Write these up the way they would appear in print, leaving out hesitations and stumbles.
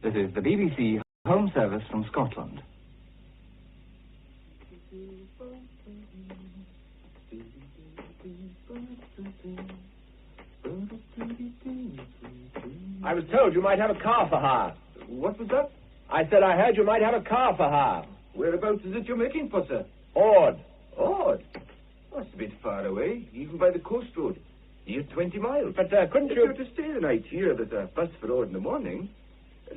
This is the BBC Home Service from Scotland. I was told you might have a car for hire. What was that? I said I heard you might have a car for hire. Whereabouts is it you're making for, sir? Ord. Ord? That's a bit far away, even by the coast road. Near 20 miles. But couldn't if you... If you're to stay the night here, there's a bus for Ord in the morning.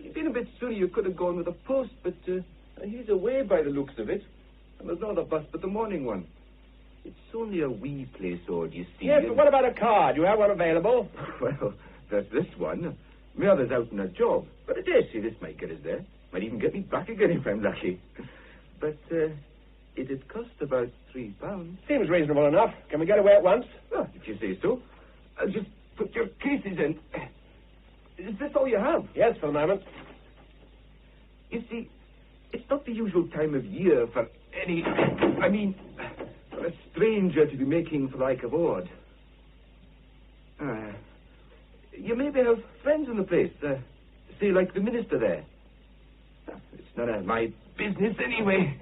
You've been a bit silly, you could have gone with a post, but he's away by the looks of it. And there's no other bus but the morning one. It's only a wee place, Ord, you see. Yes, but what about a car? Do you have one available? Well, there's this one. My other's out on a job. But I dare say this might get us there. Might even get me back again if I'm lucky. But it'd cost about £3. Seems reasonable enough. Can we get away at once? Well, if you say so. I'll just put your cases in. Is this all you have? Yes, for the moment. You see, it's not the usual time of year for any... I mean, for a stranger to be making for like of Ord. You maybe have friends in the place. Say, like the minister there. It's none of my business anyway.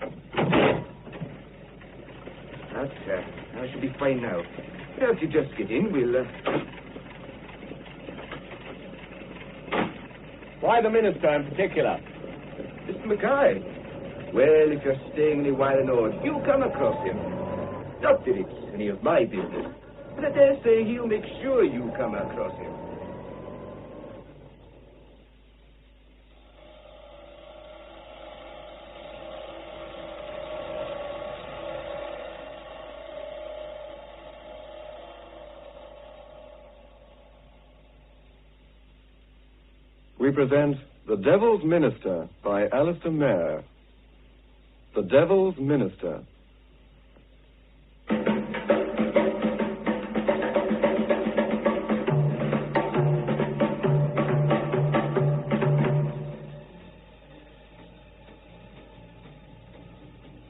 I should be fine now. Now, if you just get in, we'll... Why the minister in particular? Mr. Mackay. Well, if you're staying any while in Ord, you come across him. Not that it's any of my business, but I dare say he'll make sure you come across him. We present The Devil's Minister by Alistair Eyre. The Devil's Minister.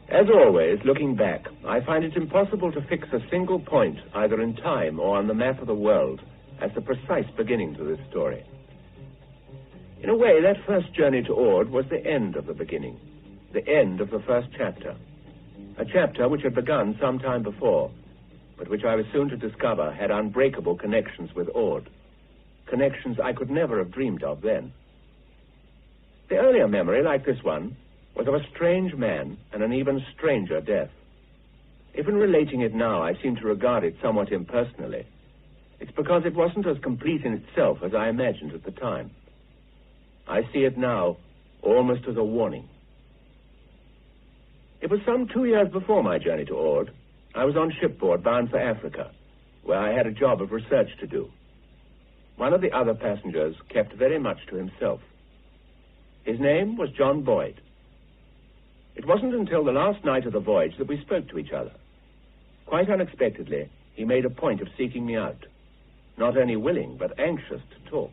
As always, looking back, I find it impossible to fix a single point, either in time or on the map of the world, as the precise beginning to this story. In a way, that first journey to Ord was the end of the beginning, the end of the first chapter. A chapter which had begun some time before, but which I was soon to discover had unbreakable connections with Ord, connections I could never have dreamed of then. The earlier memory, like this one, was of a strange man and an even stranger death. If in relating it now I seem to regard it somewhat impersonally, it's because it wasn't as complete in itself as I imagined at the time. I see it now almost as a warning. It was some 2 years before my journey to Ord. I was on shipboard bound for Africa, where I had a job of research to do. One of the other passengers kept very much to himself. His name was John Boyd. It wasn't until the last night of the voyage that we spoke to each other. Quite unexpectedly, he made a point of seeking me out, not only willing, but anxious to talk.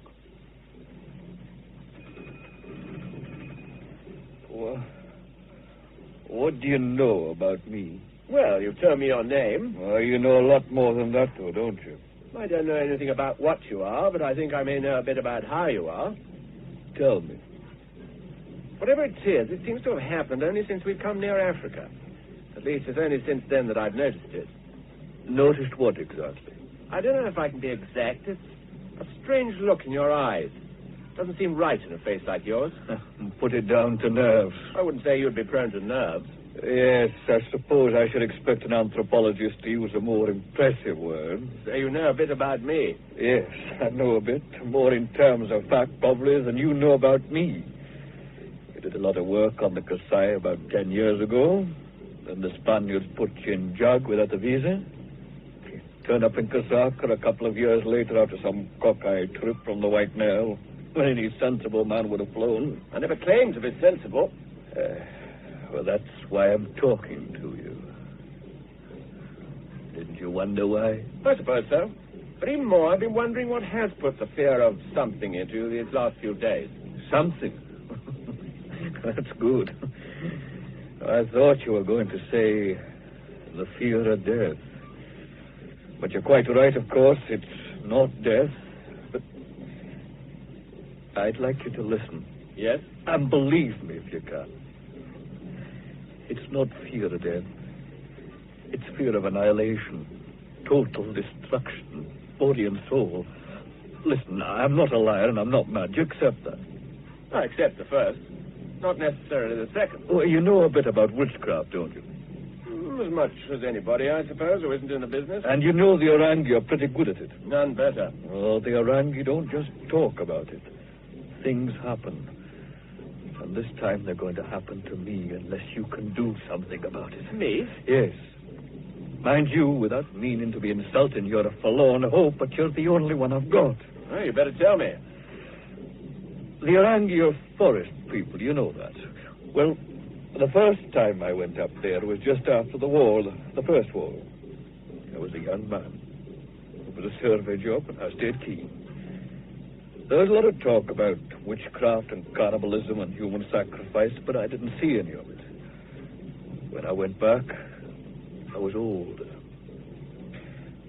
What do you know about me? Well, you've told me your name. Well, you know a lot more than that, though, don't you? I don't know anything about what you are, but I think I may know a bit about how you are. Tell me. Whatever it is, it seems to have happened only since we've come near Africa. At least it's only since then that I've noticed it. Noticed what exactly? I don't know if I can be exact. It's a strange look in your eyes. Doesn't seem right in a face like yours. Put it down to nerves. I wouldn't say you'd be prone to nerves. Yes, I suppose I should expect an anthropologist to use a more impressive word. So you know a bit about me. Yes, I know a bit. More in terms of fact, probably, than you know about me. You did a lot of work on the Kasai about 10 years ago. Then the Spaniards put you in jug without a visa. You turned up in Kasaka a couple of years later after some cockeyed trip from the White Nile, when any sensible man would have flown. I never claimed to be sensible. Well, that's why I'm talking to you. Didn't you wonder why? I suppose so. But even more, I've been wondering what has put the fear of something into you these last few days. Something? That's good. I thought you were going to say the fear of death. But you're quite right, of course. It's not death. But I'd like you to listen. Yes? And believe me if you can. It's not fear of death. It's fear of annihilation. Total destruction. Body and soul. Listen, I'm not a liar and I'm not mad. You accept that? I accept the first. Not necessarily the second. Well, you know a bit about witchcraft, don't you? As much as anybody, I suppose, who isn't in the business. And you know the Orangi are pretty good at it. None better. Oh, the Orangi don't just talk about it. Things happen. And this time they're going to happen to me unless you can do something about it. Me? Yes. Mind you, without meaning to be insulting, you're a forlorn hope, but you're the only one I've got. Well, you better tell me. The Orangi are forest people, you know that. Well, the first time I went up there was just after the war, the first war. I was a young man. It was a survey job, and I stayed keen. There was a lot of talk about witchcraft and cannibalism and human sacrifice, but I didn't see any of it. When I went back, I was old.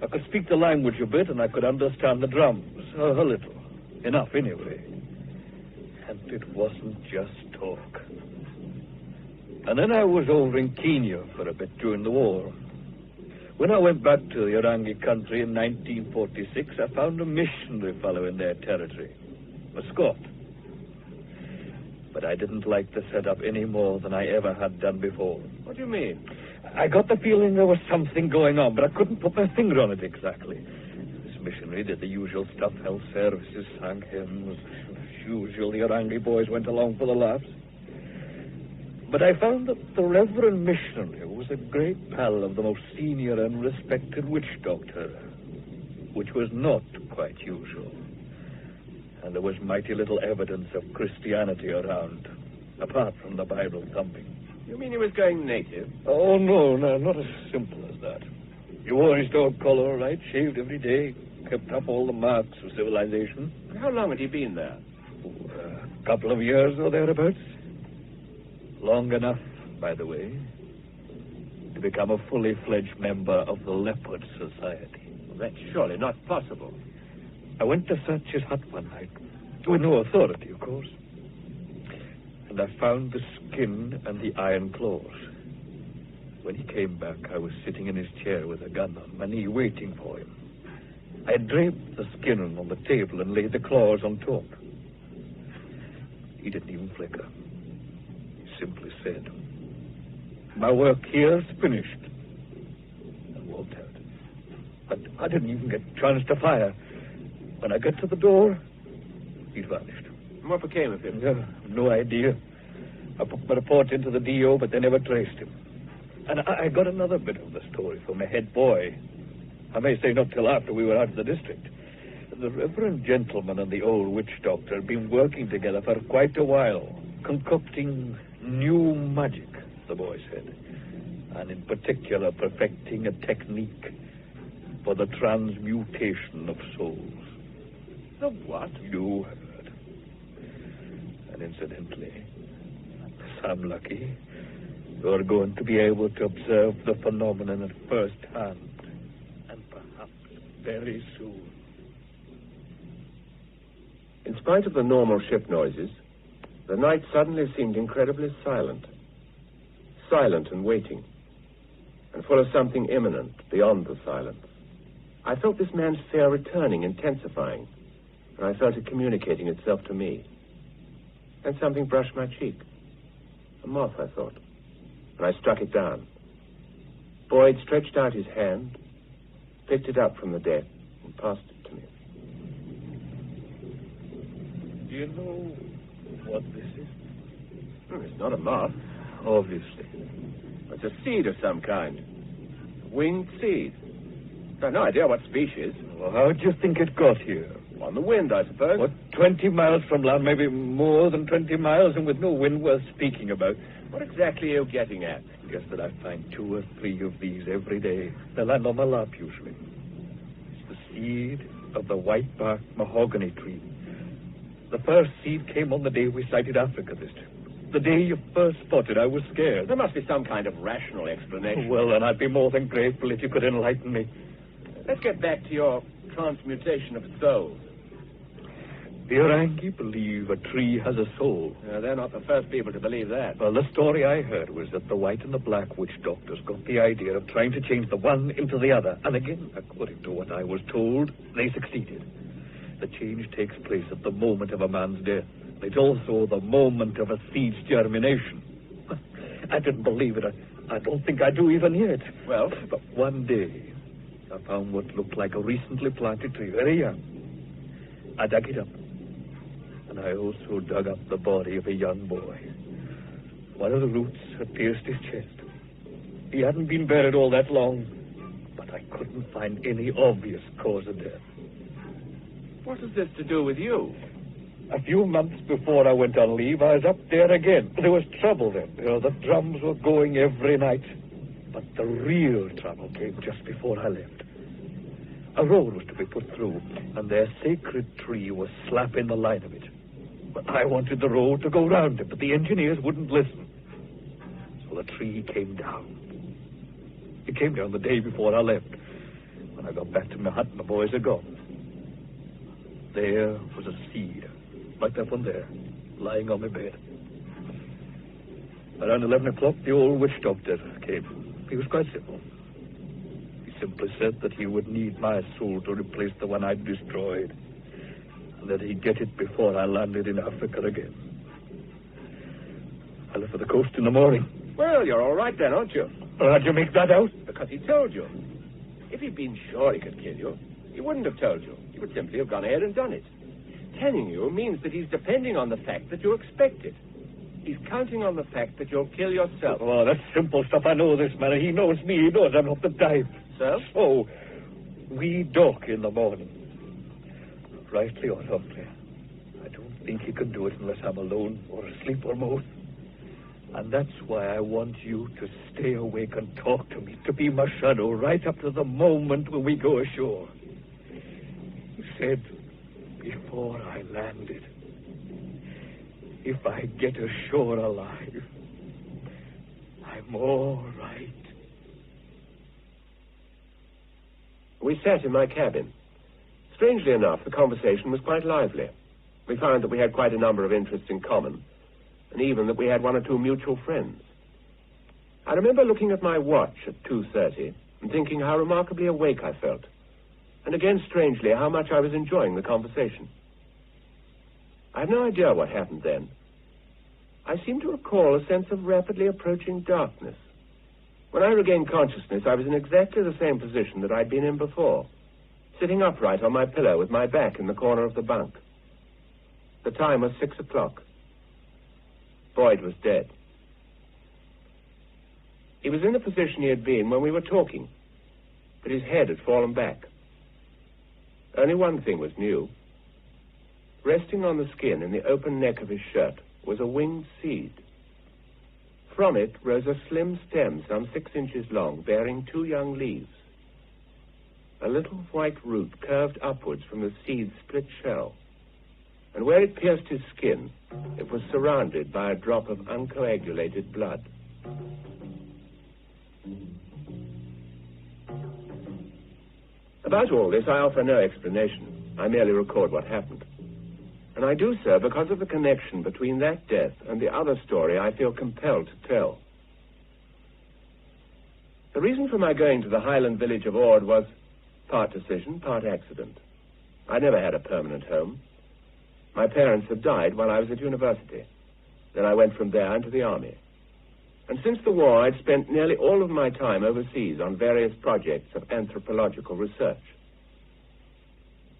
I could speak the language a bit, and I could understand the drums, a little. Enough, anyway. And it wasn't just talk. And then I was over in Kenya for a bit during the war. When I went back to the Orangi country in 1946, I found a missionary fellow in their territory, a Scot. But I didn't like the setup any more than I ever had done before. What do you mean? I got the feeling there was something going on, but I couldn't put my finger on it exactly. This missionary did the usual stuff, held services, sang hymns. As usual, the Orangi boys went along for the laughs. But I found that the Reverend Missionary was a great pal of the most senior and respected witch doctor, which was not quite usual. And there was mighty little evidence of Christianity around, apart from the Bible thumping. You mean he was going native? Oh, no, not as simple as that. He wore his dog collar, right, shaved every day, kept up all the marks of civilization. How long had he been there? A couple of years or thereabouts. Long enough, by the way, to become a fully fledged member of the Leopard Society. Well, that's surely not possible. I went to search his hut one night, with no authority, of course. And I found the skin and the iron claws. When he came back, I was sitting in his chair with a gun on my knee, waiting for him. I draped the skin on the table and laid the claws on top. He didn't even flicker. Simply said, "My work here's finished," and walked out. But I didn't even get a chance to fire. When I got to the door, he'd vanished. What became of him? No idea. I put my report into the D.O., but they never traced him. And I got another bit of the story from a head boy. I may say not till after we were out of the district. The reverend gentleman and the old witch doctor had been working together for quite a while, concocting new magic, the boy said, and in particular perfecting a technique for the transmutation of souls. The what? You heard. And incidentally, if I'm lucky, you're going to be able to observe the phenomenon at first hand, and perhaps very soon. In spite of the normal ship noises, the night suddenly seemed incredibly silent. Silent and waiting, and full of something imminent beyond the silence. I felt this man's fear returning, intensifying, and I felt it communicating itself to me. And something brushed my cheek. A moth, I thought, and I struck it down. Boyd stretched out his hand, picked it up from the deck, and passed it to me. Do you know what this is? It's not a moth. Obviously. It's a seed of some kind. A winged seed. I've no idea what species. Well, how do you think it got here? On the wind, I suppose. What, 20 miles from land, maybe more than 20 miles, and with no wind worth speaking about. What exactly are you getting at? Guess that I find 2 or 3 of these every day. They land on my lap, usually. It's the seed of the white-bark mahogany tree. The first seed came on the day we sighted Africa this trip. The day you first spotted, I was scared. There must be some kind of rational explanation. Well, then I'd be more than grateful if you could enlighten me. Let's get back to your transmutation of souls. The Orangi believe a tree has a soul. They're not the first people to believe that. Well, the story I heard was that the white and the black witch doctors got the idea of trying to change the one into the other. And again, according to what I was told, they succeeded. The change takes place at the moment of a man's death. It's also the moment of a seed's germination. I didn't believe it. I don't think I do even yet. Well? But one day, I found what looked like a recently planted tree, very young. I dug it up. And I also dug up the body of a young boy. One of the roots had pierced his chest. He hadn't been buried all that long, but I couldn't find any obvious cause of death. What has this to do with you? A few months before I went on leave, I was up there again. There was trouble then. The drums were going every night. But the real trouble came just before I left. A road was to be put through, and their sacred tree was slap in the line of it. But I wanted the road to go round it, but the engineers wouldn't listen. So the tree came down. It came down the day before I left. When I got back to my hut, the boys had gone. There was a seed, like that one there, lying on my bed. Around 11 o'clock, the old witch doctor came. He was quite simple. He simply said that he would need my soul to replace the one I'd destroyed, and that he'd get it before I landed in Africa again. I left for the coast in the morning. Well, you're all right then, aren't you? How'd you make that out? Because he told you. If he'd been sure he could kill you, he wouldn't have told you. He would simply have gone ahead and done it. Telling you means that he's depending on the fact that you expect it. He's counting on the fact that you'll kill yourself. Oh, that's simple stuff. I know this man. He knows me. He knows I'm not the type. So? Oh, we talk in the morning. Rightly or wrongly. I don't think he can do it unless I'm alone or asleep or both. And that's why I want you to stay awake and talk to me, to be my shadow right up to the moment when we go ashore. He said, before I landed, if I get ashore alive, I'm all right. We sat in my cabin. Strangely enough, the conversation was quite lively. We found that we had quite a number of interests in common, and even that we had one or two mutual friends. I remember looking at my watch at 2:30 and thinking how remarkably awake I felt, and again, strangely, how much I was enjoying the conversation. I have no idea what happened then. I seem to recall a sense of rapidly approaching darkness. When I regained consciousness, I was in exactly the same position that I'd been in before, sitting upright on my pillow with my back in the corner of the bunk. The time was 6 o'clock. Boyd was dead. He was in the position he had been when we were talking, but his head had fallen back. Only one thing was new. Resting on the skin in the open neck of his shirt was a winged seed. From it rose a slim stem some 6 inches long, bearing 2 young leaves. A little white root curved upwards from the seed's split shell, and where it pierced his skin, it was surrounded by a drop of uncoagulated blood. About all this, I offer no explanation. I merely record what happened. And I do so because of the connection between that death and the other story I feel compelled to tell. The reason for my going to the Highland village of Eyre was part decision, part accident. I never had a permanent home. My parents had died while I was at university. Then I went from there into the army. And since the war, I'd spent nearly all of my time overseas on various projects of anthropological research.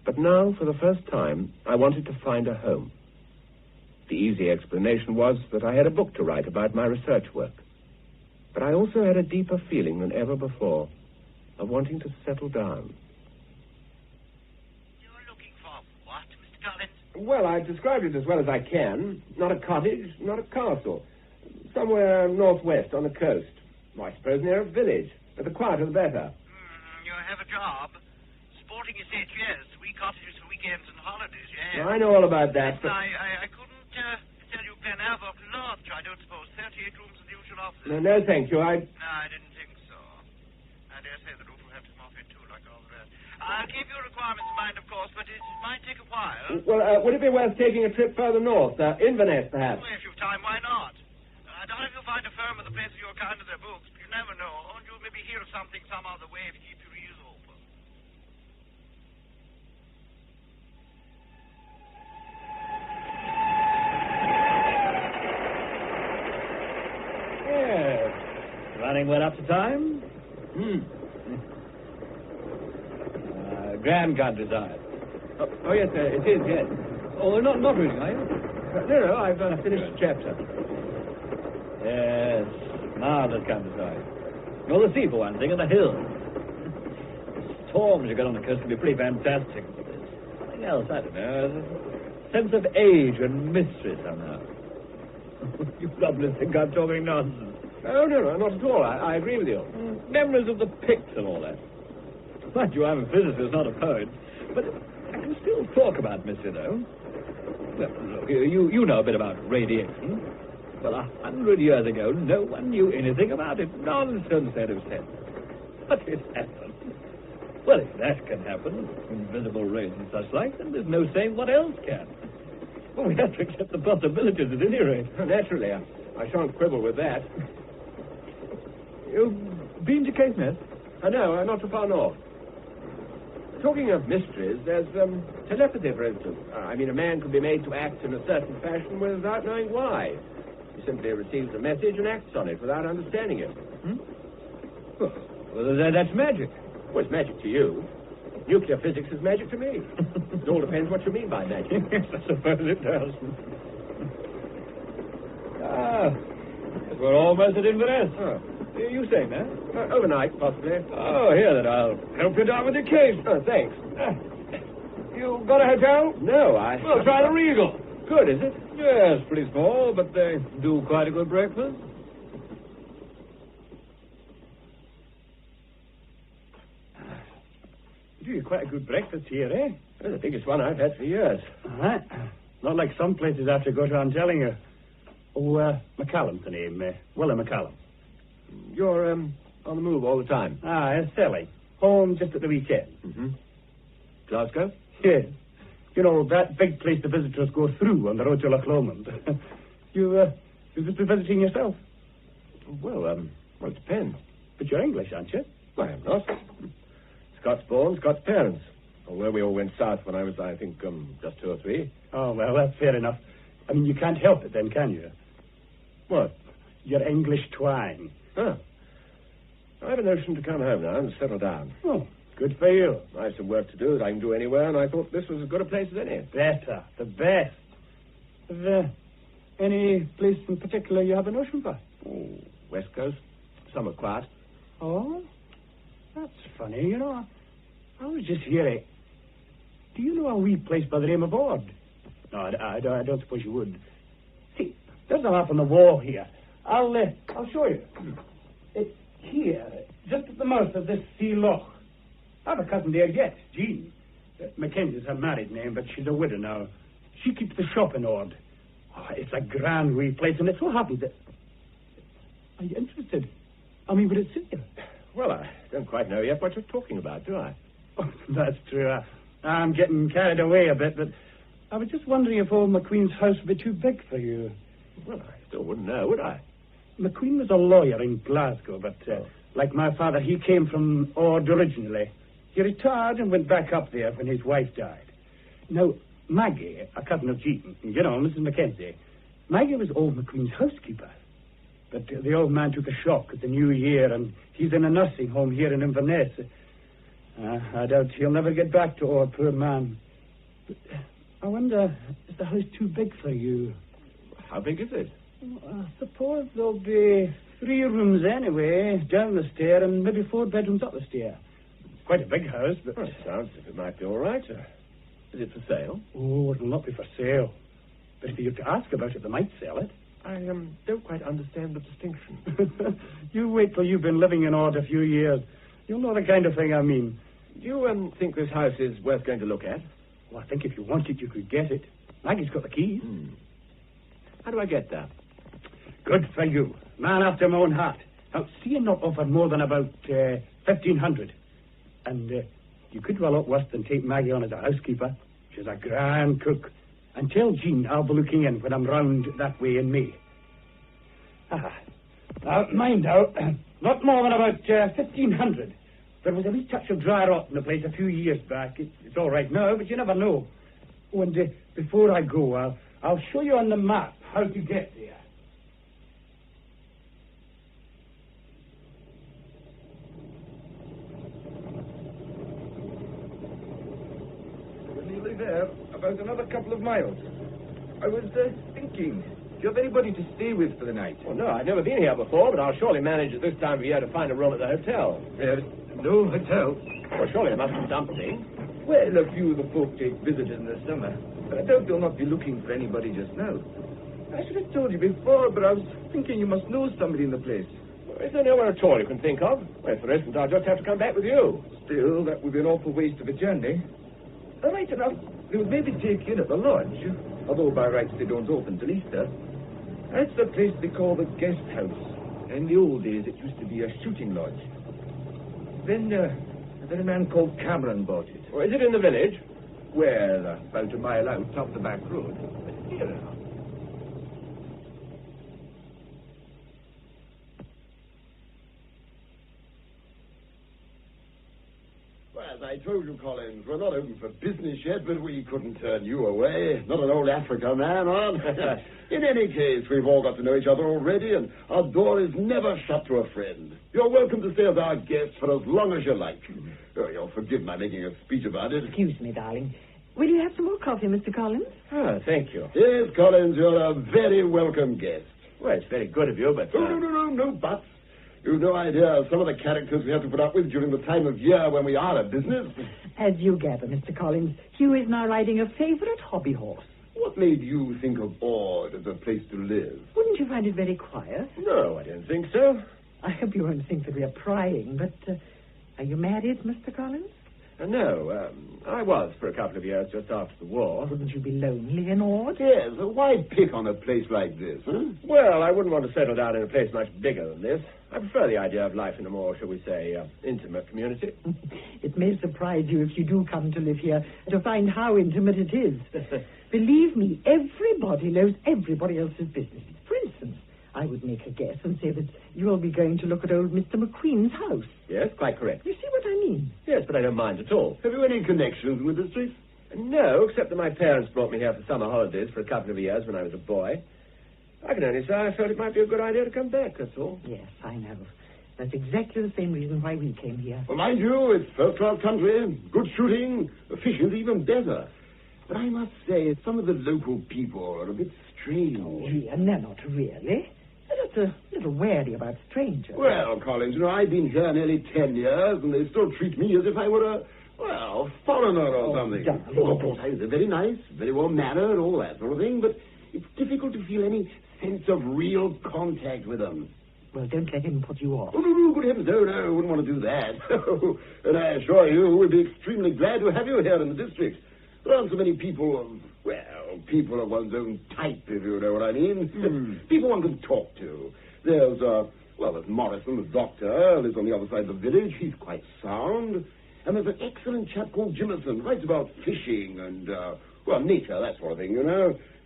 But now, for the first time, I wanted to find a home. The easy explanation was that I had a book to write about my research work. But I also had a deeper feeling than ever before of wanting to settle down. You're looking for what, Mr. Collins? Well, I've described it as well as I can. Not a cottage, not a castle. Somewhere northwest on the coast. I suppose near a village. But the quieter the better. You have a job. Sporting estate, yes. Wee cottages for weekends and holidays, yes. I know all about that, but... I couldn't tell you Glenavon Lodge, I don't suppose. 38 rooms in the usual office. No, thank you. No, I didn't think so. I dare say the roof will have to come off it, too, like all the rest. I'll keep your requirements in mind, of course, but it might take a while. Well, would it be worth taking a trip further north? Inverness, perhaps? Well, if you've time, why not? I doubt if you'll find a firm with a place of your kind in their books, but you never know. And you'll maybe hear of something some other way if you keep your ears open. Yes. Running well up to time? Grand countryside. Oh, yes, it is, yes. Oh, not reading, are you? No, I've finished the chapter. Yes, marvelous countryside. Well, the sea, for one thing, and the hills. The storms you get on the coast can be pretty fantastic. But there's something else, I don't know. A sense of age and mystery, somehow. You probably think I'm talking nonsense. Oh, no, not at all. I agree with you. Memories of the Picts and all that. Mind you, I'm a physicist, not a poet. But I can still talk about mystery, though. Well, look, you know a bit about radiation. Well, 100 years ago, no one knew anything about it. Nonsense, said of sense. But it happened. Well, if that can happen, invisible rays and such like, then there's no saying what else can. Well, we have to accept the possibilities at any rate. Naturally, I shan't quibble with that. You've been to Caithness? No, not too far north. Talking of mysteries, there's telepathy, for instance. I mean, a man could be made to act in a certain fashion without knowing why. He simply receives a message and acts on it without understanding it. Well, that's magic. Well, it's magic to you. Nuclear physics is magic to me. It all depends what you mean by magic. Yes, I suppose it does. We're almost at Inverness. Oh. You saying that? Overnight, possibly. Oh, here, then I'll help you down with your case. Oh, thanks. You got a hotel? No, Well, try the Regal. Good, is it? Yes, pretty small, but they do quite a good breakfast. You do quite a good breakfast here, eh? Well, the biggest one I've had for years. Right. Not like some places I have to go to, I'm telling you. Oh, McCallum's the name. Willem McCallum. You're, on the move all the time. It's selling. Home just at the weekend. Mm-hmm. Glasgow? Yes. You know, that big place the visitors go through on the road to Loch Lomond. You've just been visiting yourself? Well, it depends. But you're English, aren't you? I am not. Scots born, Scots parents. Although we all went south when I was, I think, just 2 or 3. Oh, well, that's fair enough. I mean, you can't help it then, can you? What? Your English twang. Oh. I have a notion to come home now and settle down. Oh, good for you. I have some work to do that I can do anywhere, and I thought this was as good a place as any. Better. The best. Is any place in particular you have a notion for? Oh, West Coast. Somewhat quiet. Oh? That's funny, you know. I was just hearing. Do you know a wee place by the name of Ord? No, I don't suppose you would. See, there's a map on the wall here. I'll show you. It's here, just at the mouth of this sea loch. I have a cousin there yet, Jean. Mackenzie's her married name, but she's a widow now. She keeps the shop in Ord. Oh, it's a grand wee place, and it so happens that... Are you interested? I mean, would it suit you? Well, I don't quite know yet what you're talking about, do I? Oh, that's true. I'm getting carried away a bit, but I was just wondering if old McQueen's house would be too big for you. Well, I still wouldn't know, would I? McQueen was a lawyer in Glasgow, but like my father, he came from Ord originally. He retired and went back up there when his wife died. Now, Maggie, a cousin of Jean, you know, Mrs. Mackenzie, Maggie was old McQueen's housekeeper. But the old man took a shock at the new year, and he's in a nursing home here in Inverness. I doubt he'll never get back to Ord, poor man. But I wonder, is the house too big for you? How big is it? I suppose there'll be 3 rooms anyway, down the stair, and maybe 4 bedrooms up the stair. Quite a big house, but... Well, it sounds as if it might be all right. Is it for sale? Oh, it'll not be for sale. But if you have to ask about it, they might sell it. I don't quite understand the distinction. You wait till you've been living in Ord a few years. You'll know the kind of thing I mean. Do you think this house is worth going to look at? Well, I think if you want it, you could get it. Maggie's got the keys. How do I get that? Good for you. Man after my own heart. Now, see you not offer more than about 1,500. And You could well look worse than take Maggie on as a housekeeper. She's a grand cook. And tell Jean I'll be looking in when I'm round that way in May. Now, mind out, not more than about 1,500. There was a wee touch of dry rot in the place a few years back. It's all right now, but you never know. Oh, and before I go, I'll show you on the map how to get there. We're nearly there. About another couple of miles. I was thinking, do you have anybody to stay with for the night? Well, no, I've never been here before, but I'll surely manage at this time of year to find a room at the hotel. There's no hotel. Well, surely there must be something. Well, a few of the folk take visitors in the summer, but I doubt they'll not be looking for anybody just now. I should have told you before, but I was thinking you must know somebody in the place. Well, is there nowhere at all you can think of? Well, if there isn't, I'll just have to come back with you. Still, that would be an awful waste of a journey. Right enough, they would maybe take you in at the lodge, although by rights they don't open till Easter. That's the place they call the guest house. In the old days, it used to be a shooting lodge. Then a man called Cameron bought it. Well, is it in the village? Well, about a mile out, up the back road. Here. Well, as I told you, Collins, we're not open for business yet, but we couldn't turn you away. Not an old Africa man, huh? In any case, we've all got to know each other already, and our door is never shut to a friend. You're welcome to stay as our guest for as long as you like. Oh, you'll forgive my making a speech about it. Excuse me, darling. Will you have some more coffee, Mr. Collins? Oh, thank you. Yes, Collins, you're a very welcome guest. Well, it's very good of you, but... Oh, no buts. You've no idea some of the characters we have to put up with during the time of year when we are at business. As you gather, Mr. Collins, Hugh is now riding a favorite hobby horse. What made you think of Ord as a place to live? Wouldn't you find it very quiet? No, I don't think so. I hope you won't think that we are prying, but are you married, Mr. Collins? No, I was for a couple of years just after the war. Wouldn't you be lonely in Ord? Yes, why pick on a place like this, huh? Well, I wouldn't want to settle down in a place much bigger than this. I prefer the idea of life in a more, shall we say, intimate community. It may surprise you if you do come to live here to find how intimate it is. Believe me, everybody knows everybody else's business. For instance, I would make a guess and say that you'll be going to look at old Mr. McQueen's house. Yes, quite correct. You see what I mean? Yes, but I don't mind at all. Have you any connections with the street? No, except that my parents brought me here for summer holidays for a couple of years when I was a boy. I can only say I felt it might be a good idea to come back, that's all. Yes, I know. That's exactly the same reason why we came here. Well, mind you, it's first-class country, good shooting, the fishing's even better. But I must say, some of the local people are a bit strange. Oh, and they're not really. They're just a little wary about strangers. Well, Collins, I've been here nearly 10 years, and they still treat me as if I were a foreigner or something. Darling. Oh, of course, they're very nice, very well-mannered, all that sort of thing, but it's difficult to feel any sense of real contact with them. Well, don't let him put you off. Oh, no, good heavens, no, I wouldn't want to do that. And I assure you, we'll be extremely glad to have you here in the district. There aren't so many people, people of one's own type, if you know what I mean. People one can talk to. There's Morrison, the doctor, lives on the other side of the village. He's quite sound. And there's an excellent chap called Jimison, writes about fishing and, nature, that sort of thing,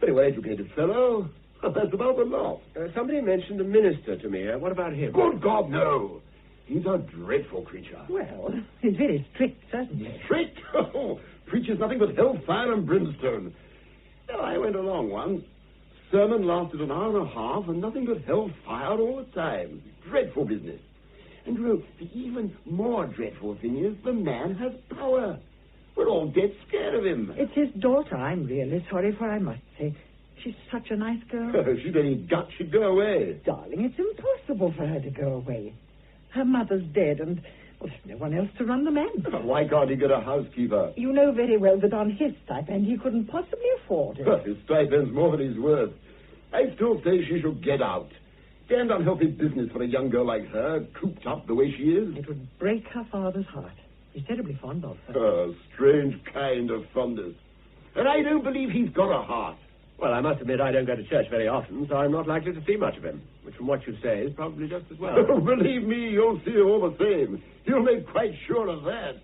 Very well-educated fellow. That's about the lot. Somebody mentioned a minister to me. What about him? Good God, no. He's a dreadful creature. Well, he's very strict, certainly. Strict? Oh, preaches nothing but hellfire and brimstone. Well, I went along once. Sermon lasted an hour and a half, and nothing but hellfire all the time. Dreadful business. And, the even more dreadful thing is the man has power. We're all dead scared of him. It's his daughter I'm really sorry for, I must say. She's such a nice girl. If she'd any guts, she'd go away. Darling, it's impossible for her to go away. Her mother's dead, and there's no one else to run the manse. Why can't he get a housekeeper? You know very well that on his stipend he couldn't possibly afford it. His stipend's more than he's worth. I still say she should get out. Damned unhealthy business for a young girl like her, cooped up the way she is. It would break her father's heart. He's terribly fond of her. A strange kind of fondness. And I don't believe he's got a heart. Well, I must admit I don't go to church very often, so I'm not likely to see much of him, which from what you say is probably just as well. Oh, believe me, you'll see him all the same. You'll make quite sure of that.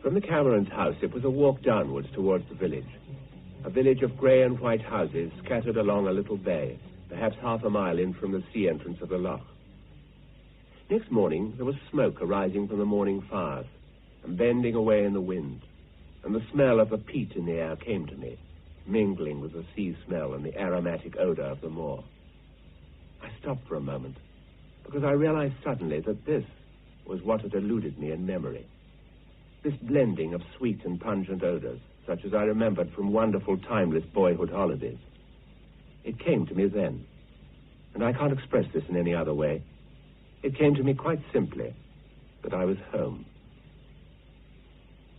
From the Cameron's house, it was a walk downwards towards the village. A village of grey and white houses scattered along a little bay, perhaps half a mile in from the sea entrance of the loch. Next morning, there was smoke arising from the morning fires and bending away in the wind, and the smell of the peat in the air came to me, mingling with the sea smell and the aromatic odor of the moor. I stopped for a moment, because I realized suddenly that this was what had eluded me in memory. This blending of sweet and pungent odors, such as I remembered from wonderful, timeless boyhood holidays. It came to me then, and I can't express this in any other way. It came to me quite simply that I was home.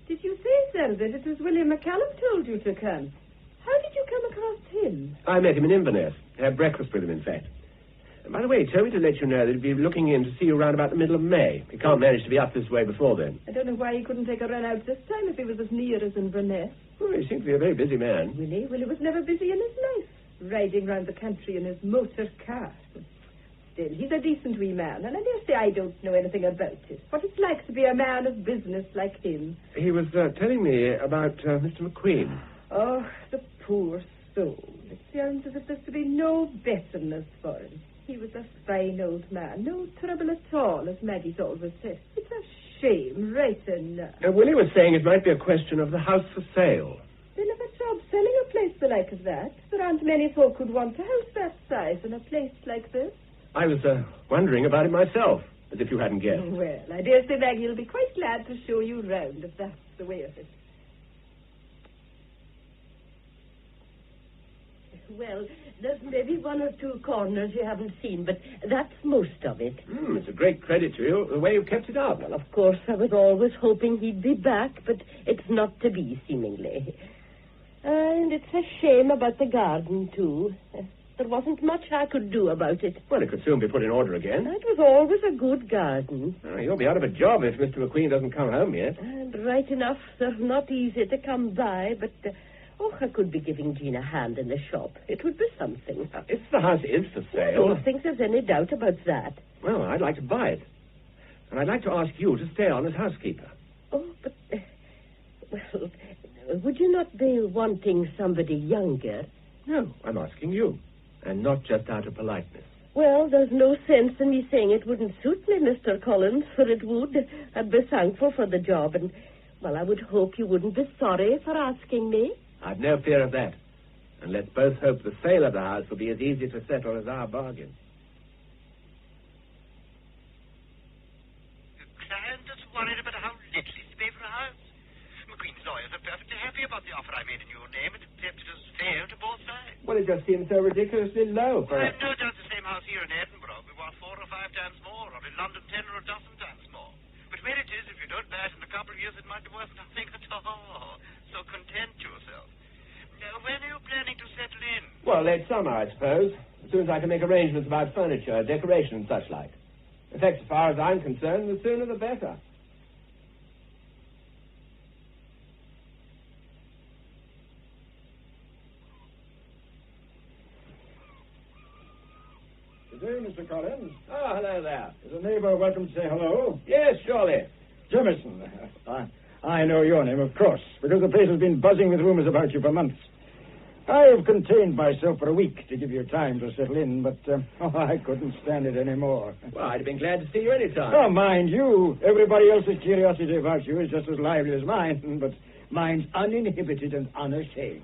Did you say, sir, that it was William McCallum told you to come? How did you come across him? I met him in Inverness. Had breakfast with him, in fact. And by the way, he told me to let you know that he'd be looking in to see you around about the middle of May. He can't manage to be up this way before then. I don't know why he couldn't take a run out this time if he was as near as Inverness. Oh, he seemed to be a very busy man. Willie was never busy in his life, riding round the country in his motor car. Still, he's a decent wee man, and I dare say I don't know anything about it. What it's like to be a man of business like him. He was telling me about Mr. McQueen. Oh, the poor soul. It sounds as if there's to be no betterness for him. He was a fine old man, no trouble at all, as Maggie's always said. It's a shame, right enough. Willie was saying it might be a question of the house for sale. They'll have a job selling a place the like of that. There aren't many folk who'd want a house that size in a place like this. I was wondering about it myself, as if you hadn't guessed. Well, I dare say Maggie will be quite glad to show you round, if that's the way of it. Well, there's maybe one or two corners you haven't seen, but that's most of it. It's a great credit to you, the way you've kept it up. Well, of course, I was always hoping he'd be back, but it's not to be, seemingly. And it's a shame about the garden, too. There wasn't much I could do about it. Well, it could soon be put in order again. It was always a good garden. You'll be out of a job if Mr. McQueen doesn't come home yet. And right enough, they're not easy to come by, but... I could be giving Jean a hand in the shop. It would be something. If the house is for sale... I don't think there's any doubt about that. Well, I'd like to buy it. And I'd like to ask you to stay on as housekeeper. Oh, but... well, would you not be wanting somebody younger? No, I'm asking you. And not just out of politeness. Well, there's no sense in me saying it wouldn't suit me, Mr. Collins, for it would. I'd be thankful for the job, and, well, I would hope you wouldn't be sorry for asking me. I've no fear of that. And let's both hope the sale of the house will be as easy to settle as our bargain. The client is worried about how little he's to pay for a house. McQueen's lawyers are perfectly happy about the offer I made in your name and accept it as fair to both sides. Well, it just seems so ridiculously low for... I have no doubt the same house here in Edinburgh will be worth 4 or 5 times more, or in London 10 or a dozen times more. But where it is, if you don't buy it in a couple of years, it might be worth nothing at all. So content yourself. Now, when are you planning to settle in? Well, late summer, I suppose. As soon as I can make arrangements about furniture, decoration, and such like. In fact, as far as I'm concerned, the sooner the better. Good day, Mr. Collins. Oh, hello there. Is a neighbor welcome to say hello? Yes, surely. Jemison. I know your name, of course, because the place has been buzzing with rumors about you for months. I have contained myself for a week to give you time to settle in, but I couldn't stand it anymore. Well, I'd have been glad to see you any time. Oh, mind you, everybody else's curiosity about you is just as lively as mine, but mine's uninhibited and unashamed.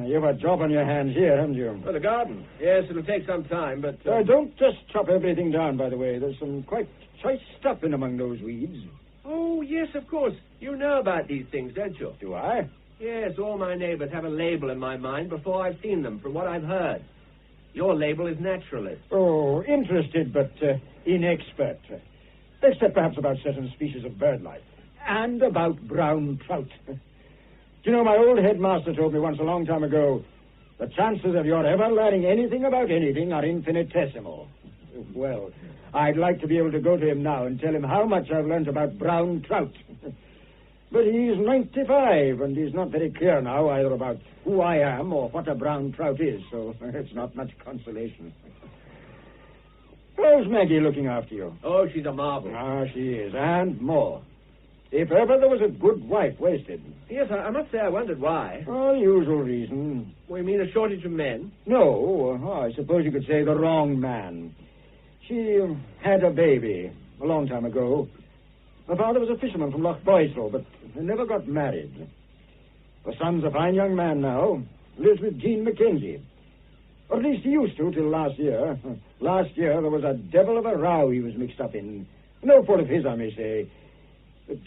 You've a job on your hands here, haven't you? Well, the garden. Yes, it'll take some time, but... Don't just chop everything down, by the way. There's some quite choice stuff in among those weeds. Oh, yes, of course. You know about these things, don't you? Do I? Yes, all my neighbors have a label in my mind before I've seen them, from what I've heard. Your label is naturalist. Oh, interested, but inexpert. Except perhaps about certain species of bird life. And about brown trout. Do you know, my old headmaster told me once a long time ago, the chances of your ever learning anything about anything are infinitesimal. Well, I'd like to be able to go to him now and tell him how much I've learned about brown trout. But he's 95, and he's not very clear now either about who I am or what a brown trout is, so it's not much consolation. How's Maggie looking after you? Oh, she's a marvel. Ah, she is, and more. If ever there was a good wife wasted. Yes, I must say I wondered why. Oh, usual reason. Well, you mean a shortage of men? No, I suppose you could say the wrong man. She had a baby a long time ago. Her father was a fisherman from Loch Boisel, but they never got married. Her son's a fine young man now. Lives with Jean Mackenzie. Or at least he used to till last year. Last year there was a devil of a row he was mixed up in. No fault of his, I may say. But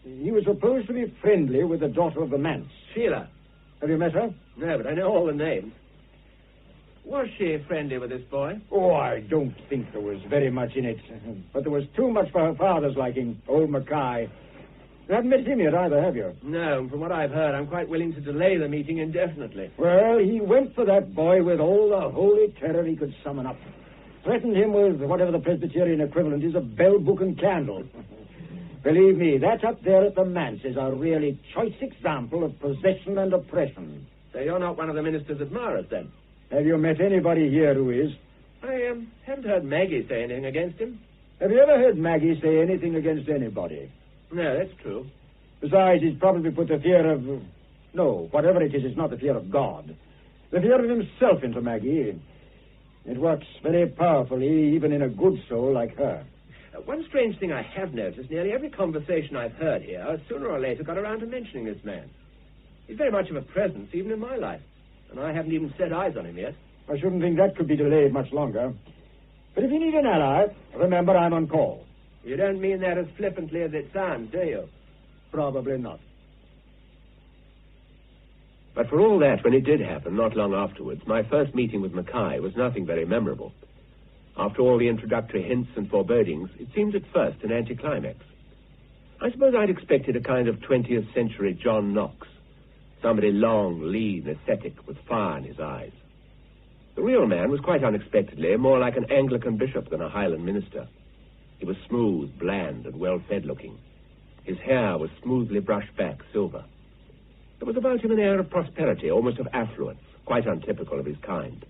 he was supposed to be friendly with the daughter of the manse. Sheila. Have you met her? No, but I know all the names. Was she friendly with this boy? Oh, I don't think there was very much in it. But there was too much for her father's liking, old Mackay. You haven't met him yet either, have you? No, and from what I've heard, I'm quite willing to delay the meeting indefinitely. Well, he went for that boy with all the holy terror he could summon up. Threatened him with whatever the Presbyterian equivalent is of bell, book, and candle. Believe me, that up there at the manse is a really choice example of possession and oppression. So you're not one of the minister's admirers, then? Have you met anybody here who is? I haven't heard Maggie say anything against him. Have you ever heard Maggie say anything against anybody? No, that's true. Besides, he's probably put the fear of... No, whatever it is, it's not the fear of God. The fear of himself into Maggie. It works very powerfully, even in a good soul like her. One strange thing I have noticed, nearly every conversation I've heard here, sooner or later got around to mentioning this man. He's very much of a presence, even in my life. And I haven't even set eyes on him yet. I shouldn't think that could be delayed much longer. But if you need an ally, remember I'm on call. You don't mean that as flippantly as it sounds, do you? Probably not. But for all that, when it did happen, not long afterwards, my first meeting with Mackay was nothing very memorable. After all the introductory hints and forebodings, it seemed at first an anticlimax. I suppose I'd expected a kind of 20th century John Knox. Somebody long, lean, ascetic, with fire in his eyes. The real man was quite unexpectedly more like an Anglican bishop than a Highland minister. He was smooth, bland, and well-fed looking. His hair was smoothly brushed back, silver. There was about him an air of prosperity, almost of affluence, quite untypical of his kind.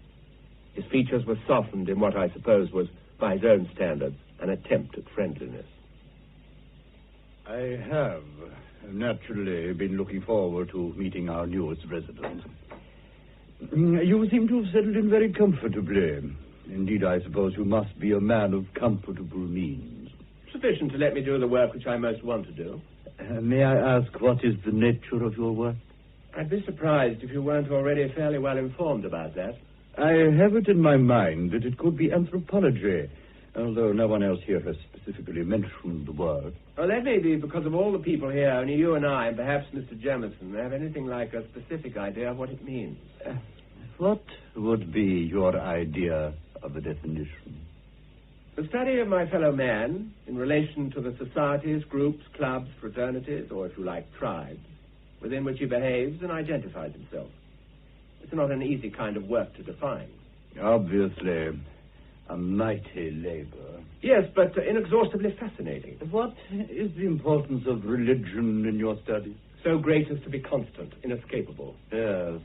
His features were softened in what I suppose was, by his own standards, an attempt at friendliness. I have naturally been looking forward to meeting our newest resident. You seem to have settled in very comfortably. Indeed, I suppose you must be a man of comfortable means. Sufficient to let me do the work which I most want to do. May I ask what is the nature of your work? I'd be surprised if you weren't already fairly well informed about that. I have it in my mind that it could be anthropology, although no one else here has specifically mentioned the word. Well, that may be because of all the people here, only you and I, and perhaps Mr. Jemison, have anything like a specific idea of what it means. What would be your idea of a definition? The study of my fellow man in relation to the societies, groups, clubs, fraternities, or if you like, tribes, within which he behaves and identifies himself. It's not an easy kind of work to define. Obviously, a mighty labor. Yes, but inexhaustibly fascinating. What is the importance of religion in your studies? So great as to be constant, inescapable. Yes.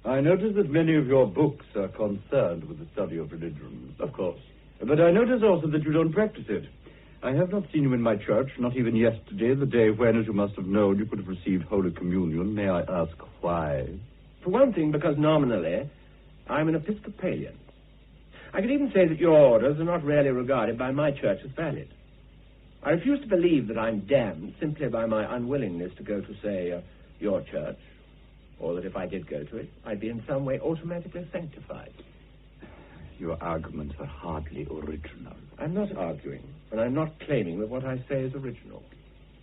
I notice that many of your books are concerned with the study of religion. Of course. But I notice also that you don't practice it. I have not seen you in my church, not even yesterday, the day when, as you must have known, you could have received Holy Communion. May I ask why? For one thing, because nominally, I'm an Episcopalian. I could even say that your orders are not really regarded by my church as valid. I refuse to believe that I'm damned simply by my unwillingness to go to, say, your church, or that if I did go to it, I'd be in some way automatically sanctified. Your arguments are hardly original. I'm not arguing, and I'm not claiming that what I say is original.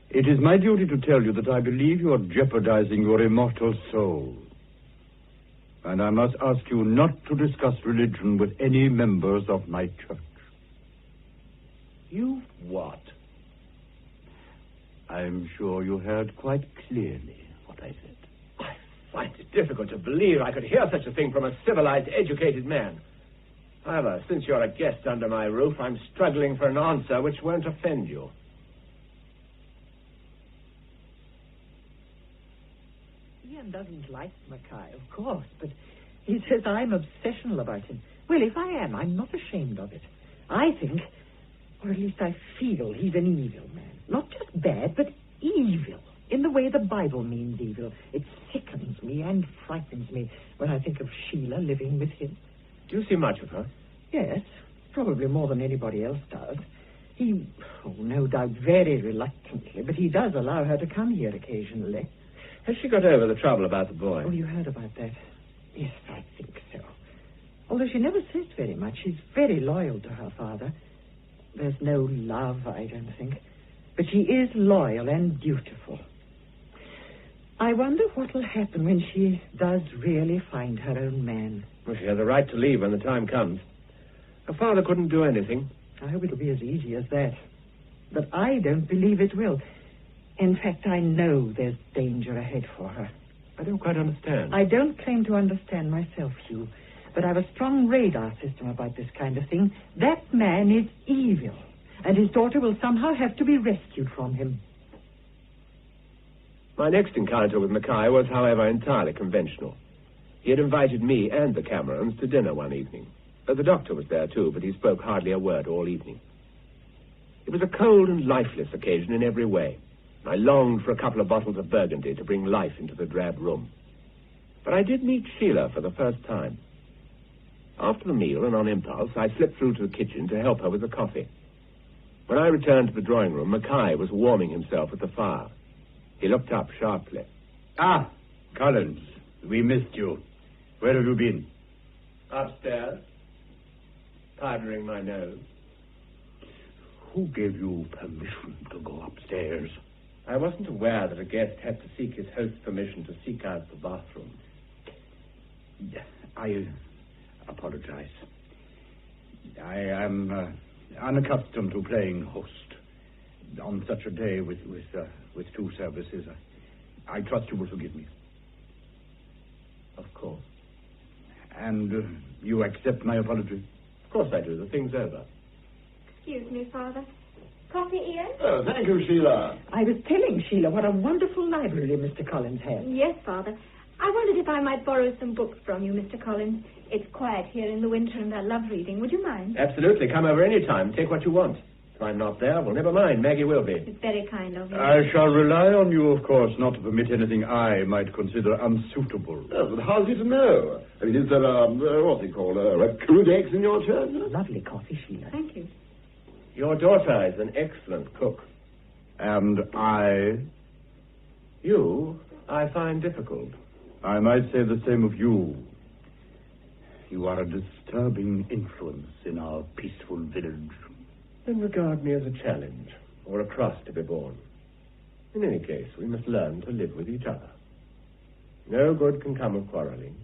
It is my duty to tell you that I believe you are jeopardizing your immortal soul. And I must ask you not to discuss religion with any members of my church. You what? I'm sure you heard quite clearly what I said. I find it difficult to believe I could hear such a thing from a civilized, educated man. However, since you're a guest under my roof, I'm struggling for an answer which won't offend you. Ian doesn't like Mackay, of course, but he says I'm obsessional about him. Well, if I am, I'm not ashamed of it. I think, or at least I feel, he's an evil man. Not just bad, but evil, in the way the Bible means evil. It sickens me and frightens me when I think of Sheila living with him. Do you see much of her? Yes, probably more than anybody else does. He, no doubt very reluctantly, but he does allow her to come here occasionally. Has she got over the trouble about the boy? Oh, you heard about that? Yes, I think so. Although she never says very much, she's very loyal to her father. There's no love, I don't think. But she is loyal and dutiful. I wonder what will happen when she does really find her own man. Well, she has a right to leave when the time comes. Her father couldn't do anything. I hope it'll be as easy as that. But I don't believe it will. In fact, I know there's danger ahead for her. I don't quite understand. I don't claim to understand myself, Hugh. But I have a strong radar system about this kind of thing. That man is evil. And his daughter will somehow have to be rescued from him. My next encounter with Mackay was, however, entirely conventional. He had invited me and the Camerons to dinner one evening. The doctor was there, too, but he spoke hardly a word all evening. It was a cold and lifeless occasion in every way. I longed for a couple of bottles of Burgundy to bring life into the drab room. But I did meet Sheila for the first time. After the meal and on impulse, I slipped through to the kitchen to help her with the coffee. When I returned to the drawing room, Mackay was warming himself at the fire. He looked up sharply. Ah, Collins, we missed you. Where have you been? Upstairs, powdering my nose. Who gave you permission to go upstairs? I wasn't aware that a guest had to seek his host's permission to seek out the bathroom. I apologize. I am unaccustomed to playing host on such a day with two services. I trust you will forgive me. Of course. And you accept my apology? Of course I do. The thing's over. Excuse me, Father. Coffee, Ian? Oh, thank you, Sheila. I was telling Sheila what a wonderful library Mr. Collins has. Yes, Father. I wondered if I might borrow some books from you, Mr. Collins. It's quiet here in the winter and I love reading. Would you mind? Absolutely. Come over any time. Take what you want. If I'm not there, well, never mind. Maggie will be. It's very kind of you. I shall rely on you, of course, not to permit anything I might consider unsuitable. Oh, but how's he to know? I mean, is there what's it called, a codex in your church? Lovely coffee, Sheila. Thank you. Your daughter is an excellent cook. And I? You, I find difficult. I might say the same of you. You are a disturbing influence in our peaceful village. Then regard me as a challenge, or a cross to be borne. In any case, we must learn to live with each other. No good can come of quarreling,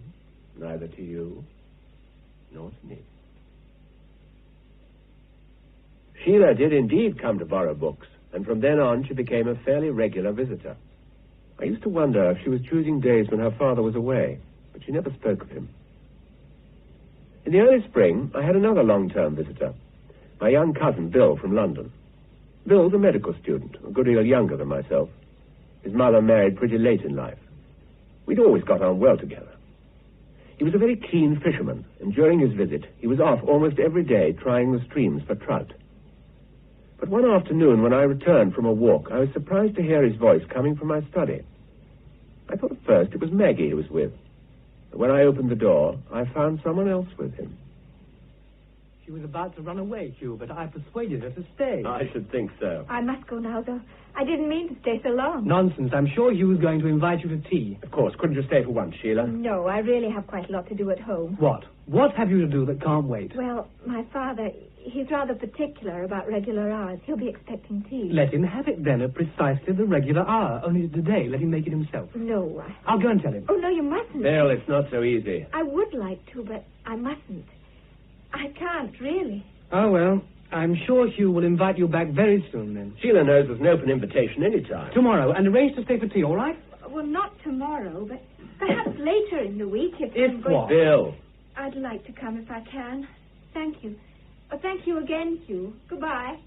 neither to you nor to me. Sheila did indeed come to borrow books, and from then on she became a fairly regular visitor. I used to wonder if she was choosing days when her father was away, but she never spoke of him. In the early spring, I had another long-term visitor, my young cousin, Bill, from London. Bill's a medical student, a good deal younger than myself. His mother married pretty late in life. We'd always got on well together. He was a very keen fisherman, and during his visit, he was off almost every day trying the streams for trout. But one afternoon, when I returned from a walk, I was surprised to hear his voice coming from my study. I thought at first it was Maggie he was with. But when I opened the door, I found someone else with him. She was about to run away, Hugh, but I persuaded her to stay. I should think so. I must go now, though. I didn't mean to stay so long. Nonsense. I'm sure Hugh was going to invite you to tea. Of course. Couldn't you stay for once, Sheila? No, I really have quite a lot to do at home. What? What have you to do that can't wait? Well, my father, he's rather particular about regular hours. He'll be expecting tea. Let him have it then at precisely the regular hour. Only today, let him make it himself. No, I'll go and tell him. Oh, no, you mustn't. Bill, it's not so easy. I would like to, but I mustn't. I can't, really. Oh, well, I'm sure Hugh will invite you back very soon, then. Sheila knows there's an open invitation any time. Tomorrow, and arrange to stay for tea, all right? Well, not tomorrow, but perhaps later in the week if I'm going... what? Bill. I'd like to come if I can. Thank you. Oh, thank you again, Hugh. Goodbye.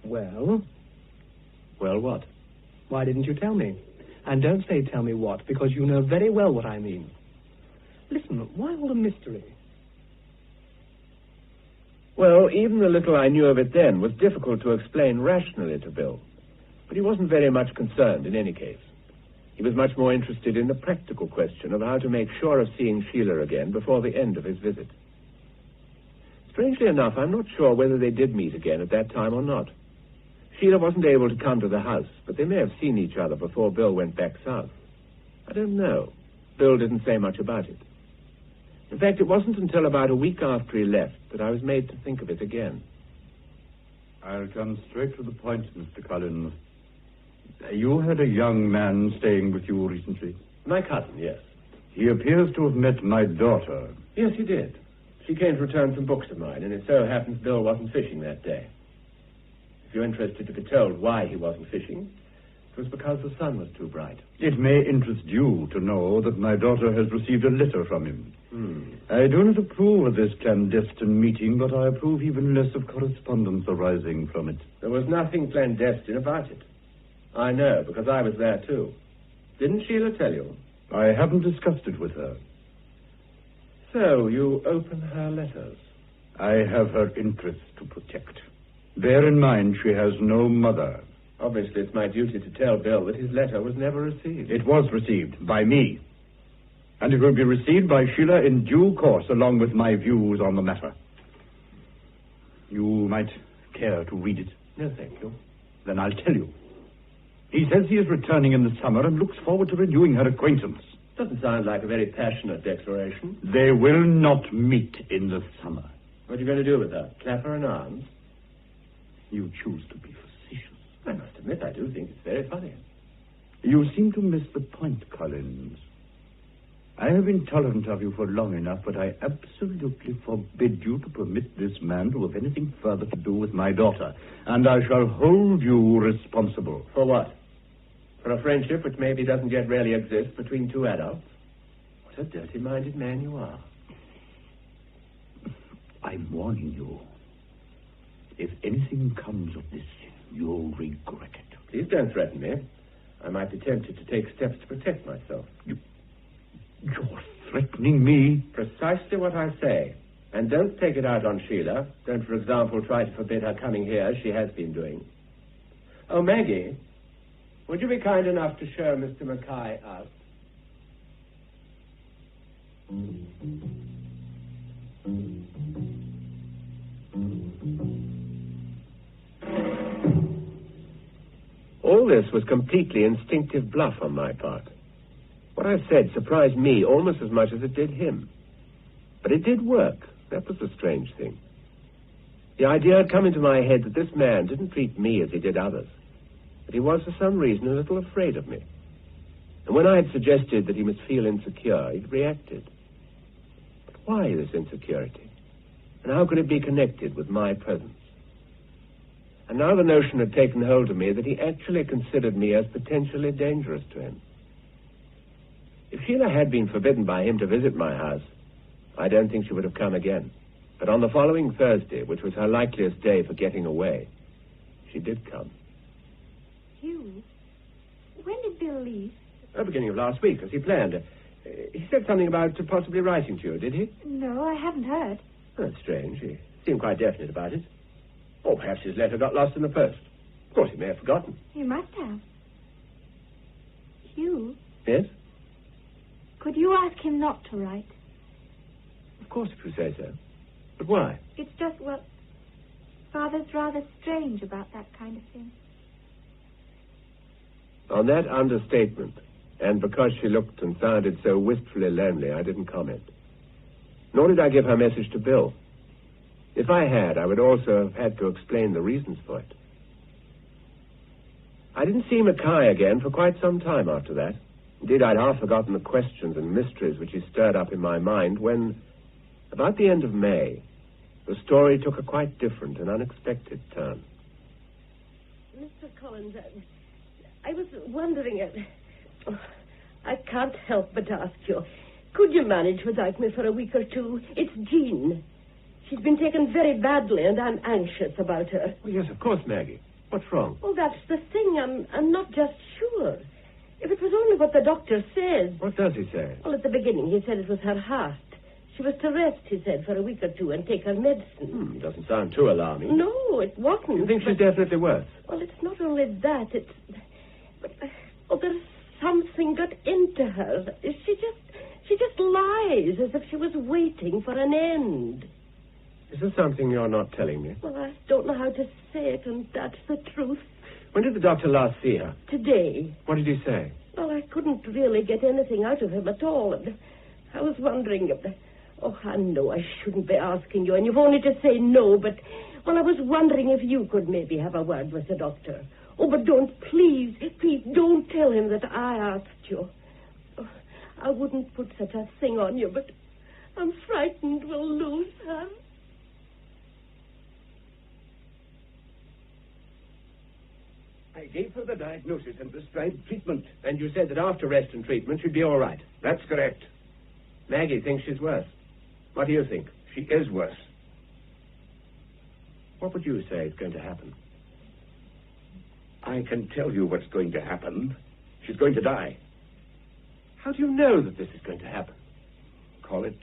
Well? Well, what? Why didn't you tell me? And don't say tell me what, because you know very well what I mean. Listen, why all the mystery? Well, even the little I knew of it then was difficult to explain rationally to Bill. But he wasn't very much concerned in any case. He was much more interested in the practical question of how to make sure of seeing Sheila again before the end of his visit. Strangely enough, I'm not sure whether they did meet again at that time or not. Sheila wasn't able to come to the house, but they may have seen each other before Bill went back south. I don't know. Bill didn't say much about it. In fact, it wasn't until about a week after he left that I was made to think of it again. I'll come straight to the point, Mr. Collins. You had a young man staying with you recently? My cousin, yes. He appears to have met my daughter. Yes, he did. She came to return some books of mine, and it so happens Bill wasn't fishing that day. If you're interested to be told why he wasn't fishing, it was because the sun was too bright. It may interest you to know that my daughter has received a letter from him. I do not approve of this clandestine meeting, but I approve even less of correspondence arising from it. There was nothing clandestine about it. I know, because I was there too. Didn't Sheila tell you? I haven't discussed it with her. So, you open her letters? I have her interests to protect. Bear in mind, she has no mother. Obviously, it's my duty to tell Bill that his letter was never received. It was received by me. And it will be received by Sheila in due course, along with my views on the matter. You might care to read it. No, thank you. Then I'll tell you. He says he is returning in the summer and looks forward to renewing her acquaintance. Doesn't sound like a very passionate declaration. They will not meet in the summer. What are you going to do with her? Clap her in arms? You choose to be facetious. I must admit, I do think it's very funny. You seem to miss the point, Collins. I have been tolerant of you for long enough, but I absolutely forbid you to permit this man to have anything further to do with my daughter, and I shall hold you responsible. For what? For a friendship which maybe doesn't yet really exist between two adults? What a dirty-minded man you are. I'm warning you. If anything comes of this, you'll regret it. Please don't threaten me. I might be tempted to take steps to protect myself. You're threatening me? Precisely what I say. And don't take it out on Sheila. Don't, for example, try to forbid her coming here, as she has been doing. Oh, Maggie, would you be kind enough to show Mr. Mackay out? All this was completely instinctive bluff on my part. What I said surprised me almost as much as it did him. But it did work. That was the strange thing. The idea had come into my head that this man didn't treat me as he did others, that he was for some reason a little afraid of me. And when I had suggested that he must feel insecure, he'd reacted. But why this insecurity? And how could it be connected with my presence? And now the notion had taken hold of me that he actually considered me as potentially dangerous to him. If Sheila had been forbidden by him to visit my house, I don't think she would have come again. But on the following Thursday, which was her likeliest day for getting away, she did come. Hugh, when did Bill leave? At the beginning of last week, as he planned. He said something about possibly writing to you, did he? No, I haven't heard. That's strange. He seemed quite definite about it. Or perhaps his letter got lost in the post. Of course, he may have forgotten. He must have. Hugh? Yes? Could you ask him not to write? Of course, if you say so. But why? It's just, well, Father's rather strange about that kind of thing. On that understatement, and because she looked and sounded so wistfully lonely, I didn't comment. Nor did I give her message to Bill. If I had, I would also have had to explain the reasons for it. I didn't see Mackay again for quite some time after that. Indeed, I'd half forgotten the questions and mysteries which he stirred up in my mind when, about the end of May, the story took a quite different and unexpected turn. Mr. Collins, I was wondering, I can't help but ask you, could you manage without me for a week or two? It's Jean. She's been taken very badly, and I'm anxious about her. Well, yes, of course, Maggie. What's wrong? Oh, that's the thing. I'm not just sure. If it was only what the doctor says. What does he say? Well, at the beginning, he said it was her heart. She was to rest, he said, for a week or two and take her medicine. Doesn't sound too alarming. No, it wasn't. You think she's definitely worse? Well, it's not only that, it's... But, there's something got into her. She just lies as if she was waiting for an end. Is there something you're not telling me? Well, I don't know how to say it, and that's the truth. When did the doctor last see her? Today. What did he say? Well, I couldn't really get anything out of him at all. And I was wondering... Oh, I know I shouldn't be asking you, and you've only to say no, but... Well, I was wondering if you could maybe have a word with the doctor. Oh, but please don't tell him that I asked you. Oh, I wouldn't put such a thing on you, but I'm frightened we'll lose her. I gave her the diagnosis and prescribed treatment. And you said that after rest and treatment she'd be all right. That's correct. Maggie thinks she's worse. What do you think? She is worse. What would you say is going to happen? I can tell you what's going to happen. She's going to die. How do you know that this is going to happen? Call it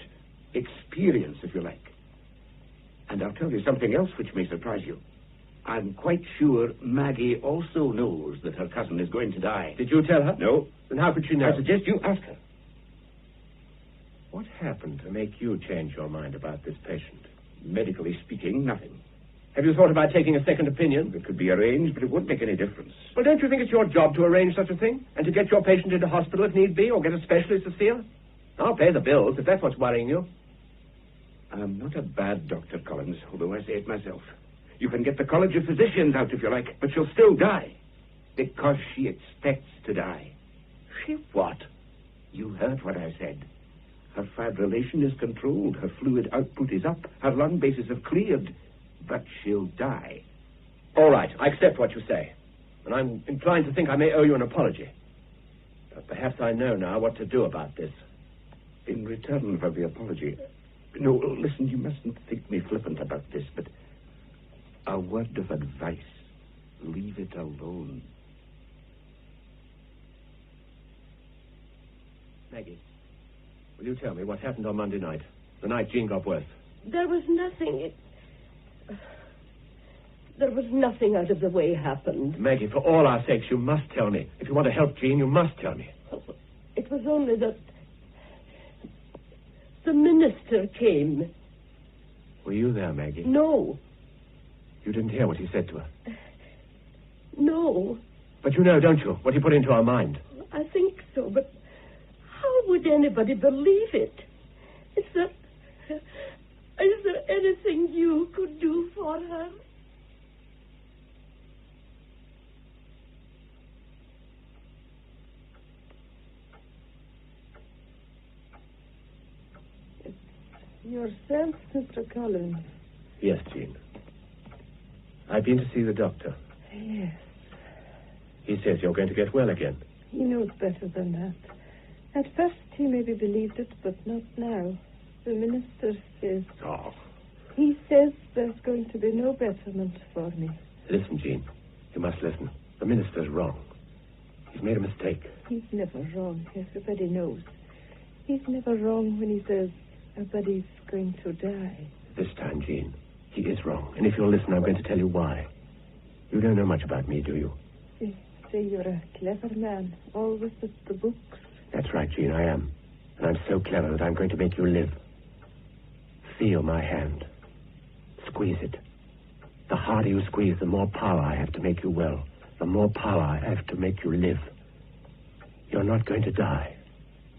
experience, if you like. And I'll tell you something else which may surprise you. I'm quite sure Maggie also knows that her cousin is going to die. Did you tell her? No. Then how could she know? I suggest you ask her. What happened to make you change your mind about this patient? Medically speaking, nothing. Have you thought about taking a second opinion? It could be arranged, but it wouldn't make any difference. Well, don't you think it's your job to arrange such a thing? And to get your patient into hospital if need be, or get a specialist to see her? I'll pay the bills if that's what's worrying you. I'm not a bad doctor, Collins, although I say it myself. You can get the College of Physicians out if you like, but she'll still die. Because she expects to die. She what? You heard what I said. Her fibrillation is controlled. Her fluid output is up. Her lung bases have cleared. But she'll die. All right, I accept what you say. And I'm inclined to think I may owe you an apology. But perhaps I know now what to do about this. In return for the apology... No, listen, you mustn't think me flippant about this, but... a word of advice. Leave it alone. Maggie, will you tell me what happened on Monday night? The night Jean got worse. There was nothing... There was nothing out of the way happened. Maggie, for all our sakes, you must tell me. If you want to help Jean, you must tell me. It was only that... the minister came. Were you there, Maggie? No. You didn't hear what he said to her? No. But you know, don't you, what he put into her mind? I think so, but how would anybody believe it? Is there anything you could do for her? Yourself, Mr. Collins? Yes, Jean. I've been to see the doctor. Yes. He says you're going to get well again. He knows better than that. At first he maybe believed it, but not now. The minister says... Oh. He says there's going to be no betterment for me. Listen, Jean. You must listen. The minister's wrong. He's made a mistake. He's never wrong. Everybody knows. He's never wrong when he says a body's going to die. This time, Jean, he is wrong. And if you'll listen, I'm going to tell you why. You don't know much about me, do you? They say you're a clever man, always with the books. That's right, Jean, I am. And I'm so clever that I'm going to make you live. Feel my hand. Squeeze it. The harder you squeeze, the more power I have to make you well. The more power I have to make you live. You're not going to die.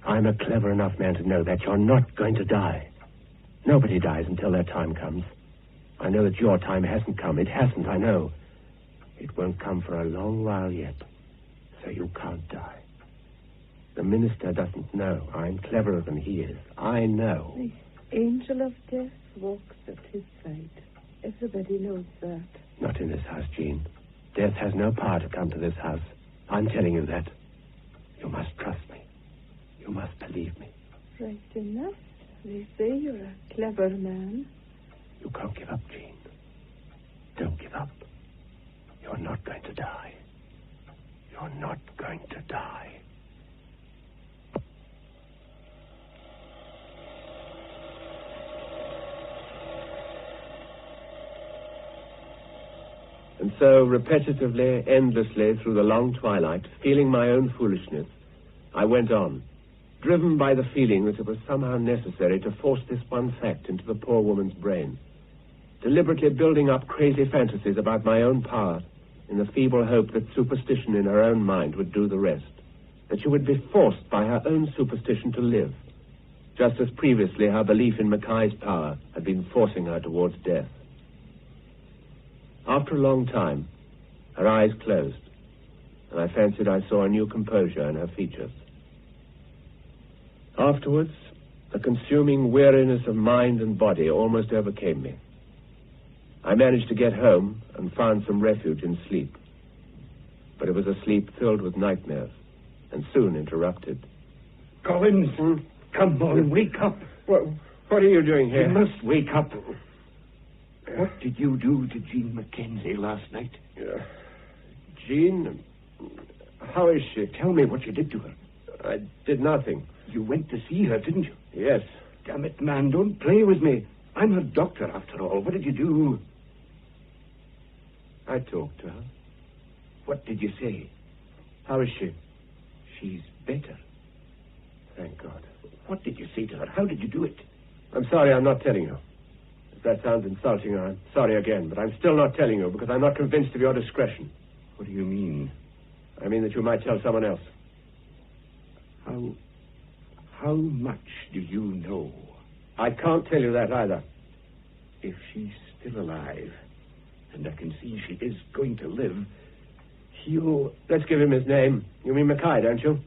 I'm a clever enough man to know that you're not going to die. Nobody dies until their time comes. I know that your time hasn't come. It hasn't, I know. It won't come for a long while yet. So you can't die. The minister doesn't know. I'm cleverer than he is. I know. The angel of death walks at his side. Everybody knows that. Not in this house, Jean. Death has no power to come to this house. I'm telling you that. You must trust me. You must believe me. Right enough. They say you're a clever man. You can't give up, Jean. Don't give up. You're not going to die. You're not going to die. And so, repetitively, endlessly, through the long twilight, feeling my own foolishness, I went on, driven by the feeling that it was somehow necessary to force this one fact into the poor woman's brain, deliberately building up crazy fantasies about my own power, in the feeble hope that superstition in her own mind would do the rest, that she would be forced by her own superstition to live, just as previously her belief in Mackay's power had been forcing her towards death. After a long time, her eyes closed, and I fancied I saw a new composure in her features. Afterwards, a consuming weariness of mind and body almost overcame me. I managed to get home and found some refuge in sleep. But it was a sleep filled with nightmares, and soon interrupted. Collins, come on, wake up. What are you doing here? You must wake up. What did you do to Jean Mackenzie last night? Jean? How is she? Tell me what you did to her. I did nothing. You went to see her, didn't you? Yes. Damn it, man, don't play with me. I'm her doctor, after all. What did you do? I talked to her. What did you say? How is she? She's better. Thank God. What did you say to her? How did you do it? I'm sorry I'm not telling you. If that sounds insulting, I'm sorry again, but I'm still not telling you because I'm not convinced of your discretion. What do you mean? I mean that you might tell someone else. How much do you know? I can't tell you that either. If she's still alive, and I can see she is going to live, he'll... Let's give him his name. You mean Mackay, don't you?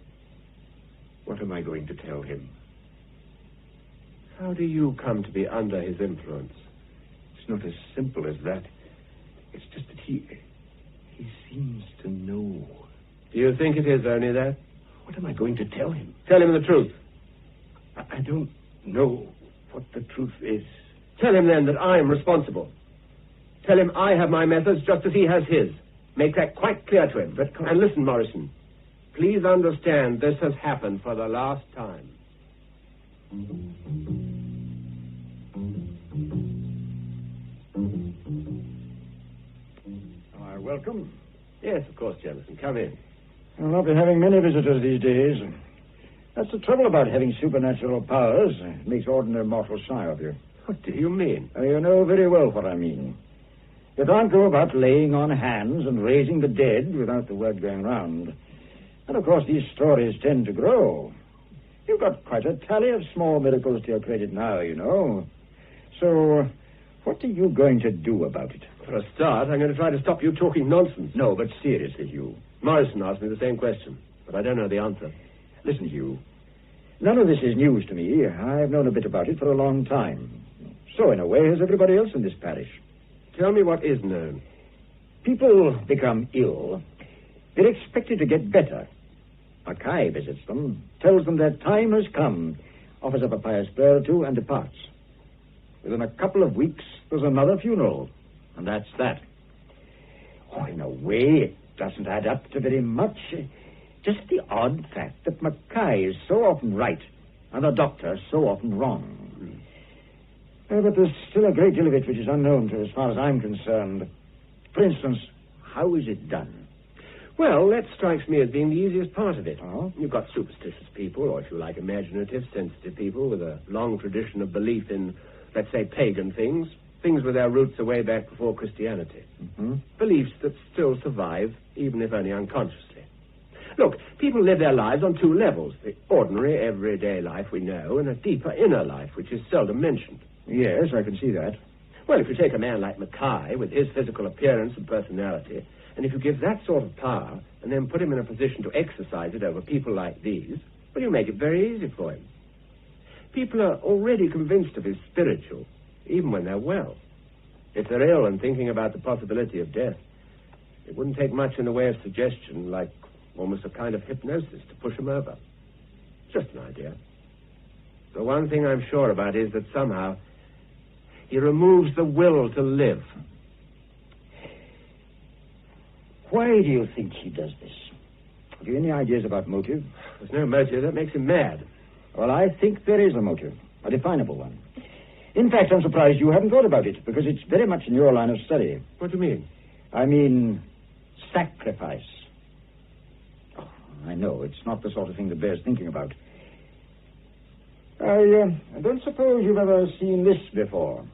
What am I going to tell him? How do you come to be under his influence? It's not as simple as that. It's just that he seems to know. Do you think it is only that? What am I going to tell him? Tell him the truth. I don't know what the truth is. Tell him then that I am responsible. Tell him I have my methods just as he has his. Make that quite clear to him. And listen, Morrison. Please understand this has happened for the last time. Welcome. Yes, of course, Jameson. Come in. I'll not be having many visitors these days. That's the trouble about having supernatural powers. It makes ordinary mortals shy of you. What do you mean? You know very well what I mean. You can't go about laying on hands and raising the dead without the word going round. And, of course, these stories tend to grow. You've got quite a tally of small miracles to your credit now, you know. So, what are you going to do about it? For a start, I'm going to try to stop you talking nonsense. No, but seriously, Hugh. Morrison asked me the same question, but I don't know the answer. Listen, Hugh. None of this is news to me. I've known a bit about it for a long time. So, in a way, has everybody else in this parish. Tell me what is known. People become ill. They're expected to get better. Mackay visits them, tells them their time has come, offers up a pious prayer or two, and departs. Within a couple of weeks, there's another funeral, and that's that. Oh, in a way, it doesn't add up to very much. Just the odd fact that Mackay is so often right, and the doctor so often wrong. But there's still a great deal of it which is unknown to as far as I'm concerned. For instance, how is it done? Well, that strikes me as being the easiest part of it. Oh? You've got superstitious people, or if you like, imaginative, sensitive people with a long tradition of belief in, let's say, pagan things with their roots away back before Christianity. Mm-hmm. Beliefs that still survive, even if only unconsciously. Look, people live their lives on two levels. The ordinary, everyday life we know, and a deeper inner life, which is seldom mentioned. Yes, I can see that. Well, if you take a man like Mackay, with his physical appearance and personality, and if you give that sort of power, and then put him in a position to exercise it over people like these, well, you make it very easy for him. People are already convinced of his spiritual, even when they're well. If they're ill and thinking about the possibility of death, it wouldn't take much in the way of suggestion, like almost a kind of hypnosis, to push him over. It's just an idea. The one thing I'm sure about is that somehow he removes the will to live. Why do you think he does this? Have you any ideas about motive? There's no motive. That makes him mad. Well, I think there is a motive, a definable one. In fact, I'm surprised you haven't thought about it, because it's very much in your line of study. What do you mean? I mean, sacrifice. Oh, I know, it's not the sort of thing that bears thinking about. I don't suppose you've ever seen this before.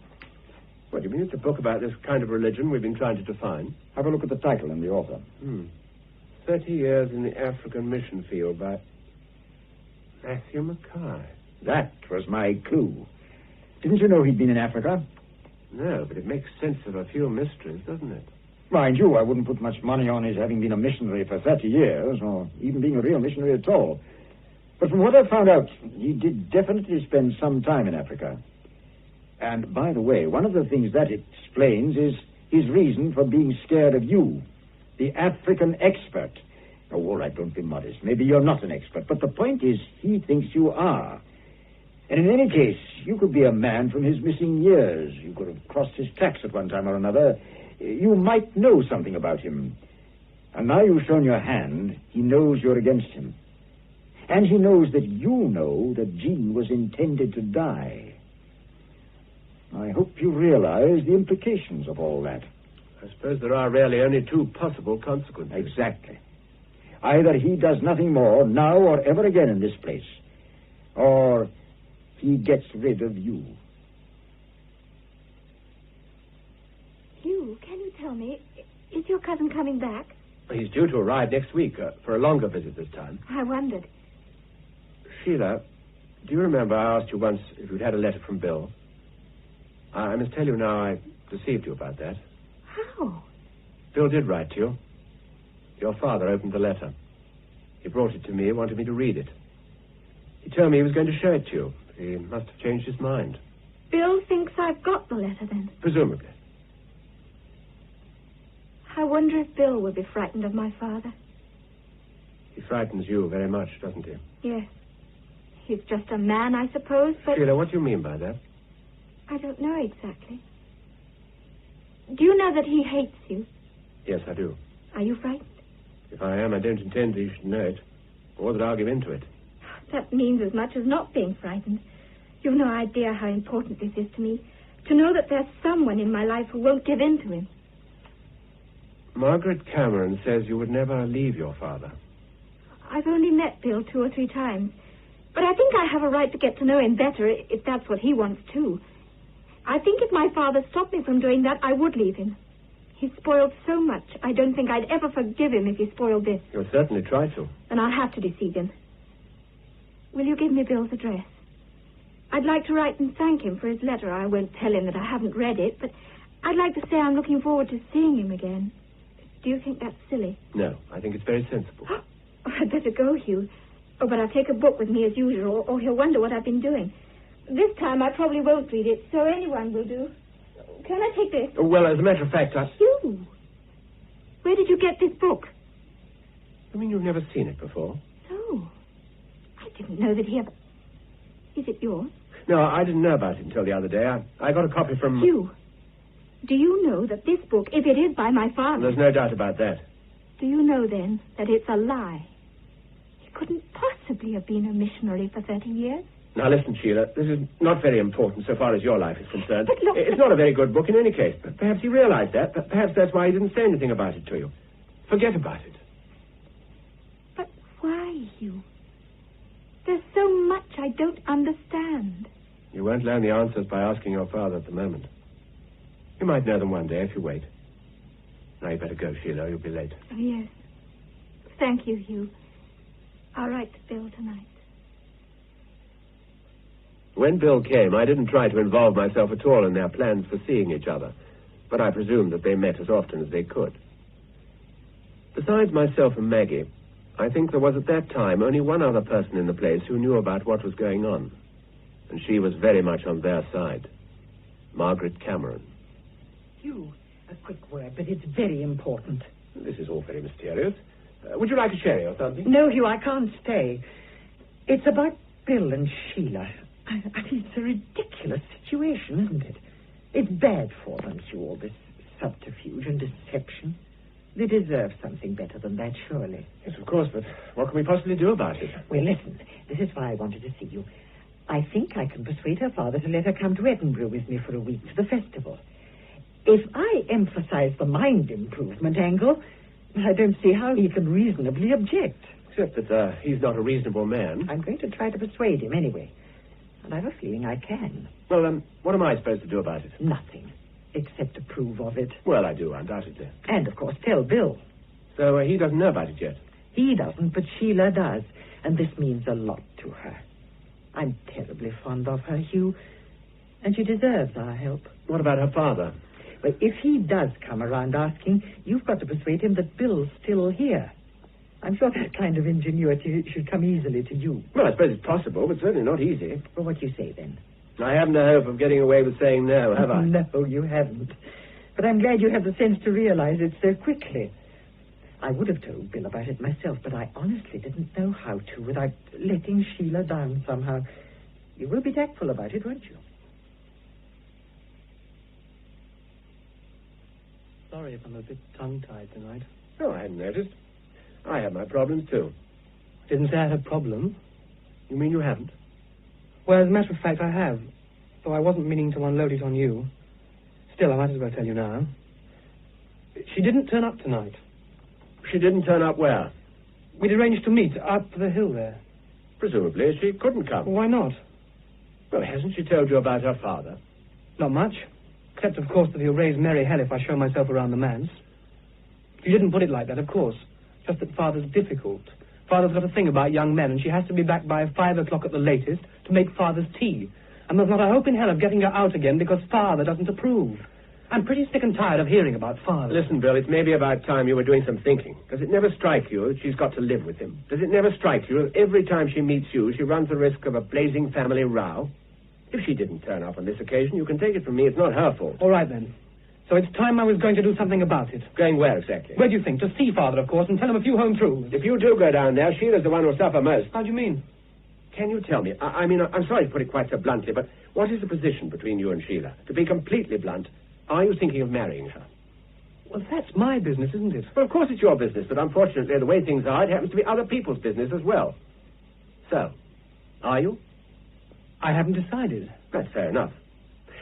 What, do you mean it's a book about this kind of religion we've been trying to define? Have a look at the title and the author. 30 Years in the African Mission Field by Matthew Mackay. That was my clue. Didn't you know he'd been in Africa? No, but it makes sense of a few mysteries, doesn't it? Mind you, I wouldn't put much money on his having been a missionary for 30 years, or even being a real missionary at all. But from what I've found out, he did definitely spend some time in Africa. And, by the way, one of the things that explains is his reason for being scared of you, the African expert. Oh, all right, don't be modest. Maybe you're not an expert, but the point is he thinks you are. And in any case, you could be a man from his missing years. You could have crossed his tracks at one time or another. You might know something about him. And now you've shown your hand, he knows you're against him. And he knows that you know that Jean was intended to die. I hope you realize the implications of all that. I suppose there are really only two possible consequences. Exactly. Either he does nothing more now or ever again in this place, or he gets rid of you. Hugh, can you tell me, is your cousin coming back? He's due to arrive next week for a longer visit this time. I wondered. Sheila, do you remember I asked you once if you'd had a letter from Bill? I must tell you now I deceived you about that. How? Bill did write to you. Your father opened the letter. He brought it to me, wanted me to read it. He told me he was going to show it to you. He must have changed his mind. Bill thinks I've got the letter, then? Presumably. I wonder if Bill will be frightened of my father. He frightens you very much, doesn't he? Yes. He's just a man, I suppose, but... Sheila, what do you mean by that? I don't know exactly. Do you know that he hates you? Yes, I do. Are you frightened? If I am, I don't intend that you should know it, or that I'll give in to it. That means as much as not being frightened. You've no idea how important this is to me. To know that there's someone in my life who won't give in to him. Margaret Cameron says you would never leave your father. I've only met Bill 2 or 3 times. But I think I have a right to get to know him better if that's what he wants too. I think if my father stopped me from doing that, I would leave him. He's spoiled so much, I don't think I'd ever forgive him if he spoiled this. You'll certainly try to. And I'll have to deceive him. Will you give me Bill's address? I'd like to write and thank him for his letter. I won't tell him that I haven't read it, but I'd like to say I'm looking forward to seeing him again. Do you think that's silly? No, I think it's very sensible. Oh, I'd better go, Hugh. Oh, but I'll take a book with me as usual, or he'll wonder what I've been doing. This time I probably won't read it, so anyone will do. Can I take this? Well, as a matter of fact, Hugh, where did you get this book? I mean, you've never seen it before? No. I didn't know that he ever... Is it yours? No, I didn't know about it until the other day. I got a copy from... Hugh, do you know that this book, if it is by my father... There's no doubt about that. Do you know, then, that it's a lie? He couldn't possibly have been a missionary for 30 years. Now, listen, Sheila, this is not very important so far as your life is concerned. But look... It's not a very good book in any case. But perhaps he realized that. But perhaps that's why he didn't say anything about it to you. Forget about it. But why, Hugh? There's so much I don't understand. You won't learn the answers by asking your father at the moment. You might know them one day if you wait. Now you better go, Sheila. You'll be late. Oh, yes. Thank you, Hugh. I'll write to Bill tonight. When Bill came, I didn't try to involve myself at all in their plans for seeing each other, but I presumed that they met as often as they could. Besides myself and Maggie, I think there was at that time only one other person in the place who knew about what was going on, and she was very much on their side. Margaret Cameron. Hugh, a quick word, but it's very important. This is all very mysterious. Would you like a sherry or something? No, Hugh, I can't stay. It's about Bill and Sheila. I mean, it's a ridiculous situation, isn't it? It's bad for them through all this subterfuge and deception. They deserve something better than that, surely. Yes, of course, but what can we possibly do about it? Well, listen, this is why I wanted to see you. I think I can persuade her father to let her come to Edinburgh with me for a week to the festival. If I emphasize the mind improvement angle, I don't see how he can reasonably object. Except that he's not a reasonable man. I'm going to try to persuade him anyway. And I have a feeling I can. Well, what am I supposed to do about it? Nothing, except approve of it. Well, I do, undoubtedly. And, of course, tell Bill. So he doesn't know about it yet? He doesn't, but Sheila does. And this means a lot to her. I'm terribly fond of her, Hugh. And she deserves our help. What about her father? Well, if he does come around asking, you've got to persuade him that Bill's still here. I'm sure that kind of ingenuity should come easily to you. Well, I suppose it's possible, but certainly not easy. Well, what do you say, then? I haven't a hope of getting away with saying no, have I? No, you haven't. But I'm glad you have the sense to realize it so quickly. I would have told Bill about it myself, but I honestly didn't know how to without letting Sheila down somehow. You will be tactful about it, won't you? Sorry if I'm a bit tongue-tied tonight. Oh, I hadn't noticed. I have my problems, too. Didn't say I had a problem. You mean you haven't? Well, as a matter of fact, I have. Though I wasn't meaning to unload it on you. Still, I might as well tell you now. She didn't turn up tonight. She didn't turn up where? We'd arranged to meet up the hill there. Presumably she couldn't come. Well, why not? Well, hasn't she told you about her father? Not much. Except, of course, that he'll raise merry hell if I show myself around the manse. She didn't put it like that, of course. Just that Father's difficult. Father's got a thing about young men, and she has to be back by 5 o'clock at the latest to make Father's tea. And there's not a hope in hell of getting her out again because Father doesn't approve. I'm pretty sick and tired of hearing about Father. Listen, Bill, it's maybe about time you were doing some thinking. Does it never strike you that she's got to live with him? Does it never strike you that every time she meets you, she runs the risk of a blazing family row? If she didn't turn up on this occasion, you can take it from me, it's not her fault. All right, then. So it's time I was going to do something about it. Going where, exactly? Where do you think? To see Father, of course, and tell him a few home truths. If you do go down there, Sheila's the one who'll suffer most. How do you mean? Can you tell me? I mean, I'm sorry to put it quite so bluntly, but what is the position between you and Sheila? To be completely blunt, are you thinking of marrying her? Well, that's my business, isn't it? Well, of course it's your business, but unfortunately, the way things are, it happens to be other people's business as well. So, are you? I haven't decided. That's fair enough.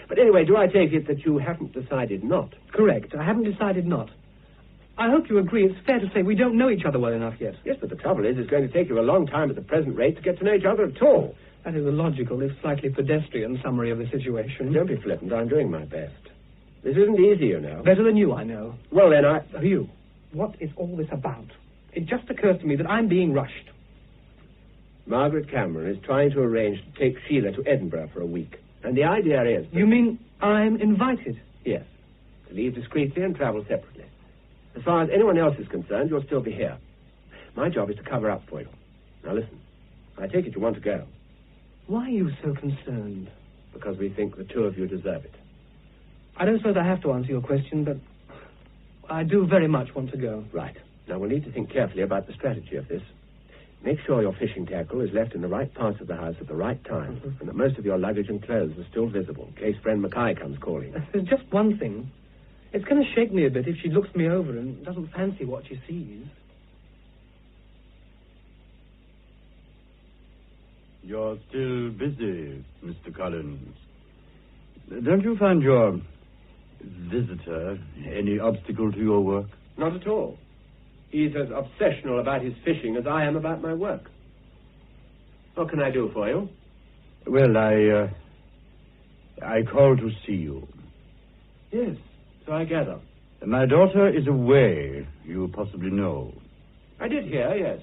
But anyway, do I take it that you haven't decided not? Correct. I haven't decided not. I hope you agree it's fair to say we don't know each other well enough yet. Yes, but the trouble is, it's going to take you a long time at the present rate to get to know each other at all. That is a logical, if slightly pedestrian summary of the situation. Don't be flippant. I'm doing my best. This isn't easy, you know. Better than you, I know. Well, then, You, what is all this about? It just occurs to me that I'm being rushed. Margaret Cameron is trying to arrange to take Sheila to Edinburgh for a week. And the idea is... You mean I'm invited? Yes. To leave discreetly and travel separately. As far as anyone else is concerned, you'll still be here. My job is to cover up for you. Now listen, I take it you want to go. Why are you so concerned? Because we think the two of you deserve it. I don't suppose I have to answer your question, but I do very much want to go. Right. Now we'll need to think carefully about the strategy of this. Make sure your fishing tackle is left in the right parts of the house at the right time, and that most of your luggage and clothes are still visible, in case friend Mackay comes calling. There's just one thing. It's going to shake me a bit if she looks me over and doesn't fancy what she sees. You're still busy, Mr. Collins. Don't you find your visitor any obstacle to your work? Not at all. He's as obsessional about his fishing as I am about my work. What can I do for you? Well, I called to see you. Yes, so I gather. My daughter is away, you possibly know. I did hear, yes.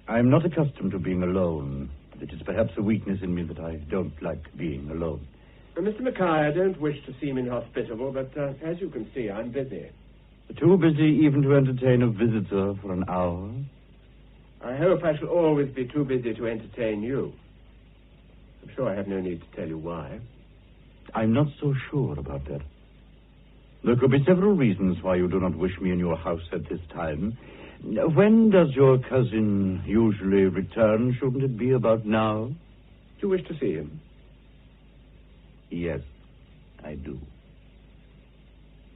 I'm not accustomed to being alone. It is perhaps a weakness in me that I don't like being alone. Mr. Mackay, I don't wish to seem inhospitable, but as you can see, I'm busy. Too busy even to entertain a visitor for an hour? I hope I shall always be too busy to entertain you. I'm sure I have no need to tell you why. I'm not so sure about that. There could be several reasons why you do not wish me in your house at this time. When does your cousin usually return? Shouldn't it be about now? Do you wish to see him? Yes, I do.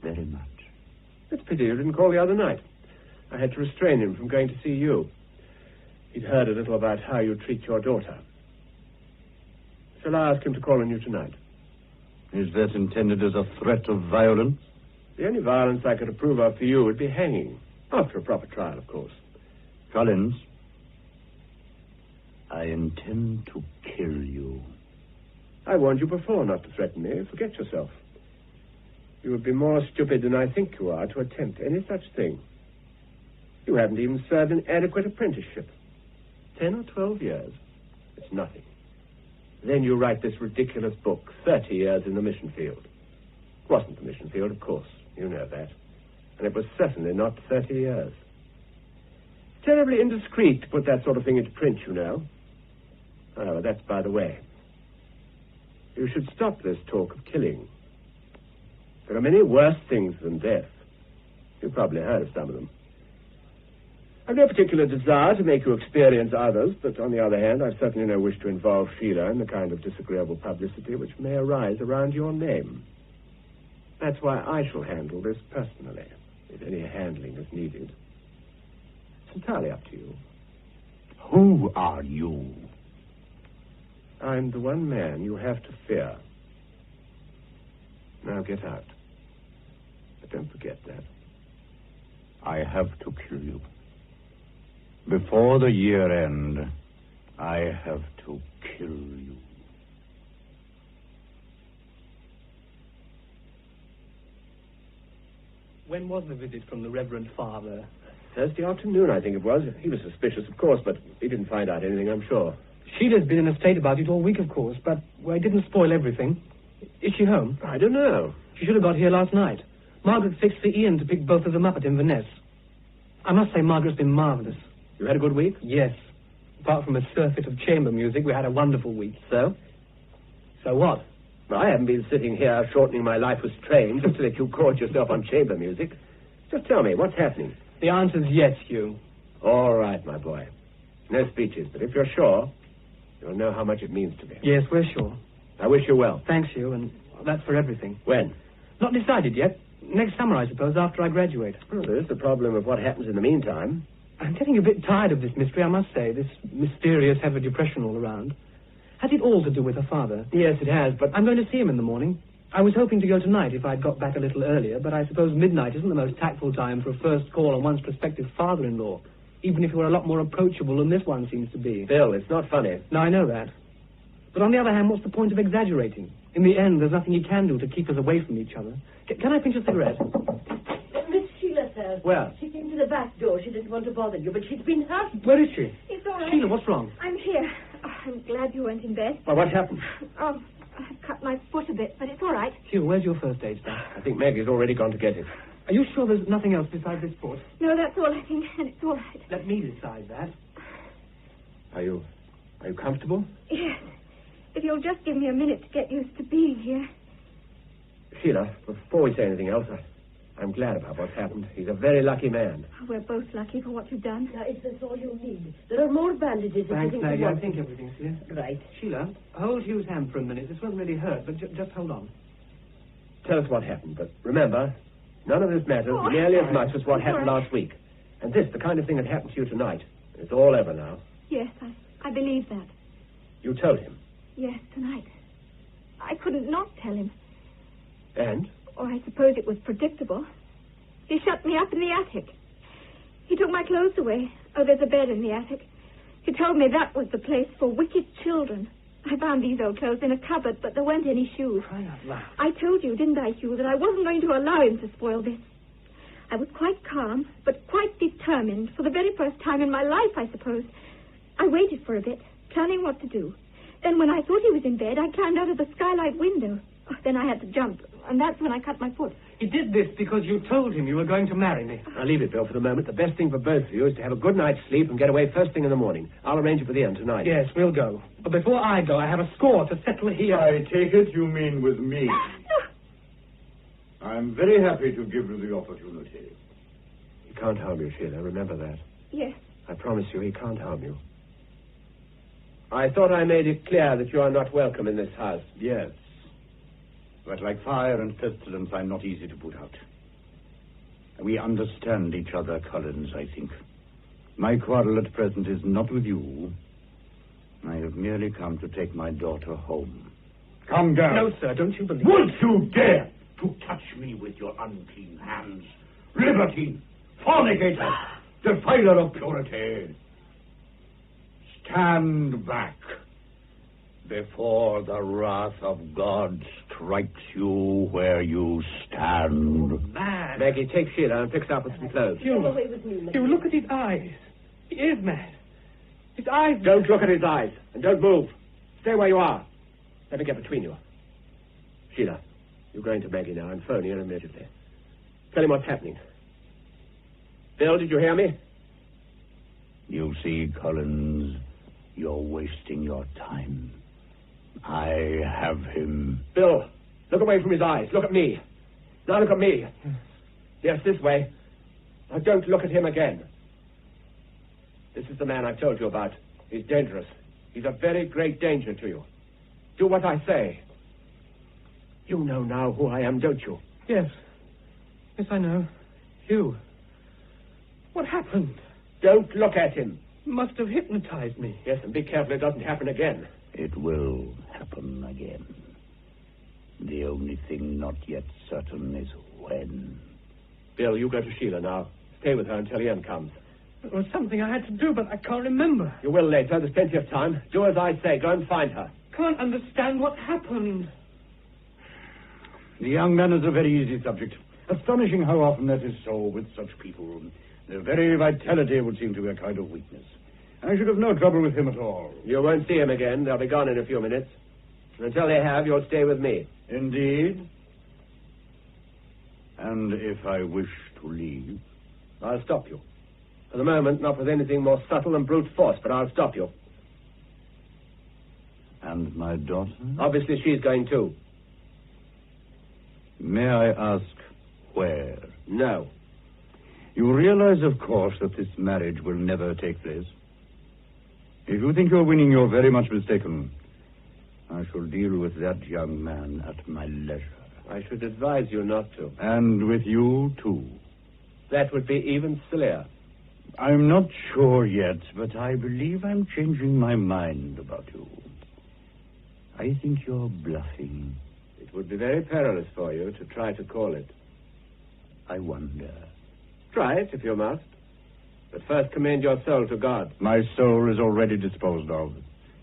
Very much. It's a pity you didn't call the other night. I had to restrain him from going to see you. He'd heard a little about how you treat your daughter. Shall I ask him to call on you tonight? Is that intended as a threat of violence? The only violence I could approve of for you would be hanging. After a proper trial, of course. Collins, I intend to kill you. I warned you before not to threaten me. Forget yourself. You would be more stupid than I think you are to attempt any such thing. You haven't even served an adequate apprenticeship. 10 or 12 years. It's nothing. Then you write this ridiculous book, 30 years in the mission field. It wasn't the mission field, of course. You know that. And it was certainly not 30 years. Terribly indiscreet to put that sort of thing into print, you know. However, that's by the way. You should stop this talk of killing. There are many worse things than death. You've probably heard of some of them. I've no particular desire to make you experience others, but on the other hand, I've certainly no wish to involve Sheila in the kind of disagreeable publicity which may arise around your name. That's why I shall handle this personally, if any handling is needed. It's entirely up to you. Who are you? I'm the one man you have to fear. Now get out. But don't forget that. I have to kill you. Before the year end, I have to kill you. When was the visit from the Reverend Father? Thursday afternoon, I think it was. He was suspicious, of course, but he didn't find out anything, I'm sure. Sheila's been in a state about it all week, of course, but, well, it didn't spoil everything. Is she home? I don't know. She should have got here last night. Margaret fixed for Ian to pick both of them up at Inverness. I must say Margaret's been marvellous. You had a good week? Yes. Apart from a surfeit of chamber music, we had a wonderful week. So? So what? Well, I haven't been sitting here shortening my life with strain just to let you gorge yourself on chamber music. Just tell me, what's happening? The answer's yes, Hugh. All right, my boy. No speeches, but if you're sure, you'll know how much it means to me. Yes, we're sure. I wish you well. Thanks, Hugh, and that's for everything. When? Not decided yet. Next summer, I suppose, after I graduate. Well, there's the problem of what happens in the meantime. I'm getting a bit tired of this mystery, I must say. This mysterious heavy depression all around. Has it all to do with her father? Yes, it has, but I'm going to see him in the morning. I was hoping to go tonight if I'd got back a little earlier, but I suppose midnight isn't the most tactful time for a first call on one's prospective father-in-law, even if he were a lot more approachable than this one seems to be. Bill, it's not funny. No, I know that. But on the other hand, what's the point of exaggerating? In the end, there's nothing you can do to keep us away from each other. Can I pinch a cigarette? Miss Sheila, sir. Where? She came to the back door. She didn't want to bother you, but she's been hurt. Where is she? It's all right. Sheila, what's wrong? I'm here. Oh, I'm glad you weren't in bed. Well, what happened? Oh, I've cut my foot a bit, but it's all right. Hugh, where's your first aid stuff? I think Maggie's already gone to get it. Are you sure there's nothing else besides this foot? No, that's all I think, and it's all right. Let me decide that. Are you comfortable? Yes. If you'll just give me a minute to get used to being here. Sheila, before we say anything else, I'm glad about what's happened. He's a very lucky man. Oh, we're both lucky for what you've done. Now, is this all you need? There are more bandages. Thanks, if you think Maggie. you I want think them. everything's here. Right. Sheila, hold Hugh's hand for a minute. This won't really hurt, but just hold on. Tell us what happened, but remember, none of this matters nearly as much as what happened last week. And this, the kind of thing that happened to you tonight. It's all over now. Yes, I believe that. You told him. Yes, tonight. I couldn't not tell him. And? Or I suppose it was predictable. He shut me up in the attic. He took my clothes away. Oh, there's a bed in the attic. He told me that was the place for wicked children. I found these old clothes in a cupboard, but there weren't any shoes. Crying out loud. I told you, didn't I, Hugh, that I wasn't going to allow him to spoil this. I was quite calm, but quite determined, for the very first time in my life, I suppose. I waited for a bit, planning what to do. Then when I thought he was in bed, I climbed out of the skylight window. Oh, then I had to jump, and that's when I cut my foot. He did this because you told him you were going to marry me. I'll leave it, Bill, for the moment. The best thing for both of you is to have a good night's sleep and get away first thing in the morning. I'll arrange it with Ian tonight. Yes, we'll go. But before I go, I have a score to settle here. I take it you mean with me. No. I'm very happy to give you the opportunity. He can't harm you, Sheila. Remember that. Yes. I promise you he can't harm you. I thought I made it clear that you are not welcome in this house. Yes. But like fire and pestilence, I'm not easy to put out. We understand each other, Collins, I think. My quarrel at present is not with you. I have merely come to take my daughter home. Come down. No, sir, don't you believe Would you dare? to touch me with your unclean hands. Libertine, fornicator, defiler of purity. Stand back before the wrath of God strikes you where you stand. Mad. Maggie, take Sheila and fix up with some clothes. Go away with me, You look at his eyes. He is mad. His eyes... Don't look at his eyes, and don't move. Stay where you are. Let me get between you. Sheila, you're going to Maggie now and phone her immediately. Tell him what's happening. Bill, did you hear me? You see, Collins, you're wasting your time. I have him. Bill, look away from his eyes. Look at me. Now look at me. Yes, this way. Now don't look at him again. This is the man I've told you about. He's dangerous. He's a very great danger to you. Do what I say. You know now who I am, don't you? Yes. Yes, I know. You. What happened? Don't look at him. Must have hypnotized me. Yes, and be careful it doesn't happen again. It will happen again. The only thing not yet certain is when. Bill, you go to Sheila now. Stay with her until Ian comes. It was something I had to do, but I can't remember. You will later. There's plenty of time. Do as I say. Go and find her. Can't understand what happened. The young man is a very easy subject. Astonishing how often that is so with such people. Their very vitality would seem to be a kind of weakness. I should have no trouble with him at all. You won't see him again. They'll be gone in a few minutes. Until they have, you'll stay with me. Indeed. And if I wish to leave? I'll stop you. For the moment, not with anything more subtle than brute force, but I'll stop you. And my daughter? Obviously, she's going too. May I ask where? No. You realize, of course, that this marriage will never take place. If you think you're winning, you're very much mistaken. I shall deal with that young man at my leisure. I should advise you not to. And with you, too. That would be even sillier. I'm not sure yet, but I believe I'm changing my mind about you. I think you're bluffing. It would be very perilous for you to try to call it. I wonder. Try it, if you must. But first commend your soul to God. My soul is already disposed of.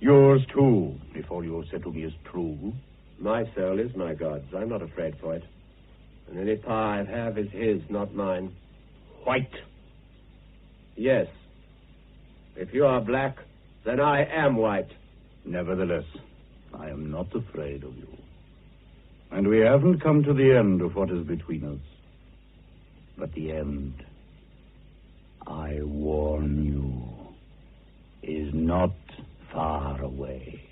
Yours, too, if all you have said to me is true. My soul is my God's. I'm not afraid for it. And any power I have is his, not mine. White. Yes. If you are black, then I am white. Nevertheless, I am not afraid of you. And we haven't come to the end of what is between us. But the end, I warn you, is not far away.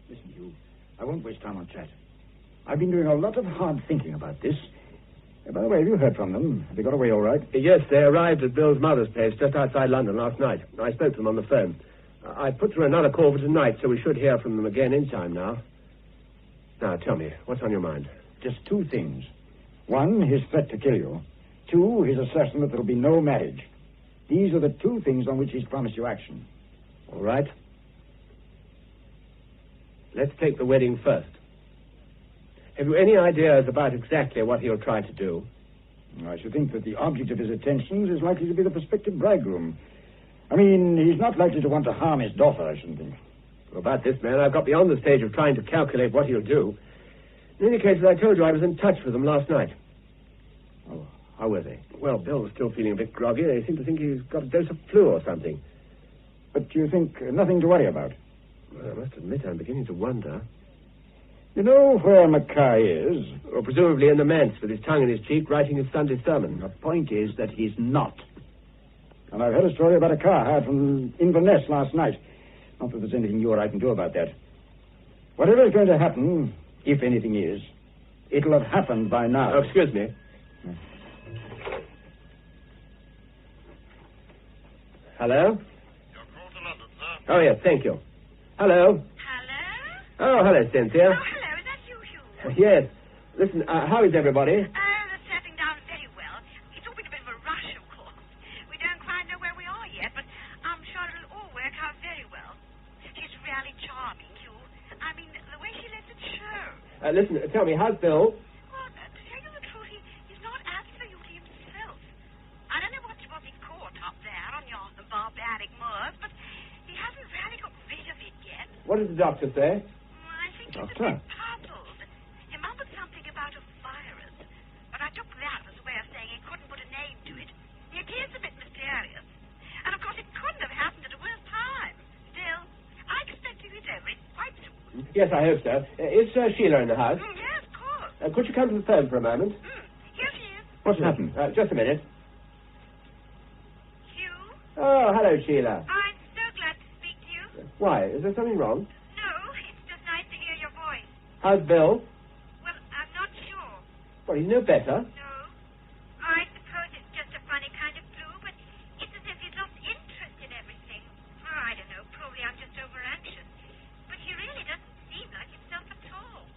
Listen, you, I won't waste time on chat. I've been doing a lot of hard thinking about this. By the way, have you heard from them? Have they got away all right? Yes, they arrived at Bill's mother's place just outside London last night. I spoke to them on the phone. I put through another call for tonight, so we should hear from them again in time now. Now, tell me, what's on your mind? Just two things. One, his threat to kill you. Two, his assertion that there will be no marriage. These are the two things on which he's promised you action. All right. Let's take the wedding first. Have you any ideas about exactly what he'll try to do? I should think that the object of his attentions is likely to be the prospective bridegroom. I mean, he's not likely to want to harm his daughter, I shouldn't think. Well, about this man, I've got beyond the stage of trying to calculate what he'll do. In any case, as I told you, I was in touch with them last night. Oh, how were they? Well, Bill was still feeling a bit groggy. They seem to think he's got a dose of flu or something. But you think nothing to worry about? Well, I must admit, I'm beginning to wonder. You know where Mackay is? Well, presumably in the manse, with his tongue in his cheek, writing his Sunday sermon. The point is that he's not. And I've heard a story about a car hired from Inverness last night. Not that there's anything you or I can do about that. Whatever is going to happen, if anything is, it'll have happened by now. Oh, excuse me. Hello? Your call to London, sir. Oh, yes, thank you. Hello? Hello? Oh, hello, Cynthia. Oh, hello. Is that you, Hugh? Yes. Listen, how is everybody? Oh, they're settling down very well. It's all been a bit of a rush, of course. We don't quite know Listen, tell me, how's Bill? Well, to tell you the truth, he's not absolutely himself. I don't know what he caught up there on your barbaric moors, but he hasn't really got rid of it yet. What did the doctor say? I think he's a bit puzzled. He mumbled something about a virus, but I took that as a way of saying he couldn't put a name to it. It is a bit mysterious. And of course it couldn't have happened at a worse time. Still, I expect to get over it quite soon. Yes, I hope so. Is Sheila in the house? Yes, of course. Could you come to the phone for a moment? Here she is. What's happened? Just a minute. Hugh? Oh, hello, Sheila. I'm so glad to speak to you. Why? Is there something wrong? No, it's just nice to hear your voice. How's Bill? Well, I'm not sure. Well, he's no better. No. I suppose it's just a funny kind of flu, but it's as if he's lost interest in everything. Oh, I don't know. Probably I'm just over-anxious. But he really doesn't seem like himself at all.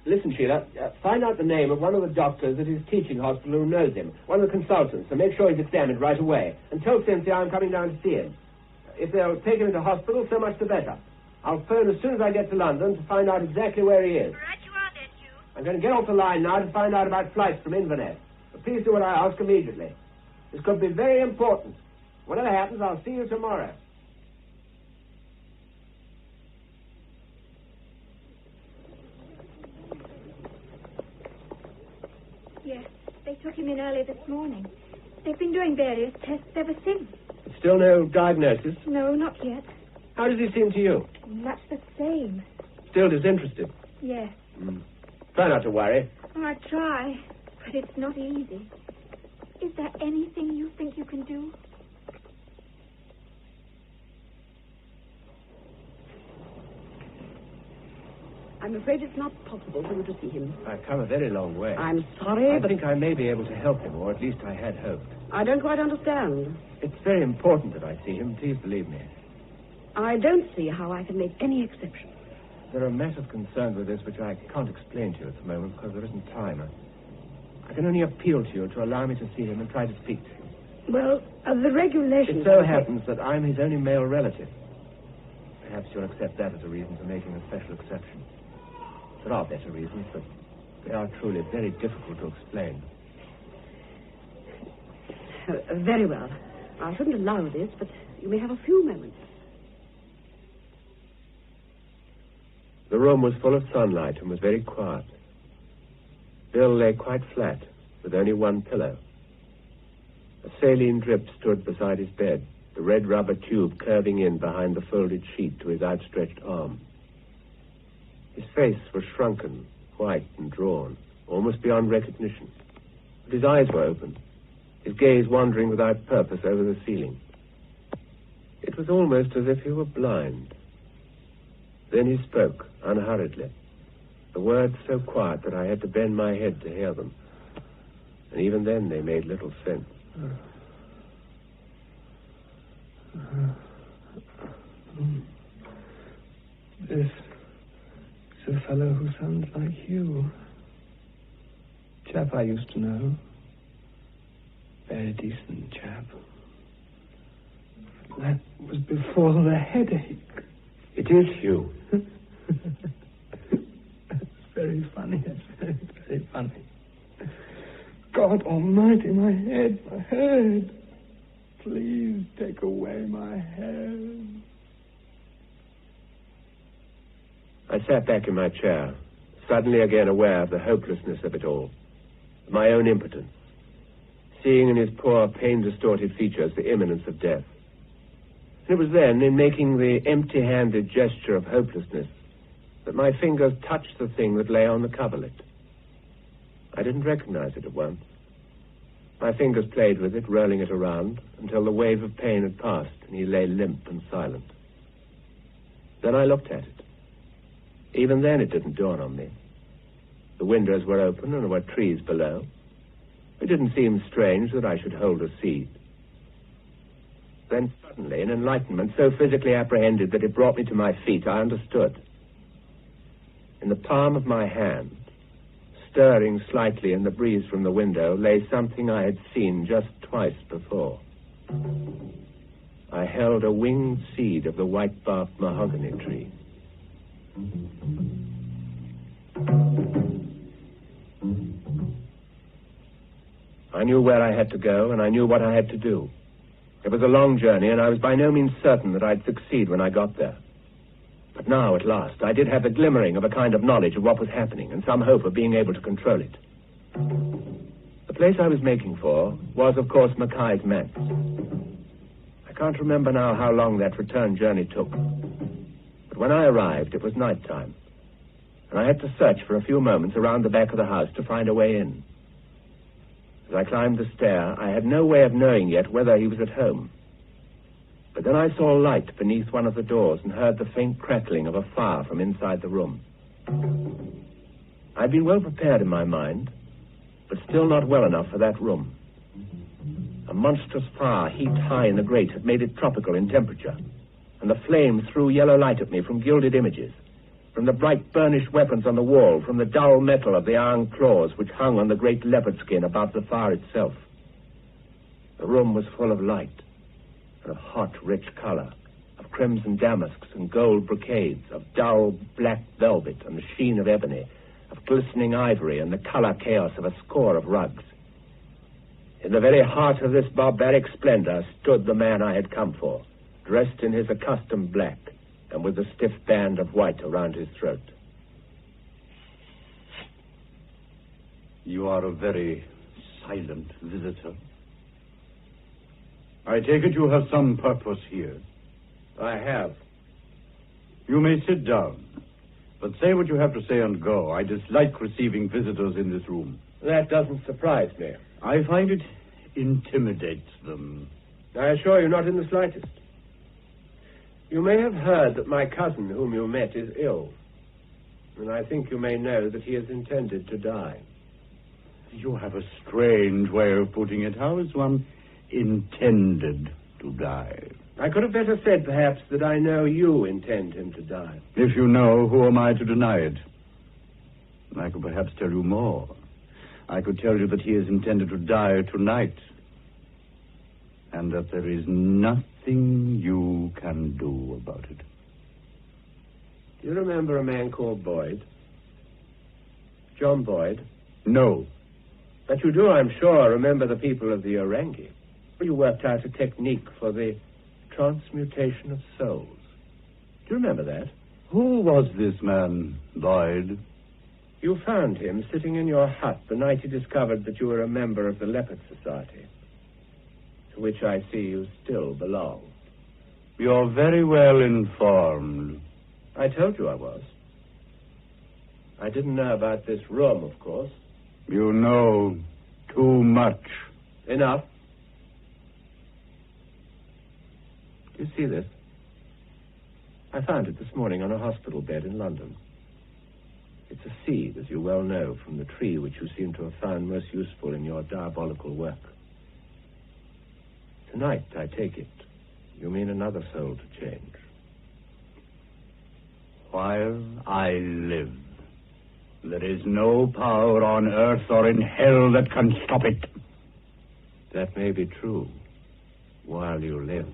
Listen, Sheila, find out the name of one of the doctors at his teaching hospital who knows him, one of the consultants, and make sure he's examined right away. And tell Cynthia I'm coming down to see him. If they'll take him into hospital, so much the better. I'll phone as soon as I get to London to find out exactly where he is. Right you are then, Hugh. I'm going to get off the line now to find out about flights from Inverness. But please do what I ask immediately. This could be very important. Whatever happens, I'll see you tomorrow. Yes, they took him in early this morning. They've been doing various tests ever since. Still no diagnosis? No, not yet. How does he seem to you? Much the same. Still disinterested? Yes. Try not to worry. I try, but it's not easy. Is there anything you think you can do? I'm afraid it's not possible for you to see him. I've come a very long way. I'm sorry, I but think I may be able to help him, or at least I had hoped. I don't quite understand. It's very important that I see him, please believe me. I don't see how I can make any exception. There are matters concerned with this which I can't explain to you at the moment because there isn't time. I can only appeal to you to allow me to see him and try to speak to him. Well, the regulations... It so happens that I'm his only male relative. Perhaps you'll accept that as a reason for making a special exception. There are better reasons, but they are truly very difficult to explain. Very well. I shouldn't allow this, but you may have a few moments. The room was full of sunlight and was very quiet. Bill lay quite flat, with only one pillow. A saline drip stood beside his bed, the red rubber tube curving in behind the folded sheet to his outstretched arm. His face was shrunken, white and drawn, almost beyond recognition. But his eyes were open, his gaze wandering without purpose over the ceiling. It was almost as if he were blind. Then he spoke, unhurriedly, the words so quiet that I had to bend my head to hear them. And even then they made little sense. This is a fellow who sounds like you. Chap I used to know. Very decent chap. That was before the headache. It is Hugh. That's very funny. That's very, very funny. God almighty, my head. Please take away my head. I sat back in my chair, suddenly again aware of the hopelessness of it all, my own impotence, seeing in his poor, pain-distorted features the imminence of death. It was then, in making the empty-handed gesture of hopelessness, that my fingers touched the thing that lay on the coverlet. I didn't recognize it at once. My fingers played with it, rolling it around, until the wave of pain had passed and he lay limp and silent. Then I looked at it. Even then it didn't dawn on me. The windows were open and there were trees below. It didn't seem strange that I should hold a seed. Then suddenly, an enlightenment so physically apprehended that it brought me to my feet, I understood. In the palm of my hand, stirring slightly in the breeze from the window, lay something I had seen just twice before. I held a winged seed of the white-barked mahogany tree. I knew where I had to go, and I knew what I had to do. It was a long journey, and I was by no means certain that I'd succeed when I got there. But now, at last, I did have the glimmering of a kind of knowledge of what was happening, and some hope of being able to control it. The place I was making for was, of course, Mackay's manse. I can't remember now how long that return journey took. But when I arrived, it was night time, and I had to search for a few moments around the back of the house to find a way in. As I climbed the stair, I had no way of knowing yet whether he was at home. But then I saw light beneath one of the doors and heard the faint crackling of a fire from inside the room. I'd been well prepared in my mind, but still not well enough for that room. A monstrous fire heaped high in the grate had made it tropical in temperature, and the flames threw yellow light at me from gilded images, from the bright burnished weapons on the wall, from the dull metal of the iron claws which hung on the great leopard skin above the fire itself. The room was full of light, and of hot, rich color, of crimson damasks and gold brocades, of dull black velvet and the sheen of ebony, of glistening ivory and the color chaos of a score of rugs. In the very heart of this barbaric splendor stood the man I had come for, dressed in his accustomed black, and with a stiff band of white around his throat. You are a very silent visitor. I take it you have some purpose here. I have. You may sit down, but say what you have to say and go. I dislike receiving visitors in this room. That doesn't surprise me. I find it intimidates them. I assure you, not in the slightest. You may have heard that my cousin, whom you met, is ill. And I think you may know that he is intended to die. You have a strange way of putting it. How is one intended to die? I could have better said, perhaps, that I know you intend him to die. If you know, who am I to deny it? I could perhaps tell you more. I could tell you that he is intended to die tonight, and that there is nothing you can do about it. Do you remember a man called Boyd? John Boyd? No. But you do, I'm sure, remember the people of the Orangi. Well, you worked out a technique for the transmutation of souls. Do you remember that? Who was this man, Boyd? You found him sitting in your hut the night he discovered that you were a member of the Leopard Society, to which I see you still belong. You're very well informed. I told you I was. I didn't know about this room, of course. You know too much. Enough. Do you see this? I found it this morning on a hospital bed in London. It's a seed, as you well know, from the tree which you seem to have found most useful in your diabolical work. Tonight, I take it, you mean another soul to change. While I live, there is no power on earth or in hell that can stop it. That may be true, while you live.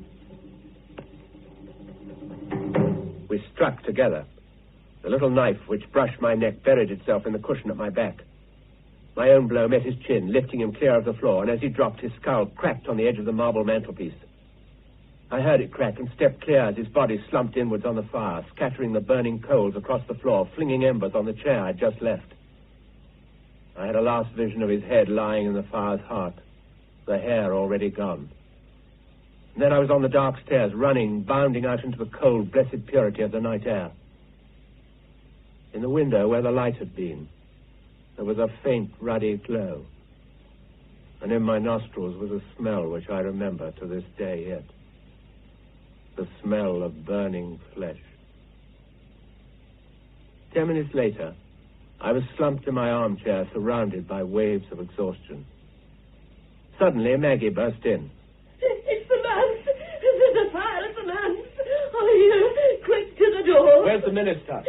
We struck together. The little knife which brushed my neck buried itself in the cushion at my back. My own blow met his chin, lifting him clear of the floor, and as he dropped, his skull cracked on the edge of the marble mantelpiece. I heard it crack and stepped clear as his body slumped inwards on the fire, scattering the burning coals across the floor, flinging embers on the chair I'd just left. I had a last vision of his head lying in the fire's heart, the hair already gone. And then I was on the dark stairs, running, bounding out into the cold, blessed purity of the night air. In the window where the light had been, there was a faint, ruddy glow. And in my nostrils was a smell which I remember to this day yet. The smell of burning flesh. 10 minutes later, I was slumped in my armchair, surrounded by waves of exhaustion. Suddenly, Maggie burst in. It's the manse. There's a fire at the manse. Oh, quick to the door. Where's the minister?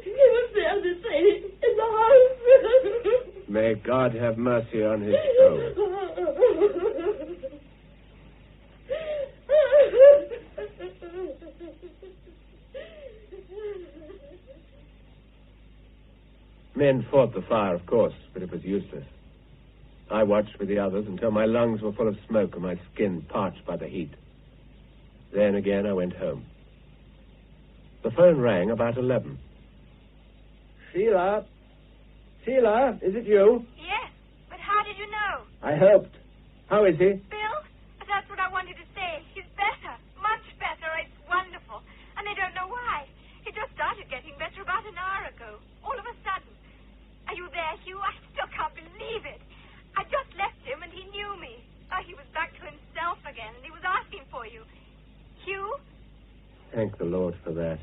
He was there this day in the house. May God have mercy on his soul. Men fought the fire, of course, but it was useless. I watched with the others until my lungs were full of smoke and my skin parched by the heat. Then again I went home. The phone rang about 11. Sheila? Sheila, is it you? Yes, but how did you know? I hoped. How is he? Bill? That's what I wanted to say. He's better. Much better. It's wonderful. And I don't know why. He just started getting better about an hour ago. All of a sudden. Are you there, Hugh? I still can't believe it. I just left him and he knew me. Oh, he was back to himself again and he was asking for you. Hugh? Thank the Lord for that.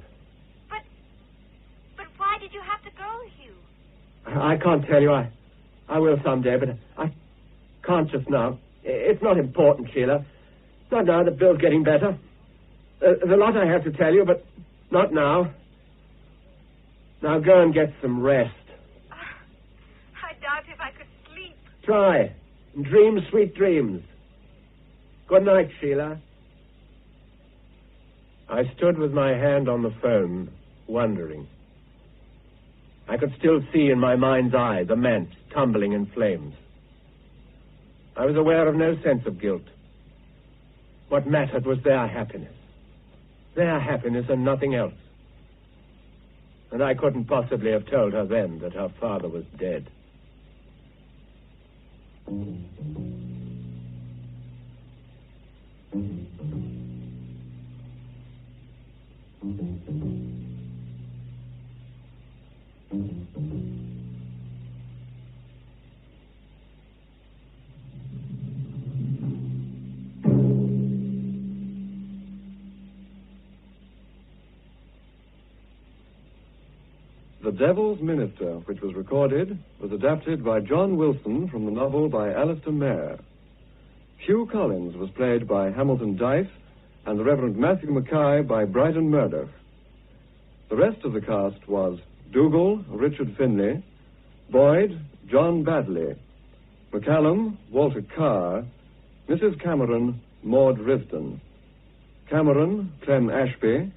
But why did you have to go, Hugh? I can't tell you. I will someday, but I can't just now. It's not important, Sheila. Not now that Bill's getting better. There's a lot I have to tell you, but not now. Now go and get some rest. I doubt if I could sleep. Try. And dream sweet dreams. Good night, Sheila. I stood with my hand on the phone, wondering. I could still see in my mind's eye the manse tumbling in flames. I was aware of no sense of guilt. What mattered was their happiness. Their happiness and nothing else. And I couldn't possibly have told her then that her father was dead. The Devil's Minister, which was recorded, was adapted by John Wilson from the novel by Alistair Mayer. Hugh Collins was played by Hamilton Dice, and the Reverend Matthew Mackay by Bryden Murdoch. The rest of the cast was Dougal, Richard Finlay, Boyd, John Badley, McCallum, Walter Carr, Mrs. Cameron, Maud Risdon, Cameron, Clem Ashby,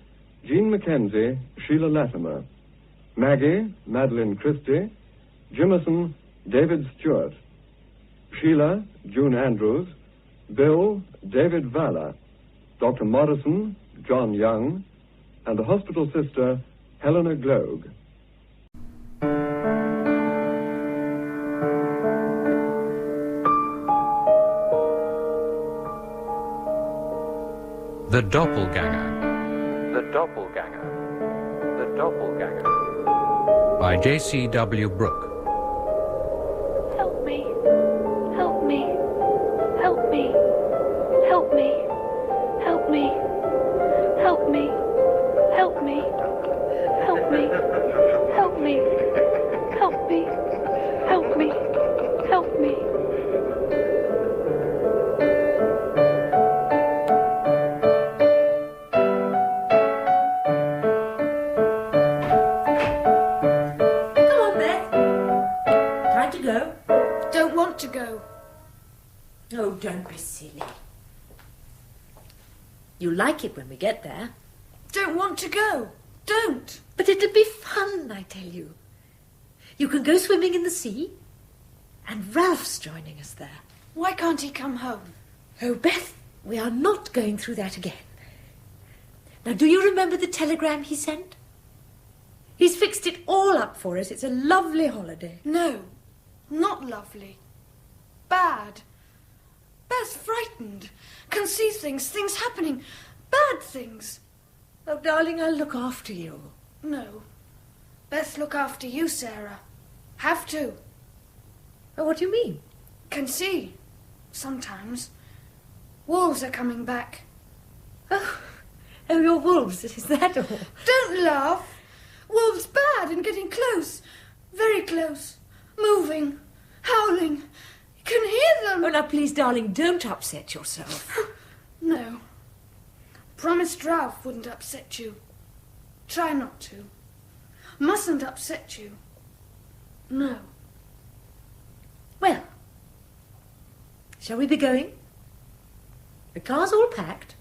Jean Mackenzie, Sheila Latimer, Maggie, Madeline Christie, Jimison, David Stewart, Sheila, June Andrews, Bill, David Valla, Dr. Morrison, John Young, and the hospital sister, Helena Gloag. The Doppelganger. The Doppelganger. The Doppelganger. By J.C.W. Brooke. Help me. Help me. Help me. Help me. Help me. Help me. Help me. Help me. Help me. Help me. Help me. Help me. Oh, don't be silly. You'll like it when we get there. Don't want to go. Don't. But it'll be fun, I tell you. You can go swimming in the sea, and Ralph's joining us there. Why can't he come home? Oh, Beth, we are not going through that again. Now, do you remember the telegram he sent? He's fixed it all up for us. It's a lovely holiday. No, not lovely. Bad. Beth's frightened. Can see things happening. Bad things. Oh, darling, I'll look after you. No. Beth look after you, Sarah. Have to. Oh, what do you mean? Can see. Sometimes. Wolves are coming back. Oh, your wolves. Is that all? Don't laugh. Wolves bad and getting close. Very close. Moving. Howling. You can hear them. Oh, now, please, darling, don't upset yourself. No. Promised Ralph wouldn't upset you. Try not to. Mustn't upset you. No. Well, shall we be going? The car's all packed.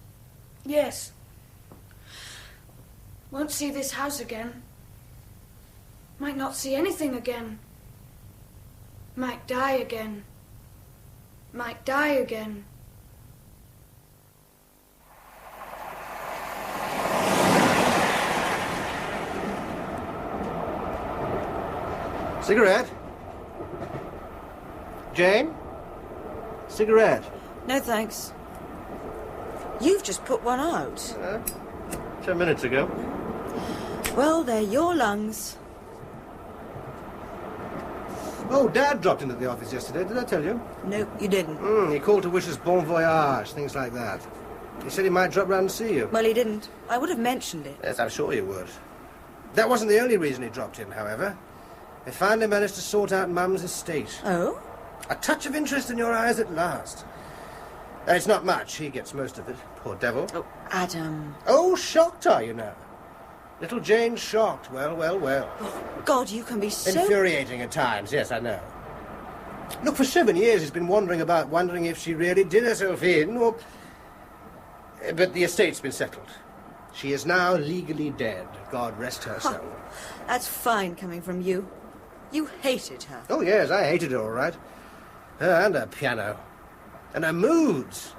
Yes. Won't see this house again. Might not see anything again. Might die again. Might die again. Cigarette? Jane? Cigarette? No, thanks. You've just put one out. 10 minutes ago. Well, they're your lungs. Oh, Dad dropped into the office yesterday, did I tell you? No, you didn't. He called to wish us bon voyage, things like that. He said he might drop round and see you. Well, he didn't. I would have mentioned it. Yes, I'm sure you would. That wasn't the only reason he dropped in, however. They finally managed to sort out Mum's estate. Oh? A touch of interest in your eyes at last. It's not much. He gets most of it. Poor devil. Oh, Adam. Oh, shocked are you now? Little Jane shocked. Well, well, well. Oh, God, you can be so... Infuriating at times, yes, I know. Look, for 7 years he's been wondering if she really did herself in, or... But the estate's been settled. She is now legally dead. God rest her soul. That's fine coming from you. You hated her. Oh, yes, I hated her, all right. Her and her piano. And her moods.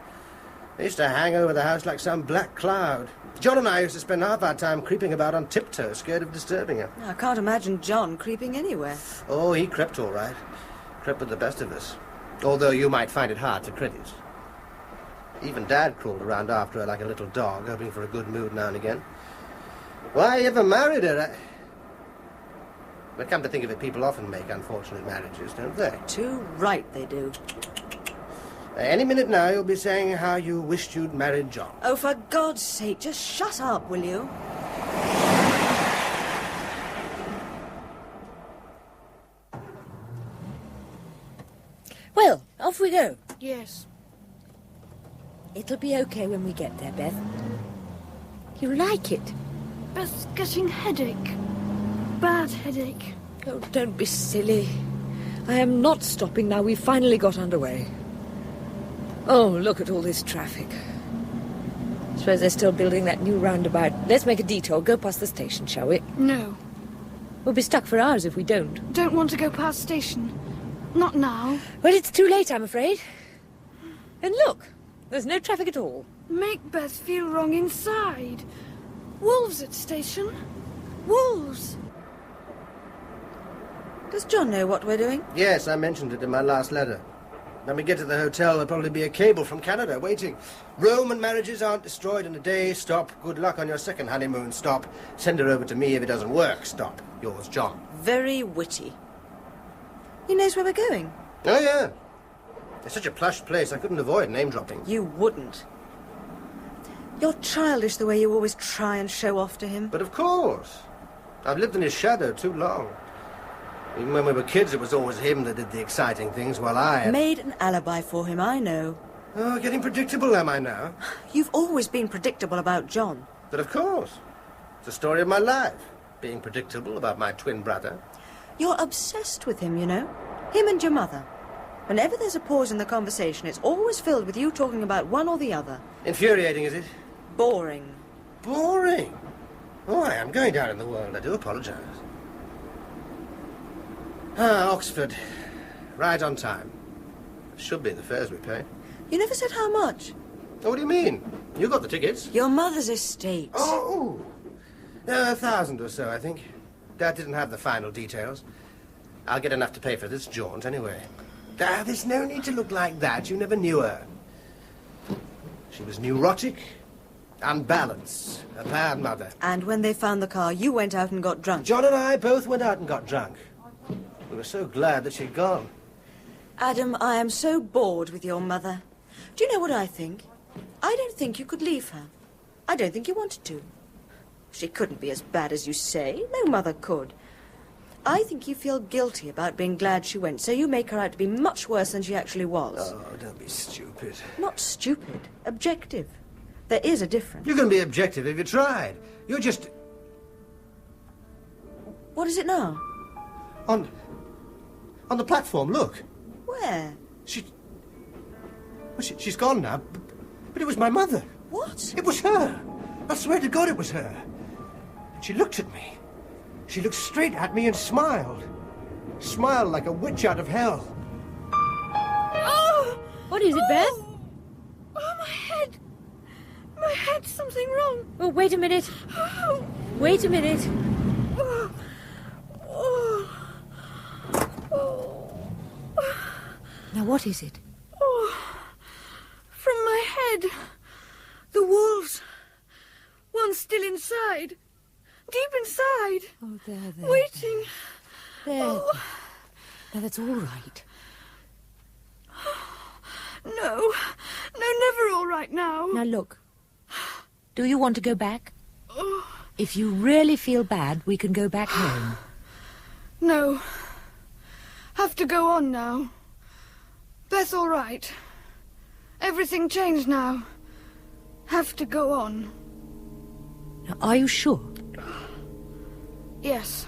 They used to hang over the house like some black cloud. John and I used to spend half our time creeping about on tiptoe, scared of disturbing her. I can't imagine John creeping anywhere. Oh, he crept all right. Crept with the best of us. Although you might find it hard to credit. Even Dad crawled around after her like a little dog, hoping for a good mood now and again. Why he ever married her, But come to think of it, people often make unfortunate marriages, don't they? Too right they do. Any minute now you'll be saying how you wished you'd married John. Oh, for God's sake, just shut up, will you? Well, off we go. Yes. It'll be okay when we get there, Beth. You like it? Beth's getting headache. Bad headache. Oh, don't be silly. I am not stopping now. We've finally got underway. Oh, look at all this traffic. Suppose they're still building that new roundabout. Let's make a detour. Go past the station, shall we? No. We'll be stuck for hours if we don't. Don't want to go past station. Not now. Well, it's too late, I'm afraid. And look, there's no traffic at all. Make Beth feel wrong inside. Wolves at station. Wolves. Does John know what we're doing? Yes, I mentioned it in my last letter. When we get to the hotel, there'll probably be a cable from Canada waiting. Roman marriages aren't destroyed in a day. Stop. Good luck on your second honeymoon. Stop. Send her over to me if it doesn't work. Stop. Yours, John. Very witty. He knows where we're going. Oh, yeah. It's such a plush place, I couldn't avoid name-dropping. You wouldn't. You're childish the way you always try and show off to him. But of course. I've lived in his shadow too long. Even when we were kids, it was always him that did the exciting things while I... Made an alibi for him, I know. Oh, getting predictable, am I now? You've always been predictable about John. But of course. It's the story of my life. Being predictable about my twin brother. You're obsessed with him, you know. Him and your mother. Whenever there's a pause in the conversation, it's always filled with you talking about one or the other. Infuriating, is it? Boring. Boring? Oh, I am going down in the world. I do apologize. Ah, Oxford. Right on time. Should be the fares we pay. You never said how much. Oh, what do you mean? You got the tickets. Your mother's estate. Oh! 1,000 or so, I think. Dad didn't have the final details. I'll get enough to pay for this jaunt, anyway. There's no need to look like that. You never knew her. She was neurotic, unbalanced, a bad mother. And when they found the car, you went out and got drunk. John and I both went out and got drunk. We were so glad that she'd gone. Adam, I am so bored with your mother. Do you know what I think? I don't think you could leave her. I don't think you wanted to. She couldn't be as bad as you say. No mother could. I think you feel guilty about being glad she went, so you make her out to be much worse than she actually was. Oh, don't be stupid. Not stupid. Objective. There is a difference. You can be objective if you tried. You're just... What is it now? On the platform, look. Where? She's gone now, but it was my mother. What? It was her. I swear to God it was her. She looked at me. She looked straight at me and smiled. Smiled like a witch out of hell. Oh! What is it, Beth? Oh, my head. My head's something wrong. Oh, wait a minute. Oh. Wait a minute. Oh. Oh. Oh. Now, what is it? Oh. From my head. The wolves. One's still inside. Deep inside. Oh, there. Waiting. There. Oh. Now, that's all right. No, never all right now. Now, look. Do you want to go back? Oh. If you really feel bad, we can go back home. No. Have to go on now. Beth all right. Everything changed now. Have to go on. Now, are you sure? Yes.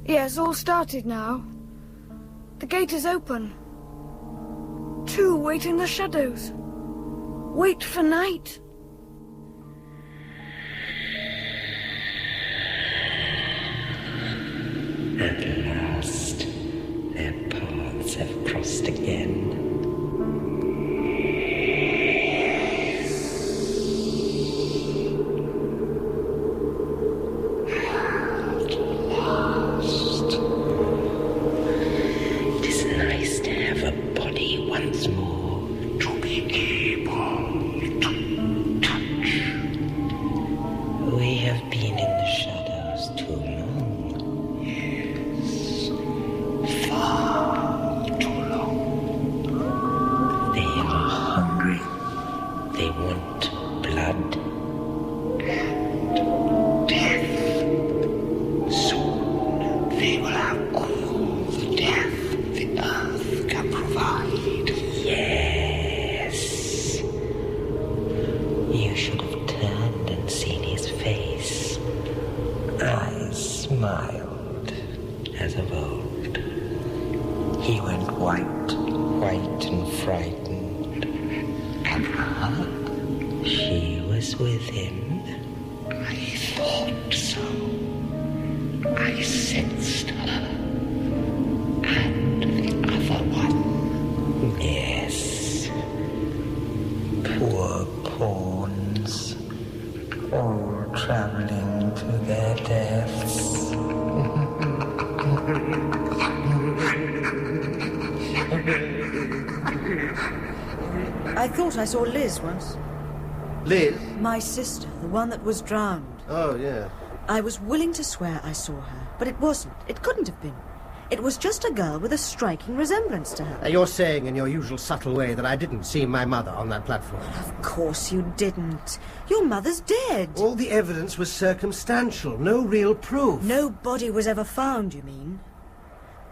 Yes, all started now. The gate is open. 2 wait in the shadows. Wait for night. At last, their paths have crossed again. At last. It is nice to have a body once more, to be able to touch. We have been in the shadows too long. Far too long. They are hungry. They want blood and death. Soon they will have all the death the earth can provide. Yes. You should have turned and seen his face. Eyes smiled as of old. He went white and frightened. And her, she was with him. I thought so. I sensed her. And the other one. Yes. Poor pawns. All traveling to their deaths. I thought I saw Liz once. Liz? My sister, the one that was drowned. Oh, yeah. I was willing to swear I saw her, but it wasn't. It couldn't have been. It was just a girl with a striking resemblance to her. You're saying in your usual subtle way that I didn't see my mother on that platform. Of course you didn't. Your mother's dead. All the evidence was circumstantial, no real proof. No body was ever found, you mean?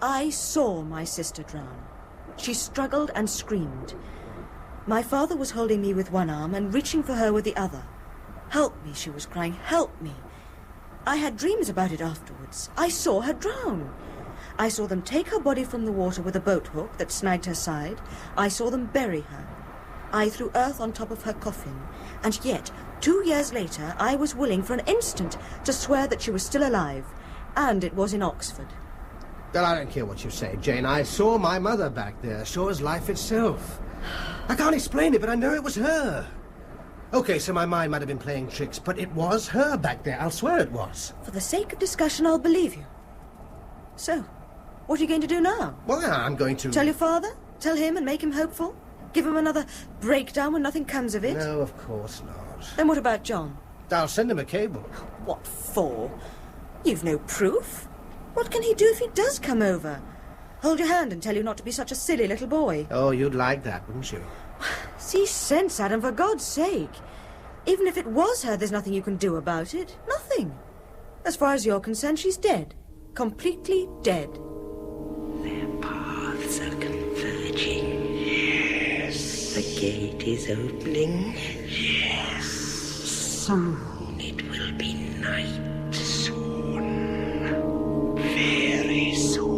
I saw my sister drown. She struggled and screamed. My father was holding me with one arm and reaching for her with the other. Help me, she was crying, help me. I had dreams about it afterwards. I saw her drown. I saw them take her body from the water with a boat hook that snagged her side. I saw them bury her. I threw earth on top of her coffin. And yet, 2 years later, I was willing for an instant to swear that she was still alive. And it was in Oxford. Well, I don't care what you say, Jane. I saw my mother back there, sure as life itself. I can't explain it, but I know it was her. Okay, so my mind might have been playing tricks, but it was her back there. I'll swear it was. For the sake of discussion, I'll believe you. So, what are you going to do now? Well, I'm going to... Tell your father? Tell him and make him hopeful? Give him another breakdown when nothing comes of it? No, of course not. Then what about John? I'll send him a cable. What for? You've no proof. What can he do if he does come over? Hold your hand and tell you not to be such a silly little boy. Oh, you'd like that, wouldn't you? See sense, Adam, for God's sake. Even if it was her, there's nothing you can do about it. Nothing. As far as you're concerned, she's dead. Completely dead. Their paths are converging. Yes. The gate is opening. Yes. Soon it will be night. Soon. Very soon.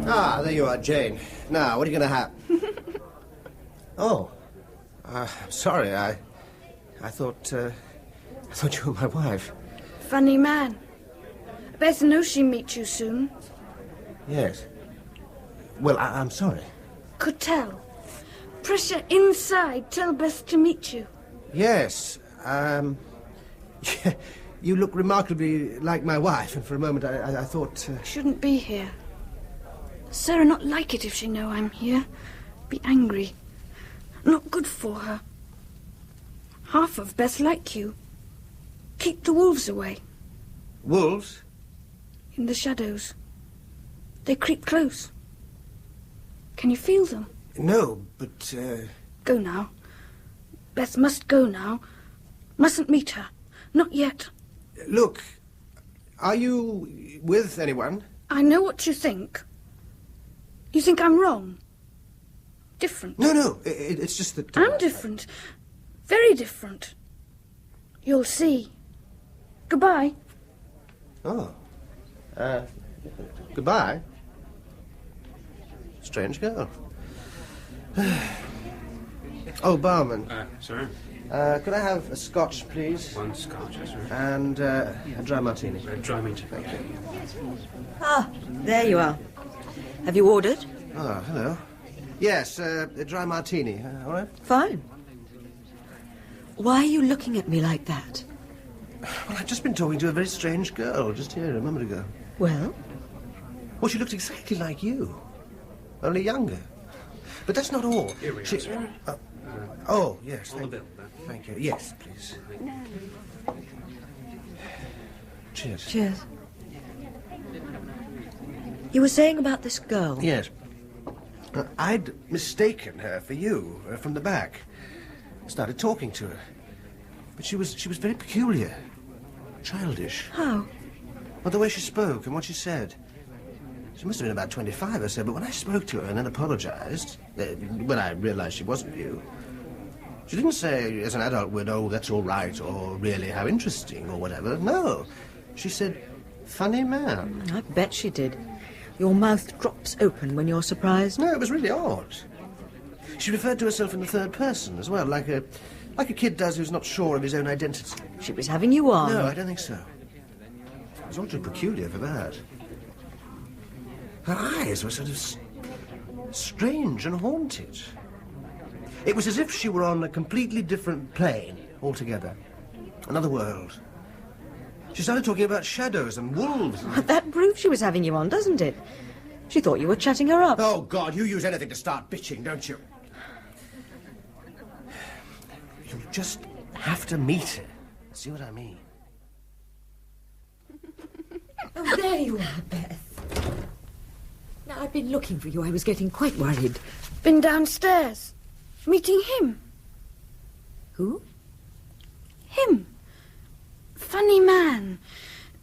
Ah, there you are, Jane. Now, what are you going to have? Oh, I'm sorry, I thought you were my wife. Funny man. Beth knows she'll meet you soon. Yes. Well, I'm sorry. Could tell. Pressure inside. Tell Beth to meet you. Yes. You look remarkably like my wife, and for a moment I thought... Shouldn't be here. Sarah not like it if she know I'm here. Be angry. Not good for her. Half of Beth like you. Keep the wolves away. Wolves? In the shadows. They creep close. Can you feel them? No, but... Go now. Beth must go now. Mustn't meet her. Not yet. Look, are you with anyone? I know what you think. You think I'm wrong? Different. No, it's just that... I'm different. Very different. You'll see. Goodbye. Oh. Goodbye. Strange girl. Oh, barman. Sir? Could I have a scotch, please? One scotch, yes, sir. And a dry martini. Dry martini. Thank you. Ah, there you are. Have you ordered? Oh, hello. Yes, a dry martini. All right? Fine. Why are you looking at me like that? Well, I've just been talking to a very strange girl just here a moment ago. Well? Well, she looked exactly like you, only younger. But that's not all. Here we are, sir. Oh, yes. On the bill. Thank you. Yes, please. Cheers. Cheers. You were saying about this girl? Yes. I'd mistaken her for you from the back. Started talking to her. But she was very peculiar. Childish. How? Well, the way she spoke and what she said. She must have been about 25 or so, but when I spoke to her and then apologized, when I realized she wasn't you, she didn't say, as an adult would, oh, that's all right, or really, how interesting, or whatever. No. She said, funny man. I bet she did. Your mouth drops open when you're surprised. No, it was really odd. She referred to herself in the third person as well, like a kid does who's not sure of his own identity. She was having you on. No, I don't think so. It was all too peculiar for that. Her eyes were sort of strange and haunted. It was as if she were on a completely different plane altogether. Another world. She started talking about shadows and wolves. That proves she was having you on, doesn't it? She thought you were chatting her up. Oh, God, you use anything to start bitching, don't you? You just have to meet her. See what I mean? Oh, there you are, Beth. Now, I've been looking for you. I was getting quite worried. Been downstairs. Meeting him. Who? Him. Funny man.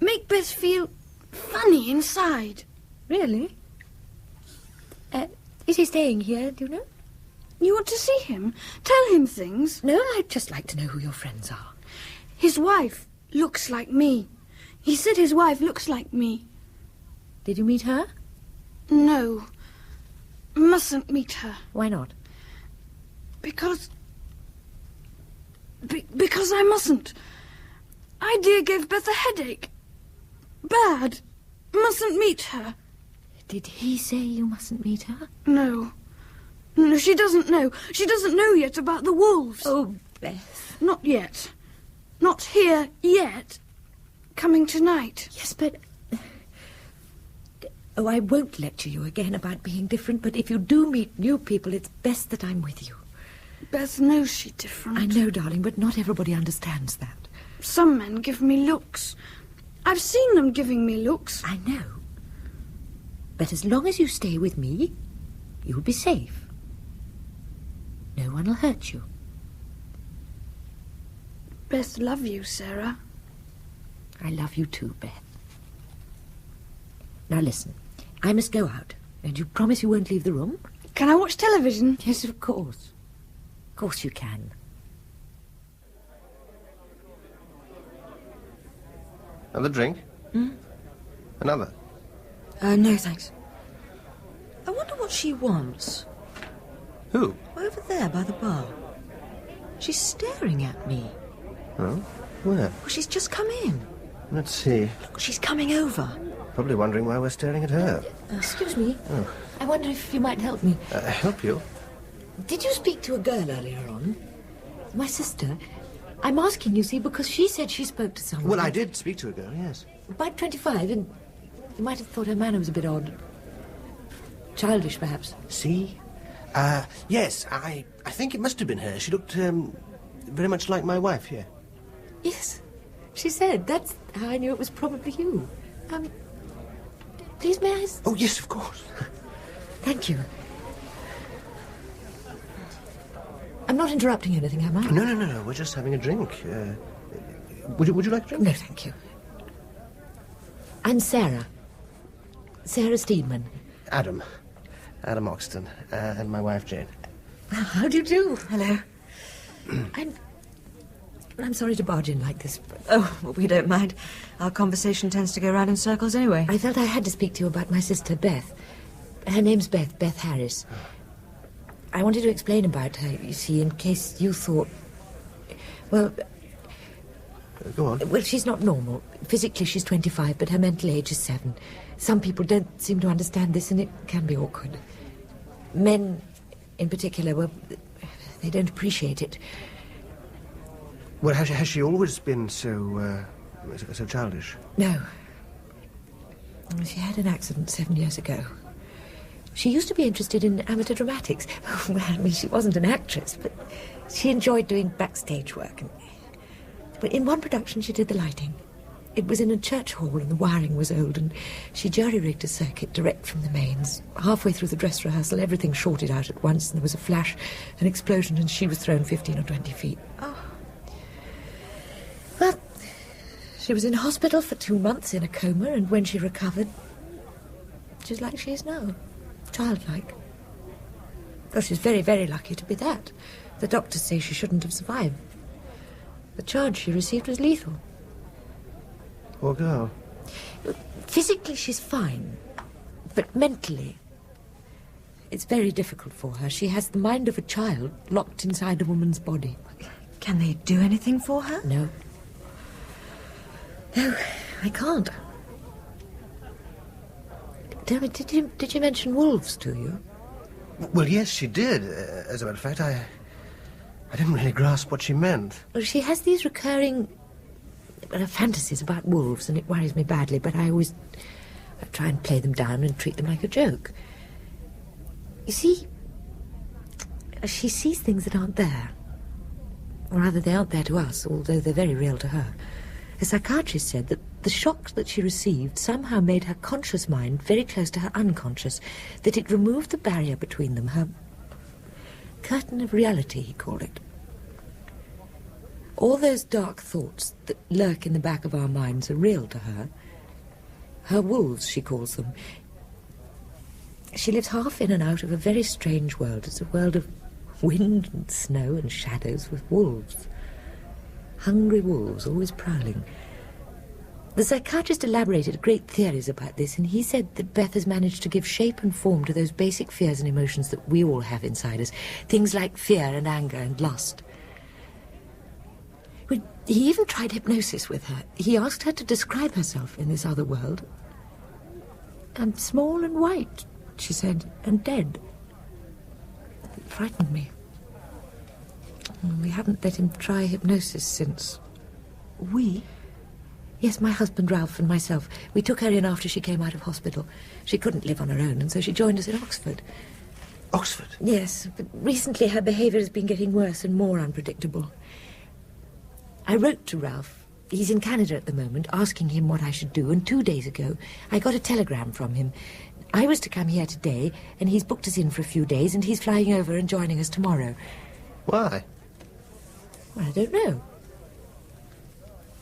Make Beth feel funny inside. Really? Is he staying here, do you know? You want to see him? Tell him things. No, I'd just like to know who your friends are. His wife looks like me. He said his wife looks like me. Did you meet her? No. Mustn't meet her. Why not? Because I mustn't. Idea gave Beth a headache. Bad. Mustn't meet her. Did he say you mustn't meet her? No. No, she doesn't know. She doesn't know yet about the wolves. Oh, Beth. Not yet. Not here yet. Coming tonight. Yes, but... Oh, I won't lecture you again about being different, but if you do meet new people, it's best that I'm with you. Beth knows she's different. I know, darling, but not everybody understands that. Some men give me looks. I've seen them giving me looks. I know. But as long as you stay with me, you'll be safe. No one will hurt you. Beth love you, Sarah. I love you too, Beth. Now listen, I must go out. And you promise you won't leave the room? Can I watch television? Yes, of course. Of course you can. Another drink? Another? No, thanks. I wonder what she wants. Who? Over there by the bar. She's staring at me. Oh? Where? Well, she's just come in. Let's see. Look, she's coming over. Probably wondering why we're staring at her. Excuse me. Oh. I wonder if you might help me. Help you? Did you speak to a girl earlier on? My sister. I'm asking, you see, because she said she spoke to someone. Well, I did speak to a girl, yes. About 25, and you might have thought her manner was a bit odd. Childish, perhaps. See? Yes, I think it must have been her. She looked, very much like my wife, yeah. Yes, she said. That's how I knew it was probably you. Please, may I... Oh, yes, of course. Thank you. I'm not interrupting anything, am I? No. We're just having a drink. Would you like a drink? No, thank you. I'm Sarah. Sarah Steedman. Adam Oxton, and my wife, Jane. How do you do? Hello. I'm sorry to barge in like this, but... Oh, well, we don't mind. Our conversation tends to go round in circles anyway. I felt I had to speak to you about my sister, Beth. Her name's Beth Harris. I wanted to explain about her, you see, in case you thought... Well... Go on. Well, she's not normal. Physically, she's 25, but her mental age is 7. Some people don't seem to understand this, and it can be awkward. Men, in particular, well, they don't appreciate it. Well, has she always been so childish? No. She had an accident 7 years ago. She used to be interested in amateur dramatics. Well, I mean, she wasn't an actress, but she enjoyed doing backstage work. But in one production, she did the lighting. It was in a church hall, and the wiring was old, and she jury-rigged a circuit direct from the mains. Halfway through the dress rehearsal, everything shorted out at once, and there was a flash, an explosion, and she was thrown 15 or 20 feet. Oh. Well, she was in hospital for 2 months in a coma, and when she recovered, she's like she is now, childlike. Well, she's very, very lucky to be that. The doctors say she shouldn't have survived. The charge she received was lethal. Poor girl. Physically, she's fine, but mentally, it's very difficult for her. She has the mind of a child locked inside a woman's body. Can they do anything for her? No. No, I can't. Tell me, did you mention wolves to you? Well, yes, she did. As a matter of fact, I didn't really grasp what she meant. Well, she has these recurring fantasies about wolves, and it worries me badly, but I try and play them down and treat them like a joke. You see, she sees things that aren't there. Or rather, they aren't there to us, although they're very real to her. A psychiatrist said that the shock that she received somehow made her conscious mind very close to her unconscious, that it removed the barrier between them, her curtain of reality, he called it. All those dark thoughts that lurk in the back of our minds are real to her. Her wolves, she calls them. She lives half in and out of a very strange world. It's a world of wind and snow and shadows with wolves. Hungry wolves, always prowling. The psychiatrist elaborated great theories about this, and he said that Beth has managed to give shape and form to those basic fears and emotions that we all have inside us. Things like fear and anger and lust. He even tried hypnosis with her. He asked her to describe herself in this other world. I'm small and white, she said, and dead. It frightened me. We haven't let him try hypnosis since. We? Yes, my husband Ralph and myself. We took her in after she came out of hospital. She couldn't live on her own, and so she joined us at Oxford. Oxford? Yes, but recently her behaviour has been getting worse and more unpredictable. I wrote to Ralph. He's in Canada at the moment, asking him what I should do, and 2 days ago I got a telegram from him. I was to come here today, and he's booked us in for a few days, and he's flying over and joining us tomorrow. Why? Well, I don't know.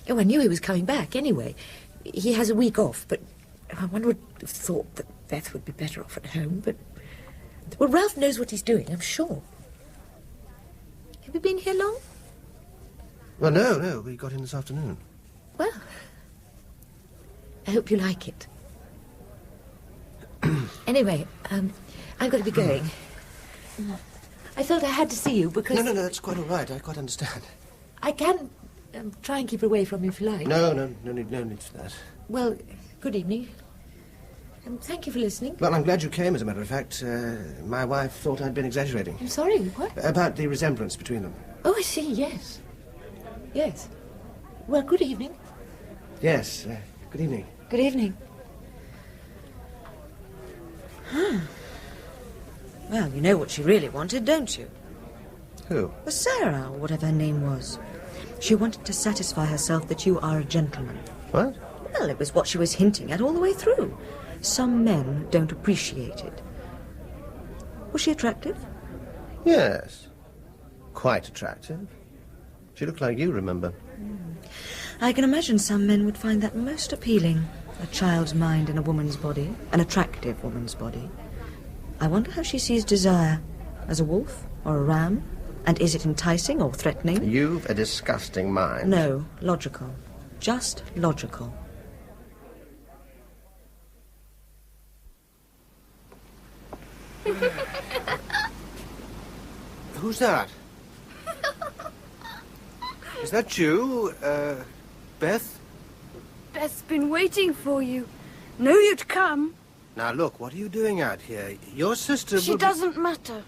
Oh, I knew he was coming back anyway. He has a week off, but one would have thought that Beth would be better off at home, but... Well, Ralph knows what he's doing, I'm sure. Have you been here long? Well, no, we got in this afternoon. Well, I hope you like it. Anyway, I've got to be going. I felt I had to see you because... No, that's quite all right. I quite understand. I can try and keep away from you if you like. No need for that. Well, good evening. Thank you for listening. Well, I'm glad you came, as a matter of fact. My wife thought I'd been exaggerating. I'm sorry, what? About the resemblance between them. Oh, I see, yes. Yes. Well, good evening. Yes, good evening. Good evening. Well, you know what she really wanted, don't you? Who? Well, Sarah, or whatever her name was. She wanted to satisfy herself that you are a gentleman. What? Well, it was what she was hinting at all the way through. Some men don't appreciate it. Was she attractive? Yes. Quite attractive. She looked like you, remember? I can imagine some men would find that most appealing. A child's mind in a woman's body, an attractive woman's body. I wonder how she sees desire. As a wolf or a ram? And is it enticing or threatening? You've a disgusting mind. No, logical. Just logical. Who's that? Is that you, Beth? Beth's been waiting for you. Knew you'd come. Now, look, what are you doing out here? Your sister She doesn't matter.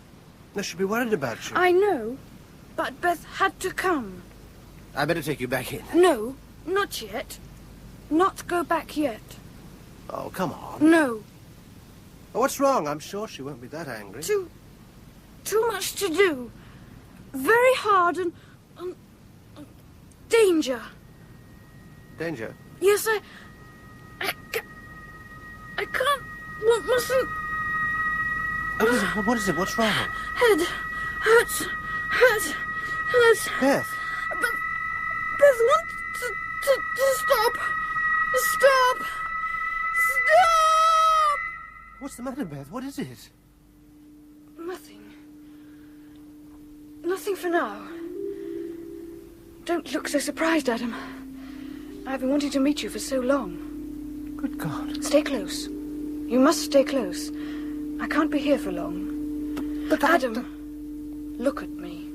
No, she'll be worried about you. I know, but Beth had to come. I better take you back in. No, not yet. Not go back yet. Oh, come on. No. Oh, what's wrong? I'm sure she won't be that angry. Too much to do. Very hard and danger. Danger? Yes, I can't, mustn't. What is it? What's wrong? Head hurts. Beth. Beth wants to stop. Stop. What's the matter, Beth? What is it? Nothing for now. Don't look so surprised, Adam. I've been wanting to meet you for so long. Good God. Stay close. You must stay close. I can't be here for long. But Adam, look at me.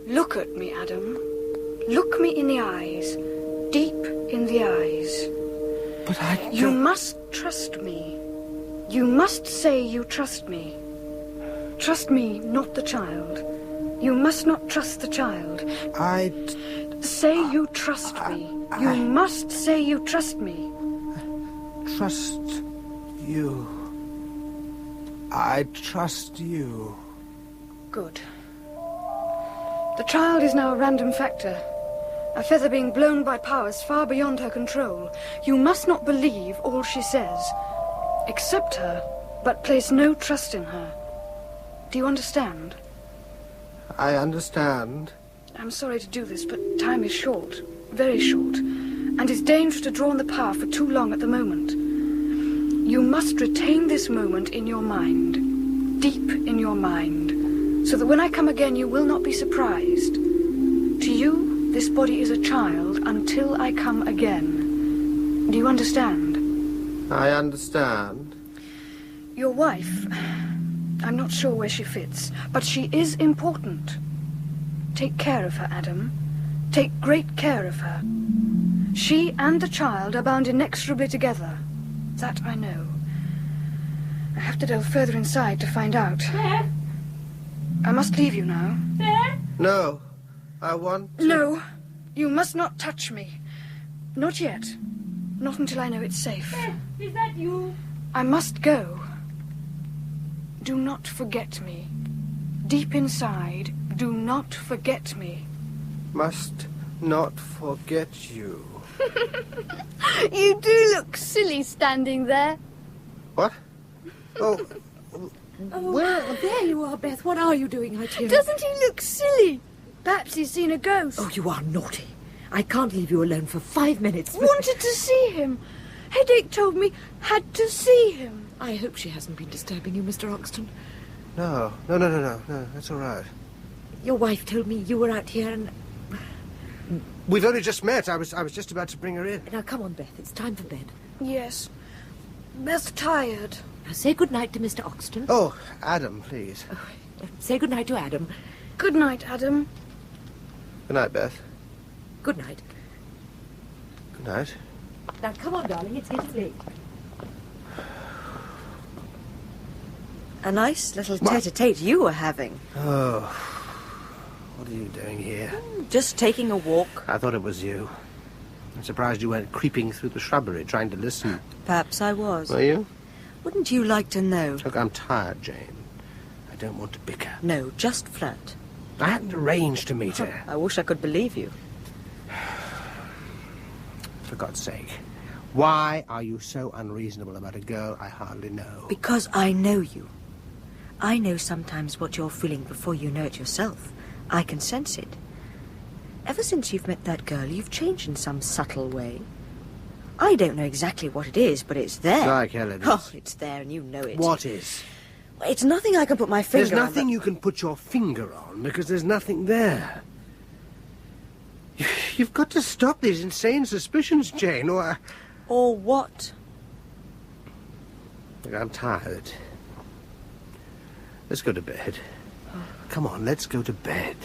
Look at me, Adam. Look me in the eyes. Deep in the eyes. But You must trust me. You must say you trust me. Trust me, not the child. You must not trust the child. Say you trust me. You must say you trust me. Trust you. I trust you. Good. The child is now a random factor. A feather being blown by powers far beyond her control. You must not believe all she says. Accept her, but place no trust in her. Do you understand? I understand. I'm sorry to do this, but time is short. Very short. And it's dangerous to draw on the power for too long at the moment. You must retain this moment in your mind. Deep in your mind. So that when I come again, you will not be surprised. To you, this body is a child until I come again. Do you understand? I understand. Your wife, I'm not sure where she fits, but she is important. Take care of her, Adam. Take great care of her. She and the child are bound inexorably together. That I know. I have to delve further inside to find out. There. I must leave you now. There. No, I want to... No, you must not touch me. Not yet. Not until I know it's safe. Is that you? I must go. Do not forget me. Deep inside, do not forget me. Must not forget you. You do look silly standing there. What? Oh, where? There you are, Beth. What are you doing out here? Doesn't he look silly? Perhaps he's seen a ghost. Oh, you are naughty. I can't leave you alone for 5 minutes. Wanted to see him. Headache told me had to see him. I hope she hasn't been disturbing you, Mr. Oxton. No, that's all right. Your wife told me you were out here and... We've only just met. I was just about to bring her in. Now, come on, Beth. It's time for bed. Yes. Beth's tired. Now, say good night to Mr. Oxton. Oh, Adam, please. Oh, Say good night to Adam. Good night, Adam. Good night, Beth. Good night. Good night. Now, come on, darling, it's getting late. A nice little tete-a-tete you were having. Oh, what are you doing here? Just taking a walk. I thought it was you. I'm surprised you weren't creeping through the shrubbery trying to listen. Perhaps I was. Were you? Wouldn't you like to know? Look, I'm tired, Jane. I don't want to bicker. No, just flirt. I hadn't arranged to meet her. I wish I could believe you. For God's sake, why are you so unreasonable about a girl I hardly know? Because I know you. I know sometimes what you're feeling before you know it yourself. I can sense it. Ever since you've met that girl, you've changed in some subtle way. I don't know exactly what it is, but it's there. Like hell it is. Oh, it's there and you know it. What is? It's nothing I can put my finger on. There's nothing you can put your finger on, because there's nothing there. You've got to stop these insane suspicions, Jane, or... Or what? Look, I'm tired. Let's go to bed. Come on, let's go to bed.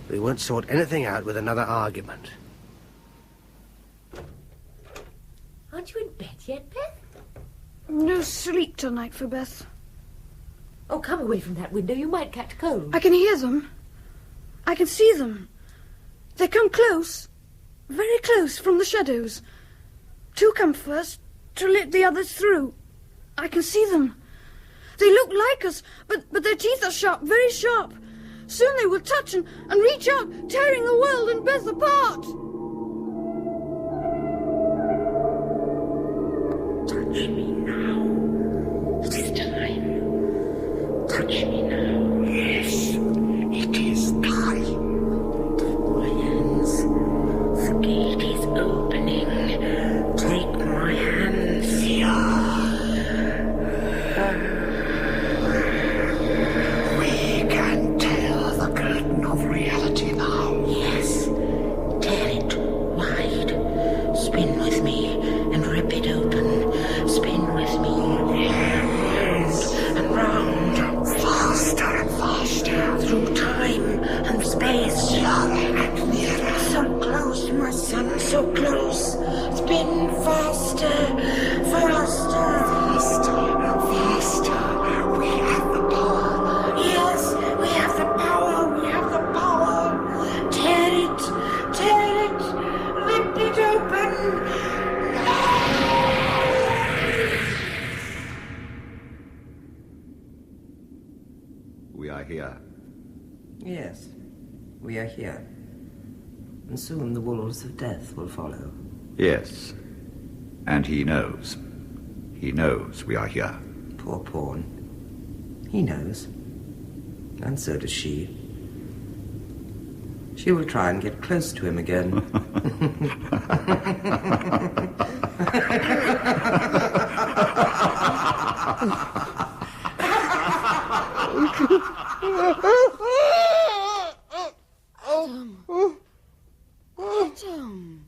We won't sort anything out with another argument. Aren't you in bed yet, Beth? No sleep tonight for Beth. Oh, come away from that window. You might catch cold. I can hear them. I can see them. They come close. Very close from the shadows. Two come first to let the others through. I can see them. They look like us, but their teeth are sharp, very sharp. Soon they will touch and reach out, tearing the world and Beth apart. Touch me now. It is time. Touch me now. Yes, it is time. Take my hands. The gate is opening. Take my hands. We can tear the curtain of reality now. Yes, tear it wide. Spin with me and rip it open. Spin with me, round and round, faster and faster, through time and space, nearer and nearer. So close, my son, so close. Spin faster, faster, faster, faster. We have the power. Yes, we have the power. We have the power. Tear it, rip it open. We are here. Yes, we are here. And soon the wolves of death will follow. Yes. And he knows. He knows we are here. Poor pawn. He knows. And so does she. She will try and get close to him again. Adam.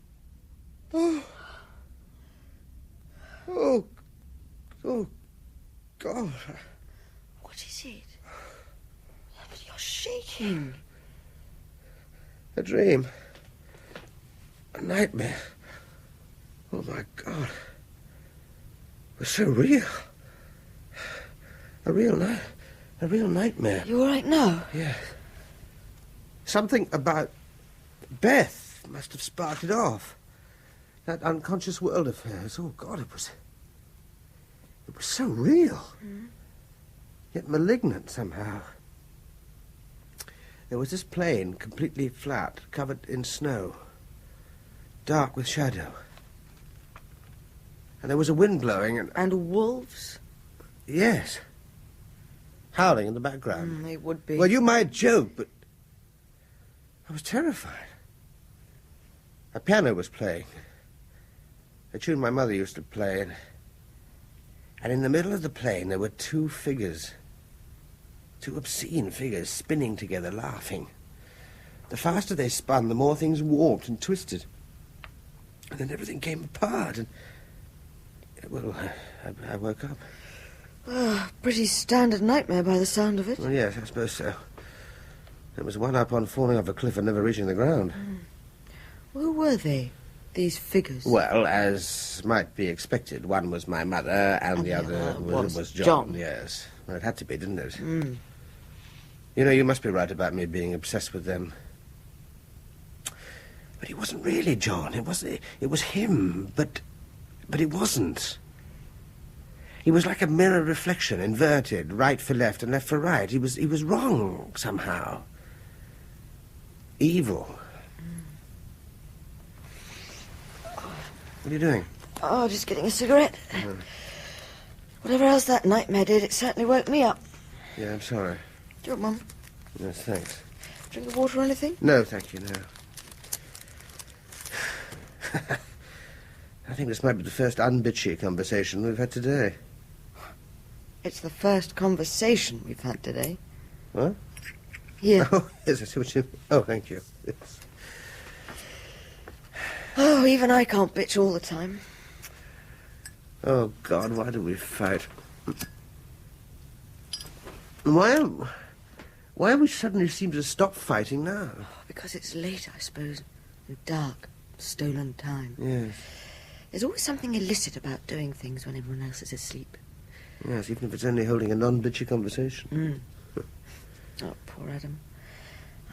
Oh, God. What is it? But you're shaking. A dream. A nightmare. Oh, my God. It was so real. A real nightmare. You all right now? Yes. Something about Beth must have sparked it off. That unconscious world of hers. Oh, God, it was so real. Yet malignant somehow. There was this plain, completely flat, covered in snow, dark with shadow. And there was a wind blowing And wolves? Yes. Howling in the background. They would be. Well, you might joke, but I was terrified. A piano was playing. A tune my mother used to play, and in the middle of the playing there were two figures. Two obscene figures spinning together, laughing. The faster they spun, the more things warped and twisted. And then everything came apart, and... Well, I woke up. Pretty standard nightmare by the sound of it. Well, yes, I suppose so. It was one up on falling off a cliff and never reaching the ground. Who were they, these figures? Well, as might be expected, one was my mother and the other was John. Yes. Well, it had to be, didn't it? You know, you must be right about me being obsessed with them. But he wasn't really John. It was him, but it wasn't. He was like a mirror reflection, inverted, right for left and left for right. He was wrong somehow. Evil. What are you doing? Oh, just getting a cigarette. Whatever else that nightmare did, it certainly woke me up. Yeah, I'm sorry. Do it, Mum. Yes, thanks. Drink the water or anything? No, thank you, no. I think this might be the first unbitchy conversation we've had today. It's the first conversation we've had today. What? Here. Oh, yes, I see what you... Oh, thank you. Yes. Oh, even I can't bitch all the time. Oh, God, why do we fight? Why we suddenly seem to stop fighting now? Because it's late, I suppose. And dark. Stolen time. Yes. There's always something illicit about doing things when everyone else is asleep. Yes, even if it's only holding a non-bitchy conversation. Oh, poor Adam.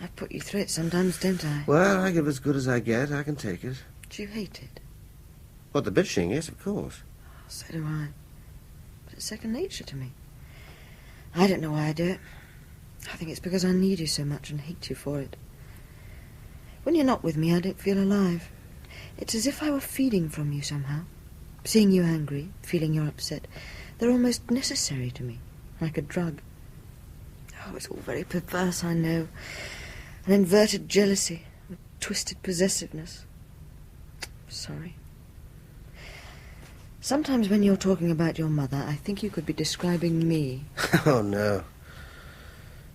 I put you through it sometimes, don't I? Well, I give as good as I get. I can take it. Do you hate it? What, the bitching? Yes, of course. So do I. But it's second nature to me. I don't know why I do it. I think it's because I need you so much and hate you for it. When you're not with me, I don't feel alive. It's as if I were feeding from you somehow. Seeing you angry, feeling you're upset, they're almost necessary to me, like a drug. Oh, it's all very perverse, I know. An inverted jealousy, a twisted possessiveness. Sorry. Sometimes when you're talking about your mother, I think you could be describing me. Oh, no.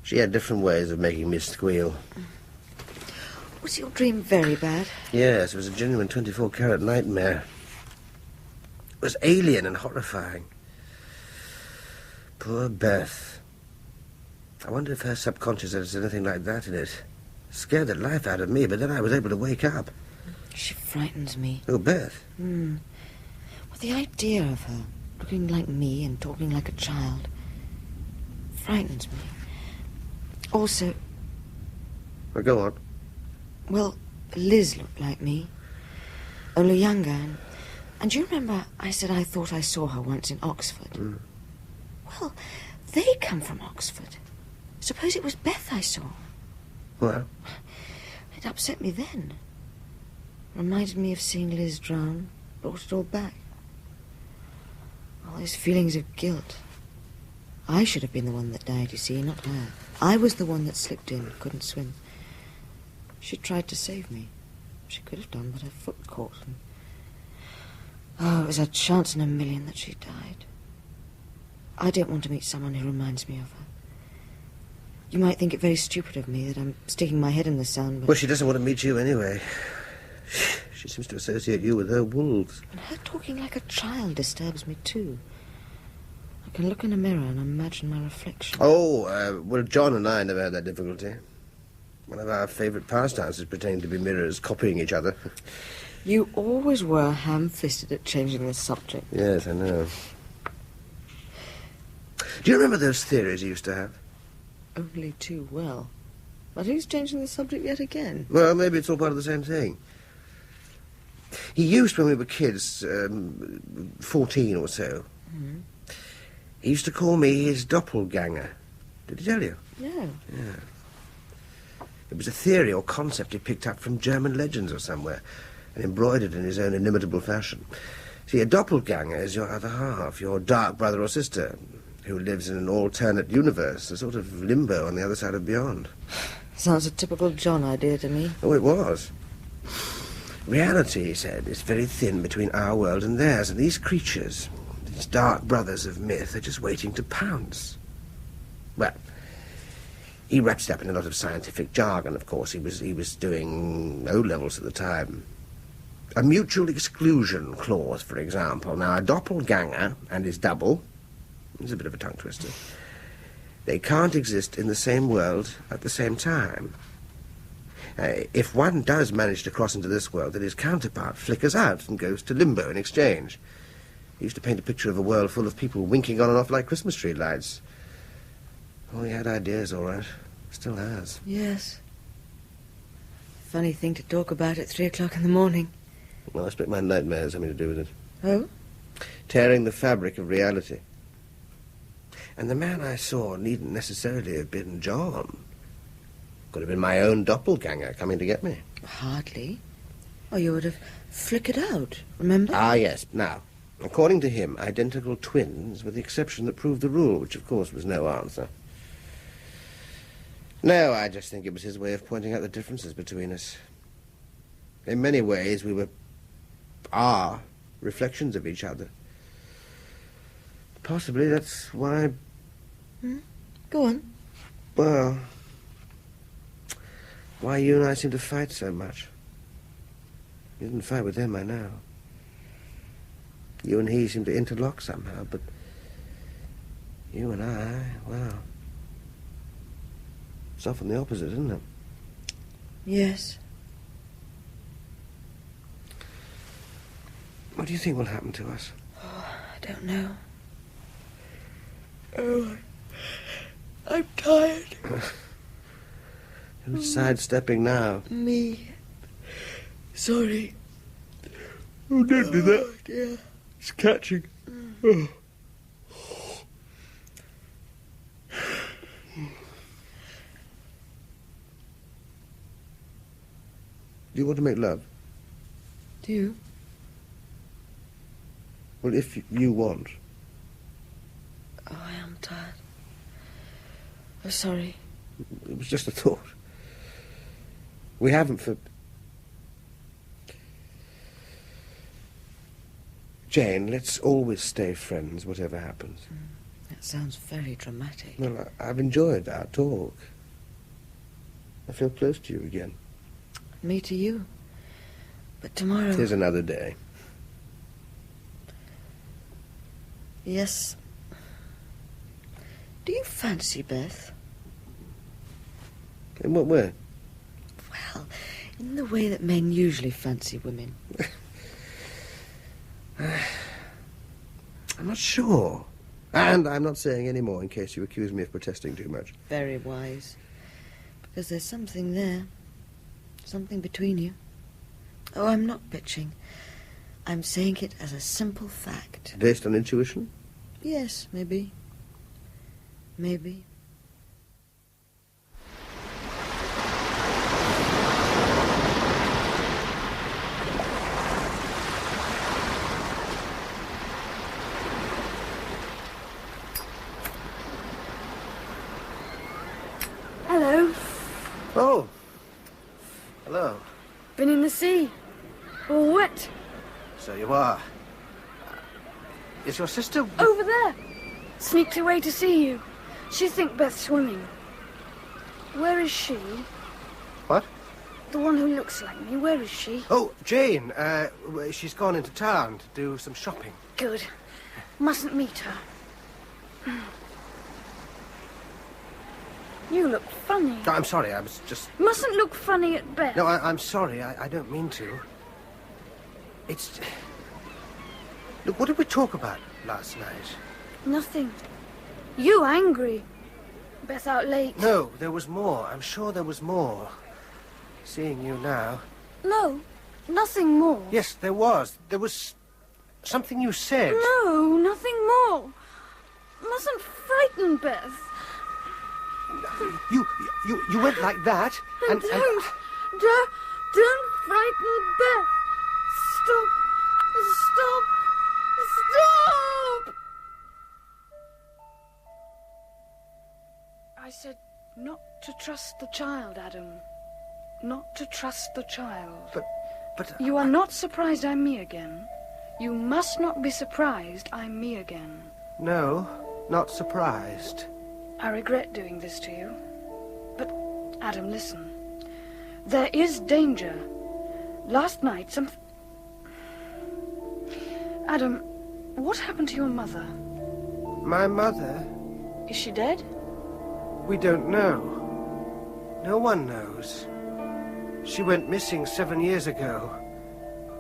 She had different ways of making me squeal. Was your dream very bad? Yes, it was a genuine 24-carat nightmare. It was alien and horrifying. Poor Beth. I wonder if her subconscious has anything like that in it. Scared the life out of me, but then I was able to wake up. She frightens me. Oh, Beth? Well, the idea of her, looking like me and talking like a child, frightens me. Also... Well, go on. Well, Liz looked like me, only younger, and do you remember I said I thought I saw her once in Oxford? Well, they come from Oxford. Suppose it was Beth I saw. Well? It upset me then. Reminded me of seeing Liz drown, brought it all back. All those feelings of guilt. I should have been the one that died, you see, not her. I was the one that slipped in, couldn't swim. She tried to save me. She could have done, but her foot caught. And... oh, it was a chance in a million that she died. I don't want to meet someone who reminds me of her. You might think it very stupid of me that I'm sticking my head in the sand, but... Well, she doesn't want to meet you anyway. She seems to associate you with her wolves. And her talking like a child disturbs me, too. I can look in a mirror and imagine my reflection. Oh, well, John and I never had that difficulty. One of our favourite pastimes is pretending to be mirrors, copying each other. You always were ham-fisted at changing the subject. Yes, I know. Do you remember those theories you used to have? Only too well. But who's changing the subject yet again? Well, maybe it's all part of the same thing. He used, when we were kids, 14 or so, he used to call me his doppelganger. Did he tell you? No. Yeah. It was a theory or concept he picked up from German legends or somewhere and embroidered in his own inimitable fashion. See, a doppelganger is your other half, your dark brother or sister, who lives in an alternate universe, a sort of limbo on the other side of beyond. Sounds a typical John idea to me. Oh, it was. Reality, he said, is very thin between our world and theirs, and these creatures, these dark brothers of myth, are just waiting to pounce. Well, he wrapped it up in a lot of scientific jargon, of course. He was doing O-levels at the time. A mutual exclusion clause, for example. Now, a doppelganger and his double, It's a bit of a tongue twister. They can't exist in the same world at the same time. If one does manage to cross into this world, then his counterpart flickers out and goes to limbo in exchange. He used to paint a picture of a world full of people winking on and off like Christmas tree lights. Oh, he had ideas, all right. Still has. Yes. Funny thing to talk about at 3 o'clock in the morning. Well, I expect my nightmare has something to do with it. Oh? Tearing the fabric of reality. And the man I saw needn't necessarily have been John. Could have been my own doppelganger coming to get me. Hardly. Or you would have flickered out, remember? Ah, yes. Now, according to him, identical twins were the exception that proved the rule, which, of course, was no answer. No, I just think it was his way of pointing out the differences between us. In many ways, we are reflections of each other. Possibly that's why... Go on. Well, why you and I seem to fight so much. You didn't fight with him, I know. You and he seem to interlock somehow, but you and I, well, it's often the opposite, isn't it? Yes. What do you think will happen to us? Oh, I don't know. Oh, I'm tired. Who's sidestepping now? Me. Sorry. Oh, don't do that. Dear. It's catching. Oh. Do you want to make love? Do you? Well, if you want. Oh, I am tired. I'm sorry. It was just a thought. We haven't for... Jane, let's always stay friends, whatever happens. That sounds very dramatic. Well, I've enjoyed our talk. I feel close to you again. Me to you. But tomorrow... Here's another day. Yes. Do you fancy Beth? In what way? Well, in the way that men usually fancy women. I'm not sure. And I'm not saying any more in case you accuse me of protesting too much. Very wise. Because there's something there. Something between you. Oh, I'm not bitching. I'm saying it as a simple fact. Based on intuition? Yes, maybe. Maybe. Hello. Oh. Hello. Been in the sea. All wet. So you are. Is your sister... Over there. Sneaked away to see you. She think Beth's swimming. Where is she? What? The one who looks like me. Where is she? Oh, Jane. She's gone into town to do some shopping. Good. Mustn't meet her. You look funny. No, I'm sorry, I was just... Mustn't look funny at Beth. No, I'm sorry, I don't mean to. It's... Look, what did we talk about last night? Nothing. You angry. Beth out late. No, there was more. I'm sure there was more. Seeing you now... No, nothing more. Yes, there was. There was something you said. No, nothing more. Mustn't frighten Beth. You went like that, and... Don't frighten Beth. Stop. I said not to trust the child, Adam. Not to trust the child. But... You are not surprised I'm me again. You must not be surprised I'm me again. No, not surprised. I regret doing this to you. But, Adam, listen. There is danger. Last night, Adam, what happened to your mother? My mother... Is she dead? We don't know. No one knows. She went missing 7 years ago.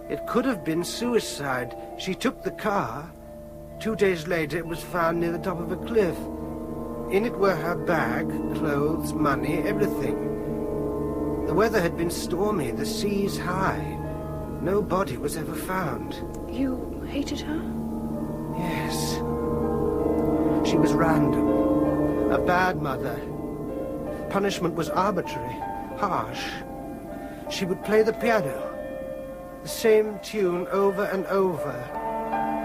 It could have been suicide. She took the car. 2 days later, it was found near the top of a cliff. In it were her bag, clothes, money, everything. The weather had been stormy, the seas high. No body was ever found. You hated her? Yes. She was random. A bad mother. Punishment was arbitrary, harsh. She would play the piano. The same tune over and over.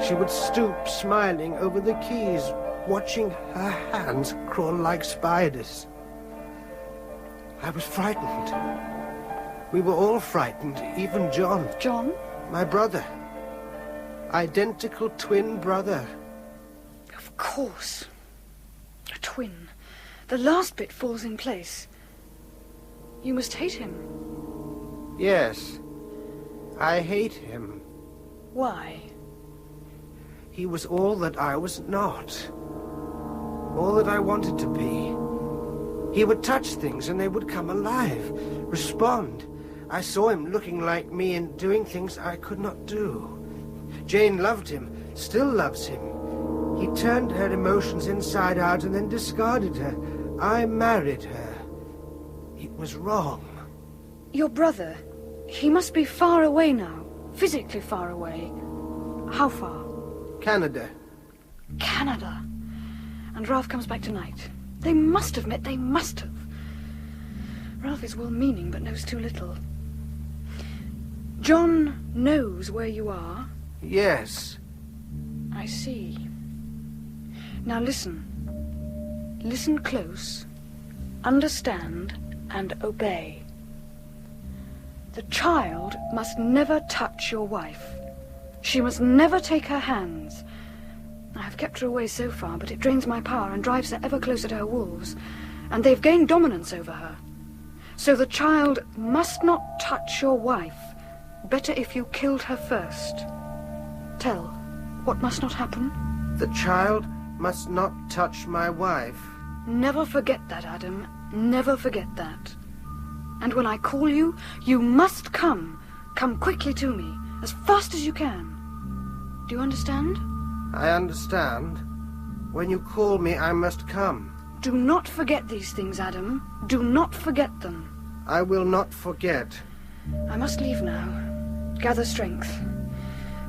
She would stoop, smiling, over the keys, watching her hands crawl like spiders. I was frightened. We were all frightened, even John. John? My brother. Identical twin brother. Of course. A twin. The last bit falls in place. You must hate him. Yes. I hate him. Why? He was all that I was not. All that I wanted to be. He would touch things and they would come alive, respond. I saw him looking like me and doing things I could not do. Jane loved him, still loves him. He turned her emotions inside out and then discarded her. I married her. It was wrong. Your brother, he must be far away now, physically far away. How far? Canada. Canada. And Ralph comes back tonight. They must have met, they must have. Ralph is well-meaning but knows too little. John knows where you are? Yes. I see. Now listen. Listen close, understand, and obey. The child must never touch your wife. She must never take her hands. I have kept her away so far, but it drains my power and drives her ever closer to her wolves, and they've gained dominance over her. So the child must not touch your wife. Better if you killed her first. Tell, what must not happen? The child must not touch my wife. Never forget that, Adam. Never forget that. And when I call you, you must come. Come quickly to me, as fast as you can. Do you understand? I understand. When you call me, I must come. Do not forget these things, Adam. Do not forget them. I will not forget. I must leave now. Gather strength.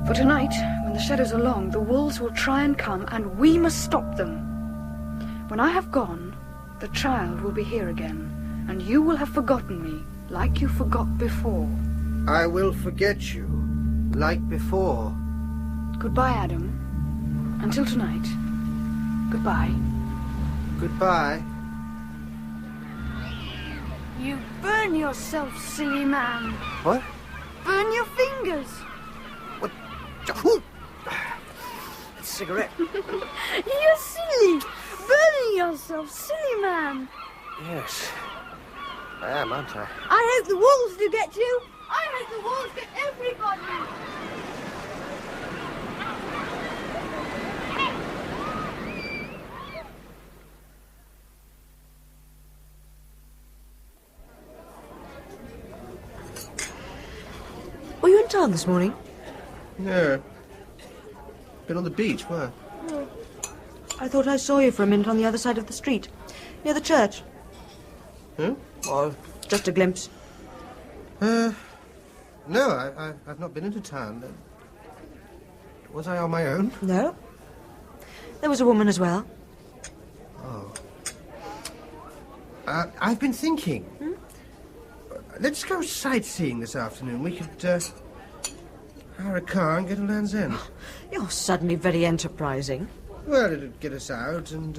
For tonight, when the shadows are long, the wolves will try and come, and we must stop them. When I have gone, the child will be here again, and you will have forgotten me, like you forgot before. I will forget you, like before. Goodbye, Adam. Until tonight. Goodbye. Goodbye. You burn yourself, silly man. What? Burn your fingers. What? Cigarette. You're silly. Burning yourself, silly man. Yes. I am, aren't I? I hope the wolves do get you. I hope the wolves get everybody. Were you in town this morning? No. Been on the beach, where? Oh. I thought I saw you for a minute on the other side of the street, near the church. Huh? Oh, just a glimpse. No, I've not been into town. Was I on my own? No. There was a woman as well. Oh. I've been thinking. Let's go sightseeing this afternoon. We could hire a car and get to Land's End. Oh, you're suddenly very enterprising. Well, it'd get us out, and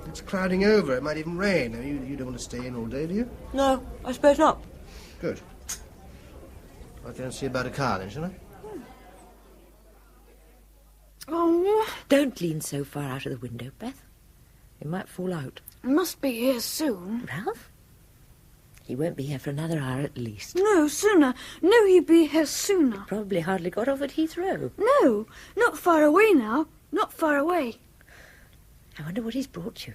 it's clouding over. It might even rain. I mean, you don't want to stay in all day, do you? No, I suppose not. Good. I'll go and see about a car then, shall I? Oh. Don't lean so far out of the window, Beth. You might fall out. He must be here soon. Ralph? He won't be here for another hour at least. No, sooner. No, he'd be here sooner. Probably hardly got off at Heathrow. No, not far away now. Not far away. I wonder what he's brought you.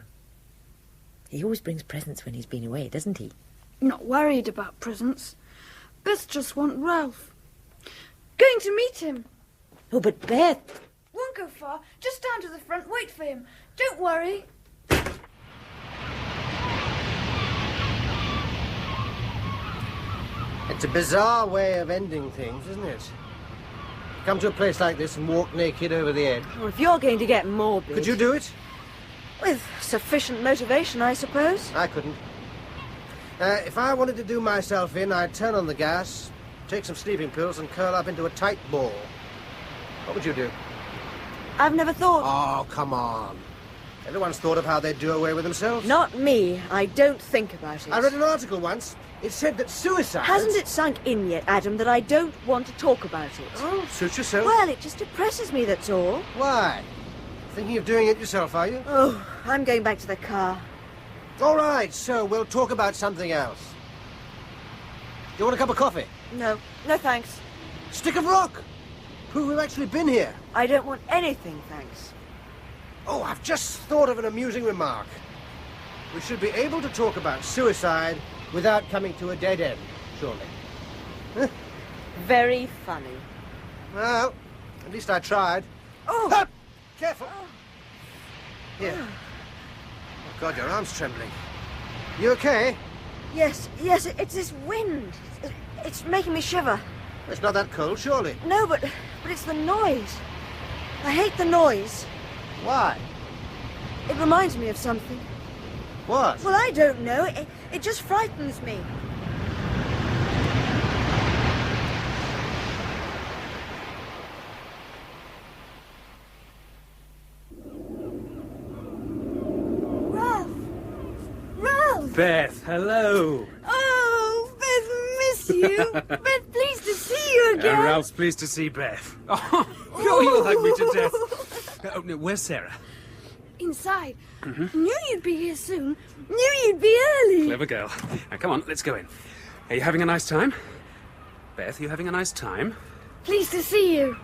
He always brings presents when he's been away, doesn't he? Not worried about presents. Beth just want Ralph. Going to meet him. Oh, but Beth... Won't go far. Just down to the front. Wait for him. Don't worry. It's a bizarre way of ending things, isn't it? Come to a place like this and walk naked over the edge. Well, if you're going to get morbid... Could you do it? With sufficient motivation, I suppose. I couldn't. If I wanted to do myself in, I'd turn on the gas, take some sleeping pills and curl up into a tight ball. What would you do? I've never thought... Oh, come on. Everyone's thought of how they'd do away with themselves. Not me. I don't think about it. I read an article once. It said that suicide... Hasn't it sunk in yet, Adam, that I don't want to talk about it? Oh, suit yourself. Well, it just depresses me, that's all. Why? Thinking of doing it yourself, are you? Oh, I'm going back to the car. All right, so we'll talk about something else. Do you want a cup of coffee? No. No, thanks. Stick of rock! Prove we've actually been here. I don't want anything, thanks. Oh, I've just thought of an amusing remark. We should be able to talk about suicide without coming to a dead end, surely. Very funny. Well, at least I tried. Oh! Ah, careful! Here. Oh, God, your arm's trembling. You okay? Yes, it's this wind. It's making me shiver. It's not that cold, surely. No, but it's the noise. I hate the noise. Why? It reminds me of something. What? Well, I don't know. It just frightens me. Ralph! Beth, hello. Oh, Beth, miss you. Beth, pleased to see you again. Ralph's pleased to see Beth. Oh, you'll hug me to death. Oh, no, where's Sarah? Inside. Knew you'd be here soon. Knew you'd be early. Clever girl. Now, come on, let's go in. Are you having a nice time? Beth, you having a nice time? Pleased to see you.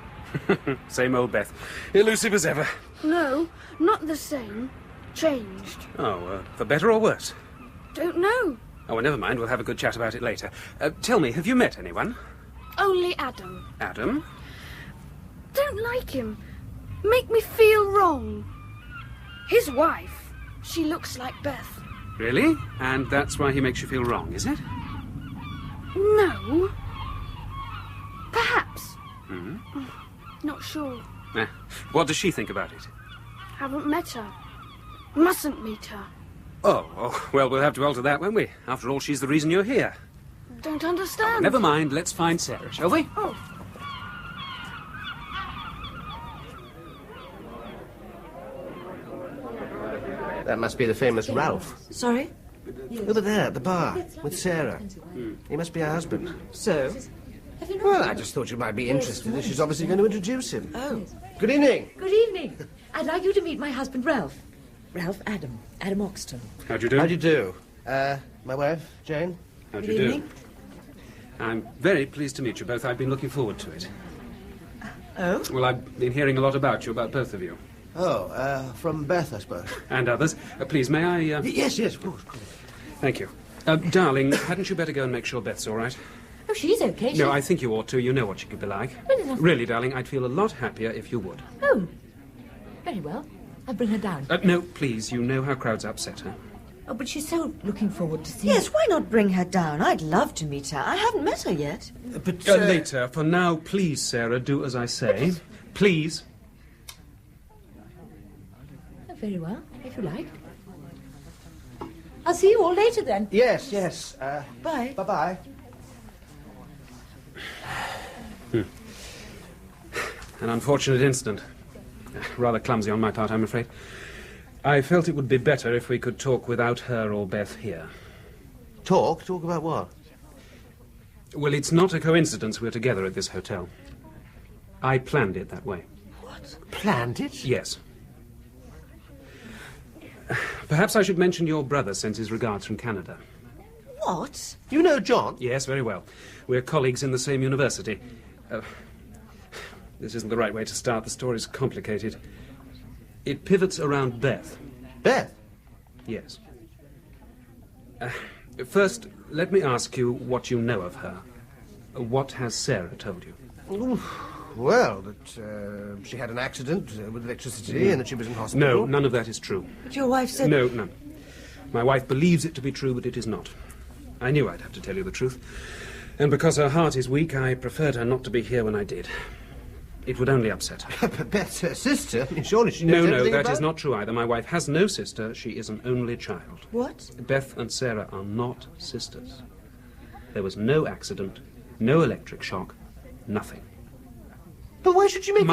Same old Beth. Elusive as ever. No, not the same. Changed. Oh, for better or worse? Don't know. Oh, well, never mind. We'll have a good chat about it later. Tell me, have you met anyone? Only Adam. Adam? Don't like him. Make me feel wrong. His wife, she looks like Beth. Really? And that's why he makes you feel wrong, is it? No. Perhaps. Mm-hmm. Not sure. What does she think about it? Haven't met her. Mustn't meet her. Oh, well, we'll have to alter that, won't we? After all, she's the reason you're here. Don't understand. Never mind. Let's find Sarah, shall we? Oh. That must be the famous Ralph. Sorry? Over there at the bar with Sarah. He must be her husband. So? Well, I just thought you might be interested. She's obviously going to introduce him. Oh. Good evening. Good evening. I'd like you to meet my husband, Ralph. Ralph Adam Oxton. How do you do? How do you do? My wife, Jane. How do you do? I'm very pleased to meet you both. I've been looking forward to it. Oh? Well, I've been hearing a lot about you, about both of you. Oh, from Beth, I suppose. And others. Please, may I... Yes, of course. Thank you. Darling, hadn't you better go and make sure Beth's all right? Oh, she's okay. No, I think you ought to. You know what she could be like. Really, darling, I'd feel a lot happier if you would. Oh, very well. I'll bring her down. No, please. You know how crowds upset her. Oh, but she's so looking forward to seeing... Yes, why not bring her down? I'd love to meet her. I haven't met her yet. But later. For now, please, Sarah, do as I say. Please. Oh, very well, if you like. I'll see you all later, then. Yes. Bye. Bye-bye. An unfortunate incident. Rather clumsy on my part, I'm afraid. I felt it would be better if we could talk without her or Beth here. Talk? Talk about what? Well, it's not a coincidence we're together at this hotel. I planned it that way. What? Planned it? Yes. Perhaps I should mention your brother sent his regards from Canada. What? You know John? Yes, very well. We're colleagues in the same university. This isn't the right way to start. The story's complicated. It pivots around Beth. Beth? Yes. First, let me ask you what you know of her. What has Sarah told you? Well, that she had an accident with electricity and that she was in hospital. No, none of that is true. But your wife said... No, none. My wife believes it to be true, but it is not. I knew I'd have to tell you the truth. And because her heart is weak, I preferred her not to be here when I did. It would only upset her. But Beth's her sister. Surely she knows No, anything that about is not true either. My wife has no sister. She is an only child. What? Beth and Sarah are not sisters. There was no accident, no electric shock, nothing. But why should she make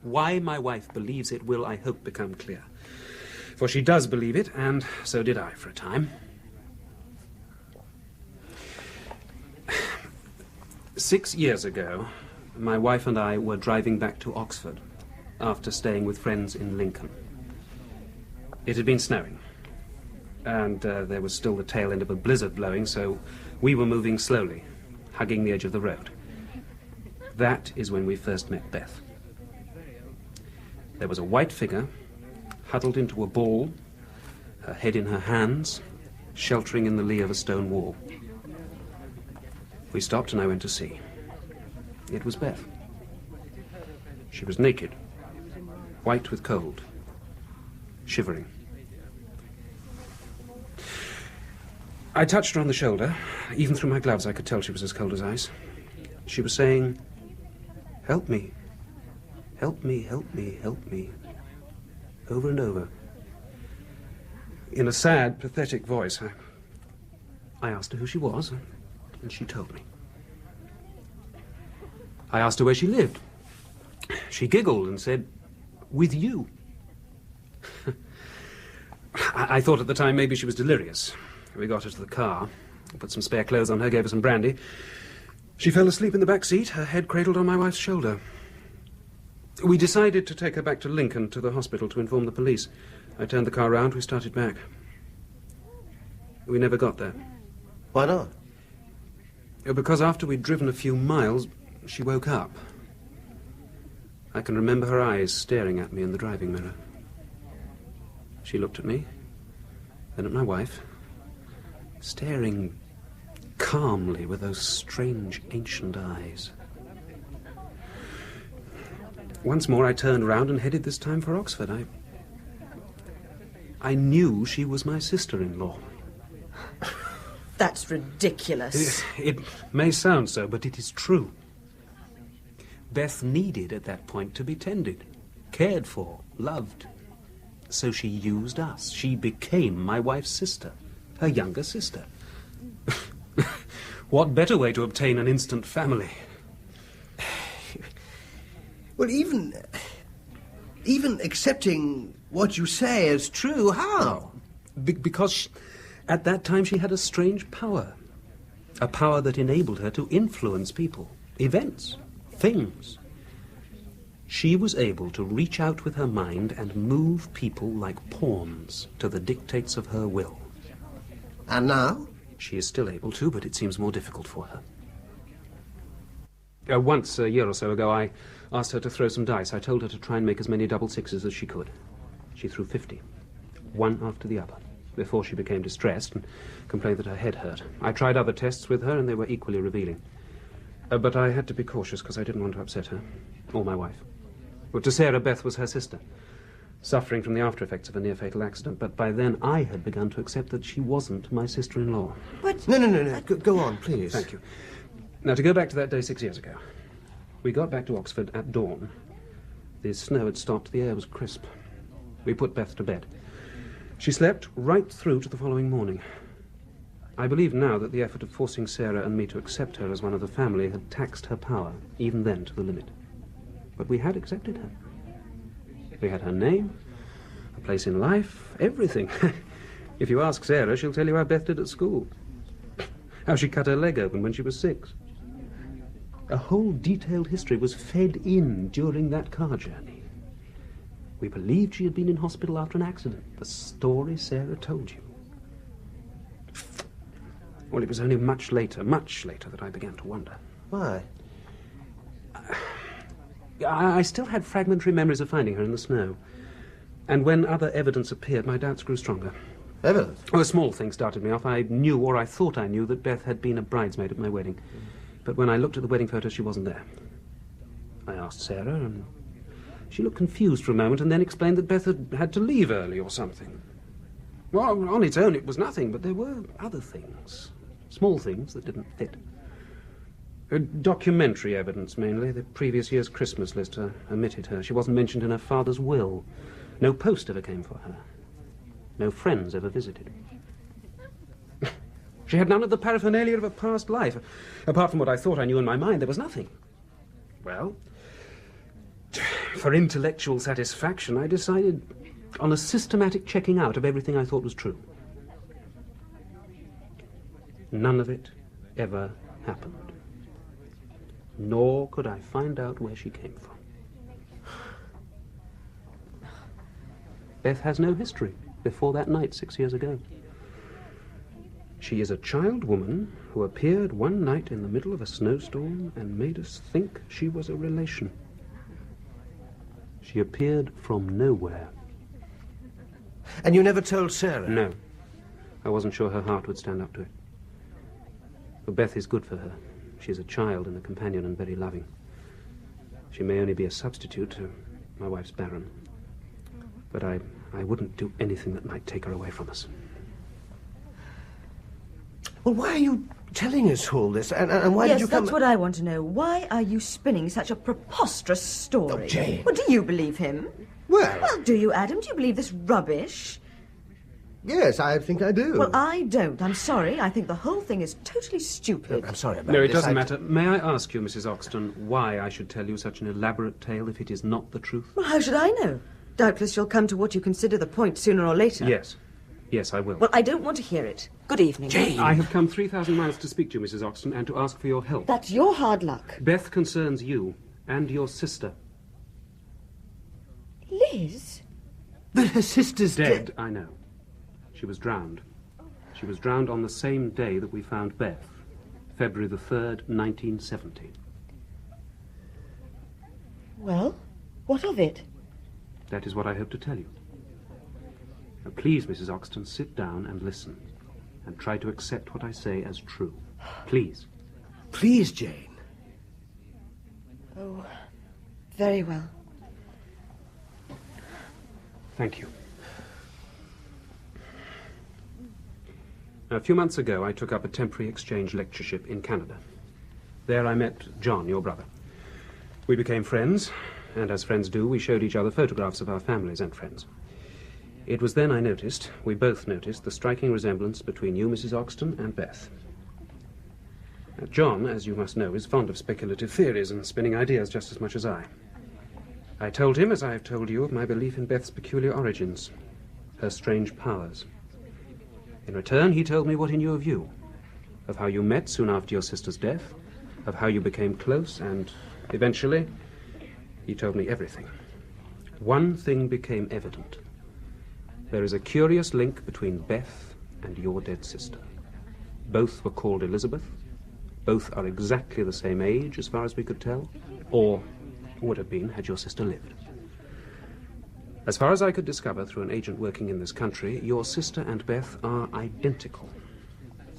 Why my wife believes it will, I hope, become clear. For she does believe it, and so did I for a time. 6 years ago, my wife and I were driving back to Oxford after staying with friends in Lincoln. It had been snowing, and there was still the tail end of a blizzard blowing, so we were moving slowly, hugging the edge of the road. That is when we first met Beth. There was a white figure, huddled into a ball, her head in her hands, sheltering in the lee of a stone wall. We stopped and I went to see. It was Beth. She was naked, white with cold, shivering. I touched her on the shoulder. Even through my gloves I could tell she was as cold as ice. She was saying, "Help me, help me, help me, help me," over and over. In a sad, pathetic voice, I asked her who she was, and she told me. I asked her where she lived. She giggled and said, "With you." I thought at the time maybe she was delirious. We got her to the car, put some spare clothes on her, gave her some brandy. She fell asleep in the back seat, her head cradled on my wife's shoulder. We decided to take her back to Lincoln, to the hospital, to inform the police. I turned the car round, we started back. We never got there. Why not? Because after we'd driven a few miles, she woke up. I can remember her eyes staring at me in the driving mirror. She looked at me, then at my wife, staring calmly with those strange, ancient eyes. Once more I turned round and headed this time for Oxford. I knew she was my sister-in-law. That's ridiculous. It may sound so, but it is true. Beth needed at that point to be tended, cared for, loved. So she used us. She became my wife's sister, her younger sister. What better way to obtain an instant family? Well, even accepting what you say as true, how? Because at that time she had a strange power. A power that enabled her to influence people, events, things. She was able to reach out with her mind and move people like pawns to the dictates of her will. And now? She is still able to, but it seems more difficult for her. Once, a year or so ago, I asked her to throw some dice. I told her to try and make as many double sixes as she could. She threw 50, one after the other, before she became distressed and complained that her head hurt. I tried other tests with her, and they were equally revealing. But I had to be cautious, because I didn't want to upset her, or my wife. Well, to Sarah, Beth was her sister, suffering from the after-effects of a near-fatal accident. But by then, I had begun to accept that she wasn't my sister-in-law. But... No. Go on, please. Thank you. Now, to go back to that day 6 years ago. We got back to Oxford at dawn. The snow had stopped, the air was crisp. We put Beth to bed. She slept right through to the following morning. I believe now that the effort of forcing Sarah and me to accept her as one of the family had taxed her power, even then, to the limit. But we had accepted her. We had her name, a place in life, everything. If you ask Sarah, she'll tell you how Beth did at school. How she cut her leg open when she was 6. A whole detailed history was fed in during that car journey. We believed she had been in hospital after an accident. The story Sarah told you. Well, it was only much later that I began to wonder. Why? I still had fragmentary memories of finding her in the snow. And when other evidence appeared, my doubts grew stronger. Evidence? Oh, a small thing started me off. I knew, or I thought I knew, that Beth had been a bridesmaid at my wedding. But when I looked at the wedding photos, she wasn't there. I asked Sarah, and she looked confused for a moment, and then explained that Beth had to leave early or something. Well, on its own, it was nothing, but there were other things. Small things that didn't fit. Documentary evidence, mainly. The previous year's Christmas list omitted her. She wasn't mentioned in her father's will. No post ever came for her. No friends ever visited. She had none of the paraphernalia of a past life. Apart from what I thought I knew in my mind, there was nothing. Well, for intellectual satisfaction, I decided on a systematic checking out of everything I thought was true. None of it ever happened. Nor could I find out where she came from. Beth has no history before that night 6 years ago. She is a child woman who appeared one night in the middle of a snowstorm and made us think she was a relation. She appeared from nowhere. And you never told Sarah? No. I wasn't sure her heart would stand up to it. But Beth is good for her. She's a child and a companion and very loving. She may only be a substitute. My wife's barren. But I wouldn't do anything that might take her away from us. Well, why are you telling us all this? And why did you come... Yes, that's what I want to know. Why are you spinning such a preposterous story? Oh, Jane. Well, do you believe him? Well, do you, Adam? Do you believe this rubbish? Yes, I think I do. Well, I don't. I'm sorry. I think the whole thing is totally stupid. I'm sorry about this. No, it this. doesn't matter. May I ask you, Mrs. Oxton, why I should tell you such an elaborate tale if it is not the truth? Well, how should I know? Doubtless you'll come to what you consider the point sooner or later. Yes. Yes, I will. Well, I don't want to hear it. Good evening. Jane! I have come 3,000 miles to speak to you, Mrs. Oxton, and to ask for your help. That's your hard luck. Beth concerns you and your sister. Liz? But her sister's dead. I know. She was drowned. She was drowned on the same day that we found Beth, February the 3rd, 1970. Well, what of it? That is what I hope to tell you. Now, please, Mrs. Oxton, sit down and listen, and try to accept what I say as true. Please. Please, Jane. Oh, very well. Thank you. Now, a few months ago, I took up a temporary exchange lectureship in Canada. There I met John, your brother. We became friends, and as friends do, we showed each other photographs of our families and friends. It was then we both noticed, the striking resemblance between you, Mrs. Oxton, and Beth. Now, John, as you must know, is fond of speculative theories and spinning ideas just as much as I. I told him, as I have told you, of my belief in Beth's peculiar origins, her strange powers. In return, he told me what he knew of you, of how you met soon after your sister's death, of how you became close, and eventually, he told me everything. One thing became evident. There is a curious link between Beth and your dead sister. Both were called Elizabeth. Both are exactly the same age, as far as we could tell, or would have been had your sister lived. As far as I could discover through an agent working in this country, your sister and Beth are identical.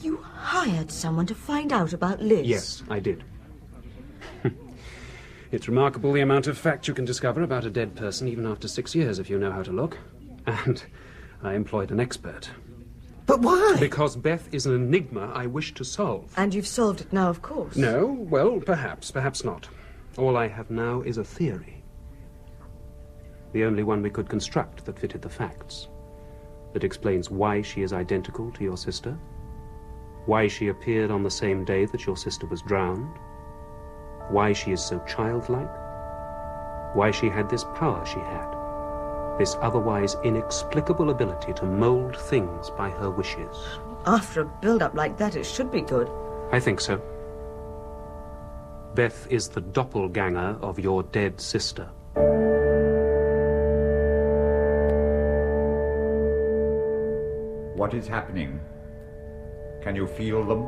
You hired someone to find out about Liz? Yes, I did. It's remarkable the amount of fact you can discover about a dead person even after 6 years if you know how to look. And I employed an expert. But why? Because Beth is an enigma I wish to solve. And you've solved it now, of course. No, well, perhaps not. All I have now is a theory. The only one we could construct that fitted the facts. That explains why she is identical to your sister. Why she appeared on the same day that your sister was drowned. Why she is so childlike. Why she had this power she had. This otherwise inexplicable ability to mold things by her wishes. After a build-up like that, it should be good. I think so. Beth is the doppelganger of your dead sister. What is happening? Can you feel them?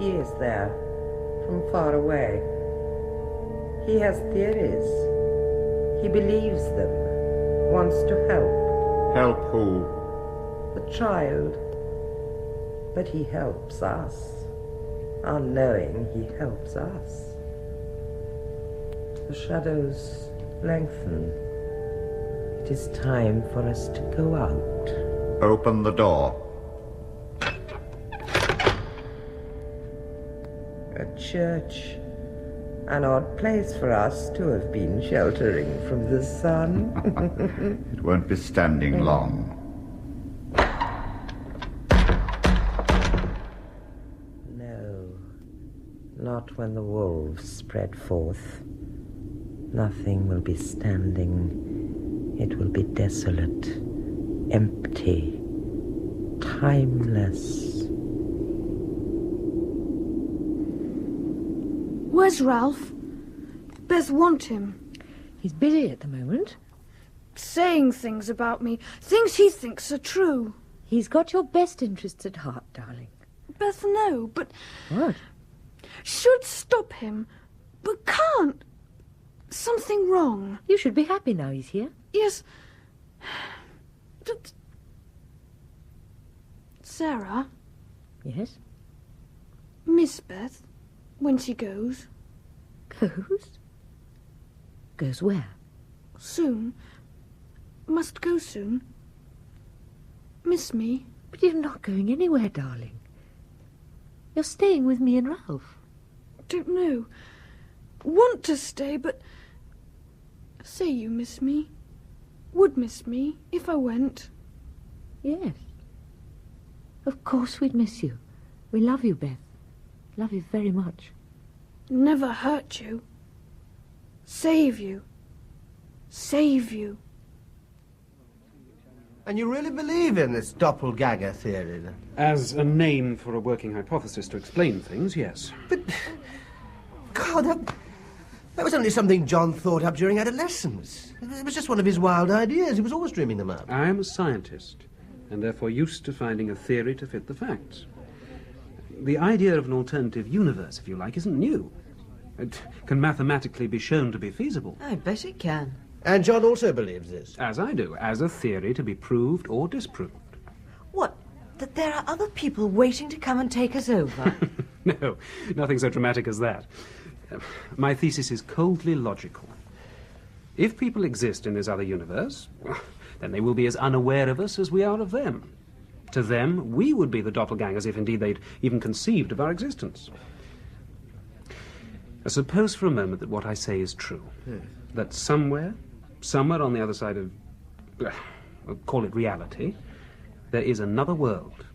He is there, from far away. He has theories. He believes them. wants to help. Help who? The child. But he helps us. Unknowing, he helps us. The shadows lengthen. It is time for us to go out. Open the door. A church. An odd place for us to have been sheltering from the sun. It won't be standing long. No, not when the wolves spread forth. Nothing will be standing. It will be desolate, empty, timeless. Where's Ralph? Beth want him. He's busy at the moment. Saying things about me, things he thinks are true. He's got your best interests at heart, darling. Beth, no, but... What? Should stop him, but can't. Something wrong. You should be happy now he's here. Yes. But... Sarah? Yes? Miss Beth, when she goes. Goes? Goes where? Soon. Must go soon. Miss me. But you're not going anywhere, darling. You're staying with me and Ralph. Don't know. Want to stay, but... Say you miss me. Would miss me if I went. Yes. Of course we'd miss you. We love you, Beth. Love you very much. Never hurt you. Save you. Save you. And you really believe in this doppelganger theory, then? As a name for a working hypothesis to explain things, yes. But, God, that was only something John thought up during adolescence. It was just one of his wild ideas. He was always dreaming them up. I am a scientist, and therefore used to finding a theory to fit the facts. The idea of an alternative universe, if you like, isn't new. It can mathematically be shown to be feasible. I bet it can. And John also believes this. As I do, as a theory to be proved or disproved. What? That there are other people waiting to come and take us over? No, nothing so dramatic as that. My thesis is coldly logical. If people exist in this other universe, then they will be as unaware of us as we are of them. To them, we would be the doppelgangers if indeed they'd even conceived of our existence. Suppose for a moment that what I say is true. Yes. That somewhere on the other side of, we'll call it reality, there is another world,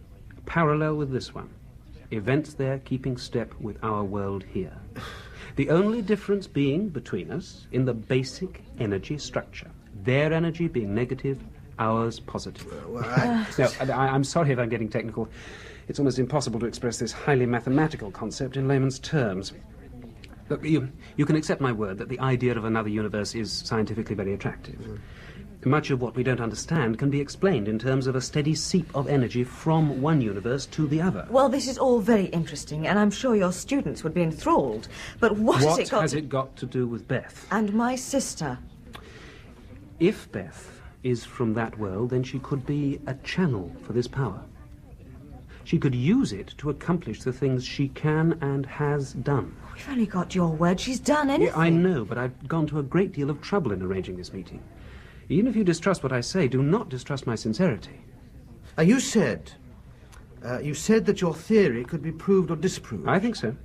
parallel with this one. Events there keeping step with our world here. The only difference being between us in the basic energy structure. Their energy being negative, ours positive. No, I'm sorry if I'm getting technical. It's almost impossible to express this highly mathematical concept in layman's terms. Look, you can accept my word that the idea of another universe is scientifically very attractive. Much of what we don't understand can be explained in terms of a steady seep of energy from one universe to the other. Well, this is all very interesting, and I'm sure your students would be enthralled. But what has it got to do with Beth? And my sister. If Beth is from that world, then she could be a channel for this power. She could use it to accomplish the things she can and has done. We've only got your word she's done anything. Yeah, I know, but I've gone to a great deal of trouble in arranging this meeting. Even if you distrust what I say, do not distrust my sincerity. You said that your theory could be proved or disproved. I think so.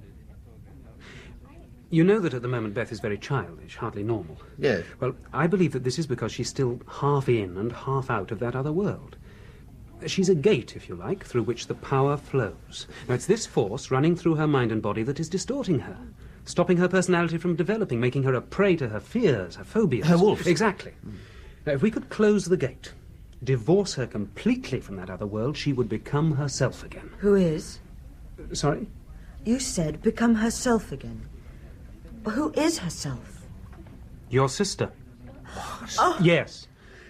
You know that at the moment Beth is very childish, hardly normal. Yes. Well, I believe that this is because she's still half in and half out of that other world. She's a gate, if you like, through which the power flows. Now, it's this force running through her mind and body that is distorting her, stopping her personality from developing, making her a prey to her fears, her phobias. Her wolves. Exactly. Now, if we could close the gate, divorce her completely from that other world, she would become herself again. Who is? Sorry? You said become herself again. Who is herself? Your sister. What? Oh. Yes.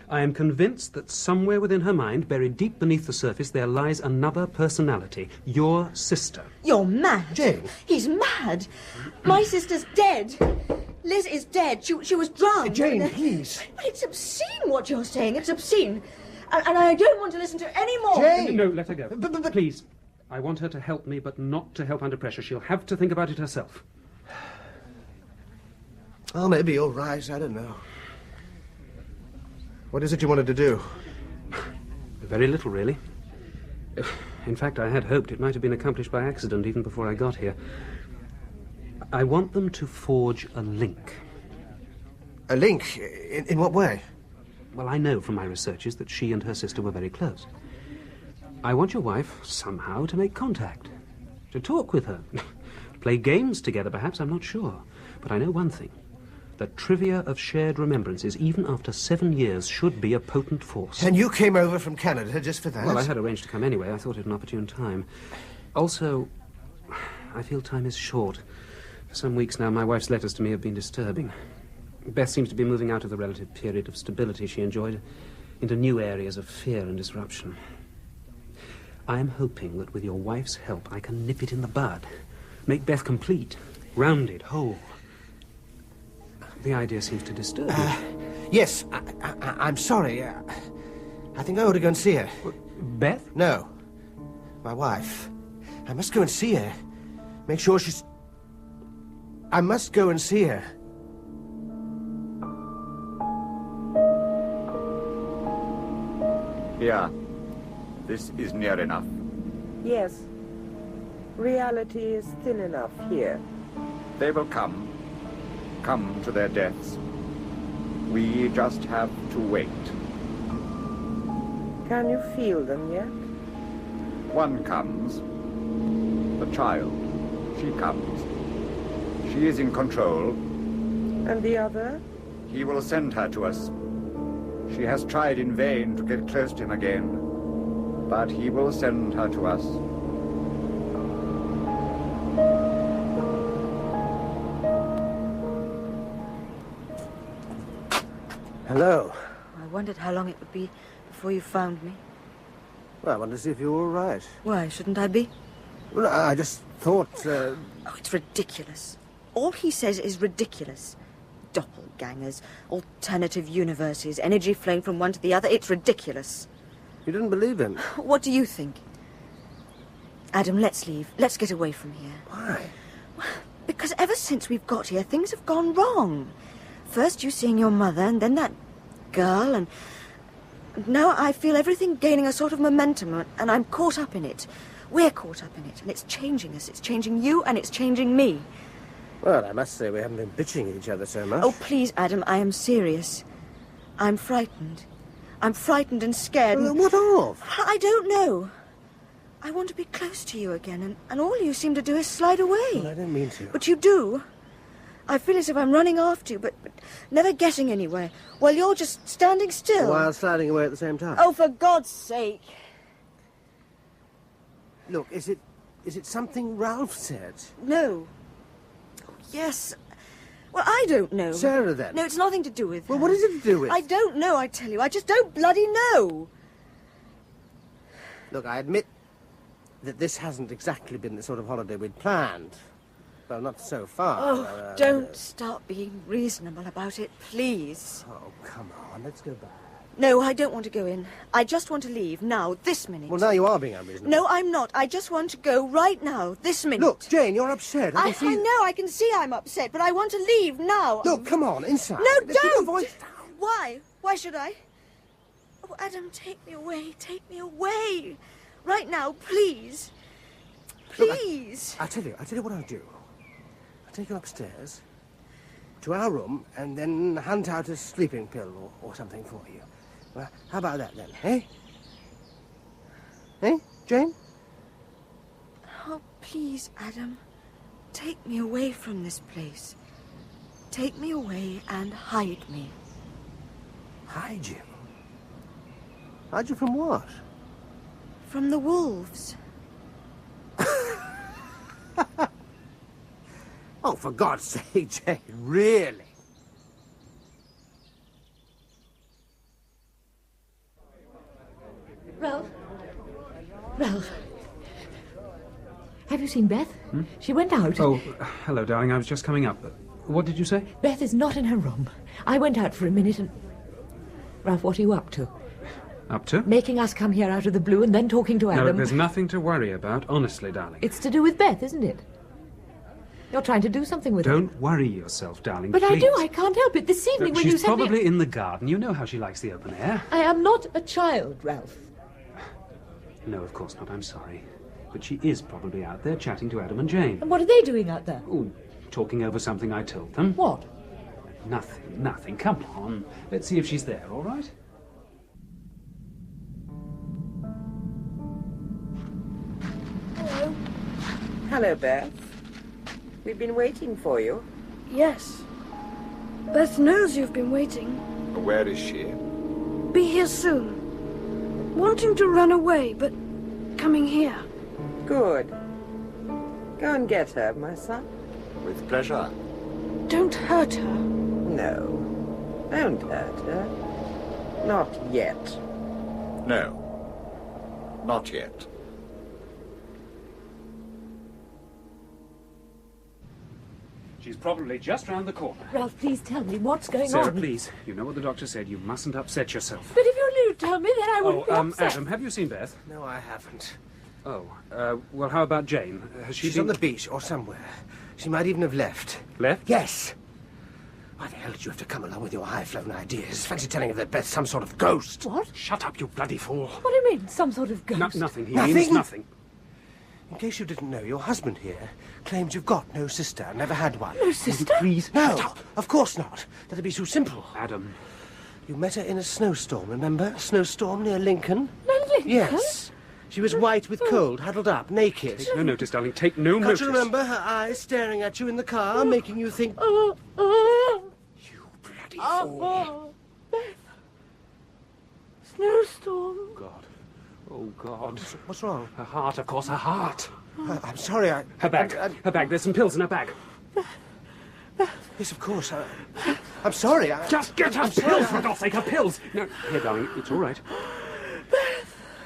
I am convinced that somewhere within her mind, buried deep beneath the surface, there lies another personality. Your sister. You're mad. Jane. He's mad. My sister's dead. Liz is dead. She was drowned. Jane, please. But it's obscene what you're saying. It's obscene. And I don't want to listen to any more. Jane! No, let her go. Please. I want her to help me, but not to help under pressure. She'll have to think about it herself. Oh, maybe you're right. I don't know. What is it you wanted to do? Very little, really. In fact, I had hoped it might have been accomplished by accident even before I got here. I want them to forge a link. A link? In what way? Well, I know from my researches that she and her sister were very close. I want your wife, somehow, to make contact. To talk with her. Play games together, perhaps, I'm not sure. But I know one thing. The trivia of shared remembrances, even after 7 years, should be a potent force. And you came over from Canada just for that? Well, I had arranged to come anyway. I thought it an opportune time. Also, I feel time is short. For some weeks now, my wife's letters to me have been disturbing. Beth seems to be moving out of the relative period of stability she enjoyed into new areas of fear and disruption. I am hoping that with your wife's help, I can nip it in the bud. Make Beth complete, rounded, whole. The idea seems to disturb you. Yes, I'm sorry. I think I ought to go and see her. Beth? No. My wife. I must go and see her. Make sure she's... I must go and see her. Here. This is near enough. Yes. Reality is thin enough here. They will come. Come to their deaths. We just have to wait. Can you feel them yet? One comes. The child. She comes. She is in control. And the other? He will send her to us. She has tried in vain to get close to him again. But he will send her to us. Hello. I wondered how long it would be before you found me. Well, I wanted to see if you were all right. Why shouldn't I be? Well, I just thought... Oh, it's ridiculous. All he says is ridiculous. Doppelgangers, alternative universes, energy flowing from one to the other. It's ridiculous. You didn't believe him? What do you think? Adam, let's leave. Let's get away from here. Why? Because ever since we've got here, things have gone wrong. First you seeing your mother, and then that girl, and now I feel everything gaining a sort of momentum, and I'm caught up in it. We're caught up in it, and it's changing us. It's changing you, and it's changing me. Well, I must say we haven't been bitching at each other so much. Oh, please, Adam, I am serious. I'm frightened. I'm frightened and scared. Well, what of? I don't know. I want to be close to you again, and all you seem to do is slide away. Well, I don't mean to. But you do. I feel as if I'm running after you, but never getting anywhere, while you're just standing still. While sliding away at the same time. Oh, for God's sake. Look, is it something Ralph said? No. Oh, yes. Well, I don't know. Sarah, then? No, it's nothing to do with Well, her. what is it to do with? I don't know, I tell you. I just don't bloody know. Look, I admit that this hasn't exactly been the sort of holiday we'd planned. Well, not so far. Oh, don't start being reasonable about it, please. Oh, come on, let's go back. No, I don't want to go in. I just want to leave now, this minute. Well, now you are being unreasonable. No, I'm not. I just want to go right now, this minute. Look, Jane, you're upset. I know, I can see I'm upset, but I want to leave now. Look, come on, inside. No, Let's keep your don't! voice down. Why? Why should I? Oh, Adam, take me away. Take me away. Right now, please. Please. Look, I'll tell you what I'll do. I'll take you upstairs to our room and then hunt out a sleeping pill or something for you. Well, how about that then, eh? Eh, Jane? Oh, please, Adam. Take me away from this place. Take me away and hide me. Hide you? Hide you from what? From the wolves. Oh, for God's sake, Jane, really? Ralph. Have you seen Beth? Hmm? She went out. Oh, hello, darling. I was just coming up. What did you say? Beth is not in her room. I went out for a minute and... Ralph, what are you up to? Up to? Making us come here out of the blue and then talking to No, Adam. there's nothing to worry about, honestly, darling. It's to do with Beth, isn't it? You're trying to do something with her. Don't worry yourself, darling, But please. I do. I can't help it. This evening Look, when you she's sent probably me... in the garden. You know how she likes the open air. I am not a child, Ralph. No, of course not. I'm sorry. But she is probably out there chatting to Adam and Jane. And what are they doing out there? Oh, talking over something I told them. What? Nothing. Come on. Let's see if she's there, all right? Hello. Hello, Beth. We've been waiting for you. Yes. Beth knows you've been waiting. Where is she? Be here soon. Wanting to run away, but coming here. Good. Go and get her, my son. With pleasure. Don't hurt her. No. Don't hurt her. Not yet. No. Not yet. She's probably just round the corner. Ralph, please tell me what's going Sarah, on. please. You know what the doctor said. You mustn't upset yourself. But if you only tell me, then I wouldn't be upset. Adam, have you seen Beth? No, I haven't. Oh, well, how about Jane? Has she She's been... on the beach or somewhere. She might even have left. Left? Yes. Why the hell did you have to come along with your high-flown ideas? Fancy telling her that Beth's some sort of ghost. What? Shut up, you bloody fool. What do you mean, some sort of ghost? Nothing. He means nothing. In case you didn't know, your husband here claims you've got no sister, never had one. No sister? Please. No, of course not. That'd be too simple. Adam. You met her in a snowstorm, remember? A snowstorm near Lincoln? Lincoln? Yes. She was white with cold, huddled up, naked. Take no notice, darling. Take no Can't notice. you remember her eyes staring at you in the car, making you think... You bloody fool. Beth. Snowstorm. God. Oh, God. What's wrong? Her heart, of course, her heart. I'm sorry, Her bag. Her bag. There's some pills in her bag. Yes, of course. I'm sorry. Just get her pills, for God's sake, her pills. No, here, darling, it's all right.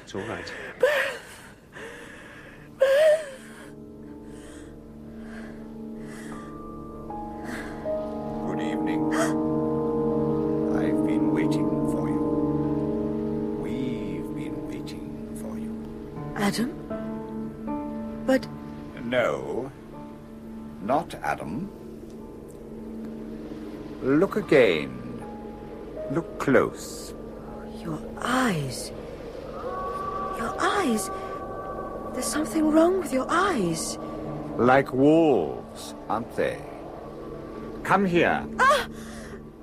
It's all right. Good evening. I've been waiting for you. We've been waiting for you. Adam? But... No, not Adam. Look again. Look close. Your eyes. Your eyes. There's something wrong with your eyes. Like wolves, aren't they? Come here. Ah!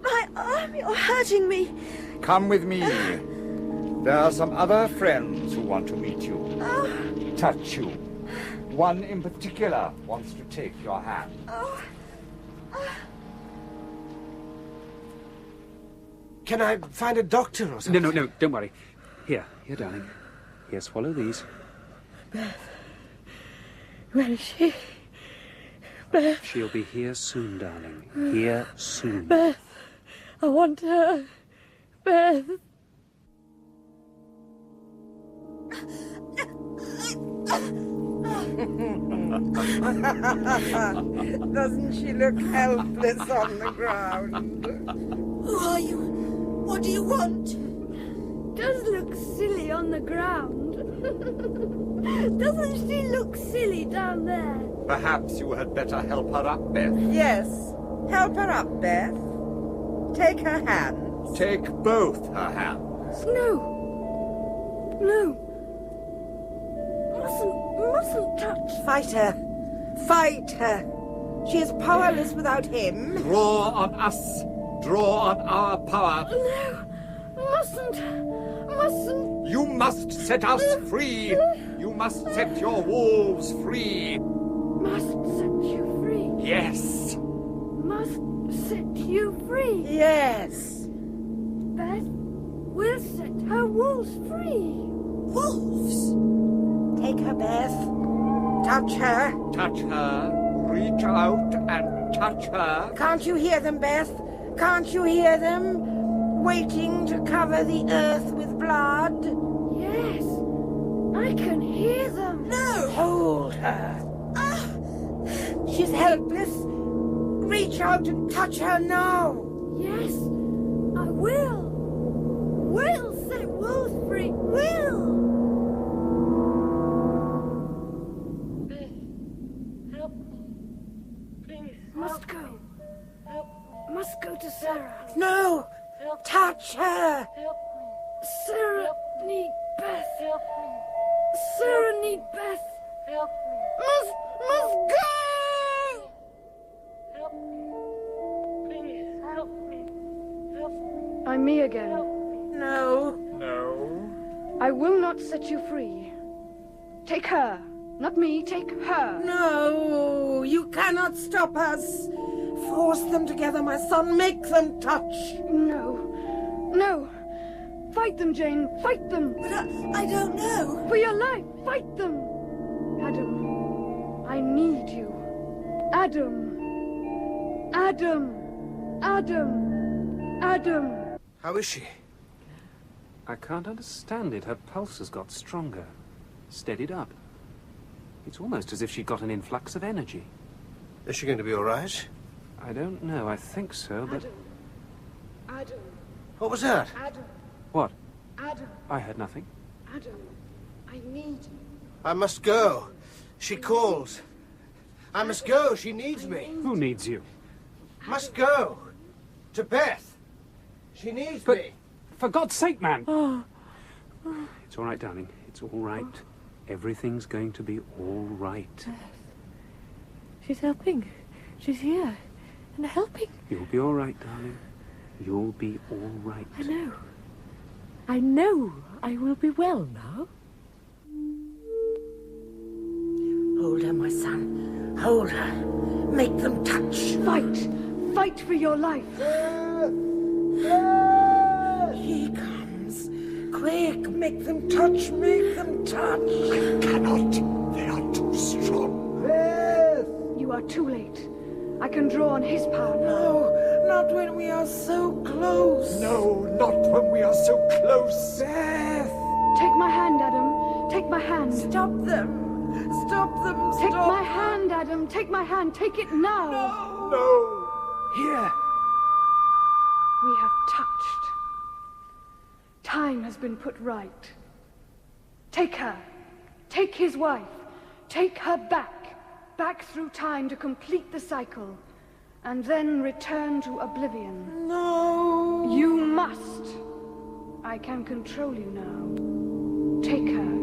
My arm, you're hurting me. Come with me. There are some other friends who want to meet you. Touch you. One in particular wants to take your hand. Can I find a doctor or something? No, don't worry. Here, darling. Here, swallow these. Beth. Where is she? Beth. She'll be here soon, darling. Here soon. Beth. I want her. Beth. Doesn't she look helpless on the ground? Who are you? What do you want? Does look silly on the ground. Doesn't she look silly down there? Perhaps you had better help her up, Beth. Yes. Help her up, Beth. Take her hands. Take both her hands. No. Mustn't touch. Fight her. Fight her. She is powerless without him. Draw on us. Draw on our power. No. Mustn't. You must set us free. You must set your wolves free. Must set you free. Yes. Must set you free. Yes. Beth will set her wolves free. Wolves? Take her, Beth. Touch her. Touch her. Reach out and touch her. Can't you hear them, Beth? Can't you hear them? Waiting to cover the earth with blood? Yes. I can hear them. No! Hold her. She's helpless. Reach out and touch her now. Yes, I will. Will set wolves free. Will. Help me. Please. Must go. Help. Must go to Sarah. No. Help. Touch her. Help me. Sarah need Beth. Help me. Sarah need Beth. Help me. Must go. Help me. Please help me. Help me. I'm me again. No. No. I will not set you free. Take her. Not me, take her. No, you cannot stop us. Force them together, my son. Make them touch. No. No. Fight them, Jane. Fight them. But I don't know. For your life, fight them. Adam, I need you. Adam. Adam. Adam. Adam. How is she? I can't understand it. Her pulse has got stronger. Steadied up. It's almost as if she got an influx of energy. Is she going to be all right? I don't know. I think so, but... Adam. What was that? Adam. What? Adam. I heard nothing. Adam. I need you. I must go. She calls. I must go. She needs me. Who needs you? Must go. To Beth. She needs me. For God's sake, man! It's all right, darling. It's all right. Everything's going to be all right. She's helping. She's here. And helping. You'll be all right, darling. You'll be all right. I know. I know I will be well now. Hold her, my son. Hold her. Make them touch. Fight. Fight for your life. He comes. Quick, make them touch. Make them touch. I cannot. They are too strong. You are too late. I can draw on his power now. No, not when we are so close. No, not when we are so close. Beth. Take my hand, Adam. Take my hand. Stop them. Stop them. Take Stop. my hand, Adam. Take my hand. Take it now. No. Here. We have touched. Time has been put right. Take her. Take his wife. Take her back. Back through time to complete the cycle. And then return to oblivion. No. You must. I can control you now. Take her.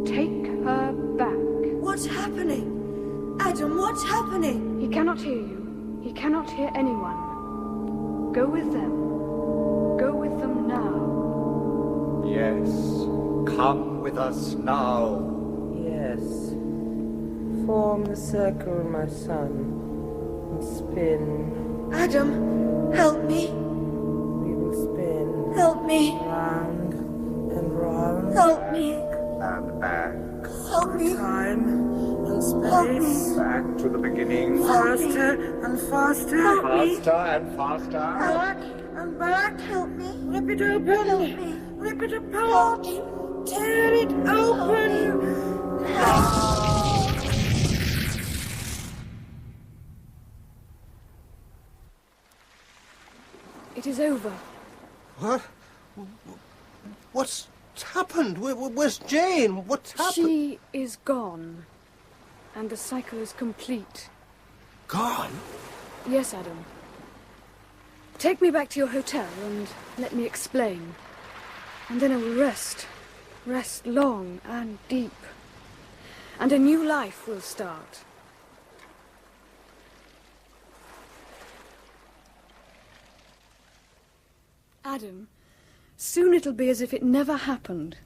Take her back. What's happening? Adam, what's happening? He cannot hear you. He cannot hear anyone. Go with them. Go with them now. Yes. Come with us now. Yes. Form the circle, my son, and spin. Adam, help me. We will spin. Help me. Round and round. Help me. And back. Help me. Time and Help me. space. Back to the beginning. Faster and faster. Help me. Faster and faster. Back and back. Help me. Rip it open. Help me. Rip it apart. Tear it open. It is over. What? What's happened? Where's Jane? What's happened? She is gone. And the cycle is complete. Gone? Yes, Adam. Take me back to your hotel and let me explain. And then I will rest. Rest long and deep. And a new life will start. Adam, soon it'll be as if it never happened.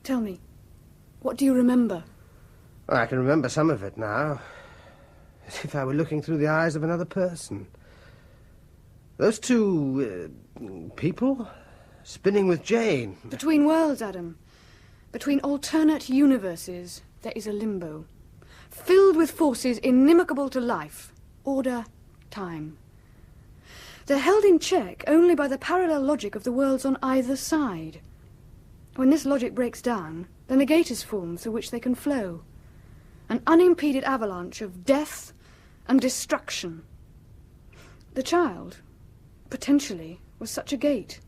Tell me, what do you remember? Well, I can remember some of it now. As if I were looking through the eyes of another person. Those two people spinning with Jane. Between worlds, Adam. Between alternate universes, there is a limbo. Filled with forces inimical to life. Order, time. They're held in check only by the parallel logic of the worlds on either side. When this logic breaks down, then a gate is formed through which they can flow. An unimpeded avalanche of death and destruction. The child, potentially, was such a gate.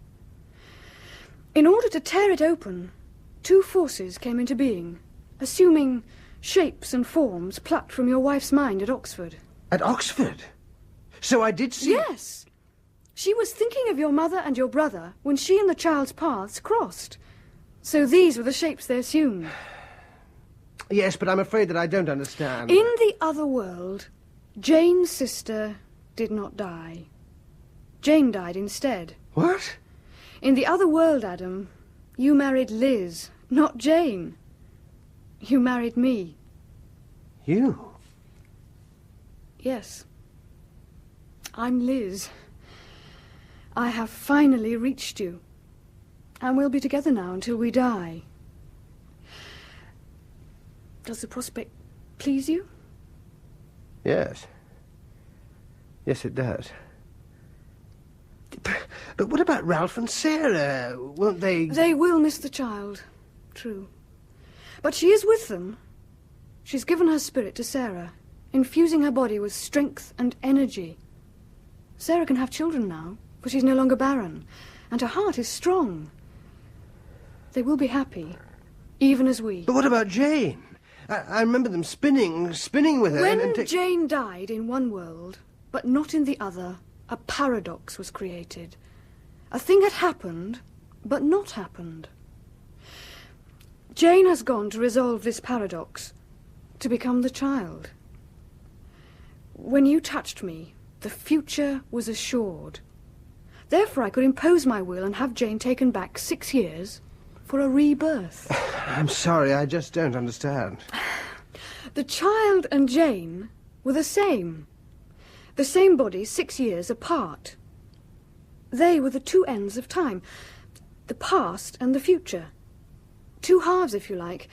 In order to tear it open, two forces came into being, assuming shapes and forms plucked from your wife's mind at Oxford. At Oxford? So I did see... Yes. She was thinking of your mother and your brother when she and the child's paths crossed. So these were the shapes they assumed. Yes, but I'm afraid that I don't understand. In the other world, Jane's sister did not die. Jane died instead. What? In the other world, Adam, you married Liz, not Jane. You married me. You? Yes. I'm Liz. I have finally reached you. And we'll be together now until we die. Does the prospect please you? Yes. Yes, it does. But what about Ralph and Sarah? Won't they... They will miss the child. True. But she is with them. She's given her spirit to Sarah, infusing her body with strength and energy. Sarah can have children now, for she's no longer barren, and her heart is strong. They will be happy, even as we. But what about Jane? I remember them spinning with her. When Jane died in one world, but not in the other, a paradox was created. A thing had happened, but not happened. Jane has gone to resolve this paradox, to become the child. When you touched me, the future was assured. Therefore I could impose my will and have Jane taken back 6 years for a rebirth. I'm sorry, I just don't understand. The child and Jane were the same. The same body 6 years apart. They were the two ends of time, the past and the future. Two halves, if you like,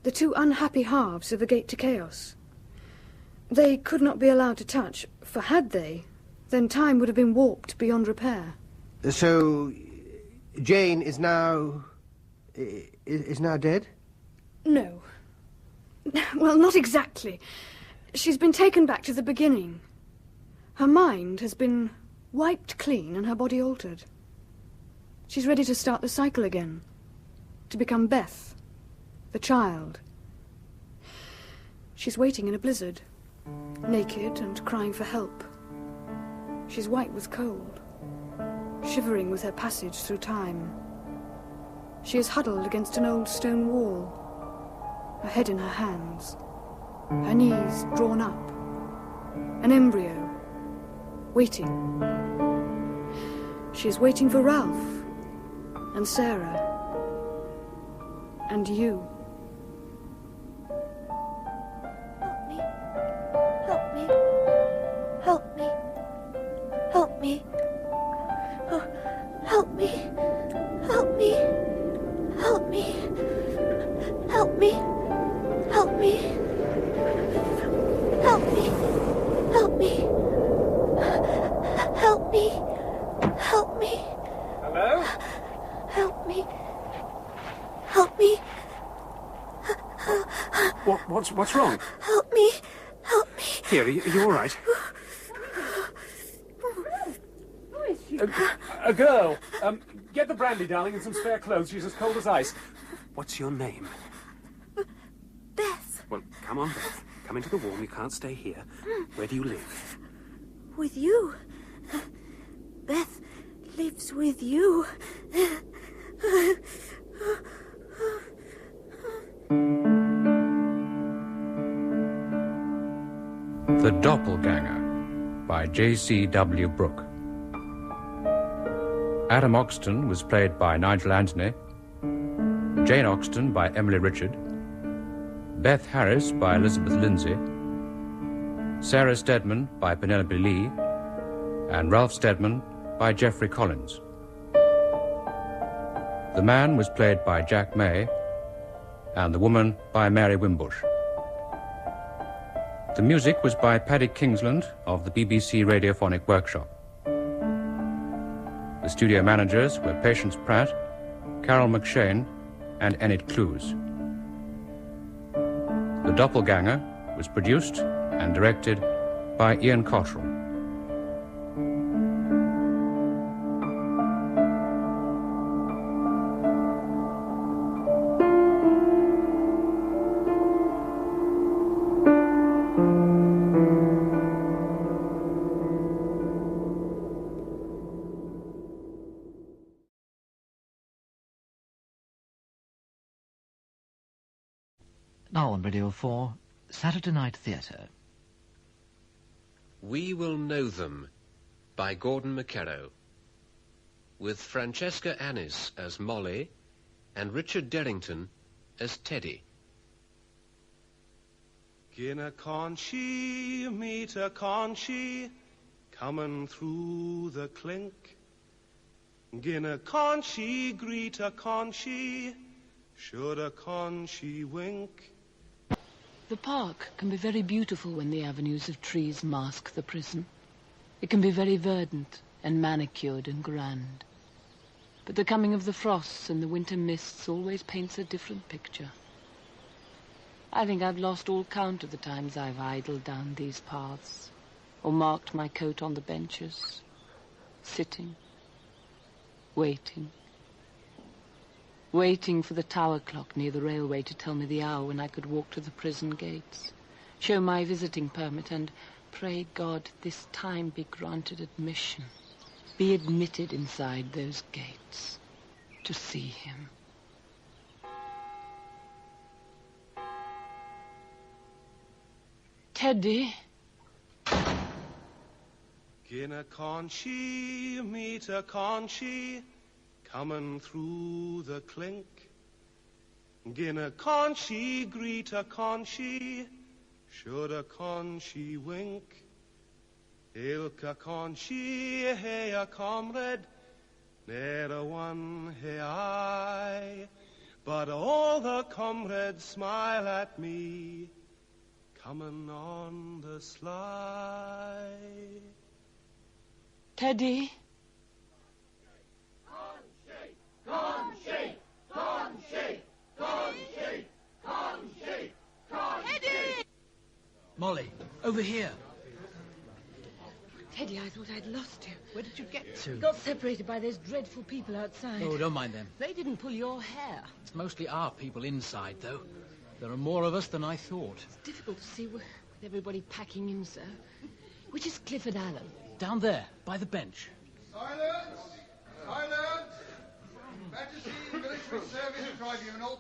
the two unhappy halves of the gate to chaos. They could not be allowed to touch, for had they, then time would have been warped beyond repair. So, Jane is now... is now dead? No. Well, not exactly. She's been taken back to the beginning. Her mind has been wiped clean and her body altered. She's ready to start the cycle again. To become Beth, the child. She's waiting in a blizzard, naked and crying for help. She's white with cold, shivering with her passage through time. She is huddled against an old stone wall, her head in her hands, her knees drawn up, an embryo, waiting. She is waiting for Ralph, and Sarah, and you. Help me. Help me. Help me. Oh, help me. Help me. Help me. Help me. Help me. Help me. Help me. Help me. Help me. Hello? Help me. Help me. What's wrong? Help me. Help me. Here, are you all right? Who is she? A girl. Get the brandy, darling, and some spare clothes. She's as cold as ice. What's your name? Beth. Well, come on, Beth. Come into the warm. You can't stay here. Where do you live? With you. Beth lives with you. The Doppelganger by J.C.W. Brooke. Adam Oxton was played by Nigel Anthony, Jane Oxton by Emily Richard, Beth Harris by Elizabeth Lindsay, Sarah Stedman by Penelope Lee, and Ralph Stedman by Geoffrey Collins. The man was played by Jack May, and the woman by Mary Wimbush. The music was by Paddy Kingsland of the BBC Radiophonic Workshop. The studio managers were Patience Pratt, Carol McShane, and Enid Clues. The Doppelganger was produced and directed by Ian Cottrell. Now on Radio 4, Saturday Night Theatre. We Will Know Them by Gordon McKerrow, with Francesca Annis as Molly and Richard Derrington as Teddy. Gin a conchie, meet a conchie, coming through the clink. Gin a conchie, greet a conchie, should a conchie wink. The park can be very beautiful when the avenues of trees mask the prison. It can be very verdant and manicured and grand. But the coming of the frosts and the winter mists always paints a different picture. I think I've lost all count of the times I've idled down these paths, or marked my coat on the benches, sitting, waiting for the tower clock near the railway to tell me the hour when I could walk to the prison gates, show my visiting permit, and pray God this time be granted admission, be admitted inside those gates to see him. Teddy. Gin a conchie, meet a conchie, coming through the clink. Gin a conchie, greet a conchie, should a conchie wink. Ilka conchie, hey a comrade, ne'er a one hey I, but all the comrades smile at me, coming on the sly. Teddy. Conchie, conchie, conchie, conchie, conchie. Teddy! Molly, over here. Teddy, I thought I'd lost you. Where did you get to? Got separated by those dreadful people outside. Oh, don't mind them. They didn't pull your hair. It's mostly our people inside, though. There are more of us than I thought. It's difficult to see with everybody packing in so. Which is Clifford Allen? Down there, by the bench. Silence! Silence! Majesty, Military Service Tribunal.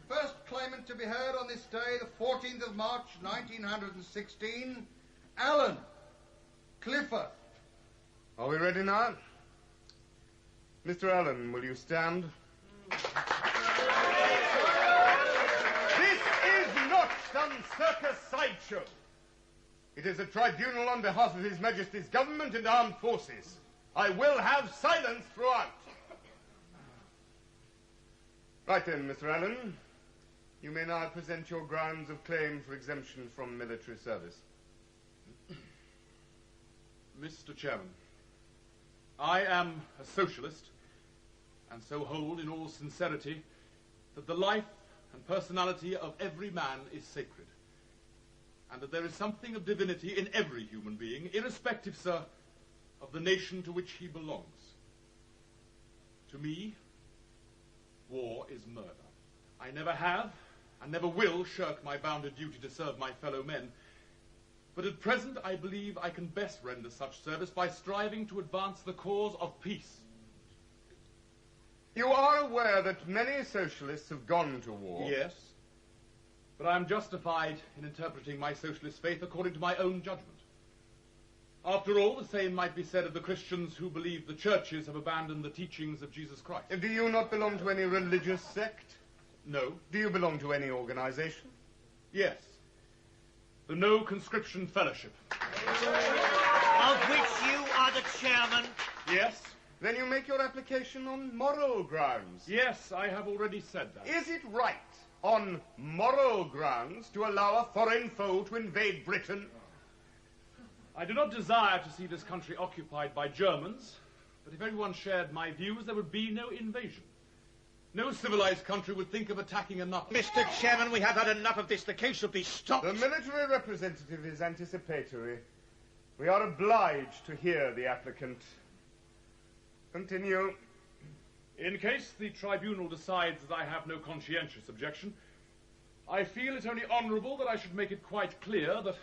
First claimant to be heard on this day, the 14th of March, 1916. Allen. Clifford. Are we ready now? Mr. Allen, will you stand? This is not some circus sideshow. It is a tribunal on behalf of His Majesty's government and armed forces. I will have silence throughout. Right then, Mr. Allen. You may now present your grounds of claim for exemption from military service. Mr. Chairman, I am a socialist, and so hold in all sincerity that the life and personality of every man is sacred, and that there is something of divinity in every human being, irrespective, sir, of the nation to which he belongs. To me, war is murder. I never have and never will shirk my bounden duty to serve my fellow men, but at present I believe I can best render such service by striving to advance the cause of peace. You are aware that many socialists have gone to war? Yes, but I am justified in interpreting my socialist faith according to my own judgment. After all, the same might be said of the Christians who believe the churches have abandoned the teachings of Jesus Christ. Do you not belong to any religious sect? No. Do you belong to any organization? Yes. The No Conscription Fellowship. Of which you are the chairman? Yes. Then you make your application on moral grounds. Yes, I have already said that. Is it right, on moral grounds, to allow a foreign foe to invade Britain? I do not desire to see this country occupied by Germans, but if everyone shared my views, there would be no invasion. No civilized country would think of attacking another. Mr. Chairman, we have had enough of this. The case should be stopped. The military representative is anticipatory. We are obliged to hear the applicant. Continue. In case the tribunal decides that I have no conscientious objection, I feel it only honourable that I should make it quite clear that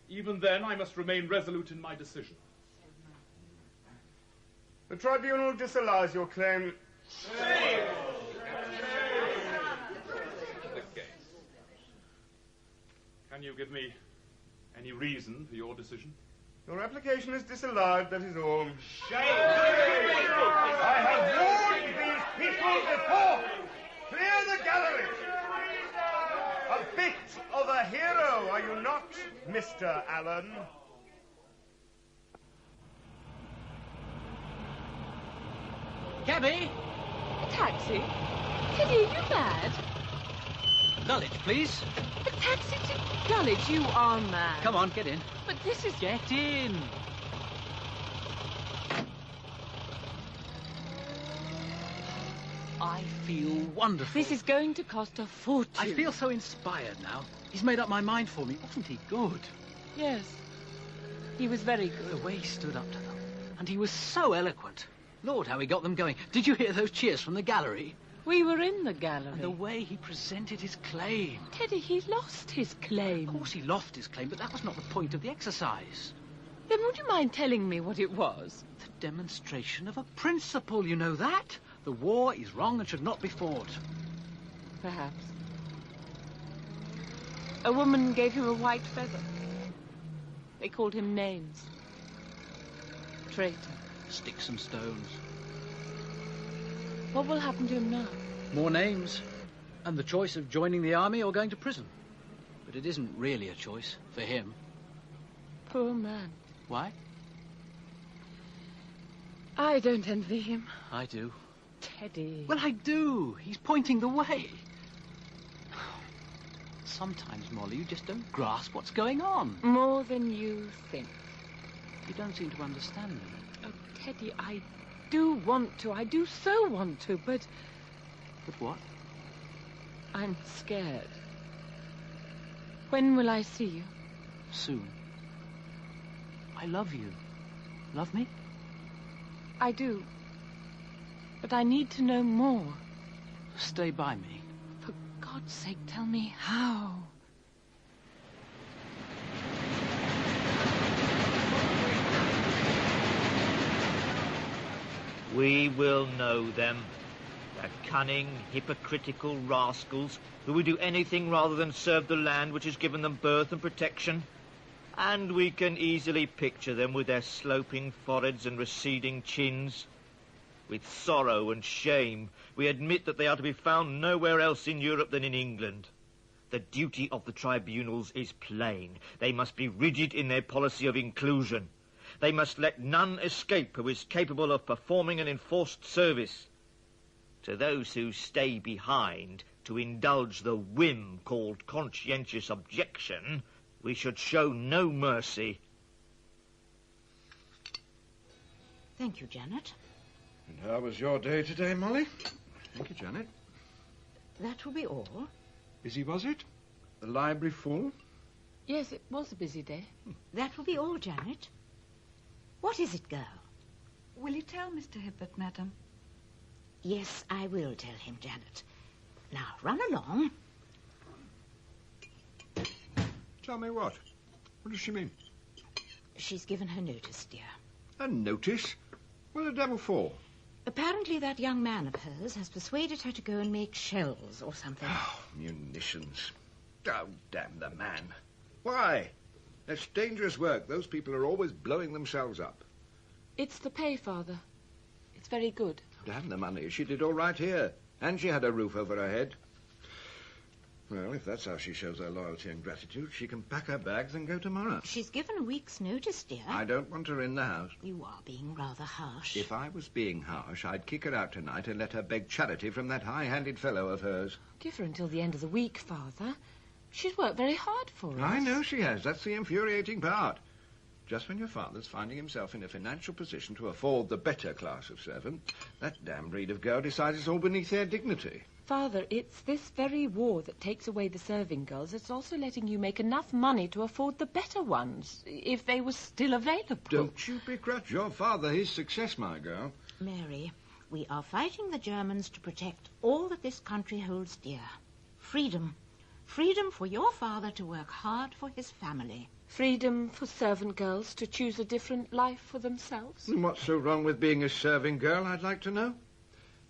even then I must remain resolute in my decision. The tribunal disallows your claim. Can you give me any reason for your decision? Your application is disallowed, that is all. I have warned these people before. Clear the gallery. A bit of a hero, are you not, Mr. Allen? Cabby! A taxi? Teddy, are you mad? Dulwich, please. A taxi to Dulwich? You are mad. Come on, get in. But this is... Get in. I feel wonderful. This is going to cost a fortune. I feel so inspired now. He's made up my mind for me. Wasn't he good? Yes. He was very good. The way he stood up to them. And he was so eloquent. Lord, how he got them going. Did you hear those cheers from the gallery? We were in the gallery. And the way he presented his claim. Teddy, he lost his claim. Of course he lost his claim, but that was not the point of the exercise. Then would you mind telling me what it was? The demonstration of a principle, you know that? The war is wrong and should not be fought. Perhaps. A woman gave him a white feather. They called him names. Traitor. Sticks and stones. What will happen to him now? More names. And the choice of joining the army or going to prison. But it isn't really a choice for him. Poor man. Why? I don't envy him. I do. Teddy. Well, I do. He's pointing the way. Sometimes, Molly, you just don't grasp what's going on. More than you think. You don't seem to understand me. Oh, Teddy, I do want to. I do so want to, but... But what? I'm scared. When will I see you? Soon. I love you. Love me? I do. But I need to know more. Stay by me. For God's sake, tell me how. We will know them. They're cunning, hypocritical rascals who would do anything rather than serve the land which has given them birth and protection. And we can easily picture them with their sloping foreheads and receding chins. With sorrow and shame, we admit that they are to be found nowhere else in Europe than in England. The duty of the tribunals is plain. They must be rigid in their policy of inclusion. They must let none escape who is capable of performing an enforced service. To those who stay behind to indulge the whim called conscientious objection, we should show no mercy. Thank you, Janet. And how was your day today, Molly? Thank you, Janet. That will be all. Busy, was it? The library full? Yes, it was a busy day. That will be all, Janet. What is it, girl? Will you tell Mr. Hibbert, madam? Yes, I will tell him, Janet. Now, run along. Tell me what? What does she mean? She's given her notice, dear. A notice? What the devil for? Apparently that young man of hers has persuaded her to go and make shells or something. Oh, munitions. Oh, damn the man. Why? That's dangerous work. Those people are always blowing themselves up. It's the pay, Father. It's very good. Damn the money. She did all right here. And she had a roof over her head. Well, if that's how she shows her loyalty and gratitude, she can pack her bags and go tomorrow. She's given a week's notice, dear. I don't want her in the house. You are being rather harsh. If I was being harsh, I'd kick her out tonight and let her beg charity from that high-handed fellow of hers. Give her until the end of the week, Father. She's worked very hard for us. I know she has. That's the infuriating part. Just when your father's finding himself in a financial position to afford the better class of servant, that damn breed of girl decides it's all beneath their dignity. Father, it's this very war that takes away the serving girls. It's also letting you make enough money to afford the better ones, if they were still available. Don't you begrudge your father his success, my girl. Mary, we are fighting the Germans to protect all that this country holds dear. Freedom. Freedom for your father to work hard for his family. Freedom for servant girls to choose a different life for themselves. And what's so wrong with being a serving girl, I'd like to know?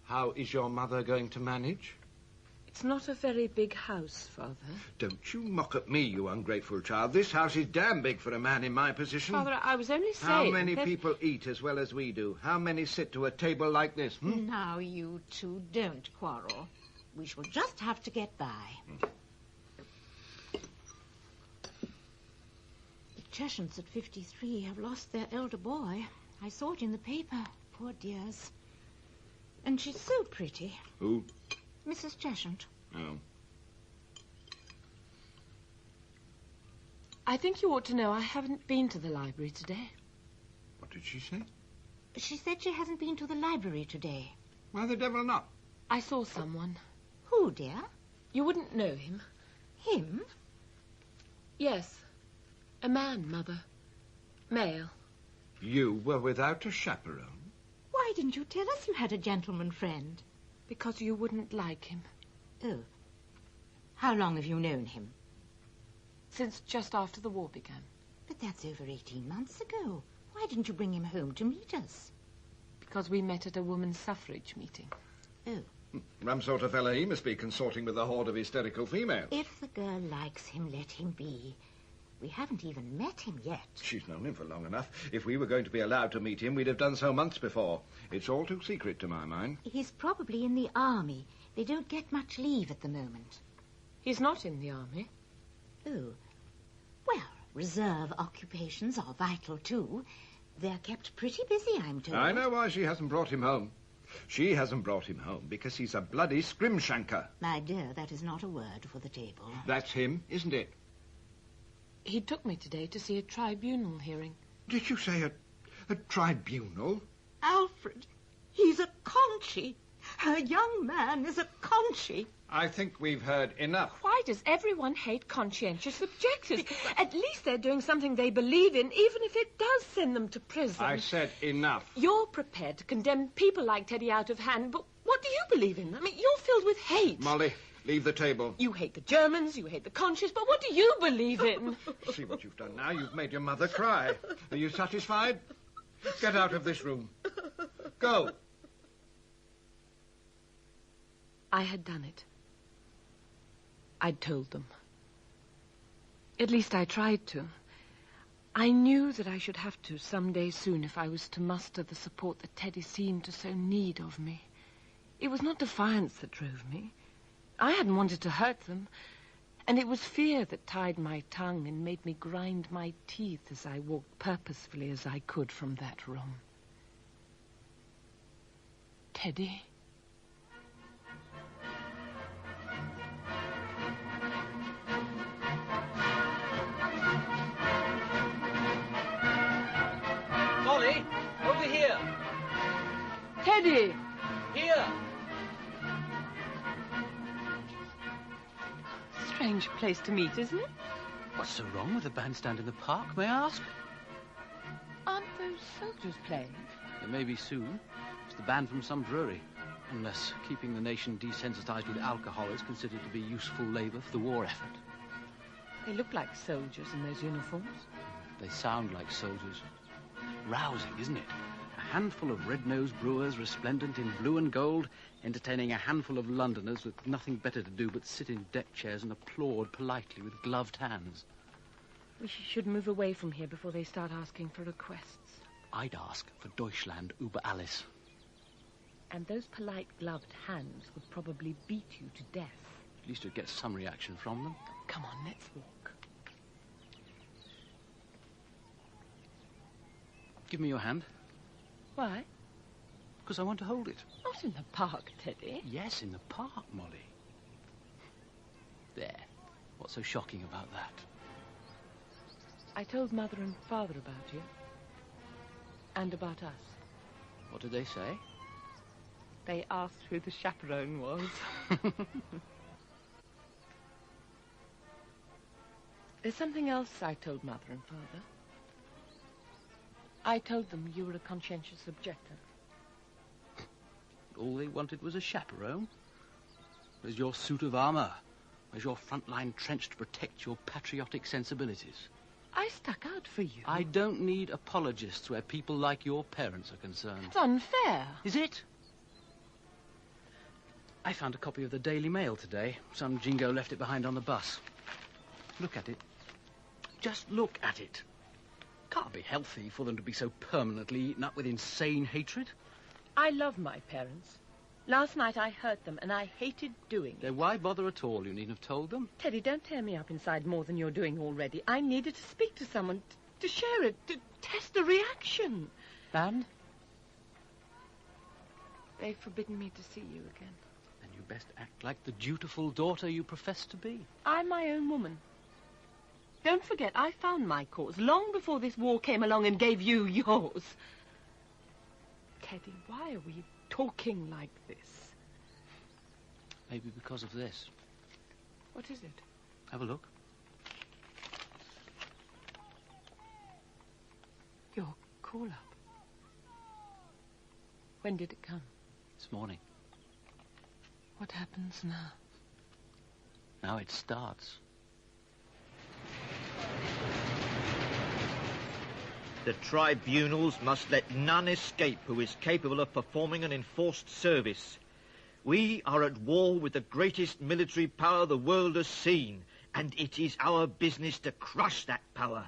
How is your mother going to manage? It's not a very big house, Father. Don't you mock at me, you ungrateful child. This house is damn big for a man in my position. Father, I was only saying... How many people eat as well as we do? How many sit to a table like this? Now, you two, don't quarrel. We shall just have to get by. The Cheshants at 53 have lost their elder boy. I saw it in the paper. Poor dears. And she's so pretty. Who? Mrs. Cheshant. Oh. I think you ought to know I haven't been to the library today. What did she say? She said she hasn't been to the library today. Why the devil not? I saw someone. Who, dear? You wouldn't know him. Him? Yes. A man, Mother. Male. You were without a chaperone? Why didn't you tell us you had a gentleman friend? Because you wouldn't like him. Oh. How long have you known him? Since just after the war began. But that's over 18 months ago. Why didn't you bring him home to meet us? Because we met at a women's suffrage meeting. Oh. Rum sort of fella he must be, consorting with a horde of hysterical females. If the girl likes him, let him be. We haven't even met him yet. She's known him for long enough. If we were going to be allowed to meet him, we'd have done so months before. It's all too secret to my mind. He's probably in the army. They don't get much leave at the moment. He's not in the army. Oh. Well, reserve occupations are vital, too. They're kept pretty busy, I'm told. I know why she hasn't brought him home. She hasn't brought him home because he's a bloody scrimshanker. My dear, that is not a word for the table. That's him, isn't it? He took me today to see a tribunal hearing. Did you say a tribunal? Alfred, he's a conchi. Her young man is a conchi. I think we've heard enough. Why does everyone hate conscientious objectors? At least they're doing something they believe in, even if it does send them to prison. I said enough. You're prepared to condemn people like Teddy out of hand, but what do you believe in? I mean, you're filled with hate. Molly, leave the table. You hate the Germans, you hate the conscious, but what do you believe in? See what you've done now. You've made your mother cry. Are you satisfied? Get out of this room. Go. I had done it. I'd told them. At least I tried to. I knew that I should have to someday soon if I was to muster the support that Teddy seemed to so need of me. It was not defiance that drove me. I hadn't wanted to hurt them, and it was fear that tied my tongue and made me grind my teeth as I walked purposefully as I could from that room. Teddy... Molly, over here. Teddy! Here. Strange place to meet, isn't it? What's so wrong with the bandstand in the park, may I ask? Aren't those soldiers playing? They may be soon. It's the band from some brewery. Unless keeping the nation desensitized with alcohol is considered to be useful labor for the war effort. They look like soldiers in those uniforms. They sound like soldiers. Rousing, isn't it? A handful of red-nosed brewers resplendent in blue and gold, entertaining a handful of Londoners with nothing better to do but sit in deck chairs and applaud politely with gloved hands. We should move away from here before they start asking for requests. I'd ask for Deutschland über alles. And those polite gloved hands would probably beat you to death. At least you'd get some reaction from them. Come on, let's walk. Give me your hand. Why? Because I want to hold it. Not in the park, Teddy. Yes, in the park, Molly. There. What's so shocking about that? I told Mother and Father about you. And about us. What did they say? They asked who the chaperone was. There's something else I told Mother and Father. I told them you were a conscientious objector. All they wanted was a chaperone. Where's your suit of armour? Where's your front-line trench to protect your patriotic sensibilities? I stuck out for you. I don't need apologists where people like your parents are concerned. That's unfair. Is it? I found a copy of the Daily Mail today. Some jingo left it behind on the bus. Look at it. Just look at it. Can't be healthy for them to be so permanently eaten up with insane hatred. I love my parents. Last night I hurt them, and I hated doing it. Then why bother at all? You needn't have told them. Teddy, don't tear me up inside more than you're doing already. I needed to speak to someone, to share it, to test a reaction. And? They've forbidden me to see you again. Then you best act like the dutiful daughter you profess to be. I'm my own woman. Don't forget, I found my cause long before this war came along and gave you yours. Teddy, why are we talking like this? Maybe because of this. What is it? Have a look. Your call-up. When did it come? This morning. What happens now? Now it starts. The tribunals must let none escape who is capable of performing an enforced service. We are at war with the greatest military power the world has seen, and it is our business to crush that power.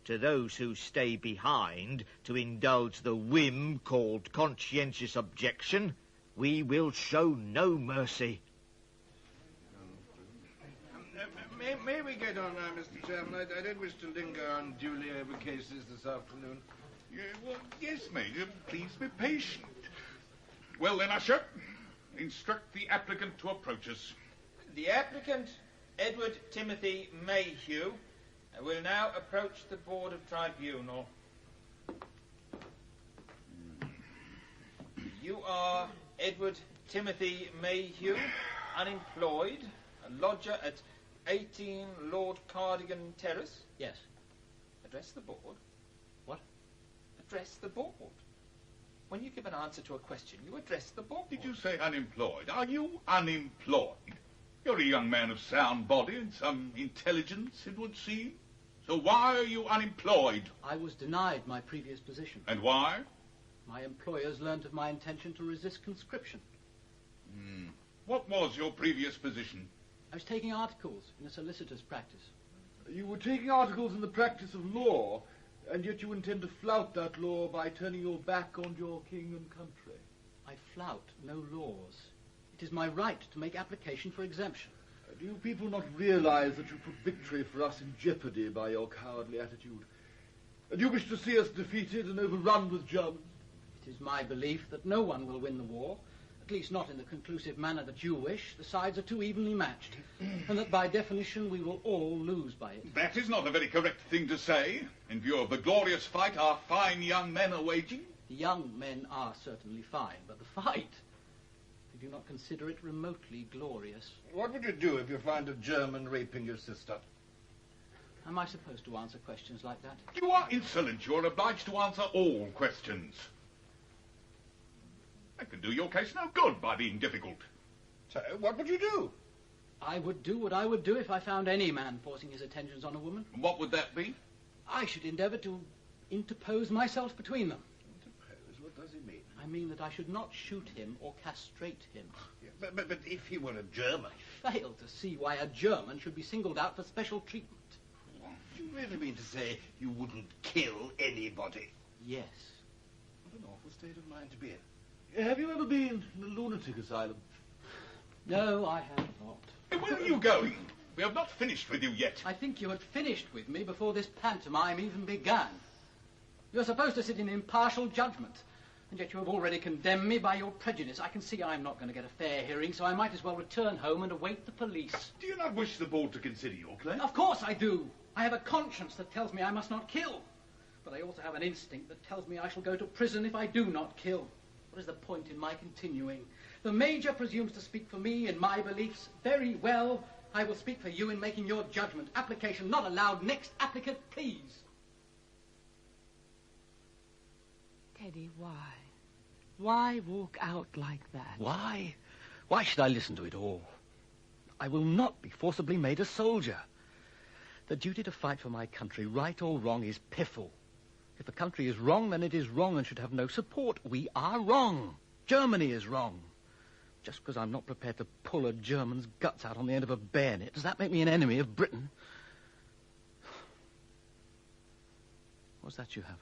To those who stay behind to indulge the whim called conscientious objection, we will show no mercy. May we get on now, Mr. Chairman? I don't wish to linger unduly over cases this afternoon. Well, yes, Major. Please be patient. Well then, Usher, instruct the applicant to approach us. The applicant, Edward Timothy Mayhew, will now approach the Board of Tribunal. You are Edward Timothy Mayhew, unemployed, a lodger at 18 Lord Cardigan Terrace? Yes. Address the board. What? Address the board. When you give an answer to a question, you address the board. Did you say unemployed? Are you unemployed? You're a young man of sound body and some intelligence, it would seem. So why are you unemployed? I was denied my previous position. And why? My employers learnt of my intention to resist conscription. What was your previous position? I was taking articles in a solicitor's practice. You were taking articles in the practice of law, and yet you intend to flout that law by turning your back on your king and country. I flout no laws. It is my right to make application for exemption. Do you people not realize that you put victory for us in jeopardy by your cowardly attitude? Do you wish to see us defeated and overrun with Germans? It is my belief that no one will win the war, at least not in the conclusive manner that you wish. The sides are too evenly matched, and that by definition we will all lose by it. That is not a very correct thing to say, in view of the glorious fight our fine young men are waging. The young men are certainly fine, but the fight, I do not consider it remotely glorious. What would you do if you find a German raping your sister? Am I supposed to answer questions like that? You are insolent. You are obliged to answer all questions. That can do your case no good by being difficult. So, what would you do? I would do what I would do if I found any man forcing his attentions on a woman. And what would that be? I should endeavour to interpose myself between them. Interpose? What does he mean? I mean that I should not shoot him or castrate him. Yeah, but if he were a German... I fail to see why a German should be singled out for special treatment. Do you really mean to say you wouldn't kill anybody? Yes. What an awful state of mind to be in. Have you ever been in a lunatic asylum? No, I have not. Hey, where are you going? We have not finished with you yet. I think you had finished with me before this pantomime even began. You're supposed to sit in impartial judgment, and yet you have already condemned me by your prejudice. I can see I'm not going to get a fair hearing, so I might as well return home and await the police. Do you not wish the board to consider your claim? Of course I do. I have a conscience that tells me I must not kill. But I also have an instinct that tells me I shall go to prison if I do not kill. What is the point in my continuing? The Major presumes to speak for me in my beliefs. Very well. I will speak for you in making your judgment. Application not allowed. Next applicant, please. Teddy, why? Why walk out like that? Why? Why should I listen to it all? I will not be forcibly made a soldier. The duty to fight for my country, right or wrong, is piffle. If the country is wrong, then it is wrong and should have no support. We are wrong. Germany is wrong. Just because I'm not prepared to pull a German's guts out on the end of a bayonet, does that make me an enemy of Britain? What's that you have?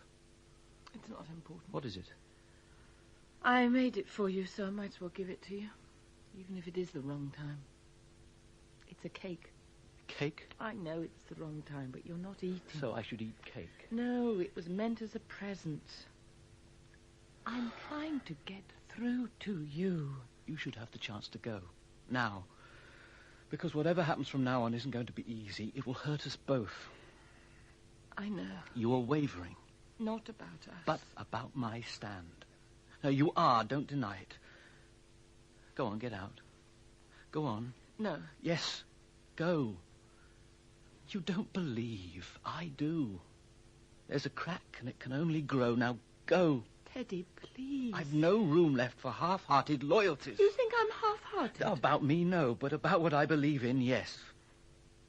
It's not important. What is it? I made it for you, so I might as well give it to you. Even if it is the wrong time. It's a cake. Cake? I know it's the wrong time, but you're not eating. So I should eat cake? No, it was meant as a present. I'm trying to get through to you. You should have the chance to go. Now. Because whatever happens from now on isn't going to be easy. It will hurt us both. I know. You are wavering. Not about us. But about my stand. No, you are. Don't deny it. Go on, get out. Go on. No. Yes. Go. You don't believe. I do. There's a crack and it can only grow. Now go. Teddy, please. I've no room left for half-hearted loyalties. You think I'm half-hearted? About me, no. But about what I believe in, yes.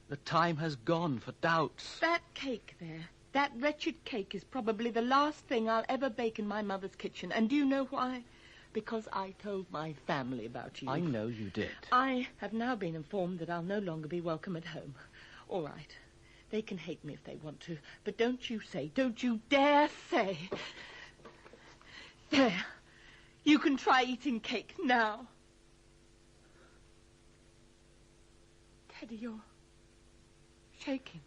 The time has gone for doubts. That cake there, that wretched cake is probably the last thing I'll ever bake in my mother's kitchen. And do you know why? Because I told my family about you. I know you did. I have now been informed that I'll no longer be welcome at home. All right. They can hate me if they want to. But don't you dare say... There. You can try eating cake now. Teddy, you're shaking.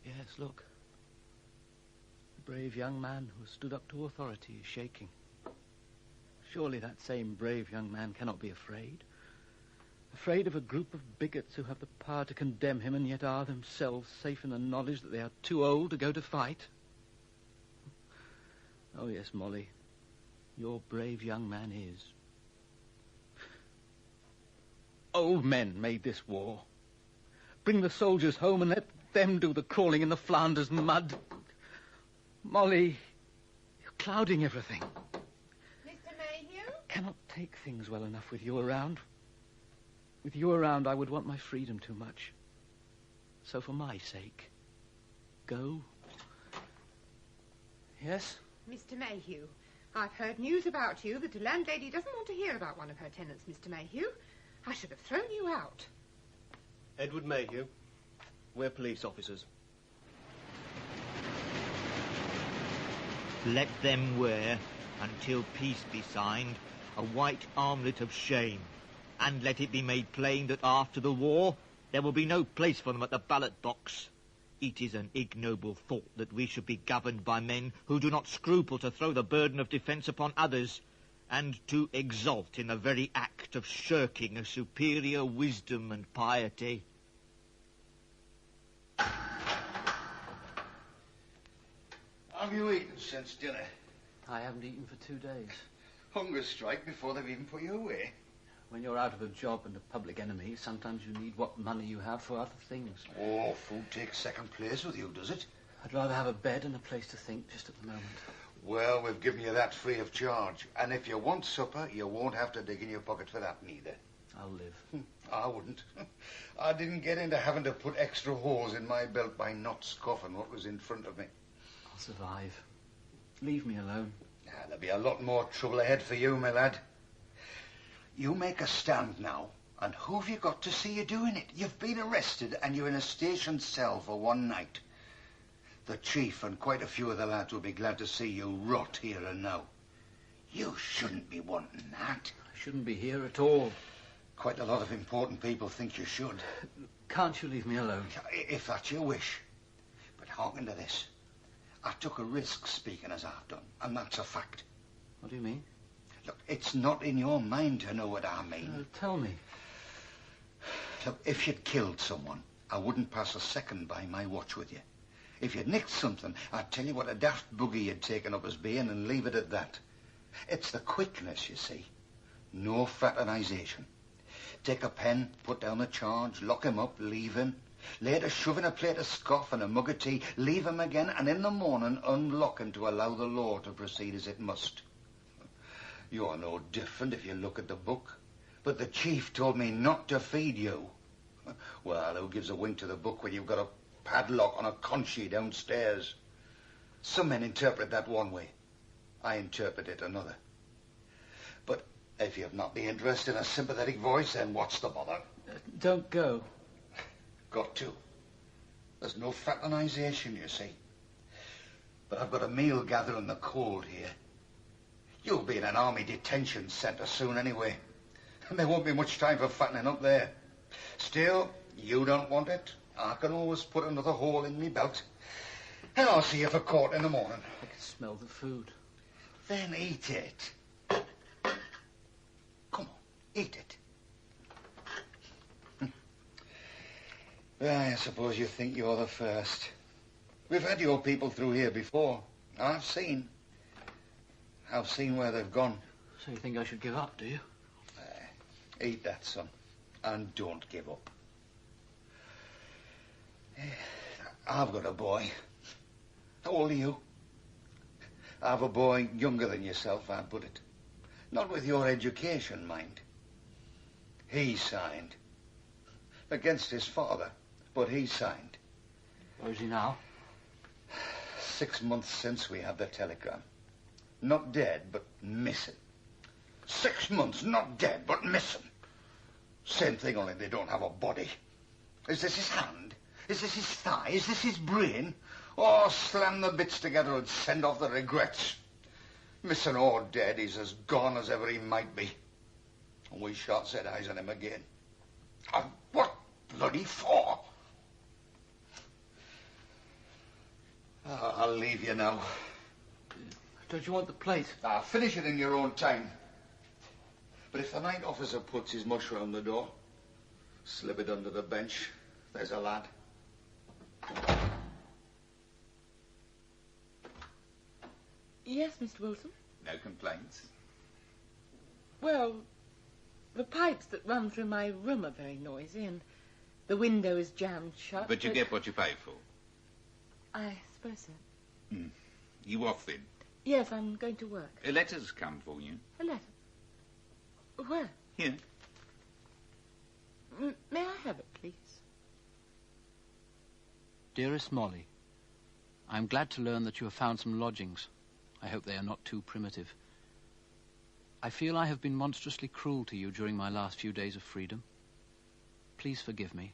Yes, look. The brave young man who stood up to authority is shaking. Surely that same brave young man cannot be afraid. Afraid of a group of bigots who have the power to condemn him and yet are themselves safe in the knowledge that they are too old to go to fight. Oh, yes, Molly. Your brave young man is. Old men made this war. Bring the soldiers home and let them do the crawling in the Flanders mud. Molly, you're clouding everything. Mr. Mayhew? Cannot take things well enough with you around. With you around, I would want my freedom too much. So for my sake, go. Yes? Mr. Mayhew, I've heard news about you that a landlady doesn't want to hear about one of her tenants, Mr. Mayhew. I should have thrown you out. Edward Mayhew. We're police officers. Let them wear, until peace be signed, a white armlet of shame. And let it be made plain that after the war, there will be no place for them at the ballot box. It is an ignoble thought that we should be governed by men who do not scruple to throw the burden of defence upon others, and to exult in the very act of shirking a superior wisdom and piety. Have you eaten since dinner? I haven't eaten for 2 days. Hunger strike before they've even put you away. When you're out of a job and a public enemy, sometimes you need what money you have for other things. Oh, food takes second place with you, does it? I'd rather have a bed and a place to think just at the moment. Well, we've given you that free of charge. And if you want supper, you won't have to dig in your pocket for that neither. I'll live. I wouldn't. I didn't get into having to put extra holes in my belt by not scoffing what was in front of me. I'll survive. Leave me alone. There'll be a lot more trouble ahead for you, my lad. You make a stand now, and who've you got to see you doing it? You've been arrested, and you're in a station cell for one night. The chief and quite a few of the lads will be glad to see you rot here and now. You shouldn't be wanting that. I shouldn't be here at all. Quite a lot of important people think you should. Can't you leave me alone? If that's your wish. But hearken to this. I took a risk speaking as I've done, and that's a fact. What do you mean? Look, it's not in your mind to know what I mean. Tell me. Look, if you'd killed someone, I wouldn't pass a second by my watch with you. If you'd nicked something, I'd tell you what a daft boogie you'd taken up as being and leave it at that. It's the quickness, you see. No fraternisation. Take a pen, put down a charge, lock him up, leave him. Later shove in a plate of scoff and a mug of tea, leave him again, and in the morning unlock him to allow the law to proceed as it must. You're no different if you look at the book. But the chief told me not to feed you. Well, who gives a wink to the book when you've got a padlock on a conchy downstairs? Some men interpret that one way. I interpret it another. But if you've not the interest in a sympathetic voice, then what's the bother? Don't go. Got to. There's no fraternisation, you see. But I've got a meal gather in the cold here. You'll be in an army detention centre soon anyway. And there won't be much time for fattening up there. Still, you don't want it. I can always put another hole in me belt. And I'll see you for court in the morning. I can smell the food. Then eat it. Come on, eat it. Well, I suppose you think you're the first. We've had your people through here before. I've seen where they've gone. So you think I should give up, do you? Eat that, son, and don't give up. I've got a boy. How old are you? I've a boy younger than yourself, I'd put it. Not with your education, mind. He signed. Against his father, but he signed. Where is he now? 6 months since we had the telegram. Not dead, but missing. 6 months, not dead, but missing. Same thing, only they don't have a body. Is this his hand? Is this his thigh? Is this his brain? Oh, slam the bits together and send off the regrets. Missing or dead, he's as gone as ever he might be. And we shan't set eyes on him again. And what bloody for? I'll leave you now. Don't you want the plate? Finish it in your own time. But if the night officer puts his mush round the door, slip it under the bench. There's a lad. Yes, Mr. Wilson? No complaints? Well, the pipes that run through my room are very noisy and the window is jammed shut. But you get what you pay for? I suppose so. You off then? Yes, I'm going to work. A letter's come for you. A letter? Where? Here. May I have it, please? Dearest Molly, I am glad to learn that you have found some lodgings. I hope they are not too primitive. I feel I have been monstrously cruel to you during my last few days of freedom. Please forgive me.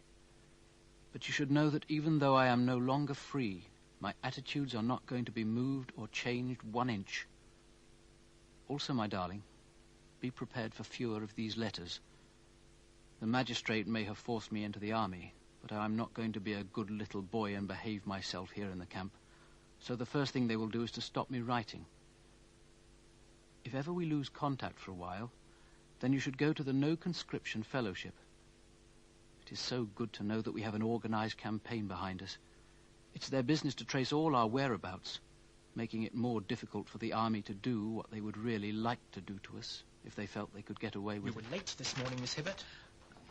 But you should know that even though I am no longer free, my attitudes are not going to be moved or changed 1 inch. Also, my darling, be prepared for fewer of these letters. The magistrate may have forced me into the army, but I am not going to be a good little boy and behave myself here in the camp. So the first thing they will do is to stop me writing. If ever we lose contact for a while, then you should go to the No Conscription Fellowship. It is so good to know that we have an organized campaign behind us. It's their business to trace all our whereabouts, making it more difficult for the army to do what they would really like to do to us if they felt they could get away with it. You were late this morning, Miss Hibbert.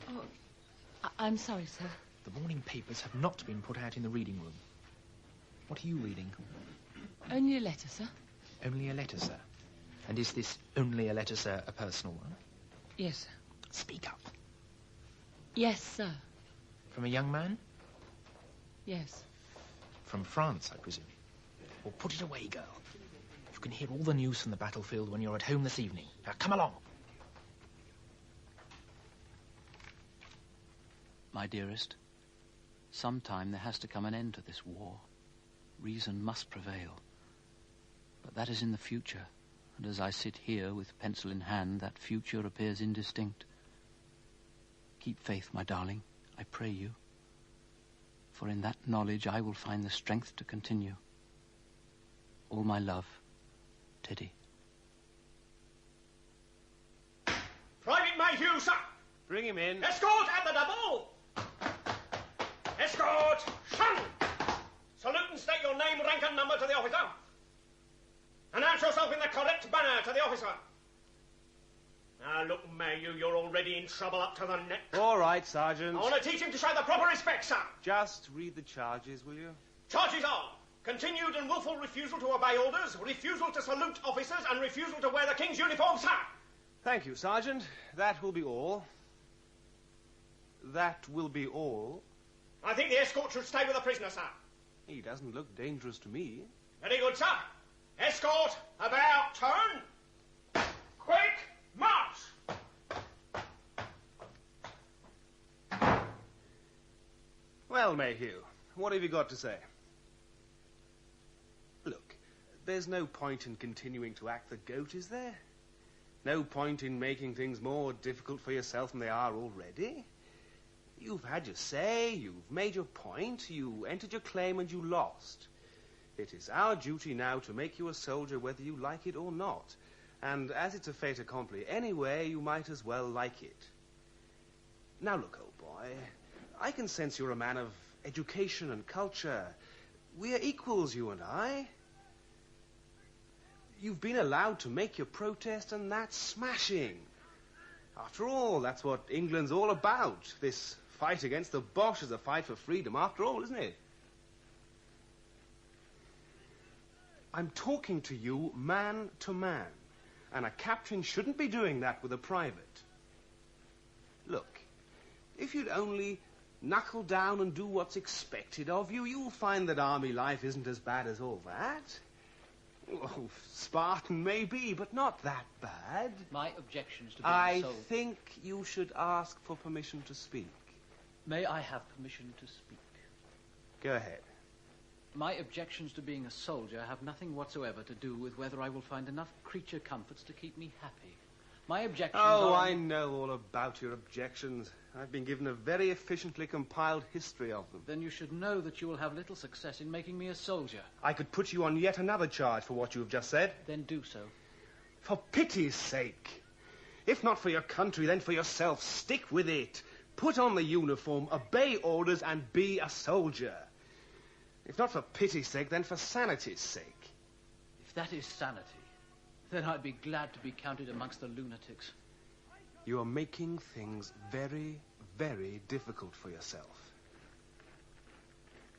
Oh, I'm sorry, sir. The morning papers have not been put out in the reading room. What are you reading? Only a letter, sir. Only a letter, sir. And is this only a letter, sir, a personal one? Yes, sir. Speak up. Yes, sir. From a young man? Yes. From France, I presume. Well, put it away, girl. You can hear all the news from the battlefield when you're at home this evening. Now, come along. My dearest, sometime there has to come an end to this war. Reason must prevail. But that is in the future, and as I sit here with pencil in hand, that future appears indistinct. Keep faith, my darling, I pray you. For in that knowledge I will find the strength to continue. All my love, Teddy. Private Mayhew, sir! Bring him in. Escort at the double! Escort, shun! Salute and state your name, rank and number to the officer. Announce yourself in the correct manner to the officer. Now, look, Mayhew, you're already in trouble up to the neck. All right, Sergeant. I want to teach him to show the proper respect, sir. Just read the charges, will you? Charges are continued and willful refusal to obey orders, refusal to salute officers, and refusal to wear the King's uniform, sir. Thank you, Sergeant. That will be all. That will be all. I think the escort should stay with the prisoner, sir. He doesn't look dangerous to me. Very good, sir. Escort, about turn. Quick, march! Well, Mayhew, what have you got to say? Look, there's no point in continuing to act the goat, is there? No point in making things more difficult for yourself than they are already. You've had your say, you've made your point, you entered your claim and you lost. It is our duty now to make you a soldier whether you like it or not. And as it's a fait accompli anyway, you might as well like it. Now look, old boy, I can sense you're a man of education and culture. We're equals, you and I. You've been allowed to make your protest, and that's smashing. After all, that's what England's all about. This fight against the Boche is a fight for freedom, after all, isn't it? I'm talking to you man to man, and a captain shouldn't be doing that with a private. Look, if you'd only knuckle down and do what's expected of you, you'll find that army life isn't as bad as all that. Oh, Spartan maybe, but not that bad. My objections to being I think you should ask for permission to speak. May I have permission to speak? Go ahead. My objections to being a soldier have nothing whatsoever to do with whether I will find enough creature comforts to keep me happy. My objections are... are... I know all about your objections. I've been given a very efficiently compiled history of them. Then you should know that you will have little success in making me a soldier. I could put you on yet another charge for what you have just said. Then do so. For pity's sake. If not for your country, then for yourself. Stick with it. Put on the uniform, obey orders, and be a soldier. If not for pity's sake, then for sanity's sake. If that is sanity, then I'd be glad to be counted amongst the lunatics. You are making things very, very difficult for yourself.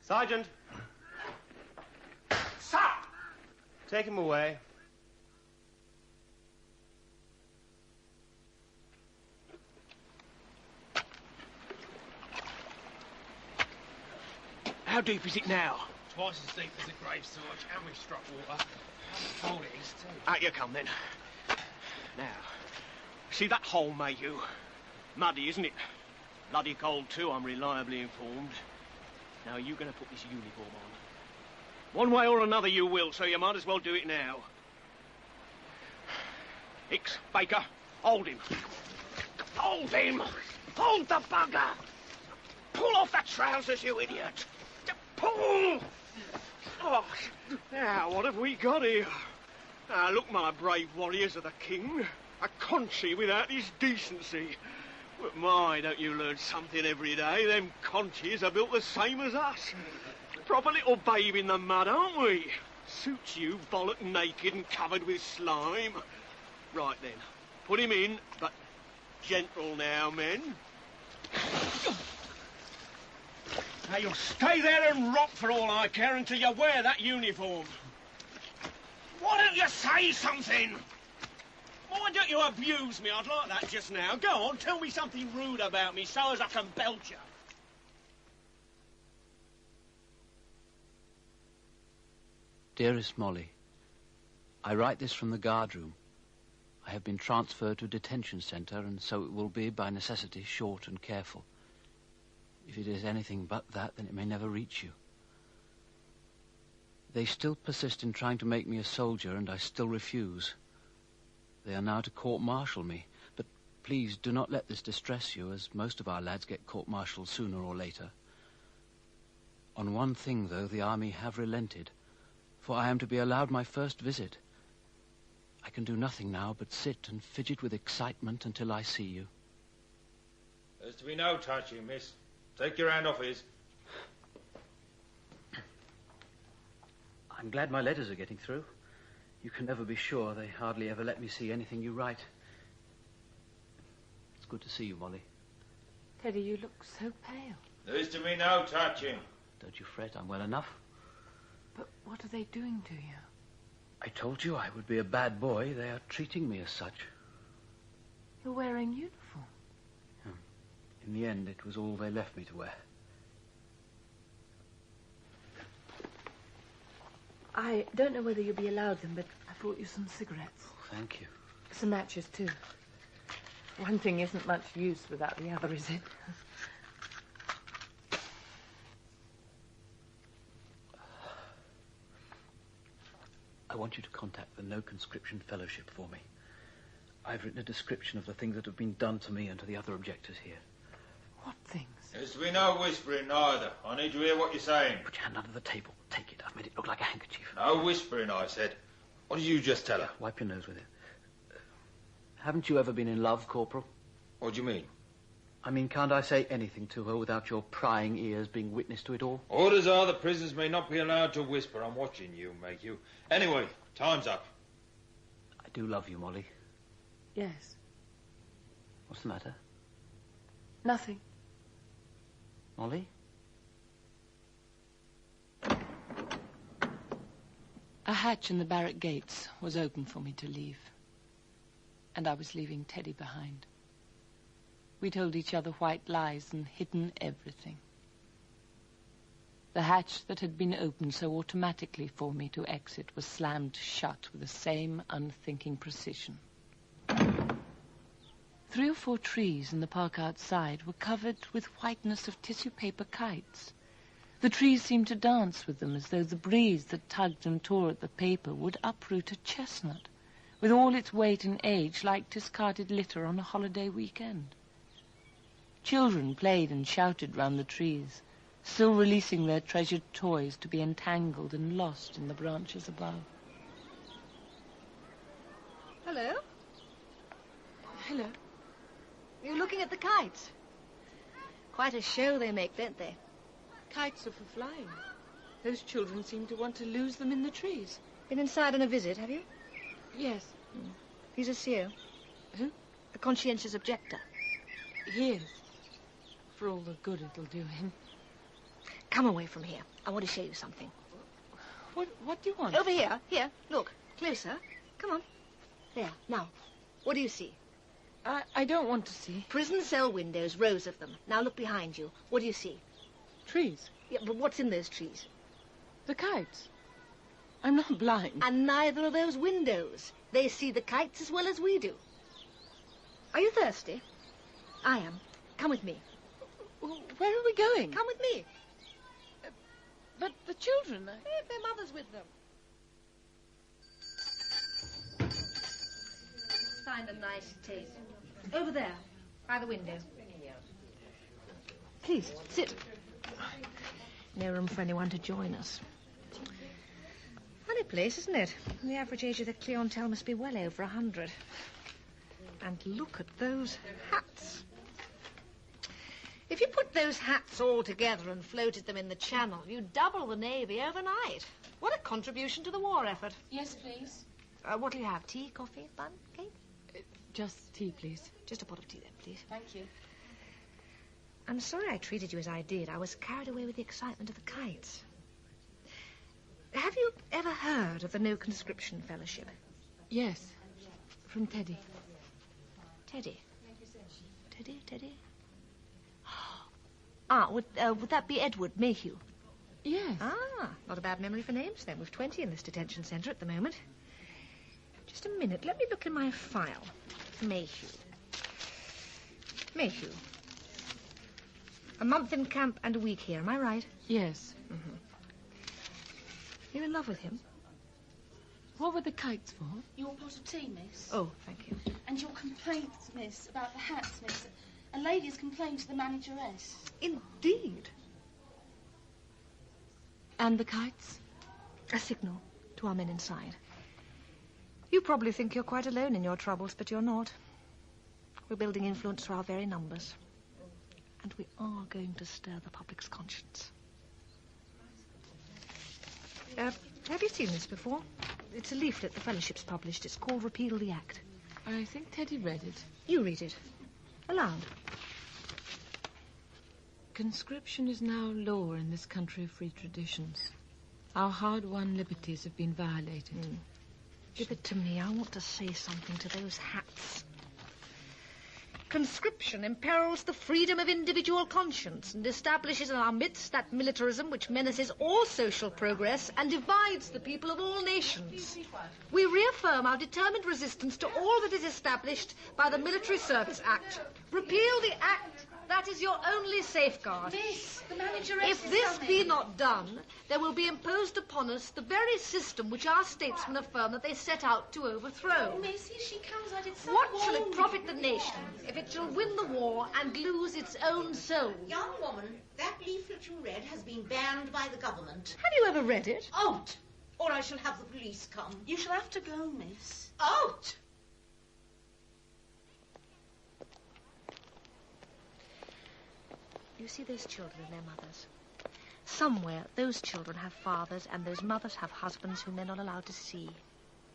Sergeant! Sir! Take him away. How deep is it now? Twice as deep as the grave, Sarge, and we've struck water. How cold it is, too. Out you come, then. Now, see that hole, Mayhew? Muddy, isn't it? Bloody cold, too, I'm reliably informed. Now, you're going to put this uniform on. One way or another you will, so you might as well do it now. Hicks, Baker, hold him. Hold him! Hold the bugger! Pull off the trousers, you idiot! Pull! Oh, now, what have we got here? Now, look, my brave warriors of the king. A Conchi without his decency. But my, don't you learn something every day? Them Conchis are built the same as us. Proper little babe in the mud, aren't we? Suits you, bollock naked and covered with slime. Right then, put him in, but gentle now, men. Now you'll stay there and rot for all I care until you wear that uniform. Why don't you say something? Why don't you abuse me? I'd like that just now. Go on, tell me something rude about me so as I can belt you. Dearest Molly, I write this from the guard room. I have been transferred to a detention centre, and so it will be, by necessity, short and careful. If it is anything but that, then it may never reach you. They still persist in trying to make me a soldier, and I still refuse. They are now to court-martial me, but please do not let this distress you, as most of our lads get court-martialed sooner or later. On one thing, though, the army have relented, for I am to be allowed my first visit. I can do nothing now but sit and fidget with excitement until I see you. There's to be no touching, miss. Take your hand off his. I'm glad my letters are getting through. You can never be sure. They hardly ever let me see anything you write. It's good to see you, Molly. Teddy, you look so pale. There is to be no touching. Don't you fret, I'm well enough. But what are they doing to you? I told you I would be a bad boy. They are treating me as such. You're wearing uniform. In the end, it was all they left me to wear. I don't know whether you'll be allowed them, but I brought you some cigarettes. Oh, thank you. Some matches, too. One thing isn't much use without the other, is it? I want you to contact the No Conscription Fellowship for me. I've written a description of the things that have been done to me and to the other objectors here. What things? There's to be no whispering neither. I need to hear what you're saying. Put your hand under the table. Take it. I've made it look like a handkerchief. No whispering, I said. What did you just tell her? Wipe your nose with it. Haven't you ever been in love, Corporal? What do you mean? I mean, can't I say anything to her without your prying ears being witness to it all? Orders are the prisoners may not be allowed to whisper. I'm watching you, Mayhew. Anyway, time's up. I do love you, Molly. Yes. What's the matter? Nothing. Molly? A hatch in the barrack gates was open for me to leave. And I was leaving Teddy behind. We told each other white lies and hidden everything. The hatch that had been opened so automatically for me to exit was slammed shut with the same unthinking precision. 3 or 4 trees in the park outside were covered with whiteness of tissue paper kites. The trees seemed to dance with them as though the breeze that tugged and tore at the paper would uproot a chestnut, with all its weight and age like discarded litter on a holiday weekend. Children played and shouted round the trees, still releasing their treasured toys to be entangled and lost in the branches above. Hello? Hello. You're looking at the kites. Quite a show they make, don't they? Kites are for flying. Those children seem to want to lose them in the trees. Been inside on a visit, have you? Yes. He's a seer. Who? A conscientious objector. He is. For all the good it'll do him. Come away from here. I want to show you something. What do you want? Over here. Here. Look. Closer. Come on. There. Now. What do you see? I don't want to see. Prison cell windows, rows of them. Now look behind you. What do you see? Trees. Yeah, but what's in those trees? The kites. I'm not blind. And neither are those windows. They see the kites as well as we do. Are you thirsty? I am. Come with me. Where are we going? Come with me. But the children... If their mother's with them. Let's find a nice table. Over there, by the window. Please, sit. No room for anyone to join us. Funny place, isn't it? The average age of the clientele must be well over 100. And look at those hats. If you put those hats all together and floated them in the Channel, you'd double the Navy overnight. What a contribution to the war effort. Yes, please. What'll you have? Tea, coffee, bun, cake? Just tea, please. Just a pot of tea, then, please. Thank you. I'm sorry I treated you as I did. I was carried away with the excitement of the kites. Have you ever heard of the No Conscription Fellowship? Yes. From Teddy. Teddy? Teddy? Would that be Edward Mayhew? Yes. Not a bad memory for names, then. We've 20 in this detention centre at the moment. Just a minute. Let me look in my file. Mayhew. A month in camp and a week here, am I right? Yes. Mm-hmm. You're in love with him? What were the kites for? Your pot of tea, miss. Oh, thank you. And your complaints, miss, about the hats, miss. A lady has complained to the manageress. Indeed. And the kites? A signal to our men inside. You probably think you're quite alone in your troubles, but you're not. We're building influence through our very numbers. And we are going to stir the public's conscience. Have you seen this before? It's a leaflet the Fellowship's published. It's called Repeal the Act. I think Teddy read it. You read it. Aloud. Conscription is now law in this country of free traditions. Our hard-won liberties have been violated. Give it to me. I want to say something to those hats. Conscription imperils the freedom of individual conscience and establishes in our midst that militarism which menaces all social progress and divides the people of all nations. We reaffirm our determined resistance to all that is established by the Military Service Act. Repeal the Act. That is your only safeguard. Miss, the manager If this be not done, there will be imposed upon us the very system which our statesmen affirm that they set out to overthrow. Oh, Miss, here she comes. I did so What wrong. shall it profit the nation if it shall win the war and lose its own soul? Young woman, that leaflet you read has been banned by the government. Have you ever read it? Out! Or I shall have the police come. You shall have to go, miss. Out! You see those children and their mothers? Somewhere, those children have fathers and those mothers have husbands whom they're not allowed to see.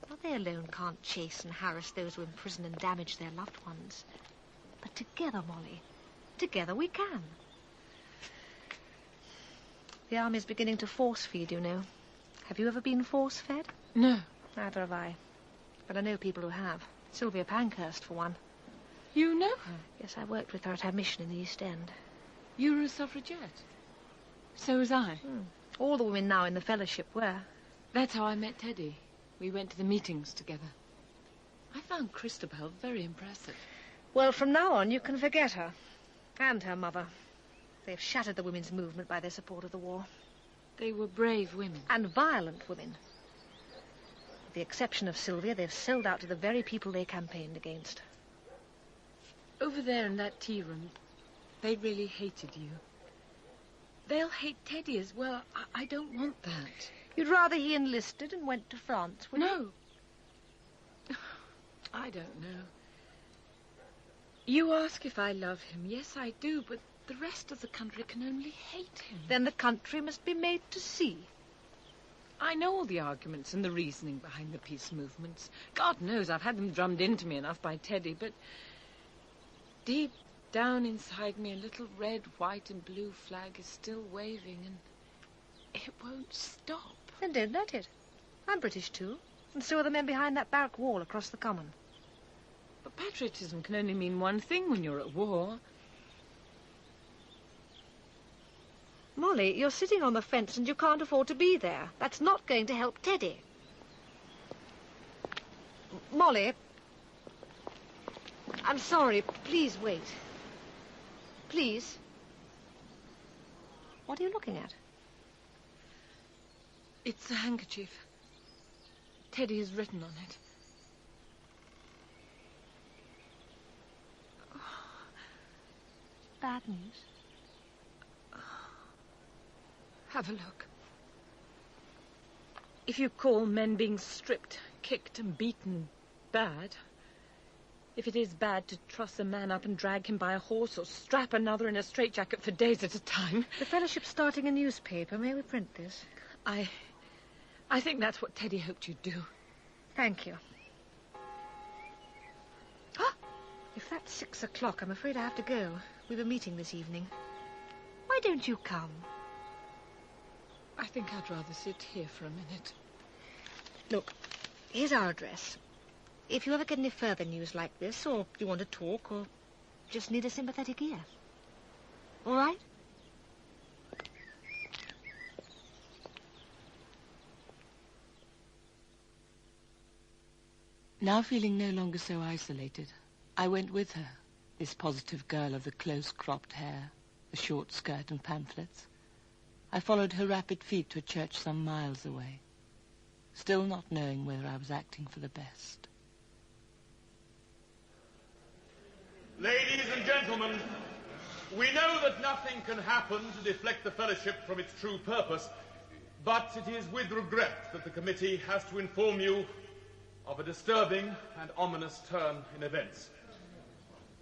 Now, they alone can't chase and harass those who imprison and damage their loved ones. But together, Molly, together we can. The army's beginning to force-feed, you know. Have you ever been force-fed? No. Neither have I. But I know people who have. Sylvia Pankhurst, for one. You know her? Yes, I worked with her at her mission in the East End. You were a suffragette. So was I. All the women now in the Fellowship were. That's how I met Teddy. We went to the meetings together. I found Christabel very impressive. Well, from now on, you can forget her. And her mother. They've shattered the women's movement by their support of the war. They were brave women. And violent women. With the exception of Sylvia, they've sold out to the very people they campaigned against. Over there in that tea room, they really hated you. They'll hate Teddy as well. I don't want that. You'd rather he enlisted and went to France, would you? No. I don't know. You ask if I love him. Yes, I do, but the rest of the country can only hate him. Then the country must be made to see. I know all the arguments and the reasoning behind the peace movements. God knows I've had them drummed into me enough by Teddy, but deep down inside me, a little red, white, and blue flag is still waving, and it won't stop. Then don't let it. I'm British, too. And so are the men behind that barrack wall across the common. But patriotism can only mean one thing when you're at war. Molly, you're sitting on the fence and you can't afford to be there. That's not going to help Teddy. Molly, I'm sorry. Please wait. Please. What are you looking at? It's a handkerchief. Teddy has written on it. Bad news. Have a look. If you call men being stripped, kicked and beaten bad, if it is bad to truss a man up and drag him by a horse or strap another in a straitjacket for days at a time... The Fellowship's starting a newspaper. May we print this? I think that's what Teddy hoped you'd do. Thank you. If that's 6 o'clock, I'm afraid I have to go. We've a meeting this evening. Why don't you come? I think I'd rather sit here for a minute. Look, here's our address. If you ever get any further news like this, or you want to talk, or just need a sympathetic ear. All right? Now feeling no longer so isolated, I went with her, this positive girl of the close-cropped hair, the short skirt and pamphlets. I followed her rapid feet to a church some miles away, still not knowing whether I was acting for the best. Ladies and gentlemen, we know that nothing can happen to deflect the Fellowship from its true purpose, but it is with regret that the committee has to inform you of a disturbing and ominous turn in events.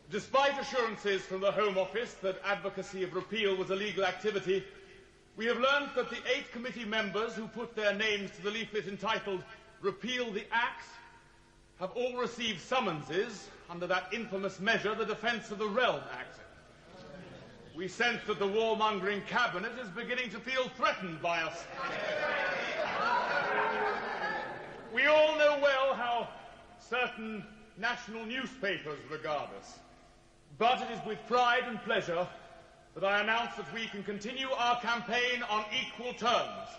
Despite assurances from the Home Office that advocacy of repeal was a legal activity, we have learned that the 8 committee members who put their names to the leaflet entitled repeal the Acts have all received summonses under that infamous measure, the Defence of the Realm Act. We sense that the warmongering cabinet is beginning to feel threatened by us. We all know well how certain national newspapers regard us. But it is with pride and pleasure that I announce that we can continue our campaign on equal terms.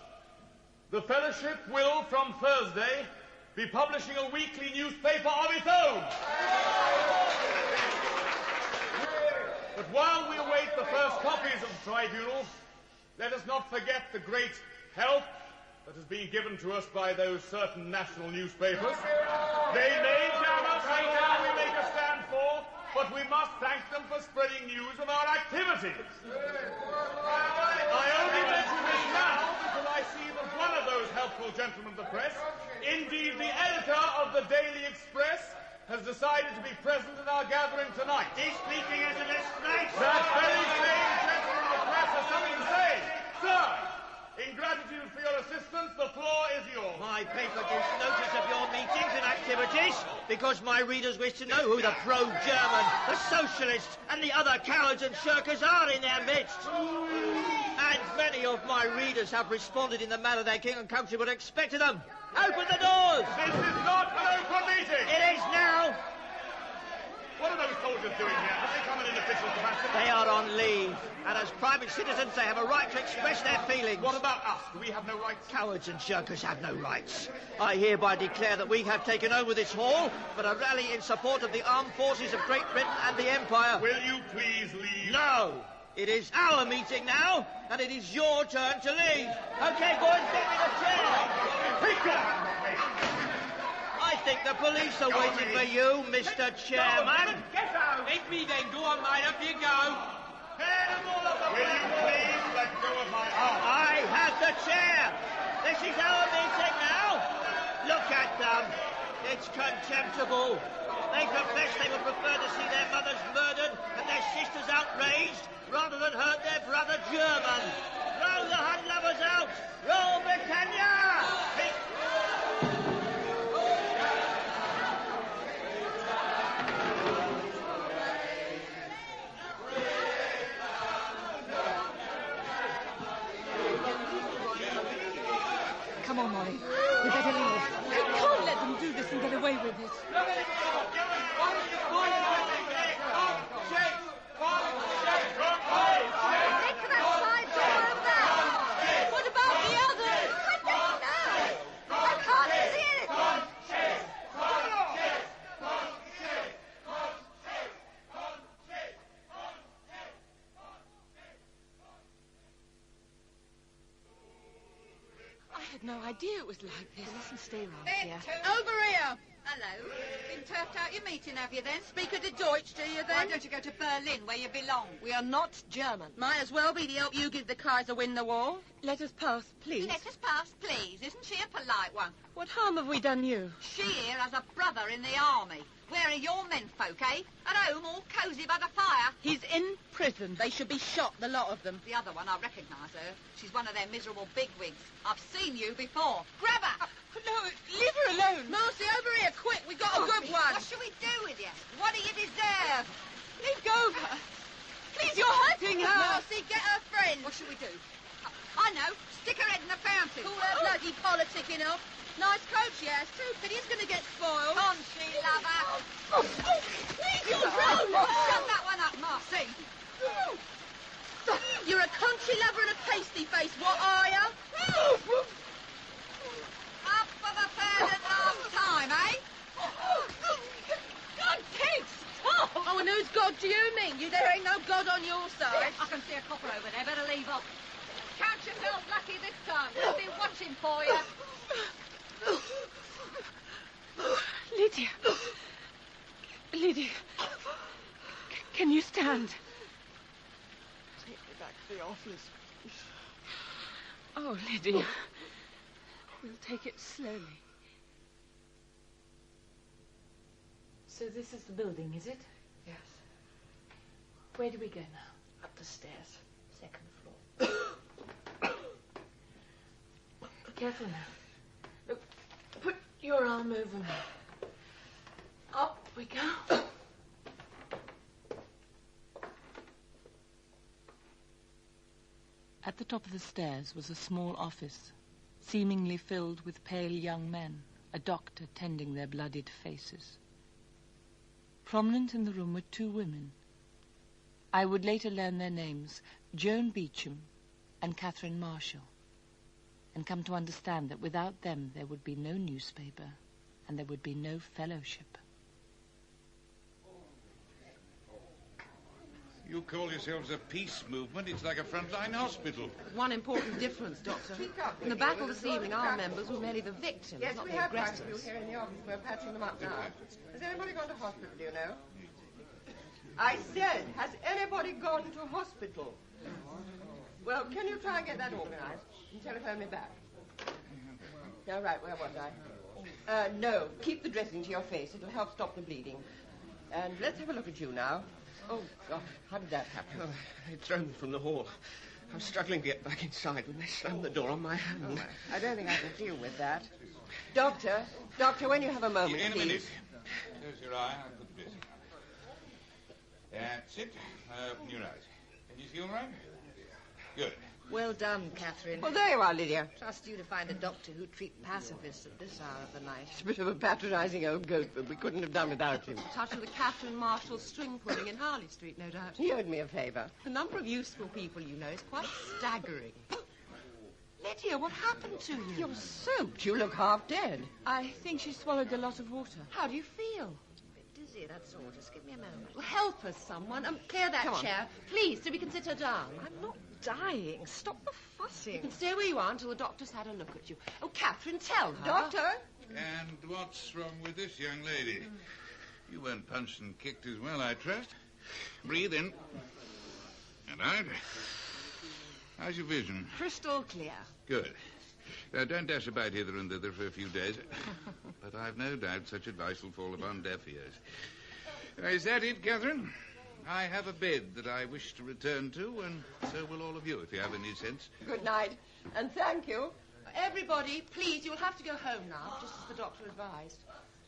The Fellowship will, from Thursday, be publishing a weekly newspaper of its own. But while we await the first copies of the Tribunal, let us not forget the great help that has been given to us by those certain national newspapers. They may damn us for all we make a stand for, but we must thank them for spreading news of our activities. I only mention this now because I see that one of those helpful gentlemen of the press, indeed the editor of the Daily Express, has decided to be present at our gathering tonight. He's speaking as a disgrace. That very same gentleman of the press has something to say. Sir, in gratitude for your assistance, the floor is yours. My paper gives notice of your meetings and activities because my readers wish to know who the pro-German, the socialists, and the other cowards and shirkers are in their midst. And many of my readers have responded in the manner their king and country would expect of them. Open the doors! This is not an open meeting! It is now! What are those soldiers doing here? Have they come in an official capacity? They are on leave, and as private citizens they have a right to express their feelings. What about us? Do we have no rights? Cowards and shirkers have no rights. I hereby declare that we have taken over this hall for a rally in support of the armed forces of Great Britain and the Empire. Will you please leave? No! It is our meeting now, and it is your turn to leave. Okay, boys, get me the chair. I think the police are waiting for you, Mr. Chairman. Get out! It's me then. Go on, mate. Up you go. Will you please let go of my arm? I have the chair. This is our meeting now. Look at them. It's contemptible. They confess they would prefer to see their mothers murdered and their sisters outraged rather than hurt their brother German. Throw the Hun lovers out. Roll Britannia! Come on, Molly. We better leave. I can't let them do this and get away with it. What about the others? I don't know. I can't see anything. I had no idea it was like this. You mustn't stay around here. Over here. Hello. Been turfed out your meeting, have you then? Speak of the Deutsch, do you then? Why don't you go to Berlin, where you belong? We are not German. Might as well be to help you give the Kaiser win the war. Let us pass, please. Let us pass, please. Isn't she a polite one? What harm have we done you? She here has a brother in the army. Where are your menfolk, eh? At home, all cosy by the fire. He's in prison. They should be shot, the lot of them. The other one, I recognise her. She's one of their miserable bigwigs. I've seen you before. Grab her! No, leave her alone. Marcy, over here, quick. We got a good one. What should we do with you? What do you deserve? Leave go of her. Please, you're hurting her. Marcy, get her friend. What should we do? I know. Stick her head in the fountain. Call her bloody politicking off. Nice coat she has, too. But he's going to get spoiled. Come, she lover. Leave your own. Shut that one up, Marcy. You're a country lover and a pasty face, what are you? Up for the third and last time, eh? God, Kate, stop! Oh, and whose God do you mean? There ain't no God on your side. I can see a copper over there. Better leave off. Count yourself lucky this time. We've been watching for you. Lydia. Lydia. Can you stand? Take me back to the office. Oh, Lydia. We'll take it slowly. So this is the building, is it? Yes. Where do we go now? Up the stairs. Second floor. Careful now. Look, Your arm over me. Up we go. At the top of the stairs was a small office, seemingly filled with pale young men, a doctor tending their bloodied faces. Prominent in the room were two women. I would later learn their names, Joan Beecham and Catherine Marshall, and come to understand that without them there would be no newspaper and there would be no fellowship. You call yourselves a peace movement. It's like a frontline hospital. One important difference, Doctor. In the battle this evening, our members were merely the victims, Yes, not we the have quite a few aggressors. here in the office. We're patching them up now. Has anybody gone to hospital, do you know? I said, has anybody gone to hospital? Well, can you try and get that organised and telephone me back? All right, where was I? No, keep the dressing to your face. It'll help stop the bleeding. And let's have a look at you now. Oh, gosh, how did that happen? Oh, they'd thrown me from the hall. I was struggling to get back inside when they slammed the door on my hand. Oh, I don't think I can deal with that. Doctor, when you have a moment, In a please. minute. Close your eye. I'll put the dressing on. That's it. Open your eyes. Can you feel right? Good. Well done, Catherine. Well, there you are, Lydia. Trust you to find a doctor who'd treat pacifists at this hour of the night. It's a bit of a patronising old goat, but we couldn't have done without him. Touch of the Catherine Marshall string pudding in Harley Street, no doubt. He owed me a favour. The number of useful people you know is quite staggering. Lydia, what happened to you? You're soaked. You look half dead. I think she swallowed a lot of water. How do you feel? A bit dizzy, that's all. Just give me a moment. Well, help us, someone. Clear that Come on. chair, please, so we can sit her down. I'm not dying. Stop the fussing. You can stay where you are until the doctor's had a look at you. Oh, Catherine, tell her. Doctor? And what's wrong with this young lady? You weren't punched and kicked as well, I trust. Breathe in. And out. How's your vision? Crystal clear. Good. Now, don't dash about hither and thither for a few days. But I've no doubt such advice will fall upon deaf ears. Is that it, Catherine? I have a bed that I wish to return to, and so will all of you, if you have any sense. Good night. And thank you. Everybody, please, you'll have to go home now, just as the doctor advised.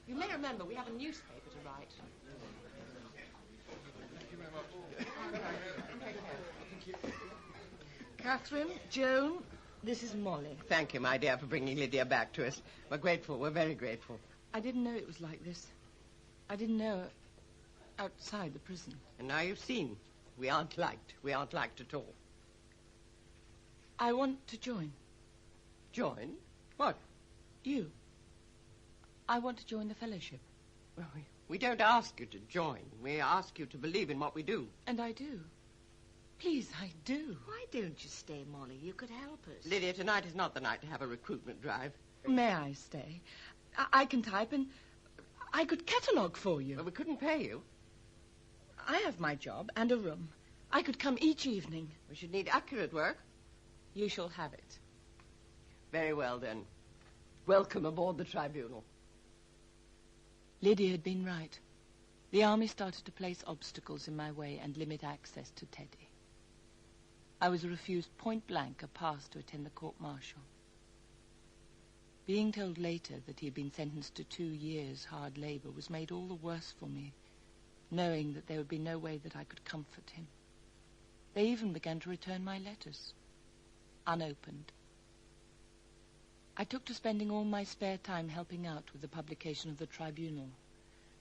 You may remember we have a newspaper to write. Catherine, Joan, this is Molly. Thank you, my dear, for bringing Lydia back to us. We're grateful. We're very grateful. I didn't know it was like this. I didn't know outside the prison. And now you've seen. We aren't liked. We aren't liked at all. I want to join. Join? What? You. I want to join the fellowship. Well, we don't ask you to join. We ask you to believe in what we do. And I do. Please, I do. Why don't you stay, Molly? You could help us. Lydia, tonight is not the night to have a recruitment drive. May I stay? I can type and I could catalogue for you. Well, we couldn't pay you. I have my job and a room. I could come each evening. We should need accurate work. You shall have it. Very well, then. Welcome aboard the tribunal. Lydia had been right. The army started to place obstacles in my way and limit access to Teddy. I was refused point-blank a pass to attend the court-martial. Being told later that he had been sentenced to 2 years' hard labor was made all the worse for me, knowing that there would be no way that I could comfort him. They even began to return my letters, unopened. I took to spending all my spare time helping out with the publication of the tribunal.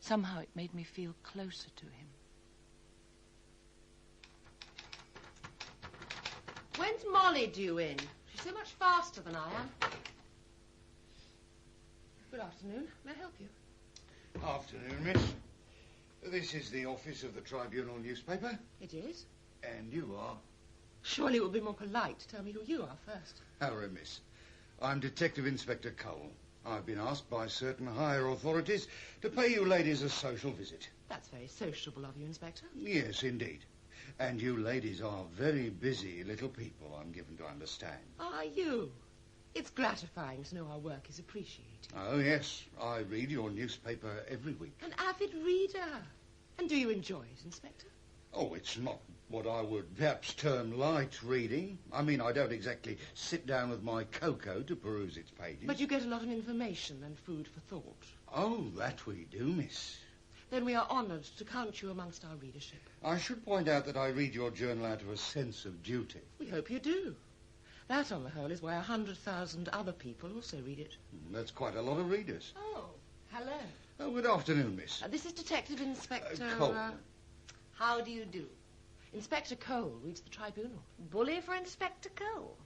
Somehow it made me feel closer to him. When's Molly due in? She's so much faster than I am. Good afternoon. May I help you? Afternoon, miss. This is the office of the Tribunal newspaper. It is. And you are? Surely it would be more polite to tell me who you are first. How remiss. I'm Detective Inspector Cole. I've been asked by certain higher authorities to pay you ladies a social visit. That's very sociable of you, Inspector. Yes, indeed. And you ladies are very busy little people, I'm given to understand. Are you? It's gratifying to know our work is appreciated. Oh, yes. I read your newspaper every week. An avid reader. And do you enjoy it, Inspector? Oh, it's not What I would perhaps term light reading. I mean, I don't exactly sit down with my cocoa to peruse its pages. But you get a lot of information and food for thought. Oh, that we do, miss. Then we are honoured to count you amongst our readership. I should point out that I read your journal out of a sense of duty. We hope you do. That, on the whole, is why 100,000 other people also read it. That's quite a lot of readers. Oh, hello. Oh, good afternoon, miss. This is Detective Inspector... Cole. How do you do? Inspector Cole reads the Tribunal. Bully for Inspector Cole.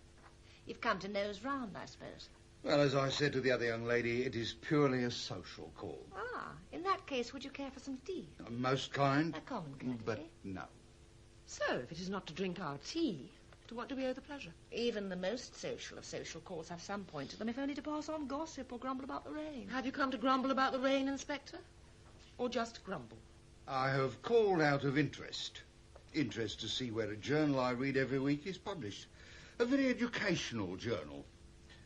You've come to nose round, I suppose. Well, as I said to the other young lady, it is purely a social call. Ah, in that case, would you care for some tea? Most kind. A common courtesy. But no. So, if it is not to drink our tea, to what do we owe the pleasure? Even the most social of social calls have some point to them, if only to pass on gossip or grumble about the rain. Have you come to grumble about the rain, Inspector? Or just grumble? I have called out of interest. Interest to see where a journal I read every week is published. A very educational journal.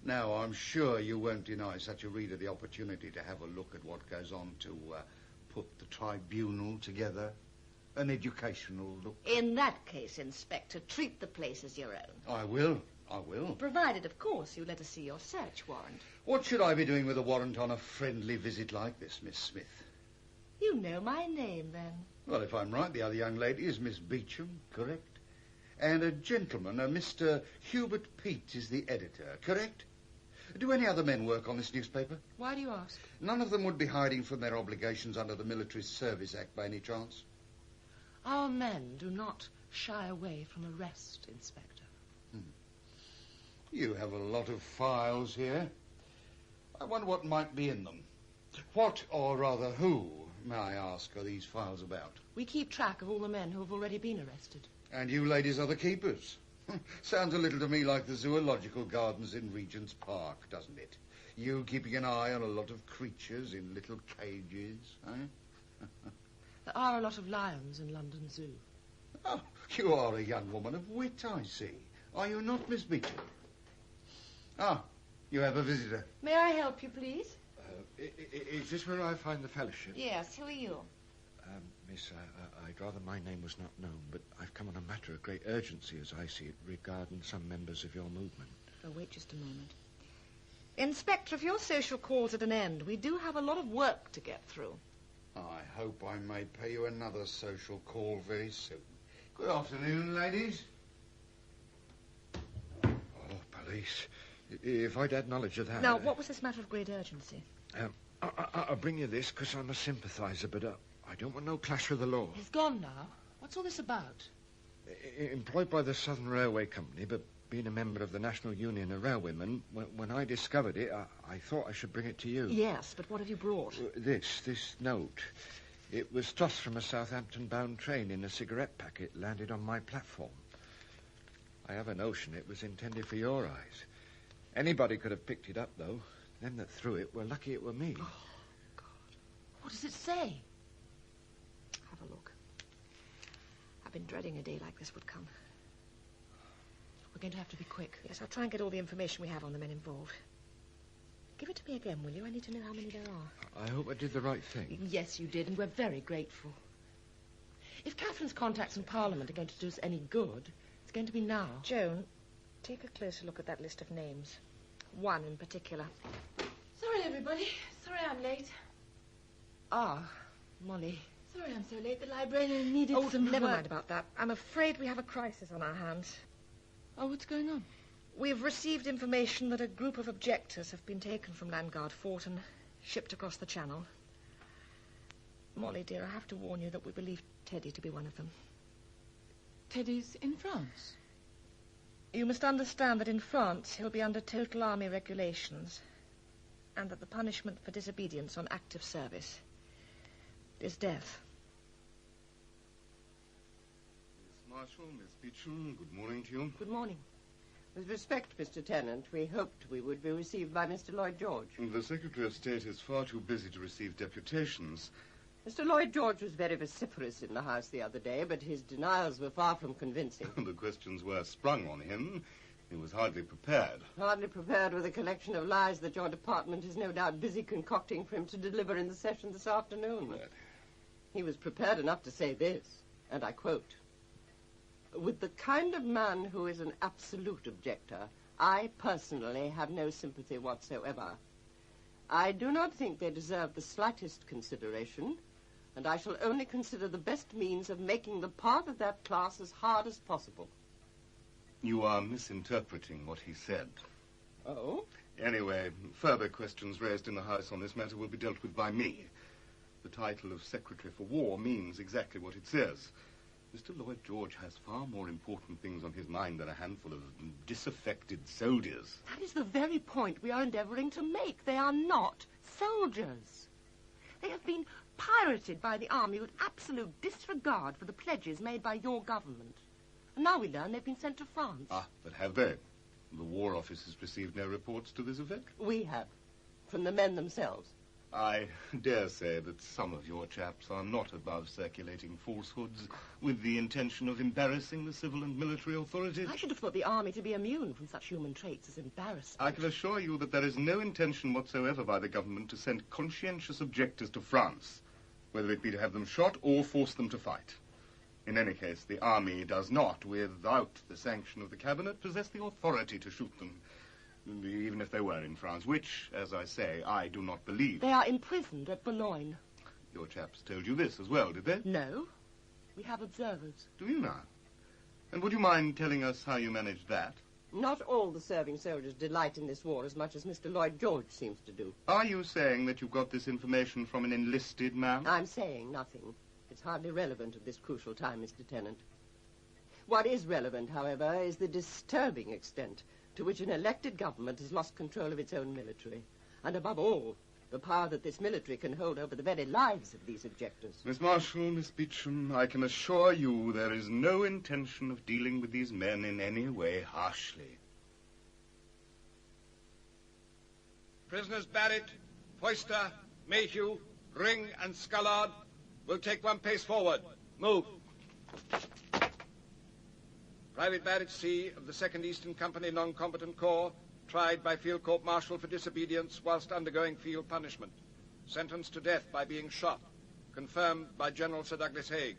Now, I'm sure you won't deny such a reader the opportunity to have a look at what goes on to put the Tribunal together. An educational look. In that case, Inspector, treat the place as your own. I will. Provided, of course, you let us see your search warrant. What should I be doing with a warrant on a friendly visit like this, Miss Smith? You know my name, then. Well, if I'm right, the other young lady is Miss Beecham, correct? And a gentleman, a Mr. Hubert Peat, is the editor, correct? Do any other men work on this newspaper? Why do you ask? None of them would be hiding from their obligations under the Military Service Act by any chance? Our men do not shy away from arrest, Inspector. You have a lot of files here. I wonder what might be in them. What, or rather who, may I ask, are these files about? We keep track of all the men who have already been arrested. And you ladies are the keepers. Sounds a little to me like the zoological gardens in Regent's Park, doesn't it? You keeping an eye on a lot of creatures in little cages, eh? There are a lot of lions in London Zoo. Oh, you are a young woman of wit, I see. Are you not, Miss Beecham? Ah, you have a visitor. May I help you, please? Is this where I find the fellowship? Yes, who are you? Miss, I'd rather my name was not known, but I've come on a matter of great urgency, as I see it, regarding some members of your movement. Oh, wait just a moment. Inspector, if your social call's at an end, we do have a lot of work to get through. I hope I may pay you another social call very soon. Good afternoon, ladies. Oh, police. If I'd had knowledge of that... Now, what was this matter of great urgency? I'll bring you this because I'm a sympathiser, but I don't want no clash with the law. He's gone now. What's all this about? Employed by the Southern Railway Company, but being a member of the National Union of Railwaymen, when I discovered it, I thought I should bring it to you. Yes, but what have you brought? This note. It was tossed from a Southampton-bound train in a cigarette packet, landed on my platform. I have a notion it was intended for your eyes. Anybody could have picked it up, though. Them that threw it were lucky it were me. Oh, God. What does it say? Have a look. I've been dreading a day like this would come. We're going to have to be quick. Yes, I'll try and get all the information we have on the men involved. Give it to me again, will you? I need to know how many there are. I hope I did the right thing. Yes, you did, and we're very grateful. If Catherine's contacts in Parliament are going to do us any good, it's going to be now. Joan, take a closer look at that list of names. One in particular. Sorry, everybody. Sorry I'm late. Ah, Molly. Sorry I'm so late. The librarian needed some never work. mind about that. I'm afraid we have a crisis on our hands. Oh, what's going on? We've received information that a group of objectors have been taken from Landguard Fort and shipped across the Channel. Molly, dear, I have to warn you that we believe Teddy to be one of them. Teddy's in France? You must understand that in France he'll be under total army regulations, and that the punishment for disobedience on active service is death. Miss Marshall, Miss Beecham, good morning to you. Good morning. With respect, Mr. Tennant, we hoped we would be received by Mr. Lloyd George. The Secretary of State is far too busy to receive deputations. Mr. Lloyd George was very vociferous in the House the other day, but his denials were far from convincing. The questions were sprung on him. He was hardly prepared. Hardly prepared with a collection of lies that your department is no doubt busy concocting for him to deliver in the session this afternoon. He was prepared enough to say this, and I quote, With the kind of man who is an absolute objector, I personally have no sympathy whatsoever. I do not think they deserve the slightest consideration, and I shall only consider the best means of making the part of that class as hard as possible. You are misinterpreting what he said. Oh? Anyway, further questions raised in the House on this matter will be dealt with by me. The title of Secretary for War means exactly what it says. Mr. Lloyd George has far more important things on his mind than a handful of disaffected soldiers. That is the very point we are endeavouring to make. They are not soldiers. They have been pirated by the army with absolute disregard for the pledges made by your government. And now we learn they've been sent to France. Ah, but have they? The War Office has received no reports to this effect? We have, from the men themselves. I dare say that some of your chaps are not above circulating falsehoods with the intention of embarrassing the civil and military authorities. I should have thought the army to be immune from such human traits as embarrassment. I can assure you that there is no intention whatsoever by the government to send conscientious objectors to France, whether it be to have them shot or force them to fight. In any case, the army does not, without the sanction of the cabinet, possess the authority to shoot them, even if they were in France, which, as I say, I do not believe. They are imprisoned at Boulogne. Your chaps told you this as well, did they? No. We have observers. Do you now? And would you mind telling us how you managed that? Not all the serving soldiers delight in this war as much as Mr. Lloyd George seems to do. Are you saying that you got this information from an enlisted man? I'm saying nothing. It's hardly relevant at this crucial time, Mr. Tennant. What is relevant, however, is the disturbing extent to which an elected government has lost control of its own military. And above all, the power that this military can hold over the very lives of these objectors. Miss Marshall, Miss Beecham, I can assure you there is no intention of dealing with these men in any way harshly. Prisoners Barrett, Foyster, Mayhew, Ring, and Scullard will take one pace forward. Move. Private Barrett C. of the 2nd Eastern Company Non-Combatant Corps, tried by Field Court Martial for disobedience whilst undergoing field punishment. Sentenced to death by being shot. Confirmed by General Sir Douglas Haig.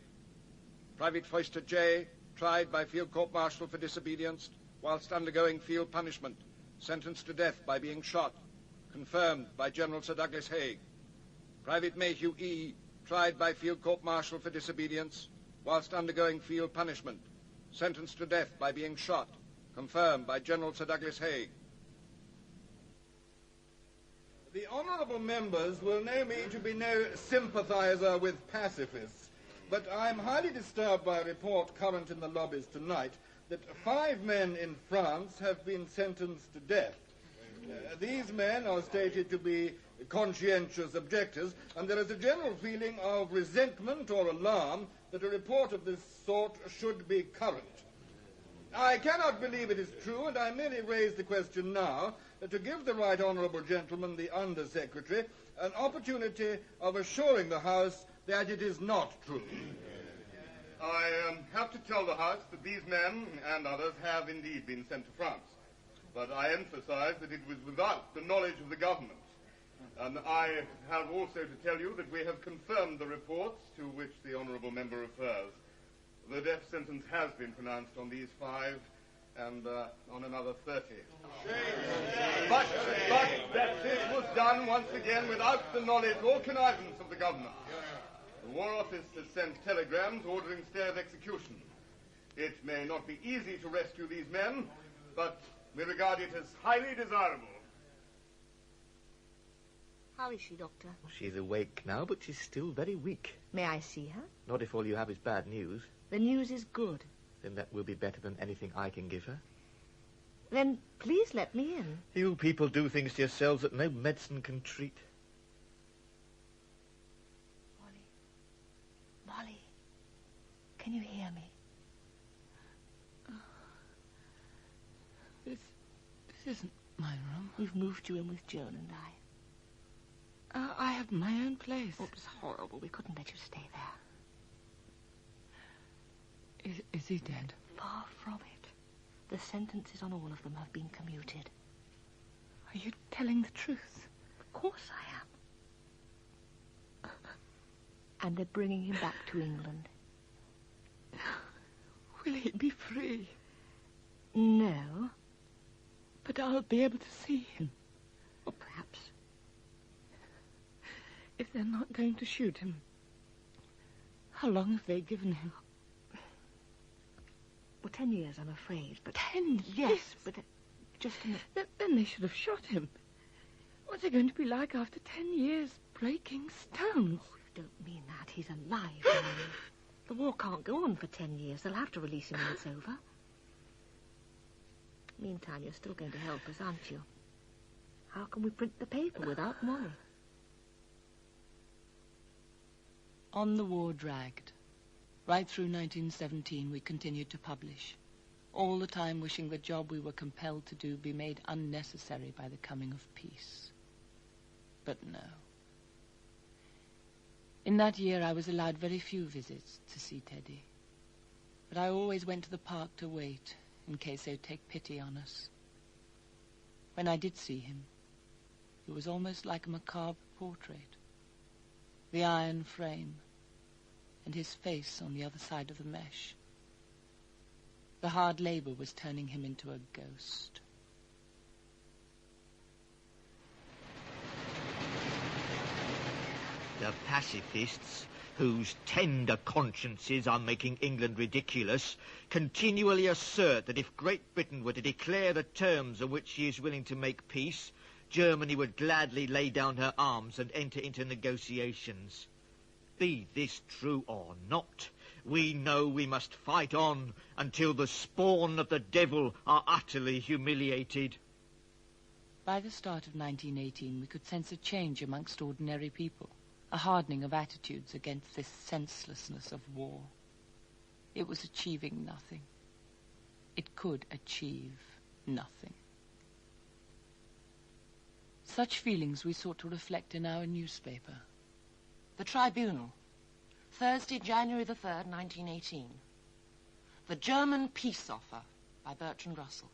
Private Foyster J. tried by Field Court Martial for disobedience whilst undergoing field punishment. Sentenced to death by being shot. Confirmed by General Sir Douglas Haig. Private Mayhew E. tried by Field Court Martial for disobedience whilst undergoing field punishment. Sentenced to death by being shot. Confirmed by General Sir Douglas Haig. The honourable members will know me to be no sympathiser with pacifists, but I'm highly disturbed by a report current in the lobbies tonight that 5 men in France have been sentenced to death. These men are stated to be conscientious objectors, and there is a general feeling of resentment or alarm that a report of this sort should be current. I cannot believe it is true, and I merely raise the question now to give the right honourable gentleman, the Under-Secretary, an opportunity of assuring the House that it is not true. I have to tell the House that these men and others have indeed been sent to France. But I emphasize that it was without the knowledge of the government. And I have also to tell you that we have confirmed the reports to which the honourable member refers. The death sentence has been pronounced on these 5 and on another 30. But that this was done once again without the knowledge or connivance of the government. The War Office has sent telegrams ordering stay of execution. It may not be easy to rescue these men, but we regard it as highly desirable. How is she, Doctor? She's awake now, but she's still very weak. May I see her? Not if all you have is bad news. The news is good. Then that will be better than anything I can give her. Then please let me in. You people do things to yourselves that no medicine can treat. Molly, can you hear me? This isn't my room. We've moved you in with Joan and I. I have my own place. Oh, it was horrible. We couldn't let you stay there. Is he dead? Far from it. The sentences on all of them have been commuted. Are you telling the truth? Of course I am. And they're bringing him back to England. Will he be free? No. But I'll be able to see him. Or perhaps. If they're not going to shoot him, how long have they given him? Well, 10 years, I'm afraid, but... 10 years? Yes, but just a minute. Then they should have shot him. What's it going to be like after 10 years breaking stones? Oh, you don't mean that. He's alive, Mary. The war can't go on for 10 years. They'll have to release him when it's over. Meantime, you're still going to help us, aren't you? How can we print the paper without money? On the war dragged. Right through 1917, we continued to publish, all the time wishing the job we were compelled to do be made unnecessary by the coming of peace. But no. In that year, I was allowed very few visits to see Teddy. But I always went to the park to wait, in case they'd take pity on us. When I did see him, it was almost like a macabre portrait. The iron frame, and his face on the other side of the mesh. The hard labor was turning him into a ghost. The pacifists, whose tender consciences are making England ridiculous, continually assert that if Great Britain were to declare the terms on which she is willing to make peace, Germany would gladly lay down her arms and enter into negotiations. Be this true or not, we know we must fight on until the spawn of the devil are utterly humiliated. By the start of 1918, we could sense a change amongst ordinary people, a hardening of attitudes against this senselessness of war. It was achieving nothing. It could achieve nothing. Such feelings we sought to reflect in our newspaper. The Tribunal, Thursday, January the 3rd, 1918. The German Peace Offer, by Bertrand Russell.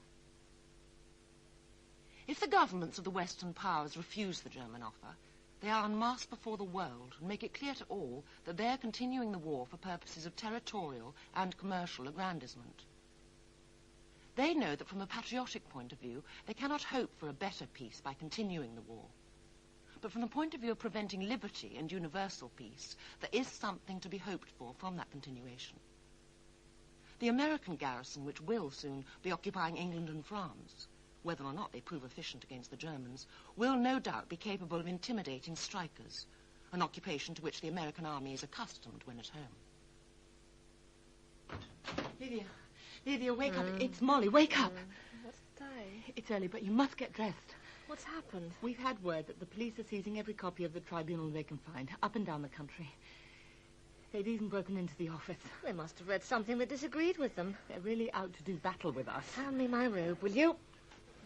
If the governments of the Western powers refuse the German offer, they are unmasked before the world and make it clear to all that they are continuing the war for purposes of territorial and commercial aggrandizement. They know that from a patriotic point of view, they cannot hope for a better peace by continuing the war. But from the point of view of preventing liberty and universal peace, there is something to be hoped for from that continuation. The American garrison, which will soon be occupying England and France, whether or not they prove efficient against the Germans, will no doubt be capable of intimidating strikers, an occupation to which the American army is accustomed when at home. Lydia, wake up. It's Molly. Wake up. What's the time? It's early, but you must get dressed. What's happened? We've had word that the police are seizing every copy of the Tribunal they can find, up and down the country. They've even broken into the office. They must have read something that disagreed with them. They're really out to do battle with us. Hand me my robe, will you?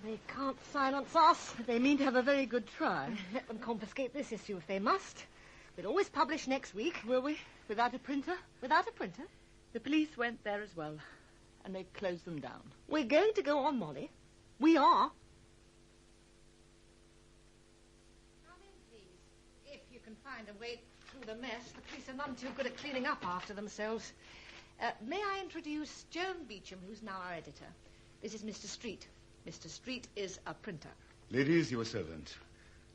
They can't silence us. They mean to have a very good try. Let them confiscate this issue if they must. We'll always publish next week. Will we? Without a printer? Without a printer? The police went there as well, and they closed them down. We're going to go on, Molly. We are. Come in, please. If you can find a way through the mess. The police are none too good at cleaning up after themselves. May I introduce Joan Beecham, who's now our editor. This is Mr. Street. Mr. Street is a printer. Ladies, your servant.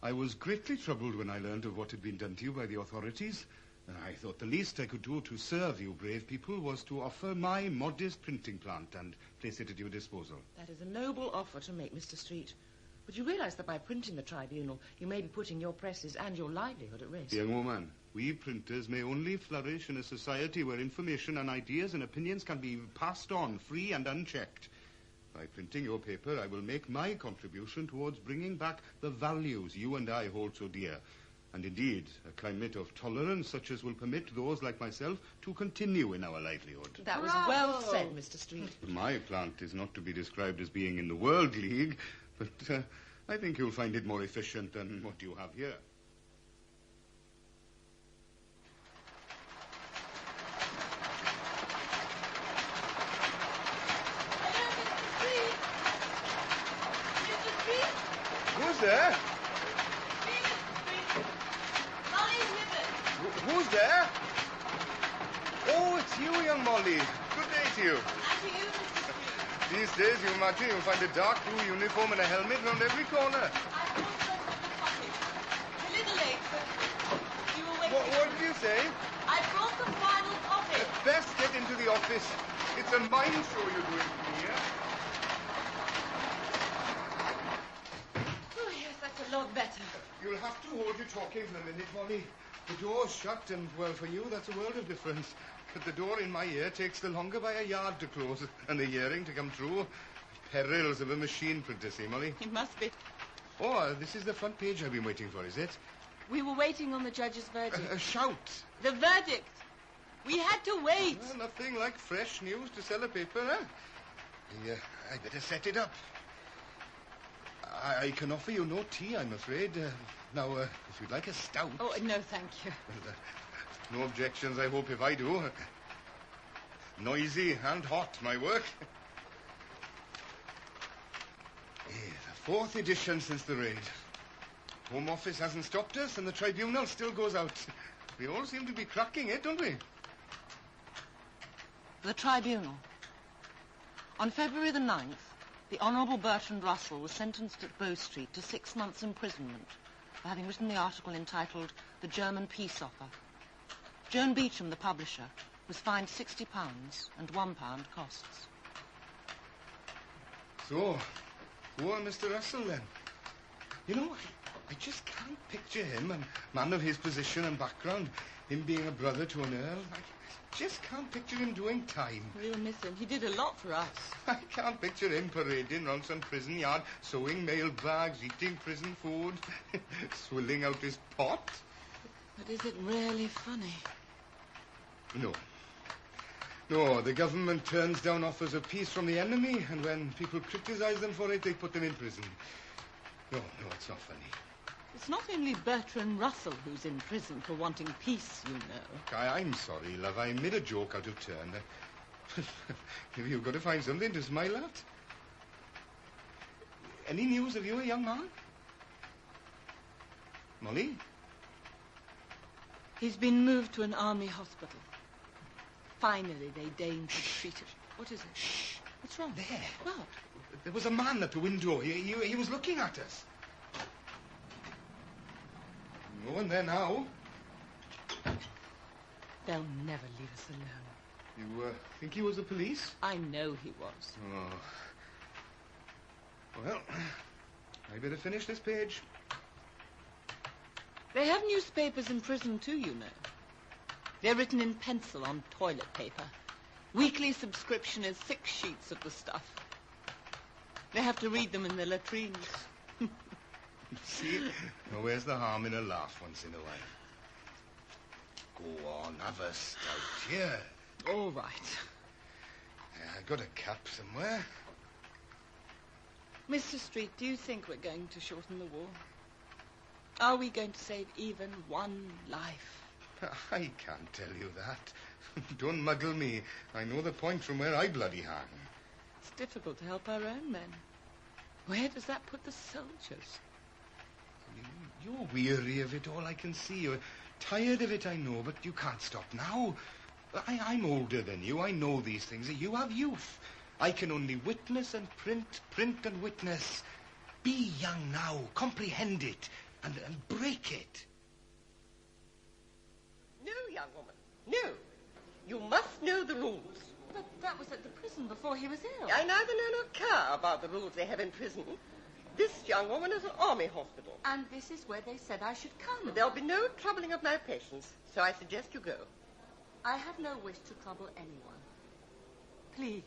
I was greatly troubled when I learned of what had been done to you by the authorities. And I thought the least I could do to serve you brave people was to offer my modest printing plant and place it at your disposal. That is a noble offer to make, Mr. Street. But you realize that by printing the Tribunal, you may be putting your presses and your livelihood at risk. Young woman, we printers may only flourish in a society where information and ideas and opinions can be passed on free and unchecked. By printing your paper, I will make my contribution towards bringing back the values you and I hold so dear. And indeed, a climate of tolerance such as will permit those like myself to continue in our livelihood. That was well said, Mr. Street. My plant is not to be described as being in the World League, but I think you'll find it more efficient than what you have here. Who's there? Who's there? Oh, it's you, young Molly. Good day to you. And to you, Mr. Street. These days, you imagine you'll find a dark blue uniform and a helmet round every corner. I brought some from the cottage. A little late, but you were waiting. What did you say? I brought the final copy. Best get into the office. It's a mind show you're doing for me, yeah? Oh, yes, that's a lot better. You'll have to hold your talking for a minute, Molly. The door's shut, and, well, for you, that's a world of difference. But the door in my ear takes the longer by a yard to close, and the hearing to come true. Perils of a machine printer, see, Molly? It must be. Oh, this is the front page I've been waiting for, is it? We were waiting on the judge's verdict. A shout. The verdict. We had to wait. Well, nothing like fresh news to sell a paper, huh? I better set it up. I can offer you no tea, I'm afraid. Now, if you'd like a stout... Oh, no, thank you. Well, no objections, I hope, if I do. Noisy and hot, my work. The 4th edition since the raid. Home Office hasn't stopped us, and the Tribunal still goes out. We all seem to be cracking it, don't we? The Tribunal. On February the 9th, the Honourable Bertrand Russell was sentenced at Bow Street to 6 months' imprisonment for having written the article entitled The German Peace Offer. Joan Beecham, the publisher, was fined £60 and £1 costs. So, poor Mr. Russell, then. You know, I just can't picture him, a man of his position and background, him being a brother to an earl. I just can't picture him doing time. We'll miss him. He did a lot for us. I can't picture him parading round some prison yard, sewing mail bags, eating prison food, swilling out his pot. But is it really funny? No. No, the government turns down offers of peace from the enemy, and when people criticize them for it, they put them in prison. No, it's not funny. It's not only Bertrand Russell who's in prison for wanting peace, you know. I'm sorry, love. I made a joke out of turn. You've got to find something to smile at. Any news of you, a young man? Molly? He's been moved to an army hospital. Finally, they deigned to treat it. What is it? Shh. What's wrong? There. What? There was a man at the window. He was looking at us. No one there now. They'll never leave us alone. You think he was the police? I know he was. Oh. Well, I better finish this page. They have newspapers in prison too, you know. They're written in pencil on toilet paper. Weekly subscription is 6 sheets of the stuff. They have to read them in the latrines. See? Now, where's the harm in a laugh once in a while? Go on, have a stout. Here. All right. I've got a cap somewhere. Mr. Street, do you think we're going to shorten the war? Are we going to save even one life? I can't tell you that. Don't muddle me. I know the point from where I bloody hang. It's difficult to help our own men. Where does that put the soldiers? You're weary of it all, I can see. You're tired of it, I know, but you can't stop now. I'm older than you. I know these things. You have youth. I can only witness and print and witness. Be young now. Comprehend it and break it. No, young woman. No. You must know the rules. But that was at the prison before he was ill. I neither know nor care about the rules they have in prison. This young woman is an army hospital. And this is where they said I should come. There'll be no troubling of my patients, so I suggest you go. I have no wish to trouble anyone. Please.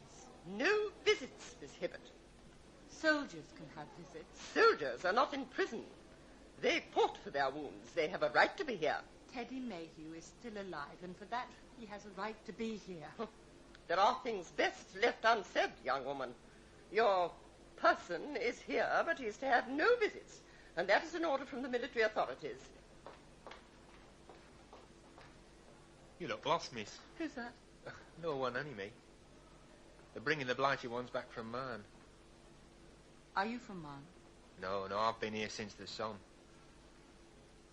No visits, Miss Hibbert. Soldiers can have visits. Soldiers are not in prison. They fought for their wounds. They have a right to be here. Teddy Mayhew is still alive, and for that he has a right to be here. There are things best left unsaid, young woman. Your person is here, but he is to have no visits, and that is an order from the military authorities. You look lost, miss. Who's that? No one, only me. They're bringing the blighty ones back from Marne. Are you from Marne? No, I've been here since the Somme.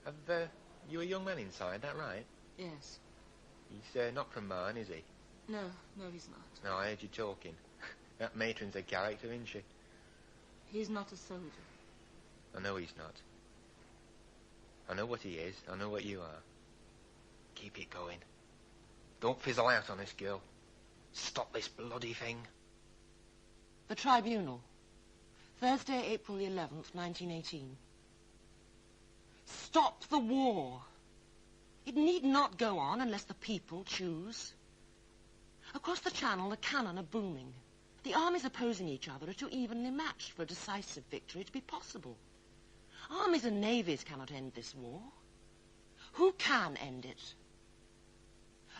Have you a young man inside, that right? Yes. He's not from Marne, is he? No, he's not. No, I heard you talking. That matron's a character, isn't she? He's not a soldier. I know he's not. I know what he is. I know what you are. Keep it going. Don't fizzle out on this girl. Stop this bloody thing. The Tribunal. Thursday, April the 11th, 1918. Stop the war. It need not go on unless the people choose. Across the Channel, the cannon are booming. The armies opposing each other are too evenly matched for a decisive victory to be possible. Armies and navies cannot end this war. Who can end it?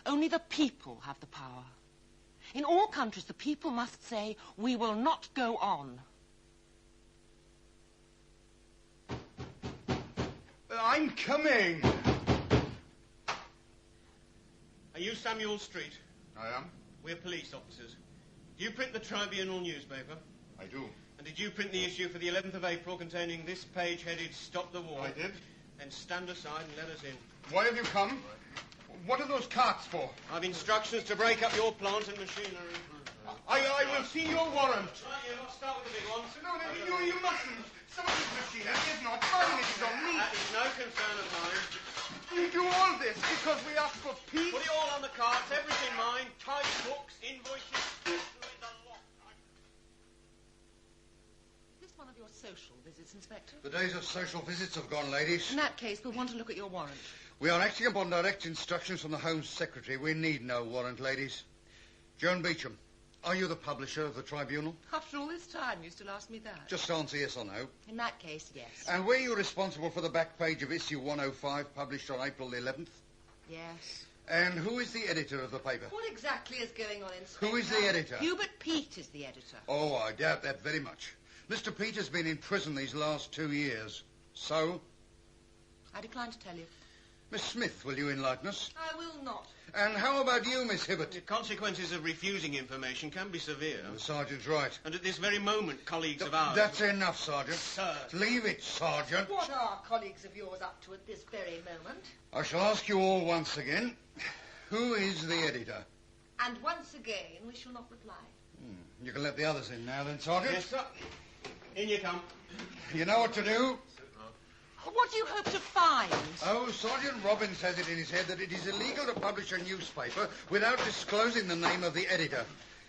Only the people have the power. In all countries, the people must say, we will not go on. I'm coming. Are you Samuel Street? I am. We're police officers. Do you print the Tribunal newspaper? I do. And did you print the issue for the 11th of April containing this page headed Stop the War? I did. Then stand aside and let us in. Why have you come? What are those carts for? I've instructions to break up your plant and machinery. I will see your warrant. Right, you must start with the big ones. No, you mustn't. Some of this machinery is not mine, it is on me. That is no concern of mine. You do all this because we ask for peace? Put it all on the carts, everything mine. Type books, invoices, with the lot. Is this one of your social visits, Inspector? The days of social visits have gone, ladies. In that case, we'll want to look at your warrant. We are acting upon direct instructions from the Home Secretary. We need no warrant, ladies. Joan Beecham, are you the publisher of the Tribunal? After all this time, you still ask me that? Just answer yes or no. In that case, yes. And were you responsible for the back page of issue 105, published on April the 11th? Yes. And who is the editor of the paper? What exactly is going on, Inspector? Who is the editor? Hubert Peat is the editor. Oh, I doubt that very much. Mr. Peat has been in prison these last 2 years. So? I decline to tell you. Miss Smith, will you enlighten us? I will not. And how about you, Miss Hibbert? The consequences of refusing information can be severe. The Sergeant's right. And at this very moment, colleagues of ours... That's enough, Sergeant. Sir. Leave it, Sergeant. What are colleagues of yours up to at this very moment? I shall ask you all once again, who is the editor? And once again, we shall not reply. You can let the others in now, then, Sergeant. Yes, sir. In you come. You know what to do? What do you hope to find? Oh, Sergeant Robbins has it in his head that it is illegal to publish a newspaper without disclosing the name of the editor.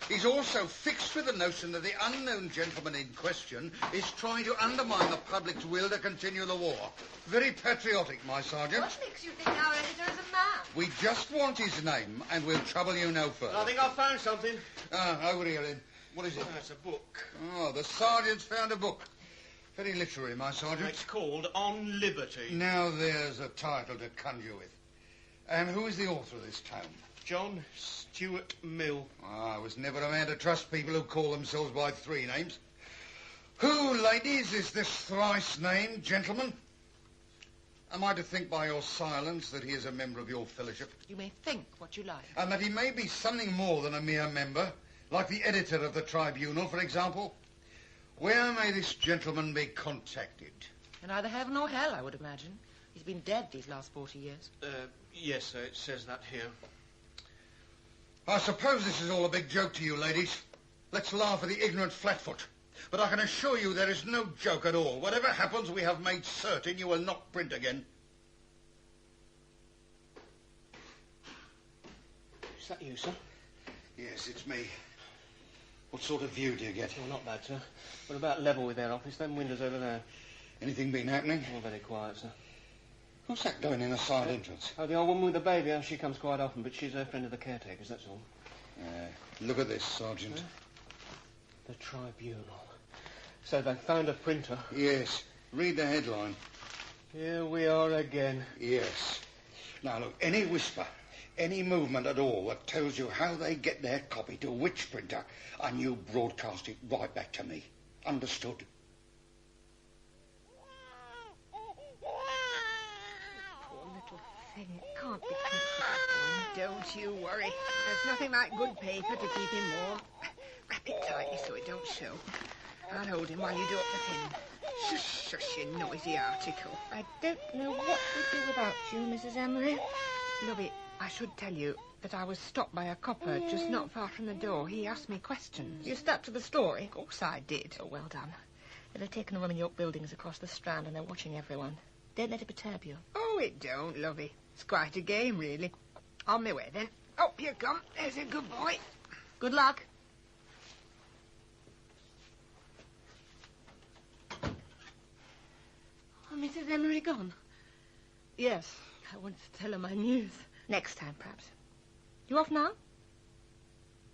He's also fixed with the notion that the unknown gentleman in question is trying to undermine the public's will to continue the war. Very patriotic, my Sergeant. What makes you think our editor is a man? We just want his name, and we'll trouble you no further. I think I've found something. Over here, then. What is it? That's a book. Oh, the Sergeant's found a book. Very literary, my Sergeant. It's called On Liberty. Now there's a title to conjure with. And who is the author of this tome? John Stuart Mill. I was never a man to trust people who call themselves by 3 names. Who, ladies, is this thrice-named gentleman? Am I to think by your silence that he is a member of your fellowship? You may think what you like. And that he may be something more than a mere member, like the editor of the Tribunal, for example? Where may this gentleman be contacted? In either heaven or hell, I would imagine. He's been dead these last 40 years. Yes, sir, it says that here. I suppose this is all a big joke to you, ladies. Let's laugh at the ignorant flatfoot. But I can assure you there is no joke at all. Whatever happens, we have made certain you will not print again. Is that you, sir? Yes, it's me. What sort of view do you get? Well, not bad, sir. We're about level with their office. Them windows over there. Anything been happening? Oh, very quiet, sir. Who's that going in the side entrance? Oh, the old woman with the baby. She comes quite often, but she's a friend of the caretaker's, that's all. Look at this, Sergeant. The Tribunal. So they found a printer? Yes. Read the headline. Here we are again. Yes. Now, look, any whisper, any movement at all that tells you how they get their copy to which printer, and you broadcast it right back to me. Understood? Poor little thing. It can't be comfortable. Don't you worry. There's nothing like good paper to keep him warm. Wrap it tightly so it don't show. I'll hold him while you do up the thing. Shush, shush, you noisy article. I don't know what we'd do without you, Mrs. Emery. Love it. I should tell you that I was stopped by a copper just not far from the door. He asked me questions. You stuck to the story? Of course I did. Oh, well done. They've taken a room in York Buildings across the Strand and they're watching everyone. Don't let it perturb you. Oh, it don't, lovey. It's quite a game, really. On my way, then. Oh, here come. There's a good boy. Good luck. Oh, Mrs. Emery gone? Yes. I wanted to tell her my news. Next time, perhaps. You off now?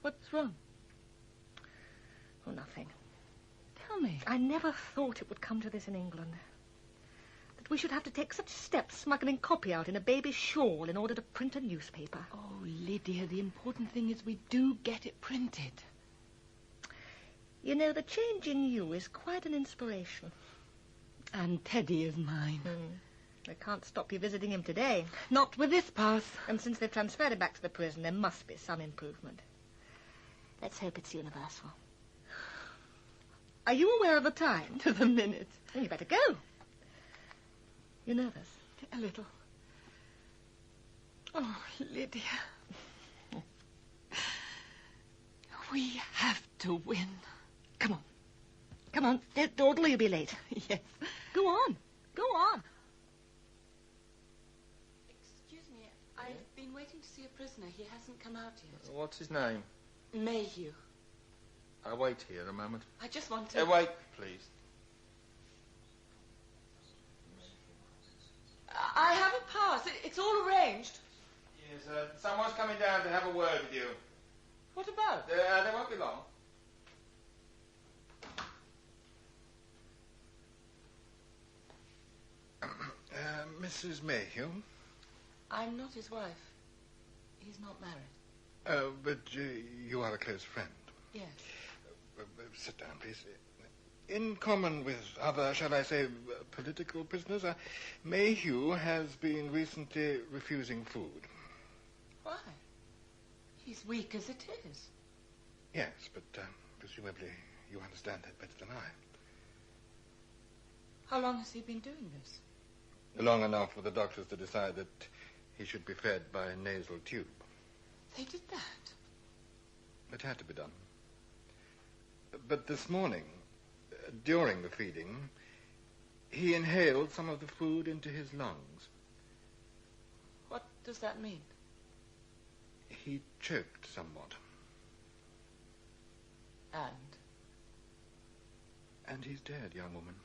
What's wrong? Oh, nothing. Tell me. I never thought it would come to this in England. That we should have to take such steps, smuggling copy out in a baby's shawl in order to print a newspaper. Oh, Lydia, the important thing is we do get it printed. You know, the change in you is quite an inspiration. And Teddy is mine. They can't stop you visiting him today. Not with this pass. And since they've transferred him back to the prison, there must be some improvement. Let's hope it's universal. Are you aware of the time? To the minute. Well, you better go. You're nervous? A little. Oh, Lydia. We have to win. Come on. Come on. Don't dawdle or you'll be late. Yes. Go on. Go on. Excuse me, I've been waiting to see a prisoner. He hasn't come out yet. What's his name? Mayhew. I'll wait here a moment. I just want to... wait, please. I have a pass. It's all arranged. Yes, someone's coming down to have a word with you. What about? They won't be long. Mrs. Mayhew? I'm not his wife. He's not married. But you are a close friend. Yes. Sit down, please. In common with other, shall I say, political prisoners, Mayhew has been recently refusing food. Why? He's weak as it is. Yes, but presumably you understand that better than I. How long has he been doing this? Long enough for the doctors to decide that he should be fed by a nasal tube. They did that? It had to be done. But this morning, during the feeding, he inhaled some of the food into his lungs. What does that mean? He choked somewhat. And he's dead, young woman.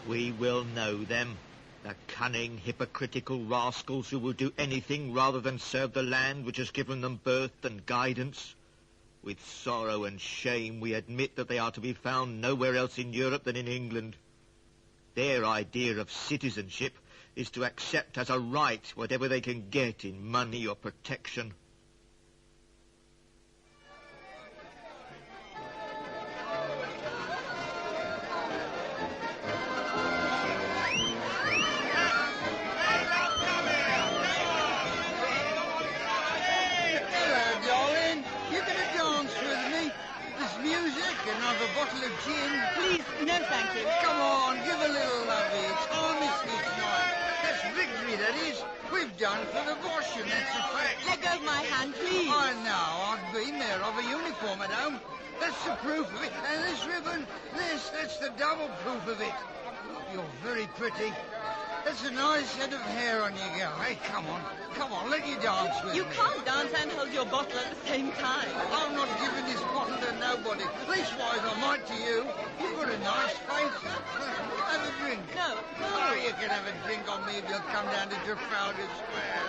We will know them. The cunning, hypocritical rascals who will do anything rather than serve the land which has given them birth and guidance. With sorrow and shame we admit that they are to be found nowhere else in Europe than in England. Their idea of citizenship is to accept as a right whatever they can get in money or protection. A bottle of gin? Please, no thank you. Come on, give a little lovey. It's harmless this night. That's victory, that is. We've done for the Bosch, and that's a fact. Let go of my hand, please. I know. I've been there of a uniform at home. That's the proof of it. And this ribbon, that's the double proof of it. You're very pretty. That's a nice head of hair on you, girl. Hey, come on, let you dance with me. You can't dance and hold your bottle at the same time. I'm not giving this bottle to nobody. Leastwise, I might to you. You've got a nice face. Have a drink. No. Oh, you can have a drink on me if you'll come down to Trafalgar Square.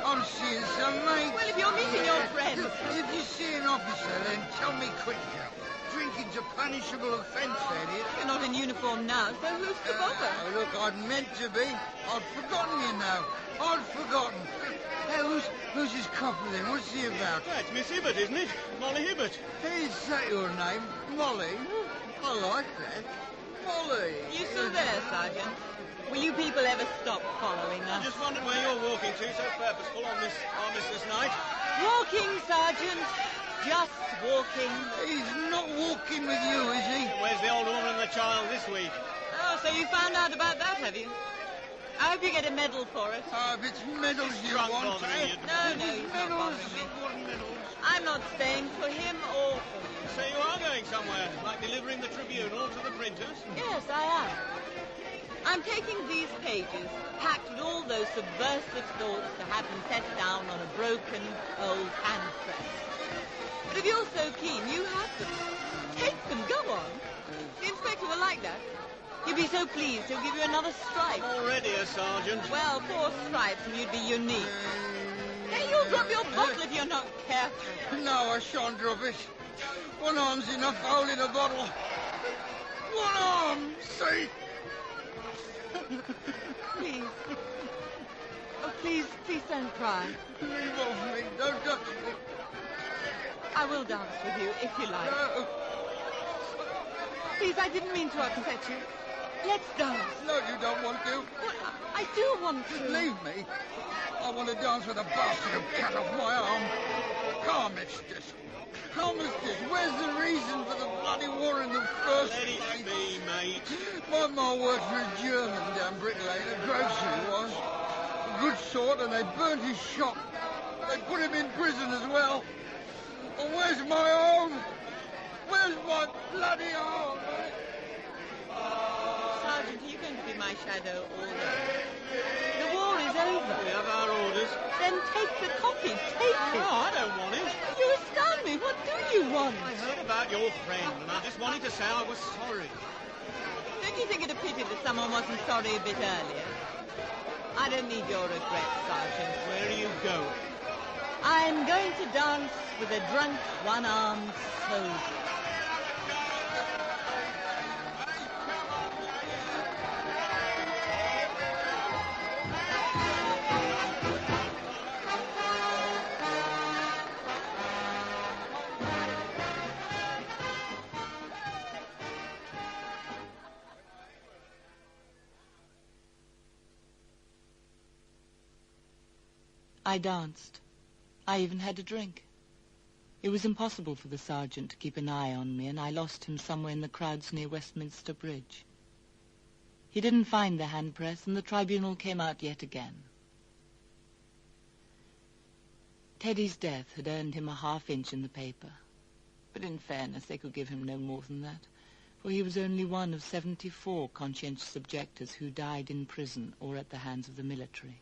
I'm seeing some mates. Well, if you're meeting your friends. If you see an officer, then tell me quick, girl. Drinking's a punishable offence, that is. You're not in uniform now, so who's to bother? Look, I'd meant to be. I'd forgotten, you know. I'd forgotten. Hey, who's this copper then? What's he about? That's Miss Hibbert, isn't it? Molly Hibbert. Hey, is that your name? Molly? I like that. Molly. You still there, Sergeant? Will you people ever stop following us? I just wondered where you're walking to so purposeful on this armistice night. Walking, Sergeant. just walking. He's not walking with you, is he? Where's the old woman and the child this week? Oh, so you found out about that, have you? I hope you get a medal for it. If it's medals you want, eh? No, he's not bothering me. I'm not staying for him or for you. So you are going somewhere, like delivering the Tribunal to the printers? Yes, I am. I'm taking these pages, packed with all those subversive thoughts to have them set down on a broken, old hand press. But if you're so keen, you have them. Take them, go on. The inspector will like that. You'd be so pleased, he'll give you another stripe. Already a sergeant. Well, 4 stripes and you'd be unique. Hey, you'll drop your bottle if you're not careful. No, I shan't drop it. One arm's enough for holding a bottle. One arm, see? Please. Oh, please don't cry. Leave off me, don't touch me. I will dance with you, if you like. No. Please, I didn't mean to upset you. Let's dance. No, you don't want to. Well, I do want to. Leave me. I want to dance with a bastard who cut off my arm. Come, mistress. Come, mistress. Where's the reason for the bloody war in the first place? Let it be, mate. My ma worked for a German down Brick Lane, a grocery was. A good sort, and they burnt his shop. They put him in prison as well. And where's my arm? Where's my bloody arm? Sergeant, are you going to be my shadow all day? The war is over. We have our orders. Then take the copy. Take it. No, I don't want it. You astound me. What do you want? I heard about your friend, and I just wanted to say I was sorry. Don't you think it a pity that someone wasn't sorry a bit earlier? I don't need your regret, Sergeant. Where are you going? I'm going to dance with a drunk, one-armed soldier. I danced. I even had a drink. It was impossible for the sergeant to keep an eye on me, and I lost him somewhere in the crowds near Westminster Bridge. He didn't find the hand press, and the tribunal came out yet again. Teddy's death had earned him a half-inch in the paper, but in fairness they could give him no more than that, for he was only one of 74 conscientious objectors who died in prison or at the hands of the military.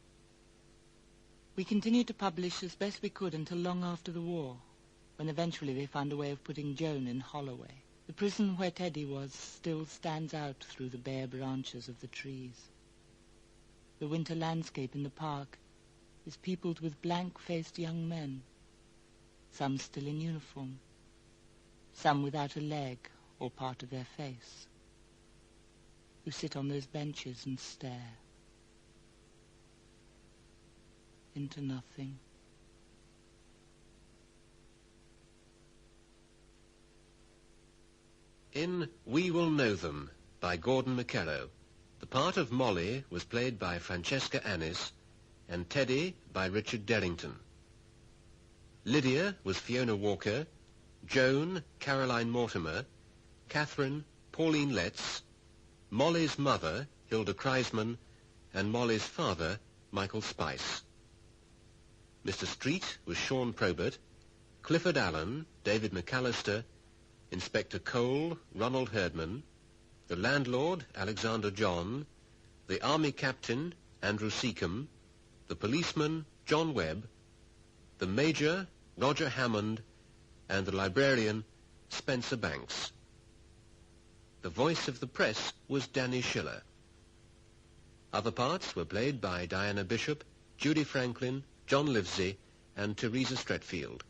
We continued to publish as best we could until long after the war, when eventually they found a way of putting Joan in Holloway. The prison where Teddy was still stands out through the bare branches of the trees. The winter landscape in the park is peopled with blank-faced young men, some still in uniform, some without a leg or part of their face, who sit on those benches and stare into nothing. In We Will Know Them by Gordon McKellow, the part of Molly was played by Francesca Annis and Teddy by Richard Derrington. Lydia was Fiona Walker, Joan, Caroline Mortimer, Catherine, Pauline Letts, Molly's mother, Hilda Kreisman, and Molly's father, Michael Spice. Mr. Street was Sean Probert, Clifford Allen, David McAllister, Inspector Cole, Ronald Herdman, the landlord, Alexander John, the army captain, Andrew Seacombe, the policeman, John Webb, the major, Roger Hammond, and the librarian, Spencer Banks. The voice of the press was Danny Schiller. Other parts were played by Diana Bishop, Judy Franklin, John Livesey, and Teresa Stretfield.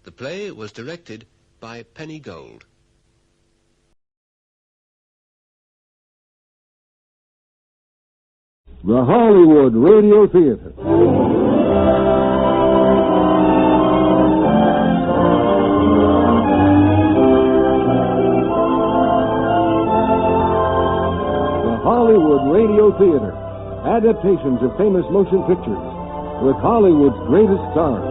The play was directed by Penny Gold. The Hollywood Radio Theater. The Hollywood Radio Theater. Adaptations of famous motion pictures with Hollywood's greatest stars.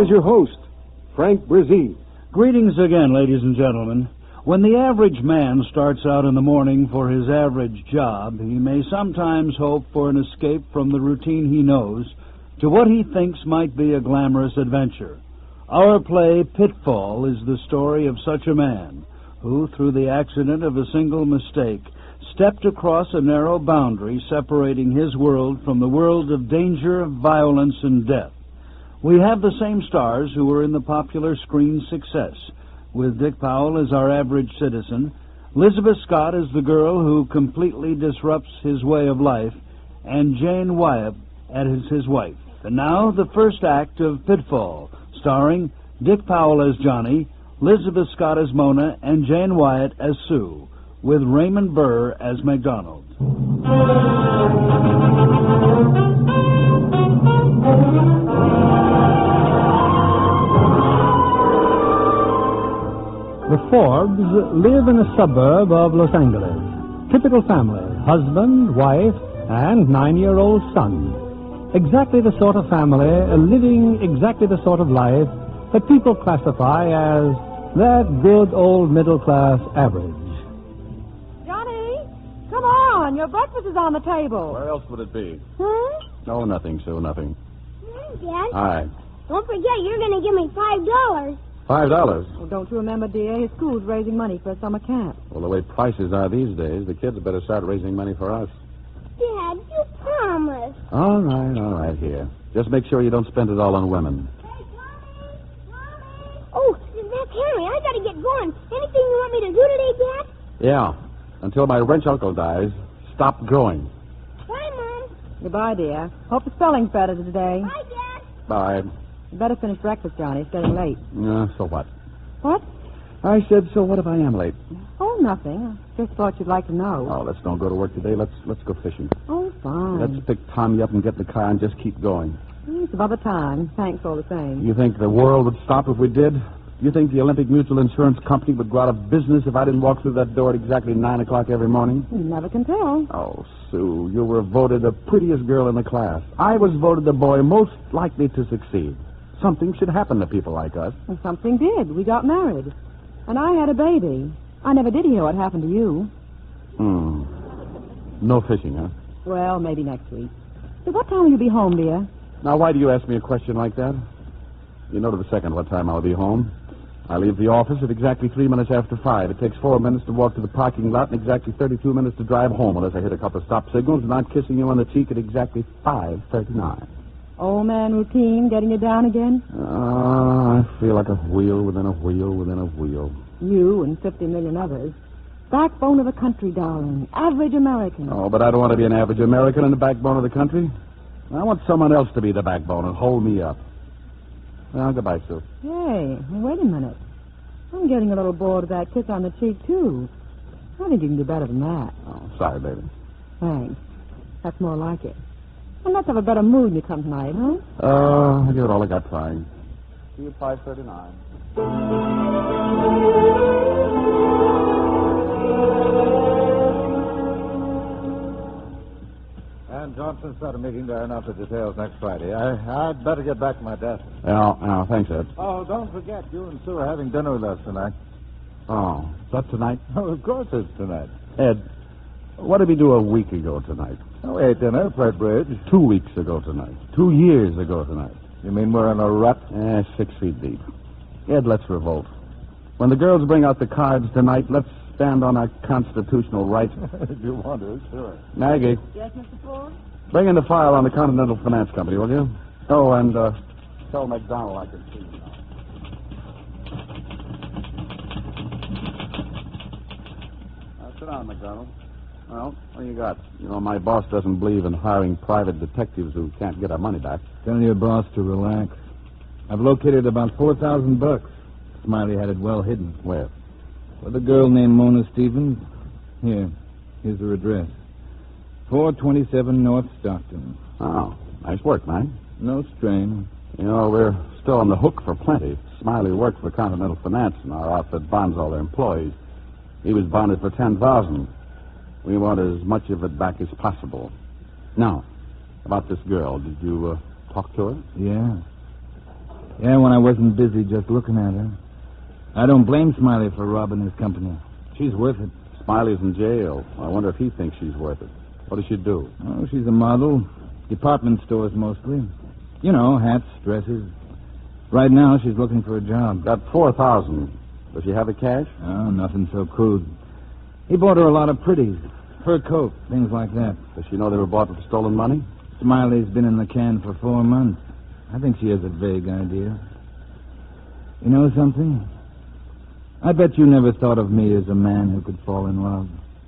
your host, Frank Brzee. Greetings again, ladies and gentlemen. When the average man starts out in the morning for his average job, he may sometimes hope for an escape from the routine he knows to what he thinks might be a glamorous adventure. Our play, Pitfall, is the story of such a man who, through the accident of a single mistake, stepped across a narrow boundary separating his world from the world of danger, violence, and death. We have the same stars who were in the popular screen success, with Dick Powell as our average citizen, Elizabeth Scott as the girl who completely disrupts his way of life, and Jane Wyatt as his wife. And now, the first act of Pitfall, starring Dick Powell as Johnny, Elizabeth Scott as Mona, and Jane Wyatt as Sue, with Raymond Burr as MacDonald. The Forbes live in a suburb of Los Angeles. Typical family, husband, wife, and 9-year-old son. Exactly the sort of family, living exactly the sort of life that people classify as that good old middle-class average. Johnny, come on. Your breakfast is on the table. Where else would it be? Huh? No, nothing, Sue, nothing. Hi, Dad. Hi. Don't forget, you're going to give me $5. $5? Oh, don't you remember, dear? His school's raising money for a summer camp. Well, the way prices are these days, the kids better start raising money for us. Dad, you promised. All right, here. Just make sure you don't spend it all on women. Oh, that's Henry. I got to get going. Anything you want me to do today, Dad? Yeah. Until my wrench uncle dies, stop growing. Bye, Mom. Goodbye, dear. Hope the spelling's better today. Bye, Dad. Bye. You better finish breakfast, Johnny. It's getting late. So what? What? I said, so what if I am late? Oh, nothing. I just thought you'd like to know. Oh, let's don't go to work today. Let's go fishing. Oh, fine. Let's pick Tommy up and get in the car and just keep going. It's about the time. Thanks all the same. You think the world would stop if we did? You think the Olympic Mutual Insurance Company would go out of business if I didn't walk through that door at exactly 9 o'clock every morning? You never can tell. Oh, Sue, you were voted the prettiest girl in the class. I was voted the boy most likely to succeed. Something should happen to people like us. And something did. We got married. And I had a baby. I never did hear what happened to you. No fishing, huh? Well, maybe next week. So what time will you be home, dear? Now, why do you ask me a question like that? You know to the second what time I'll be home. I leave the office at exactly 3 minutes after 5. It takes 4 minutes to walk to the parking lot and exactly 32 minutes to drive home unless I hit a couple of stop signals and I'm kissing you on the cheek at exactly 5:39. Old man routine getting you down again? I feel like a wheel within a wheel within a wheel. You and 50 million others. Backbone of the country, darling. Average American. Oh, but I don't want to be an average American in the backbone of the country. I want someone else to be the backbone and hold me up. Well, goodbye, Sue. Hey, wait a minute. I'm getting a little bored of that kiss on the cheek, too. I think you can do better than that. Oh, sorry, baby. Thanks. That's more like it. And let's have a better mood when you come tonight, huh? I'll give it all I got trying. See you at 5:39. And Johnson set a meeting to iron out the details next Friday. I'd better get back to my desk. Yeah, thanks, Ed. Oh, don't forget, you and Sue are having dinner with us tonight. Oh, is that tonight? Oh, of course it's tonight. Ed, what did we do a week ago tonight? Oh, we ate dinner, played bridge. 2 weeks ago tonight. 2 years ago tonight. You mean we're in a rut? 6 feet deep. Ed, let's revolt. When the girls bring out the cards tonight, let's stand on our constitutional rights. If you want to, sure. Maggie, Yes, Mr. Ford? bring in the file on the Continental Finance Company, will you? Oh, and tell McDonald I can see him now. Sit down, McDonald. Well, what do you got? You know, my boss doesn't believe in hiring private detectives who can't get our money back. Tell your boss to relax. I've located about $4,000. Smiley had it well hidden. Where? With a girl named Mona Stevens. Here's her address. 427 North Stockton. Oh, nice work, man. No strain. You know, we're still on the hook for plenty. Smiley worked for Continental Finance, and our outfit bonds all their employees. He was bonded for $10,000. We want as much of it back as possible. Now, about this girl, did you talk to her? Yeah. Yeah, when I wasn't busy just looking at her. I don't blame Smiley for robbing his company. She's worth it. Smiley's in jail. I wonder if he thinks she's worth it. What does she do? Oh, she's a model. Department stores mostly. You know, hats, dresses. Right now, she's looking for a job. Got $4,000. Does she have the cash? Oh, nothing so crude. He bought her a lot of pretties. Fur coat, things like that. Does she know they were bought with stolen money? Smiley's been in the can for 4 months. I think she has a vague idea. You know something? I bet you never thought of me as a man who could fall in love.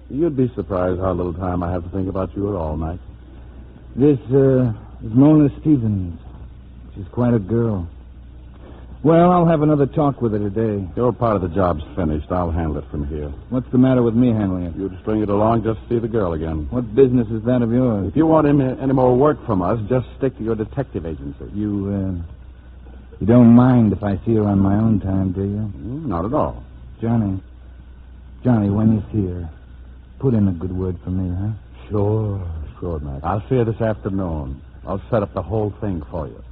You'd be surprised how little time I have to think about you at all, Mike. This is Mona Stevens. She's quite a girl. Well, I'll have another talk with her today. Your part of the job's finished. I'll handle it from here. What's the matter with me handling it? You'd string it along just to see the girl again. What business is that of yours? If you want any more work from us, just stick to your detective agency. You don't mind if I see her on my own time, do you? Not at all. Johnny, when you see her, put in a good word for me, huh? Sure, Mac. I'll see her this afternoon. I'll set up the whole thing for you.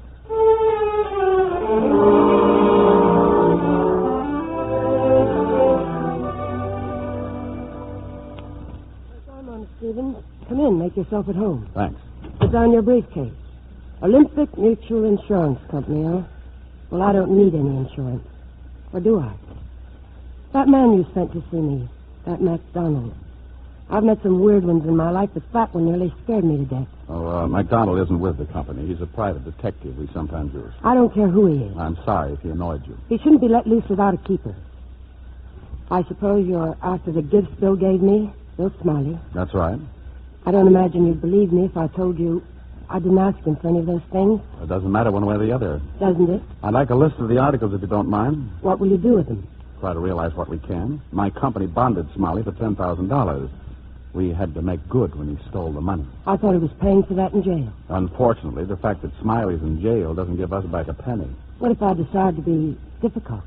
Stevens, come in. Make yourself at home. Thanks. Put down your briefcase. Olympic Mutual Insurance Company, huh? Well, I don't need any insurance. Or do I? That man you sent to see me, that MacDonald. I've met some weird ones in my life, but that one nearly scared me to death. Oh, MacDonald isn't with the company. He's a private detective we sometimes use. I don't care who he is. I'm sorry if he annoyed you. He shouldn't be let loose without a keeper. I suppose you're after the gifts Bill gave me? Bill Smiley. That's right. I don't imagine you'd believe me if I told you I didn't ask him for any of those things. It doesn't matter one way or the other. Doesn't it? I'd like a list of the articles if you don't mind. What will you do with them? Try to realize what we can. My company bonded Smiley for $10,000. We had to make good when he stole the money. I thought he was paying for that in jail. Unfortunately, the fact that Smiley's in jail doesn't give us back a penny. What if I decide to be difficult?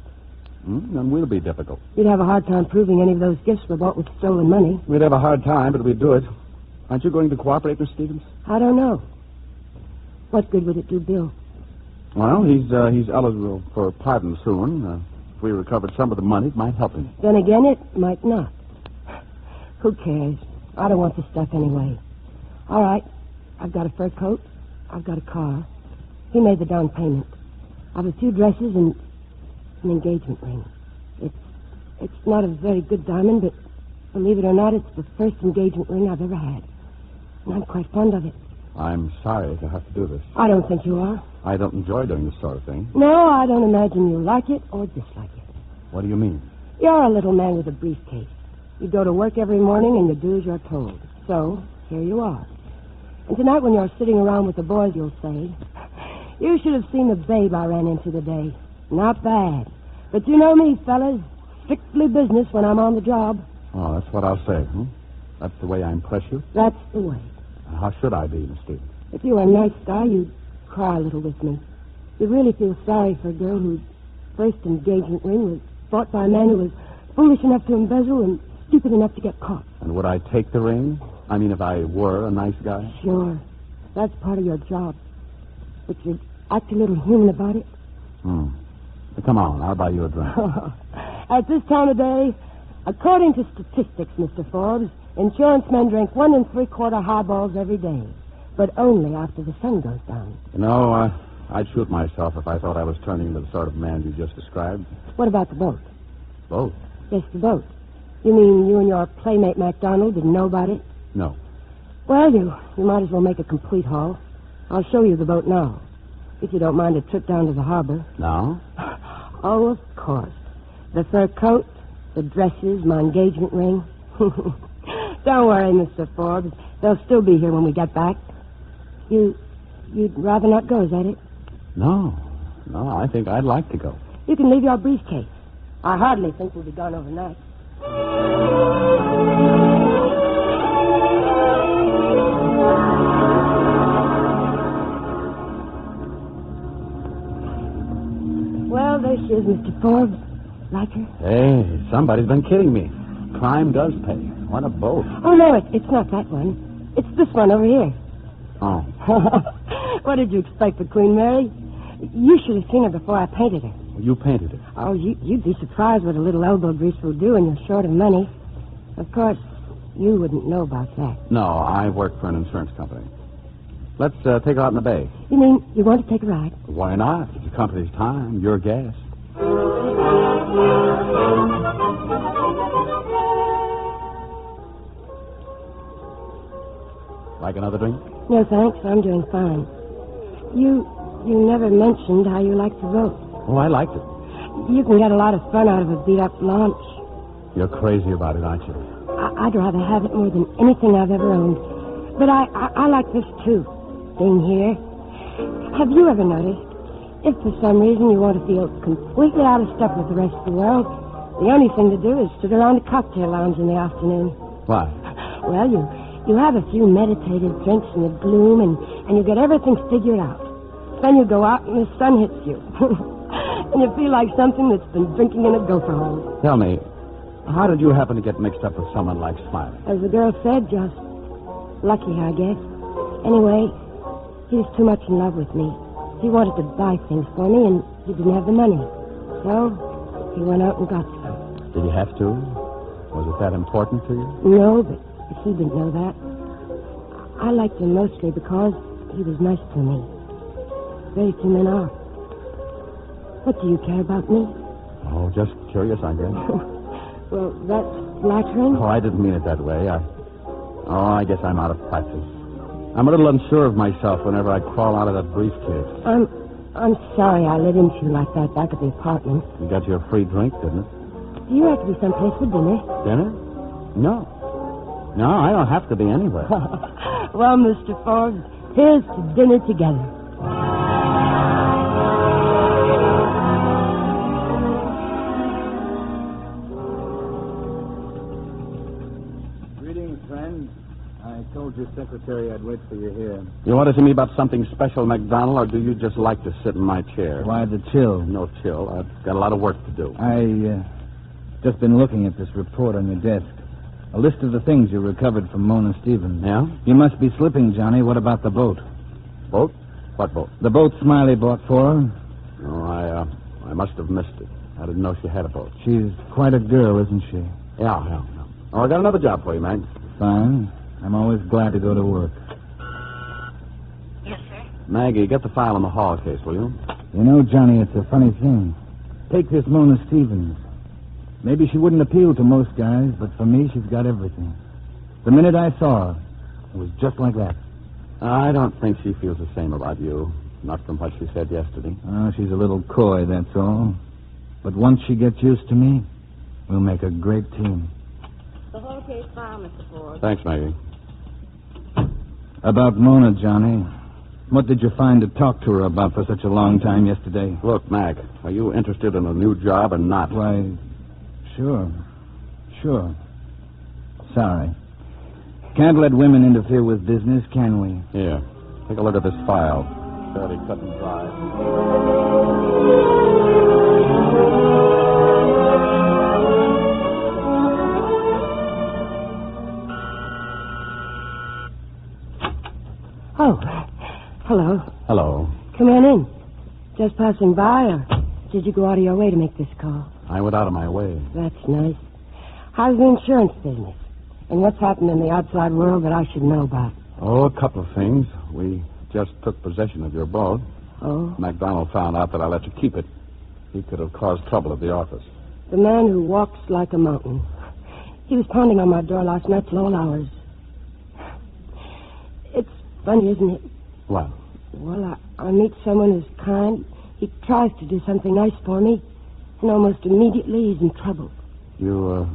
Then we'll be difficult. You'd have a hard time proving any of those gifts were bought with stolen money. We'd have a hard time, but we'd do it. Aren't you going to cooperate, Miss Stevens? I don't know. What good would it do Bill? Well, he's eligible for pardon soon. If we recovered some of the money, it might help him. Then again, it might not. Who cares? I don't want the stuff anyway. All right. I've got a fur coat. I've got a car. He made the down payment. I've a few dresses and an engagement ring. It's not a very good diamond, but believe it or not, it's the first engagement ring I've ever had. And I'm quite fond of it. I'm sorry to have to do this. I don't think you are. I don't enjoy doing this sort of thing. No, I don't imagine you like it or dislike it. What do you mean? You're a little man with a briefcase. You go to work every morning and you do as you're told. So, here you are. And tonight when you're sitting around with the boys, you'll say, you should have seen the babe I ran into today. Not bad. But you know me, fellas. Strictly business when I'm on the job. Oh, that's what I'll say, That's the way I impress you? That's the way. How should I be, Miss Stevens? If you were a nice guy, you'd cry a little with me. You'd really feel sorry for a girl whose first engagement ring was bought by a man who was foolish enough to embezzle and stupid enough to get caught. And would I take the ring? I mean, if I were a nice guy? Sure. That's part of your job. But you'd act a little human about it. Come on, I'll buy you a drink. At this time of day, according to statistics, Mr. Forbes, insurance men drink 1 3/4 highballs every day, but only after the sun goes down. You know, I'd shoot myself if I thought I was turning into the sort of man you just described. What about the boat? Boat? Yes, the boat. You mean you and your playmate MacDonald didn't know about it? No. Well, you might as well make a complete haul. I'll show you the boat now, if you don't mind a trip down to the harbor. Now? Oh, of course. The fur coat, the dresses, my engagement ring. Don't worry, Mr. Forbes. They'll still be here when we get back. You'd rather not go, is that it? No, I think I'd like to go. You can leave your briefcase. I hardly think we'll be gone overnight. Well, there she is, Mr. Forbes. Like her? Hey, somebody's been kidding me. Crime does pay. What a boat. Oh, no, it's not that one. It's this one over here. Oh. What did you expect, the Queen Mary? You should have seen her before I painted her. You painted her. Oh, you'd be surprised what a little elbow grease will do when you're short of money. Of course, you wouldn't know about that. No, I work for an insurance company. Let's take her out in the bay. You mean you want to take a ride? Why not? It's the company's time. Your guest. Like another drink? No, thanks. I'm doing fine. You never mentioned how you like to vote. Oh, I liked it. You can get a lot of fun out of a beat-up launch. You're crazy about it, aren't you? I'd rather have it more than anything I've ever owned. But I like this, too, being here. Have you ever noticed, if for some reason you want to feel completely out of step with the rest of the world, the only thing to do is sit around a cocktail lounge in the afternoon? Why? Well, you have a few meditative drinks in the gloom, and you get everything figured out. Then you go out and the sun hits you. And you feel like something that's been drinking in a gopher hole. Tell me, how did you happen to get mixed up with someone like Smiley? As the girl said, just lucky, I guess. Anyway, he was too much in love with me. He wanted to buy things for me, and he didn't have the money. So he went out and got some. Did he have to? Was it that important to you? No, but he didn't know that. I liked him mostly because he was nice to me. Very few men are. What do you care about me? Oh, just curious, I guess. Well, that's flattering. Oh, I didn't mean it that way. I guess I'm out of practice. I'm a little unsure of myself whenever I crawl out of that briefcase. I'm sorry I let into you like that back at the apartment. You got your free drink, didn't it? Do you have to be someplace for dinner? Dinner? No. No, I don't have to be anywhere. Well, Mr. Forbes, here's to dinner together. Greetings, friend. I told your secretary I'd wait for you here. You want to see me about something special, MacDonald, or do you just like to sit in my chair? Why the chill? No chill. I've got a lot of work to do. Just been looking at this report on your desk. A list of the things you recovered from Mona Stevens. Yeah? You must be slipping, Johnny. What about the boat? Boat? What boat? The boat Smiley bought for her. Oh, I must have missed it. I didn't know she had a boat. She's quite a girl, isn't she? Yeah. Oh, I got another job for you, Mag. Fine. I'm always glad to go to work. Yes, sir? Maggie, get the file in the hall case, will you? You know, Johnny, it's a funny thing. Take this Mona Stevens. Maybe she wouldn't appeal to most guys, but for me, she's got everything. The minute I saw her, it was just like that. I don't think she feels the same about you. Not from what she said yesterday. Oh, she's a little coy, that's all. But once she gets used to me, we'll make a great team. The whole case file, Mr. Ford. Thanks, Maggie. About Mona, Johnny. What did you find to talk to her about for such a long time yesterday? Look, Mac, are you interested in a new job or not? Why, sure. Sorry. Can't let women interfere with business, can we? Here, take a look at this file. Fairly cut and dry. Oh, hello. Hello. Come on in. Just passing by, or did you go out of your way to make this call? I went out of my way. That's nice. How's the insurance business? And what's happened in the outside world that I should know about? Oh, a couple of things. We just took possession of your boat. Oh? MacDonald found out that I let you keep it. He could have caused trouble at the office. The man who walks like a mountain. He was pounding on my door last night till all hours. It's funny, isn't it? What? Well, I meet someone who's kind. He tries to do something nice for me, and almost immediately he's in trouble. You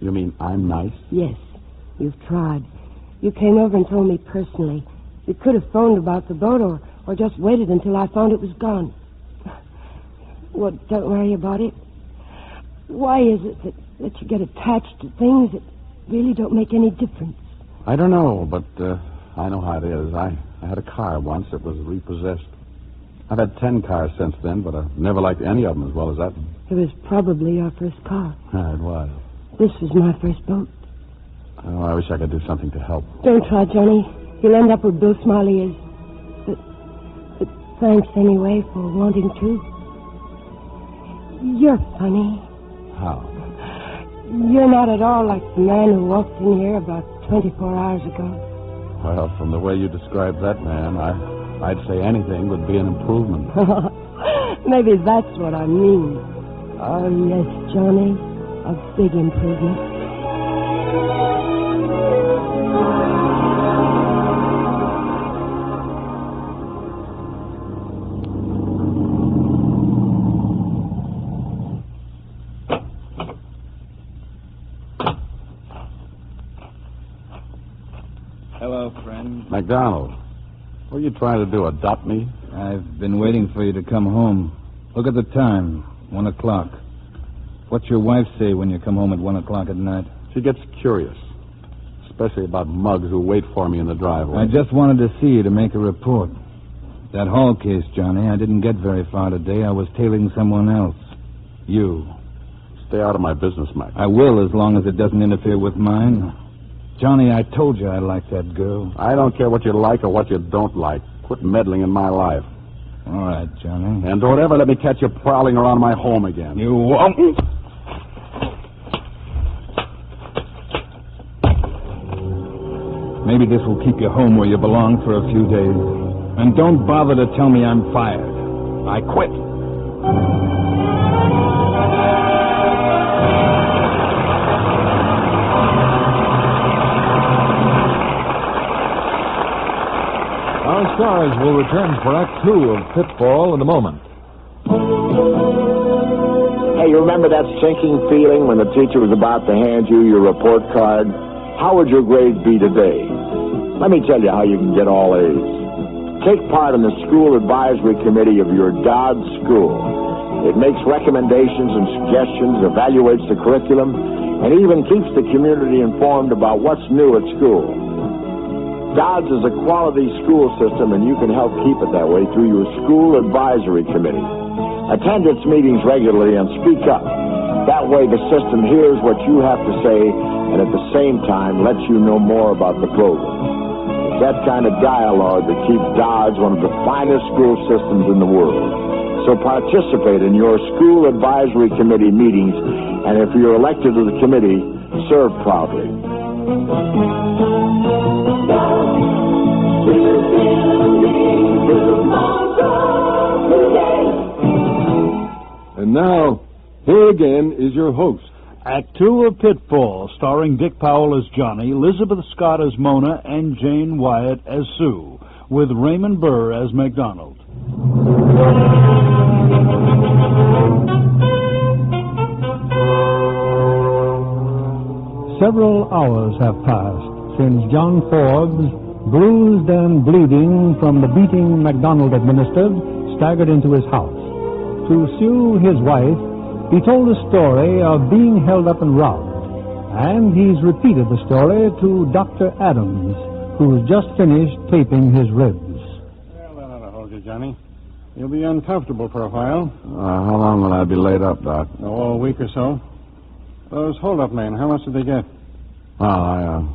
mean I'm nice? Yes, you've tried. You came over and told me personally. You could have phoned about the boat or just waited until I found it was gone. Well, don't worry about it. Why is it that you get attached to things that really don't make any difference? I don't know, but I know how it is. I had a car once that was repossessed. I've had 10 cars since then, but I've never liked any of them as well as that one. It was probably your first car. It was. This was my first boat. Oh, I wish I could do something to help. Don't try, Johnny. You'll end up where Bill Smiley is. But Thanks anyway for wanting to. You're funny. How? You're not at all like the man who walked in here about 24 hours ago. Well, from the way you described that man, I'd say anything would be an improvement. Maybe that's what I mean. Oh, yes, Johnny. A big improvement. Hello, friend. MacDonald, what are you trying to do, adopt me? I've been waiting for you to come home. Look at the time, 1 o'clock. What's your wife say when you come home at 1 o'clock at night? She gets curious, especially about mugs who wait for me in the driveway. I just wanted to see you to make a report. That Hall case, Johnny, I didn't get very far today. I was tailing someone else. You. Stay out of my business, Mac. I will, as long as it doesn't interfere with mine. Johnny, I told you I liked that girl. I don't care what you like or what you don't like. Quit meddling in my life. All right, Johnny. And don't ever let me catch you prowling around my home again. You won't. Maybe this will keep you home where you belong for a few days. And don't bother to tell me I'm fired. I quit. Our stars will return for Act 2 of Pitfall in a moment. Hey, you remember that sinking feeling when the teacher was about to hand you your report card? How would your grades be today? Let me tell you how you can get all A's. Take part in the school advisory committee of your Dodds school. It makes recommendations and suggestions, evaluates the curriculum, and even keeps the community informed about what's new at school. Dodds is a quality school system, and you can help keep it that way through your school advisory committee. Attend its meetings regularly and speak up. That way the system hears what you have to say and at the same time lets you know more about the program. It's that kind of dialogue that keeps Dodds one of the finest school systems in the world. So participate in your school advisory committee meetings, and if you're elected to the committee, serve proudly. And now, here again is your host. Act 2 of Pitfall, starring Dick Powell as Johnny, Elizabeth Scott as Mona, and Jane Wyatt as Sue, with Raymond Burr as MacDonald. Several hours have passed since John Forbes, bruised and bleeding from the beating MacDonald administered, staggered into his house. To Sue, his wife, he told the story of being held up and robbed, and he's repeated the story to Dr. Adams, who's just finished taping his ribs. Well, that'll hold you, Johnny. You'll be uncomfortable for a while. How long will I be laid up, Doc? Oh, a week or so. Those hold-up men, how much did they get? Well,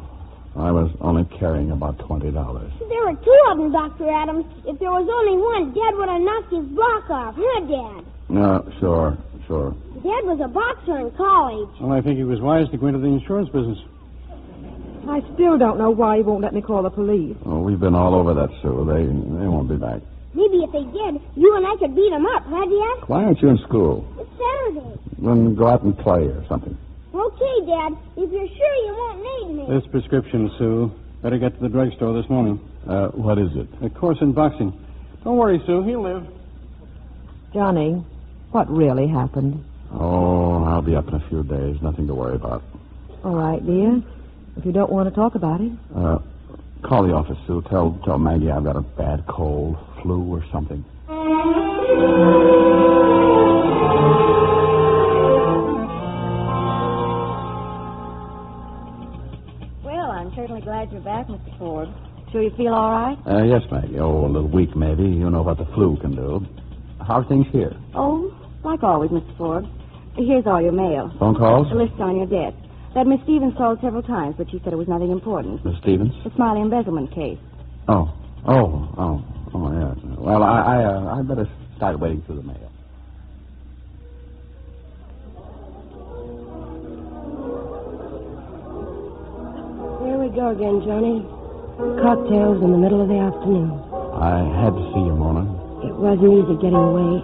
I was only carrying about $20. There were two of them, Dr. Adams. If there was only one, Dad would have knocked his block off, huh, Dad? No, sure. Dad was a boxer in college. Well, I think he was wise to go into the insurance business. I still don't know why he won't let me call the police. Oh, we've been all over that, Sue. They won't be back. Maybe if they did, you and I could beat them up, huh, Dad? Why aren't you in school? It's Saturday. Then go out and play or something. Okay, Dad. If you're sure you won't need me. This prescription, Sue. Better get to the drugstore this morning. What is it? A course in boxing. Don't worry, Sue. He'll live. Johnny, what really happened? Oh, I'll be up in a few days. Nothing to worry about. All right, dear. If you don't want to talk about it. Call the office, Sue. Tell Maggie I've got a bad cold, flu or something. Well, I'm certainly glad you're back, Mr. Ford. Sure you feel all right? Yes, Maggie. Oh, a little weak, maybe. You know what the flu can do. How are things here? Oh, like always, Mr. Ford. Here's all your mail. Phone calls? The list on your desk. That Miss Stevens called several times, but she said it was nothing important. Miss Stevens? The Smiley embezzlement case. Oh, Oh, yes. Well, I better start waiting through the mail. Here we go again, Johnny. Cocktails in the middle of the afternoon. I had to see you, Mona. It wasn't easy getting away.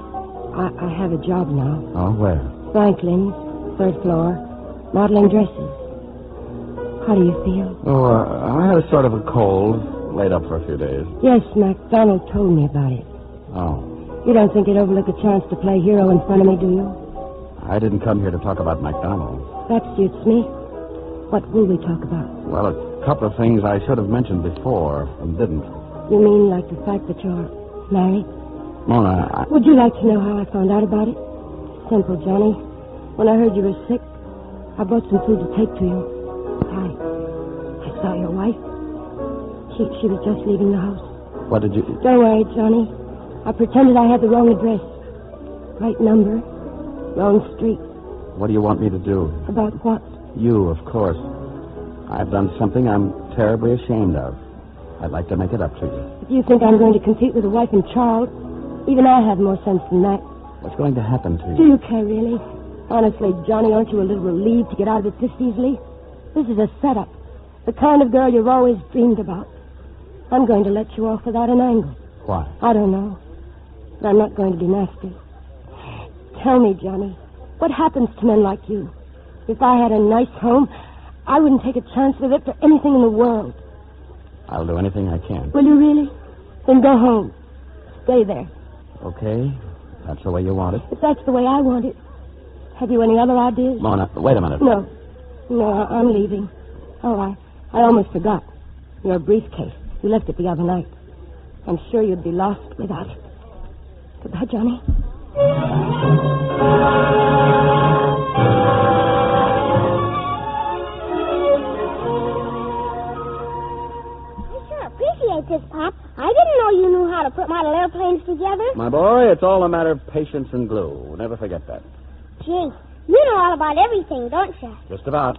I have a job now. Oh, where? Franklin's, third floor, modeling dresses. How do you feel? Oh, I had a sort of a cold. Laid up for a few days. Yes, MacDonald told me about it. Oh. You don't think you'd overlook a chance to play hero in front of me, do you? I didn't come here to talk about MacDonald. That suits me. What will we talk about? Well, a couple of things I should have mentioned before and didn't. You mean like the fact that you're married? Mona, Would you like to know how I found out about it? Simple, Johnny. When I heard you were sick, I brought some food to take to you. I saw your wife. She was just leaving the house. What did you... Don't worry, Johnny. I pretended I had the wrong address. Right number, wrong street. What do you want me to do? About what? You, of course. I've done something I'm terribly ashamed of. I'd like to make it up to you. If you think I'm going to compete with a wife and child, even I have more sense than that. What's going to happen to you? Do you care, really? Honestly, Johnny, aren't you a little relieved to get out of it this easily? This is a setup. The kind of girl you've always dreamed about. I'm going to let you off without an angle. Why? I don't know. But I'm not going to be nasty. Tell me, Johnny, what happens to men like you? If I had a nice home, I wouldn't take a chance with it for anything in the world. I'll do anything I can. Will you really? Then go home. Stay there. Okay. That's the way you want it. If that's the way I want it. Have you any other ideas? Mona, wait a minute. No, I'm leaving. Oh, I almost forgot. Your briefcase. You left it the other night. I'm sure you'd be lost without it. Goodbye, Johnny. I sure appreciate this, Pop. I didn't know you knew how to put model airplanes together. My boy, it's all a matter of patience and glue. Never forget that. Gee, you know all about everything, don't you? Just about.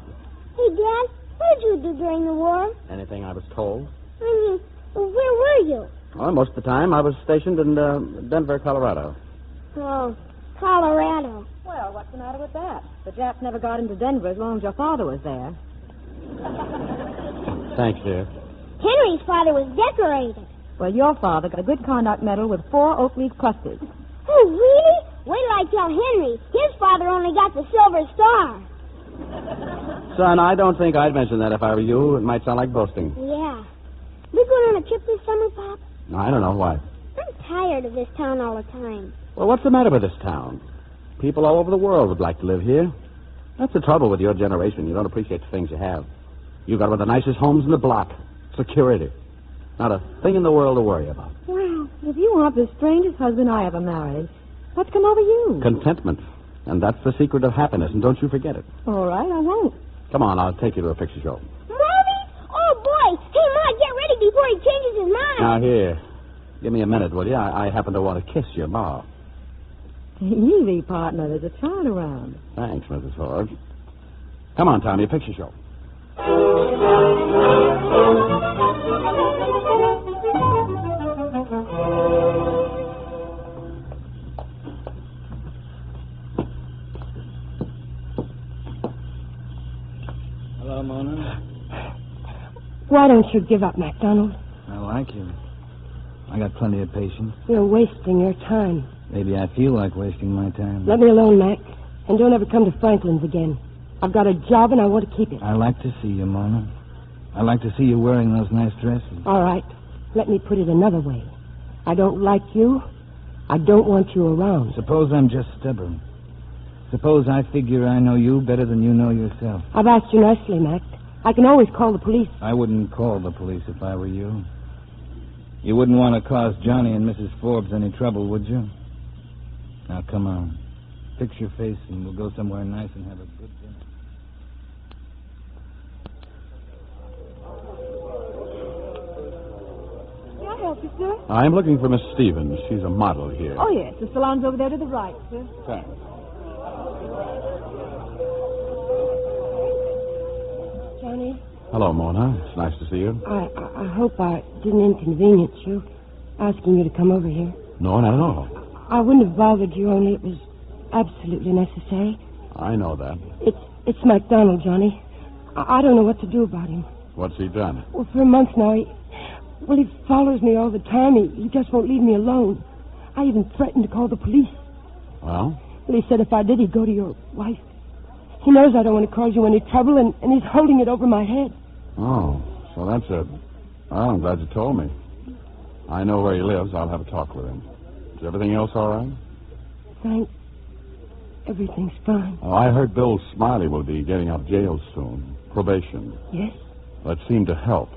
Hey, Dad, what did you do during the war? Anything I was told. I mean, where were you? Well, most of the time I was stationed in Denver, Colorado. Oh, Colorado. Well, what's the matter with that? The Japs never got into Denver as long as your father was there. Thanks, dear. Henry's father was decorated. Well, your father got a good conduct medal with 4 oak leaf clusters. Oh, really? Wait till I tell Henry. His father only got the Silver Star. Son, I don't think I'd mention that if I were you. It might sound like boasting. Yeah. We going on a trip this summer, Pop? No, I don't know why. I'm tired of this town all the time. Well, what's the matter with this town? People all over the world would like to live here. That's the trouble with your generation. You don't appreciate the things you have. You've got one of the nicest homes in the block. Security. Not a thing in the world to worry about. Well, if you want the strangest husband I ever married, what's come over you? Contentment. And that's the secret of happiness, and don't you forget it. All right, I won't. Come on, I'll take you to a picture show. Mommy? Oh, boy. Hey, Ma, get ready before he changes his mind. Now, here. Give me a minute, will you? I happen to want to kiss your ma. Easy, partner. There's a child around. Thanks, Mrs. Ford. Come on, Tommy, a picture show. Hello, Mona. Why don't you give up, MacDonald? I like you. I got plenty of patience. You're wasting your time. Maybe I feel like wasting my time. Let me alone, Mac. And don't ever come to Franklin's again. I've got a job and I want to keep it. I like to see you, Mona. I like to see you wearing those nice dresses. All right. Let me put it another way. I don't like you. I don't want you around. Suppose I'm just stubborn. Suppose I figure I know you better than you know yourself. I've asked you nicely, Mac. I can always call the police. I wouldn't call the police if I were you. You wouldn't want to cause Johnny and Mrs. Forbes any trouble, would you? Now, come on. Fix your face and we'll go somewhere nice and have a good dinner. Can I help you, sir? I'm looking for Miss Stevens. She's a model here. Oh, yes. The salon's over there to the right, sir. Thanks. Johnny? Hello, Mona. It's nice to see you. I hope I didn't inconvenience you. asking you to come over here. No, not at all. I wouldn't have bothered you, only it was absolutely necessary. I know that. It's MacDonald, Johnny. I don't know what to do about him. What's he done? Well, for a month now, he follows me all the time. He just won't leave me alone. I even threatened to call the police. Well? Well, he said if I did, he'd go to your wife. He knows I don't want to cause you any trouble, and he's holding it over my head. Oh, so that's it. Well, I'm glad you told me. I know where he lives. I'll have a talk with him. Is everything else all right? Thanks. Everything's fine. Oh, I heard Bill Smiley will be getting out of jail soon. Probation. Yes? That seemed to help,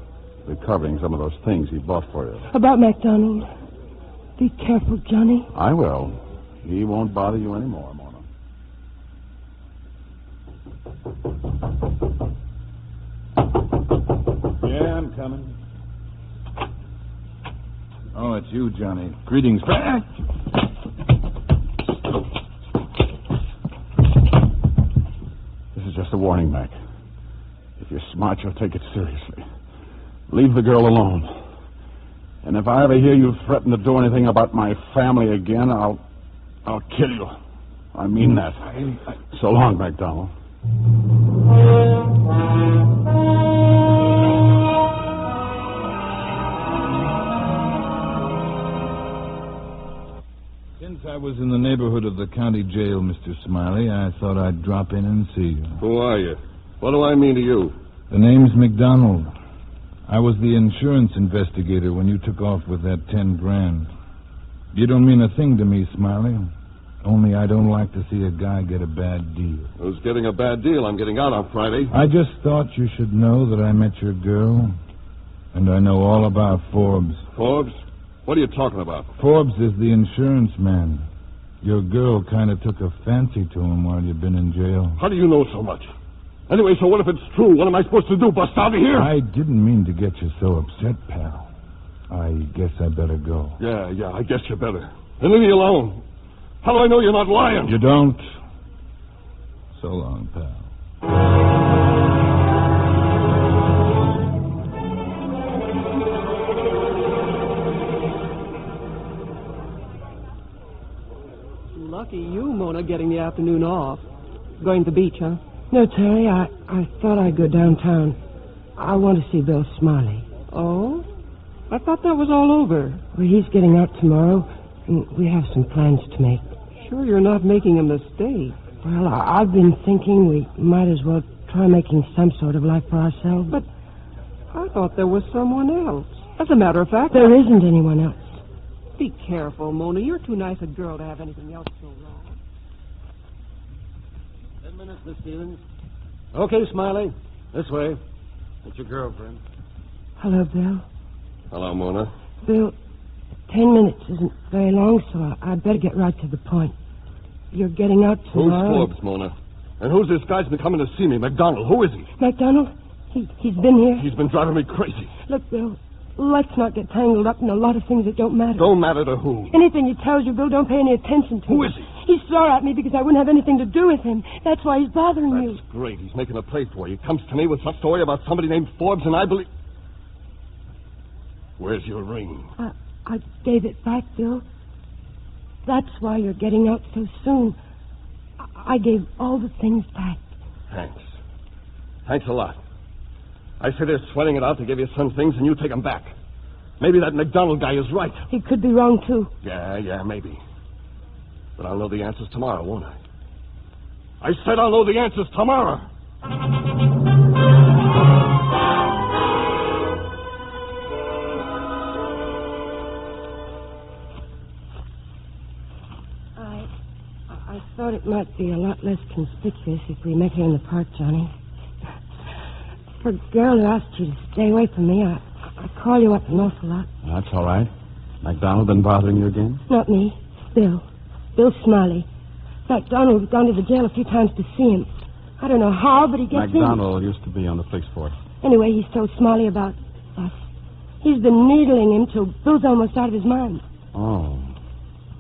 recovering some of those things he bought for you. About MacDonald. Be careful, Johnny. I will. He won't bother you anymore, Mona. Yeah, I'm coming. Oh, it's you, Johnny. Greetings, Frank. This is just a warning, Mac. If you're smart, you'll take it seriously. Leave the girl alone. And if I ever hear you threaten to do anything about my family again, I'll kill you. I mean that. So long, MacDonald. Since I was in the neighborhood of the county jail, Mr. Smiley, I thought I'd drop in and see you. Who are you? What do I mean to you? The name's MacDonald. I was the insurance investigator when you took off with that 10 grand. You don't mean a thing to me, Smiley. Only I don't like to see a guy get a bad deal. Who's getting a bad deal? I'm getting out on Friday. I just thought you should know that I met your girl, and I know all about Forbes. Forbes? What are you talking about? Forbes is the insurance man. Your girl kind of took a fancy to him while you've been in jail. How do you know so much? Anyway, so what if it's true? What am I supposed to do, bust out of here? I didn't mean to get you so upset, pal. I guess I better go. Yeah, I guess you better. And leave me alone. How do I know you're not lying? You don't? So long, pal. Lucky you, Mona, getting the afternoon off. Going to the beach, huh? No, Terry, I thought I'd go downtown. I want to see Bill Smiley. Oh? I thought that was all over. Well, he's getting out tomorrow, and we have some plans to make. Sure you're not making a mistake. Well, I've been thinking we might as well try making some sort of life for ourselves. But I thought there was someone else. As a matter of fact... There isn't anyone else. Be careful, Mona. You're too nice a girl to have anything else go wrong. 10 minutes, Miss Stevens. Okay, Smiley. This way. It's your girlfriend. Hello, Bill. Hello, Mona. Bill, 10 minutes isn't very long, so I'd better get right to the point. You're getting out tomorrow. Who's Forbes, Mona? And who's this guy's been coming to see me? MacDonald. Who is he? MacDonald? He's been here. He's been driving me crazy. Look, Bill, let's not get tangled up in a lot of things that don't matter. Don't matter to who? Anything he tells you, Bill, don't pay any attention to. Who is he? He swore at me because I wouldn't have anything to do with him. That's why he's bothering you. That's great. He's making a play for you. He comes to me with some story about somebody named Forbes, and I believe... Where's your ring? I gave it back, Bill. That's why you're getting out so soon. I gave all the things back. Thanks. Thanks a lot. I sit here sweating it out to give you some things, and you take them back. Maybe that MacDonald guy is right. He could be wrong, too. Yeah, maybe. But I'll know the answers tomorrow, won't I? I said I'll know the answers tomorrow. I thought it might be a lot less conspicuous if we met here in the park, Johnny. For a girl who asked you to stay away from me, I call you up an awful lot. That's all right. MacDonald been bothering you again? Not me. Bill. Bill Smiley. MacDonald's gone to the jail a few times to see him. I don't know how, but he gets MacDonald used to be on the police force. Anyway, he's told Smiley about us. He's been needling him till Bill's almost out of his mind. Oh,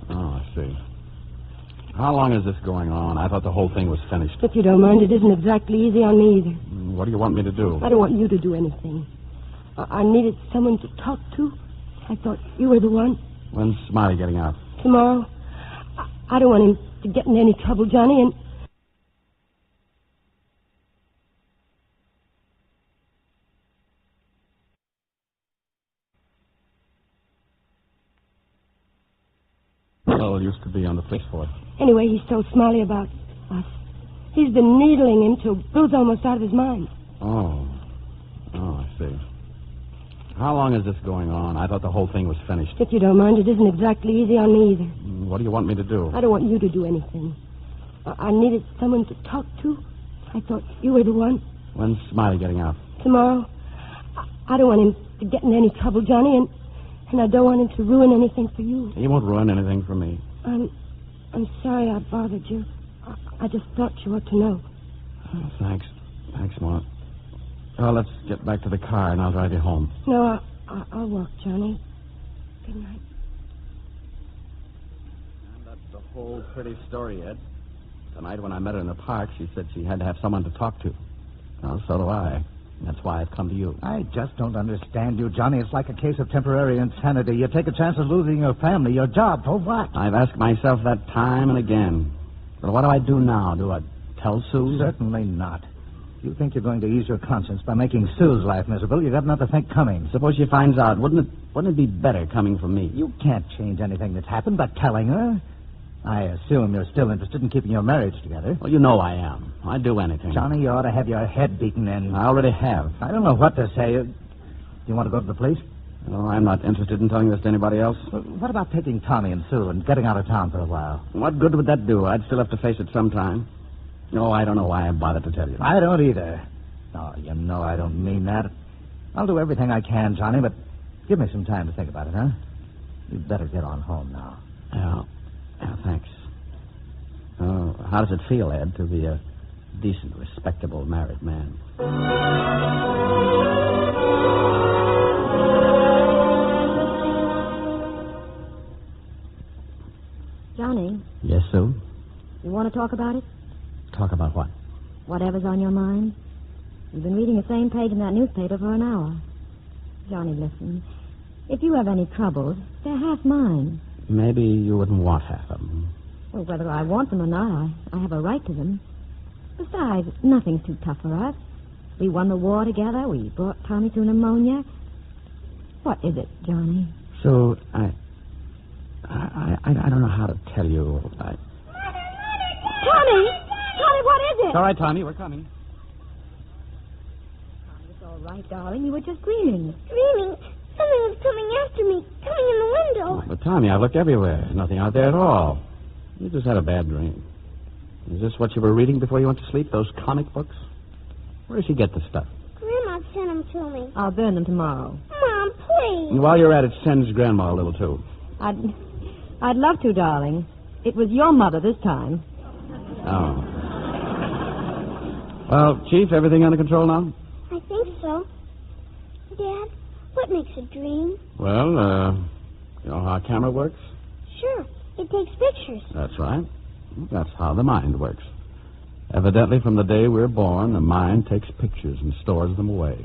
I see. How long is this going on? I thought the whole thing was finished. If you don't mind, it isn't exactly easy on me either. What do you want me to do? I don't want you to do anything. I needed someone to talk to. I thought you were the one. When's Smiley getting out? Tomorrow. I don't want him to get in any trouble, Johnny, and... Well, used to be on the police force. Anyway, he's told Smiley about us. He's been needling him till Bill's almost out of his mind. Oh, I see. How long is this going on? I thought the whole thing was finished. If you don't mind, it isn't exactly easy on me either. What do you want me to do? I don't want you to do anything. I needed someone to talk to. I thought you were the one. When's Smiley getting out? Tomorrow. I don't want him to get in any trouble, Johnny, and I don't want him to ruin anything for you. He won't ruin anything for me. I'm sorry I bothered you. I just thought you ought to know. Oh, thanks. Thanks, Mort. Well, let's get back to the car, and I'll drive you home. No, I'll walk, Johnny. Good night. And that's the whole pretty story, Ed. Tonight, when I met her in the park, she said she had to have someone to talk to. Well, so do I. That's why I've come to you. I just don't understand you, Johnny. It's like a case of temporary insanity. You take a chance of losing your family, your job. For what? I've asked myself that time and again. But what do I do now? Do I tell Sue? Certainly not. You think you're going to ease your conscience by making Sue's life miserable. You got another thing coming. Suppose she finds out. Wouldn't it be better coming from me? You can't change anything that's happened by telling her. I assume you're still interested in keeping your marriage together. Well, you know I am. I'd do anything. Johnny, you ought to have your head beaten in. I already have. I don't know what to say. Do you want to go to the police? No, I'm not interested in telling this to anybody else. Well, what about taking Tommy and Sue and getting out of town for a while? What good would that do? I'd still have to face it sometime. No, I don't know why I bothered to tell you. I don't either. No, you know I don't mean that. I'll do everything I can, Johnny, but give me some time to think about it, huh? You'd better get on home now. Yeah, thanks. Oh, how does it feel, Ed, to be a decent, respectable married man? Johnny. Yes, Sue? You want to talk about it? Talk about what? Whatever's on your mind. You've been reading the same page in that newspaper for an hour. Johnny, listen. If you have any troubles, they're half mine. Maybe you wouldn't want half of them. Well, whether I want them or not, I have a right to them. Besides, nothing's too tough for us. We won the war together. We brought Tommy through pneumonia. What is it, Johnny? So, I don't know how to tell you. Tommy! Tommy, what is it? It's all right, Tommy. We're coming. Tommy, it's all right, darling. You were just dreaming. Dreaming? Something was coming after me, coming in the window. Oh, but, Tommy, I've looked everywhere. There's nothing out there at all. You just had a bad dream. Is this what you were reading before you went to sleep, those comic books? Where does she get the stuff? Grandma sent them to me. I'll burn them tomorrow. Mom, please. And while you're at it, send Grandma a little, too. I'd love to, darling. It was your mother this time. Oh. Well, Chief, everything under control now? I think so. Dad, what makes a dream? Well, you know how a camera works? Sure. It takes pictures. That's right. That's how the mind works. Evidently, from the day we're born, the mind takes pictures and stores them away.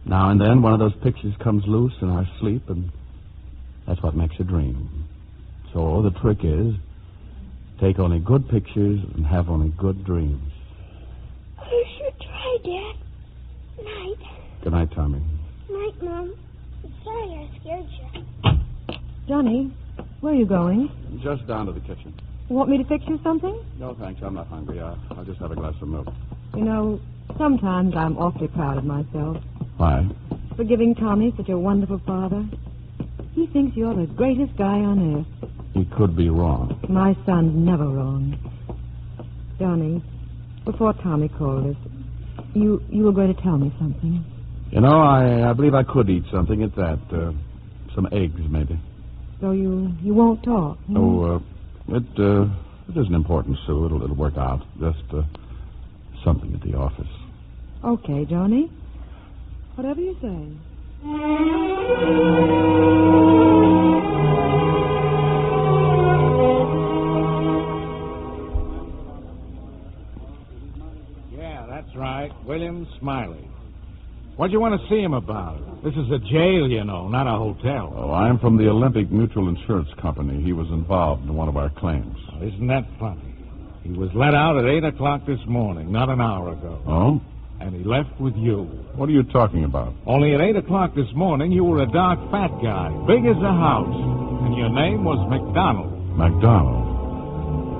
Now and then, one of those pictures comes loose in our sleep, and that's what makes a dream. So the trick is, take only good pictures and have only good dreams. I should try, Dad. Night. Good night, Tommy. Night, Mom. I'm sorry I scared you. Johnny, where are you going? Just down to the kitchen. You want me to fix you something? No, thanks. I'm not hungry. I'll just have a glass of milk. You know, sometimes I'm awfully proud of myself. Why? For giving Tommy such a wonderful father. He thinks you're the greatest guy on earth. He could be wrong. My son's never wrong. Johnny, before Tommy called us, you were going to tell me something. You know, I believe I could eat something at that. Some eggs, maybe. So you won't talk? Hmm? Oh, it isn't important, Sue. It'll work out. Just something at the office. Okay, Johnny. Whatever you say. Yeah, that's right. William Smiley. What What'd you want to see him about? This is a jail, you know, not a hotel. Oh, I'm from the Olympic Mutual Insurance Company. He was involved in one of our claims. Oh, isn't that funny? He was let out at 8 o'clock this morning, not an hour ago. Oh? And he left with you. What are you talking about? Only at 8 o'clock this morning, you were a dark, fat guy, big as a house. And your name was McDonald. McDonald?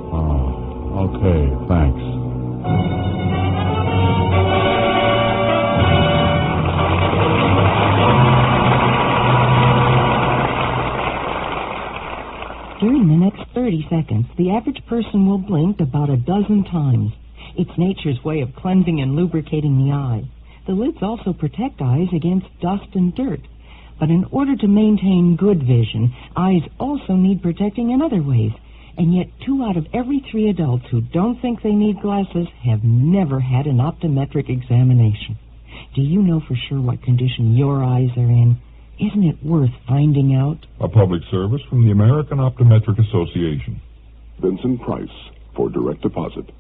Oh, okay, thanks. During the next 30 seconds, the average person will blink about a dozen times. It's nature's way of cleansing and lubricating the eye. The lids also protect eyes against dust and dirt. But in order to maintain good vision, eyes also need protecting in other ways. And yet 2 out of every 3 adults who don't think they need glasses have never had an optometric examination. Do you know for sure what condition your eyes are in? Isn't it worth finding out? A public service from the American Optometric Association. Vincent Price for direct deposit.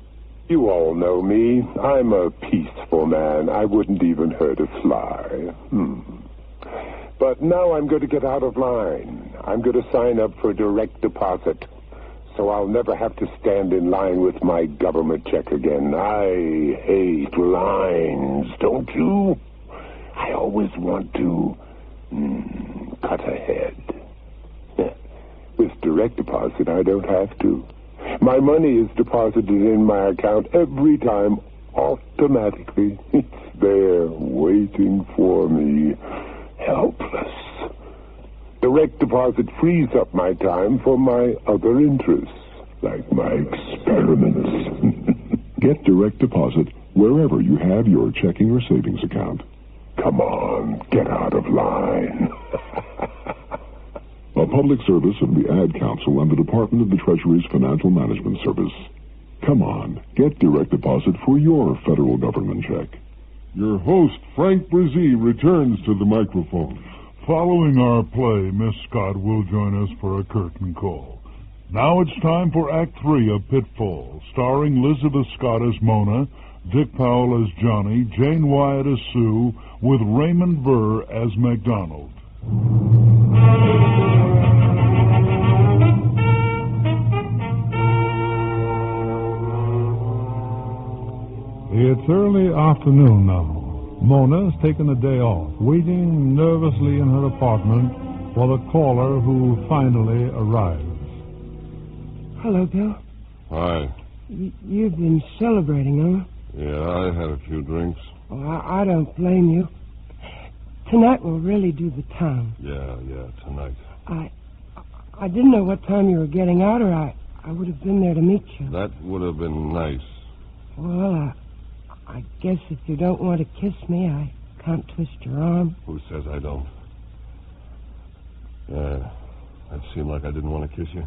You all know me. I'm a peaceful man. I wouldn't even hurt a fly. But now I'm going to get out of line. I'm going to sign up for direct deposit, so I'll never have to stand in line with my government check again. I hate lines, don't you? I always want to cut ahead. With direct deposit, I don't have to. My money is deposited in my account every time, automatically. It's there, waiting for me, helpless. Direct deposit frees up my time for my other interests, like my experiments. Get direct deposit wherever you have your checking or savings account. Come on, get out of line. A public service of the Ad Council and the Department of the Treasury's Financial Management Service. Come on, get direct deposit for your federal government check. Your host, Frank Brzee, returns to the microphone. Following our play, Miss Scott will join us for a curtain call. Now it's time for Act 3 of Pitfall, starring Elizabeth Scott as Mona, Dick Powell as Johnny, Jane Wyatt as Sue, with Raymond Burr as MacDonald. It's early afternoon now. Mona has taken a day off, waiting nervously in her apartment for the caller who finally arrives. Hello, Bill. Hi. You've been celebrating, huh? Yeah, I had a few drinks. Oh, I don't blame you. Tonight will really do the town. Yeah, tonight. I didn't know what time you were getting out, or I would have been there to meet you. That would have been nice. Well, I guess if you don't want to kiss me, I can't twist your arm. Who says I don't? That seemed like I didn't want to kiss you.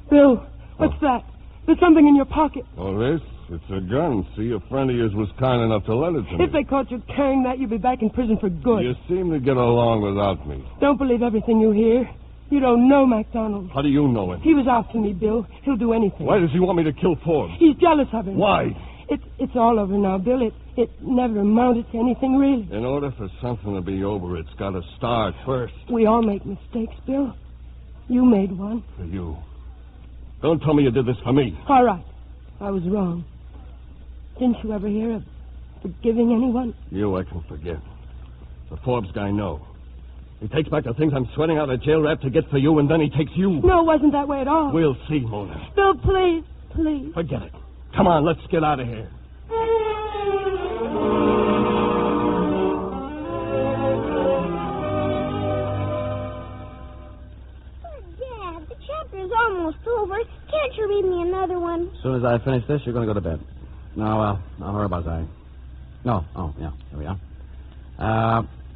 Bill, what's that? There's something in your pocket. Oh, this? It's a gun. See, a friend of yours was kind enough to lend it to me. If they caught you carrying that, you'd be back in prison for good. You seem to get along without me. Don't believe everything you hear. You don't know MacDonald. How do you know him? He was out to me, Bill. He'll do anything. Why does he want me to kill Forbes? He's jealous of him. Why? It's all over now, Bill. It never amounted to anything, really. In order for something to be over, it's got to start first. We all make mistakes, Bill. You made one. For you. Don't tell me you did this for me. All right. I was wrong. Didn't you ever hear of forgiving anyone? You I can forgive. The Forbes guy, no. He takes back the things I'm sweating out of jail rap to get for you, and then he takes you. No, it wasn't that way at all. We'll see, Mona. Bill, please, please. Forget it. Come on, let's get out of here. Dad, the chapter's almost over. Can't you read me another one? As soon as I finish this, you're going to go to bed. No, where was I? No, yeah, here we are.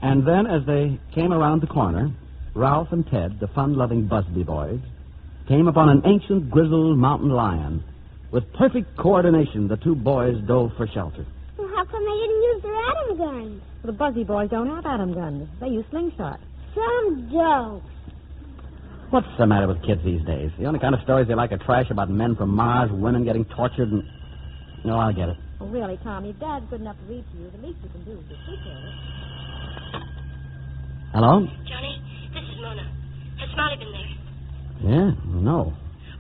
And then as they came around the corner, Ralph and Ted, the fun-loving Busby boys, came upon an ancient grizzled mountain lion. With perfect coordination, the two boys dove for shelter. Well, how come they didn't use their atom guns? The Busby boys don't have atom guns. They use slingshots. Some don't. What's the matter with kids these days? The only kind of stories they like are trash about men from Mars, women getting tortured, and... No, I get it. Oh, really, Tom, your dad's good enough to read to you. The least you can do is to take care of it. Hello? Johnny, this is Mona. Has Smiley been there? Yeah? No.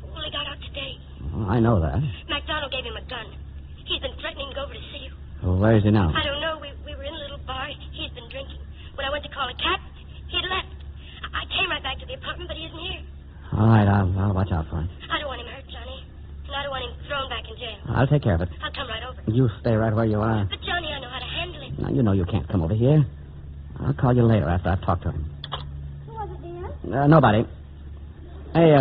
Well, he got out today. Well, I know that. MacDonald gave him a gun. He's been threatening to go over to see you. Well, where is he now? I don't know. We were in a little bar. He's been drinking. When I went to call a cab, he had left. I came right back to the apartment, but he isn't here. All right, I'll watch out for him. I don't want him hurt, Johnny. And I don't want him thrown back in jail. I'll take care of it. I'll come right over. You stay right where you are. But, Johnny, I know how to handle it. Now, you know you can't come over here. I'll call you later after I've talked to him. Who was it, dear? Nobody. Hey,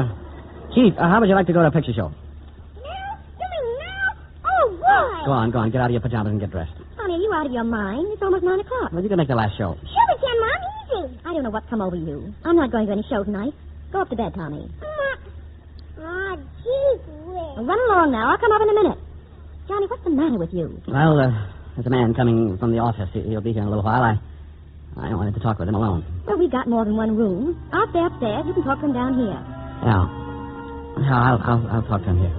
Chief, how would you like to go to a picture show? Now? You mean now? Oh, boy! Go on. Get out of your pajamas and get dressed. Honey, are you out of your mind? It's almost 9 o'clock. Well, you can make the last show. Sure we can, Mom. Easy. I don't know what's come over you. I'm not going to any show tonight. Go up to bed, Tommy. Oh, gee whiz. Well, run along now. I'll come up in a minute. Johnny, what's the matter with you? Well, there's a man coming from the office. He'll be here in a little while. I wanted to talk with him alone. Well, we've got more than one room. I'll stay upstairs. You can talk to him down here. Yeah. I'll talk to him here.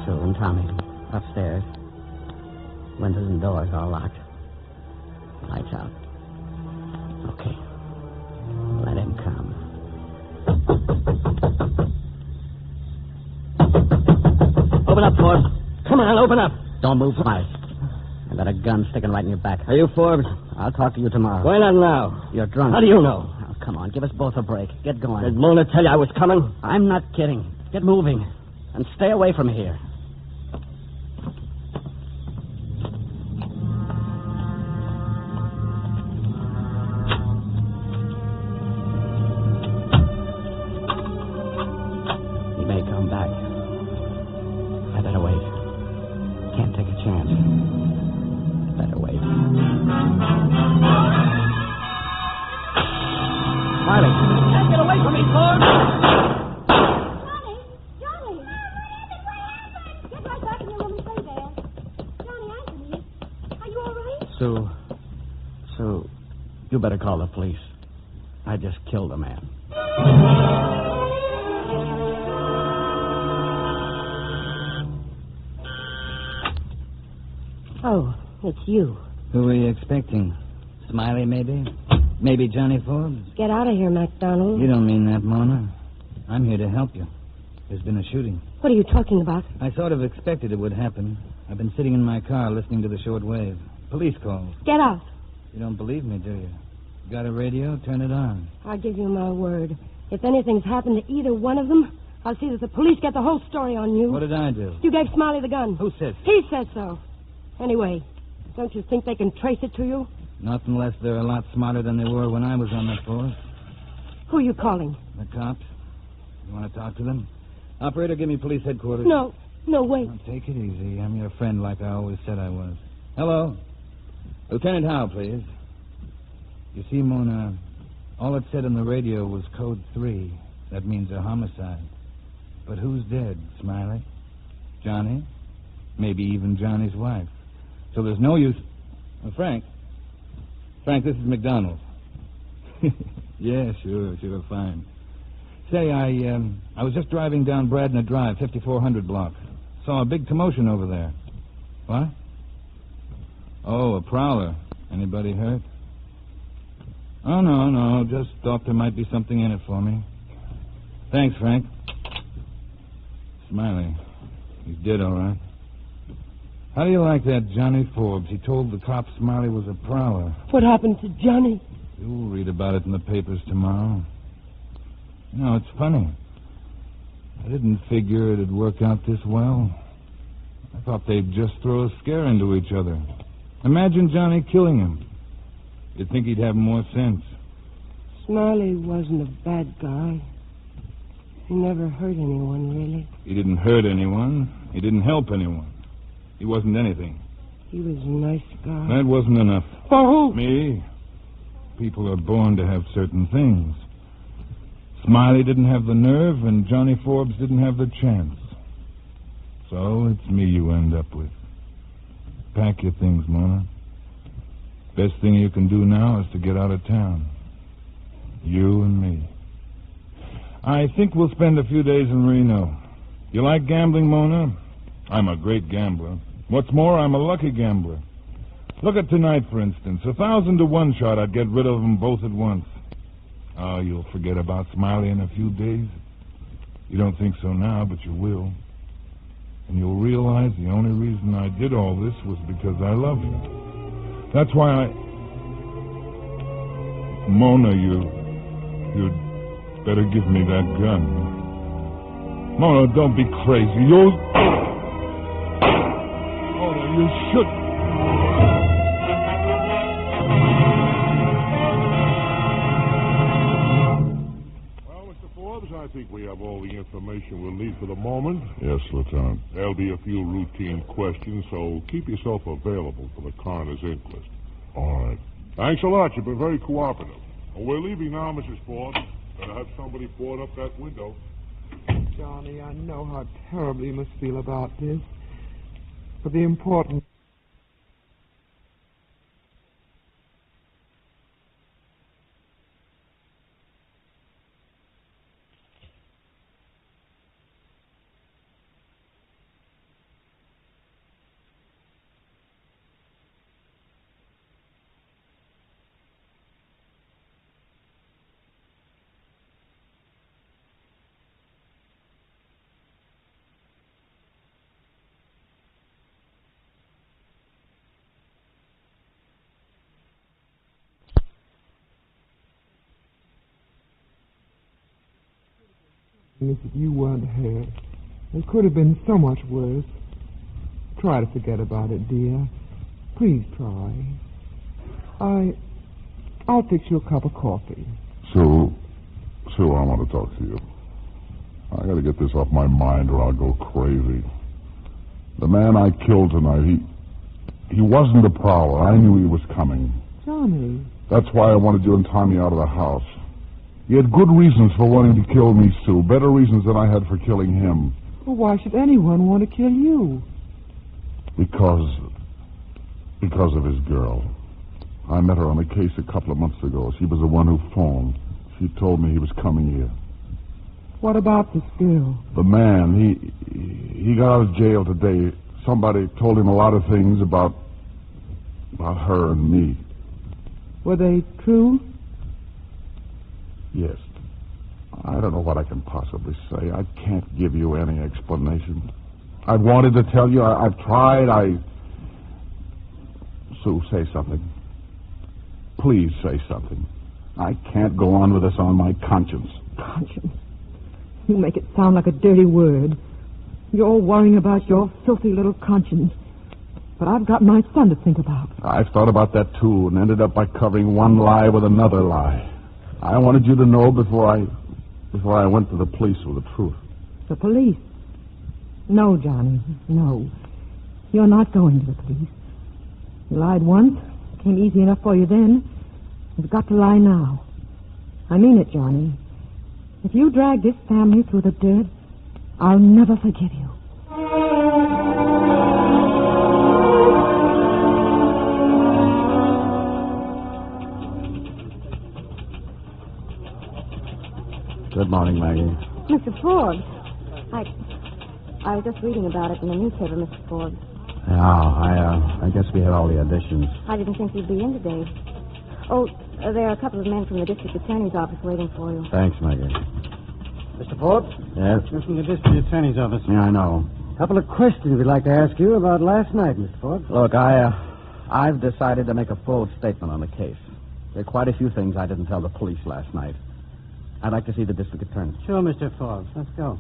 Sue and Tommy, upstairs. Windows and doors all locked. Lights out. Okay. Let him come. Open up, Forbes. Come on, open up. Don't move, Smiley. I got a gun sticking right in your back. Are you Forbes? I'll talk to you tomorrow. Why not now? You're drunk. How do you know? Oh, come on, give us both a break. Get going. Did Mona tell you I was coming? I'm not kidding. Get moving. And stay away from here. He may come back. I better wait. Can't take a chance. Better wait. Smiley. Can't get away from me, Forbes! Johnny! Get right back in your room and stay there. Johnny, answer me. Are you all right? Sue, you better call the police. I just killed a man. Oh, it's you. Who were you expecting? Smiley, maybe? Maybe Johnny Forbes? Get out of here, MacDonald. You don't mean that, Mona. I'm here to help you. There's been a shooting. What are you talking about? I sort of expected it would happen. I've been sitting in my car listening to the short wave. Police calls. Get out. You don't believe me, do you? Got a radio? Turn it on. I'll give you my word. If anything's happened to either one of them, I'll see that the police get the whole story on you. What did I do? You gave Smiley the gun. Who said? He said so. Anyway, don't you think they can trace it to you? Not unless they're a lot smarter than they were when I was on the force. Who are you calling? The cops. You want to talk to them? Operator, give me police headquarters. No, wait. Now, take it easy. I'm your friend like I always said I was. Hello? Lieutenant Howe, please. You see, Mona, all it said on the radio was code 3. That means a homicide. But who's dead, Smiley? Johnny? Maybe even Johnny's wife. So there's no use... Frank, this is McDonald. Yeah, sure, fine. Say, I was just driving down Bradner Drive, 5400 block. Saw a big commotion over there. What? Oh, a prowler. Anybody hurt? Oh, no, just thought there might be something in it for me. Thanks, Frank. Smiley, he's dead, all right. How do you like that Johnny Forbes? He told the cops Smiley was a prowler. What happened to Johnny? You'll read about it in the papers tomorrow. You know, it's funny. I didn't figure it'd work out this well. I thought they'd just throw a scare into each other. Imagine Johnny killing him. You'd think he'd have more sense. Smiley wasn't a bad guy. He never hurt anyone, really. He didn't hurt anyone. He didn't help anyone. He wasn't anything. He was a nice guy. That wasn't enough. For who? Me. People are born to have certain things. Smiley didn't have the nerve, and Johnny Forbes didn't have the chance. So it's me you end up with. Pack your things, Mona. Best thing you can do now is to get out of town. You and me. I think we'll spend a few days in Reno. You like gambling, Mona? I'm a great gambler. What's more, I'm a lucky gambler. Look at tonight, for instance. 1,000 to 1 shot, I'd get rid of them both at once. Oh, you'll forget about Smiley in a few days. You don't think so now, but you will. And you'll realize the only reason I did all this was because I love you. That's why I... Mona, you'd better give me that gun. Mona, don't be crazy. Mona, you should... Well, Mr. Forbes, I think we have all the information we'll need for the moment. Yes, Lieutenant. There'll be a few routine questions, so keep yourself available for the coroner's inquest. All right. Thanks a lot. You've been very cooperative. Well, we're leaving now, Mrs. Forbes. Better have somebody board up that window. Johnny, I know how terribly you must feel about this. But the important... If you weren't here, it could have been so much worse. Try to forget about it, dear. Please try. I'll fix you a cup of coffee. Sue, I want to talk to you. I got to get this off my mind or I'll go crazy. The man I killed tonight, he wasn't a prowler. I knew he was coming. Johnny. That's why I wanted you and Tommy out of the house. He had good reasons for wanting to kill me, Sue. Better reasons than I had for killing him. Well, why should anyone want to kill you? Because of his girl. I met her on a case a couple of months ago. She was the one who phoned. She told me he was coming here. What about this girl? The man, he got out of jail today. Somebody told him a lot of things about her and me. Were they true? Yes. I don't know what I can possibly say. I can't give you any explanation. I wanted to tell you. I've tried. Sue, say something. Please say something. I can't go on with this on my conscience. Conscience? You make it sound like a dirty word. You're worrying about your filthy little conscience. But I've got my son to think about. I've thought about that, too, and ended up by covering one lie with another lie. I wanted you to know before I went to the police with the truth. The police? No, Johnny, no. You're not going to the police. You lied once. Came easy enough for you then. You've got to lie now. I mean it, Johnny. If you drag this family through the dirt, I'll never forgive you. Good morning, Maggie. Mr. Forbes, I was just reading about it in the newspaper, Mr. Forbes. Yeah, I guess we had all the additions. I didn't think you'd be in today. Oh, there are a couple of men from the district attorney's office waiting for you. Thanks, Maggie. Mr. Forbes? Yes? You're from the district attorney's office. Yeah, I know. A couple of questions we'd like to ask you about last night, Mr. Forbes. Look, I've decided to make a full statement on the case. There are quite a few things I didn't tell the police last night. I'd like to see the district attorney. Sure, Mr. Forbes. Let's go.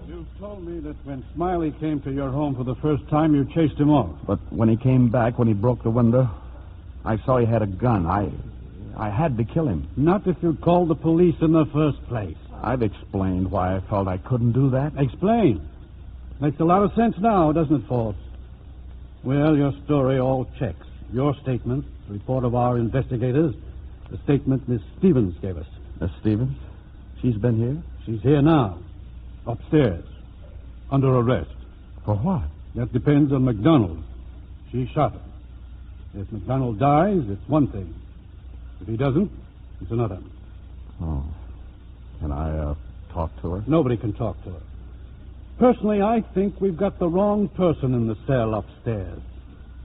You told me that when Smiley came to your home for the first time, you chased him off. But when he came back, when he broke the window, I saw he had a gun. I had to kill him. Not if you'd called the police in the first place. I've explained why I felt I couldn't do that. Explain. Makes a lot of sense now, doesn't it, Forbes? Well, your story all checks. Your statement, the report of our investigators, the statement Miss Stevens gave us. Miss Stevens? She's been here? She's here now, upstairs, under arrest. For what? That depends on McDonald. She shot him. If McDonald dies, it's one thing. If he doesn't, it's another. Oh. Can I, talk to her? Nobody can talk to her. Personally, I think we've got the wrong person in the cell upstairs.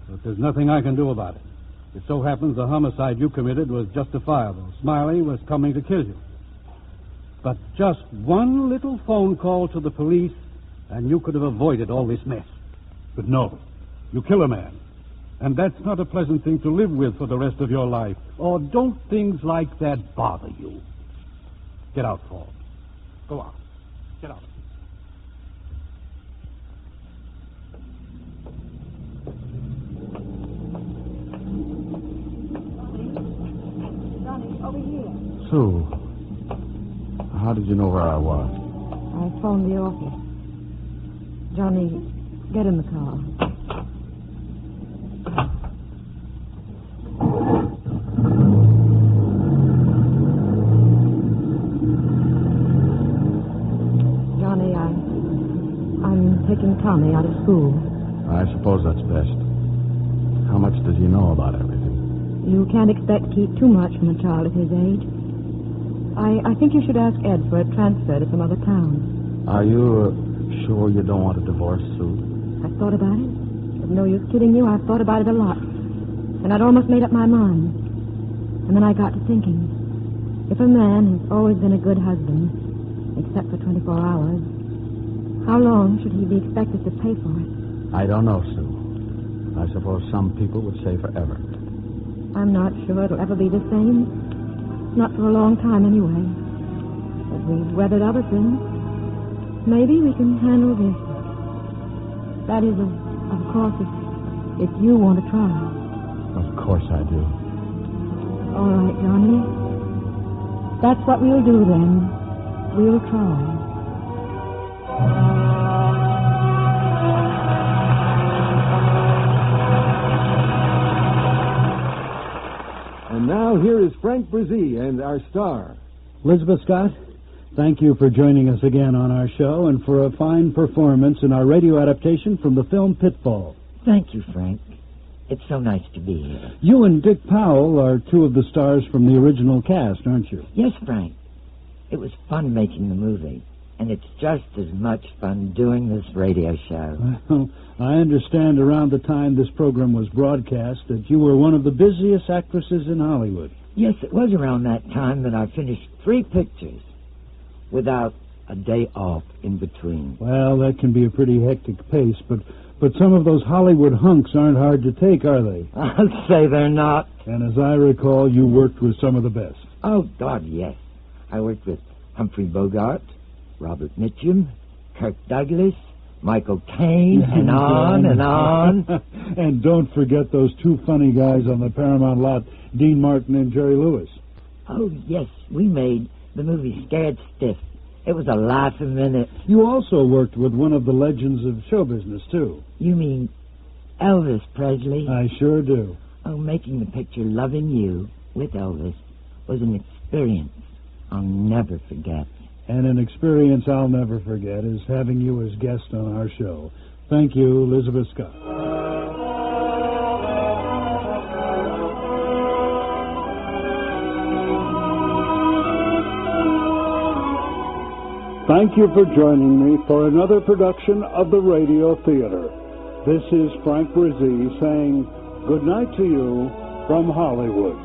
But there's nothing I can do about it. It so happens the homicide you committed was justifiable. Smiley was coming to kill you. But just one little phone call to the police, and you could have avoided all this mess. But no, you kill a man. And that's not a pleasant thing to live with for the rest of your life. Or don't things like that bother you? Get out, Paul. Go on. Get out. Johnny, over here. Sue, how did you know where I was? I phoned the office. Johnny, get in the car. Johnny, I'm taking Tommy out of school. I suppose that's best. How much does he know about everything? You can't expect to keep too much from a child at his age. I think you should ask Ed for a transfer to some other town. Are you sure you don't want a divorce, Sue? I've thought about it. There's no use kidding you. I've thought about it a lot. And I'd almost made up my mind. And then I got to thinking. If a man has always been a good husband, except for 24 hours, how long should he be expected to pay for it? I don't know, Sue. I suppose some people would say forever. I'm not sure it'll ever be the same. Not for a long time, anyway. But we've weathered other things. Maybe we can handle this. That is, of course, if you want to try. Of course I do. All right, Johnny. That's what we'll do, then. We'll try. And now here is Frank Brzee and our star. Elizabeth Scott, thank you for joining us again on our show and for a fine performance in our radio adaptation from the film Pitfall. Thank you, Frank. It's so nice to be here. You and Dick Powell are two of the stars from the original cast, aren't you? Yes, Frank. It was fun making the movie, and it's just as much fun doing this radio show. Well, I understand around the time this program was broadcast that you were one of the busiest actresses in Hollywood. Yes, it was around that time that I finished 3 pictures without a day off in between. Well, that can be a pretty hectic pace, but some of those Hollywood hunks aren't hard to take, are they? I'll say they're not. And as I recall, you worked with some of the best. Oh, God, yes. I worked with Humphrey Bogart, Robert Mitchum, Kirk Douglas, Michael Caine, and on and on. And don't forget those 2 funny guys on the Paramount lot, Dean Martin and Jerry Lewis. Oh, yes, we made the movie Scared Stiff. It was a laugh a minute. You also worked with one of the legends of show business, too. You mean Elvis Presley? I sure do. Oh, making the picture Loving You with Elvis was an experience I'll never forget. And an experience I'll never forget is having you as guest on our show. Thank you, Elizabeth Scott. Thank you for joining me for another production of the Radio Theater. This is Frank Brzee saying good night to you from Hollywood.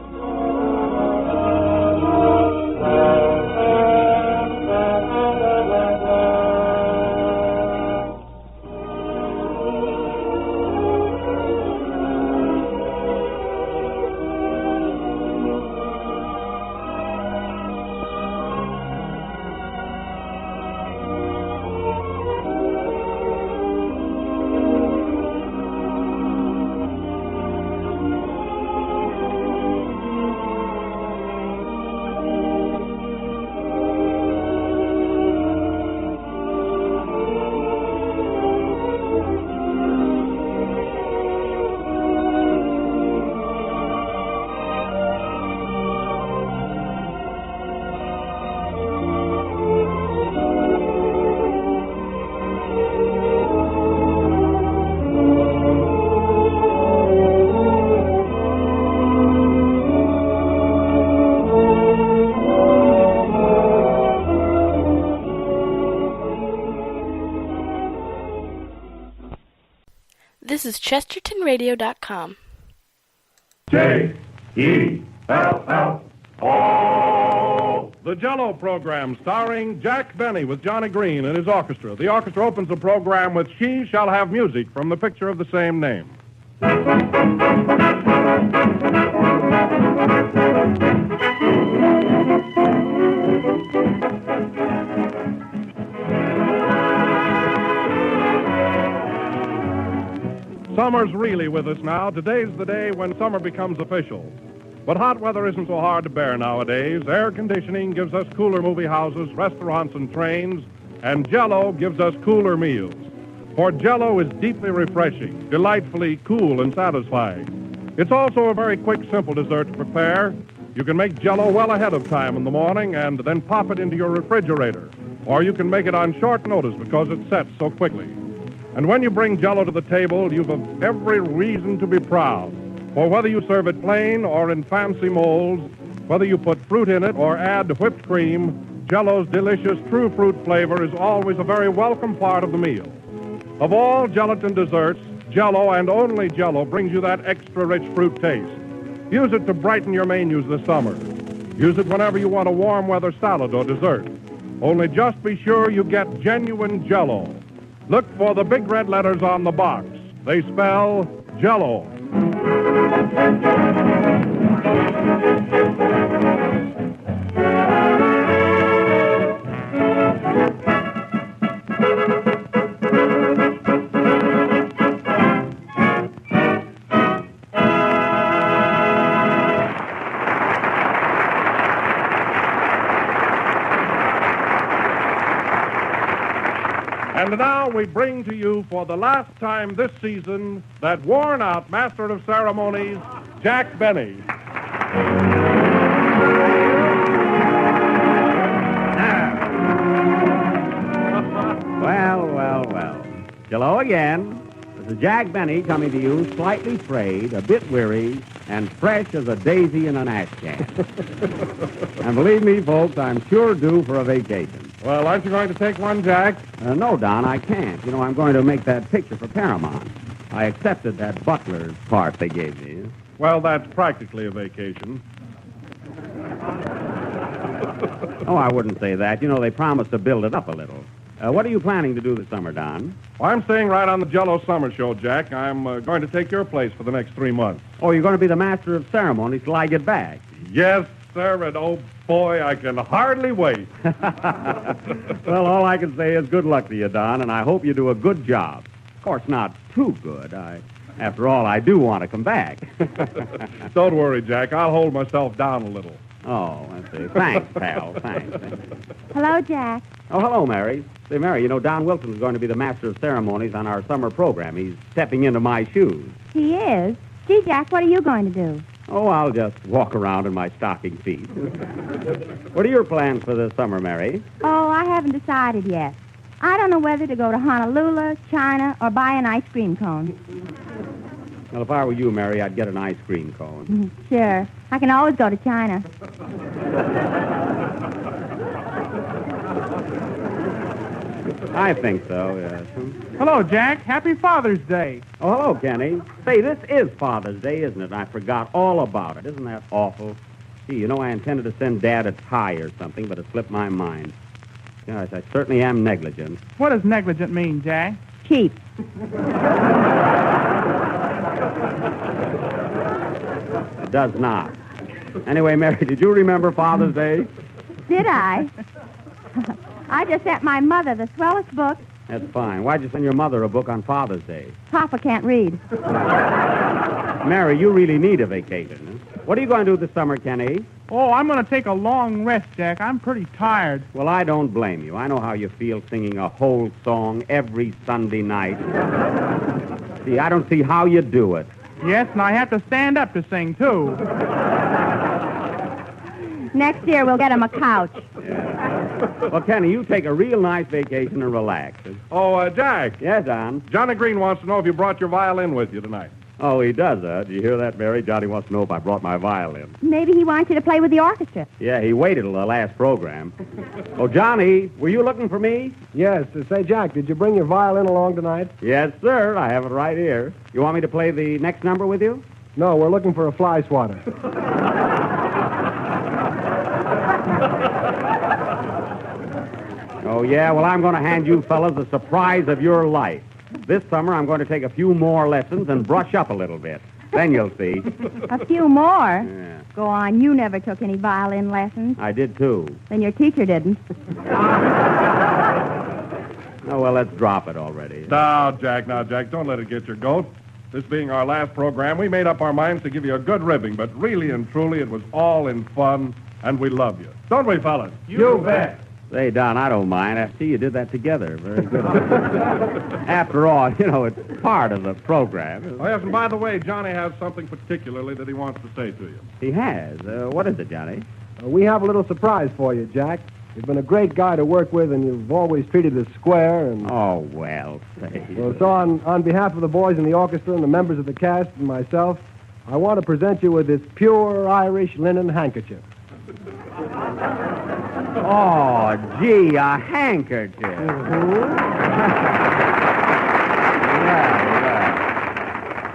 This is ChestertonRadio.com. J-E-L-L-O. The Jell-O program starring Jack Benny with Johnny Green and his orchestra. The orchestra opens the program with She Shall Have Music from the picture of the same name. Summer's really with us now. Today's the day when summer becomes official. But hot weather isn't so hard to bear nowadays. Air conditioning gives us cooler movie houses, restaurants, and trains, and Jell-O gives us cooler meals. For Jell-O is deeply refreshing, delightfully cool and satisfying. It's also a very quick, simple dessert to prepare. You can make Jell-O well ahead of time in the morning and then pop it into your refrigerator. Or you can make it on short notice because it sets so quickly. And when you bring Jell-O to the table, you've every reason to be proud. For whether you serve it plain or in fancy molds, whether you put fruit in it or add whipped cream, Jell-O's delicious true fruit flavor is always a very welcome part of the meal. Of all gelatin desserts, Jell-O and only Jell-O brings you that extra rich fruit taste. Use it to brighten your menus this summer. Use it whenever you want a warm weather salad or dessert. Only just be sure you get genuine Jell-O. Look for the big red letters on the box. They spell Jell-O. And now we bring to you for the last time this season that worn-out master of ceremonies, Jack Benny. Well. Hello again. This is Jack Benny coming to you slightly frayed, a bit weary, and fresh as a daisy in an ash can. And believe me, folks, I'm sure due for a vacation. Well, aren't you going to take one, Jack? No, Don, I can't. You know, I'm going to make that picture for Paramount. I accepted that butler's part they gave me. Well, that's practically a vacation. Oh, I wouldn't say that. You know, they promised to build it up a little. What are you planning to do this summer, Don? Well, I'm staying right on the Jell-O summer show, Jack. I'm going to take your place for the next 3 months. Oh, you're going to be the master of ceremonies till I get back? Yes, sir, and oh, boy, I can hardly wait. Well, all I can say is good luck to you, Don, and I hope you do a good job. Of course, not too good. After all, I do want to come back. Don't worry, Jack. I'll hold myself down a little. Oh, I see. Thanks, pal. Thanks. Hello, Jack. Oh, hello, Mary. Say, Mary, you know, Don Wilson's going to be the master of ceremonies on our summer program. He's stepping into my shoes. He is? Gee, Jack, what are you going to do? Oh, I'll just walk around in my stocking feet. What are your plans for this summer, Mary? Oh, I haven't decided yet. I don't know whether to go to Honolulu, China, or buy an ice cream cone. Well, if I were you, Mary, I'd get an ice cream cone. Sure. I can always go to China. I think so, yes. Hello, Jack. Happy Father's Day. Oh, hello, Kenny. Say, this is Father's Day, isn't it? I forgot all about it. Isn't that awful? Gee, you know, I intended to send Dad a tie or something, but it slipped my mind. Gosh, I certainly am negligent. What does negligent mean, Jack? Cheap. It does not. Anyway, Mary, did you remember Father's Day? Did I? I just sent my mother the swellest book. That's fine. Why'd you send your mother a book on Father's Day? Papa can't read. Mary, you really need a vacation. What are you going to do this summer, Kenny? Oh, I'm going to take a long rest, Jack. I'm pretty tired. Well, I don't blame you. I know how you feel singing a whole song every Sunday night. See, I don't see how you do it. Yes, and I have to stand up to sing, too. Next year, we'll get him a couch. Yeah. Well, Kenny, you take a real nice vacation and relax. Oh, Jack. Yes, Don? Johnny Green wants to know if you brought your violin with you tonight. Oh, he does, huh? Did you hear that, Mary? Johnny wants to know if I brought my violin. Maybe he wants you to play with the orchestra. Yeah, he waited till the last program. Oh, Johnny, were you looking for me? Yes. Say, Jack, did you bring your violin along tonight? Yes, sir. I have it right here. You want me to play the next number with you? No, we're looking for a fly swatter. Oh, yeah? Well, I'm going to hand you fellas the surprise of your life. This summer, I'm going to take a few more lessons and brush up a little bit. Then you'll see. A few more? Yeah. Go on, you never took any violin lessons. I did, too. Then your teacher didn't. Oh, well, let's drop it already. Now, Jack, don't let it get your goat. This being our last program, we made up our minds to give you a good ribbing, but really and truly, it was all in fun, and we love you. Don't we, fellas? You bet. Say, Don, I don't mind. I see you did that together. Very good. After all, it's part of the program. Oh, yes, and by the way, Johnny has something particularly that he wants to say to you. He has? What is it, Johnny? We have a little surprise for you, Jack. You've been a great guy to work with, and you've always treated us square, and... Oh, well, say... Well, so on behalf of the boys in the orchestra and the members of the cast and myself, I want to present you with this pure Irish linen handkerchief. Oh, gee, a handkerchief. Yeah.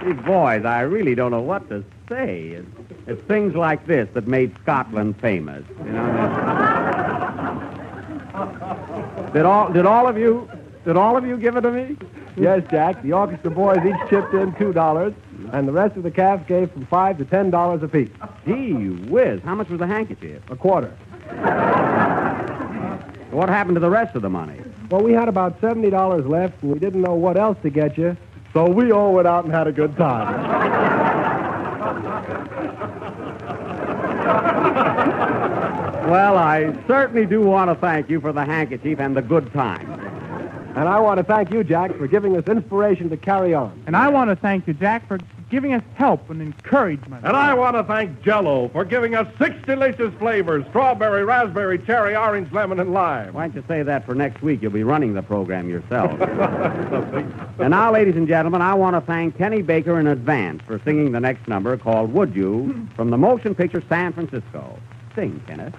These boys, I really don't know what to say. It's things like this that made Scotland famous. Did all of you give it to me? Yes, Jack. The orchestra boys each chipped in $2, and the rest of the cast gave from $5 to $10 apiece. Gee whiz, how much was the handkerchief? A quarter. What happened to the rest of the money? Well, we had about $70 left, and we didn't know what else to get you, so we all went out and had a good time. Well, I certainly do want to thank you for the handkerchief and the good time. And I want to thank you, Jack, for giving us inspiration to carry on. And I want to thank you, Jack, for giving us help and encouragement. And I want to thank Jell-O for giving us 6 delicious flavors: strawberry, raspberry, cherry, orange, lemon, and lime. Why don't you say that for next week? You'll be running the program yourself. And now, ladies and gentlemen, I want to thank Kenny Baker in advance for singing the next number called Would You from the motion picture San Francisco. Sing, Kenneth.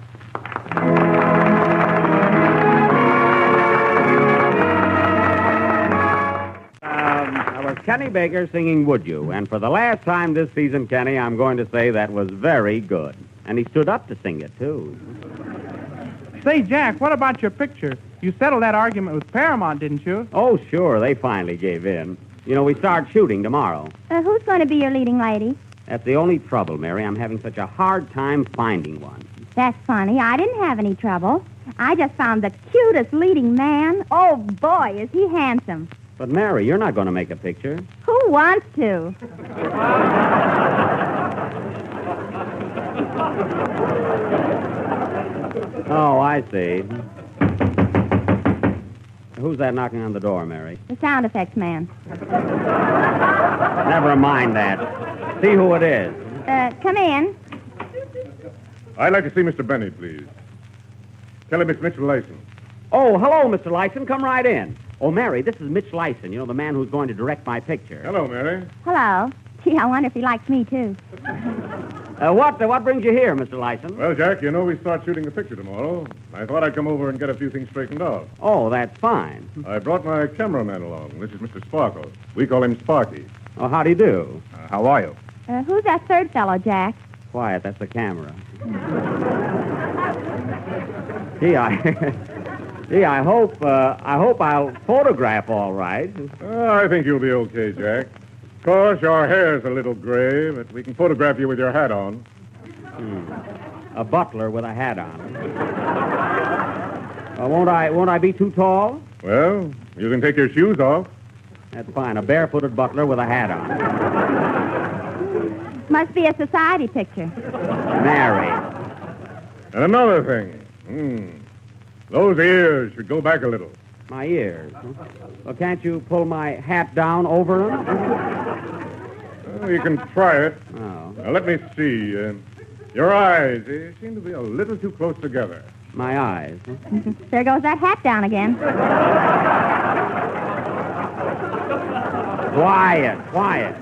That was Kenny Baker singing Would You. And for the last time this season, Kenny, I'm going to say that was very good. And he stood up to sing it, too. Say, Jack, what about your picture? You settled that argument with Paramount, didn't you? Oh, sure. They finally gave in. We start shooting tomorrow. Who's going to be your leading lady? That's the only trouble, Mary. I'm having such a hard time finding one. That's funny. I didn't have any trouble. I just found the cutest leading man. Oh, boy, is he handsome. But, Mary, you're not going to make a picture. Who wants to? Oh, I see. Who's that knocking on the door, Mary? The sound effects man. Never mind that. See who it is. Come in. I'd like to see Mr. Benny, please. Tell him it's Mitch Lyson. Oh, hello, Mr. Lyson. Come right in. Oh, Mary, this is Mitch Lyson, the man who's going to direct my picture. Hello, Mary. Hello. Gee, I wonder if he likes me, too. What brings you here, Mr. Lyson? Well, Jack, we start shooting the picture tomorrow. I thought I'd come over and get a few things straightened out. Oh, that's fine. I brought my cameraman along. This is Mr. Sparkle. We call him Sparky. Oh, how do you do? How are you? Who's that third fellow, Jack? Quiet, that's the camera. Gee, I hope I'll photograph all right. I think you'll be okay, Jack. Of course, your hair's a little gray, but we can photograph you with your hat on. A butler with a hat on. Won't I be too tall? Well, you can take your shoes off. That's fine. A barefooted butler with a hat on. Must be a society picture. Mary. And another thing. Those ears should go back a little. My ears? Well, can't you pull my hat down over them? Well, you can try it. Oh. Now, let me see. Your eyes, they seem to be a little too close together. My eyes? Huh? There goes that hat down again. Quiet.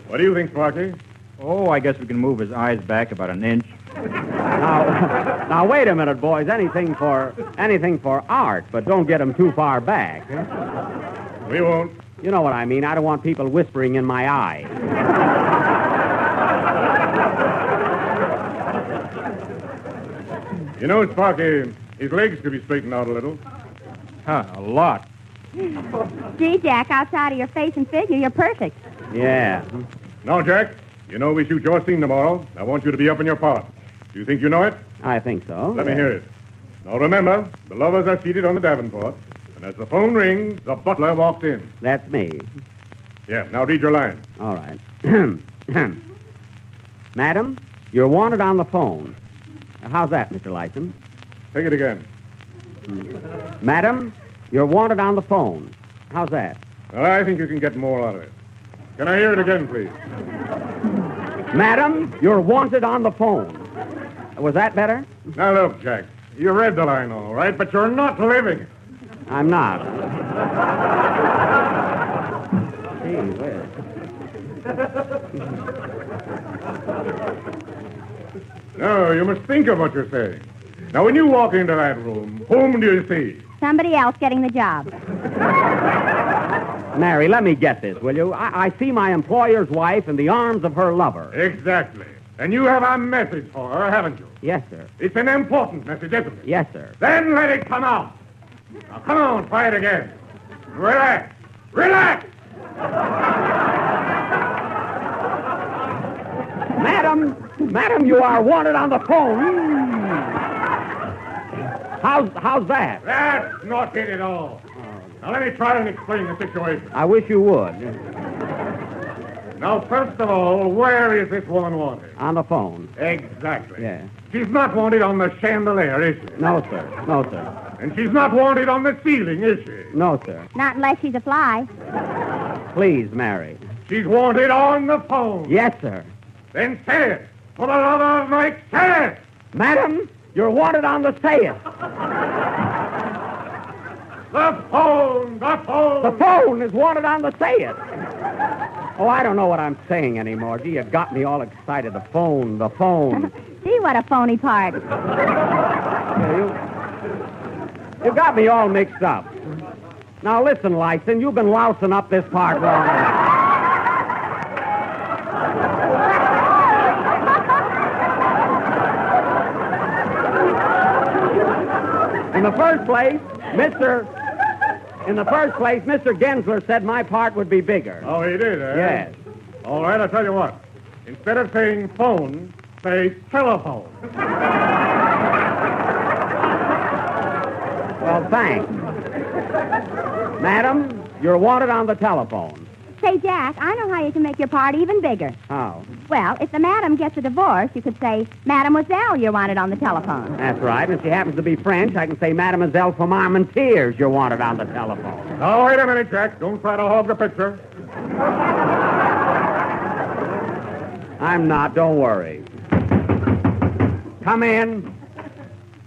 What do you think, Sparky? Oh, I guess we can move his eyes back about an inch. Now, wait a minute, boys. Anything for art, but don't get them too far back. We won't. You know what I mean. I don't want people whispering in my eye. You know, Sparky, his legs could be straightened out a little. A lot. Gee, Jack, outside of your face and figure, you're perfect. Yeah. Now, Jack, you know we shoot your scene tomorrow. I want you to be up in your part. Do you think you know it? I think so. Let me hear it. Now, remember, the lovers are seated on the Davenport, and as the phone rings, the butler walks in. That's me. Yeah, now read your line. All right. Madam, you're wanted on the phone. How's that, Mr. Lyson? Take it again. Madam, you're wanted on the phone. How's that? Well, I think you can get more out of it. Can I hear it again, please? Madam, you're wanted on the phone. Was that better? Now, look, Jack. You read the line all right, but you're not living it. I'm not. Gee whiz. No, you must think of what you're saying. Now, when you walk into that room, whom do you see? Somebody else getting the job. Mary, let me get this, will you? I see my employer's wife in the arms of her lover. Exactly. And you have a message for her, haven't you? Yes, sir. It's an important message, isn't it? Yes, sir. Then let it come out. Now, come on, try it again. Relax. Relax! Madam, you are wanted on the phone. How's that? That's not it at all. Now, let me try and explain the situation. I wish you would. Now, first of all, where is this woman wanted? On the phone. Exactly. Yeah. She's not wanted on the chandelier, is she? No, sir. No, sir. And she's not wanted on the ceiling, is she? No, sir. Not unless she's a fly. Please, Mary. She's wanted on the phone. Yes, sir. Then say it. For the love of Mike, say it. Madam, you're wanted on the say it. The phone! The phone! The phone is wanted on the say it. Oh, I don't know what I'm saying anymore. Gee, you got me all excited. The phone, the phone. See what a phony part. You got me all mixed up. Now, listen, Lyson, you've been lousing up this part wrong. In the first place, Mr. Gensler said my part would be bigger. Oh, he did, eh? Yes. All right, I'll tell you what. Instead of saying phone, say telephone. Well, thanks. Madam, you're wanted on the telephone. Say, Jack, I know how you can make your part even bigger. How? Well, if the madam gets a divorce, you could say, Mademoiselle, you're wanted on the telephone. That's right. If she happens to be French, I can say, Mademoiselle from Armentières, you're wanted on the telephone. Now, wait a minute, Jack. Don't try to hog the picture. I'm not. Don't worry. Come in.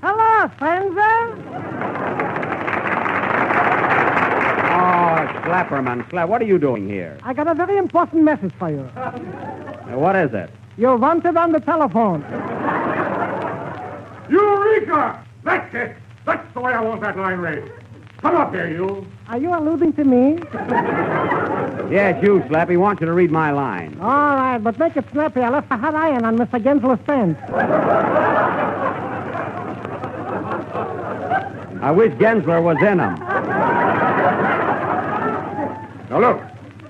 Hello, friends. Oh, Schlepperman. What are you doing here? I got a very important message for you. What is it? You're wanted on the telephone. Eureka! That's it. That's the way I want that line read. Come up here, you. Are you alluding to me? Yes, you, Slap. He wants you to read my line. All right, but make it snappy. I left a hot iron on Mr. Gensler's fence. I wish Gensler was in him. Now, look.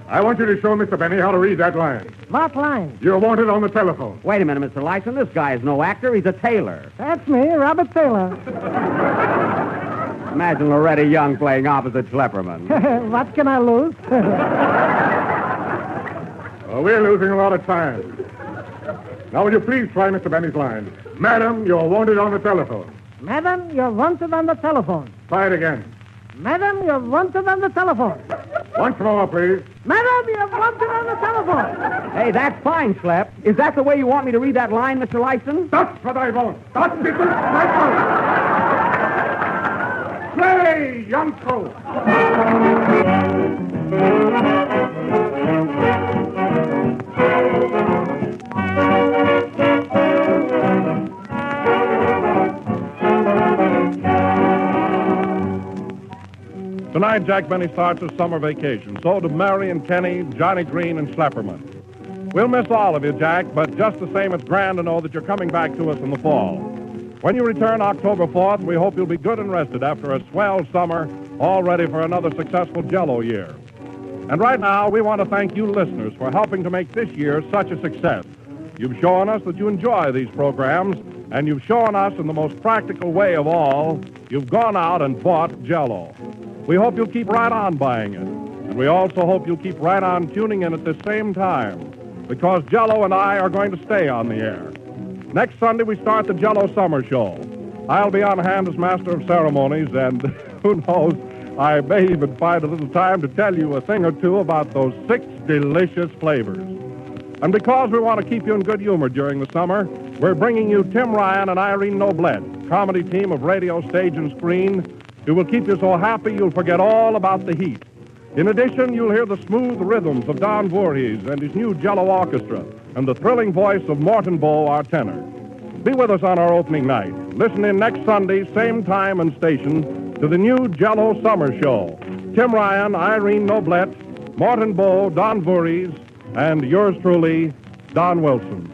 I want you to show Mr. Benny how to read that line. What line? You're wanted on the telephone. Wait a minute, Mr. Lyson. This guy is no actor. He's a tailor. That's me, Robert Taylor. Imagine Loretta Young playing opposite Schlepperman. What can I lose? Well, we're losing a lot of time. Now, will you please try Mr. Benny's line? Madam, you're wanted on the telephone. Madam, you're wanted on the telephone. Try it again. Madam, you're wanted on the telephone. Once more, please. Madam, you're wanted on the telephone. Hey, that's fine, Schlep. Is that the way you want me to read that line, Mr. Lyson? That's what I want. That's it. Play, youngster. Tonight, Jack Benny starts his summer vacation. So do Mary and Kenny, Johnny Green, and Schlepperman. We'll miss all of you, Jack, but just the same, it's grand to know that you're coming back to us in the fall. When you return October 4th, we hope you'll be good and rested after a swell summer, all ready for another successful Jell-O year. And right now, we want to thank you listeners for helping to make this year such a success. You've shown us that you enjoy these programs, and you've shown us in the most practical way of all, you've gone out and bought Jell-O. We hope you'll keep right on buying it. And we also hope you'll keep right on tuning in at the same time, because Jell-O and I are going to stay on the air. Next Sunday, we start the Jell-O Summer Show. I'll be on hand as Master of Ceremonies, and who knows, I may even find a little time to tell you a thing or two about those 6 delicious flavors. And because we want to keep you in good humor during the summer, we're bringing you Tim Ryan and Irene Noblette, comedy team of radio, stage, and screen, who will keep you so happy you'll forget all about the heat. In addition, you'll hear the smooth rhythms of Don Voorhees and his new Jell-O Orchestra, and the thrilling voice of Morton Bow, our tenor. Be with us on our opening night. Listen in next Sunday, same time and station, to the new Jell-O Summer Show. Tim Ryan, Irene Noblette, Morton Bow, Don Voorhees, and yours truly, Don Wilson.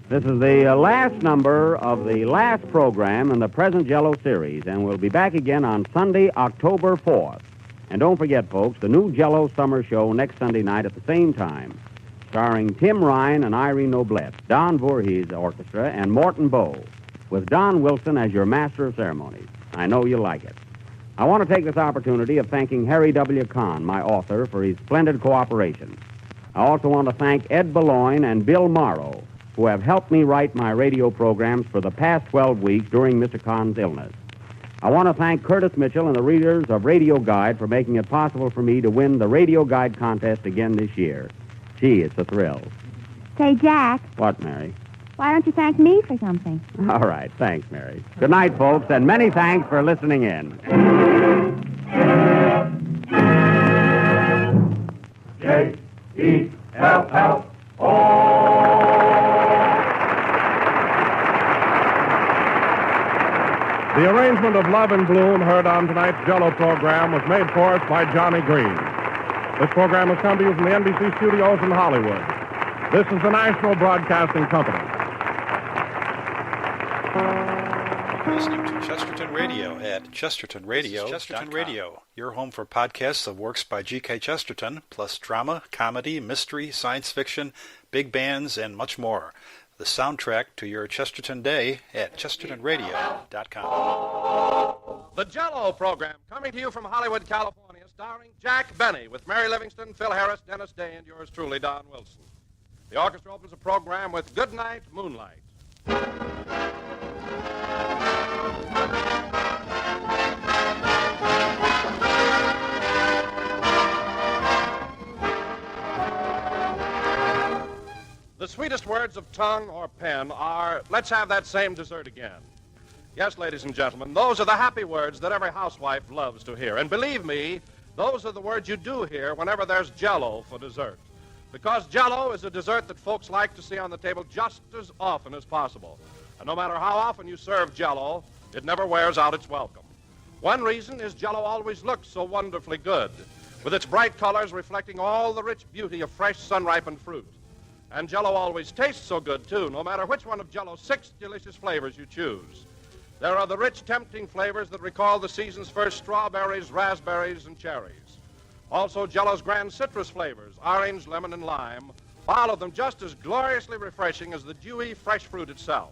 This is the last number of the last program in the present Jell-O series, and we'll be back again on Sunday, October 4th. And don't forget, folks, the new Jell-O Summer Show next Sunday night at the same time, starring Tim Ryan and Irene Noblette, Don Voorhees Orchestra, and Morton Bow, with Don Wilson as your Master of Ceremonies. I know you'll like it. I want to take this opportunity of thanking Harry W. Kahn, my author, for his splendid cooperation. I also want to thank Ed Beloin and Bill Morrow, who have helped me write my radio programs for the past 12 weeks during Mr. Kahn's illness. I want to thank Curtis Mitchell and the readers of Radio Guide for making it possible for me to win the Radio Guide contest again this year. Gee, it's a thrill. Say, Jack, What, Mary? why don't you thank me for something? All right, thanks, Mary. Good night, folks, and many thanks for listening in. J-E-L-L-O. The arrangement of Love and Bloom heard on tonight's Jell-O program was made for us by Johnny Green. This program has come to you from the NBC studios in Hollywood. This is the National Broadcasting Company. Listening to Chesterton Radio at Chesterton Radio. Chesterton Radio, your home for podcasts of works by G.K. Chesterton, plus drama, comedy, mystery, science fiction, big bands, and much more. The soundtrack to your Chesterton day at chestertonradio.com. The Jell-O program, coming to you from Hollywood, California, starring Jack Benny, with Mary Livingston, Phil Harris, Dennis Day, and yours truly, Don Wilson. The orchestra opens the program with Goodnight Moonlight. The sweetest words of tongue or pen are, let's have that same dessert again. Yes, ladies and gentlemen, those are the happy words that every housewife loves to hear. And believe me, those are the words you do hear whenever there's Jell-O for dessert. Because Jell-O is a dessert that folks like to see on the table just as often as possible. And no matter how often you serve Jell-O, it never wears out its welcome. One reason is Jell-O always looks so wonderfully good, with its bright colors reflecting all the rich beauty of fresh sun-ripened fruit. And Jell-O always tastes so good, too, no matter which one of Jell-O's 6 delicious flavors you choose. There are the rich, tempting flavors that recall the season's first strawberries, raspberries, and cherries. Also, Jell-O's grand citrus flavors, orange, lemon, and lime, all of them just as gloriously refreshing as the dewy, fresh fruit itself.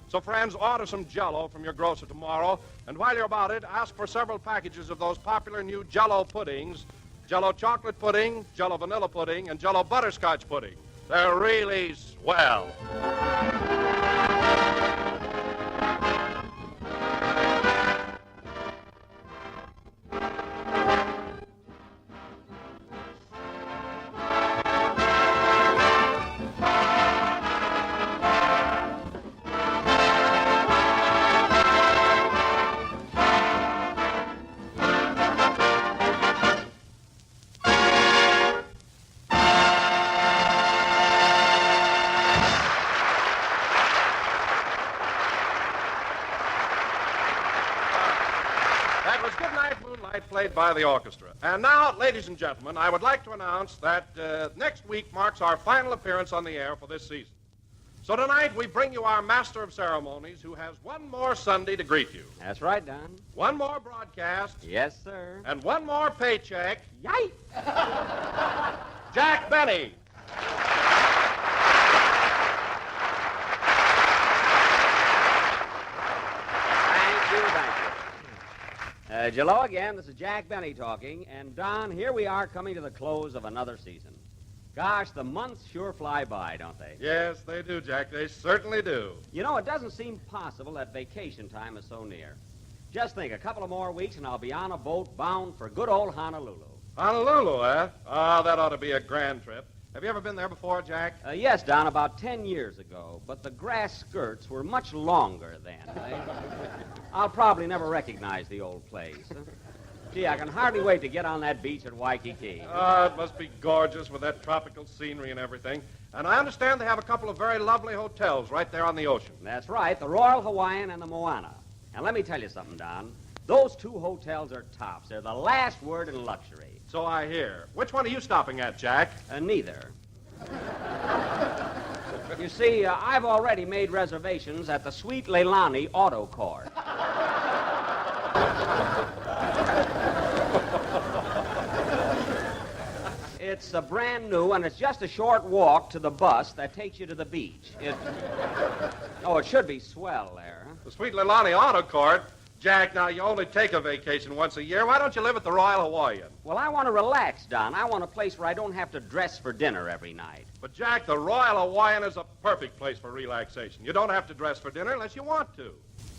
So, friends, order some Jell-O from your grocer tomorrow, and while you're about it, ask for several packages of those popular new Jell-O puddings, Jell-O chocolate pudding, Jell-O vanilla pudding, and Jell-O butterscotch pudding. They're really swell. played by the orchestra. And now, ladies and gentlemen, I would like to announce that next week marks our final appearance on the air for this season. So tonight we bring you our master of ceremonies who has one more Sunday to greet you. That's right, Don. One more broadcast. Yes, sir. And one more paycheck. Yikes! Jack Benny. Hello again. This is Jack Benny talking. And, Don, here we are coming to the close of another season. Gosh, the months sure fly by, don't they? Yes, they do, Jack. They certainly do. You know, it doesn't seem possible that vacation time is so near. Just think, a couple of more weeks and I'll be on a boat bound for good old Honolulu. Honolulu, eh? Ah, that ought to be a grand trip. Have you ever been there before, Jack? Yes, Don, about 10 years ago. But the grass skirts were much longer then. I'll probably never recognize the old place. Gee, I can hardly wait to get on that beach at Waikiki. Oh, it must be gorgeous with that tropical scenery and everything. And I understand they have a couple of very lovely hotels right there on the ocean. That's right, the Royal Hawaiian and the Moana. And let me tell you something, Don. Those two hotels are tops. They're the last word in luxury. So I hear. Which one are you stopping at, Jack? Neither. You see, I've already made reservations at the Sweet Leilani Auto Court. It's brand new, and it's just a short walk to the bus that takes you to the beach. It should be swell there. Huh? The Sweet Leilani Auto Court? Jack, now, you only take a vacation once a year. Why don't you live at the Royal Hawaiian? Well, I want to relax, Don. I want a place where I don't have to dress for dinner every night. But, Jack, the Royal Hawaiian is a perfect place for relaxation. You don't have to dress for dinner unless you want to.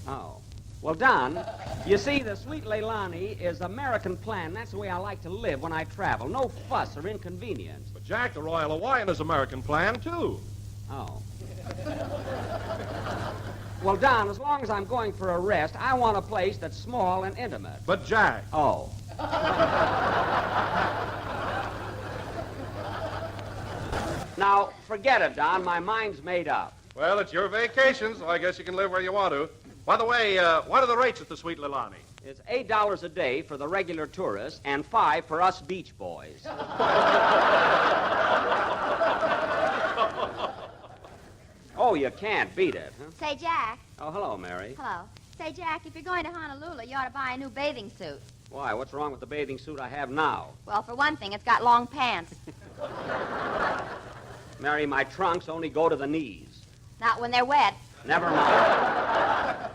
Oh. Well, Don, you see, the Sweet Leilani is American plan. That's the way I like to live when I travel. No fuss or inconvenience. But, Jack, the Royal Hawaiian is American plan, too. Oh. Well, Don, as long as I'm going for a rest, I want a place that's small and intimate. But, Jack... Oh. Now, forget it, Don. My mind's made up. Well, it's your vacation, so I guess you can live where you want to. By the way, what are the rates at the Sweet Leilani? It's $8 a day for the regular tourists and $5 for us beach boys. Oh, you can't beat it, huh? Say, Jack. Oh, hello, Mary. Hello. Say, Jack, if you're going to Honolulu, you ought to buy a new bathing suit. Why? What's wrong with the bathing suit I have now? Well, for one thing, it's got long pants. Mary, my trunks only go to the knees. Not when they're wet. Never mind.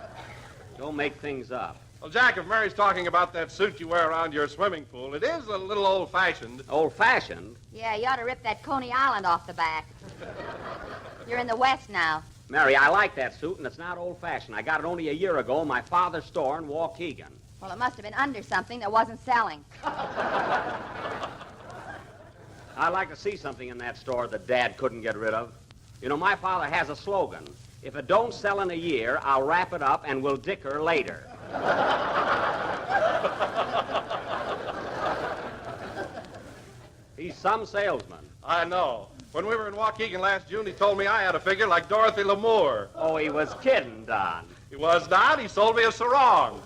Don't make things up. Well, Jack, if Mary's talking about that suit you wear around your swimming pool, it is a little old-fashioned. Old-fashioned? Yeah, you ought to rip that Coney Island off the back. You're in the West now. Mary, I like that suit, and it's not old-fashioned. I got it only a year ago in my father's store in Waukegan. Well, it must have been under something that wasn't selling. I'd like to see something in that store that Dad couldn't get rid of. You know, my father has a slogan. If it don't sell in a year, I'll wrap it up and we'll dicker later. He's some salesman. I know. When we were in Waukegan last June, he told me I had a figure like Dorothy Lamour. Oh, he was kidding, Don. He was not. He sold me a sarong.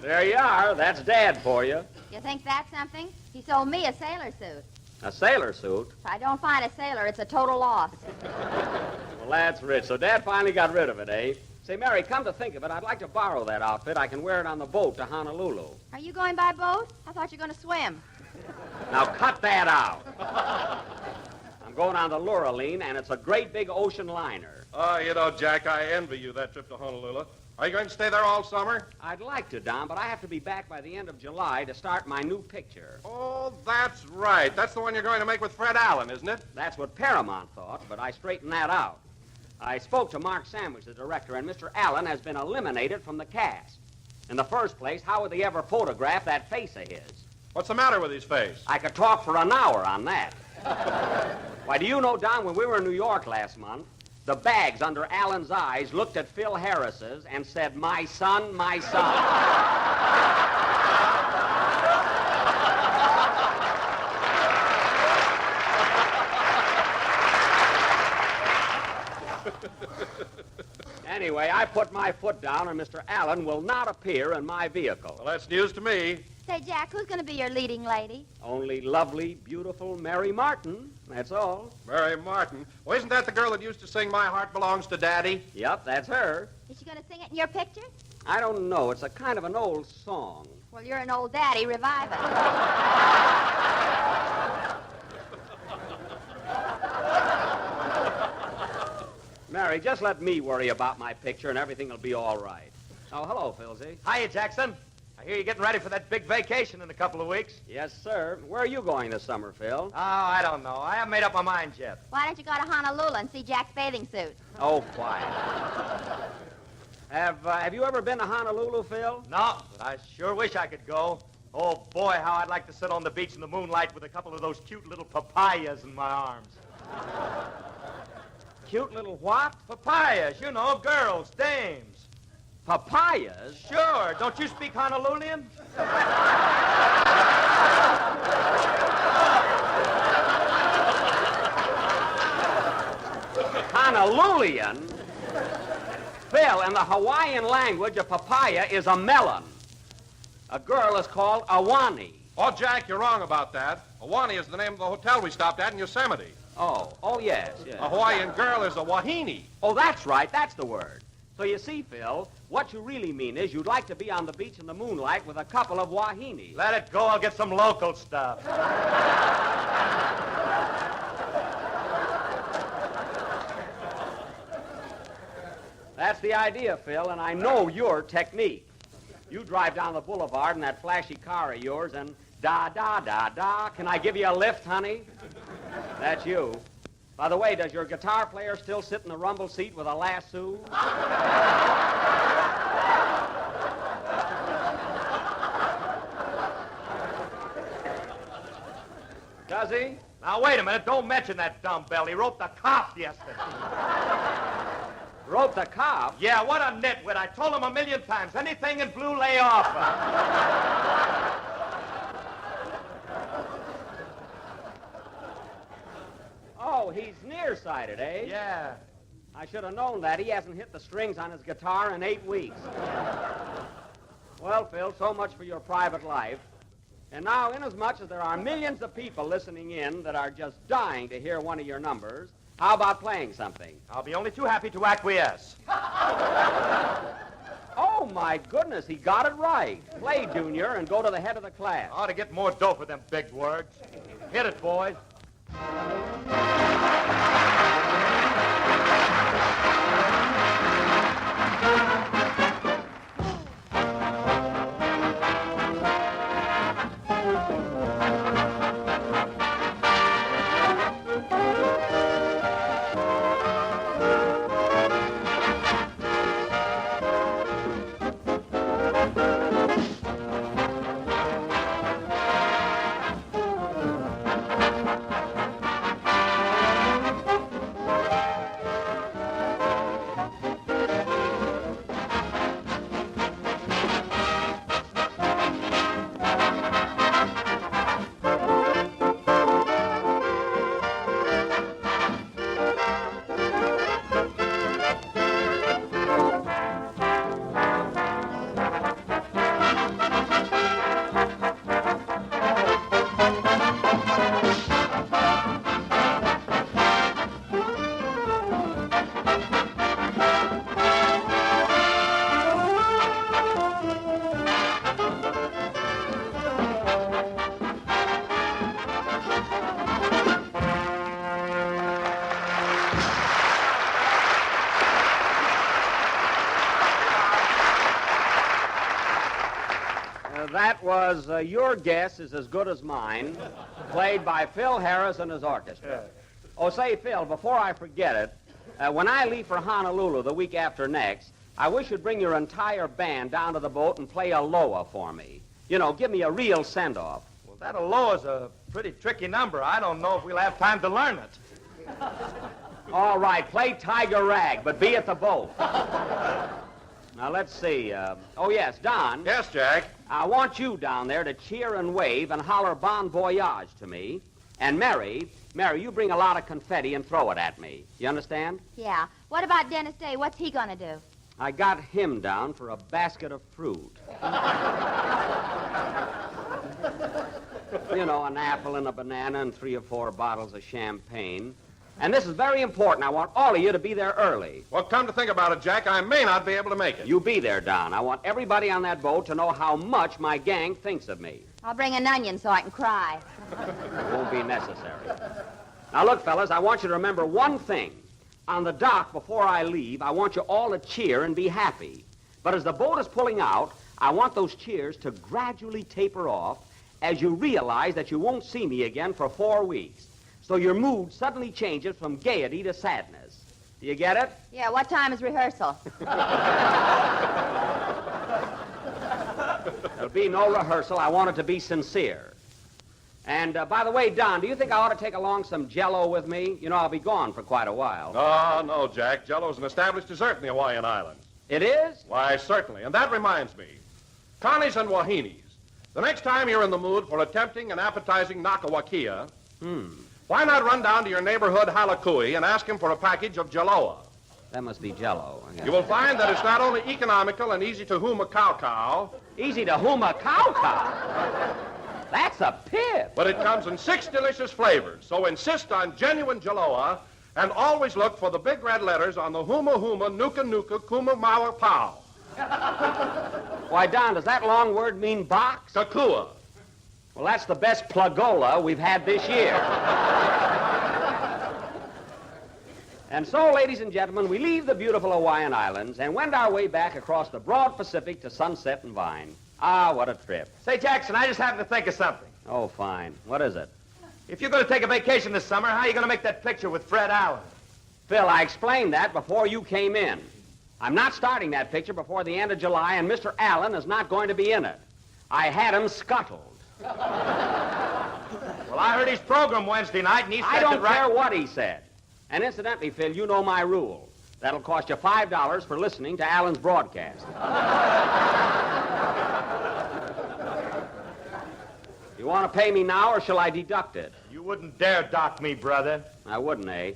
There you are. That's Dad for you. You think that's something? He sold me a sailor suit. A sailor suit? If I don't find a sailor, it's a total loss. Well, that's rich. So Dad finally got rid of it, eh? Say, Mary, come to think of it, I'd like to borrow that outfit. I can wear it on the boat to Honolulu. Are you going by boat? I thought you were going to swim. Now, cut that out. I'm going on the Luraline, and it's a great big ocean liner. Oh, you know, Jack, I envy you that trip to Honolulu. Are you going to stay there all summer? I'd like to, Don, but I have to be back by the end of July to start my new picture. Oh, that's right. That's the one you're going to make with Fred Allen, isn't it? That's what Paramount thought, but I straightened that out. I spoke to Mark Sandwich, the director, and Mr. Allen has been eliminated from the cast. In the first place, how would they ever photograph that face of his? What's the matter with his face? I could talk for an hour on that. Why, do you know, Don, when we were in New York last month, the bags under Allen's eyes looked at Phil Harris's and said, "My son, my son." Anyway, I put my foot down, and Mr. Allen will not appear in my vehicle. Well, that's news to me. Say, Jack, who's going to be your leading lady? Only lovely, beautiful Mary Martin. That's all. Mary Martin. Well, isn't that the girl that used to sing My Heart Belongs to Daddy? Yep, that's her. Is she going to sing it in your picture? I don't know. It's a kind of an old song. Well, you're an old daddy. Revive it. Mary, just let me worry about my picture and everything will be all right. Oh, hello, Philsy. Hiya, Jackson. I hear you're getting ready for that big vacation in a couple of weeks. Yes, sir. Where are you going this summer, Phil? Oh, I don't know. I haven't made up my mind yet. Why don't you go to Honolulu and see Jack's bathing suit? Oh, quiet. Have you ever been to Honolulu, Phil? No, but I sure wish I could go. Oh, boy, how I'd like to sit on the beach in the moonlight with a couple of those cute little papayas in my arms. Cute little what? Papayas, you know, girls, dames. Papayas? Sure. Don't you speak Honolulian? Honolulian? Phil, in the Hawaiian language, a papaya is a melon. A girl is called Awani. Oh, Jack, you're wrong about that. Awani is the name of the hotel we stopped at in Yosemite. Oh, yes. A Hawaiian girl is a wahine. Oh, that's right. That's the word. So you see, Phil, what you really mean is you'd like to be on the beach in the moonlight with a couple of wahinis. Let it go. I'll get some local stuff. That's the idea, Phil, and I know your technique. You drive down the boulevard in that flashy car of yours and da-da-da-da. Can I give you a lift, honey? That's you. By the way, does your guitar player still sit in the rumble seat with a lasso? Does he? Now, wait a minute. Don't mention that dumbbell. He roped a cop yesterday. Roped a cop? Yeah, what a nitwit. I told him 1,000,000 times. Anything in blue, lay off. Oh, he's nearsighted, eh? Yeah. I should have known that. He hasn't hit the strings on his guitar in 8 weeks. Well, Phil, so much for your private life. And now, inasmuch as there are millions of people listening in that are just dying to hear one of your numbers, how about playing something? I'll be only too happy to acquiesce. Oh, my goodness, he got it right. Play, Junior, and go to the head of the class. I ought to get more dough for them big words. Hit it, boys. That was Your Guess is as Good as Mine, played by Phil Harris and his orchestra. Oh, say, Phil, before I forget it, when I leave for Honolulu the week after next, I wish you'd bring your entire band down to the boat and play Aloha for me. You know, give me a real send-off. Well, that Aloha's a pretty tricky number. I don't know if we'll have time to learn it. All right, play Tiger Rag, but be at the boat. Now, let's see. Oh, yes, Don. Yes, Jack? I want you down there to cheer and wave and holler Bon Voyage to me. And Mary, you bring a lot of confetti and throw it at me. You understand? Yeah. What about Dennis Day? What's he going to do? I got him down for a basket of fruit. You know, an apple and a banana and 3 or 4 bottles of champagne. And this is very important. I want all of you to be there early. Well, come to think about it, Jack, I may not be able to make it. You be there, Don. I want everybody on that boat to know how much my gang thinks of me. I'll bring an onion so I can cry. It won't be necessary. Now, look, fellas, I want you to remember one thing. On the dock, before I leave, I want you all to cheer and be happy. But as the boat is pulling out, I want those cheers to gradually taper off as you realize that you won't see me again for 4 weeks. So your mood suddenly changes from gaiety to sadness. Do you get it? Yeah, what time is rehearsal? There'll be no rehearsal. I want it to be sincere. And, by the way, Don, do you think I ought to take along some Jell-O with me? You know, I'll be gone for quite a while. Oh, no, Jack. Jell-O's an established dessert in the Hawaiian Islands. It is? Why, certainly. And that reminds me. Connie's and Wahinis. The next time you're in the mood for a tempting and appetizing nakawakia, why not run down to your neighborhood halakui and ask him for a package of Jell-O? That must be Jell-O. You will find that it's not only economical and easy to huma cow. Easy to huma cow? That's a pip. But it comes in 6 delicious flavors. So insist on genuine Jell-O and always look for the big red letters on the huma nuka nuka kuma mawa pow. Why, Don, does that long word mean box? Kakua. Well, that's the best plugola we've had this year. And so, ladies and gentlemen, we leave the beautiful Hawaiian Islands and wend our way back across the broad Pacific to Sunset and Vine. Ah, what a trip. Say, Jackson, I just happened to think of something. Oh, fine. What is it? If you're going to take a vacation this summer, how are you going to make that picture with Fred Allen? Phil, I explained that before you came in. I'm not starting that picture before the end of July, and Mr. Allen is not going to be in it. I had him scuttled. Well, I heard his program Wednesday night, and he said I don't care what he said. And incidentally, Phil, you know my rule. That'll cost you $5 for listening to Allen's broadcast. You want to pay me now, or shall I deduct it? You wouldn't dare dock me, brother. I wouldn't, eh?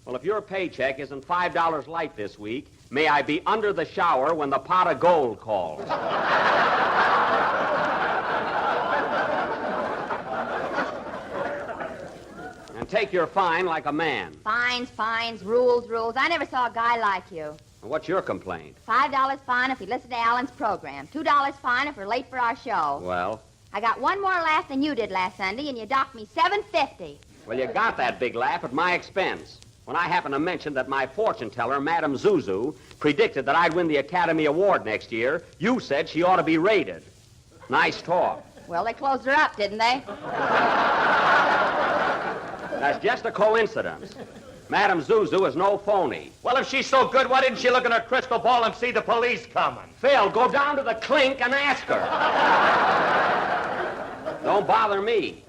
Well, if your paycheck isn't $5 light this week, may I be under the shower when the pot of gold calls. And take your fine like a man. Fines, rules. I never saw a guy like you. What's your complaint? $5 fine if we listen to Alan's program. $2 fine if we're late for our show. Well? I got one more laugh than you did last Sunday, and you docked me $7.50. Well, you got that big laugh at my expense. When I happened to mention that my fortune teller, Madame Zuzu, predicted that I'd win the Academy Award next year, you said she ought to be rated. Nice talk. Well, they closed her up, didn't they? That's just a coincidence. Madame Zuzu is no phony. Well, if she's so good, why didn't she look in her crystal ball and see the police coming? Phil, go down to the clink and ask her. Don't bother me.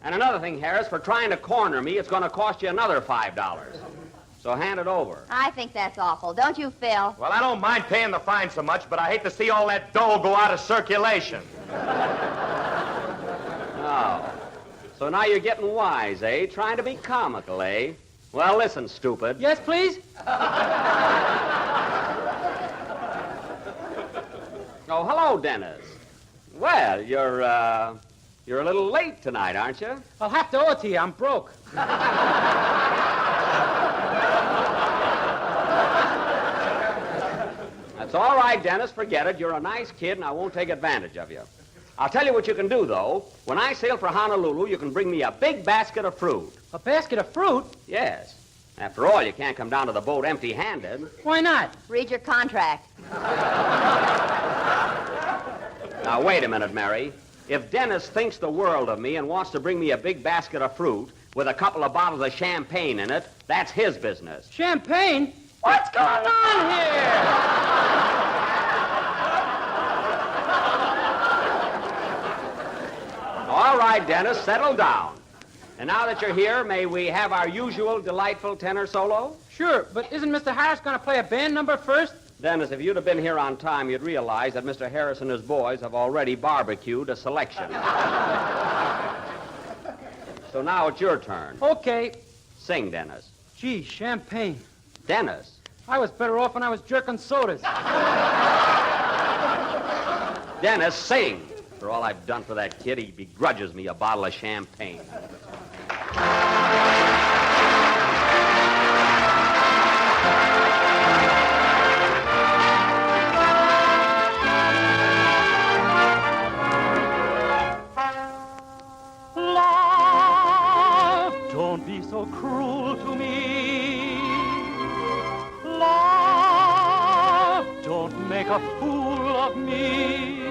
And another thing, Harris, for trying to corner me, it's going to cost you another $5. So hand it over. I think that's awful. Don't you, Phil? Well, I don't mind paying the fine so much, but I hate to see all that dough go out of circulation. Oh. So now you're getting wise, eh? Trying to be comical, eh? Well, listen, stupid. Yes, please? Oh, hello, Dennis. Well, you're a little late tonight, aren't you? I'll have to owe it to you. I'm broke. That's all right, Dennis. Forget it. You're a nice kid, and I won't take advantage of you. I'll tell you what you can do, though. When I sail for Honolulu, you can bring me a big basket of fruit. A basket of fruit? Yes. After all, you can't come down to the boat empty-handed. Why not? Read your contract. Now, wait a minute, Mary. If Dennis thinks the world of me and wants to bring me a big basket of fruit with a couple of bottles of champagne in it, that's his business. Champagne? What's going on here? All right, Dennis, settle down. And now that you're here, may we have our usual delightful tenor solo? Sure, but isn't Mr. Harris going to play a band number first? Dennis, if you'd have been here on time, you'd realize that Mr. Harris and his boys have already barbecued a selection. So now it's your turn. Okay. Sing, Dennis. Gee, champagne. Dennis. I was better off when I was jerking sodas. Dennis, sing. For all I've done for that kid, he begrudges me a bottle of champagne. Love, don't be so cruel to me. Love, don't make a fool of me.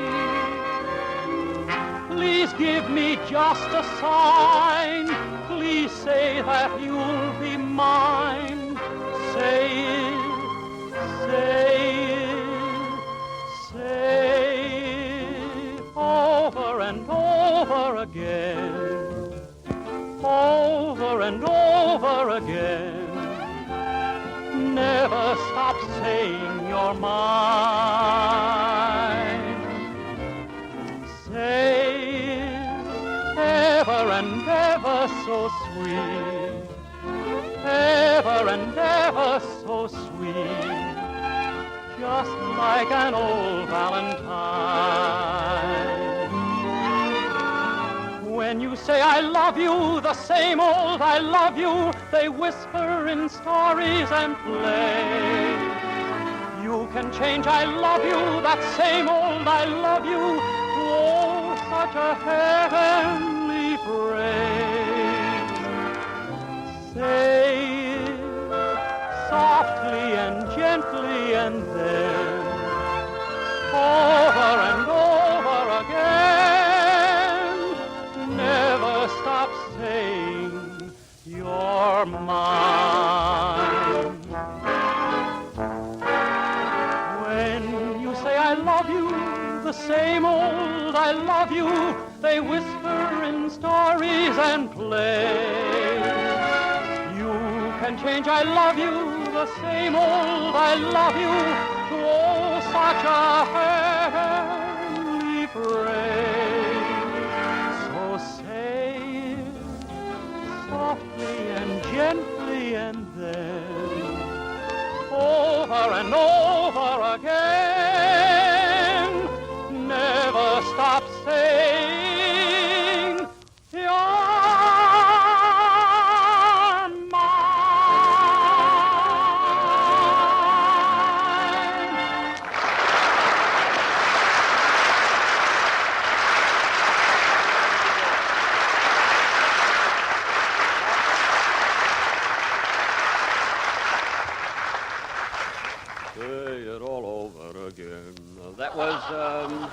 Please give me just a sign. Please say that you'll be mine. Say it, say it, say it over and over again. Over and over again. Never stop saying you're mine. Say ever and ever so sweet, ever and ever so sweet, just like an old Valentine. When you say I love you, the same old I love you, they whisper in stories and play. You can change I love you, that same old I love you, oh, such a heavenly phrase. Say it softly and gently and then over and over again. Never stop saying you're mine. When you say I love you, the same old I love you, they whisper in stories and play. You can change I love you, the same old I love you, to oh, such a heavenly phrase. So say it softly and gently and then over and over again. Never stop saying you're That was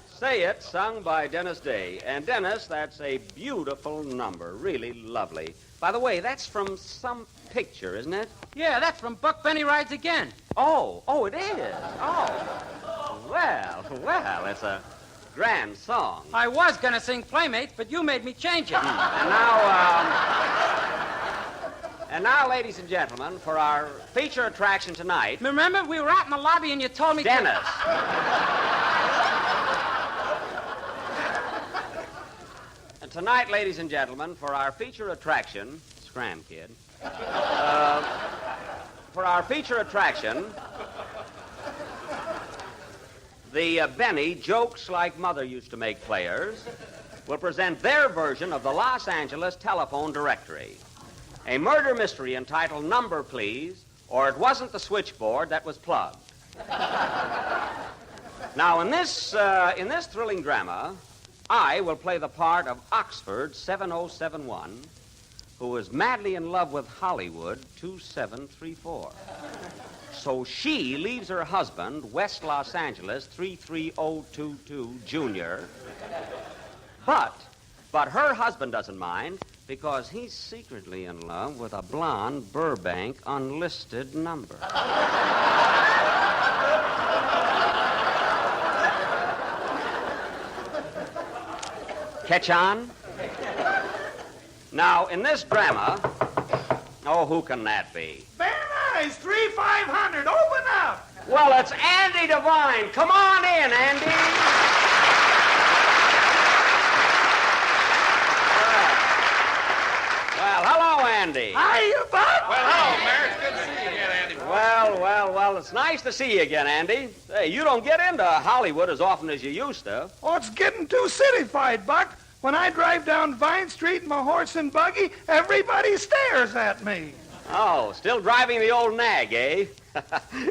Say It, sung by Dennis Day. And Dennis, that's a beautiful number, really lovely. By the way, that's from some picture, isn't it? Yeah, that's from Buck Benny Rides Again. Oh, it is. Oh. Well, it's a grand song. I was going to sing Playmates, but you made me change it. And now, ladies and gentlemen, for our feature attraction tonight... Remember, we were out in the lobby and you told me... Dennis. And tonight, ladies and gentlemen, for our feature attraction... Scram, kid. For our feature attraction... The Benny Jokes Like Mother Used to Make players will present their version of the Los Angeles telephone directory. A murder mystery entitled Number Please, or It Wasn't the Switchboard That Was Plugged. Now, in this thrilling drama, I will play the part of Oxford 7071, who is madly in love with Hollywood 2734. So she leaves her husband, West Los Angeles 33022 Jr., but her husband doesn't mind, because he's secretly in love with a blonde Burbank unlisted number. Catch on? Now, in this drama, who can that be? Very nice. 3,500. Open up. Well, it's Andy Devine. Come on in, Andy. Well, hello, Andy. Hi, you Buck. Well, hello, Mayor. It's good to see you again, Andy. Well, it's nice to see you again, Andy. Hey, you don't get into Hollywood as often as you used to. Oh, it's getting too cityfied, Buck. When I drive down Vine Street in my horse and buggy, everybody stares at me. Oh, still driving the old nag, eh?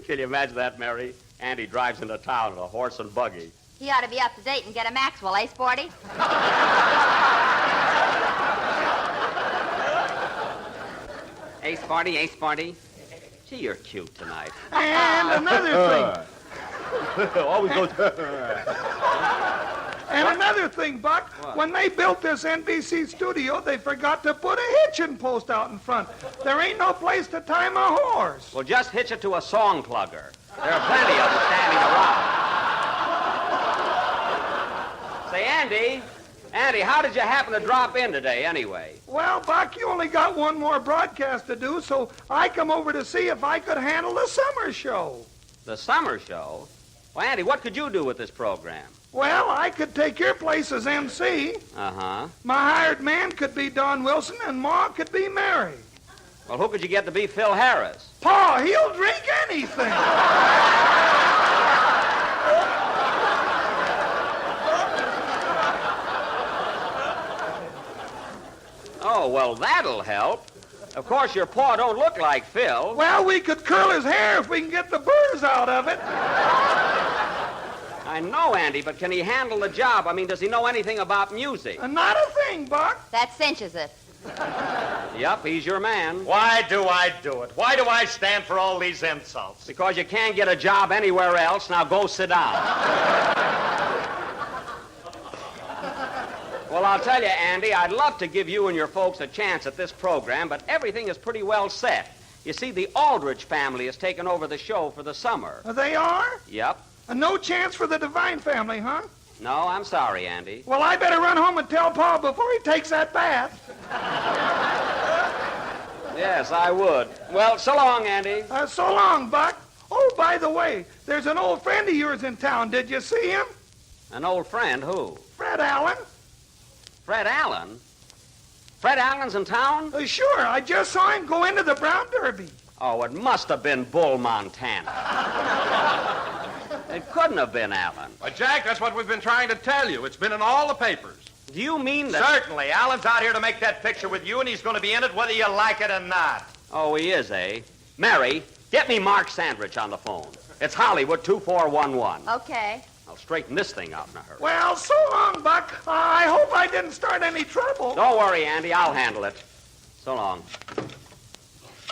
Can you imagine that, Mary? Andy drives into town in a horse and buggy. He ought to be up to date and get a Maxwell, eh, Sporty? Hey, Sparty, hey, Sparty. Gee, you're cute tonight. And another thing. Always goes... And another thing, Buck. What? When they built this NBC studio, they forgot to put a hitching post out in front. There ain't no place to tie my horse. Well, just hitch it to a song plugger. There are plenty of them standing around. Say, Andy, how did you happen to drop in today, anyway? Well, Buck, you only got one more broadcast to do, so I come over to see if I could handle the summer show. The summer show? Well, Andy, what could you do with this program? Well, I could take your place as MC. Uh-huh. My hired man could be Don Wilson, and Ma could be Mary. Well, who could you get to be Phil Harris? Pa, he'll drink anything. Oh, well, that'll help. Of course, your paw don't look like Phil. Well, we could curl his hair if we can get the burrs out of it. I know, Andy, but can he handle the job? I mean, does he know anything about music? Not a thing, Buck. That cinches it. Yup, he's your man. Why do I do it? Why do I stand for all these insults? Because you can't get a job anywhere else. Now go sit down. Well, I'll tell you, Andy, I'd love to give you and your folks a chance at this program, but everything is pretty well set. You see, the Aldrich family has taken over the show for the summer. They are? Yep. No chance for the Devine family, huh? No, I'm sorry, Andy. Well, I better run home and tell Pa before he takes that bath. Yes, I would. Well, so long, Andy. So long, Buck. Oh, by the way, there's an old friend of yours in town. Did you see him? An old friend? Who? Fred Allen. Fred Allen? Fred Allen's in town? Sure, I just saw him go into the Brown Derby. Oh, it must have been Bull Montana. It couldn't have been Allen. Jack, that's what we've been trying to tell you. It's been in all the papers. Do you mean that... Certainly. Allen's out here to make that picture with you, and he's going to be in it whether you like it or not. Oh, he is, eh? Mary, get me Mark Sandrich on the phone. It's Hollywood 2411. Okay. I'll straighten this thing out in a hurry. Well, so long, Buck. I hope I didn't start any trouble. Don't worry, Andy. I'll handle it. So long.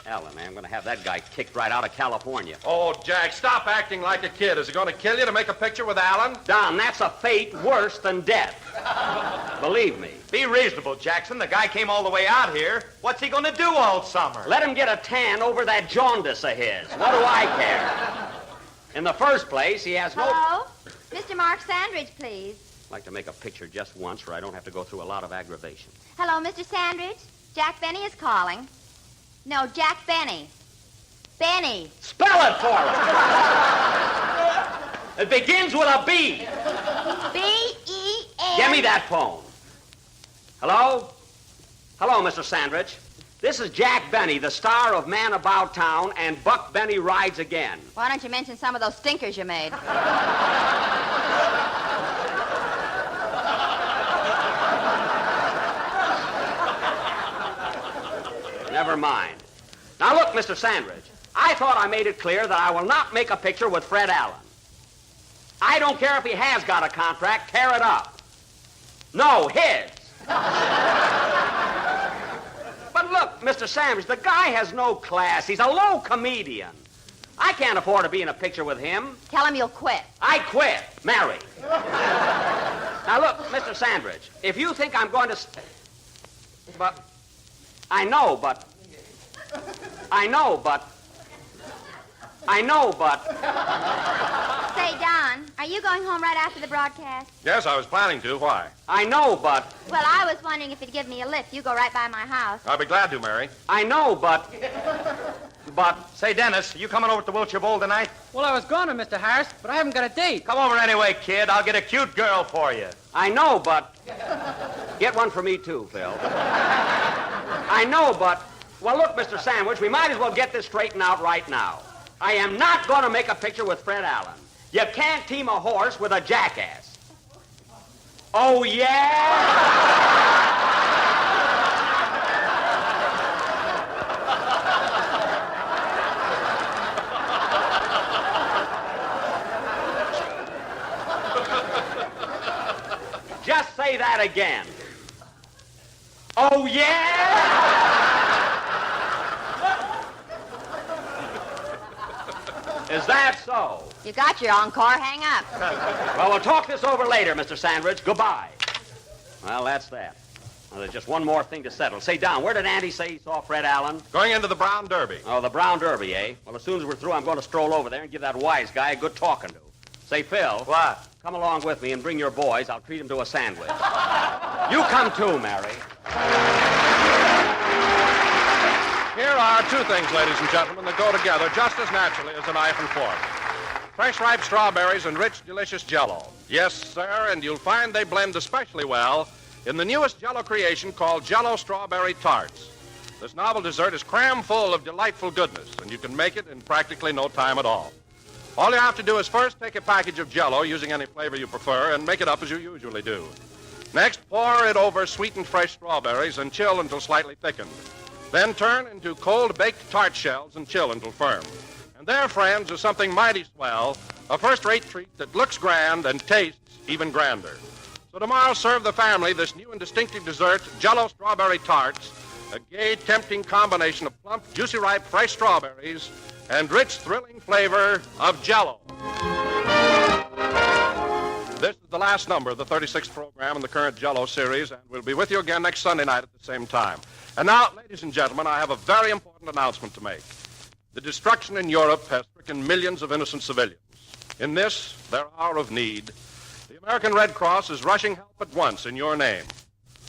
Ellen, I'm going to have that guy kicked right out of California. Oh, Jack, stop acting like a kid. Is it going to kill you to make a picture with Allen? Don, that's a fate worse than death. Believe me. Be reasonable, Jackson. The guy came all the way out here. What's he going to do all summer? Let him get a tan over that jaundice of his. What do I care? In the first place, he has no... Hello? Mr. Mark Sandridge, please. I'd like to make a picture just once where I don't have to go through a lot of aggravation. Hello, Mr. Sandridge. Jack Benny is calling. No, Jack Benny. Benny. Spell it for him. It begins with a B. B-E-N. Give me that phone. Hello? Hello, Mr. Sandrich. This is Jack Benny, the star of Man About Town and Buck Benny Rides Again. Why don't you mention some of those stinkers you made? Never mind. Now, look, Mr. Sandridge, I thought I made it clear that I will not make a picture with Fred Allen. I don't care if he has got a contract. Tear it up. No, his. But look, Mr. Sandridge, the guy has no class. He's a low comedian. I can't afford to be in a picture with him. Tell him you'll quit. I quit. Mary. Now, look, Mr. Sandridge, if you think I'm going to... But... I know, but... Say, Don, are you going home right after the broadcast? Yes, I was planning to. Why? I know, but... Well, I was wondering if you'd give me a lift. You go right by my house. I'll be glad to, Mary. I know, but... Say, Dennis, you coming over to Wilshire Bowl tonight? Well, I was going to, Mr. Harris, but I haven't got a date. Come over anyway, kid. I'll get a cute girl for you. I know, but... Get one for me, too, Phil. I know, but... Well, look, Mr. Sandwich, we might as well get this straightened out right now. I am not going to make a picture with Fred Allen. You can't team a horse with a jackass. Oh, yeah? Just say that again. Oh, yeah? Is that so? You got your encore. Hang up. Well, we'll talk this over later, Mr. Sandridge. Goodbye. Well, that's that. Well, there's just one more thing to settle. Say, Don, where did Andy say he saw Fred Allen? Going into the Brown Derby. Oh, the Brown Derby, eh? Well, as soon as we're through, I'm going to stroll over there and give that wise guy a good talking to. Say, Phil. What? Come along with me and bring your boys. I'll treat them to a sandwich. You come too, Mary. Here are two things, ladies and gentlemen, that go together just as naturally as a knife and fork. Fresh ripe strawberries and rich, delicious Jell-O. Yes, sir, and you'll find they blend especially well in the newest Jell-O creation called Jell-O Strawberry Tarts. This novel dessert is cram full of delightful goodness, and you can make it in practically no time at all. All you have to do is first take a package of Jell-O, using any flavor you prefer, and make it up as you usually do. Next, pour it over sweetened fresh strawberries and chill until slightly thickened. Then turn into cold-baked tart shells and chill until firm. And there, friends, is something mighty swell, a first-rate treat that looks grand and tastes even grander. So tomorrow, serve the family this new and distinctive dessert, Jell-O Strawberry Tarts, a gay, tempting combination of plump, juicy, ripe, fresh strawberries and rich, thrilling flavor of Jell-O. This is the last number of the 36th program in the current Jell-O series, and we'll be with you again next Sunday night at the same time. And now, ladies and gentlemen, I have a very important announcement to make. The destruction in Europe has stricken millions of innocent civilians. In this, their hour of need, the American Red Cross is rushing help at once in your name.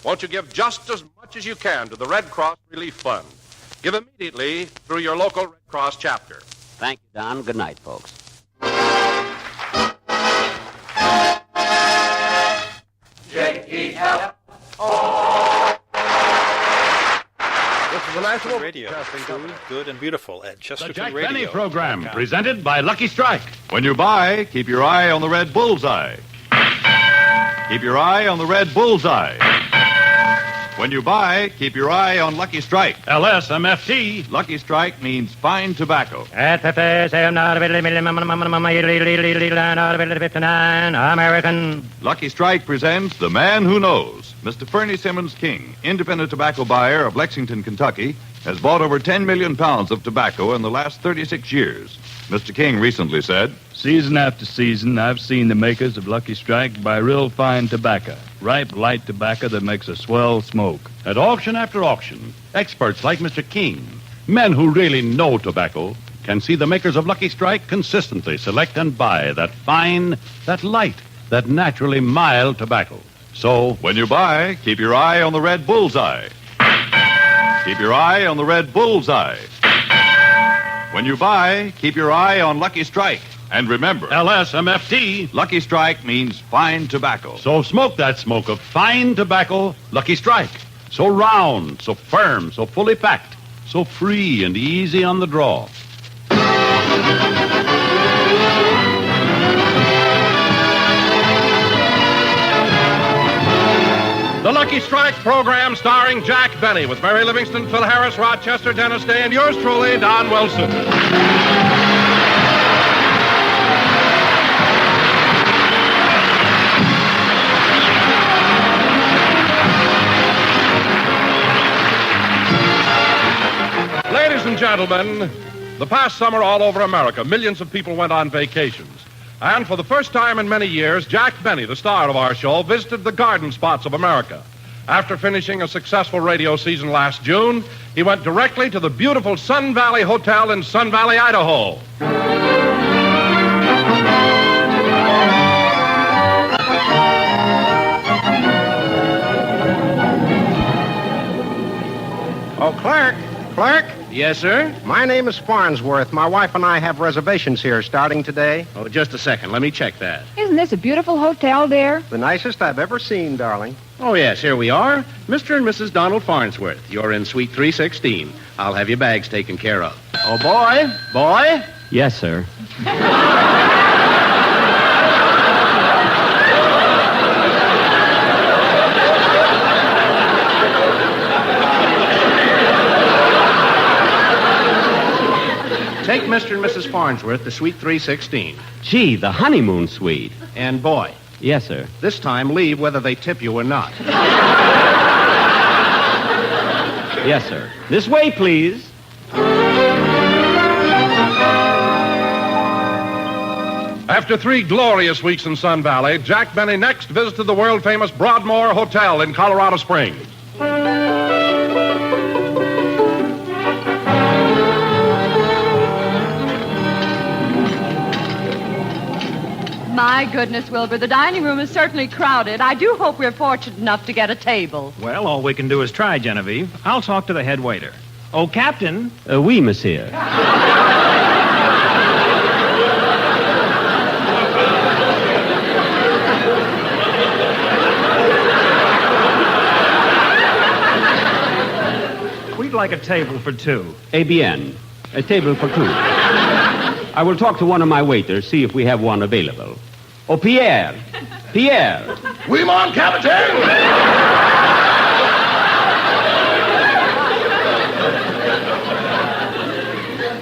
Won't you give just as much as you can to the Red Cross Relief Fund? Give immediately through your local Red Cross chapter. Thank you, Don. Good night, folks. J-E-L-O. This is the National Radio. True, good, and beautiful at Chesterton Jack Radio. Benny program, presented by Lucky Strike. When you buy, keep your eye on the red bullseye. Keep your eye on the red bullseye. When you buy, keep your eye on Lucky Strike. LSMFT. Lucky Strike means fine tobacco. American. Lucky Strike presents The Man Who Knows. Mr. Fernie Simmons King, independent tobacco buyer of Lexington, Kentucky, has bought over 10 million pounds of tobacco in the last 36 years. Mr. King recently said, Season after season, I've seen the makers of Lucky Strike buy real fine tobacco, ripe, light tobacco that makes a swell smoke. At auction after auction, experts like Mr. King, men who really know tobacco, can see the makers of Lucky Strike consistently select and buy that fine, that light, that naturally mild tobacco. So, when you buy, keep your eye on the red bullseye. Keep your eye on the red bullseye. When you buy, keep your eye on Lucky Strike. And remember, LSMFT, Lucky Strike means fine tobacco. So smoke that smoke of fine tobacco, Lucky Strike. So round, so firm, so fully packed, so free and easy on the draw. The Lucky Strike program starring Jack Benny with Mary Livingston, Phil Harris, Rochester, Dennis Day, and yours truly, Don Wilson. Ladies and gentlemen, the past summer all over America, millions of people went on vacations. And for the first time in many years, Jack Benny, the star of our show, visited the garden spots of America. After finishing a successful radio season last June, he went directly to the beautiful Sun Valley Hotel in Sun Valley, Idaho. Oh, clerk. Clerk? Yes, sir? My name is Farnsworth. My wife and I have reservations here starting today. Oh, just a second. Let me check that. Isn't this a beautiful hotel, dear? The nicest I've ever seen, darling. Oh, yes, here we are. Mr. and Mrs. Donald Farnsworth. You're in Suite 316. I'll have your bags taken care of. Oh, boy. Boy? Yes, sir. Take Mr. and Mrs. Farnsworth to Suite 316. Gee, the honeymoon suite. And boy. Yes, sir. This time, leave whether they tip you or not. Yes, sir. This way, please. After 3 glorious weeks in Sun Valley, Jack Benny next visited the world-famous Broadmoor Hotel in Colorado Springs. My goodness, Wilbur, the dining room is certainly crowded. I do hope we're fortunate enough to get a table. Well, all we can do is try, Genevieve. I'll talk to the head waiter. Oh, Captain. Oui, monsieur. We'd like a table for 2. Eh bien. A table for 2. I will talk to one of my waiters, see if we have one available. Oh, Pierre. Pierre. Oui, mon capitaine.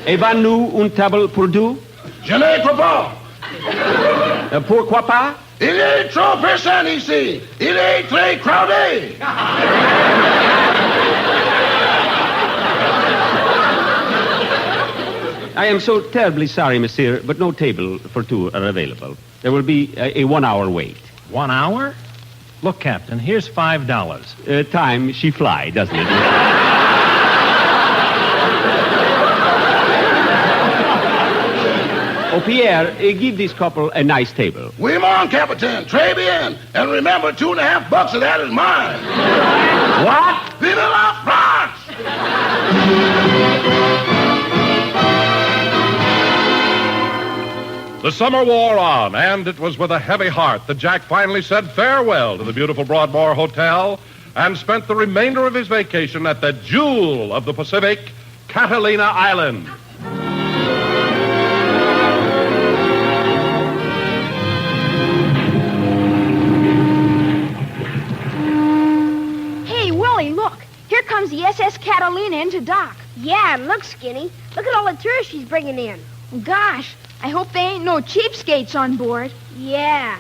Avez-nous une table pour 2? Je ne crois pas. Pourquoi pas? Il est trop personne ici. Il est très crowded. I am so terribly sorry, monsieur, but no table for 2 are available. There will be a 1-hour wait. 1 hour? Look, Captain, here's $5. Time she fly, doesn't it? Oh, Pierre, give this couple a nice table. Oui, mon capitaine. Très bien. And remember, $2.50 of that is mine. What? Vive la France! The summer wore on, and it was with a heavy heart that Jack finally said farewell to the beautiful Broadmoor Hotel and spent the remainder of his vacation at the jewel of the Pacific, Catalina Island. Hey, Willie, look. Here comes the SS Catalina into dock. Yeah, and look, Skinny. Look at all the tourists she's bringing in. Gosh, I hope they ain't no cheapskates on board. Yeah.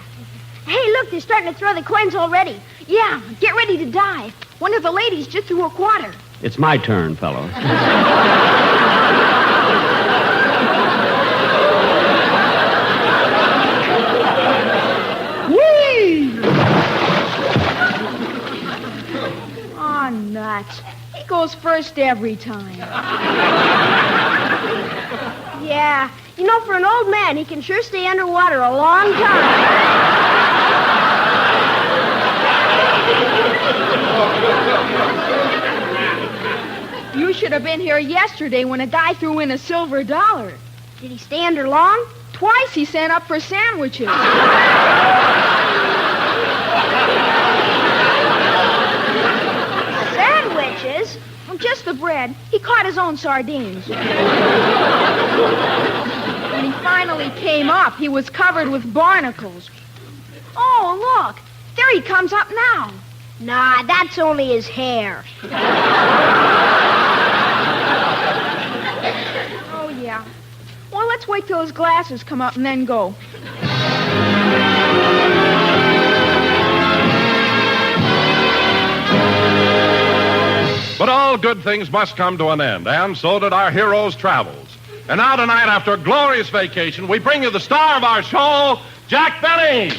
Hey, look, they're starting to throw the coins already. Yeah, get ready to dive. One of the ladies just threw a quarter. It's my turn, fellows. Whee! Oh, nuts. He goes first every time. Yeah. You know, for an old man, he can sure stay underwater a long time. You should have been here yesterday when a guy threw in a silver dollar. Did he stay under long? Twice he sent up for sandwiches. Sandwiches? Well, just the bread. He caught his own sardines. When he finally came up, he was covered with barnacles. Oh, look. There he comes up now. Nah, that's only his hair. Oh, yeah. Well, let's wait till his glasses come up and then go. But all good things must come to an end, and so did our hero's travels. And now tonight, after a glorious vacation, we bring you the star of our show, Jack Benny.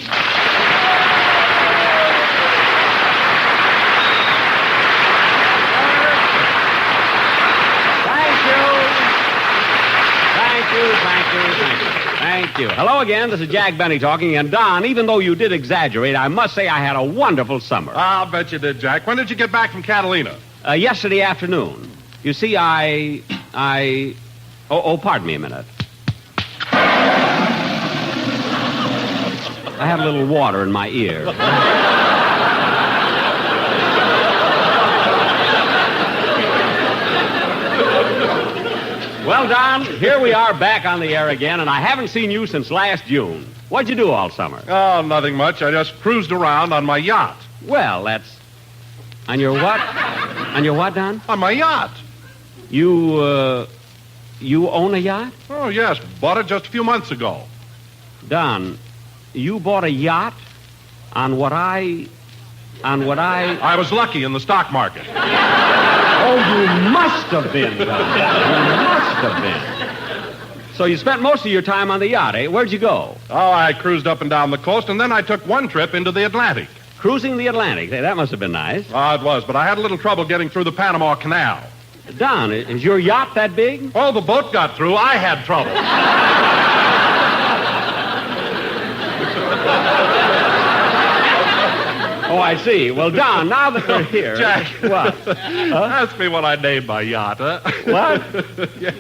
Thank you. Hello again. This is Jack Benny talking. And Don, even though you did exaggerate, I must say I had a wonderful summer. I'll bet you did, Jack. When did you get back from Catalina? Yesterday afternoon. You see, Oh, pardon me a minute. I had a little water in my ear. Well, Don, here we are back on the air again, and I haven't seen you since last June. What'd you do all summer? Oh, nothing much. I just cruised around on my yacht. Well, that's... On your what? On your what, Don? On my yacht. You own a yacht? Oh, yes. Bought it just a few months ago. Don, you bought a yacht on what I... I was lucky in the stock market. Oh, you must have been, Don. You must have been. So you spent most of your time on the yacht, eh? Where'd you go? Oh, I cruised up and down the coast, and then I took one trip into the Atlantic. Cruising the Atlantic. Hey, that must have been nice. Oh, it was, but I had a little trouble getting through the Panama Canal. Don, is your yacht that big? Oh, the boat got through. I had trouble. Oh, I see. Well, Don, now that we're here... Jack. What? Ask me what I named my yacht, huh? What? Yeah.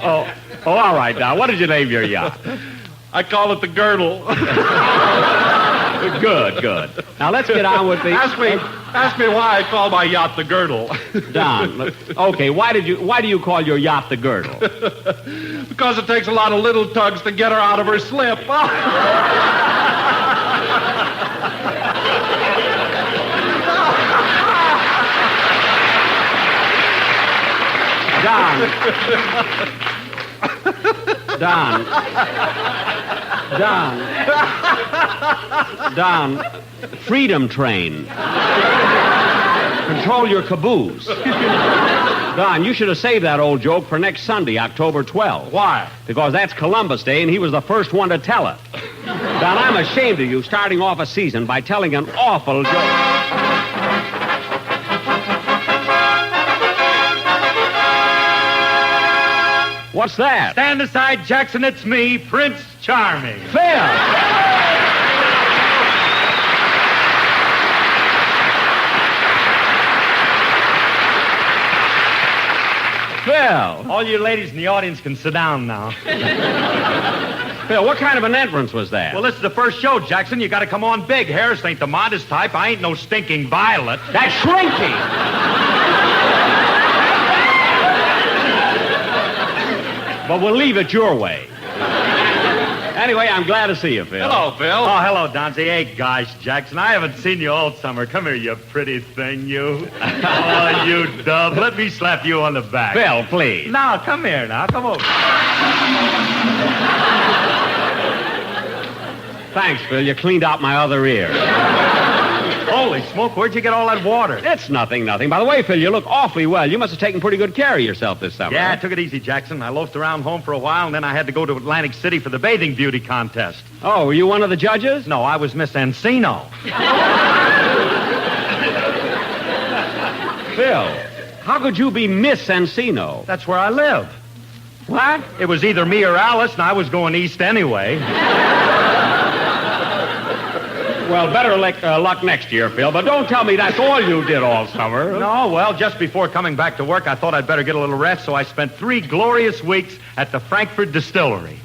Oh, all right, Don. What did you name your yacht? I call it the Girdle. Good. Now, let's get on with the... Ask me why I call my yacht the Girdle. Don, look, okay, why do you call your yacht the Girdle? Because it takes a lot of little tugs to get her out of her slip. Don, Freedom Train. Control your caboose. Don, you should have saved that old joke for next Sunday, October 12th. Why? Because that's Columbus Day, and he was the first one to tell it. Don, I'm ashamed of you starting off a season by telling an awful joke. What's that? Stand aside, Jackson. It's me, Prince Charming. Phil! Phil! All you ladies in the audience can sit down now. Phil, what kind of an entrance was that? Well, this is the first show, Jackson. You got to come on big. Harris ain't the modest type. I ain't no stinking violet. That's Shrinky! But we'll leave it your way. Anyway, I'm glad to see you, Phil. Hello, Phil. Oh, hello, Donzie. Hey, gosh, Jackson, I haven't seen you all summer. Come here, you pretty thing, you. Oh, you dove. Let me slap you on the back. Phil, please. Now, come here now. Come over. Thanks, Phil. You cleaned out my other ear. Holy smoke, where'd you get all that water? It's nothing. By the way, Phil, you look awfully well. You must have taken pretty good care of yourself this summer. Yeah, I took it easy, Jackson. I loafed around home for a while, and then I had to go to Atlantic City for the bathing beauty contest. Oh, were you one of the judges? No, I was Miss Encino. Phil, how could you be Miss Encino? That's where I live. What? It was either me or Alice, and I was going east anyway. Well, better luck next year, Phil, but don't tell me that's all you did all summer. No, well, just before coming back to work, I thought I'd better get a little rest, so I spent 3 glorious weeks at the Frankfurt Distillery.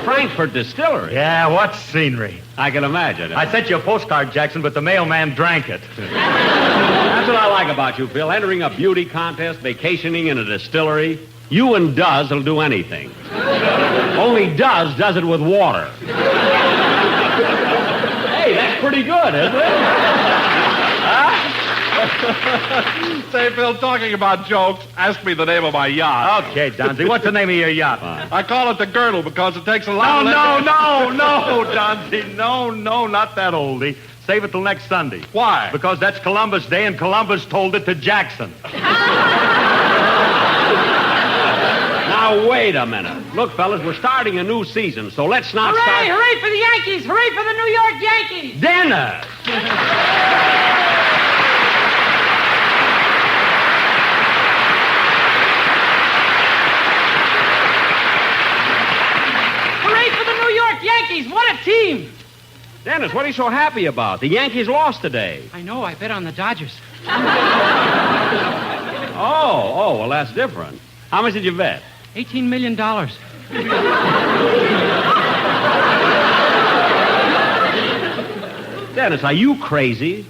Frankfurt Distillery? Yeah, what scenery. I can imagine it. I sent you a postcard, Jackson, but the mailman drank it. That's what I like about you, Phil. Entering a beauty contest, vacationing in a distillery. You and Duz will do anything. Only Duz does it with water. Hey, that's pretty good, isn't it? Huh? Say, Phil, talking about jokes, ask me the name of my yacht. Okay, Donzie, what's the name of your yacht? I call it the Girdle because it takes a lot of... No, Donzie, no, not that oldie. Save it till next Sunday. Why? Because that's Columbus Day, and Columbus told it to Jackson. Now, wait a minute. Look, fellas, we're starting a new season, so let's not Hooray! Hooray for the Yankees! Hooray for the New York Yankees! Dinner! Hooray for the New York Yankees! What a team! Dennis, what are you so happy about? The Yankees lost today. I know. I bet on the Dodgers. Oh, well, that's different. How much did you bet? $18 million. Dennis, are you crazy?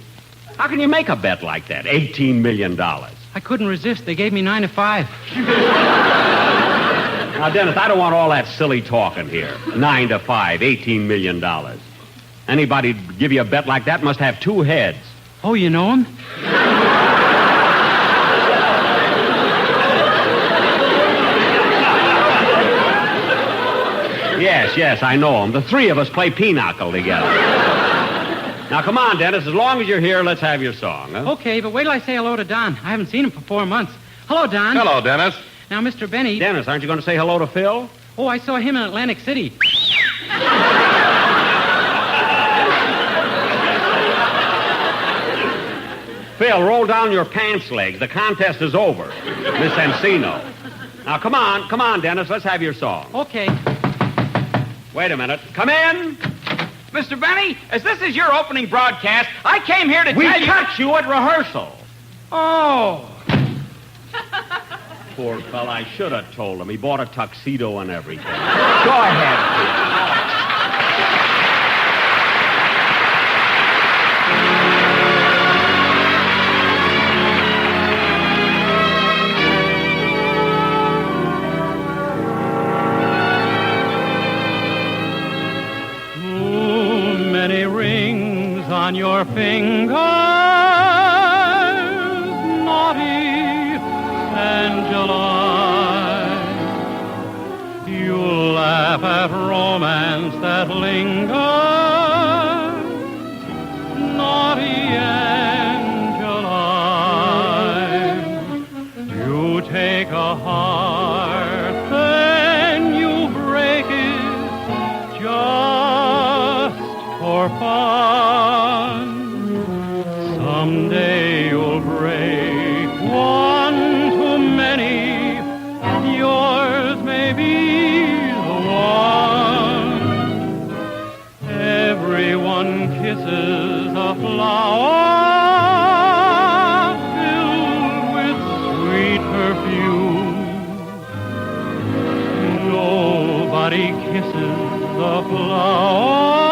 How can you make a bet like that? $18 million. I couldn't resist. They gave me 9 to 5. Now, Dennis, I don't want all that silly talking here. 9 to 5, $18 million. Anybody give you a bet like that must have 2 heads. Oh, you know him? Yes, I know him. The 3 of us play pinochle together. Now, come on, Dennis. As long as you're here, let's have your song. Huh? Okay, but wait till I say hello to Don. I haven't seen him for 4 months. Hello, Don. Hello, Dennis. Now, Mr. Benny... Dennis, aren't you going to say hello to Phil? Oh, I saw him in Atlantic City. Phil, roll down your pants legs. The contest is over. Miss Encino. Now, come on, Dennis. Let's have your song. Okay. Wait a minute. Come in. Mr. Benny, as this is your opening broadcast, I came here to tell you... We cut you at rehearsal. Oh. Poor fella, I should have told him. He bought a tuxedo and everything. Go ahead. Many rings on your fingers, naughty Angeline. You laugh at romance that lingers, naughty Angeline. You take a heart, then you break it just for fun. Someday you'll break one too many. Yours may be the one. Everyone kisses a flower filled with sweet perfume. Nobody kisses the flower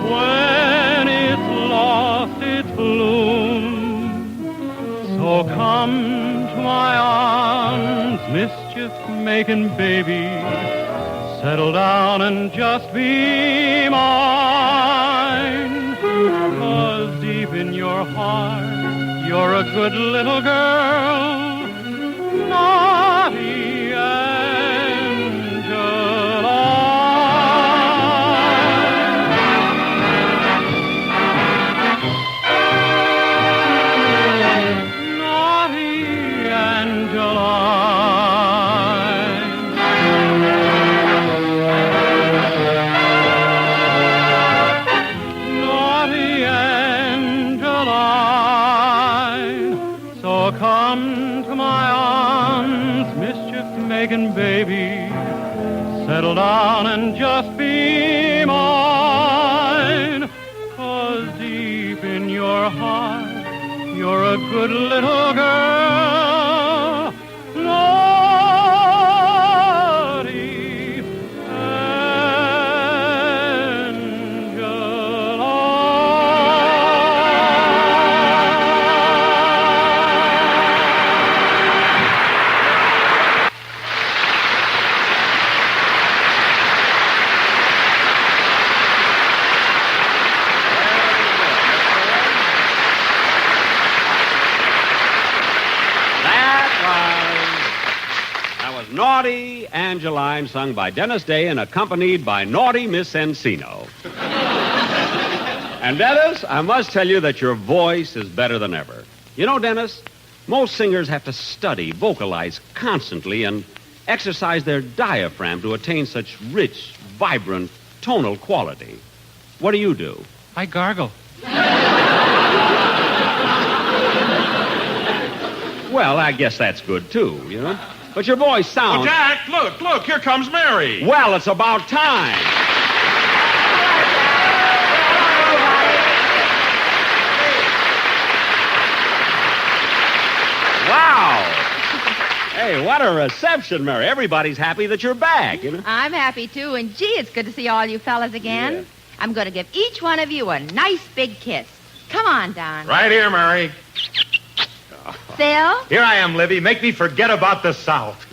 when it's lost its bloom. So come to my arms, mischief-making baby. Settle down and just be mine. 'Cause deep in your heart, you're a good little girl. Naughty baby, settle down and just be mine. 'Cause deep in your heart, you're a good little girl. Naughty Naughty Angeline, sung by Dennis Day and accompanied by naughty Miss Encino. And Dennis, I must tell you that your voice is better than ever. You know, Dennis, most singers have to study, vocalize constantly, and exercise their diaphragm to attain such rich, vibrant, tonal quality. What do? I gargle. Well, I guess that's good, too, you know? But your voice sounds... Oh, Jack, look, here comes Mary. Well, it's about time. Wow. Hey, what a reception, Mary. Everybody's happy that you're back, you know? I'm happy, too, and gee, it's good to see all you fellas again. Yeah. I'm going to give each one of you a nice big kiss. Come on, Don. Right here, Mary. Phil? Here I am, Livy. Make me forget about the South.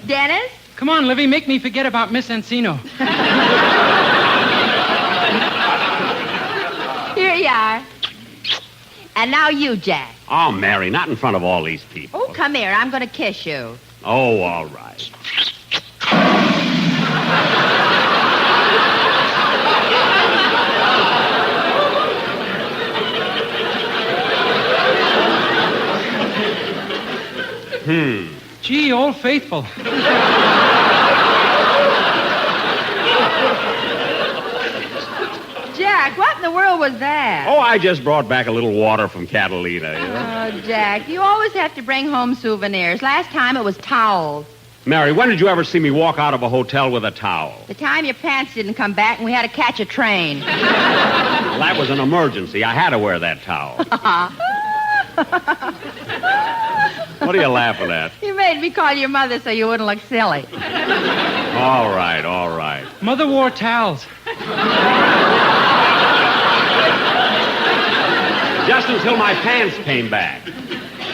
Dennis? Come on, Livy, make me forget about Miss Encino. Here you are. And now you, Jack. Oh, Mary, not in front of all these people. Oh, come here. I'm going to kiss you. Oh, all right. Gee, Old Faithful. Jack, what in the world was that? Oh, I just brought back a little water from Catalina. You know? Oh, Jack, you always have to bring home souvenirs. Last time it was towels. Mary, when did you ever see me walk out of a hotel with a towel? The time your pants didn't come back and we had to catch a train. Well, that was an emergency. I had to wear that towel. What are you laughing at? You made me call your mother so you wouldn't look silly. All right, all right. Mother wore towels. Just until my pants came back.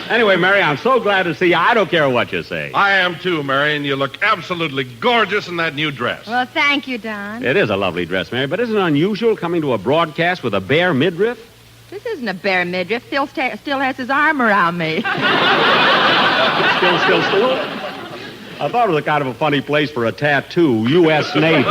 Anyway, Mary, I'm so glad to see you. I don't care what you say. I am too, Mary, and you look absolutely gorgeous in that new dress. Well, thank you, Don. It is a lovely dress, Mary, but isn't it unusual coming to a broadcast with a bare midriff? This isn't a bare midriff. Phil still has his arm around me. Still. I thought it was a kind of a funny place for a tattoo, U.S. Navy.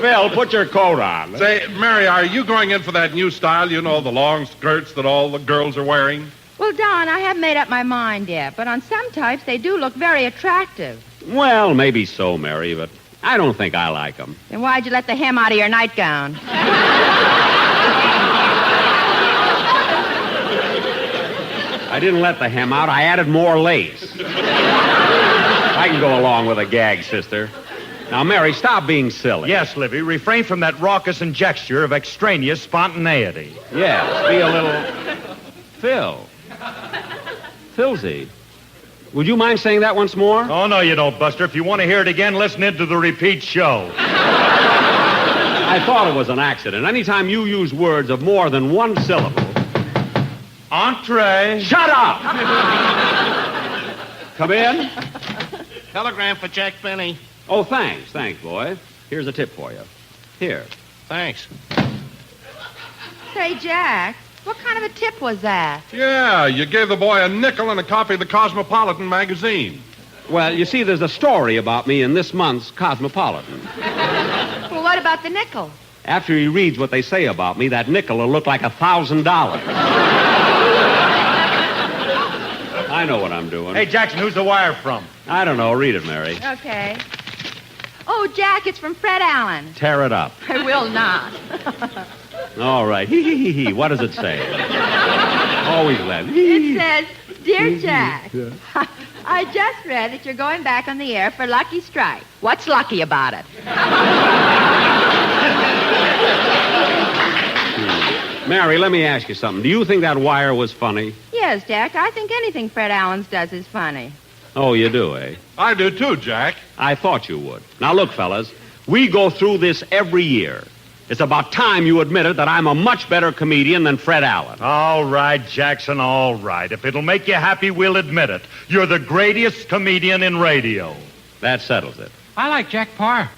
Phil, put your coat on. Say, Mary, are you going in for that new style, you know, the long skirts that all the girls are wearing? Well, Don, I haven't made up my mind yet, but on some types they do look very attractive. Well, maybe so, Mary, but I don't think I like them. Then why'd you let the hem out of your nightgown? I didn't let the hem out. I added more lace. I can go along with a gag, sister. Now, Mary, stop being silly. Yes, Livy, refrain from that raucous gesture of extraneous spontaneity. Yes, be a little... Phil. Philsy. Would you mind saying that once more? Oh, no, you don't, Buster. If you want to hear it again, listen into the repeat show. I thought it was an accident. Anytime you use words of more than one syllable... Entree. Shut up! Come in. Telegram for Jack Benny. Oh, thanks, boy. Here's a tip for you. Here. Thanks. Say, Jack, what kind of a tip was that? Yeah, you gave the boy a nickel and a copy of the Cosmopolitan magazine. Well, you see, there's a story about me in this month's Cosmopolitan. Well, what about the nickel? After he reads what they say about me, that nickel will look like $1,000. I know what I'm doing. Hey, Jackson, who's the wire from? I don't know. Read it, Mary. Okay. Oh, Jack, it's from Fred Allen. Tear it up. I will not. All right. Hee. What does it say? Always laugh. It says, Dear Jack, I just read that you're going back on the air for Lucky Strike. What's lucky about it? Mary, let me ask you something. Do you think that wire was funny? Yes, Jack. I think anything Fred Allen does is funny. Oh, you do, eh? I do too, Jack. I thought you would. Now, look, fellas, we go through this every year. It's about time you admitted that I'm a much better comedian than Fred Allen. All right, Jackson, all right. If it'll make you happy, we'll admit it. You're the greatest comedian in radio. That settles it. I like Jack Parr.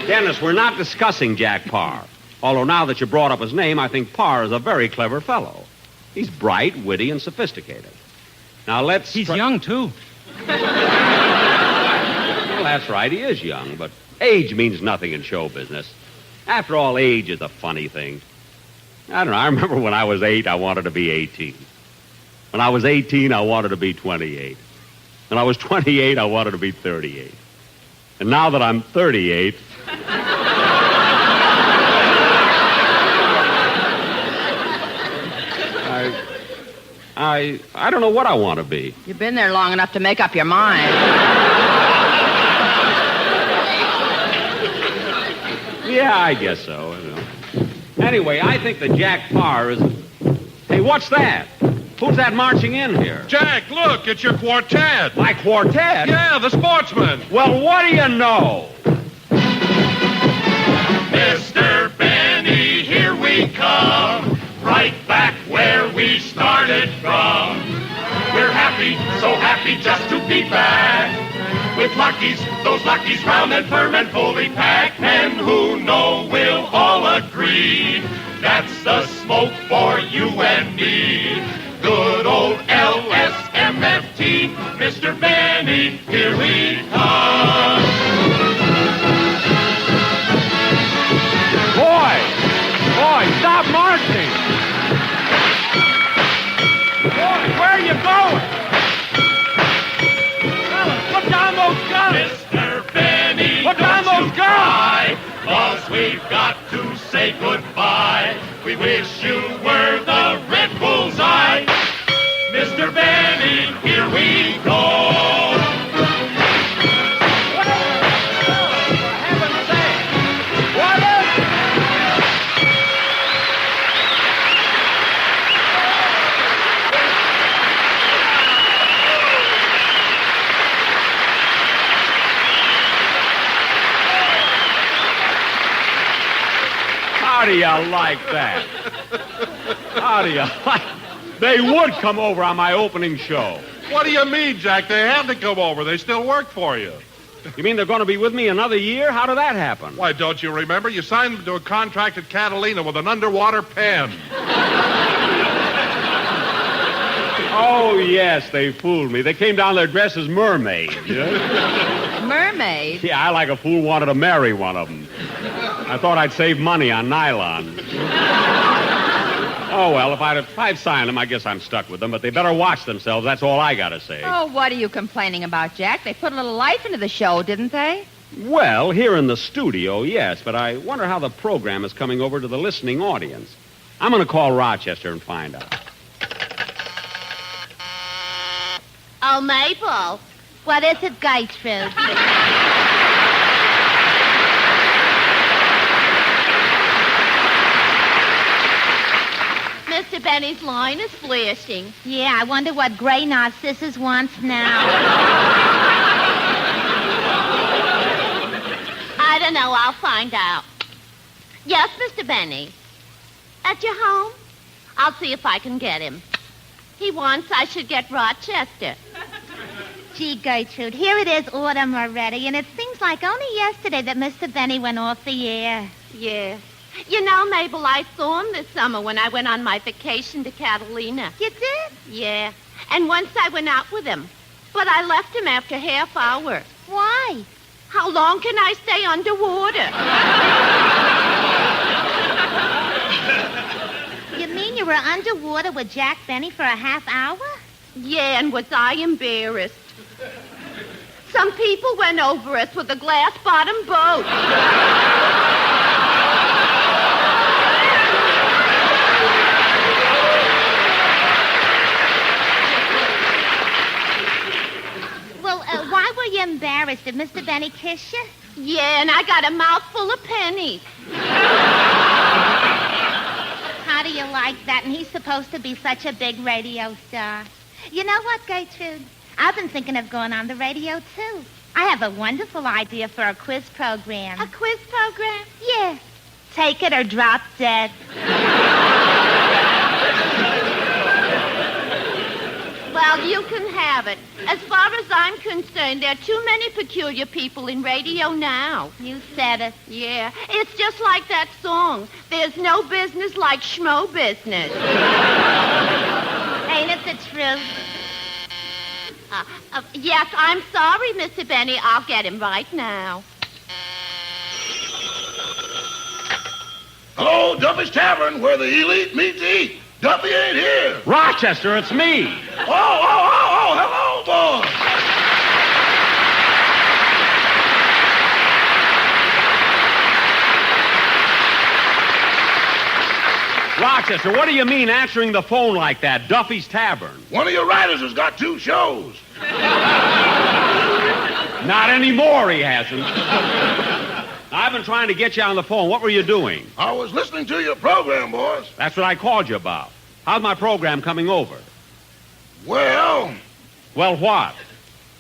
Dennis, we're not discussing Jack Parr. Although now that you brought up his name, I think Parr is a very clever fellow. He's bright, witty, and sophisticated. Now, let's... He's young, too. Well, that's right. He is young, but age means nothing in show business. After all, age is a funny thing. I don't know. I remember when I was 8, I wanted to be 18. When I was 18, I wanted to be 28. When I was 28, I wanted to be 38. And now that I'm 38... I don't know what I want to be. You've been there long enough to make up your mind. Yeah, I guess so. I don't know. Anyway, I think that Jack Parr is... Hey, what's that? Who's that marching in here? Jack, look, it's your quartet. My quartet? Yeah, the Sportsmen. Well, what do you know? Mr. Benny, here we come, right back where we started from. We're happy, so happy just to be back, with Lucky's, those Lucky's round and firm and fully packed. And who know we'll all agree, that's the smoke for you and me. Good old LSMFT, Mr. Benny, here we come. Boy, stop marching. Boy, where are you going? Fellas, put down those guns. Mr. Benny, put down those guns. Cause we've got to say goodbye. We wish you were the red bullseye. Mr. Benny, here we go. How do you like that? How do you like... They would come over on my opening show. What do you mean, Jack? They had to come over. They still work for you. You mean they're going to be with me another year? How did that happen? Why, don't you remember? You signed them to a contract at Catalina with an underwater pen. Oh, yes, they fooled me. They came down there dressed as mermaids. Yeah? Mermaid? Yeah, I, like a fool, wanted to marry one of them. I thought I'd save money on nylon. Oh, well, if I'd signed them, I guess I'm stuck with them. But they better watch themselves. That's all I got to say. Oh, what are you complaining about, Jack? They put a little life into the show, didn't they? Well, here in the studio, yes. But I wonder how the program is coming over to the listening audience. I'm going to call Rochester and find out. Oh, Mabel. What is it, Gertrude? Mr. Benny's line is flashing. Yeah, I wonder what Gray Narcissus wants now. I don't know. I'll find out. Yes, Mr. Benny. At your home? I'll see if I can get him. He wants I should get Rochester. Gee, Gertrude, here it is autumn already, and it seems like only yesterday that Mr. Benny went off the air. Yeah. You know, Mabel, I saw him this summer when I went on my vacation to Catalina. You did? Yeah. And once I went out with him. But I left him after half hour. Why? How long can I stay underwater? You mean you were underwater with Jack Benny for a half hour? Yeah, and was I embarrassed. Some people went over us with a glass-bottom boat. Why were you embarrassed? Did Mr. Benny kiss you? Yeah, and I got a mouthful of pennies. How do you like that? And he's supposed to be such a big radio star. You know what, Gertrude? I've been thinking of going on the radio, too. I have a wonderful idea for a quiz program. A quiz program? Yeah. Take it or drop dead. Well, you can have it. As far as I'm concerned, there are too many peculiar people in radio now. You said it. Yeah. It's just like that song. There's no business like schmo business. Ain't it the truth? Yes, I'm sorry, Mr. Benny. I'll get him right now. Hello, Duffy's Tavern, where the elite meet to eat. Duffy ain't here. Rochester, it's me. Oh, hello, boy. Rochester, what do you mean answering the phone like that? Duffy's Tavern. One of your writers has got 2 shows. Not anymore, he hasn't. I've been trying to get you on the phone. What were you doing? I was listening to your program, boys. That's what I called you about. How's my program coming over? Well... Well, what?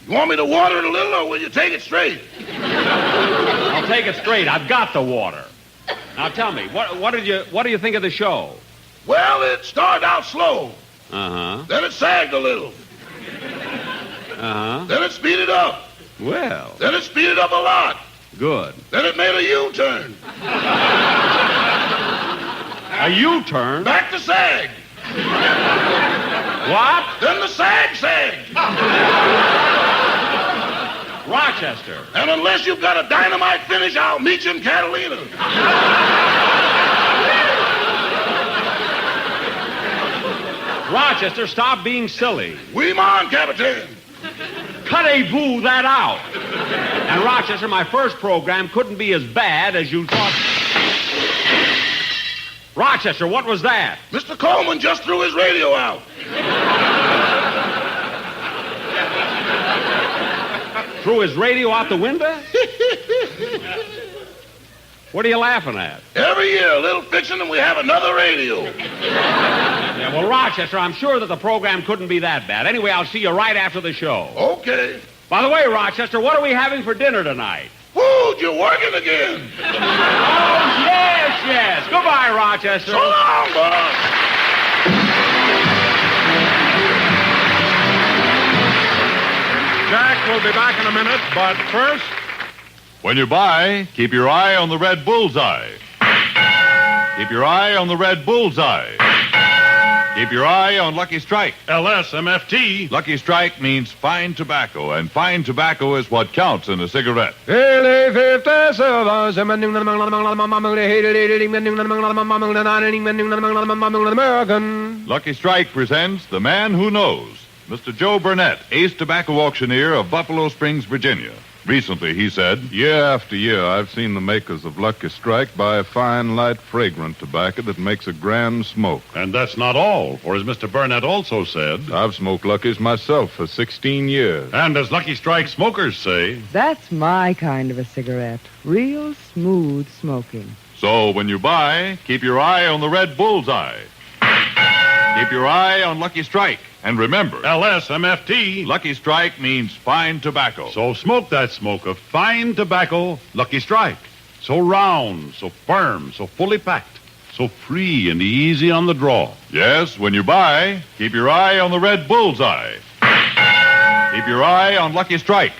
You want me to water it a little, or will you take it straight? I'll take it straight. I've got the water. Now tell me, what do you think of the show? Well, it started out slow. Uh-huh. Then it sagged a little. Uh-huh. Then it speeded up. Well. Then it speeded up a lot. Good. Then it made a U-turn. A U-turn? Back to sag. What? Then the sag sagged. Rochester. And unless you've got a dynamite finish, I'll meet you in Catalina. Rochester, stop being silly. Oui, mon, Capitan. Cut-a-boo that out. And Rochester, my first program couldn't be as bad as you thought. Rochester, what was that? Mr. Coleman just threw his radio out. Threw his radio out the window? What are you laughing at? Every year, a little fixing, and we have another radio. Yeah, well, Rochester, I'm sure that the program couldn't be that bad. Anyway, I'll see you right after the show. Okay. By the way, Rochester, what are we having for dinner tonight? Food, you're working again. Oh, yes. Goodbye, Rochester. So long, boss. Jack will be back in a minute, but first... When you buy, keep your eye on the red bullseye. Keep your eye on the red bullseye. Keep your eye on Lucky Strike. LSMFT. Lucky Strike means fine tobacco, and fine tobacco is what counts in a cigarette. Lucky Strike presents The Man Who Knows, Mr. Joe Burnett, ace tobacco auctioneer of Buffalo Springs, Virginia. Recently, he said, Year after year, I've seen the makers of Lucky Strike buy a fine, light, fragrant tobacco that makes a grand smoke. And that's not all, for as Mr. Burnett also said, I've smoked Lucky's myself for 16 years. and as Lucky Strike smokers say, That's my kind of a cigarette. Real smooth smoking. so when you buy, keep your eye on the red bullseye. Keep your eye on Lucky Strike. And remember, LSMFT. Lucky Strike means fine tobacco. So smoke that smoke of fine tobacco, Lucky Strike. So round, so firm, so fully packed, so free and easy on the draw. Yes, when you buy, keep your eye on the red bullseye. Keep your eye on Lucky Strike.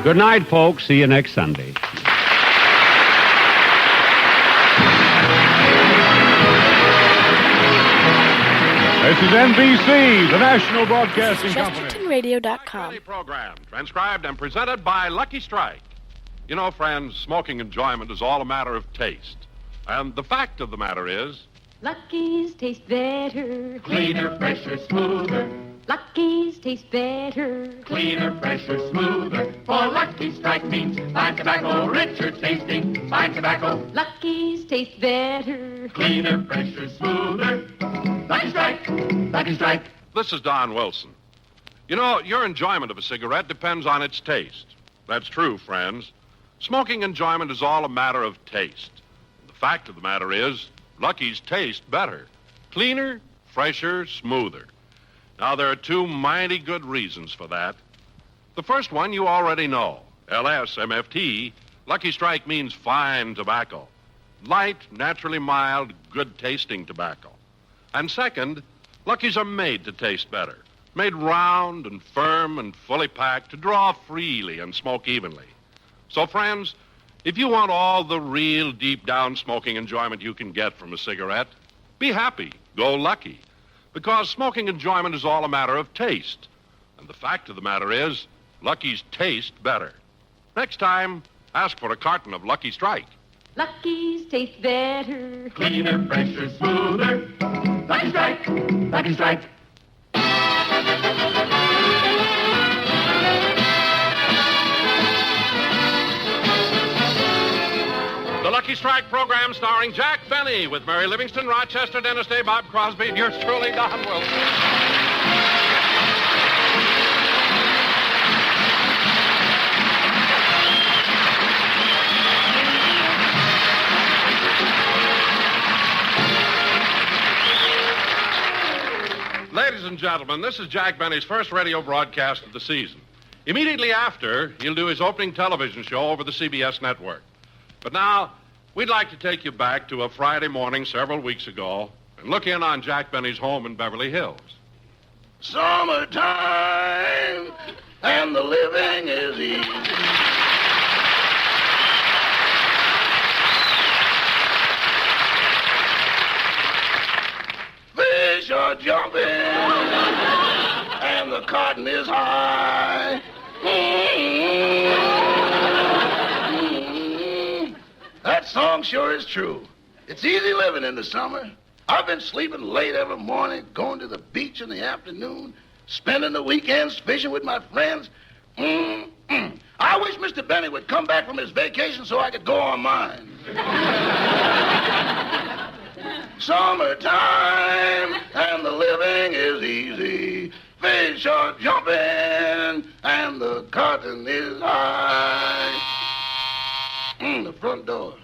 Good night, folks. See you next Sunday. This is NBC, the National Broadcasting Company. ChestertonRadio.com. Program transcribed and presented by Lucky Strike. You know, friends, smoking enjoyment is all a matter of taste. And the fact of the matter is... Lucky's taste better. Cleaner, fresher, smoother. Lucky's taste better. Cleaner, fresher, smoother. For Lucky Strike means fine tobacco, richer tasting. Fine tobacco. Lucky's taste better. Cleaner, fresher, smoother. Lucky Strike. Lucky Strike. This is Don Wilson. You know, your enjoyment of a cigarette depends on its taste. That's true, friends. Smoking enjoyment is all a matter of taste. The fact of the matter is, Lucky's taste better. Cleaner, fresher, smoother. Now, there are two mighty good reasons for that. The first one you already know. LSMFT, Lucky Strike means fine tobacco. Light, naturally mild, good-tasting tobacco. And second, Lucky's are made to taste better. Made round and firm and fully packed to draw freely and smoke evenly. So, friends, if you want all the real deep-down smoking enjoyment you can get from a cigarette, be happy. Go Lucky. Because smoking enjoyment is all a matter of taste. And the fact of the matter is, Lucky's taste better. Next time, ask for a carton of Lucky Strike. Lucky's taste better. Cleaner, fresher, smoother. Lucky Strike. Lucky Strike. The Lucky Strike program starring Jack Benny with Mary Livingston, Rochester, Dennis Day, Bob Crosby, and yours truly, Don Wilson. Ladies and gentlemen, this is Jack Benny's first radio broadcast of the season. Immediately after, he'll do his opening television show over the CBS network. But now, we'd like to take you back to a Friday morning several weeks ago and look in on Jack Benny's home in Beverly Hills. Summertime, and the living is easy. Fish are jumping, and the cotton is high. That song sure is true. It's easy living in the summer. I've been sleeping late every morning, going to the beach in the afternoon, spending the weekends fishing with my friends. I wish Mr. Benny would come back from his vacation so I could go on mine. Summertime, and the living is easy. Fish are jumping, and the cotton is high. The front door.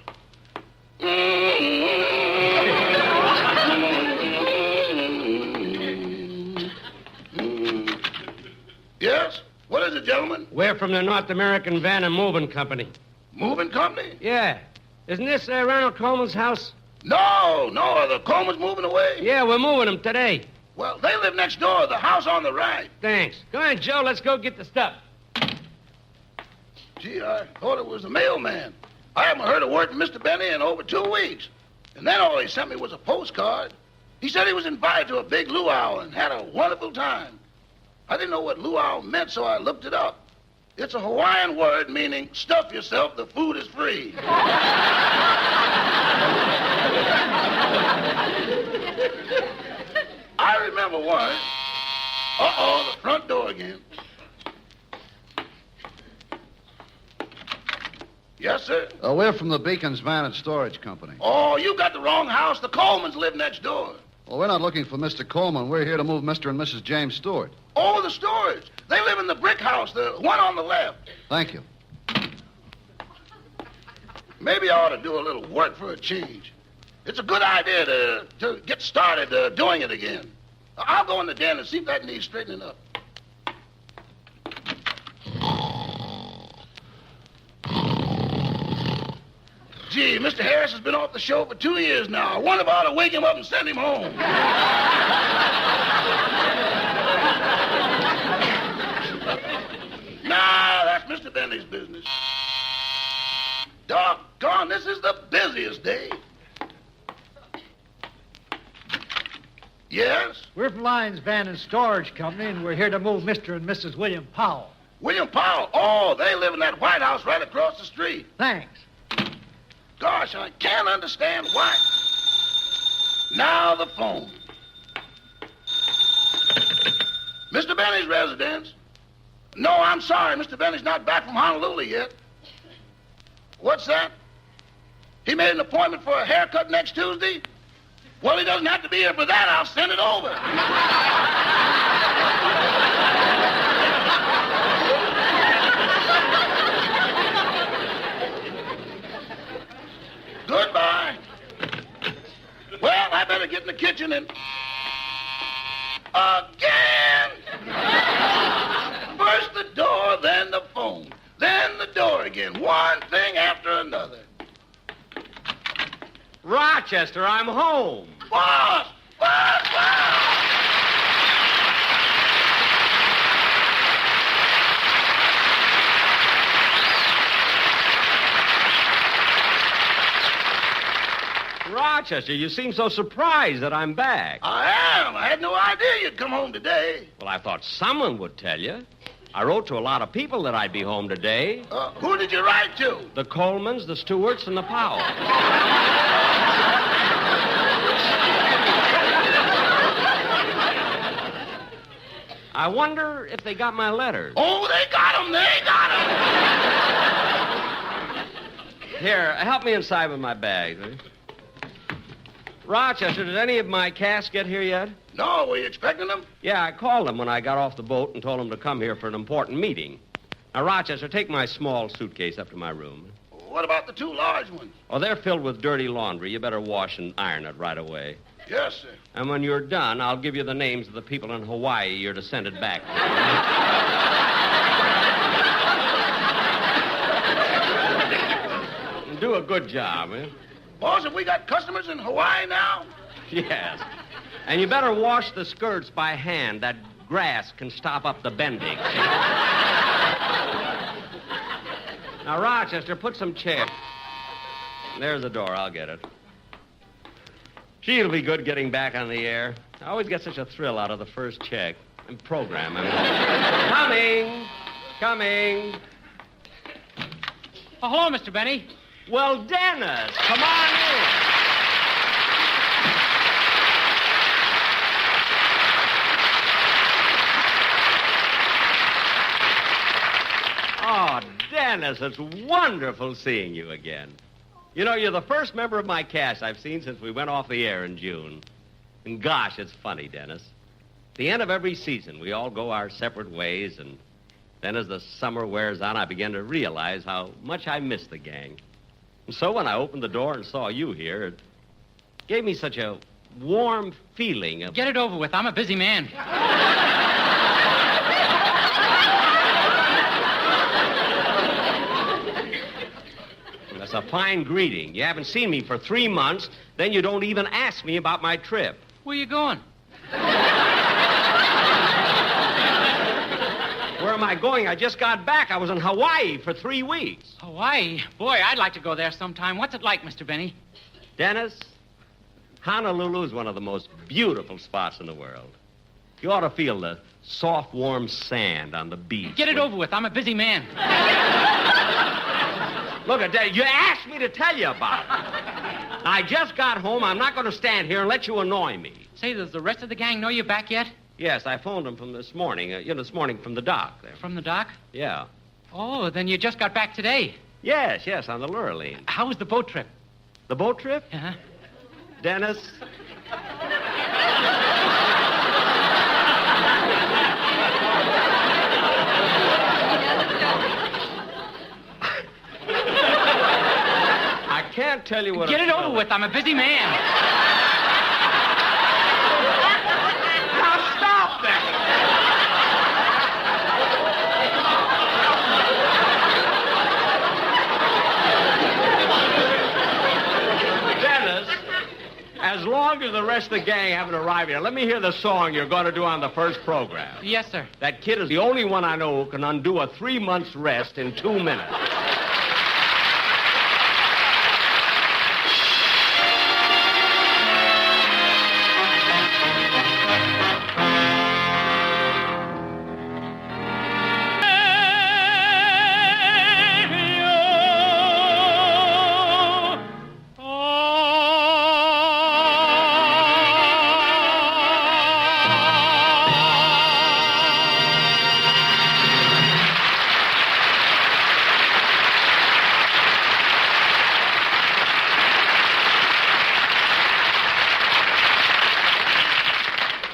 Yes? What is it, gentlemen? We're from the North American Van and Moving Company. Moving company? Yeah. Isn't this Ronald Coleman's house? No. Are the Colemans moving away? Yeah, we're moving them today. Well, they live next door, the house on the right. Thanks. Go ahead, Joe. Let's go get the stuff. Gee, I thought it was the mailman. I haven't heard a word from Mr. Benny in over 2 weeks. And then all he sent me was a postcard. He said he was invited to a big luau and had a wonderful time. I didn't know what luau meant, so I looked it up. It's a Hawaiian word meaning stuff yourself, the food is free. I remember once. Uh-oh, the front door again. Yes, sir? We're from the Beacons Van and Storage Company. Oh, you got the wrong house. The Colemans live next door. Well, we're not looking for Mr. Coleman. We're here to move Mr. and Mrs. James Stewart. Oh, the Stewarts. They live in the brick house, the one on the left. Thank you. Maybe I ought to do a little work for a change. It's a good idea to get started doing it again. I'll go in the den and see if that needs straightening up. Gee, Mr. Harris has been off the show for 2 years now. I wonder if I ought to wake him up and send him home. Nah, that's Mr. Bentley's business. Doggone, this is the busiest day. Yes? We're from Lyons Van and Storage Company, and we're here to move Mr. and Mrs. William Powell. William Powell? Oh, they live in that White House right across the street. Thanks. Gosh, I can't understand why. Now the phone. Mr. Benny's residence? No, I'm sorry. Mr. Benny's not back from Honolulu yet. What's that? He made an appointment for a haircut next Tuesday? Well, he doesn't have to be here for that. I'll send it over. Goodbye. Well, I better get in the kitchen and... Again! First the door, then the phone. Then the door again. One thing after another. Rochester, I'm home. Boss! Rochester, you seem so surprised that I'm back. I am. I had no idea you'd come home today. Well, I thought someone would tell you. I wrote to a lot of people that I'd be home today. Who did you write to? The Colemans, the Stewarts, and the Powell. I wonder if they got my letters. Oh, they got them. They got them. Here, help me inside with my bag. Huh? Rochester, did any of my cast get here yet? No, were you expecting them? Yeah, I called them when I got off the boat and told them to come here for an important meeting. Now, Rochester, take my small suitcase up to my room. What about the two large ones? Oh, they're filled with dirty laundry. You better wash and iron it right away. Yes, sir. And when you're done, I'll give you the names of the people in Hawaii you're to send it back to. Do a good job, eh? Boss, have we got customers in Hawaii now? Yes. And you better wash the skirts by hand. That grass can stop up the bending. Now, Rochester, put some chairs. There's the door. I'll get it. She'll be good getting back on the air. I always get such a thrill out of the first check. And program, I mean. Coming. Oh, hello, Mr. Benny. Well, Dennis, come on in. Oh, Dennis, it's wonderful seeing you again. You know, you're the first member of my cast I've seen since we went off the air in June. And gosh, it's funny, Dennis. At the end of every season, we all go our separate ways, and then as the summer wears on, I begin to realize how much I miss the gang. And so when I opened the door and saw you here, it gave me such a warm feeling of... Get it over with. I'm a busy man. That's a fine greeting. You haven't seen me for 3 months, then you don't even ask me about my trip. Where you going? Where am I going? I just got back. I was in Hawaii for 3 weeks. Hawaii? Boy, I'd like to go there sometime. What's it like, Mr. Benny? Dennis, Honolulu is one of the most beautiful spots in the world. You ought to feel the soft, warm sand on the beach. Get it over with. I'm a busy man. Look at that. You asked me to tell you about it. I just got home. I'm not going to stand here and let you annoy me. Say, does the rest of the gang know you're back yet? Yes, I phoned them from this morning. This morning from the dock there. From the dock? Yeah. Oh, then you just got back today. Yes, on the Lurleen. How was the boat trip? The boat trip? Uh-huh. Dennis? I can't tell you what... Get it over with. I'm a busy man. Now stop that! Dennis, as long as the rest of the gang haven't arrived here, let me hear the song you're going to do on the first program. Yes, sir. That kid is the only one I know who can undo a 3-month rest in 2 minutes.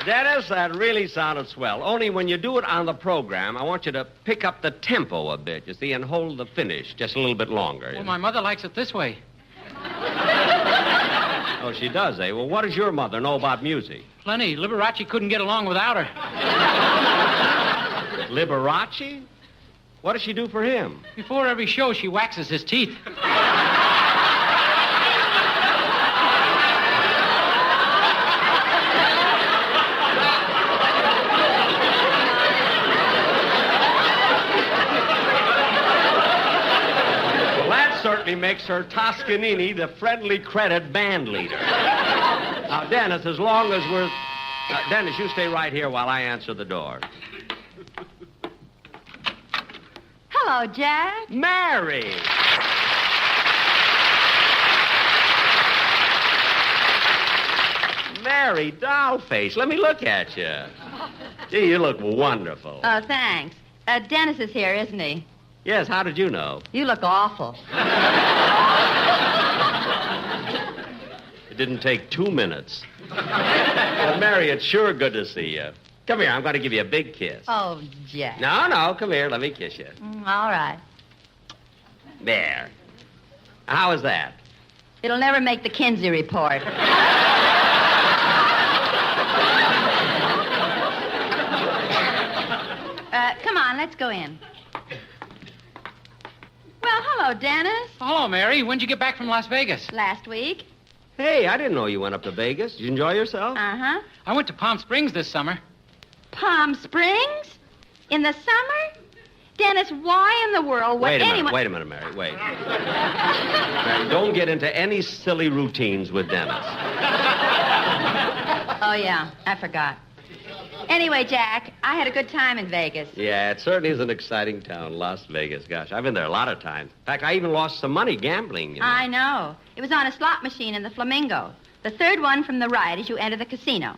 Dennis, that really sounded swell. Only when you do it on the program, I want you to pick up the tempo a bit, you see, and hold the finish just a little bit longer. Well, my mother likes it this way. Oh, she does, eh? Well, what does your mother know about music? Plenty. Liberace couldn't get along without her. Liberace? What does she do for him? Before every show, she waxes his teeth. Certainly makes her Toscanini the friendly credit band leader. Now, Dennis, as long as we're... Dennis, you stay right here while I answer the door. Hello, Jack. Mary! Mary Dollface, let me look at you. Gee, you look wonderful. Oh, thanks. Dennis is here, isn't he? Yes, how did you know? You look awful. It didn't take 2 minutes. Well, Mary, it's sure good to see you. Come here, I'm going to give you a big kiss. Oh, Jack. No, come here, let me kiss you. All right. There. How is that? It'll never make the Kinsey report. Come on, let's go in. Well, hello, Dennis. Hello, Mary. When'd you get back from Las Vegas? Last week. Hey, I didn't know you went up to Vegas. Did you enjoy yourself? Uh-huh. I went to Palm Springs this summer. Palm Springs? In the summer? Dennis, why in the world would anyone... Wait a minute, Mary. Wait. Mary, don't get into any silly routines with Dennis. Oh, yeah, I forgot. Anyway, Jack, I had a good time in Vegas. Yeah, it certainly is an exciting town, Las Vegas. Gosh, I've been there a lot of times. In fact, I even lost some money gambling. You know. I know. It was on a slot machine in the Flamingo. The third one from the right as you enter the casino.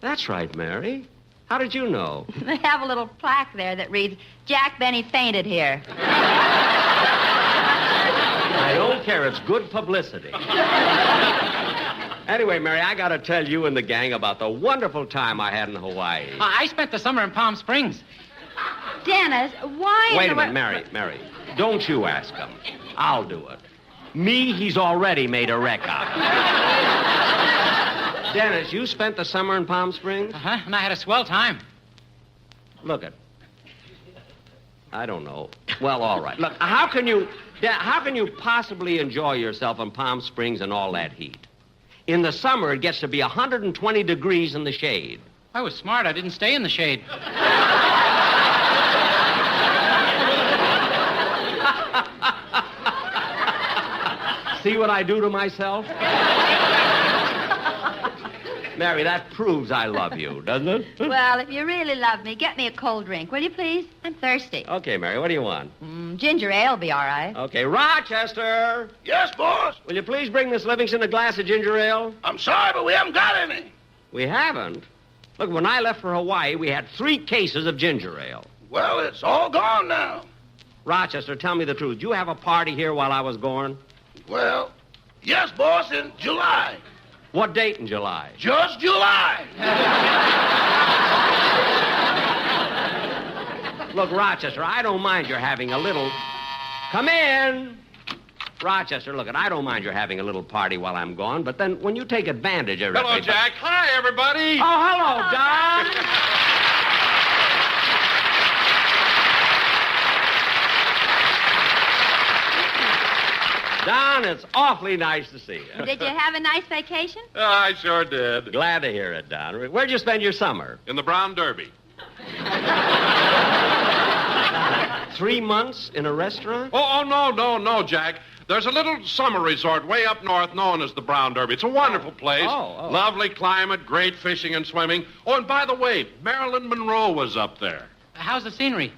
That's right, Mary. How did you know? They have a little plaque there that reads, Jack Benny fainted here. I don't care. It's good publicity. Anyway, Mary, I got to tell you and the gang about the wonderful time I had in Hawaii. I spent the summer in Palm Springs. Dennis, why... Wait a minute, Mary. Don't you ask him. I'll do it. Me, he's already made a wreck of. Dennis, you spent the summer in Palm Springs? Uh-huh, and I had a swell time. Look it. I don't know. Well, all right. Look, how can you possibly enjoy yourself in Palm Springs in all that heat? In the summer, it gets to be 120 degrees in the shade. I was smart. I didn't stay in the shade. See what I do to myself? Mary, that proves I love you, doesn't it? Well, if you really love me, get me a cold drink, will you, please? I'm thirsty. Okay, Mary, what do you want? Ginger ale will be all right. Okay, Rochester! Yes, boss? Will you please bring Miss Livingston a glass of ginger ale? I'm sorry, but we haven't got any. We haven't? Look, when I left for Hawaii, we had 3 cases of ginger ale. Well, it's all gone now. Rochester, tell me the truth. Did you have a party here while I was gone? Well, yes, boss, in July. What date in July? Just July. Look, Rochester, I don't mind your having a little... Come in. Rochester, look, I don't mind your having a little party while I'm gone, but then when you take advantage of Hello, Jack. Hi, everybody. Oh, hello, Don. Don, it's awfully nice to see you. Did you have a nice vacation? I sure did. Glad to hear it, Don. Where'd you spend your summer? In the Brown Derby. 3 months in a restaurant? Oh, no, Jack. There's a little summer resort way up north known as the Brown Derby. It's a wonderful place. Oh. Lovely climate, great fishing and swimming. Oh, and by the way, Marilyn Monroe was up there. How's the scenery?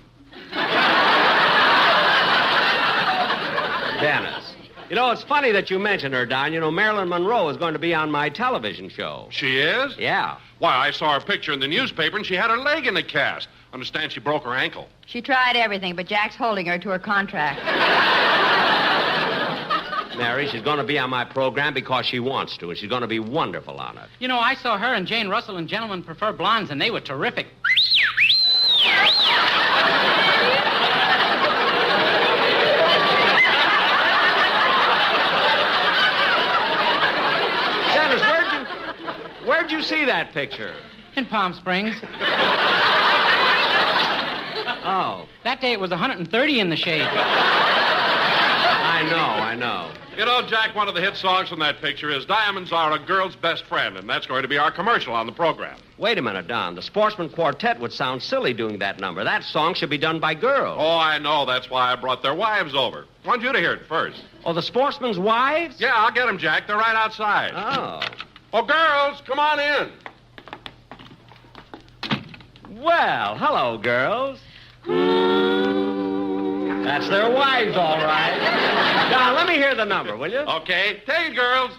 Dennis. You know, it's funny that you mention her, Don. You know, Marilyn Monroe is going to be on my television show. She is? Yeah. Why, I saw her picture in the newspaper, and she had her leg in a cast. Understand she broke her ankle. She tried everything, but Jack's holding her to her contract. Mary, she's going to be on my program because she wants to, and she's going to be wonderful on it. You know, I saw her and Jane Russell in Gentlemen Prefer Blondes, and they were terrific. Dennis, where'd you see that picture? In Palm Springs. Oh. That day it was 130 in the shade. I know. You know, Jack, one of the hit songs from that picture is Diamonds Are a Girl's Best Friend, and that's going to be our commercial on the program. Wait a minute, Don. The Sportsman Quartet would sound silly doing that number. That song should be done by girls. Oh, I know. That's why I brought their wives over. I want you to hear it first. Oh, the Sportsman's wives? Yeah, I'll get them, Jack. They're right outside. Oh. Oh, girls, come on in. Well, hello, girls. That's their wives, all right. Don, let me hear the number, will you? Okay. Take it, girls.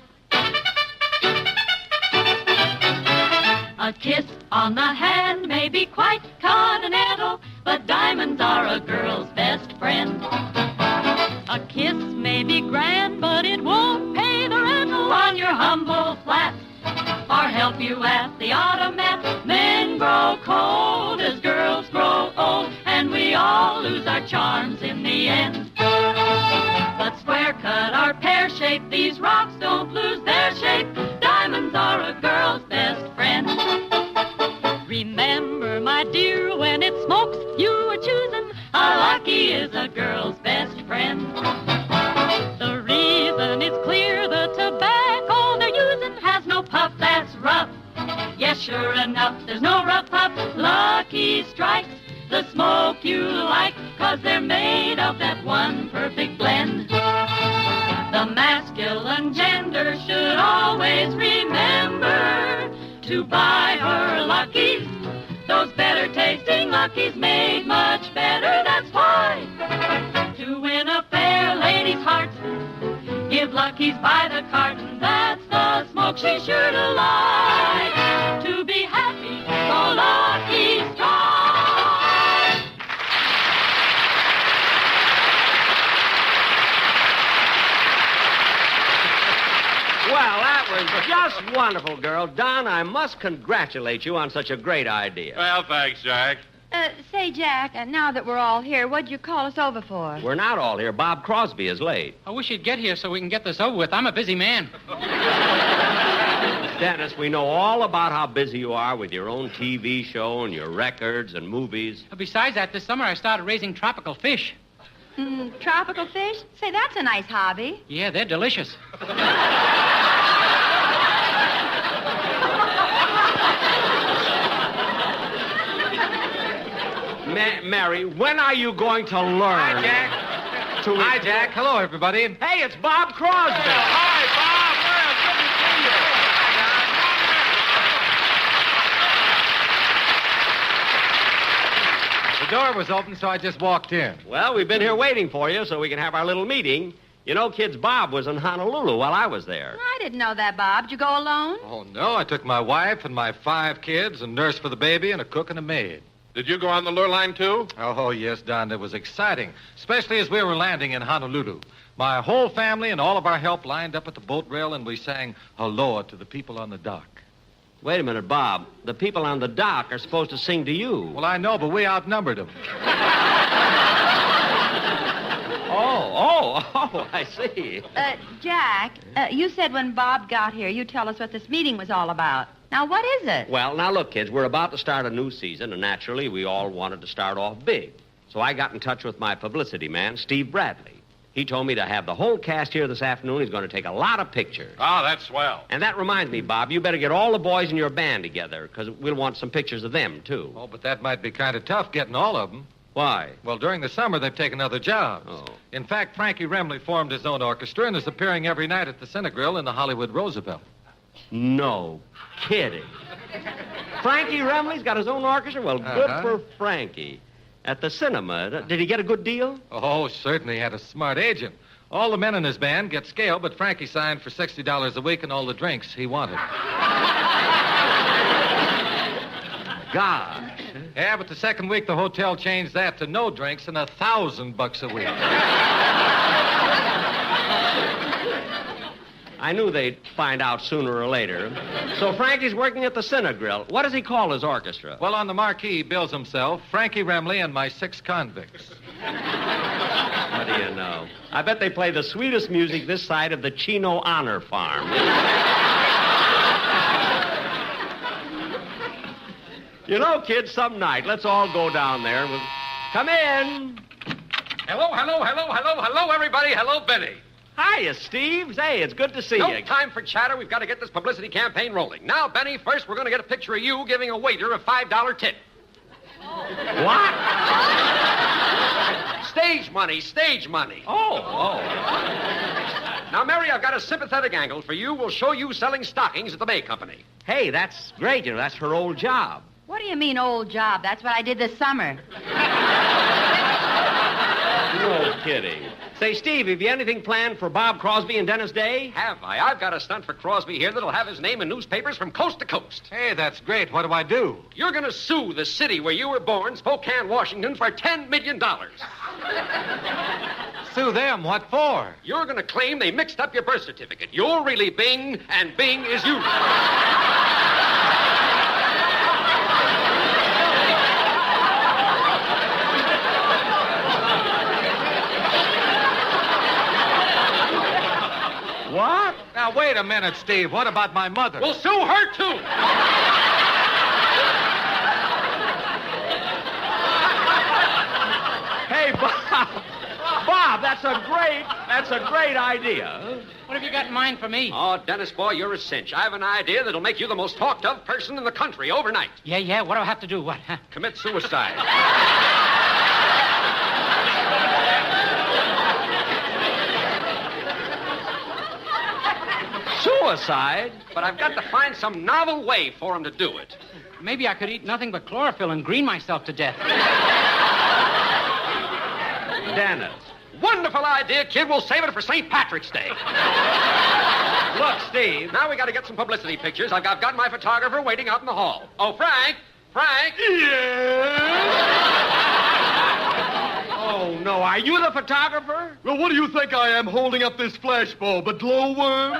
A kiss on the hand may be quite continental, but diamonds are a girl's best friend. A kiss may be grand, but it won't pay the rental on your humble flat, or help you at the automat. Men grow cold as girls grow old, and we all lose our charms in the end. But square cut or pear shaped, these rocks don't lose their shape. Diamonds are a girl's best friend. Remember my my dear, when it smokes, you are choosing. A lucky is a girl's best friend. The reason is clear, the tobacco they're using has no puff that's rough. Yes, sure enough, there's no rough puff. Lucky Strikes, the smoke you like, 'cause they're made of that one perfect blend. The masculine gender should always remember to buy her Luckies. Those better tasting Luckies made much better, that's why. To win a fair lady's heart, give Luckies by the carton. That's the smoke she's sure to like. To be happy, go Lucky Strike. Well, that was just wonderful, girl. Don, I must congratulate you on such a great idea. Well, thanks, Jack. Say, Jack, now that we're all here, what'd you call us over for? We're not all here. Bob Crosby is late. I wish you'd get here so we can get this over with. I'm a busy man. Dennis, we know all about how busy you are with your own TV show and your records and movies. Besides that, this summer I started raising tropical fish. Tropical fish? Say, that's a nice hobby. Yeah, they're delicious. Mary, when are you going to learn? Hi, Jack. Hi, Jack. Hello, everybody. Hey, it's Bob Crosby. Hi, Bob. Well, good to see you. The door was open, so I just walked in. Well, we've been here waiting for you so we can have our little meeting. You know, kids, Bob was in Honolulu while I was there. I didn't know that, Bob. Did you go alone? Oh, no. I took my wife and my 5 kids, a nurse for the baby, and a cook and a maid. Did you go on the lure line, too? Oh, yes, Don. It was exciting, especially as we were landing in Honolulu. My whole family and all of our help lined up at the boat rail, and we sang aloha to the people on the dock. Wait a minute, Bob. The people on the dock are supposed to sing to you. Well, I know, but we outnumbered them. Oh, I see. Jack, you said when Bob got here, you'd tell us what this meeting was all about. Now, what is it? Well, now look, kids, we're about to start a new season, and naturally, we all wanted to start off big. So I got in touch with my publicity man, Steve Bradley. He told me to have the whole cast here this afternoon. He's going to take a lot of pictures. Oh, that's swell. And that reminds me, Bob, you better get all the boys in your band together, because we'll want some pictures of them, too. Oh, but that might be kind of tough, getting all of them. Why? Well, during the summer, they've taken other jobs. Oh. In fact, Frankie Remley formed his own orchestra and is appearing every night at the Cinegrill in the Hollywood Roosevelt. No kidding. Frankie Remley's got his own orchestra? Well, good for Frankie. At the cinema, did he get a good deal? Oh, certainly. He had a smart agent. All the men in his band get scale, but Frankie signed for $60 a week and all the drinks he wanted. Gosh. Yeah, but the second week, the hotel changed that to no drinks and $1,000 a week. I knew they'd find out sooner or later. So Frankie's working at the Cinegrill. What does he call his orchestra? Well, on the marquee, he bills himself, Frankie Remley and my 6 convicts. What do you know? I bet they play the sweetest music this side of the Chino Honor Farm. You know, kids, some night, let's all go down there. Come in. Hello, everybody. Hello, Benny. Hiya, Steve. Hey, it's good to see No you. time for chatter. We've got to get this publicity campaign rolling. Now, Benny, first we're going to get a picture of you giving a waiter a $5 tip. What? Stage money. Oh. Now, Mary, I've got a sympathetic angle for you. We'll show you selling stockings at the May Company. Hey, that's great. You know, that's her old job. What do you mean, old job? That's what I did this summer. No kidding. Say, Steve, have you anything planned for Bob Crosby and Dennis Day? Have I? I've got a stunt for Crosby here that'll have his name in newspapers from coast to coast. Hey, that's great. What do I do? You're going to sue the city where you were born, Spokane, Washington, for $10 million. Sue them? What for? You're going to claim they mixed up your birth certificate. You're really Bing, and Bing is you. What? Now, wait a minute, Steve. What about my mother? We'll sue her, too. that's a great idea. What have you got in mind for me? Oh, Dennis, boy, you're a cinch. I have an idea that'll make you the most talked of person in the country overnight. Yeah, what do I have to do? What? Huh? Commit suicide. Suicide? But I've got to find some novel way for him to do it. Maybe I could eat nothing but chlorophyll and green myself to death. Dennis. Wonderful idea, kid. We'll save it for St. Patrick's Day. Look, Steve. Now we got to get some publicity pictures. I've got my photographer waiting out in the hall. Oh, Frank. Oh, no. Are you the photographer? Well, what do you think I am holding up this flashbulb? A glowworm?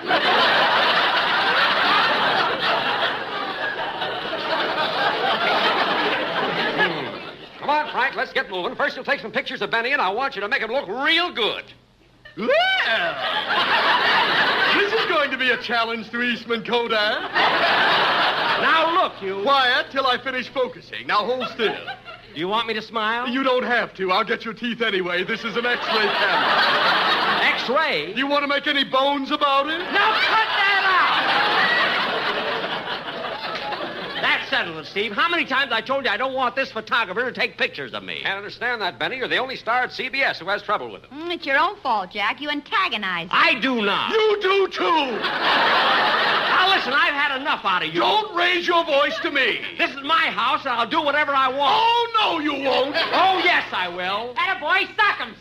Come on, Frank, let's get moving. First, you'll take some pictures of Benny, and I want you to make him look real good. Well, this is going to be a challenge to Eastman Kodak. Now, look, you... Quiet till I finish focusing. Now, hold still. Do you want me to smile? You don't have to. I'll get your teeth anyway. This is an X-ray camera. X-ray? Do you want to make any bones about it? Now, cut that out! That settles it, Steve. How many times I told you I don't want this photographer to take pictors of me? Can't understand that, Benny. You're the only star at CBS who has trouble with him. It's your own fault, Jack. You antagonize him. I do not. You do, too. Now, listen, I've had enough out of you. Don't raise your voice to me. This is my house, and I'll do whatever I want. Oh, no, you won't. Oh, yes, I will. Attaboy, sock him.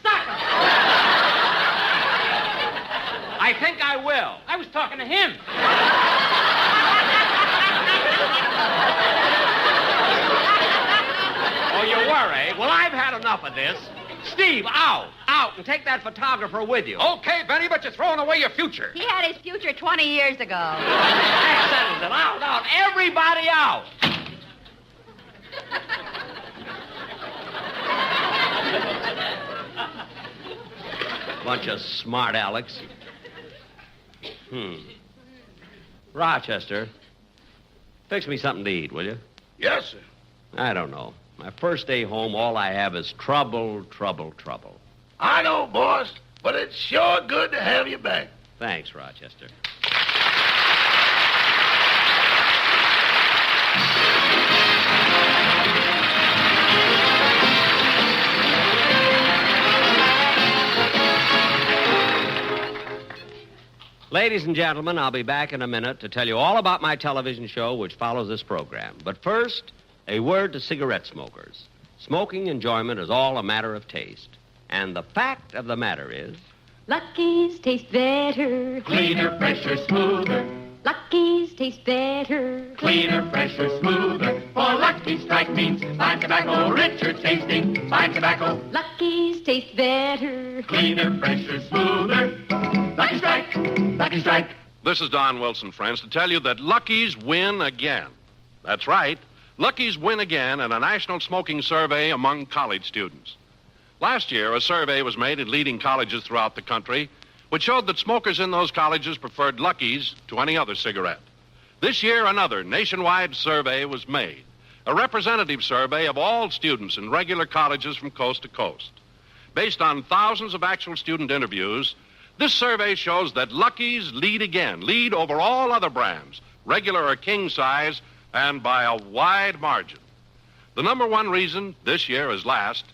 I think I will. I was talking to him. Oh, you were, eh? Well, I've had enough of this. Steve, out, and take that photographer with you. Okay, Benny, but you're throwing away your future. He had his future 20 years ago. That settles it. Out. Everybody out. Bunch of smart Alex. Rochester, fix me something to eat, will you? Yes, sir. I don't know. My first day home, all I have is trouble. I know, boss, but it's sure good to have you back. Thanks, Rochester. Ladies and gentlemen, I'll be back in a minute to tell you all about my television show which follows this program. But first, a word to cigarette smokers. Smoking enjoyment is all a matter of taste. And the fact of the matter is... Lucky's taste better. Cleaner, fresher, smoother. Lucky's taste better. Cleaner, fresher, smoother. For Lucky Strike means fine tobacco, richer tasting, fine tobacco. Lucky's taste better. Cleaner, fresher, smoother. Lucky Strike, Lucky Strike. This is Don Wilson, friends, to tell you that Lucky's win again. That's right. Lucky's win again in a national smoking survey among college students. Last year, a survey was made at leading colleges throughout the country, which showed that smokers in those colleges preferred Lucky's to any other cigarette. This year, another nationwide survey was made, a representative survey of all students in regular colleges from coast to coast. Based on thousands of actual student interviews, this survey shows that Lucky's lead over all other brands, regular or king size, and by a wide margin. The number one reason, this year as last,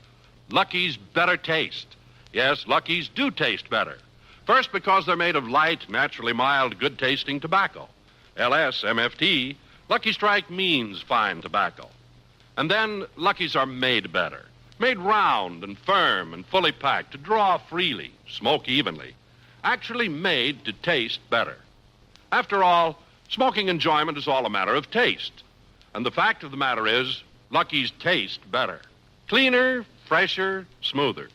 Lucky's better taste. Yes, Lucky's do taste better. First, because they're made of light, naturally mild, good-tasting tobacco. LS, MFT, Lucky Strike means fine tobacco. And then, Lucky's are made better. Made round and firm and fully packed to draw freely, smoke evenly. Actually made to taste better. After all, smoking enjoyment is all a matter of taste. And the fact of the matter is, Lucky's taste better. Cleaner, fresher, smoother.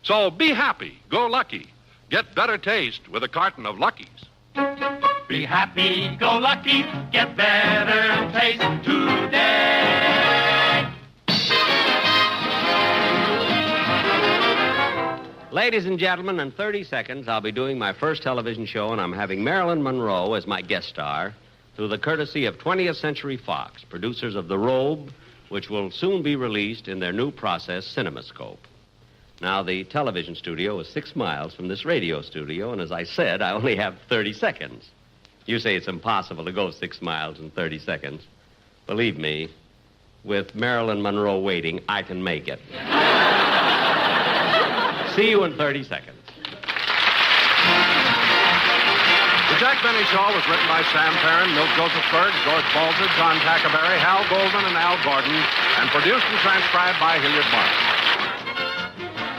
So be happy, go Lucky. Get better taste with a carton of Lucky's. Be happy, go Lucky, get better taste today. Ladies and gentlemen, in 30 seconds, I'll be doing my first television show, and I'm having Marilyn Monroe as my guest star through the courtesy of 20th Century Fox, producers of The Robe, which will soon be released in their new process, CinemaScope. Now, the television studio is 6 miles from this radio studio, and as I said, I only have 30 seconds. You say it's impossible to go 6 miles in 30 seconds. Believe me, with Marilyn Monroe waiting, I can make it. See you in 30 seconds. The Jack Benny Show was written by Sam Perrin, Milt Josephsberg, George Balzer, John Tackerberry, Hal Goldman, and Al Gordon, and produced and transcribed by Hilliard Martin.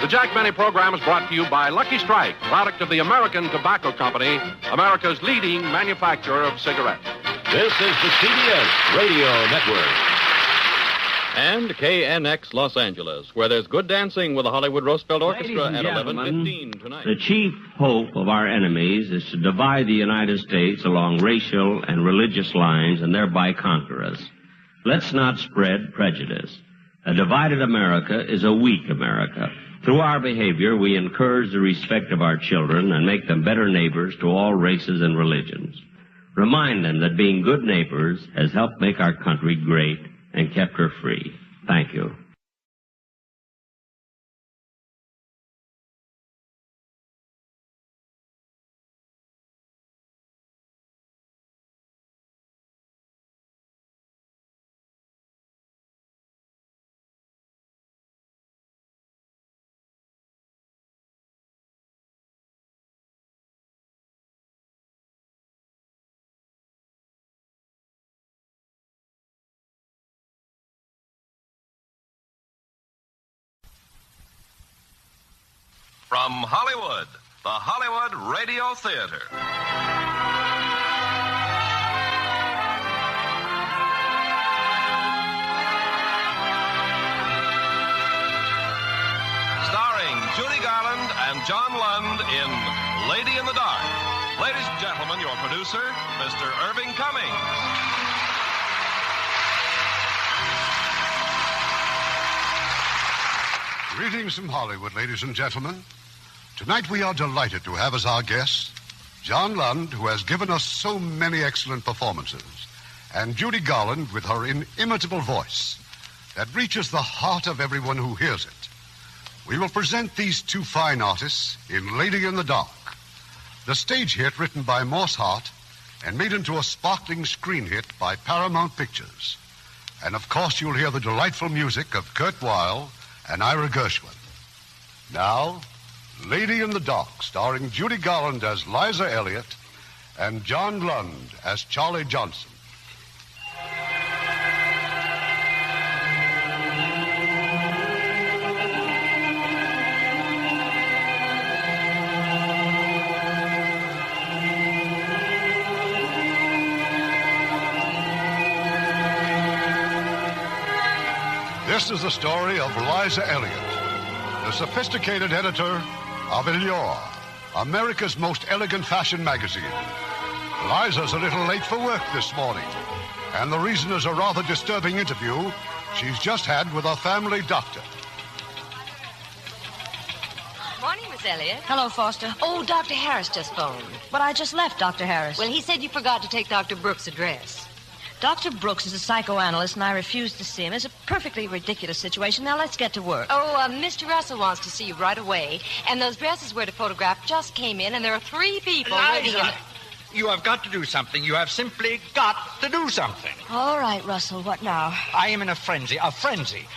The Jack Benny program is brought to you by Lucky Strike, product of the American Tobacco Company, America's leading manufacturer of cigarettes. This is the CBS Radio Network. And KNX Los Angeles, where there's good dancing with the Hollywood Roosevelt Orchestra at 11:15 tonight. The chief hope of our enemies is to divide the United States along racial and religious lines and thereby conquer us. Let's not spread prejudice. A divided America is a weak America. Through our behavior, we encourage the respect of our children and make them better neighbors to all races and religions. Remind them that being good neighbors has helped make our country great and kept her free. Thank you. From Hollywood, the Hollywood Radio Theater. Starring Judy Garland and John Lund in Lady in the Dark. Ladies and gentlemen, your producer, Mr. Irving Cummings. Greetings from Hollywood, ladies and gentlemen. Tonight we are delighted to have as our guest John Lund, who has given us so many excellent performances, and Judy Garland with her inimitable voice that reaches the heart of everyone who hears it. We will present these two fine artists in Lady in the Dark, the stage hit written by Morse Hart and made into a sparkling screen hit by Paramount Pictures. And of course you'll hear the delightful music of Kurt Weill and Ira Gershwin. Now, Lady in the Dark, starring Judy Garland as Liza Elliott and John Lund as Charlie Johnson. This is the story of Liza Elliott, the sophisticated editor of Eyre, America's most elegant fashion magazine. Liza's a little late for work this morning, and the reason is a rather disturbing interview she's just had with a family doctor. Morning, Miss Elliott. Hello, Foster. Oh, Dr. Harris just phoned. But I just left Dr. Harris. Well, he said you forgot to take Dr. Brooks' address. Dr. Brooks is a psychoanalyst, and I refused to see him. It's a perfectly ridiculous situation. Now, let's get to work. Oh, Mr. Russell wants to see you right away. And those dresses we're to photograph just came in, and there are 3 people waiting in... You have got to do something. You have simply got to do something. All right, Russell, what now? I am in a frenzy.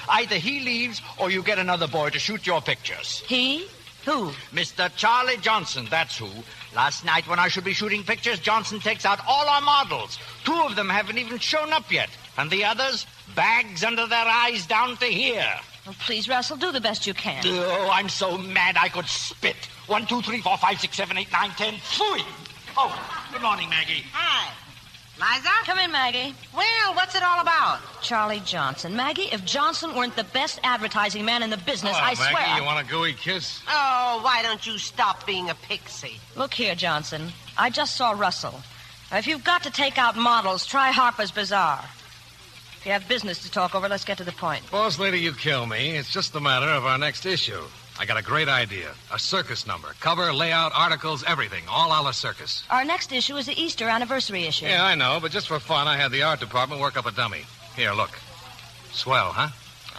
Either he leaves or you get another boy to shoot your pictures. He? Who? Mr. Charlie Johnson, that's who. Last night when I should be shooting pictures, Johnson takes out all our models. 2 of them haven't even shown up yet. And the others, bags under their eyes down to here. Oh, please, Russell, do the best you can. Oh, I'm so mad I could spit. 1, 2, 3, 4, 5, 6, 7, 8, 9, 10. Pfui! Oh, good morning, Maggie. Hi. Liza? Come in, Maggie. Well, what's it all about? Charlie Johnson. Maggie, if Johnson weren't the best advertising man in the business, Hello, I swear... Maggie, you want a gooey kiss? Oh, why don't you stop being a pixie? Look here, Johnson. I just saw Russell. Now, if you've got to take out models, try Harper's Bazaar. If you have business to talk over, let's get to the point. Boss lady, you kill me. It's just a matter of our next issue. I got a great idea. A circus number. Cover, layout, articles, everything. All a la circus. Our next issue is the Easter anniversary issue. Yeah, I know, but just for fun, I had the art department work up a dummy. Here, look. Swell, huh?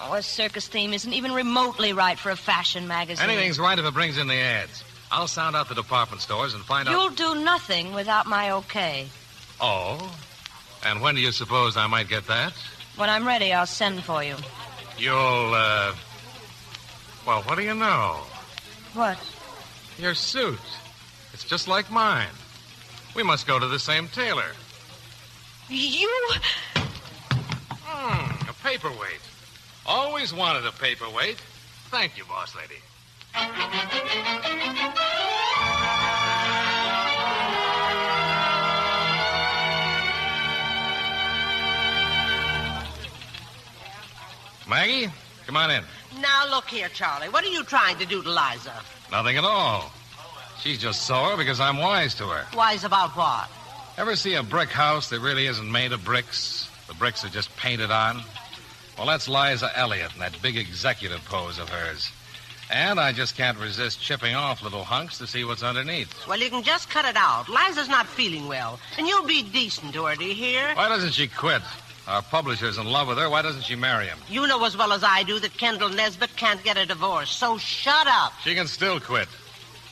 Oh, a circus theme isn't even remotely right for a fashion magazine. Anything's right if it brings in the ads. I'll sound out the department stores and find out... You'll do nothing without my okay. Oh? And when do you suppose I might get that? When I'm ready, I'll send for you. You'll, well, what do you know? What? Your suit. It's just like mine. We must go to the same tailor. You... A paperweight. Always wanted a paperweight. Thank you, boss lady. Maggie, come on in. Now, look here, Charlie. What are you trying to do to Liza? Nothing at all. She's just sore because I'm wise to her. Wise about what? Ever see a brick house that really isn't made of bricks? The bricks are just painted on? Well, that's Liza Elliott in that big executive pose of hers. And I just can't resist chipping off little hunks to see what's underneath. Well, you can just cut it out. Liza's not feeling well, and you'll be decent to her, do you hear? Why doesn't she quit? Our publisher's in love with her. Why doesn't she marry him? You know as well as I do that Kendall Nesbitt can't get a divorce, so shut up. She can still quit.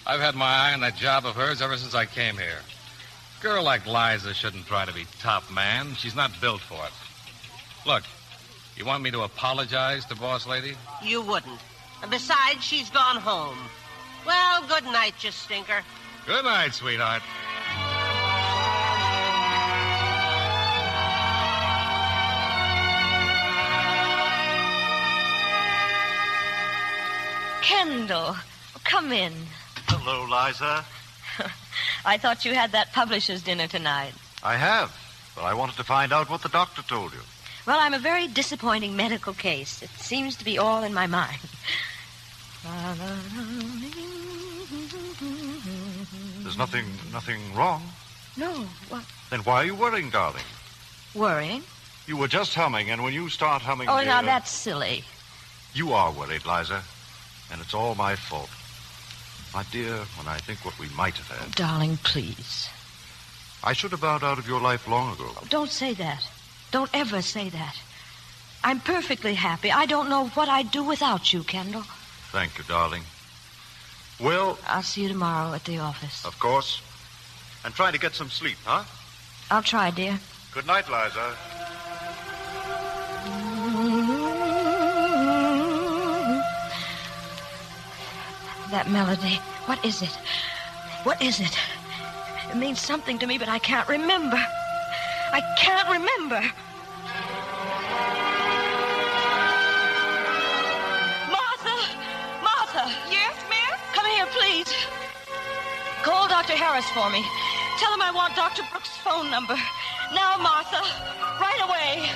I've had my eye on that job of hers ever since I came here. A girl like Liza shouldn't try to be top man. She's not built for it. Look, you want me to apologize to Boss Lady? You wouldn't. And besides, she's gone home. Well, good night, you stinker. Good night, sweetheart. Kendall, come in. Hello, Liza. I thought you had that publisher's dinner tonight. I have, but I wanted to find out what the doctor told you. Well, I'm a very disappointing medical case. It seems to be all in my mind. There's nothing wrong. No, what? Then why are you worrying, darling? Worrying? You were just humming, and when you start humming... Oh, now that's silly. You are worried, Liza, and it's all my fault. My dear, when I think what we might have had... Darling, please. I should have bowed out of your life long ago. Oh, don't say that. Don't ever say that. I'm perfectly happy. I don't know what I'd do without you, Kendall. Thank you, darling. Well... I'll see you tomorrow at the office. Of course. And try to get some sleep, huh? I'll try, dear. Good night, Liza. That melody. What is it? What is it? It means something to me, but I can't remember. I can't remember. Martha! Yes, miss? Come here, please. Call Dr. Harris for me. Tell him I want Dr. Brooks' phone number. Now, Martha. Right away.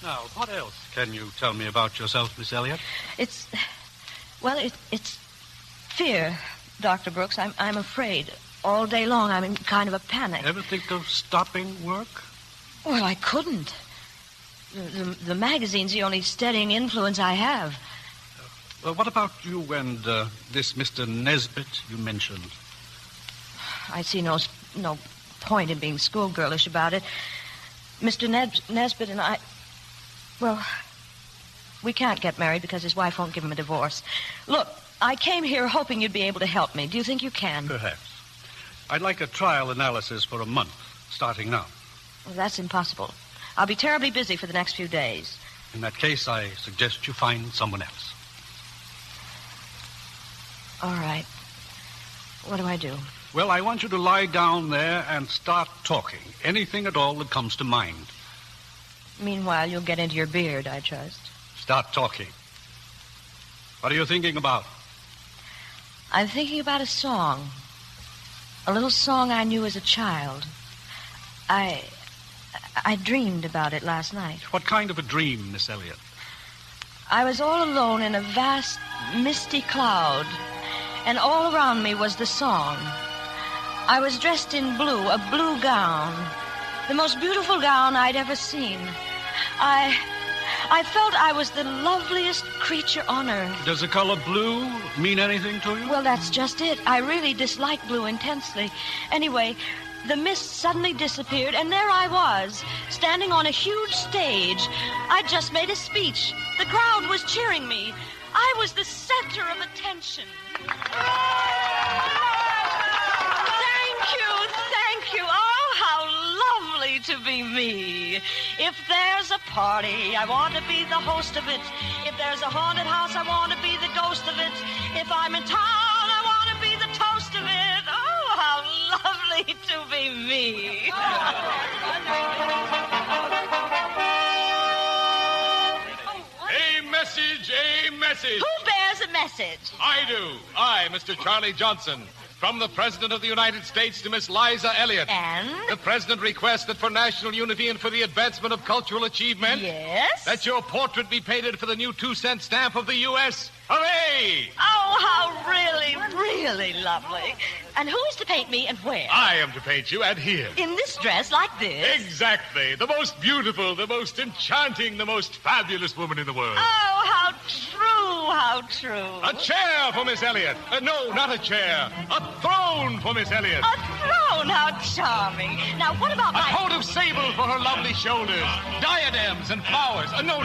Now, what else can you tell me about yourself, Miss Elliott? It's fear, Dr. Brooks. I'm afraid. All day long, I'm in kind of a panic. Ever think of stopping work? Well, I couldn't. The magazine's the only steadying influence I have. Well, what about you and this Mr. Nesbitt you mentioned? I see no point in being schoolgirlish about it. Mr. Nesbitt and I... Well, we can't get married because his wife won't give him a divorce. Look, I came here hoping you'd be able to help me. Do you think you can? Perhaps. I'd like a trial analysis for a month, starting now. Well, that's impossible. I'll be terribly busy for the next few days. In that case, I suggest you find someone else. All right. What do I do? Well, I want you to lie down there and start talking. Anything at all that comes to mind. Meanwhile, you'll get into your beard, I trust. Start talking. What are you thinking about? I'm thinking about a song. A little song I knew as a child. I dreamed about it last night. What kind of a dream, Miss Elliott? I was all alone in a vast, misty cloud, and all around me was the song. I was dressed in blue, a blue gown, the most beautiful gown I'd ever seen. I felt I was the loveliest creature on earth. Does the color blue mean anything to you? Well, that's just it. I really dislike blue intensely. Anyway, the mist suddenly disappeared, and there I was, standing on a huge stage. I'd just made a speech. The crowd was cheering me. I was the center of attention. Thank you. Oh, how lovely to be me. If there's a party, I want to be the host of it. If there's a haunted house, I want to be the ghost of it. If I'm in town, I want to be the toast of it. Oh, how lovely to be me. A message. Who bears a message? I do. I, Mr. Charlie Johnson. From the President of the United States to Miss Liza Elliott. And? The President requests that for national unity and for the advancement of cultural achievement... Yes? That your portrait be painted for the new 2-cent stamp of the U.S. Hooray! Oh, how really, really lovely. And who is to paint me and where? I am to paint you, and here. In this dress like this? Exactly. The most beautiful, the most enchanting, the most fabulous woman in the world. Oh, how true, how true. A chair for Miss Elliott. No, not a chair. A throne for Miss Elliott. A throne, how charming. Now, what about a coat of sable for her lovely shoulders. Diadems and flowers. No.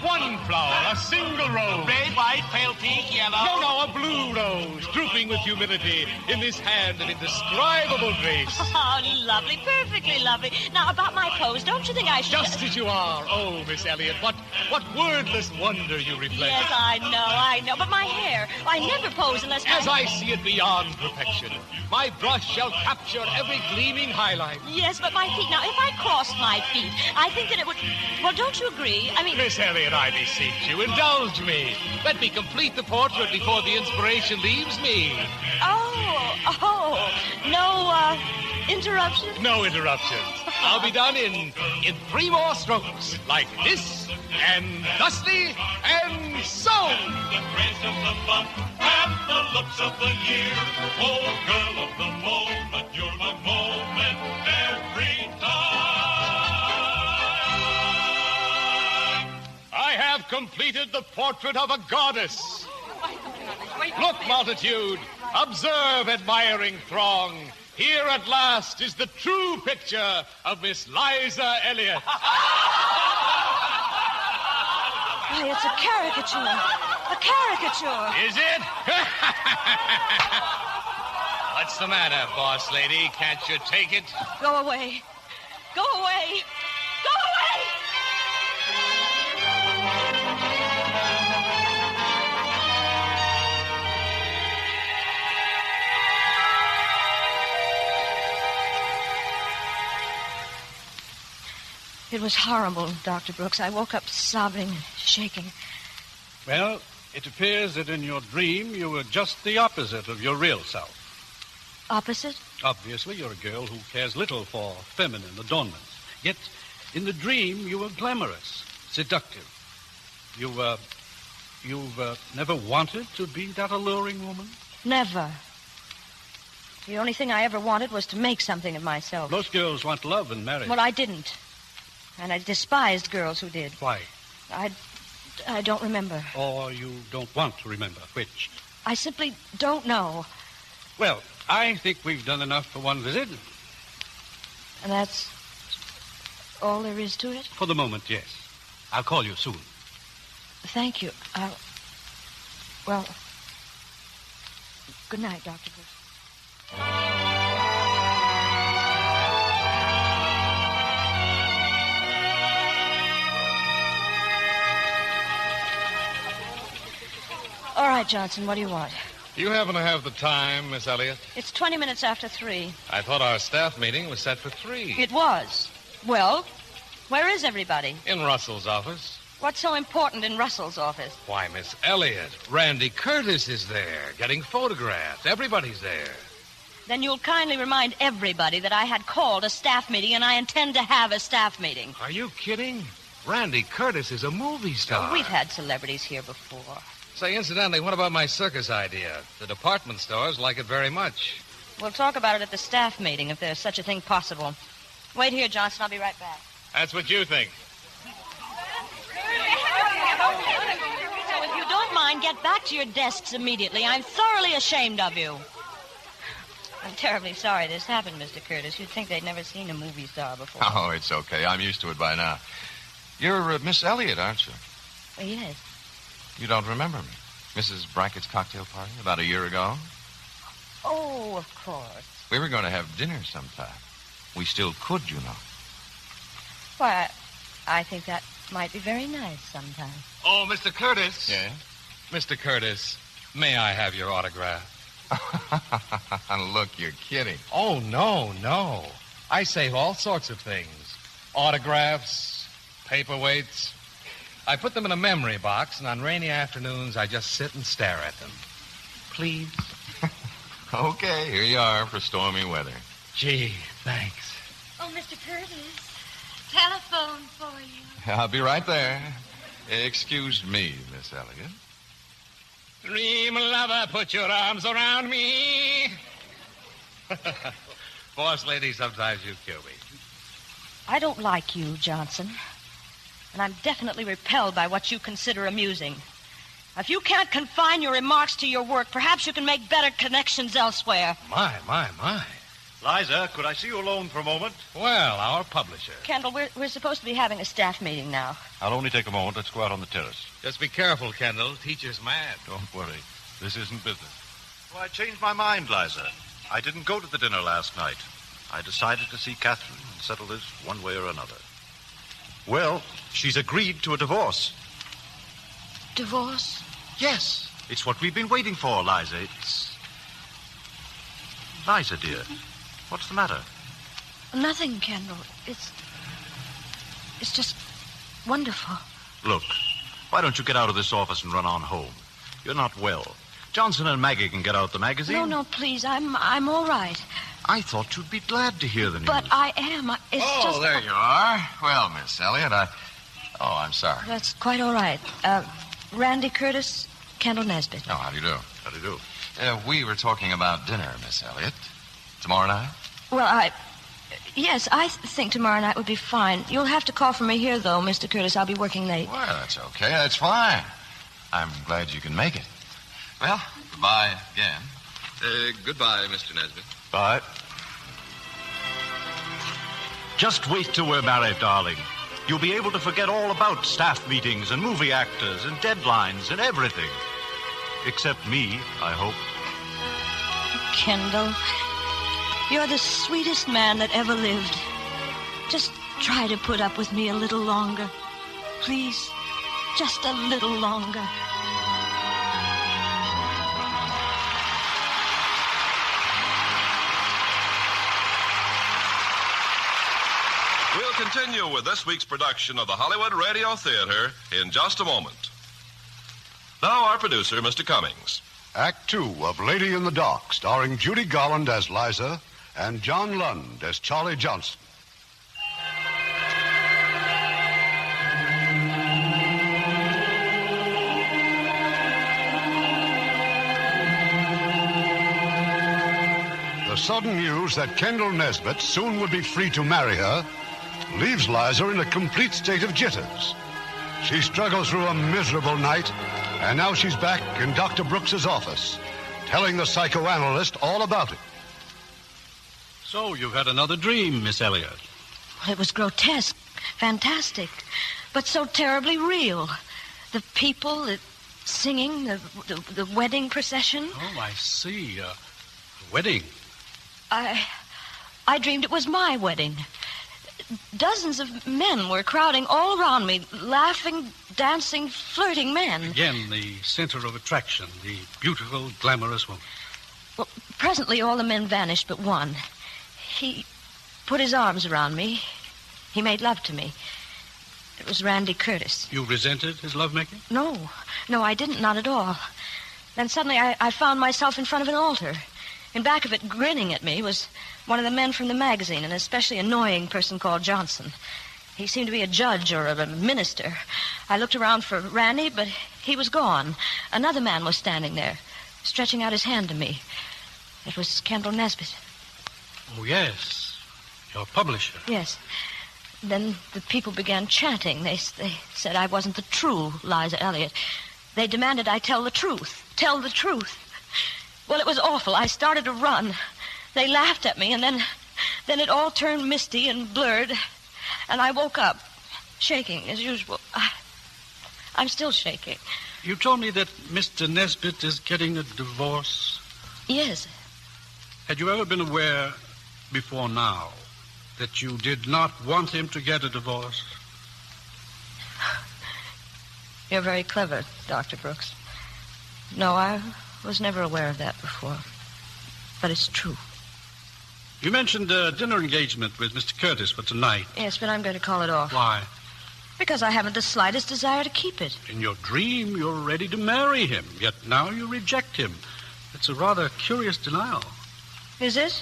One flower, a single rose. Red, white, pale pink, yellow. No, a blue rose, drooping with humility in this hand of indescribable grace. Oh, lovely, perfectly lovely. Now, about my pose, don't you think I should... Just as you are. Oh, Miss Elliott, what wordless wonder you reflect. Yes, I know. But my hair, I never pose unless As I see it beyond perfection, my brush shall capture every gleaming highlight. Yes, but my feet... Now, if I crossed my feet, I think that it would... Well, don't you agree? I mean... Miss Elliott, I beseech you, indulge me. Let me complete the portrait before the inspiration leaves me. Oh, no, interruptions? No interruptions. I'll be done in 3 more strokes. Like this, and thusly, and so. The grace of the bump, and the looks of the year. Oh, girl of the moment, you're the moment every time. I have completed the portrait of a goddess. Look, multitude, observe, admiring throng. Here at last is the true picture of Miss Liza Elliott. Why, it's a caricature. A caricature. Is it? What's the matter, boss lady? Can't you take it? Go away. Go away. Go away! It was horrible, Dr. Brooks. I woke up sobbing and shaking. Well, it appears that in your dream you were just the opposite of your real self. Opposite? Obviously, you're a girl who cares little for feminine adornments. Yet, in the dream, you were glamorous, seductive. You've never wanted to be that alluring woman? Never. The only thing I ever wanted was to make something of myself. Most girls want love and marriage. Well, I didn't. And I despised girls who did. Why? I don't remember. Or you don't want to remember, which? I simply don't know. Well, I think we've done enough for one visit. And that's all there is to it? For the moment, yes. I'll call you soon. Thank you. Well, good night, Dr. Brooks. All right, Johnson, what do you want? Do you happen to have the time, Miss Elliott? It's 20 minutes after 3. I thought our staff meeting was set for 3. It was. Well, where is everybody? In Russell's office. What's so important in Russell's office? Why, Miss Elliott, Randy Curtis is there, getting photographed. Everybody's there. Then you'll kindly remind everybody that I had called a staff meeting, and I intend to have a staff meeting. Are you kidding? Randy Curtis is a movie star. We've had celebrities here before. Say, incidentally, what about my circus idea? The department stores like it very much. We'll talk about it at the staff meeting, if there's such a thing possible. Wait here, Johnson. I'll be right back. That's what you think. mind, get back to your desks immediately. I'm thoroughly ashamed of you. I'm terribly sorry this happened, Mr. Curtis. You'd think they'd never seen a movie star before. Oh, it's okay. I'm used to it by now. You're Miss Elliot, aren't you? Yes. You don't remember me? Mrs. Brackett's cocktail party about a year ago? Oh, of course. We were going to have dinner sometime. We still could, you know. Why, I think that might be very nice sometime. Oh, Mr. Curtis. Yeah? Mr. Curtis, may I have your autograph? Look, you're kidding. Oh, no. I save all sorts of things. Autographs, paperweights. I put them in a memory box, and on rainy afternoons, I just sit and stare at them. Please? Okay, here you are for stormy weather. Gee, thanks. Oh, Mr. Curtis, telephone for you. I'll be right there. Excuse me, Miss Elliot. Dream lover, put your arms around me. Boss lady, sometimes you kill me. I don't like you, Johnson. And I'm definitely repelled by what you consider amusing. If you can't confine your remarks to your work, perhaps you can make better connections elsewhere. My. Liza, could I see you alone for a moment? Well, our publisher. Kendall, we're supposed to be having a staff meeting now. I'll only take a moment. Let's go out on the terrace. Just be careful, Kendall. Teacher's mad. Don't worry. This isn't business. Well, I changed my mind, Liza. I didn't go to the dinner last night. I decided to see Catherine and settle this one way or another. Well, she's agreed to a divorce. Divorce? Yes. It's what we've been waiting for, Liza. Liza, dear, what's the matter? Nothing, Kendall. It's just wonderful. Look, why don't you get out of this office and run on home? You're not well. Johnson and Maggie can get out the magazine. No, please. I'm all right. I thought you'd be glad to hear the news. But I am. It's there you are. Well, Miss Elliot, I'm sorry. That's quite all right. Randy Curtis, Kendall Nesbitt. Oh, how do you do? How do you do? We were talking about dinner, Miss Elliot. Tomorrow night? Well, yes, I think tomorrow night would be fine. You'll have to call for me here, though, Mr. Curtis. I'll be working late. Well, that's okay. That's fine. I'm glad you can make it. Well, goodbye again. Goodbye, Mr. Nesbitt. Bye. Just wait till we're married, darling. You'll be able to forget all about staff meetings and movie actors and deadlines and everything. Except me, I hope. Kendall, you're the sweetest man that ever lived. Just try to put up with me a little longer. Please, just a little longer. We'll continue with this week's production of the Hollywood Radio Theater in just a moment. Now, our producer, Mr. Cummings. Act 2 of Lady in the Dark, starring Judy Garland as Liza and John Lund as Charlie Johnson. The sudden news that Kendall Nesbitt soon would be free to marry her leaves Liza in a complete state of jitters. She struggled through a miserable night, and now she's back in Dr. Brooks's office, telling the psychoanalyst all about it. So you've had another dream, Miss Elliot. It was grotesque, fantastic, but so terribly real. The people, the singing, the wedding procession. Oh, I see. Wedding. I dreamed it was my wedding. Dozens of men were crowding all around me, laughing, dancing, flirting men. Again, the center of attraction, the beautiful, glamorous woman. Well, presently all the men vanished but one. He put his arms around me. He made love to me. It was Randy Curtis. You resented his lovemaking? No, I didn't, not at all. Then suddenly I found myself in front of an altar. In back of it, grinning at me, was one of the men from the magazine, an especially annoying person called Johnson. He seemed to be a judge or a minister. I looked around for Randy, but he was gone. Another man was standing there, stretching out his hand to me. It was Kendall Nesbitt. Oh, yes. Your publisher. Yes. Then the people began chanting. They said I wasn't the true Liza Elliot. They demanded I tell the truth. Tell the truth. Well, it was awful. I started to run. They laughed at me, and then it all turned misty and blurred, and I woke up, shaking as usual. I'm still shaking. You told me that Mr. Nesbit is getting a divorce. Yes. Had you ever been aware before now that you did not want him to get a divorce? You're very clever, Dr. Brooks. No, I was never aware of that before. But it's true. You mentioned a dinner engagement with Mr. Curtis for tonight. Yes, but I'm going to call it off. Why? Because I haven't the slightest desire to keep it. In your dream, you're ready to marry him, yet now you reject him. It's a rather curious denial. Is it?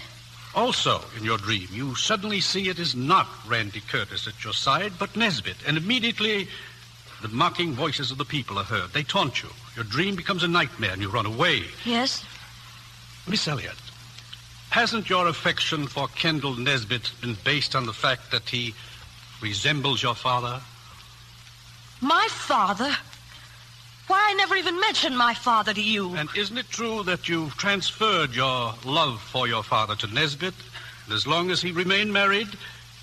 Also, in your dream, you suddenly see it is not Randy Curtis at your side, but Nesbit, and immediately the mocking voices of the people are heard. They taunt you. Your dream becomes a nightmare, and you run away. Yes? Miss Elliot, hasn't your affection for Kendall Nesbit been based on the fact that he resembles your father? My father? Why, I never even mentioned my father to you. And isn't it true that you've transferred your love for your father to Nesbit? And as long as he remained married,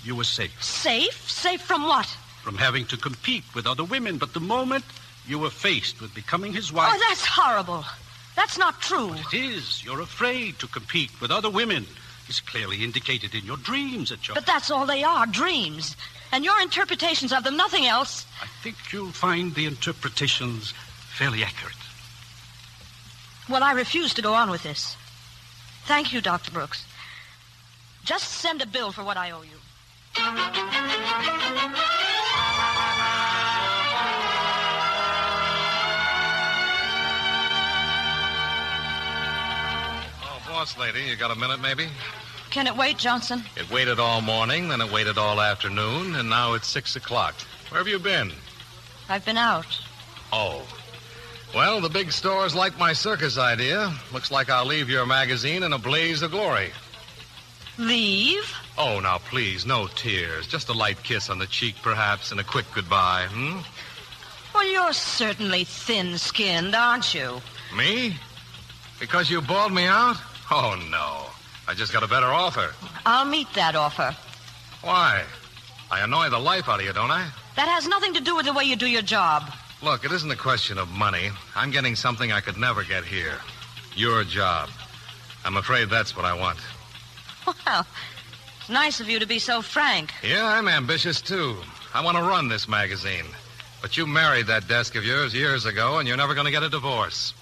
you were safe. Safe? Safe from what? From having to compete with other women. But the moment you were faced with becoming his wife... Oh, that's horrible. That's not true. But it is. You're afraid to compete with other women. It's clearly indicated in your dreams at your... But that's all they are, dreams. And your interpretations of them, nothing else. I think you'll find the interpretations fairly accurate. Well, I refuse to go on with this. Thank you, Dr. Brooks. Just send a bill for what I owe you. Oh, boss lady, you got a minute, maybe? Can it wait, Johnson? It waited all morning, then it waited all afternoon, and now it's 6 o'clock. Where have you been? I've been out. Oh. Well, the big stores like my circus idea. Looks like I'll leave your magazine in a blaze of glory. Leave? Oh, now, please, no tears. Just a light kiss on the cheek, perhaps, and a quick goodbye, Well, you're certainly thin-skinned, aren't you? Me? Because you bawled me out? Oh, no. I just got a better offer. I'll meet that offer. Why? I annoy the life out of you, don't I? That has nothing to do with the way you do your job. Look, it isn't a question of money. I'm getting something I could never get here. Your job. I'm afraid that's what I want. Well, it's nice of you to be so frank. Yeah, I'm ambitious, too. I want to run this magazine. But you married that desk of yours years ago, and you're never going to get a divorce.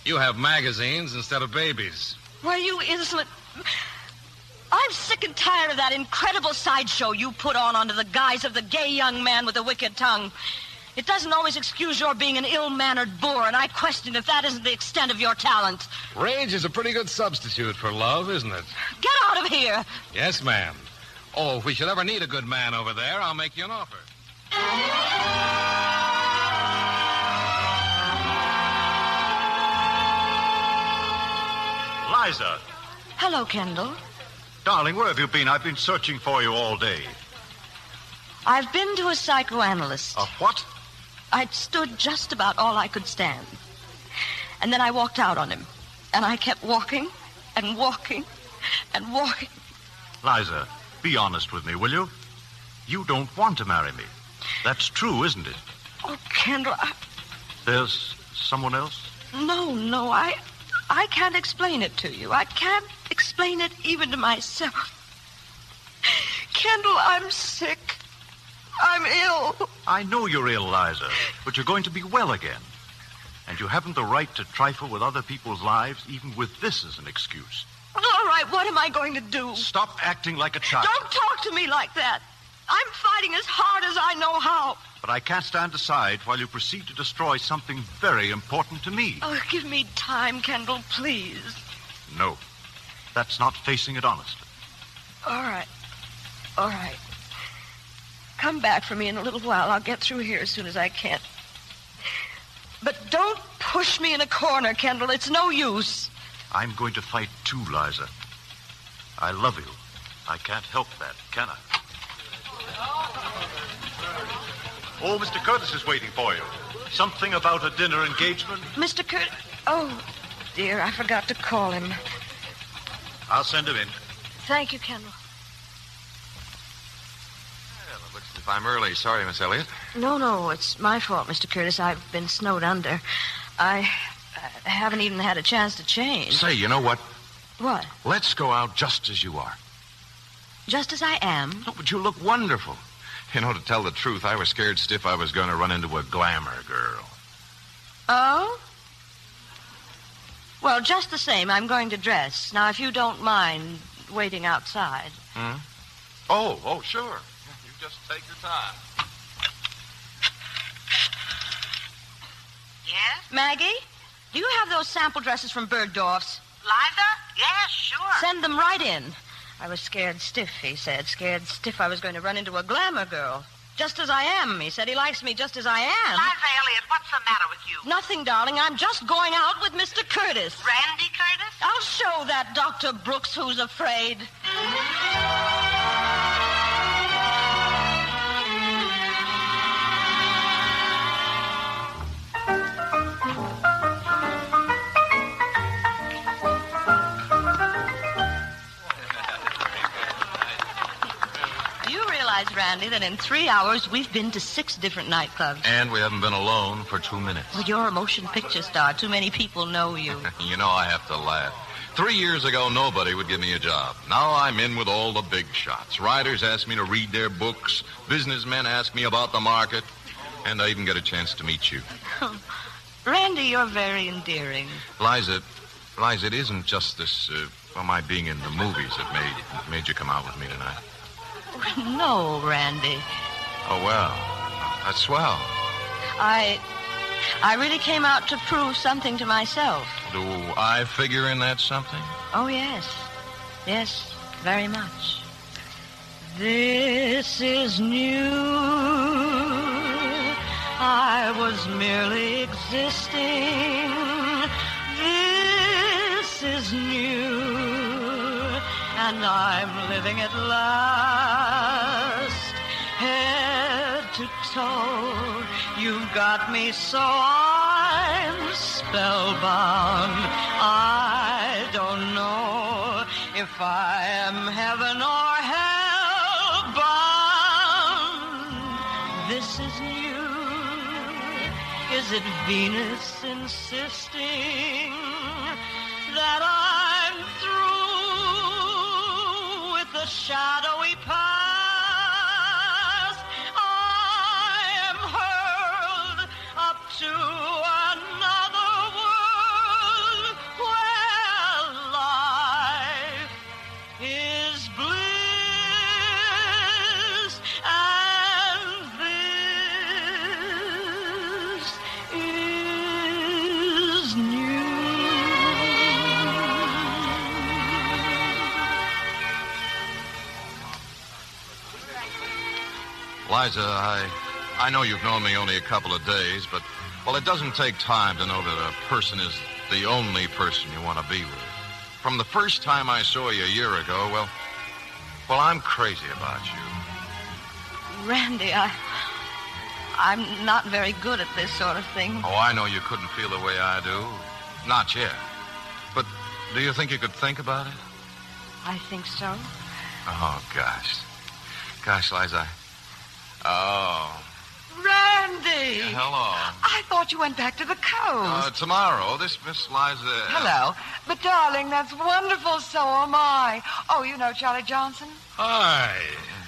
You have magazines instead of babies. Well, you insolent... I'm sick and tired of that incredible sideshow you put on under the guise of the gay young man with the wicked tongue. It doesn't always excuse your being an ill-mannered boor, and I question if that isn't the extent of your talent. Rage is a pretty good substitute for love, isn't it? Get out of here! Yes, ma'am. Oh, if we should ever need a good man over there, I'll make you an offer. Liza. Hello, Kendall. Darling, where have you been? I've been searching for you all day. I've been to a psychoanalyst. A what? I'd stood just about all I could stand. And then I walked out on him. And I kept walking and walking and walking. Liza, be honest with me, will you? You don't want to marry me. That's true, isn't it? Oh, Kendall, There's someone else? No, I can't explain it to you. I can't explain it even to myself. Kendall, I'm sick. I'm ill. I know you're ill, Liza, but you're going to be well again. And you haven't the right to trifle with other people's lives, even with this as an excuse. All right, what am I going to do? Stop acting like a child. Don't talk to me like that. I'm fighting as hard as I know how. But I can't stand aside while you proceed to destroy something very important to me. Oh, give me time, Kendall, please. No, that's not facing it honestly. All right. Come back for me in a little while. I'll get through here as soon as I can. But don't push me in a corner, Kendall. It's no use. I'm going to fight too, Liza. I love you. I can't help that, can I? Oh, Mr. Curtis is waiting for you. Something about a dinner engagement? Mr. Curtis... Oh, dear, I forgot to call him. I'll send him in. Thank you, Kendall. Well, it looks as if I'm early. Sorry, Miss Elliott. No, it's my fault, Mr. Curtis. I've been snowed under. I haven't even had a chance to change. Say, you know what? What? Let's go out just as you are. Just as I am? No, but you look wonderful. You know, to tell the truth, I was scared stiff I was going to run into a glamour girl. Oh? Well, just the same, I'm going to dress. Now, if you don't mind waiting outside. Hmm? Oh, sure. You just take your time. Yes? Maggie, do you have those sample dresses from Bergdorf's? Liza? Yes, sure. Send them right in. I was scared stiff, he said. Scared stiff I was going to run into a glamour girl. Just as I am, he said. He likes me just as I am. Liza Elliott, what's the matter with you? Nothing, darling. I'm just going out with Mr. Curtis. Randy Curtis? I'll show that Dr. Brooks who's afraid. Randy, that in 3 hours we've been to 6 different nightclubs. And we haven't been alone for 2 minutes. Well, you're a motion picture star. Too many people know you. You know, I have to laugh. 3 years ago, nobody would give me a job. Now I'm in with all the big shots. Writers ask me to read their books. Businessmen ask me about the market. And I even get a chance to meet you. Randy, you're very endearing. Liza, it isn't just this, my being in the movies that made you come out with me tonight. No, Randy. Oh, well, that's swell. I really came out to prove something to myself. Do I figure in that something? Oh, yes. Yes, very much. This is new. I was merely existing. This is new. And I'm living at last, head to toe. You've got me so I'm spellbound. I don't know if I am heaven or hell bound. This is new. Is it Venus insisting that I'm through? The shadowy past, I am hurled up to another world where life is bliss, and this is new. Liza, I know you've known me only a couple of days, but, well, it doesn't take time to know that a person is the only person you want to be with. From the first time I saw you a year ago, well, I'm crazy about you. Randy, I'm not very good at this sort of thing. Oh, I know you couldn't feel the way I do. Not yet. But do you think you could think about it? I think so. Oh, gosh. Gosh, Liza. Oh. Randy! Yeah, hello. I thought you went back to the coast. Tomorrow. This Miss Liza... Hello. But, darling, that's wonderful. So am I. Oh, you know Charlie Johnson? Hi.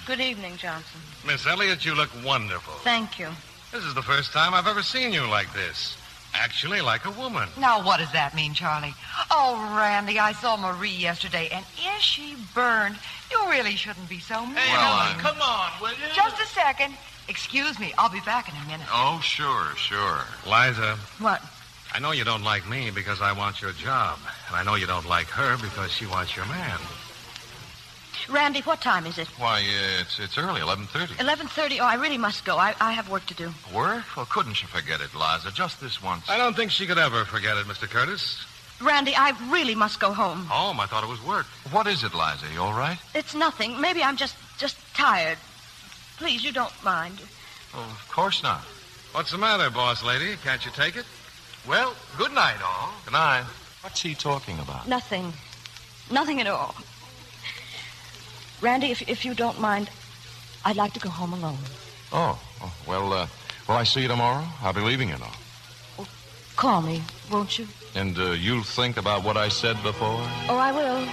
Good evening, Johnson. Miss Elliott, you look wonderful. Thank you. This is the first time I've ever seen you like this. Actually, like a woman. Now, what does that mean, Charlie? Oh, Randy, I saw Marie yesterday, and is she burned? You really shouldn't be so mean. Hey, Helen, come on, will you? Just a second. Excuse me. I'll be back in a minute. Oh, sure. Liza. What? I know you don't like me because I want your job. And I know you don't like her because she wants your man. Randy, what time is it? Why, it's early, 11:30. 11:30. Oh, I really must go. I have work to do. Work? Well, couldn't you forget it, Liza? Just this once. I don't think she could ever forget it, Mr. Curtis. Randy, I really must go home. Home? I thought it was work. What is it, Liza? You all right? It's nothing. Maybe I'm just tired. Please, you don't mind. Oh, of course not. What's the matter, boss lady? Can't you take it? Well, good night, all. Good night. What's he talking about? Nothing. Nothing at all. Randy, if you don't mind, I'd like to go home alone. Well, I see you tomorrow. I'll be leaving you now. Call me, won't you? And you'll think about what I said before? Oh, I will.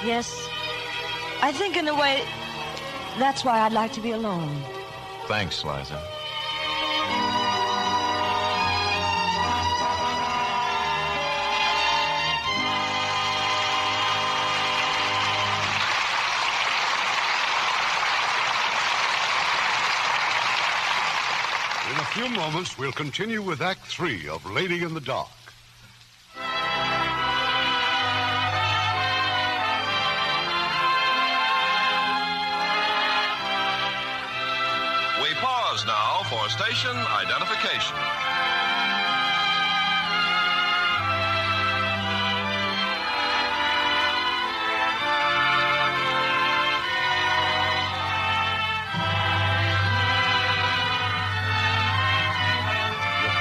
Yes. I think in a way, that's why I'd like to be alone. Thanks, Liza. In a few moments, we'll continue with Act 3 of Lady in the Dark. We pause now for station identification.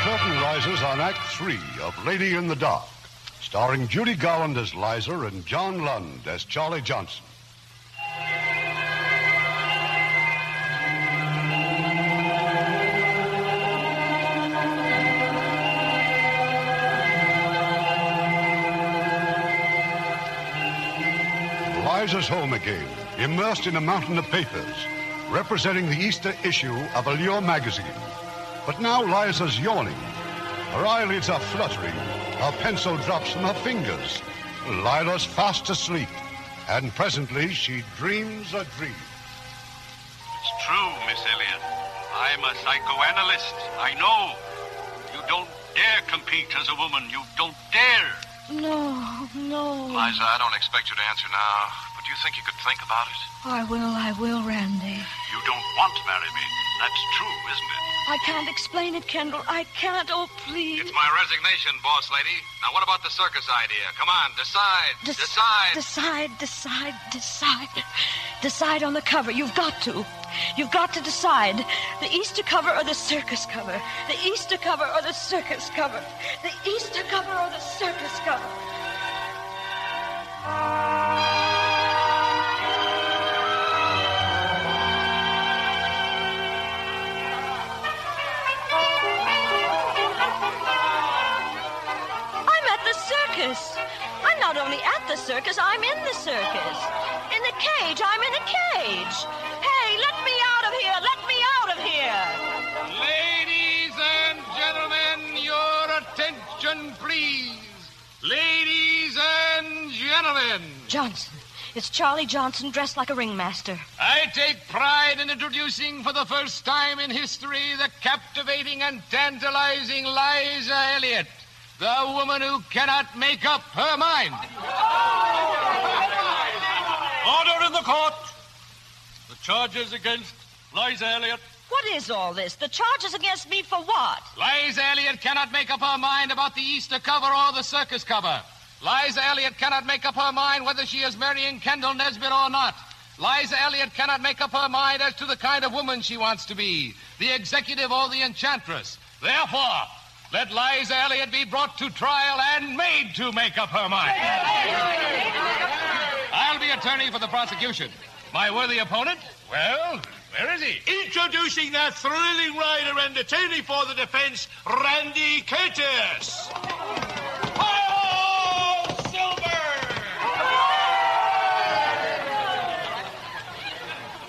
Curtain rises on Act 3 of Lady in the Dark, starring Judy Garland as Liza and John Lund as Charlie Johnson. Liza's home again, immersed in a mountain of papers, representing the Easter issue of Allure magazine. But now Liza's yawning. Her eyelids are fluttering. Her pencil drops from her fingers. Lila's fast asleep. And presently she dreams a dream. It's true, Miss Elliot. I'm a psychoanalyst. I know. You don't dare compete as a woman. You don't dare. No. Liza, I don't expect you to answer now, but do you think you could think about it? I will, Randy. You don't want to marry me. That's true, isn't it? I can't explain it, Kendall. I can't. Oh, please. It's my resignation, boss lady. Now, what about the circus idea? Come on, decide. Decide on the cover. You've got to. You've got to decide. The Easter cover or the circus cover. The Easter cover or the circus cover. The Easter cover or the circus cover. I'm not only at the circus, I'm in the circus. In the cage, I'm in a cage. Hey, let me out of here! Let me out of here! Ladies and gentlemen, your attention, please. Ladies and gentlemen. Johnson. It's Charlie Johnson dressed like a ringmaster. I take pride in introducing for the first time in history the captivating and tantalizing Liza Elliott. The woman who cannot make up her mind. Order in the court. The charges against Liza Elliott. What is all this? The charges against me for what? Liza Elliott cannot make up her mind about the Easter cover or the circus cover. Liza Elliott cannot make up her mind whether she is marrying Kendall Nesbitt or not. Liza Elliott cannot make up her mind as to the kind of woman she wants to be, the executive or the enchantress. Therefore, let Liza Elliott be brought to trial and made to make up her mind. I'll be attorney for the prosecution. My worthy opponent, well, where is he? Introducing the thrilling rider and attorney for the defense, Randy Curtis. Oh, Silver!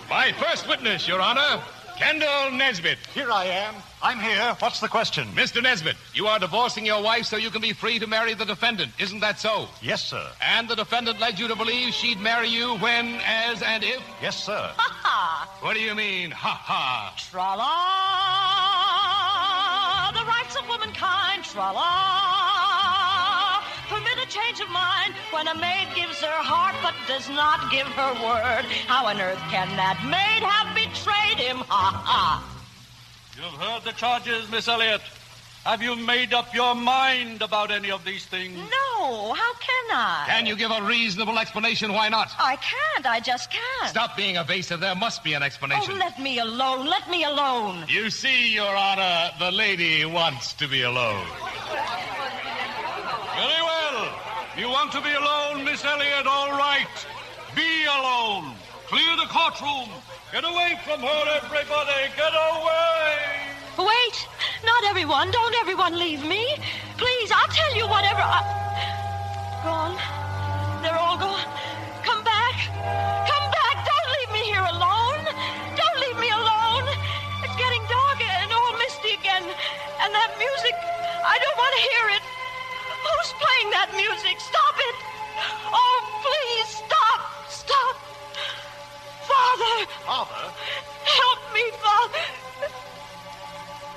My first witness, Your Honor, Kendall Nesbitt. Here I am. I'm here. What's the question? Mr. Nesbitt, you are divorcing your wife so you can be free to marry the defendant. Isn't that so? Yes, sir. And the defendant led you to believe she'd marry you when, as, and if? Yes, sir. Ha-ha! What do you mean, ha-ha? Tra-la! The rights of womankind, tra-la! Permit a change of mind when a maid gives her heart but does not give her word. How on earth can that maid have betrayed him? Ha-ha! You've heard the charges, Miss Elliott. Have you made up your mind about any of these things? No, how can I? Can you give a reasonable explanation why not? I can't. I just can't. Stop being evasive. There must be an explanation. Oh, let me alone. Let me alone. You see, Your Honor, the lady wants to be alone. Very well. You want to be alone, Miss Elliot? All right. Be alone. Clear the courtroom. Get away from her, everybody. Get away. Wait. Not everyone. Don't everyone leave me. Please, I'll tell you whatever Gone. They're all gone. Come back. Come back. Don't leave me here alone. Don't leave me alone. It's getting dark and all misty again. And that music, I don't want to hear it. Who's playing that music? Stop it. Oh, please, stop. Stop. Father. Father? Help me, Father.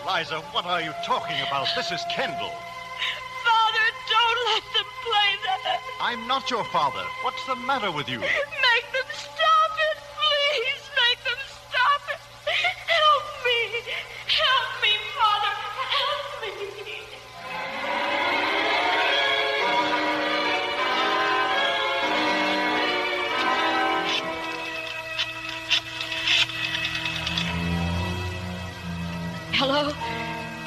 Liza, what are you talking about? This is Kendall. Father, don't let them play that. I'm not your father. What's the matter with you? Make them stop it, please. Make them stop it. Help me. Help me, Father. Help me. Hello?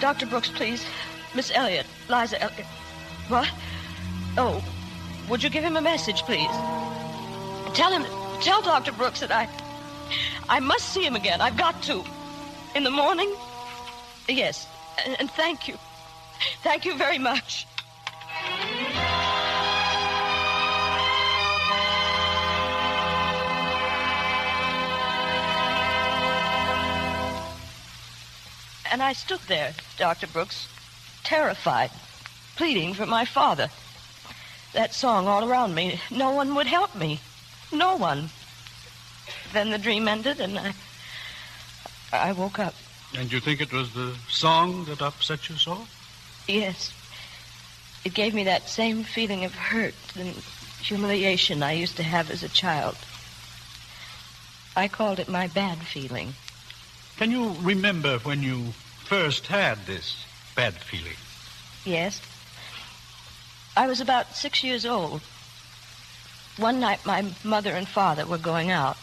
Dr. Brooks, please. Miss Elliot. Liza Elliot. What? Oh, would you give him a message, please? Tell Dr. Brooks that I must see him again. I've got to. In the morning? Yes. And thank you. Thank you very much. And I stood there, Dr. Brooks, terrified, pleading for my father. That song all around me, no one would help me. No one. Then the dream ended, and I woke up. And you think it was the song that upset you so? Yes. It gave me that same feeling of hurt and humiliation I used to have as a child. I called it my bad feeling. Can you remember when you first had this bad feeling? Yes. I was about 6 years old. One night, my mother and father were going out.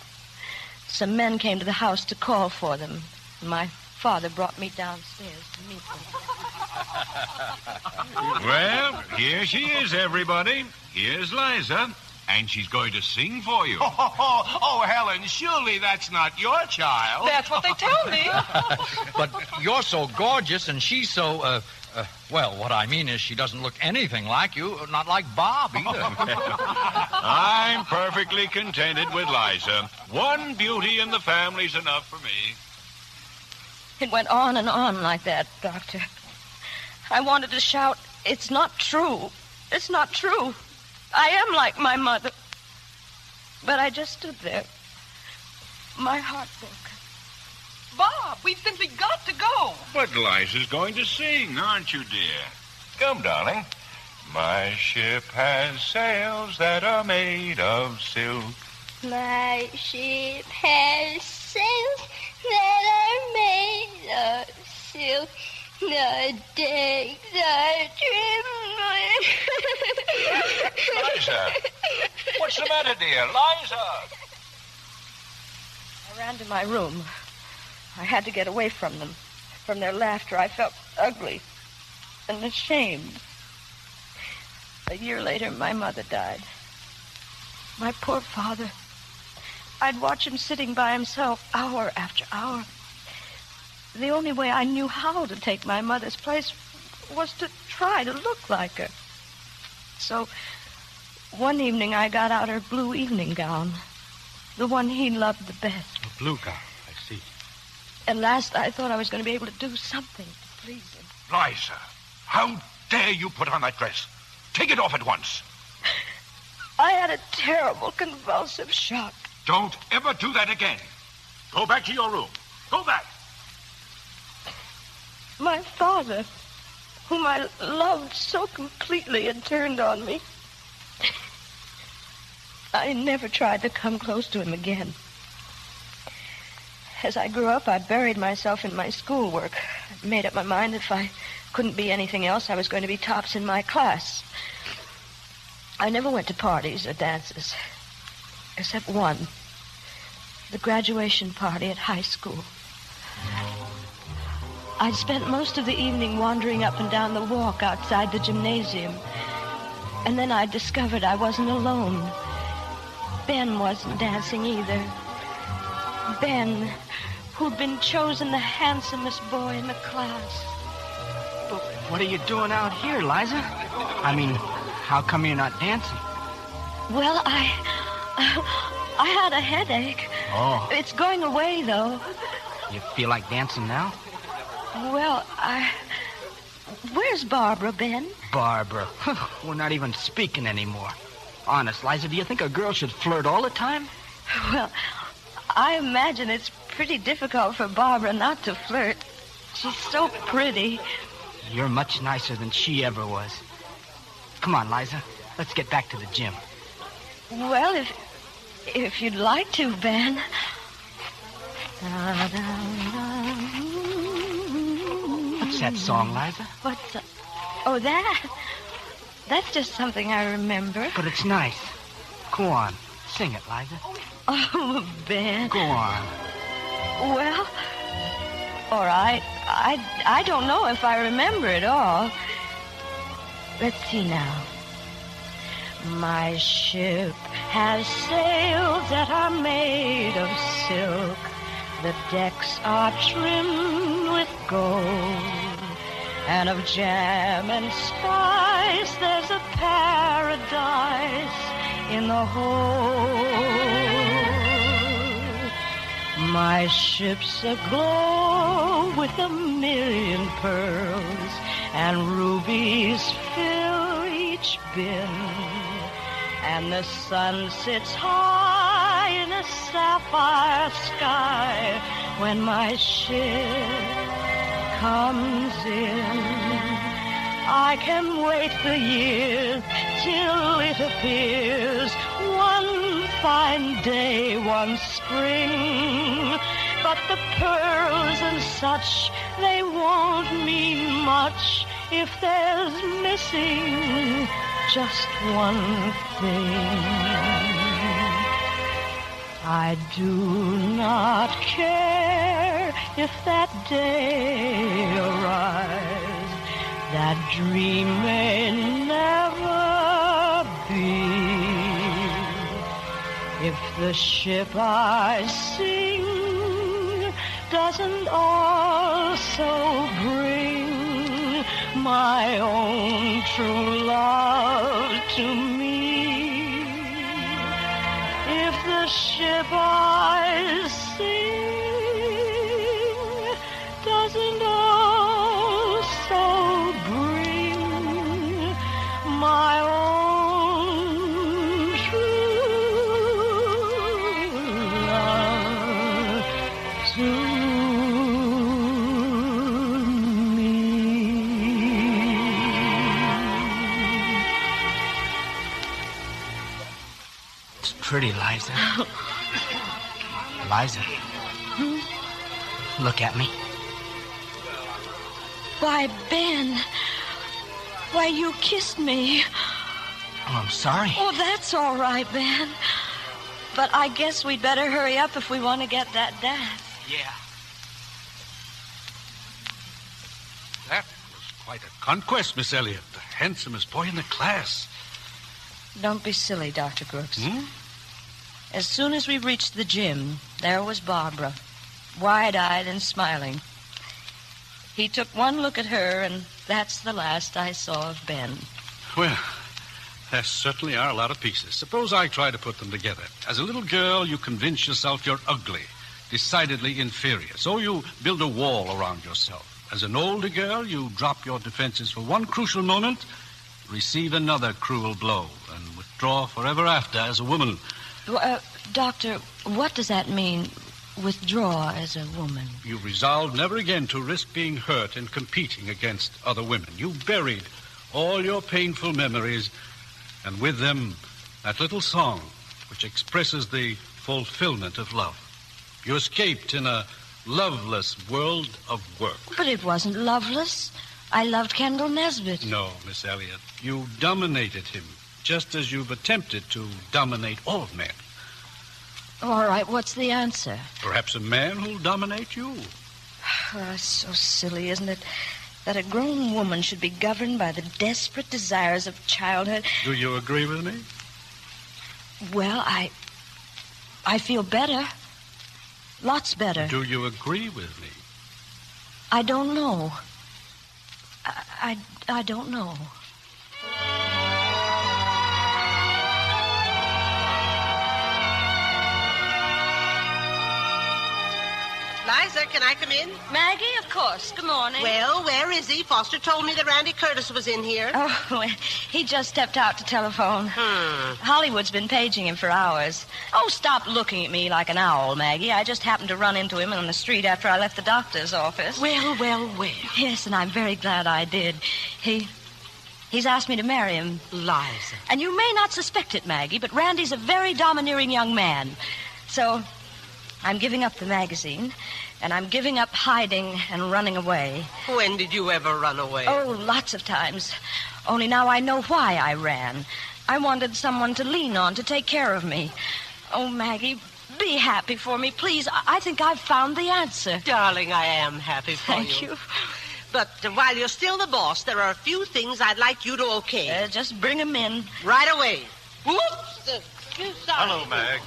Some men came to the house to call for them. My father brought me downstairs to meet them. Well, here she is, everybody. Here's Liza, and she's going to sing for you. Oh, Helen, surely that's not your child. That's what they tell me. But you're so gorgeous, and she's so, well, what I mean is she doesn't look anything like you, not like Bob either. I'm perfectly contented with Liza. One beauty in the family's enough for me. It went on and on like that, Doctor. I wanted to shout, "It's not true. It's not true. I am like my mother." But I just stood there, my heart broken. Bob, we've simply got to go. But Liza's going to sing, aren't you, dear? Come, darling. My ship has sails that are made of silk. My ship has sails that are made of silk. The decks are trimmed. Liza, what's the matter, dear? Liza! I ran to my room. I had to get away from them. From their laughter, I felt ugly and ashamed. A year later, my mother died. My poor father. I'd watch him sitting by himself hour after hour. The only way I knew how to take my mother's place was to try to look like her. So, one evening I got out her blue evening gown, the one he loved the best. A blue gown, I see. At last, I thought I was going to be able to do something to please him. Liza, how dare you put on that dress? Take it off at once. I had a terrible convulsive shock. Don't ever do that again. Go back to your room. Go back. My father, whom I loved so completely, had turned on me. I never tried to come close to him again. As I grew up, I buried myself in my schoolwork. I made up my mind if I couldn't be anything else, I was going to be tops in my class. I never went to parties or dances, except one, the graduation party at high school. I'd spent most of the evening wandering up and down the walk outside the gymnasium, and then I discovered I wasn't alone. Ben wasn't dancing either. Ben, who'd been chosen the handsomest boy in the class. But what are you doing out here, Liza? I mean, how come you're not dancing? Well, I had a headache. Oh. It's going away, though. You feel like dancing now? Well, where's Barbara, Ben? Barbara. We're not even speaking anymore. Honest, Liza, do you think a girl should flirt all the time? Well, I imagine it's pretty difficult for Barbara not to flirt. She's so pretty. You're much nicer than she ever was. Come on, Liza. Let's get back to the gym. Well, if you'd like to, Ben. What's that song, Liza? What's that? Oh, that's just something I remember. But it's nice. Go on. Sing it, Liza. Oh, Ben. Go on. Well, all right. I don't know if I remember it all. Let's see now. My ship has sails that are made of silk. The decks are trimmed with gold. And of jam and spice, there's a paradise in the hold. My ship's aglow with 1,000,000 pearls, and rubies fill each bin. And the sun sits high in a sapphire sky when my ship comes in. I can wait the years till it appears one fine day, one spring. But the pearls and such, they won't mean much if there's missing just one thing. I do not care if that day arrives. That dream may never be. If the ship I sing doesn't also bring my own true love to me. If the ship I sing doesn't also bring my own true love to me. It's pretty, Liza. Liza. Look at me. Why, Ben. Why, you kissed me. Oh, I'm sorry. Oh, that's all right, Ben. But I guess we'd better hurry up if we want to get that dance. Yeah. That was quite a conquest, Miss Elliot. The handsomest boy in the class. Don't be silly, Dr. Brooks. As soon as we reached the gym, there was Barbara, wide-eyed and smiling. He took one look at her, and that's the last I saw of Ben. Well, there certainly are a lot of pieces. Suppose I try to put them together. As a little girl, you convince yourself you're ugly, decidedly inferior. So you build a wall around yourself. As an older girl, you drop your defenses for one crucial moment, receive another cruel blow, and withdraw forever after as a woman. Doctor, what does that mean, withdraw as a woman? You resolved never again to risk being hurt in competing against other women. You buried all your painful memories, and with them, that little song which expresses the fulfillment of love. You escaped in a loveless world of work. But it wasn't loveless. I loved Kendall Nesbitt. No, Miss Elliot. You dominated him, just as you've attempted to dominate all men. All right, what's the answer? Perhaps a man who'll dominate you. Oh, so silly, isn't it? That a grown woman should be governed by the desperate desires of childhood. Do you agree with me? Well, I feel better. Lots better. Do you agree with me? I don't know. I don't know. Liza, can I come in? Maggie, of course. Good morning. Well, where is he? Foster told me that Randy Curtis was in here. Oh, well, he just stepped out to telephone. Hollywood's been paging him for hours. Oh, stop looking at me like an owl, Maggie. I just happened to run into him on the street after I left the doctor's office. Well. Yes, and I'm very glad I did. He's asked me to marry him. Liza. And you may not suspect it, Maggie, but Randy's a very domineering young man. So I'm giving up the magazine, and I'm giving up hiding and running away. When did you ever run away? Oh, lots of times. Only now I know why I ran. I wanted someone to lean on to take care of me. Oh, Maggie, be happy for me, please. I think I've found the answer. Darling, I am happy for you. Thank you. But while you're still the boss, there are a few things I'd like you to okay. Just bring them in. Right away. Whoops! Sorry. Hello, Mag.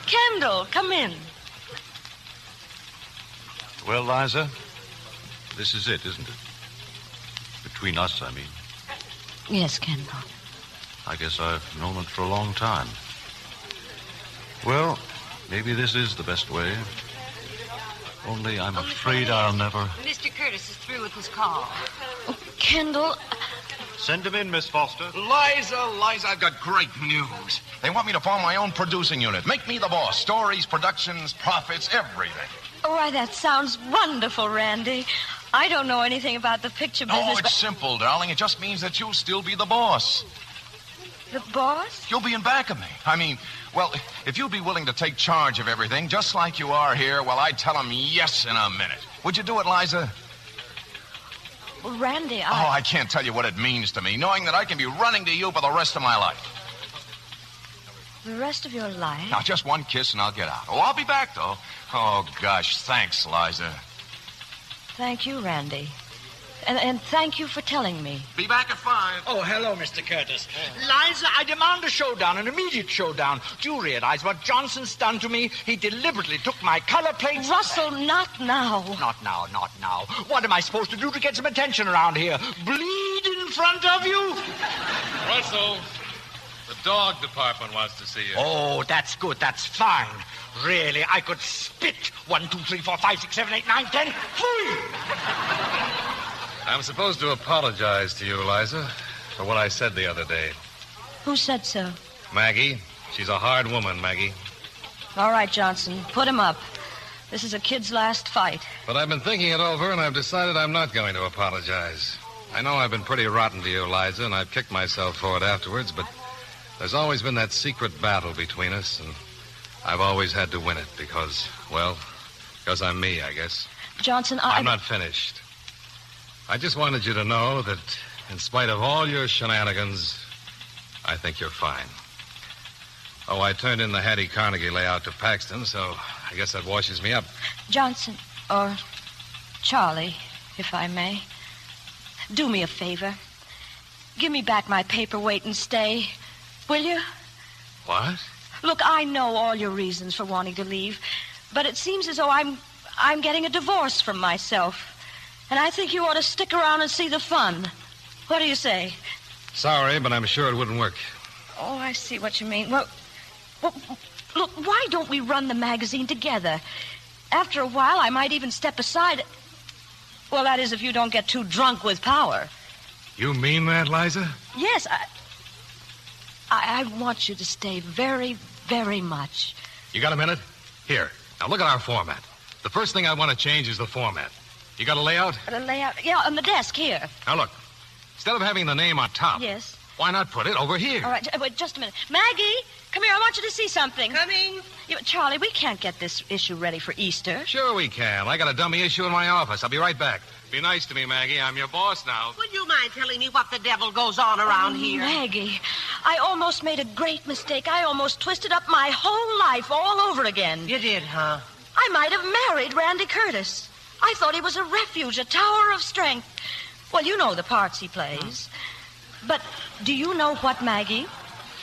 Kendall, come in. Well, Liza, this is it, isn't it? Between us, I mean. Yes, Kendall. I guess I've known it for a long time. Well, maybe this is the best way. Only I'm afraid I'll never... Mr. Curtis is through with his call. Oh, Kendall... Send him in, Miss Foster. Liza, I've got great news. They want me to form my own producing unit. Make me the boss. Stories, productions, profits, everything. Oh, why, that sounds wonderful, Randy. I don't know anything about the picture business. Oh, it's simple, darling. It just means that you'll still be the boss. The boss? You'll be in back of me. I mean, well, if you'd be willing to take charge of everything, just like you are here, well, I'd tell them yes in a minute. Would you do it, Liza? Well, Randy, Oh, I can't tell you what it means to me, knowing that I can be running to you for the rest of my life. The rest of your life? Now, just one kiss and I'll get out. Oh, I'll be back, though. Oh, gosh, thanks, Liza. Thank you, Randy. And thank you for telling me. Be back at 5. Oh, hello, Mr. Curtis. Liza, I demand a showdown, an immediate showdown. Do you realize what Johnson's done to me? He deliberately took my color plates. Russell, not now. Not now. What am I supposed to do to get some attention around here? Bleed in front of you? Russell, the dog department wants to see you. Oh, that's good. That's fine. Really, I could spit 1, 2, 3, 4, 5, 6, 7, 8, 9, 10. Fui! I'm supposed to apologize to you, Liza, for what I said the other day. Who said so? Maggie. She's a hard woman, Maggie. All right, Johnson, put him up. This is a kid's last fight. But I've been thinking it over, and I've decided I'm not going to apologize. I know I've been pretty rotten to you, Liza, and I've kicked myself for it afterwards, but there's always been that secret battle between us, and I've always had to win it because I'm me, I guess. Johnson, I'm not finished. I just wanted you to know that in spite of all your shenanigans, I think you're fine. Oh, I turned in the Hattie Carnegie layout to Paxton, so I guess that washes me up. Johnson, or Charlie, if I may, do me a favor. Give me back my paperweight and stay, will you? What? Look, I know all your reasons for wanting to leave, but it seems as though I'm getting a divorce from myself. And I think you ought to stick around and see the fun. What do you say? Sorry, but I'm sure it wouldn't work. Oh, I see what you mean. Well, look, why don't we run the magazine together? After a while, I might even step aside. Well, that is if you don't get too drunk with power. You mean that, Liza? Yes, I want you to stay very, very much. You got a minute? Here. Now look at our format. The first thing I want to change is the format. You got a layout? The layout? Yeah, on the desk here. Now look, instead of having the name on top... Yes? Why not put it over here? All right, wait, just a minute. Maggie, Come here, I want you to see something. Coming. Charlie, we can't get this issue ready for Easter. Sure we can. I got a dummy issue in my office. I'll be right back. Be nice to me, Maggie. I'm your boss now. Would you mind telling me what the devil goes on around here? Maggie, I almost made a great mistake. I almost twisted up my whole life all over again. You did, huh? I might have married Randy Curtis. I thought he was a refuge, a tower of strength. Well, you know the parts he plays. But do you know what, Maggie?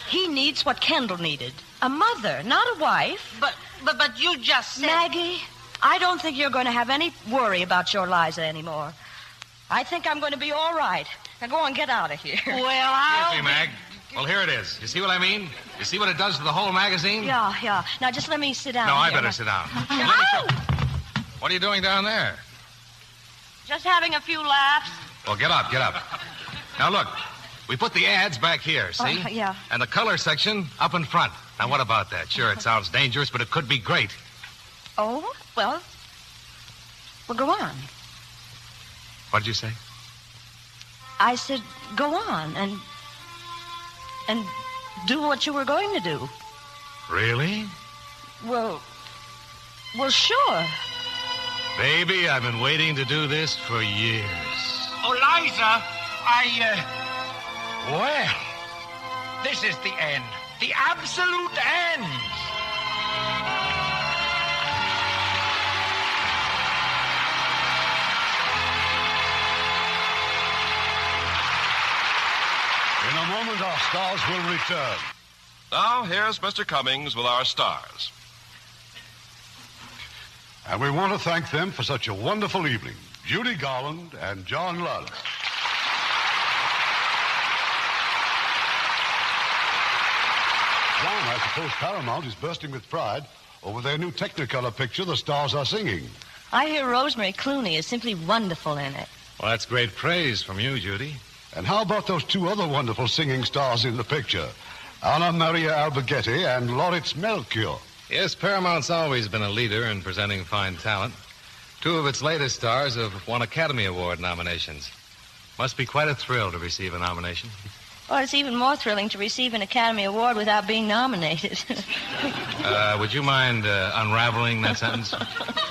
He needs what Kendall needed. A mother, not a wife. But you just said... Maggie, I don't think you're going to have any worry about your Liza anymore. I think I'm going to be all right. Now go on, get out of here. Well, I'll... Excuse me, Mag. Well, here it is. You see what I mean? You see what it does to the whole magazine? Yeah. Now just let me sit down. No, I here. better sit down. What are you doing down there? Just having a few laughs. Well, get up. Now, look. We put the ads back here, see? Yeah. And the color section up in front. Now, what about that? Sure, it sounds dangerous, but it could be great. Oh, well, go on. What did you say? I said, go on and do what you were going to do. Really? Well, sure. Baby, I've been waiting to do this for years. Oh, Liza, Well, this is the end. The absolute end. In a moment, our stars will return. Now, here's Mr. Cummings with our stars. And we want to thank them for such a wonderful evening. Judy Garland and John Lund. John, I suppose Paramount is bursting with pride over their new Technicolor picture, The Stars Are Singing. I hear Rosemary Clooney is simply wonderful in it. Well, that's great praise from you, Judy. And how about those two other wonderful singing stars in the picture? Anna Maria Alberghetti and Loritz Melchior. Yes, Paramount's always been a leader in presenting fine talent. Two of its latest stars have won Academy Award nominations. Must be quite a thrill to receive a nomination. Well, it's even more thrilling to receive an Academy Award without being nominated. Would you mind unraveling that sentence?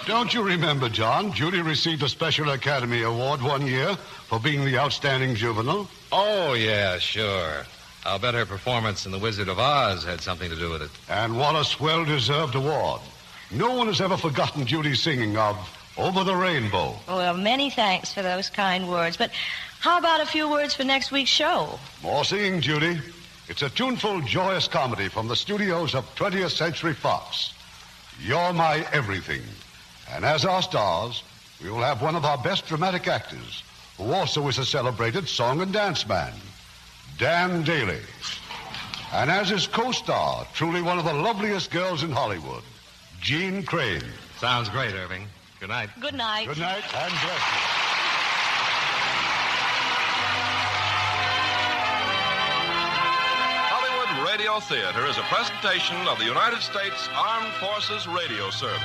Don't you remember, John? Judy received a special Academy Award one year for being the outstanding juvenile. Oh, yeah, sure. I'll bet her performance in The Wizard of Oz had something to do with it. And what a swell-deserved award. No one has ever forgotten Judy's singing of Over the Rainbow. Well, many thanks for those kind words. But how about a few words for next week's show? More singing, Judy. It's a tuneful, joyous comedy from the studios of 20th Century Fox. You're My Everything. And as our stars, we will have one of our best dramatic actors, who also is a celebrated song and dance man, Dan Daly. And as his co-star, truly one of the loveliest girls in Hollywood, Jean Crane. Sounds great, Irving. Good night. Good night. Good night, and bless you. Hollywood Radio Theater is a presentation of the United States Armed Forces Radio Service.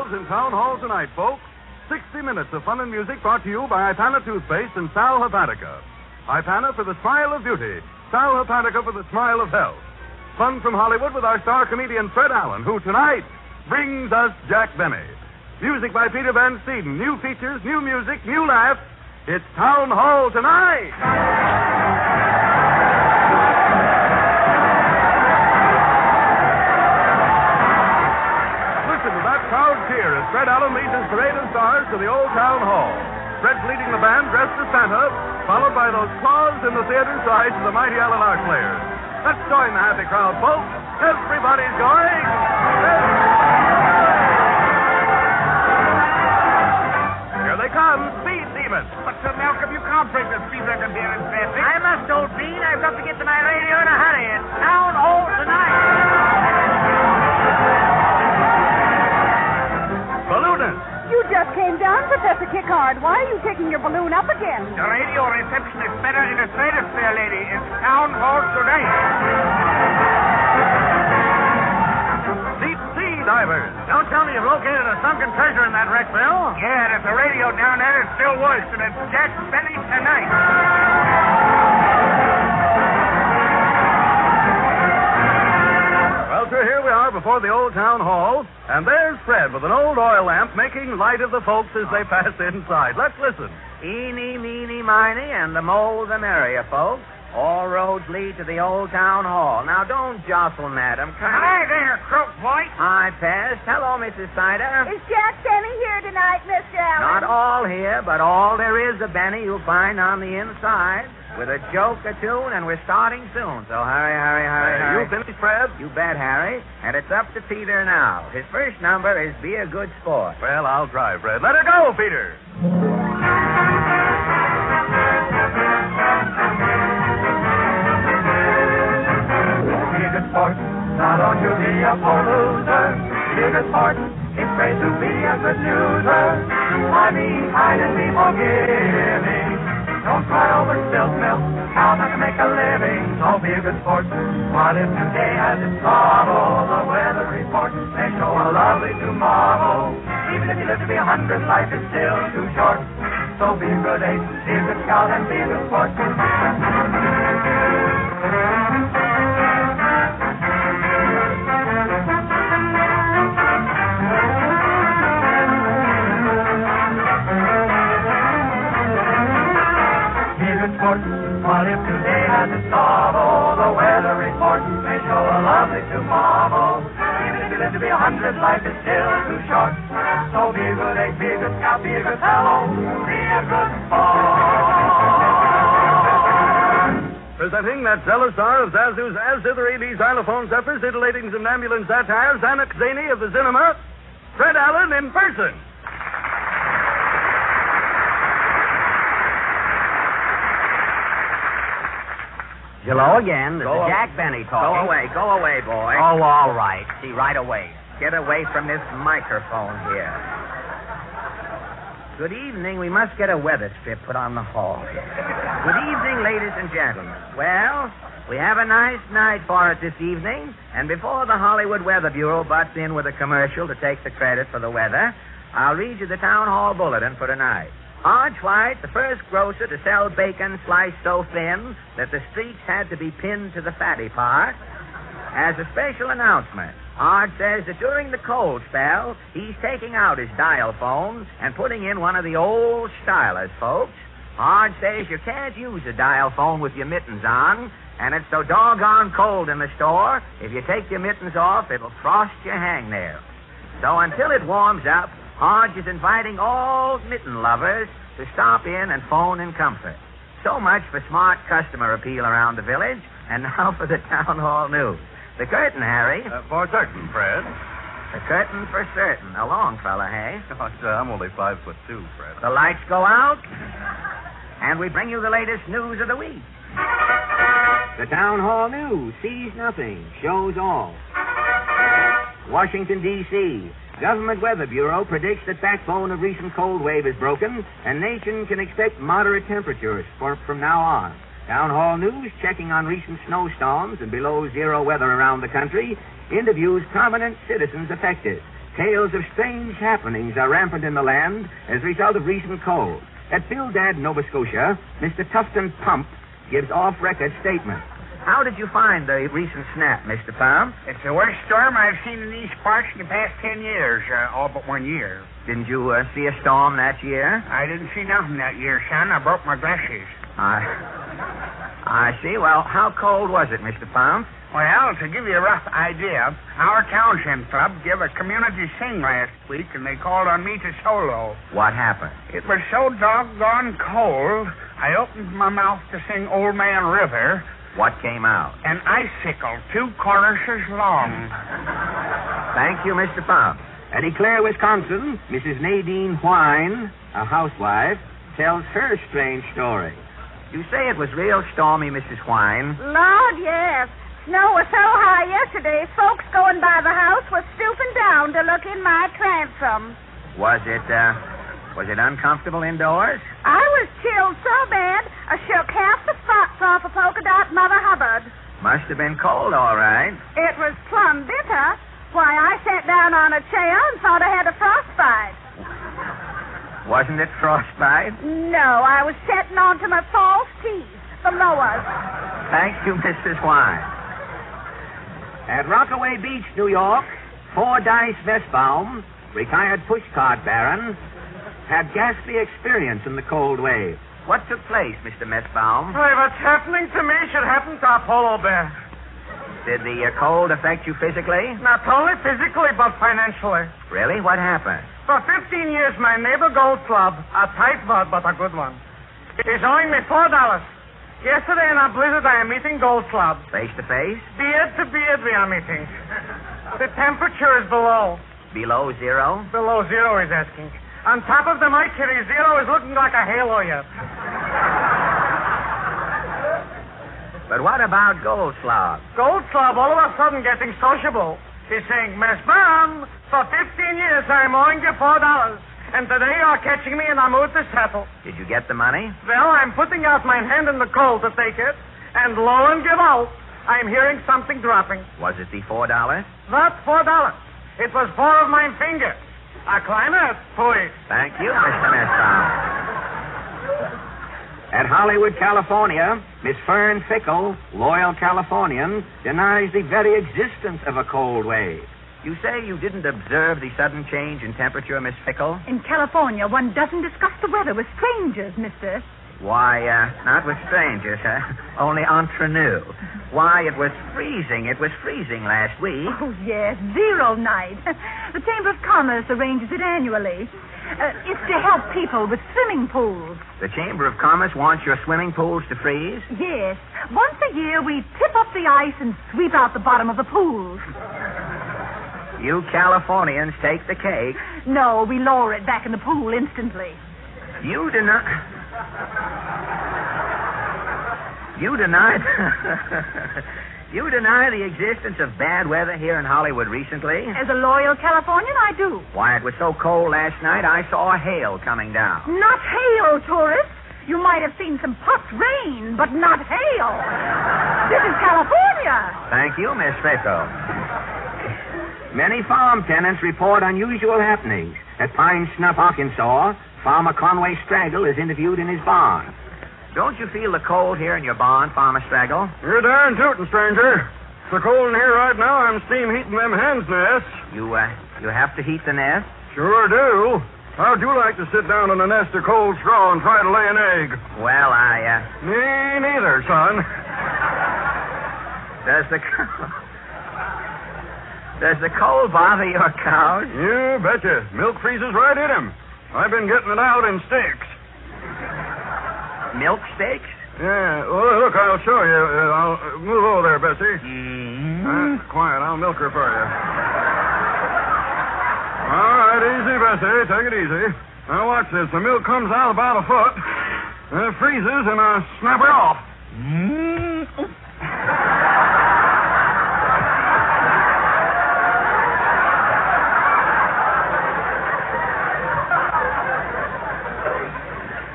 In town hall tonight, folks. 60 minutes of fun and music brought to you by Ipana Toothpaste and Sal Hepatica. Ipana for the smile of beauty. Sal Hepatica for the smile of health. Fun from Hollywood with our star comedian Fred Allen, who tonight brings us Jack Benny. Music by Peter Van Steeden. New features, new music, new laughs. It's Town Hall tonight. Listen to that crowd cheer as Fred Allen leads his parade of stars to the old Town Hall. Fred's leading the band dressed as Santa, followed by those claws in the theater sides of the mighty Allen Art players. Let's join the happy crowd, folks. Everybody's going. Here they come, Speed Demons. But, Sir Malcolm, you can't break the speed record here in traffic. I must, old bean. I've got to get to my radio in a hurry. It's Town Hall tonight. Balloonist. You just came down, Professor Kickard. Why are you taking your balloon up again? The radio reception is better in a fair lady. It's Town Hall tonight. Deep sea divers. Don't tell me you've located a sunken treasure in that wreck, Bill. Yeah, there's a radio down there that's still worse, and it's Jack Benny tonight. Well, sir, here we are before the old Town Hall, and there's Fred with an old oil lamp making light of the folks as they pass inside. Let's listen. Eeny, meeny, miny, and the more the merrier, folks. All roads lead to the old Town Hall. Now, don't jostle, madam. Hi there, croak voice. Hi, Pest. Hello, Mrs. Sider. Is Jack Benny here tonight, Mr. Allen? Not all here, but all there is of Benny you'll find on the inside. With a joke or two, and we're starting soon. So hurry. You finished, Fred? You bet, Harry. And it's up to Peter now. His first number is Be a Good Sport. Well, I'll try, Fred. Let her go, Peter. Be a good sport. Now don't you be a poor loser. Be a good sport. It's great to be a good loser. I mean, kind and be forgiving. Don't cry over spilt milk. How I can make a living. So be a good sport. What if today has its trouble? The weather report may show a lovely tomorrow. Even if you live to be 100, life is still too short. So be a good ace, be a good scout, and be a good sport. What if today has its sorrow? The weather report may show a lovely tomorrow. Even if you live to be 100, life is still too short. So be a good egg, be a good scout, be a good fellow, be a good sport. Presenting that zealous star of Zazu's Azitherene xylophone zephyrs, titillating somnambulant satires, Zanuck Zaney of the cinema, Fred Allen in person. Hello again. This Go is Jack Benny talking. Go away, boy. Oh, all right. See, right away. Get away from this microphone here. Good evening. We must get a weather strip put on the hall here. Good evening, ladies and gentlemen. Well, we have a nice night for it this evening, and before the Hollywood Weather Bureau butts in with a commercial to take the credit for the weather, I'll read you the Town Hall Bulletin for tonight. Hodge White, the first grocer to sell bacon sliced so thin that the streets had to be pinned to the fatty part, has a special announcement. Hodge says that during the cold spell, he's taking out his dial phone and putting in one of the old stylers, folks. Hodge says you can't use a dial phone with your mittens on, and it's so doggone cold in the store, if you take your mittens off, it'll frost your hangnails. So until it warms up, Hodge is inviting all mitten lovers to stop in and phone in comfort. So much for smart customer appeal around the village, and now for the Town Hall news. The curtain, Harry. For certain, Fred. The curtain for certain. A long fella, hey? Oh, I'm only 5'2", Fred. The lights go out, and we bring you the latest news of the week. The Town Hall news sees nothing, shows all. Washington, D.C., Government Weather Bureau predicts that backbone of recent cold wave is broken, and nation can expect moderate temperatures from now on. Town Hall News, checking on recent snowstorms and below zero weather around the country, interviews prominent citizens affected. Tales of strange happenings are rampant in the land as a result of recent cold. At Bildad, Nova Scotia, Mr. Tufton Pump gives off-record statements. How did you find the recent snap, Mr. Pump? It's the worst storm I've seen in these parts in the past 10 years, all but 1 year. Didn't you see a storm that year? I didn't see nothing that year, son. I broke my glasses. I see. Well, how cold was it, Mr. Pump? Well, to give you a rough idea, our Townshend Club gave a community sing last week, and they called on me to solo. What happened? It was so doggone cold, I opened my mouth to sing Old Man River. What came out? An icicle 2 choruses long. Thank you, Mr. Pump. At Eclair, Wisconsin, Mrs. Nadine Whine, a housewife, tells her strange story. You say it was real stormy, Mrs. Whine. Lord, yes. Snow was so high yesterday, folks going by the house were stooping down to look in my transom. Was it uncomfortable indoors? I was chilled so bad, I shook half the spots off a polka dot Mother Hubbard. Must have been cold, all right. It was plumb bitter. Why, I sat down on a chair and thought I had a frostbite. Wasn't it frostbite? No, I was sitting onto my false teeth, the lowers. Thank you, Mrs. Whine. At Rockaway Beach, New York, Fordyce Westbaum, retired pushcart baron, had ghastly experience in the cold wave. What took place, Mr. Messbaum? Why, what's happening to me should happen to a polo bear. Did the cold affect you physically? Not only physically, but financially. Really? What happened? For 15 years, my neighbor Gold Club, a tight bud, but a good one, is owing me $4. Yesterday in a blizzard, I am meeting Gold Club. Face to face? Beard to beard, we are meeting. The temperature is below. Below zero? Below zero, he's asking. On top of the mercury, zero is looking like a halo yet. But what about Gold Club? Gold Club all of a sudden getting sociable. He's saying, Miss Brown, for 15 years I'm owing you $4. And today you're catching me in a mood to settle. Did you get the money? Well, I'm putting out my hand in the cold to take it. And lo and behold, I'm hearing something dropping. Was it the $4? Not $4. It was 4 of my fingers. A climate, please. Thank you, Mr. Messbaum. At Hollywood, California, Miss Fern Fickle, loyal Californian, denies the very existence of a cold wave. You say you didn't observe the sudden change in temperature, Miss Fickle? In California, one doesn't discuss the weather with strangers, mister. Why, not with strangers, huh? Only entre nous. Why, it was freezing. It was freezing last week. Oh, yes, zero night. The Chamber of Commerce arranges it annually. It's to help people with swimming pools. The Chamber of Commerce wants your swimming pools to freeze? Yes. Once a year, we tip up the ice and sweep out the bottom of the pools. You Californians take the cake. No, we lower it back in the pool instantly. You deny... You deny the existence of bad weather here in Hollywood recently? As a loyal Californian, I do. Why, it was so cold last night, I saw hail coming down. Not hail, tourists. You might have seen some puff rain, but not hail. This is California. Thank you, Miss Fickle. Many farm tenants report unusual happenings. At Pine Snuff, Arkansas, Farmer Conway Straggle is interviewed in his barn. Don't you feel the cold here in your barn, Farmer Straggle? You're darn tootin', stranger. It's so cold in here right now, I'm steam heating them hens' nests. You have to heat the nest? Sure do. How'd you like to sit down in a nest of cold straw and try to lay an egg? Well, Me neither, son. Does the cold bother your cows? You betcha. Milk freezes right in them. I've been getting it out in sticks. Milk steaks? Yeah. Well, look, I'll show you. I'll move over there, Bessie. Quiet. I'll milk her for you. All right, easy, Bessie. Take it easy. Now, watch this. The milk comes out about a foot, it freezes, and I snap her off.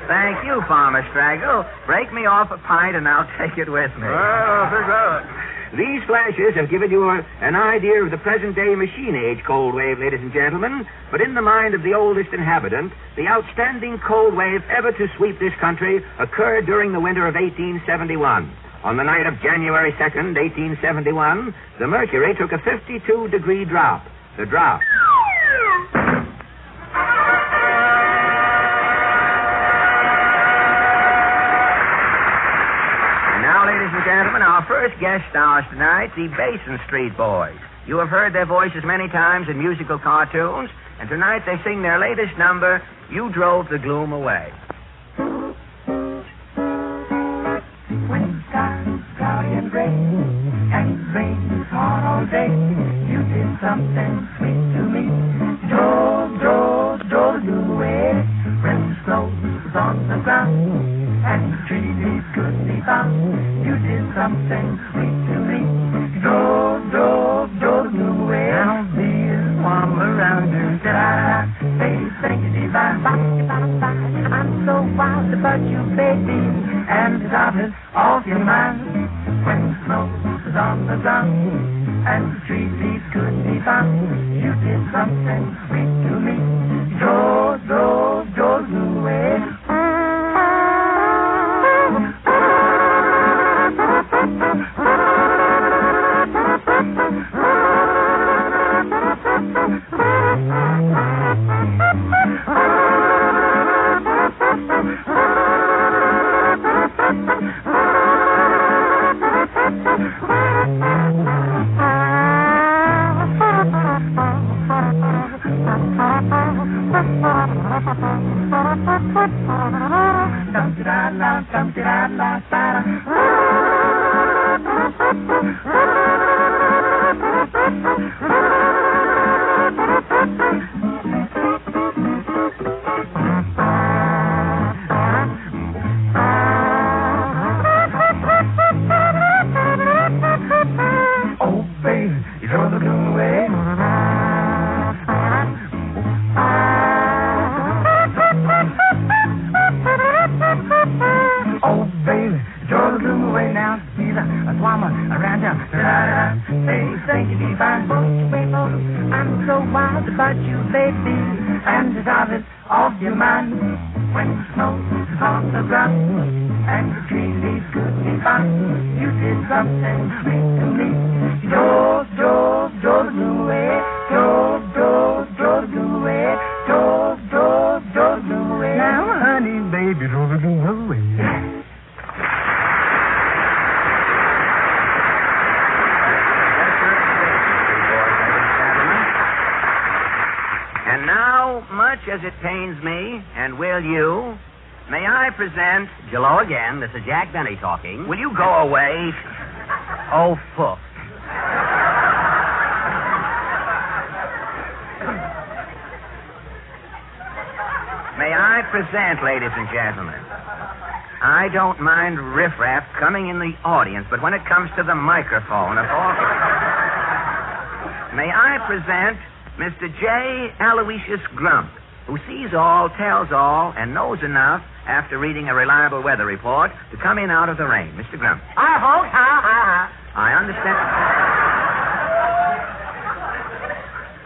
Thank you, Farmer Straggle. Break me off a pint, and I'll take it with me. Well, I'll take that. These flashes have given you an idea of the present-day machine-age cold wave, ladies and gentlemen. But in the mind of the oldest inhabitant, the outstanding cold wave ever to sweep this country occurred during the winter of 1871. On the night of January 2nd, 1871, the mercury took a 52-degree drop. The drop... Gentlemen, our first guest stars tonight, the Basin Street Boys. You have heard their voices many times in musical cartoons, and tonight they sing their latest number, You Drove the Gloom Away. When the sky's cloudy and gray, and it rains hard all day, you did something sweet to me. Drove the gloom away. When the snow was on the ground, and the trees couldn't be found, you did something sweet to me. Drove the gloom away. Now be a warm around you. Da-da-da, baby, thank you, divine. I'm so wild about you, baby, and it's obvious off your mind. When the snow was on the ground, and the trees couldn't be found, you did something sweet to me. Drove the gloom away. As it pains me, and will you, may I present... Hello again, this is Jack Benny talking. Will you go away? Oh, fuck. May I present, ladies and gentlemen, I don't mind riffraff coming in the audience, but when it comes to the microphone, of all... May I present Mr. J. Aloysius Grump, who sees all, tells all, and knows enough after reading a reliable weather report to come in out of the rain. Mr. Grump. Hi, folks.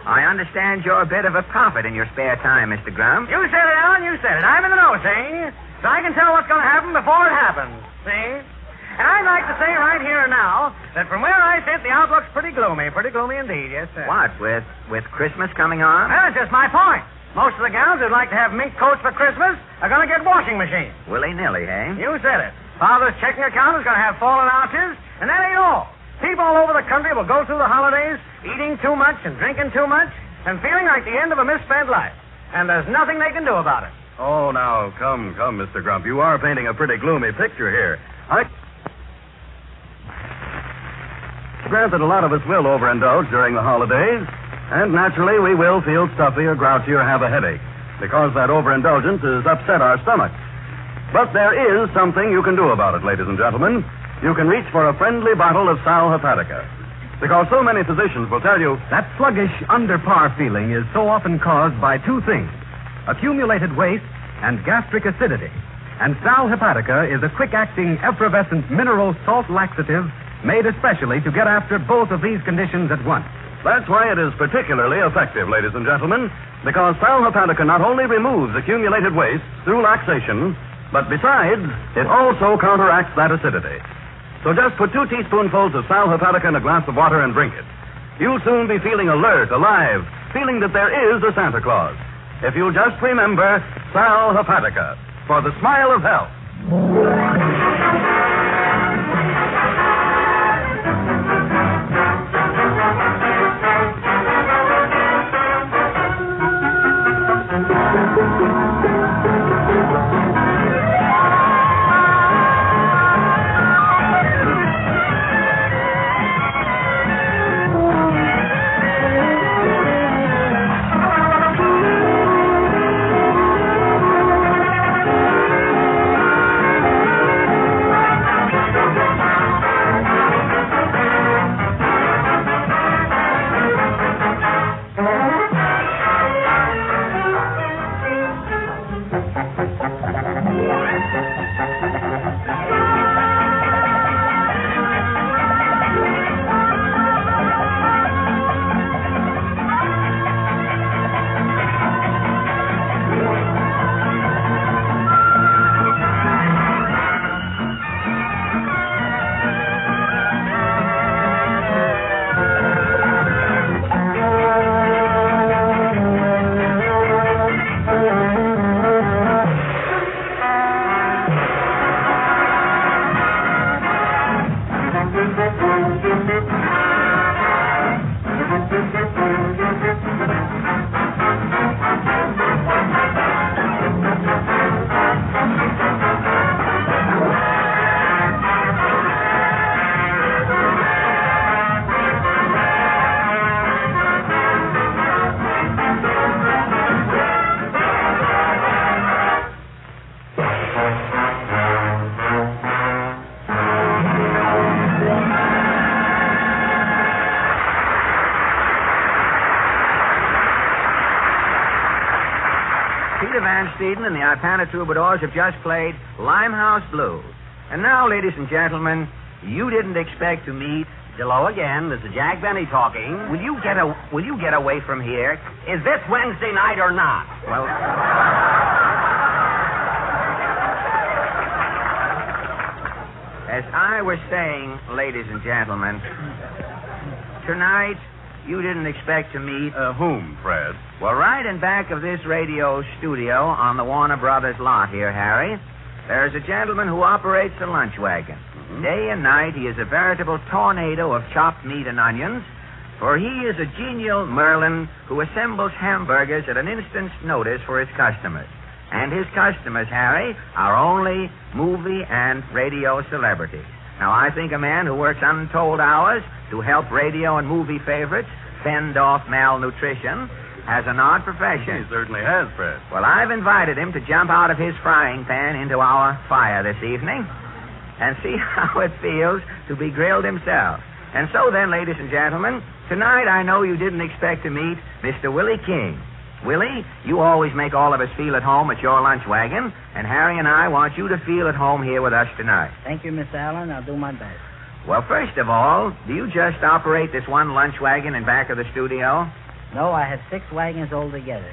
I understand you're a bit of a prophet in your spare time, Mr. Grump. You said it, Alan, you said it. I'm in the know, see? So I can tell what's going to happen before it happens, see? And I'd like to say right here and now that from where I sit, the outlook's pretty gloomy indeed, yes, sir. What, with Christmas coming on? Well, that's just my point. Most of the gals who'd like to have mink coats for Christmas are going to get washing machines. Willy-nilly, eh? You said it. Father's checking account is going to have fallen ounces, and that ain't all. People all over the country will go through the holidays eating too much and drinking too much and feeling like the end of a misspent life. And there's nothing they can do about it. Oh, now, come, Mr. Grump. You are painting a pretty gloomy picture here. I grant that a lot of us will overindulge during the holidays, and naturally we will feel stuffy or grouchy or have a headache, because that overindulgence has upset our stomachs. But there is something you can do about it, ladies and gentlemen. You can reach for a friendly bottle of Sal Hepatica, because so many physicians will tell you that sluggish, under-par feeling is so often caused by two things: accumulated waste and gastric acidity. And Sal Hepatica is a quick-acting, effervescent mineral salt laxative made especially to get after both of these conditions at once. That's why it is particularly effective, ladies and gentlemen, because Sal Hepatica not only removes accumulated waste through laxation, but besides, it also counteracts that acidity. So just put 2 teaspoonfuls of Sal Hepatica in a glass of water and drink it. You'll soon be feeling alert, alive, feeling that there is a Santa Claus. If you'll just remember Sal Hepatica for the smile of health. And the Ipana Troubadours have just played Limehouse Blues. And now, ladies and gentlemen, you didn't expect to meet... Hello again. This is Jack Benny talking. Will you get away from here? Is this Wednesday night or not? Well... As I was saying, ladies and gentlemen, tonight... You didn't expect to meet... Whom, Fred? Well, right in back of this radio studio on the Warner Brothers lot here, Harry, there's a gentleman who operates a lunch wagon. Mm-hmm. Day and night, he is a veritable tornado of chopped meat and onions, for he is a genial Merlin who assembles hamburgers at an instant's notice for his customers. And his customers, Harry, are only movie and radio celebrities. Now, I think a man who works untold hours to help radio and movie favorites fend off malnutrition has an odd profession. He certainly has, Fred. Well, I've invited him to jump out of his frying pan into our fire this evening and see how it feels to be grilled himself. And so then, ladies and gentlemen, tonight I know you didn't expect to meet Mr. Willie King. Willie, you always make all of us feel at home at your lunch wagon, and Harry and I want you to feel at home here with us tonight. Thank you, Mr. Allen. I'll do my best. Well, first of all, do you just operate this one lunch wagon in back of the studio? No, I have 6 wagons altogether.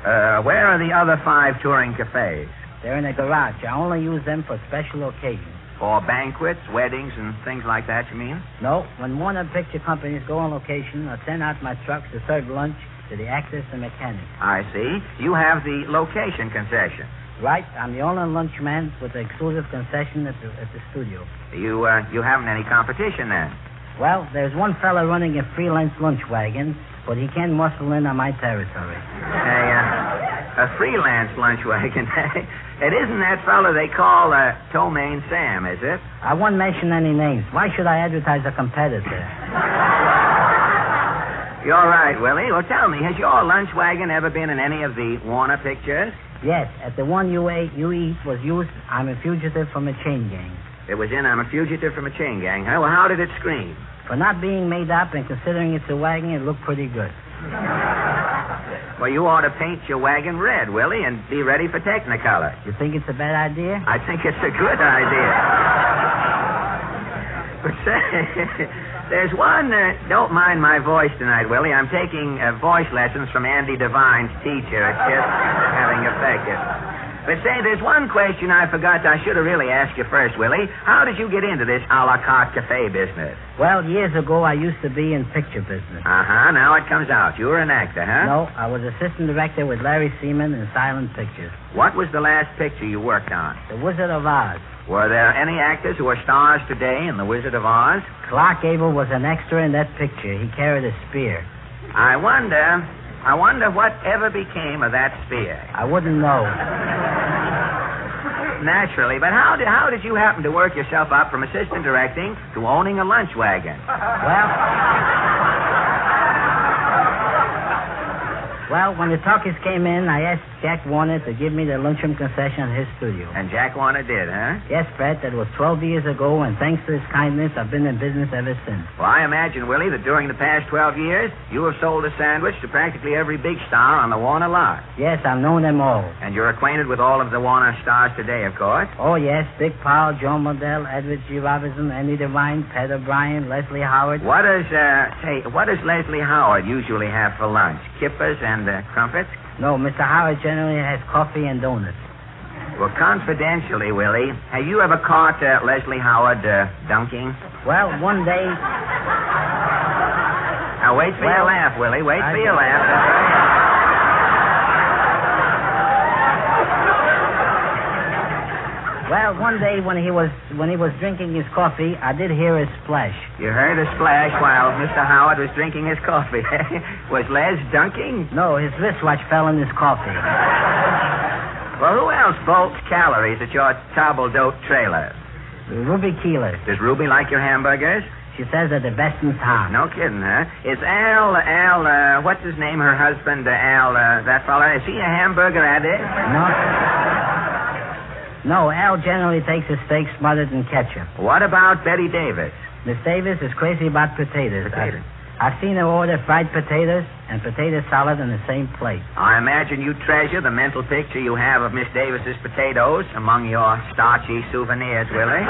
Where are the other 5 touring cafes? They're in the garage. I only use them for special occasions. For banquets, weddings, and things like that, you mean? No, when Warner Picture Companies go on location, I send out my trucks to serve lunch to the actors and mechanics. I see. You have the location concession. Right. I'm the only lunchman with the exclusive concession at the studio. You haven't any competition then? Well, there's one fella running a freelance lunch wagon, but he can't muscle in on my territory. A freelance lunch wagon? It isn't that fella they call Tomaine Sam, is it? I won't mention any names. Why should I advertise a competitor? You're right, Willie. Well, tell me, has your lunch wagon ever been in any of the Warner pictures? Yes. At the one you eat was used I'm a Fugitive from a Chain Gang. It was in I'm a Fugitive from a Chain Gang, huh? Well, how did it scream? For not being made up and considering it's a wagon, it looked pretty good. Well, you ought to paint your wagon red, Willie, and be ready for Technicolor. You think it's a bad idea? I think it's a good idea. But say, there's one... don't mind my voice tonight, Willie. I'm taking voice lessons from Andy Devine's teacher. It's just having effect. But say, there's one question I forgot I should have really asked you first, Willie. How did you get into this a la carte cafe business? Well, years ago, I used to be in picture business. Uh-huh. Now it comes out. You were an actor, huh? No, I was assistant director with Larry Seaman in silent pictures. What was the last picture you worked on? The Wizard of Oz. Were there any actors who are stars today in The Wizard of Oz? Clark Gable was an extra in that picture. He carried a spear. I wonder what ever became of that spear. I wouldn't know. Naturally, but how did you happen to work yourself up from assistant directing to owning a lunch wagon? Well, when the talkies came in, I asked Jack Warner to give me the lunchroom concession at his studio. And Jack Warner did, huh? Yes, Fred, that was 12 years ago, and thanks to his kindness, I've been in business ever since. Well, I imagine, Willie, that during the past 12 years, you have sold a sandwich to practically every big star on the Warner lot. Yes, I've known them all. And you're acquainted with all of the Warner stars today, of course? Oh, yes, Dick Powell, Joan Modell, Edward G. Robinson, Andy Devine, Pat O'Brien, Leslie Howard. What does Leslie Howard usually have for lunch? Kippers and crumpets? No, Mr. Howard generally has coffee and donuts. Well, confidentially, Willie, have you ever caught Leslie Howard dunking? Well, one day... Now, wait for your laugh, Willie. Wait for your laugh. Well, one day when he was drinking his coffee, I did hear a splash. You heard a splash while Mr. Howard was drinking his coffee. Was Les dunking? No, his wristwatch fell in his coffee. Well, who else bulks calories at your table-d'hote trailer? Ruby Keeler. Does Ruby like your hamburgers? She says they're the best in town. No kidding, huh? Is Al, what's his name, her husband, Al, that fella, is he a hamburger addict? No, Al generally takes his steak smothered in ketchup. What about Betty Davis? Miss Davis is crazy about potatoes. I've seen her order fried potatoes and potato salad in the same plate. I imagine you treasure the mental picture you have of Miss Davis's potatoes among your starchy souvenirs, Willie.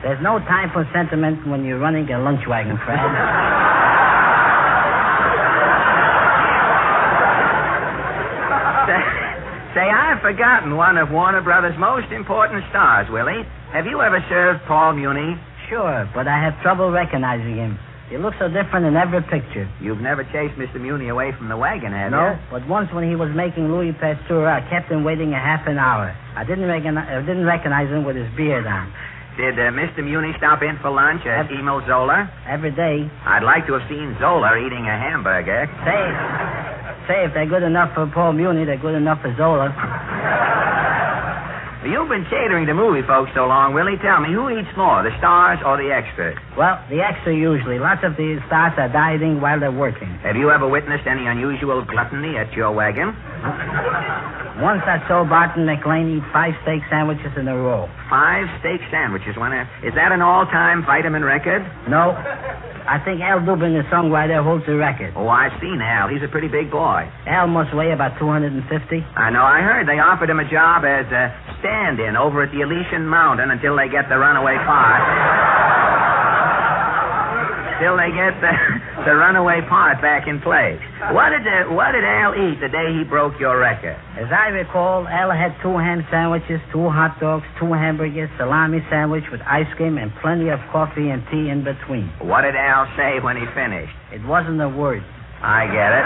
There's no time for sentiment when you're running a lunch wagon, Fred. Say, I've forgotten one of Warner Brothers' most important stars, Willie. Have you ever served Paul Muni? Sure, but I have trouble recognizing him. He looks so different in every picture. You've never chased Mr. Muni away from the wagon, have you? No, but once when he was making Louis Pasteur, I kept him waiting a half an hour. I didn't recognize him with his beard on. Did Mr. Muni stop in for lunch at Emil Zola? Every day. I'd like to have seen Zola eating a hamburger. Say, if they're good enough for Paul Muni, they're good enough for Zola. You've been catering to movie folks so long, Willie. Tell me, who eats more, the stars or the extras? Well, the extra usually. Lots of the stars are dieting while they're working. Have you ever witnessed any unusual gluttony at your wagon? Once I saw Barton McLean eat 5 steak sandwiches in a row. 5 steak sandwiches? Is that an all-time vitamin record? No. I think Al Dubin, the songwriter, holds the record. Oh, I've seen Al. He's a pretty big boy. Al must weigh about 250. I know. I heard they offered him a job as a stand-in over at the Elysian Mountain until they get the runaway part. Till they get the runaway part back in place. What did Al eat the day he broke your record? As I recall, Al had 2 ham sandwiches, 2 hot dogs, 2 hamburgers, salami sandwich with ice cream, and plenty of coffee and tea in between. What did Al say when he finished? It wasn't a word. I get it.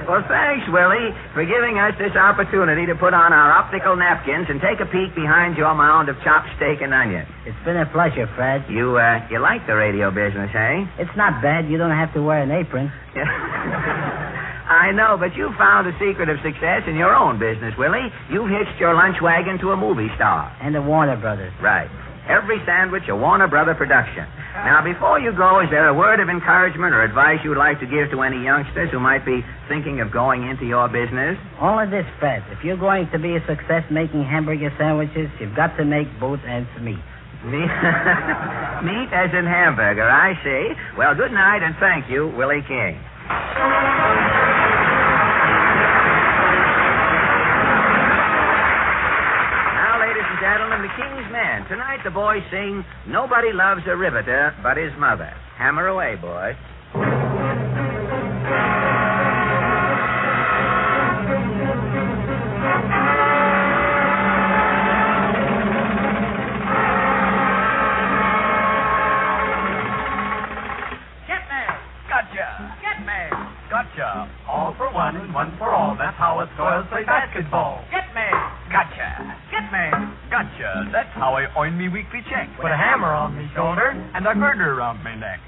Well, thanks, Willie, for giving us this opportunity to put on our optical napkins and take a peek behind your mound of chopped steak and onion. It's been a pleasure, Fred. You like the radio business, eh? It's not bad. You don't have to wear an apron. I know, but you found the secret of success in your own business, Willie. You've hitched your lunch wagon to a movie star. And the Warner Brothers. Right. Every sandwich a Warner Brother production. Now, before you go, is there a word of encouragement or advice you'd like to give to any youngsters who might be thinking of going into your business? Only this, Fred. If you're going to be a success making hamburger sandwiches, you've got to make both ends meet. Meat as in hamburger, I see. Well, good night and thank you, Willie King. tonight the boys sing Nobody Loves a Riveter But His Mother. Hammer away, boys. Gotcha. All for one and one for all. That's how us Doyles play basketball. Get me. Gotcha. Get me. Gotcha. That's how I earn me weekly check. With a hammer on me shoulder and a girder around me neck.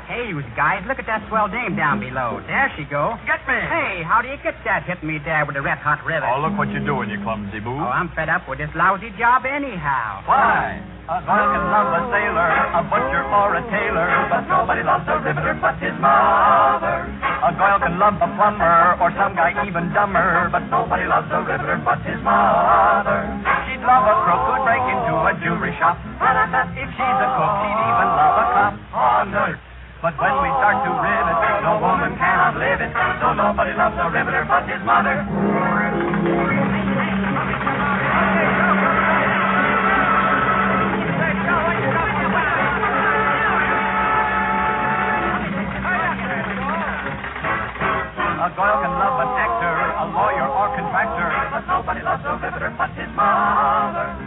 Hey, you guys, look at that swell dame down below. There she goes. Get me. Hey, how do you get that hitting me there with a red-hot rivet? Oh, look what you're doing, you clumsy boo. Oh, I'm fed up with this lousy job anyhow. Why? A girl can love a sailor, a butcher or a tailor, but nobody loves a riveter but his mother. A girl can love a plumber or some guy even dumber, but nobody loves a riveter but his mother. She'd love a crook who'd break into a jewelry shop. If she's a cook, she'd even love a cop on earth. But when we start to rivet, no woman cannot live it, so nobody loves a riveter but his mother. A girl can love an actor, a lawyer or contractor, but nobody loves a riveter but his mother.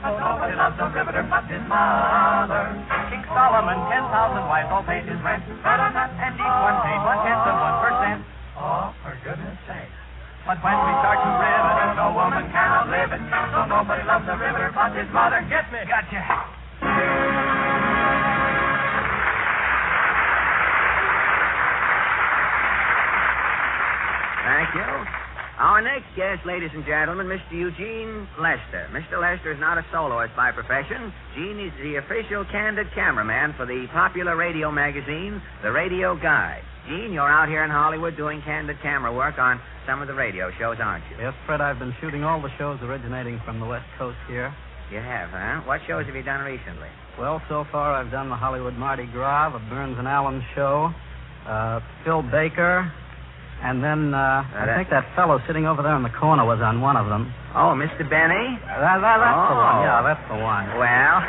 But nobody loves a riveter but his mother. King Solomon, 10,000 wives, all paid his rent, and each one paid 0.1%. Oh, for goodness sake. But when we start to rivet, no woman cannot live it, so nobody loves a riveter but his mother. Get me. Gotcha. Thank you. Our next guest, ladies and gentlemen, Mr. Eugene Lester. Mr. Lester is not a soloist by profession. Gene is the official candid cameraman for the popular radio magazine, The Radio Guide. Gene, you're out here in Hollywood doing candid camera work on some of the radio shows, aren't you? Yes, Fred, I've been shooting all the shows originating from the West Coast here. You have, huh? What shows have you done recently? Well, so far I've done the Hollywood Mardi Gras, the Burns and Allen show, Phil Baker, and then I think that fellow sitting over there in the corner was on one of them. Oh, Mr. Benny? That's the one. Yeah, that's the one. Well,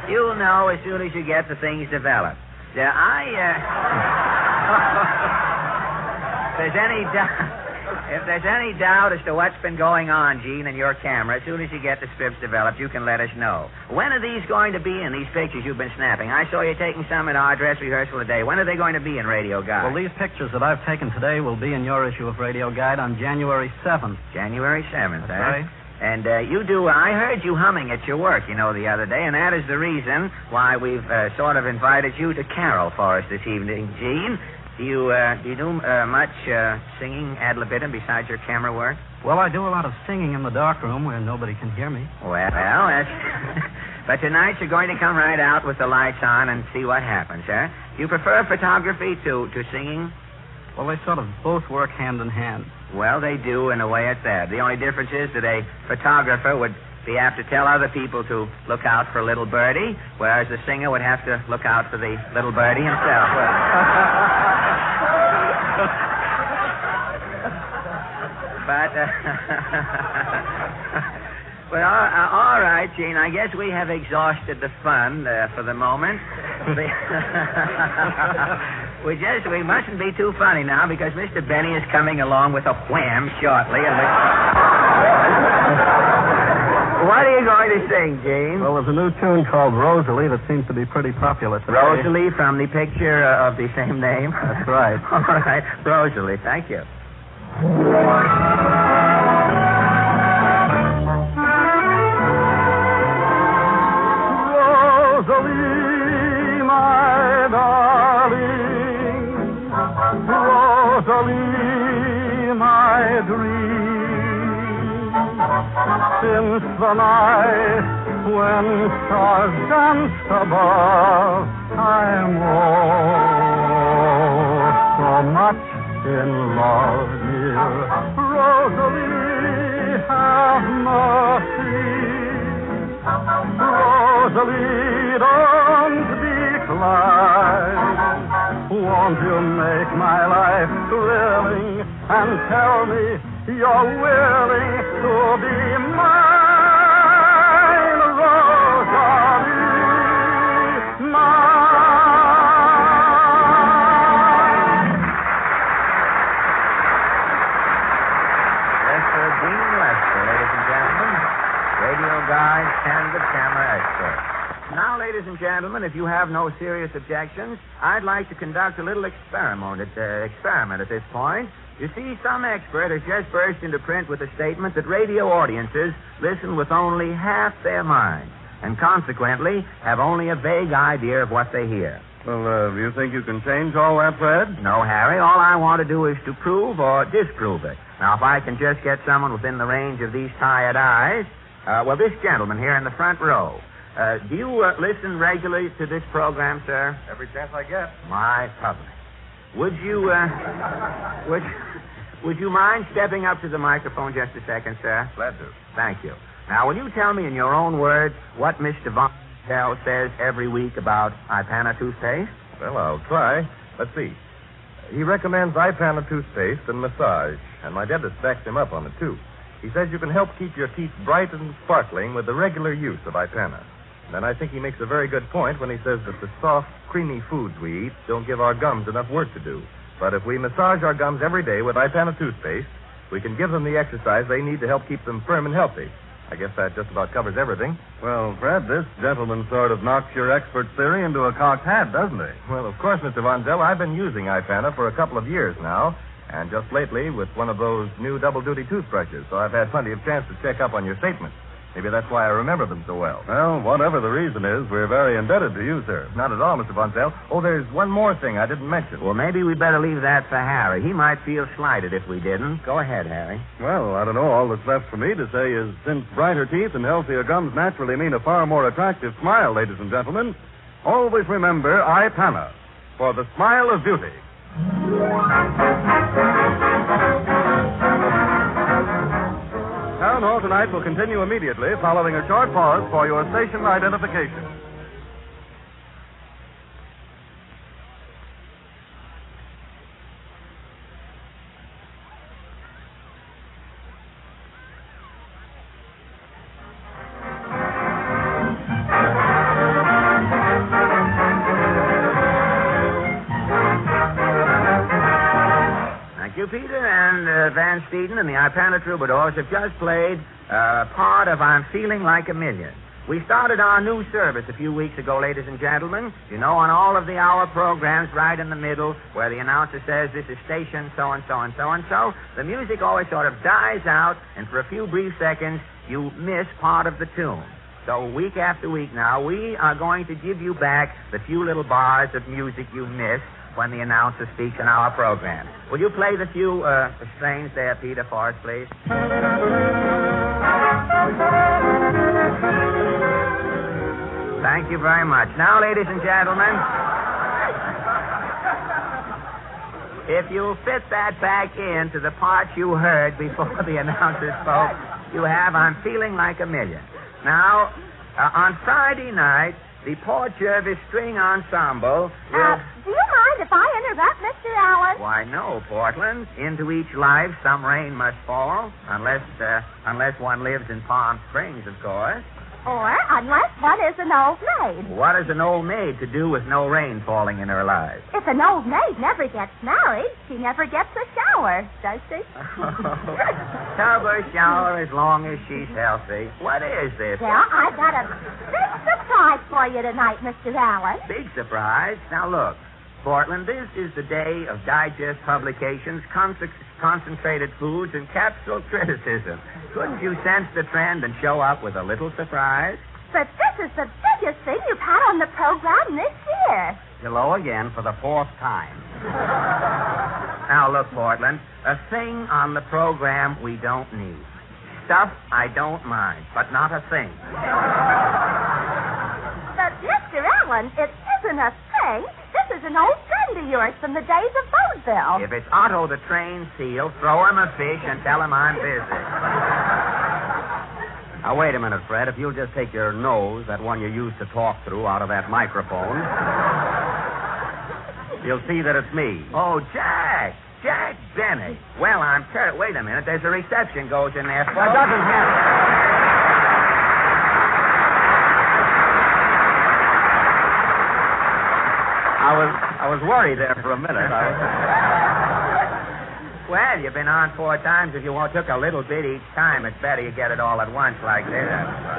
you'll know as soon as you get the things developed. If there's any doubt as to what's been going on, Gene, in your camera, as soon as you get the scripts developed, you can let us know. When are these going to be in, these pictures you've been snapping? I saw you taking some at our dress rehearsal today. When are they going to be in Radio Guide? Well, these pictures that I've taken today will be in your issue of Radio Guide on January 7th. January 7th, That's right. And I heard you humming at your work, the other day, and that is the reason why we've sort of invited you to carol for us this evening, Gene. Do you do much singing ad libitum besides your camera work? Well, I do a lot of singing in the darkroom where nobody can hear me. Well, that's... But tonight you're going to come right out with the lights on and see what happens, huh? Do you prefer photography to singing? Well, they sort of both work hand in hand. Well, they do in a way at that. The only difference is that a photographer would be apt to tell other people to look out for little birdie, whereas the singer would have to look out for the little birdie himself. But, well, all right, Gene, I guess we have exhausted the fun for the moment. We mustn't be too funny now because Mr. Benny is coming along with a wham shortly. What are you going to sing, Gene? Well, there's a new tune called Rosalie that seems to be pretty popular today. Rosalie from the picture of the same name? That's right. All right. Rosalie, thank you. Rosalie, my darling, Rosalie, my dream. Since the night when stars danced above, I'm so much in love, dear Rosalie, have mercy. Rosalie, don't decline. Won't you make my life thrilling and tell me you're willing to be mine, Rosalie, mine. Mr. Dean Lester, ladies and gentlemen, radio guide, candid camera expert. Now, ladies and gentlemen, if you have no serious objections, I'd like to conduct a little experiment at this point. You see, some expert has just burst into print with a statement that radio audiences listen with only half their minds, and consequently have only a vague idea of what they hear. Well, do you think you can change all that, Fred? No, Harry. All I want to do is to prove or disprove it. Now, if I can just get someone within the range of these tired eyes, this gentleman here in the front row. Do you listen regularly to this program, sir? Every chance I get. My public. Would you mind stepping up to the microphone just a second, sir? Glad to. Thank you. Now, will you tell me in your own words what Mr. Von Tell says every week about Ipana toothpaste? Well, I'll try. Let's see. He recommends Ipana toothpaste and massage, and my dentist backs him up on it, too. He says you can help keep your teeth bright and sparkling with the regular use of Ipana. And then I think he makes a very good point when he says that the soft, creamy foods we eat don't give our gums enough work to do. But if we massage our gums every day with Ipana toothpaste, we can give them the exercise they need to help keep them firm and healthy. I guess that just about covers everything. Well, Fred, this gentleman sort of knocks your expert theory into a cocked hat, doesn't he? Well, of course, Mr. Von Zell, I've been using Ipana for a couple of years now, and just lately with one of those new double-duty toothbrushes, so I've had plenty of chance to check up on your statements. Maybe that's why I remember them so well. Well, whatever the reason is, we're very indebted to you, sir. Not at all, Mr. Von Zell. Oh, there's one more thing I didn't mention. Well, maybe we better leave that for Harry. He might feel slighted if we didn't. Go ahead, Harry. Well, I don't know. All that's left for me to say is since brighter teeth and healthier gums naturally mean a far more attractive smile, ladies and gentlemen, always remember Ipana for the smile of beauty. Town Hall tonight will continue immediately following a short pause for your station identification. Peter and Van Steeden and the Ipana Troubadours have just played part of I'm Feeling Like a Million. We started our new service a few weeks ago, ladies and gentlemen. You know, on all of the hour programs, right in the middle, where the announcer says this is station so-and-so and so-and-so, the music always sort of dies out, and for a few brief seconds, you miss part of the tune. So week after week now, we are going to give you back the few little bars of music you missed when the announcer speaks in our program. Will you play the few strains there, Peter, for us, please? Thank you very much. Now, ladies and gentlemen, if you fit that back into the part you heard before the announcer spoke, you have I'm Feeling Like a Million. Now, on Friday night, the Port Jervis String Ensemble will... Do you mind if I interrupt, Mr. Allen? Why, no, Portland. Into each life, some rain must fall, unless one lives in Palm Springs, of course. Or unless one is an old maid. What has an old maid to do with no rain falling in her life? If an old maid never gets married, she never gets a shower, does she? Tub or shower as long as she's healthy. What is this? Well, I've got a big surprise for you tonight, Mr. Allen. Big surprise? Now, look, Portland, this is the day of digest publications, concentrated foods, and capsule criticism. Couldn't you sense the trend and show up with a little surprise? But this is the biggest thing you've had on the program this year. Hello again for the fourth time. Now, look, Portland, a thing on the program we don't need. Stuff I don't mind, but not a thing. But, Mr. Allen, it isn't a thing. This is an old friend of yours from the days of vaudeville. If it's Otto the trained seal, throw him a fish and tell him I'm busy. Now, wait a minute, Fred. If you'll just take your nose, that one you used to talk through, out of that microphone, you'll see that it's me. Oh, Jack. Jack Benny. Well, I'm terrible. Wait a minute. There's a reception goes in there. That doesn't happen. I was worried there for a minute. Well, you've been on 4 times. If you took a little bit each time, it's better you get it all at once like this.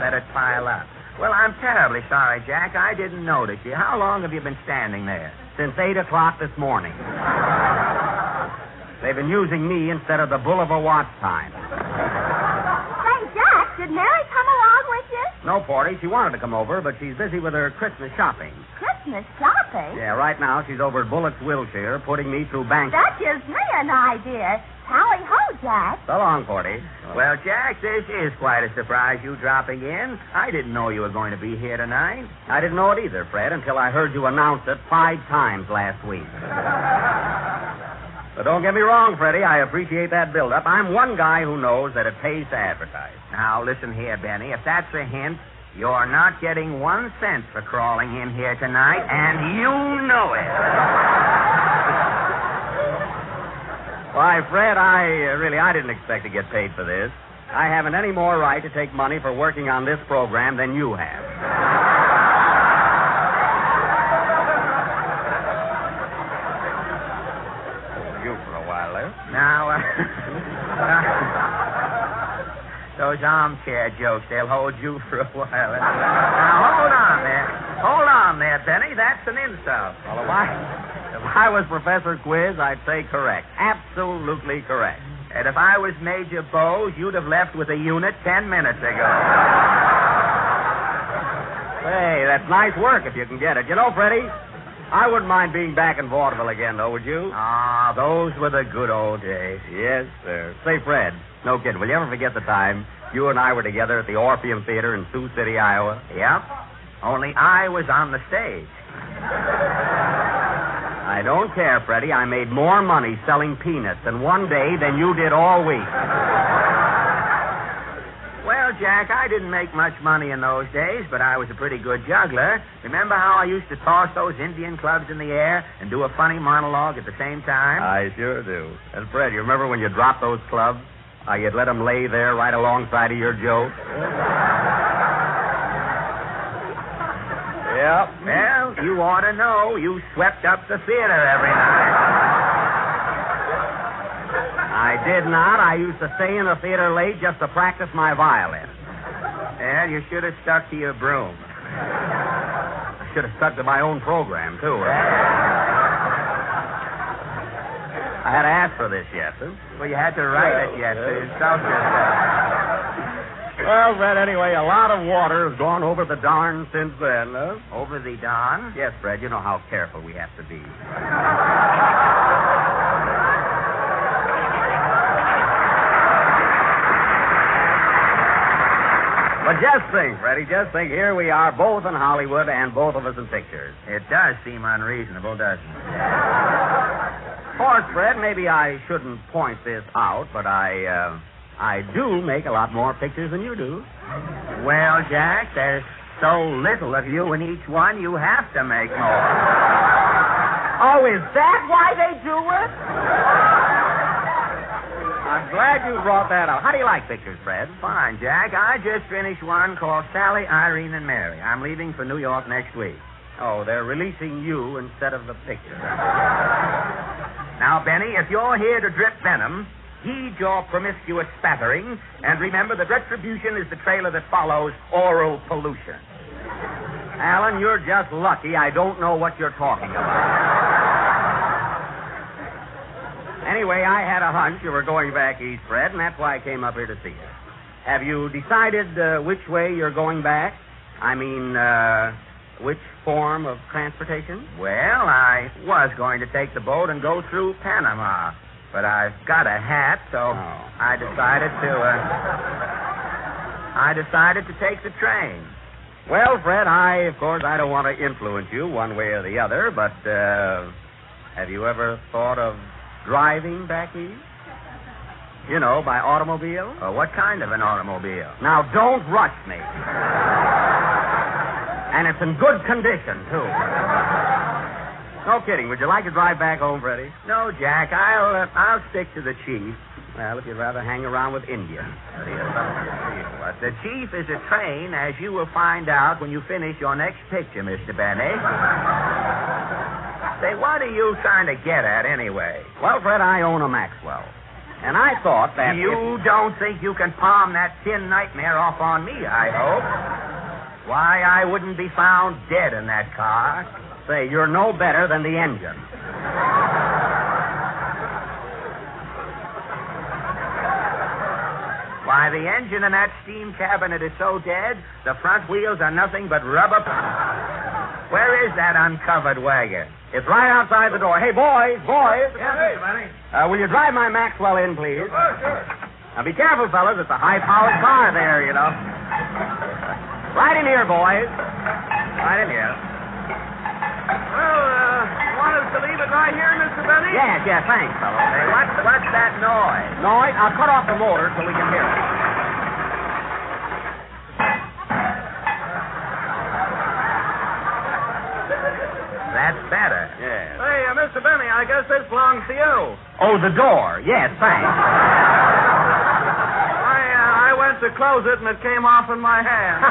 Let it pile up. Well, I'm terribly sorry, Jack. I didn't notice you. How long have you been standing there? Since 8 o'clock this morning. They've been using me instead of the Boulevard watch time. Say, Jack, did Mary come along with you? No, Porty. She wanted to come over, but she's busy with her Christmas shopping. Christmas shopping? Yeah, right now she's over at Bullock's, Wiltshire, putting me through bank. That gives me an idea. Tally ho, Jack. So long, Porty. Well, Jack, this is quite a surprise, you dropping in. I didn't know you were going to be here tonight. I didn't know it either, Fred, until I heard you announce it 5 times last week. But don't get me wrong, Freddie. I appreciate that build-up. I'm one guy who knows that it pays to advertise. Now, listen here, Benny. If that's a hint, you're not getting 1 cent for crawling in here tonight, and you know it. Why, Fred, I didn't expect to get paid for this. I haven't any more right to take money for working on this program than you have. You for a while there. Now, those armchair jokes, they'll hold you for a while. Now, hold on there. Hold on there, Benny. That's an insult. Well, if I was Professor Quiz, I'd say correct. Absolutely correct. And if I was Major Bowes, you'd have left with a unit 10 minutes ago. Hey, that's nice work if you can get it. You know, Freddie, I wouldn't mind being back in vaudeville again, though, would you? Ah, those were the good old days. Yes, sir. Say, Fred, no kidding, will you ever forget the time you and I were together at the Orpheum Theater in Sioux City, Iowa? Yep. Only I was on the stage. I don't care, Freddie. I made more money selling peanuts in one day than you did all week. Well, Jack, I didn't make much money in those days, but I was a pretty good juggler. Remember how I used to toss those Indian clubs in the air and do a funny monologue at the same time? I sure do. And, Fred, you remember when you dropped those clubs? How you'd let them lay there right alongside of your joke? Yep. Well, you ought to know. You swept up the theater every night. I did not. I used to stay in the theater late just to practice my violin. Well, you should have stuck to your broom. I should have stuck to my own program, too. I had to ask for this yet, huh? Well, you had to write it yet. Yourself. Well, Fred, anyway, a lot of water has gone over the Darn since then, huh? Over the Darn? Yes, Fred. You know how careful we have to be. But just think, Freddie, just think. Here we are, both in Hollywood and both of us in pictures. It does seem unreasonable, doesn't it? Of course, Fred, maybe I shouldn't point this out, but I do make a lot more pictures than you do. Well, Jack, there's so little of you in each one, you have to make more. Oh, is that why they do it? I'm glad you brought that up. How do you like pictures, Fred? Fine, Jack. I just finished one called Sally, Irene, and Mary. I'm leaving for New York next week. Oh, they're releasing you instead of the picture. Now, Benny, if you're here to drip venom, heed your promiscuous spattering, and remember that retribution is the trailer that follows oral pollution. Alan, you're just lucky I don't know what you're talking about. Anyway, I had a hunch you were going back east, Fred, and that's why I came up here to see you. Have you decided which way you're going back? I mean, which form of transportation? Well, I was going to take the boat and go through Panama. But I've got a hat, so I decided to take the train. Well, Fred, of course, I don't want to influence you one way or the other, but have you ever thought of driving back east? You know, by automobile? What kind of an automobile? Now, don't rush me. And it's in good condition, too. No kidding. Would you like to drive back home, Freddie? No, Jack. I'll stick to the chief. Well, if you'd rather hang around with Indians. But the chief is a train, as you will find out when you finish your next picture, Mr. Benny. Say, what are you trying to get at, anyway? Well, Fred, I own a Maxwell. And I thought that... You don't think you can palm that tin nightmare off on me, I hope? Why, I wouldn't be found dead in that car. Say, you're no better than the engine. Why, the engine in that steam cabinet is so dead, the front wheels are nothing but rubber. Where is that uncovered wagon? It's right outside the door. Hey, boys. Yes, Mr. Benny. Will you drive my Maxwell in, please? Oh, sure. Now, be careful, fellas. It's a high-powered car there, you know. Right in here, boys. Right in here. Well, want us to leave it right here, Mr. Benny? Yes, thanks, fellas. Hey, what's that noise? Noise? I'll cut off the motor so we can hear it. That's better. Yes. Hey, Mr. Benny, I guess this belongs to you. Oh, the door. Yes, thanks. I went to close it, and it came off in my hand.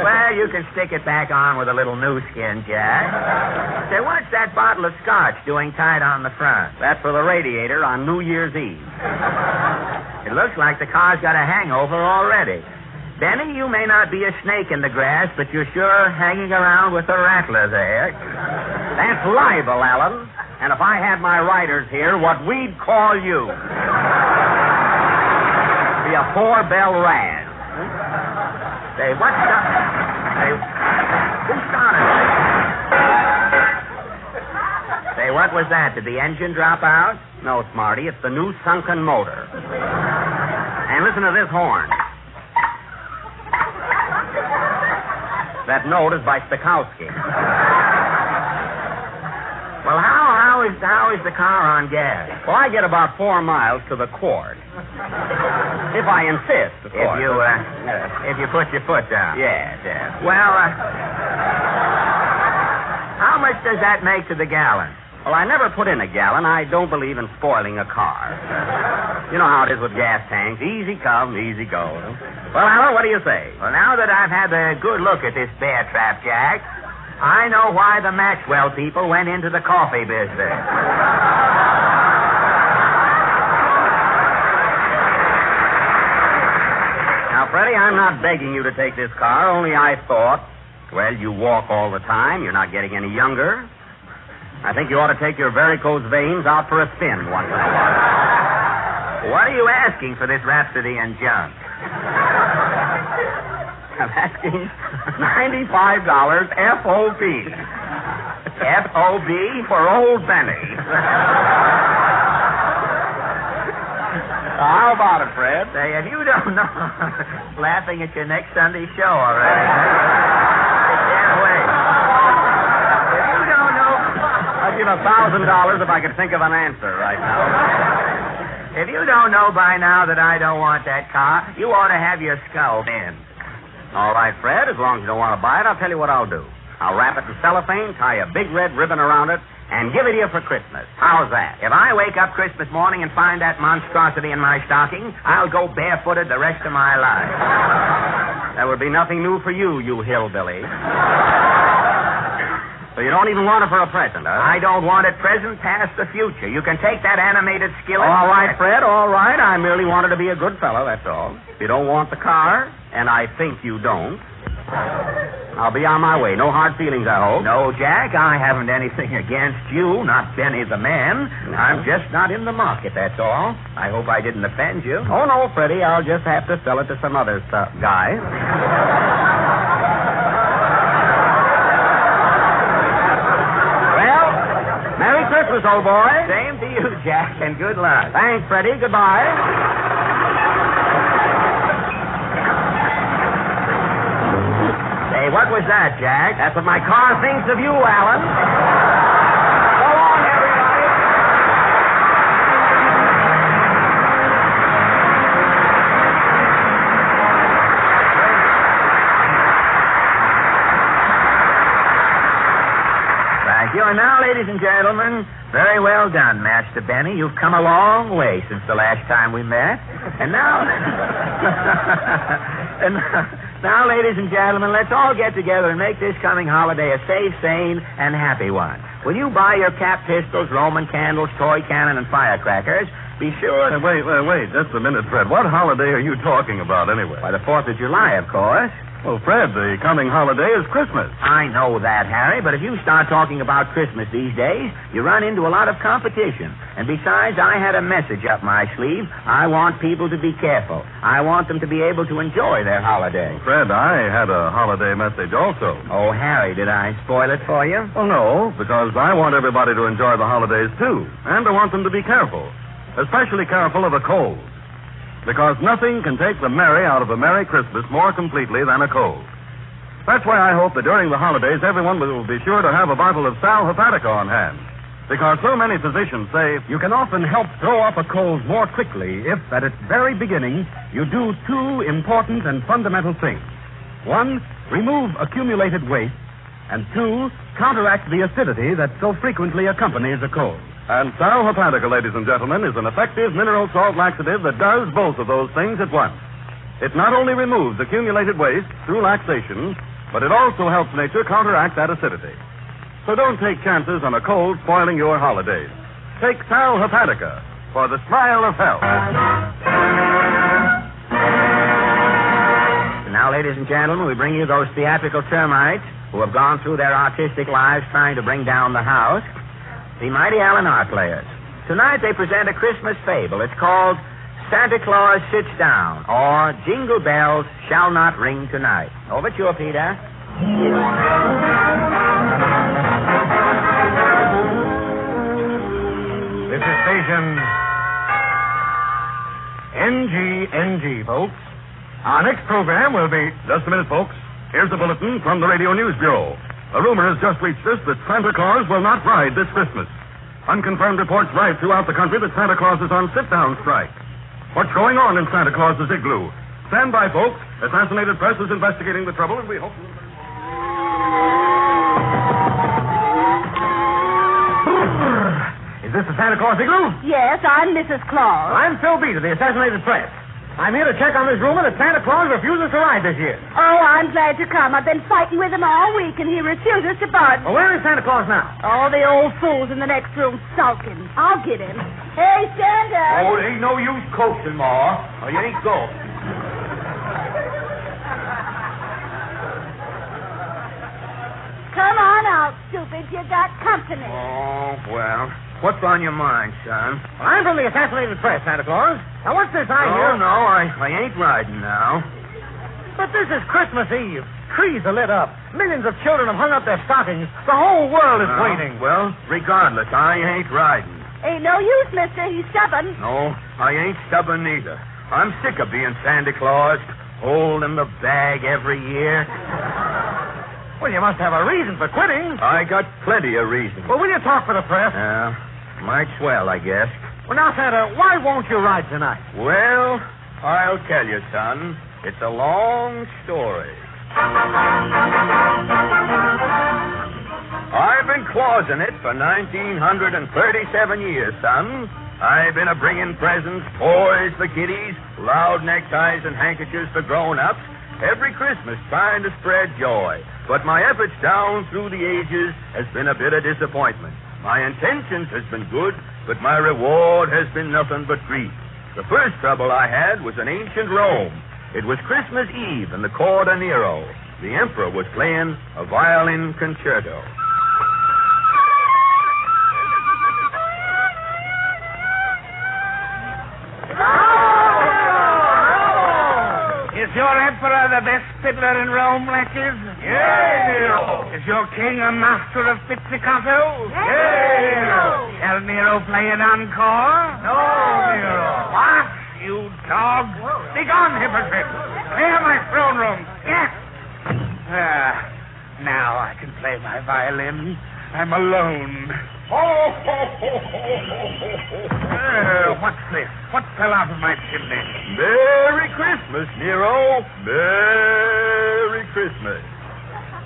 Well, you can stick it back on with a little new skin, Jack. Say, what's that bottle of scotch doing tied on the front? That's for the radiator on New Year's Eve. It looks like the car's got a hangover already. Benny, you may not be a snake in the grass, but you're sure hanging around with the rattler there. That's libel, Alan. And if I had my writers here, what we'd call you be a four-bell raz. Say, what's up? Say, who started it? Say, what was that? Did the engine drop out? No, Smarty, it's the new sunken motor. And listen to this horn. That note is by Stokowski. Well, how is the car on gas? Well, I get about 4 miles to the quart. If I insist, of course. If you put your foot down. Yes. Well, how much does that make to the gallon? Well, I never put in a gallon. I don't believe in spoiling a car. You know how it is with gas tanks. Easy come, easy go. Well, Alan, what do you say? Well, now that I've had a good look at this bear trap, Jack, I know why the Maxwell people went into the coffee business. Now, Freddie, I'm not begging you to take this car, only I thought, well, you walk all the time. You're not getting any younger. I think you ought to take your varicose veins out for a spin once in a while. What are you asking for this Rhapsody and junk? I'm asking $95 FOB. FOB for old Benny. How about it, Fred? Say, if you don't know, laughing at your next Sunday show already. Can't wait. If you don't know... I'd give $1,000 if I could think of an answer right now. If you don't know by now that I don't want that car, you ought to have your skull in. All right, Fred, as long as you don't want to buy it, I'll tell you what I'll do. I'll wrap it in cellophane, tie a big red ribbon around it, and give it to you for Christmas. How's that? If I wake up Christmas morning and find that monstrosity in my stocking, I'll go barefooted the rest of my life. That would be nothing new for you, you hillbilly. So you don't even want it for a present, huh? I don't want it present, past, the future. You can take that animated skillet. All right, Fred, all right. I merely wanted to be a good fellow, that's all. If you don't want the car, and I think you don't, I'll be on my way. No hard feelings, I hope. No, Jack, I haven't anything against you, not Benny the man. No. I'm just not in the market, that's all. I hope I didn't offend you. Oh, no, Freddie, I'll just have to sell it to some other guy. Merry Christmas, old boy. Same to you, Jack, and good luck. Thanks, Freddie. Goodbye. Hey, what was that, Jack? That's what my car thinks of you, Alan. So long, everybody. Thank Thank you. And now, ladies and gentlemen, very well done, Master Benny. You've come a long way since the last time we met. And now... Now, ladies and gentlemen, let's all get together and make this coming holiday a safe, sane, and happy one. Will you buy your cap pistols, Roman candles, toy cannon, and firecrackers? Be sure... Wait, just a minute, Fred. What holiday are you talking about, anyway? Why, the 4th of July, of course. Well, Fred, the coming holiday is Christmas. I know that, Harry, but if you start talking about Christmas these days, you run into a lot of competition. And besides, I had a message up my sleeve. I want people to be careful. I want them to be able to enjoy their holiday. Fred, I had a holiday message also. Oh, Harry, did I spoil it for you? Well, no, because I want everybody to enjoy the holidays, too. And I want them to be careful. Especially careful of a cold. Because nothing can take the merry out of a Merry Christmas more completely than a cold. That's why I hope that during the holidays everyone will be sure to have a bottle of sal hepatica on hand. Because so many physicians say you can often help throw off a cold more quickly if, at its very beginning, you do two important and fundamental things. One, remove accumulated waste, and two, counteract the acidity that so frequently accompanies a cold. And sal hepatica, ladies and gentlemen, is an effective mineral salt laxative that does both of those things at once. It not only removes accumulated waste through laxation, but it also helps nature counteract that acidity. So don't take chances on a cold spoiling your holidays. Take sal hepatica for the smile of health. So now, ladies and gentlemen, we bring you those theatrical termites who have gone through their artistic lives trying to bring down the house. The mighty Allen-R Players. Tonight they present a Christmas fable. It's called Santa Claus Sits Down, or Jingle Bells Shall Not Ring Tonight. Over to you, Peter. This is station NG, folks. Our next program will be... Just a minute, folks. Here's a bulletin from the Radio News Bureau. A rumor has just reached us that Santa Claus will not ride this Christmas. Unconfirmed reports ride throughout the country that Santa Claus is on sit-down strike. What's going on in Santa Claus's igloo? Stand by, folks. Assassinated Press is investigating the trouble, and we hope... Is this the Santa Claus igloo? Yes, I'm Mrs. Claus. I'm Phil Beat of the Assassinated Press. I'm here to check on this rumor that Santa Claus refuses to ride this year. Oh, I'm glad to come. I've been fighting with him all week, and he refuses to budge. Well, where is Santa Claus now? Oh, the old fool's in the next room sulking. I'll get him. Hey, Santa. Oh, it ain't no use coaxing, Ma. Or you ain't go. Come on out, stupid. You got company. Oh, well. What's on your mind, son? Well, I'm from the Assassinated Press, Santa Claus. Now, what's this I hear? No, I ain't riding now. But this is Christmas Eve. Trees are lit up. Millions of children have hung up their stockings. The whole world is waiting. Well, regardless, I ain't riding. Ain't no use, mister. He's stubborn. No, I ain't stubborn neither. I'm sick of being Santa Claus, holding the bag every year. Well, you must have a reason for quitting. I got plenty of reasons. Well, will you talk for the press? Yeah, might swell, I guess. Well, now, Santa, why won't you ride tonight? Well, I'll tell you, son. It's a long story. I've been clausing it for 1937 years, son. I've been a-bringing presents, toys for kiddies, loud neckties and handkerchiefs for grown-ups, every Christmas trying to spread joy. But my efforts down through the ages has been a bit of disappointment. My intentions has been good, but my reward has been nothing but grief. The first trouble I had was in ancient Rome. It was Christmas Eve in the court of Nero. The emperor was playing a violin concerto. Is your emperor the best fiddler in Rome, Latches? Yea, Nero. Is your king a master of pizzicato? Yea, Nero. Shall Nero play an encore? No, Nero. What, you dog? Begone, hypocrite. Clear my throne room. Yes. Now I can play my violin. I'm alone. What's this? What fell out of my chimney? Merry Christmas, Nero. Merry Christmas.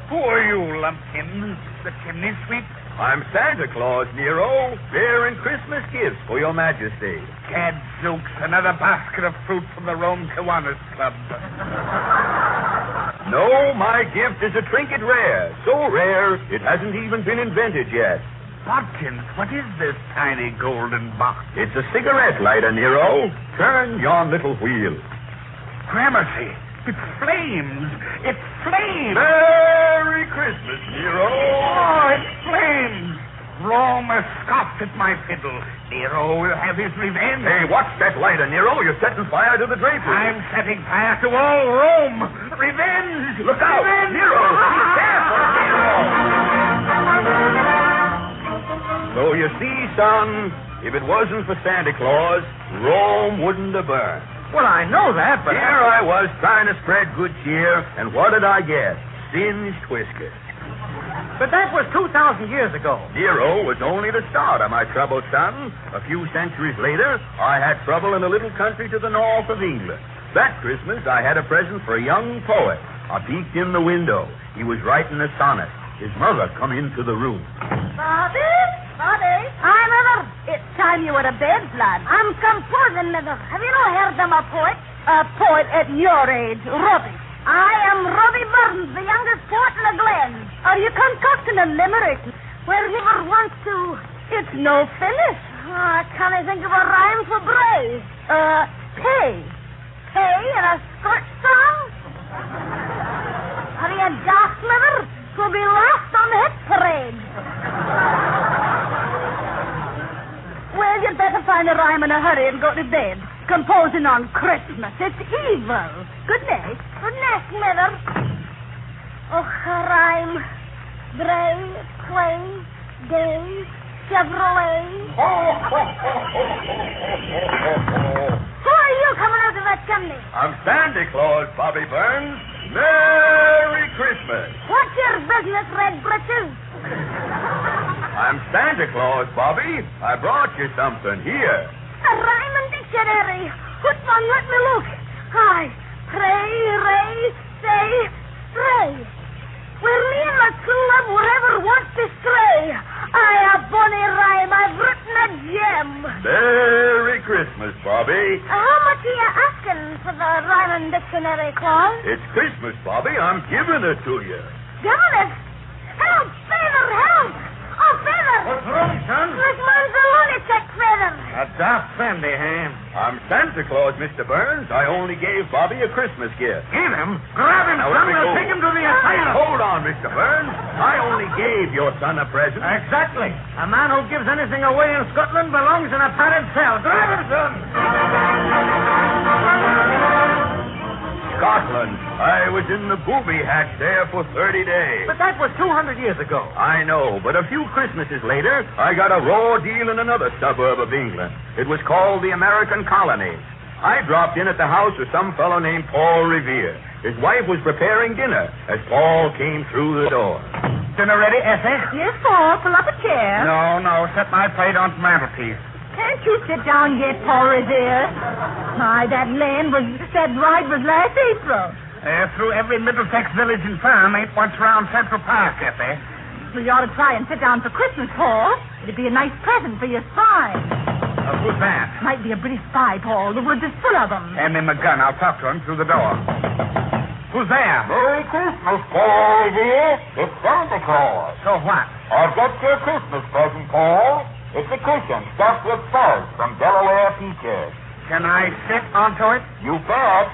Who are you, Lumpkin? The chimney sweep? I'm Santa Claus, Nero, bearing Christmas gifts for your majesty. Gadzooks, another basket of fruit from the Rome Kiwanis Club. No, my gift is a trinket rare. So rare, it hasn't even been invented yet. Watkins, what is this tiny golden box? It's a cigarette lighter, Nero. Turn yon little wheel. Gramercy, it flames. It flames. Merry Christmas, Nero. Oh, it flames. Rome has scoffed at my fiddle. Nero will have his revenge. Hey, watch that lighter, Nero. You're setting fire to the drapery. I'm setting fire to all Rome. Revenge. Look out. Revenge. Nero. Be careful, Nero. So you see, son, if it wasn't for Santa Claus, Rome wouldn't have burned. Well, I know that, but... Here I was trying to spread good cheer, and what did I get? Singed whiskers. But that was 2,000 years ago. Nero was only the start of my trouble, son. A few centuries later, I had trouble in a little country to the north of England. That Christmas, I had a present for a young poet. I peeked in the window. He was writing a sonnet. His mother come into the room. Bobby? Hi, Mother. It's time you were to bed, lad. I'm composing, Mother. Have you not heard of a poet? A poet at your age, Robbie. I am Robbie Burns, the youngest poet in the Glen. Are you concocting a limerick? Where river wants to... It's no finish. Can I think of a rhyme for brave? Pay. Pay in a Scotch song? Are you daft, Mother? Will be last on the hit parade. Well, you'd better find a rhyme in a hurry and go to bed. Composing on Christmas. It's evil. Good night. Good night, Mother. Oh, a rhyme. Bray, Quay, Day, Chevrolet. Who are you coming out of that chimney? I'm Santa Claus, Bobby Burns. Merry Christmas. What's your business, Red Britches? I'm Santa Claus, Bobby. I brought you something. Here. A rhyming dictionary. What one? Let me look. Hi. Pray, ray, say, stray. Where me and my true love wherever wants to stray. A bonny rhyme. I've written a gem. Merry Christmas, Bobby. How much are you asking for the rhyming dictionary, Claus? It's Christmas, Bobby. I'm giving it to you. Giving it? Help, Feather, help! Oh, Feather! What's wrong, son? This man's a lunatic, Feather. A daft Sandy, eh? I'm Santa Claus, Mr. Burns. I only gave Bobby a Christmas gift. Give him? Grab him, Now, son. let me We'll go. take him to the asylum. Hold on, Mr. Burns. I only gave your son a present. Exactly. A man who gives anything away in Scotland belongs in a padded cell. Grab him, son. Scotland. I was in the booby hatch there for 30 days. But that was 200 years ago. I know, but a few Christmases later, I got a raw deal in another suburb of England. It was called the American Colony. I dropped in at the house of some fellow named Paul Revere. His wife was preparing dinner as Paul came through the door. Dinner ready, Effie? Yes, Paul. Pull up a chair. No. Set my plate on the mantelpiece. Can't you sit down yet, Paul Revere? My, that ride was last April. Through every Middlesex village and farm ain't once round Central Park, Effie. Well, you ought to try and sit down for Christmas, Paul. It'd be a nice present for your spy. Who's that? Might be a British spy, Paul. The woods is full of them. Hand him a gun. I'll talk to him through the door. Who's there? Merry Christmas, Paul, dear. It's Santa Claus. So what? I've got your Christmas present, Paul. It's a cushion stuffed with fuzz from Delaware peaches. Can I sit onto it? You bet.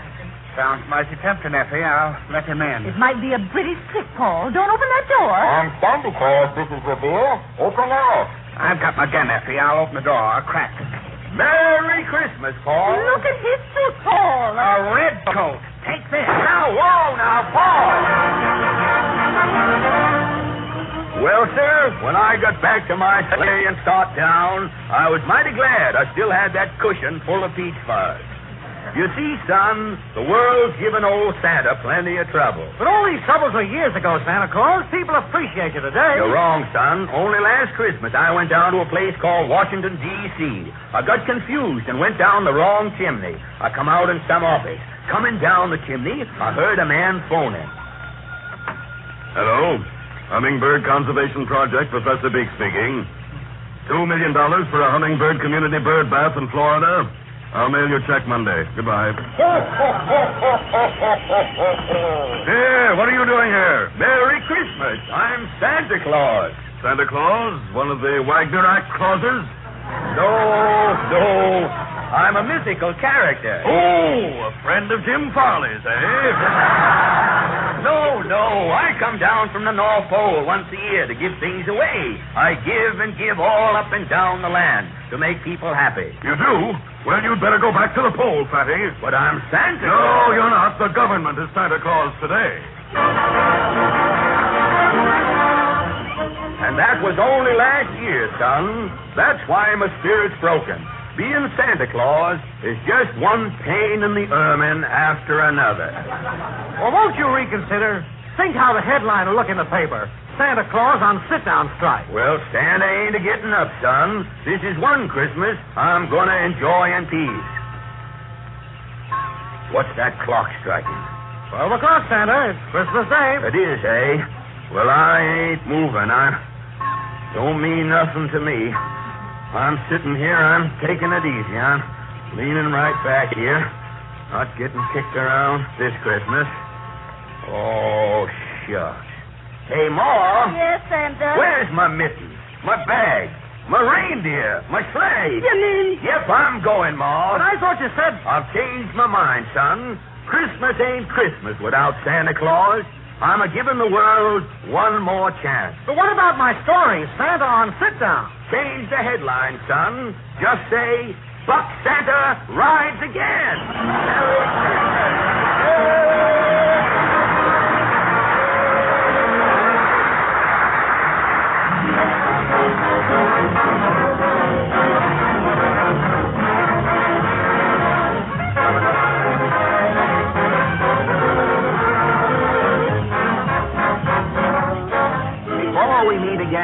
Sounds mighty tempting, Effie. I'll let him in. It might be a British trick, Paul. Don't open that door. I'm Santa Claus, Mrs. Revere. Open up. I've got my gun, Effie. I'll open the door. I'll crack it. Merry Christmas, Paul. Look at his suit, Paul. A red coat. Take this. Now, whoa, now, Paul. Well, sir, when I got back to my sleigh and start down, I was mighty glad I still had that cushion full of peach fuzz. You see, son, the world's given old Santa plenty of trouble. But all these troubles were years ago, Santa Claus. People appreciate you today. You're wrong, son. Only last Christmas I went down to a place called Washington, D.C. I got confused and went down the wrong chimney. I come out in some office. Coming down the chimney, I heard a man phoning. Hello? Hummingbird Conservation Project, Professor Beak speaking. $2 million for a hummingbird community bird bath in Florida. I'll mail your check Monday. Goodbye. Here, what are you doing here? Merry Christmas. I'm Santa Claus. Santa Claus? One of the Wagner Act clauses? No. I'm a mythical character. Oh, a friend of Jim Farley's, eh? No. I come down from the North Pole once a year to give things away. I give and give all up and down the land to make people happy. You do? Well, you'd better go back to the pole, Fatty. But I'm Santa Claus. No, you're not. The government is Santa Claus today. And that was only last year, son. That's why my spirit's broken. Being Santa Claus is just one pain in the ermine after another. Well, won't you reconsider? Think how the headline will look in the paper. Santa Claus on sit-down strike. Well, Santa ain't a-getting up, son. This is one Christmas I'm gonna enjoy in peace. What's that clock striking? 12 o'clock, Santa. It's Christmas Day. It is, eh? Well, I ain't moving. Don't mean nothing to me. I'm sitting here. I'm taking it easy. I'm leaning right back here. Not getting kicked around this Christmas. Oh, shucks. Hey, Ma. Yes, Santa? Where's my mittens? My bag? My reindeer? My sleigh? You mean? Yep, I'm going, Ma. But I thought you said... I've changed my mind, son. Christmas ain't Christmas without Santa Claus. I'm a-giving the world one more chance. But what about my story, Santa on sit-down? Change the headline, son. Just say, Buck Santa rides again. Merry Christmas.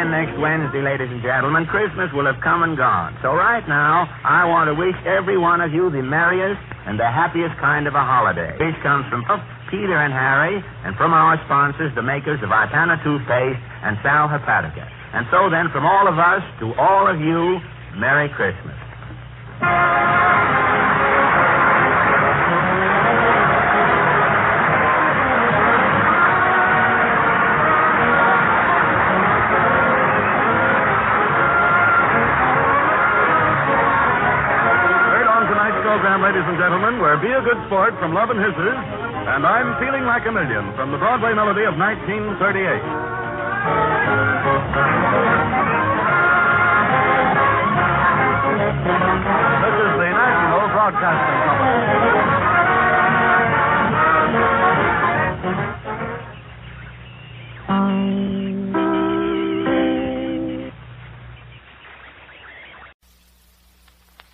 Next Wednesday, ladies and gentlemen, Christmas will have come and gone. So right now, I want to wish every one of you the merriest and the happiest kind of a holiday. This comes from Peter and Harry, and from our sponsors, the makers of Ipana toothpaste and Sal Hepatica. And so then, from all of us to all of you, Merry Christmas. Ladies and gentlemen, where Be a Good Sport from Love and Hisses, and I'm Feeling Like a Million from the Broadway melody of 1938. This is the National Broadcasting Company.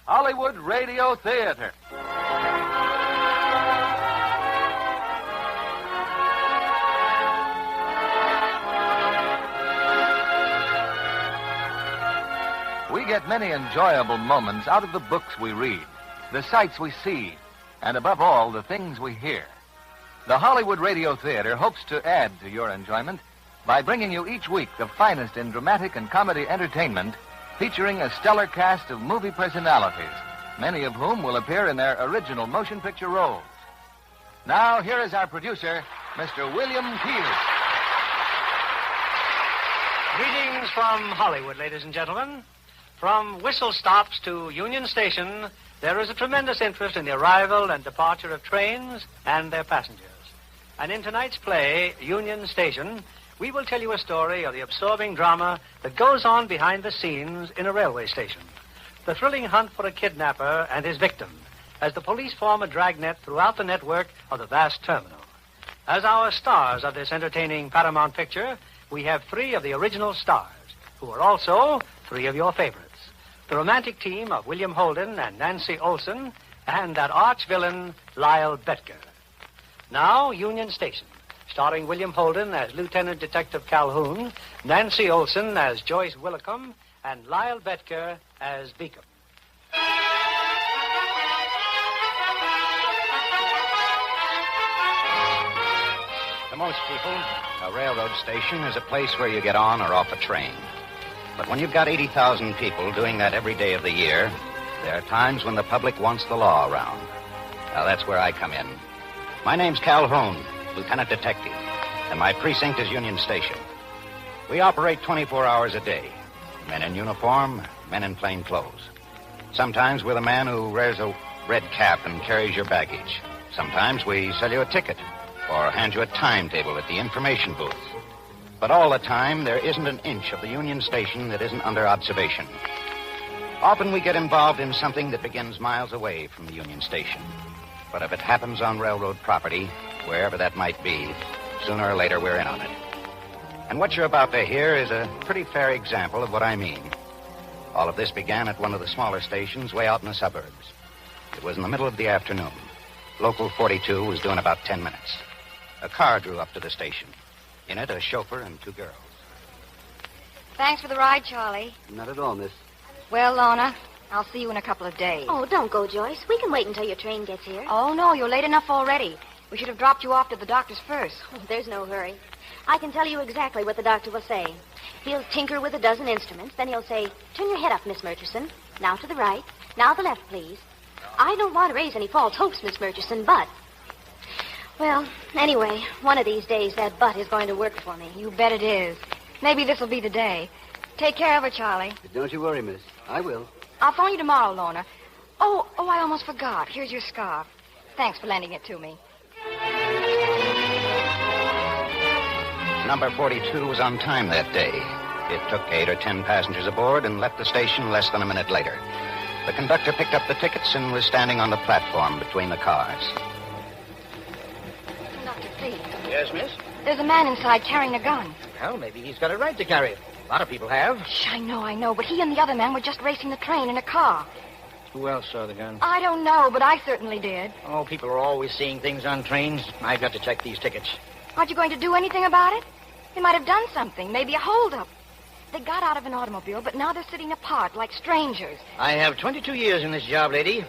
Hollywood Radio Theater. We get many enjoyable moments out of the books we read, the sights we see, and above all, the things we hear. The Hollywood Radio Theater hopes to add to your enjoyment by bringing you each week the finest in dramatic and comedy entertainment, featuring a stellar cast of movie personalities, many of whom will appear in their original motion picture roles. Now, here is our producer, Mr. William Keeley. Greetings from Hollywood, ladies and gentlemen. From whistle stops to Union Station, there is a tremendous interest in the arrival and departure of trains and their passengers. And in tonight's play, Union Station, we will tell you a story of the absorbing drama that goes on behind the scenes in a railway station. The thrilling hunt for a kidnapper and his victim, as the police form a dragnet throughout the network of the vast terminal. As our stars of this entertaining Paramount picture, we have three of the original stars, who are also three of your favorites. The romantic team of William Holden and Nancy Olson, and that arch villain, Lyle Betker. Now, Union Station, starring William Holden as Lieutenant Detective Calhoun, Nancy Olson as Joyce Willicombe, and Lyle Betker as Beacom. most people, a railroad station is a place where you get on or off a train. But when you've got 80,000 people doing that every day of the year, there are times when the public wants the law around. Now, that's where I come in. My name's Calhoun, Lieutenant Detective, and my precinct is Union Station. We operate 24 hours a day. Men in uniform, men in plain clothes. Sometimes we're the man who wears a red cap and carries your baggage. Sometimes we sell you a ticket or hand you a timetable at the information booth. But all the time, there isn't an inch of the Union Station that isn't under observation. Often we get involved in something that begins miles away from the Union Station. But if it happens on railroad property, wherever that might be, sooner or later we're in on it. And what you're about to hear is a pretty fair example of what I mean. All of this began at one of the smaller stations way out in the suburbs. It was in the middle of the afternoon. Local 42 was doing about 10 minutes. A car drew up to the station. In it, a chauffeur and two girls. Thanks for the ride, Charlie. Not at all, miss. Well, Lorna, I'll see you in a couple of days. Oh, don't go, Joyce. We can wait until your train gets here. Oh, no, you're late enough already. We should have dropped you off to the doctor's first. Oh, there's no hurry. I can tell you exactly what the doctor will say. He'll tinker with a dozen instruments, then he'll say, turn your head up, Miss Murchison. Now to the right. Now the left, please. I don't want to raise any false hopes, Miss Murchison, but... Well, anyway, one of these days that butt is going to work for me. You bet it is. Maybe this'll be the day. Take care of her, Charlie. Don't you worry, miss. I will. I'll phone you tomorrow, Lorna. Oh, I almost forgot. Here's your scarf. Thanks for lending it to me. Number 42 was on time that day. It took 8 or 10 passengers aboard and left the station less than a minute later. The conductor picked up the tickets and was standing on the platform between the cars. Conductor, please. Yes, miss? There's a man inside carrying a gun. Well, maybe he's got a right to carry it. A lot of people have. Shh, I know, but he and the other man were just racing the train in a car. Who else saw the gun? I don't know, but I certainly did. Oh, people are always seeing things on trains. I've got to check these tickets. Aren't you going to do anything about it? They might have done something, maybe a holdup. They got out of an automobile, but now they're sitting apart like strangers. I have 22 years in this job, lady,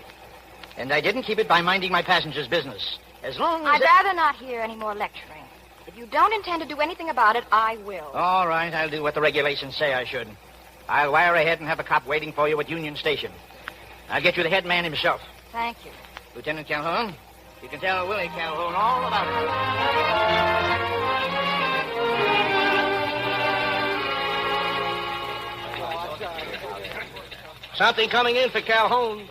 and I didn't keep it by minding my passengers' business. As long as... I'd rather not hear any more lecturing. If you don't intend to do anything about it, I will. All right, I'll do what the regulations say I should. I'll wire ahead and have a cop waiting for you at Union Station. I'll get you the head man himself. Thank you. Lieutenant Calhoun, you can tell Willie Calhoun all about it. Something coming in for Calhoun.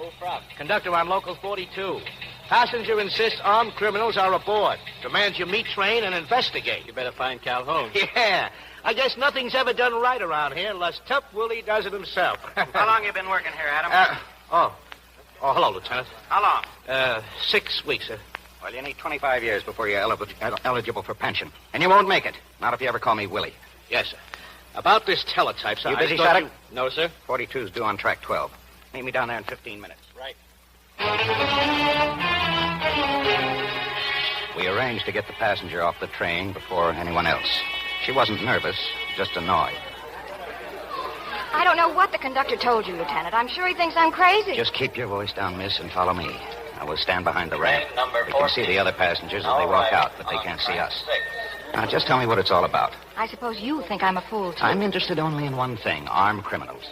Conductor on Local 42. Passenger insists armed criminals are aboard. Demands you meet train and investigate. You better find Calhoun. Yeah. I guess nothing's ever done right around here unless Tough Willie does it himself. How long you been working here, Adam? Hello, Lieutenant. How long? 6 weeks, sir. Well, you need 25 years before you're eligible for pension. And you won't make it. Not if you ever call me Willie. Yes, sir. About this teletype, sir. You busy, Shattuck? No, sir. 42's due on track 12. Meet me down there in 15 minutes. Right. We arranged to get the passenger off the train before anyone else. She wasn't nervous, just annoyed. I don't know what the conductor told you, Lieutenant. I'm sure he thinks I'm crazy. Just keep your voice down, miss, and follow me. I will stand behind the ramp. They can see the other passengers as they walk out, but they can't see us. Now, just tell me what it's all about. I suppose you think I'm a fool, too. I'm interested only in one thing, armed criminals.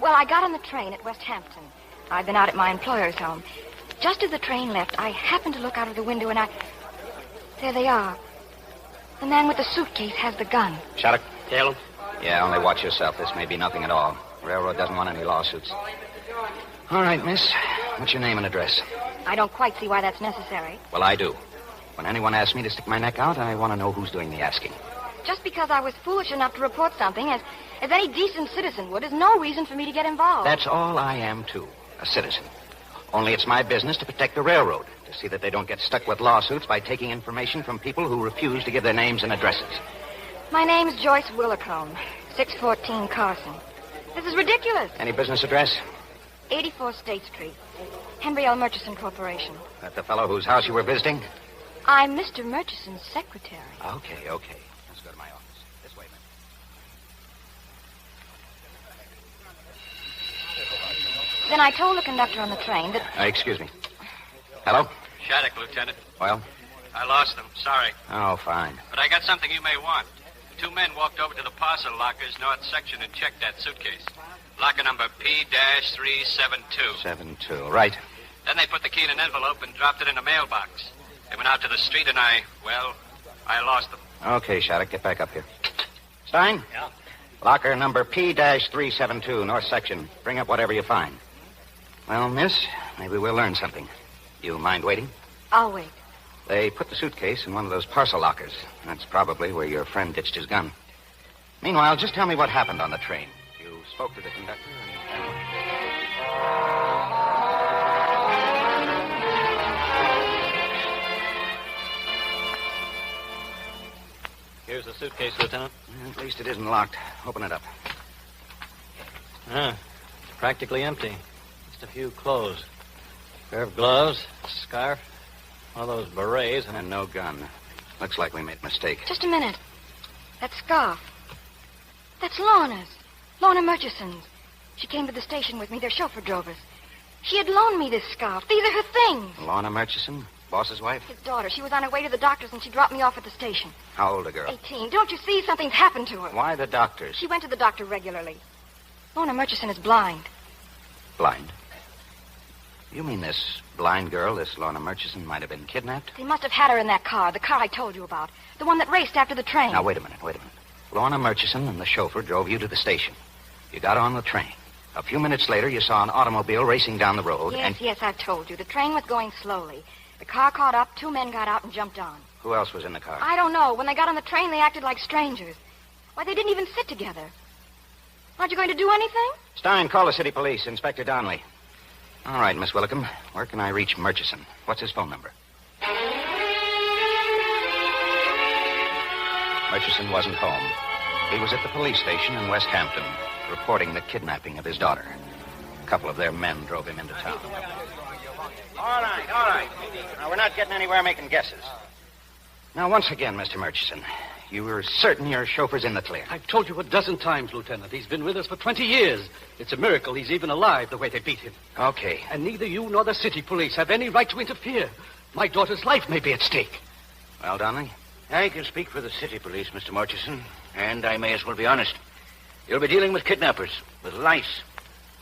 Well, I got on the train at West Hampton. I've been out at my employer's home. Just as the train left, I happened to look out of the window, and there they are. The man with the suitcase has the gun. Shattuck? Tail him? Yeah, only watch yourself. This may be nothing at all. Railroad doesn't want any lawsuits. All right, miss. What's your name and address? I don't quite see why that's necessary. Well, I do. When anyone asks me to stick my neck out, I want to know who's doing the asking. Just because I was foolish enough to report something, as any decent citizen would, is no reason for me to get involved. That's all I am, too. A citizen. Only it's my business to protect the railroad, to see that they don't get stuck with lawsuits by taking information from people who refuse to give their names and addresses. My name's Joyce Willicombe, 614 Carson. This is ridiculous. Any business address? 84 State Street. Henry L. Murchison Corporation. That the fellow whose house you were visiting? I'm Mr. Murchison's secretary. Okay. Let's go to my office. This way, ma'am. Then I told the conductor on the train that... Excuse me. Hello? Shattuck, Lieutenant. Well? I lost them. Sorry. Oh, fine. But I got something you may want. The 2 men walked over to the parcel lockers north section and checked that suitcase. Locker number P-372. 72, right. Then they put the key in an envelope and dropped it in a mailbox. They went out to the street and I lost them. Okay, Shattuck, get back up here. Stein? Yeah? Locker number P-372, north section. Bring up whatever you find. Well, miss, maybe we'll learn something. You mind waiting? I'll wait. They put the suitcase in one of those parcel lockers. That's probably where your friend ditched his gun. Meanwhile, just tell me what happened on the train. You spoke to the conductor and... Here's the suitcase, Lieutenant. At least it isn't locked. Open it up. It's practically empty. Just a few clothes. Pair of gloves, scarf, one of those berets, and no gun. Looks like we made a mistake. Just a minute. That scarf. That's Lorna's. Lorna Murchison's. She came to the station with me. Their chauffeur drove us. She had loaned me this scarf. These are her things. Lorna Murchison? Boss's wife? His daughter. She was on her way to the doctor's and she dropped me off at the station. How old a girl? 18. Don't you see? Something's happened to her. Why the doctor's? She went to the doctor regularly. Lorna Murchison is blind. Blind? You mean this blind girl, this Lorna Murchison, might have been kidnapped? They must have had her in that car, the car I told you about. The one that raced after the train. Now, wait a minute. Lorna Murchison and the chauffeur drove you to the station. You got on the train. A few minutes later, you saw an automobile racing down the road, Yes, I've told you. The train was going slowly. The car caught up, 2 men got out and jumped on. Who else was in the car? I don't know. When they got on the train, they acted like strangers. Why, they didn't even sit together. Aren't you going to do anything? Stein, call the city police. Inspector Donnelly. All right, Miss Willicum. Where can I reach Murchison? What's his phone number? Murchison wasn't home. He was at the police station in West Hampton, reporting the kidnapping of his daughter. A couple of their men drove him into town. All right. Now, we're not getting anywhere making guesses. Now, once again, Mr. Murchison, you were certain your chauffeur's in the clear. I've told you a dozen times, Lieutenant. He's been with us for 20 years. It's a miracle he's even alive the way they beat him. Okay. And neither you nor the city police have any right to interfere. My daughter's life may be at stake. Well, Donnelly? I can speak for the city police, Mr. Murchison, and I may as well be honest. You'll be dealing with kidnappers, with lice.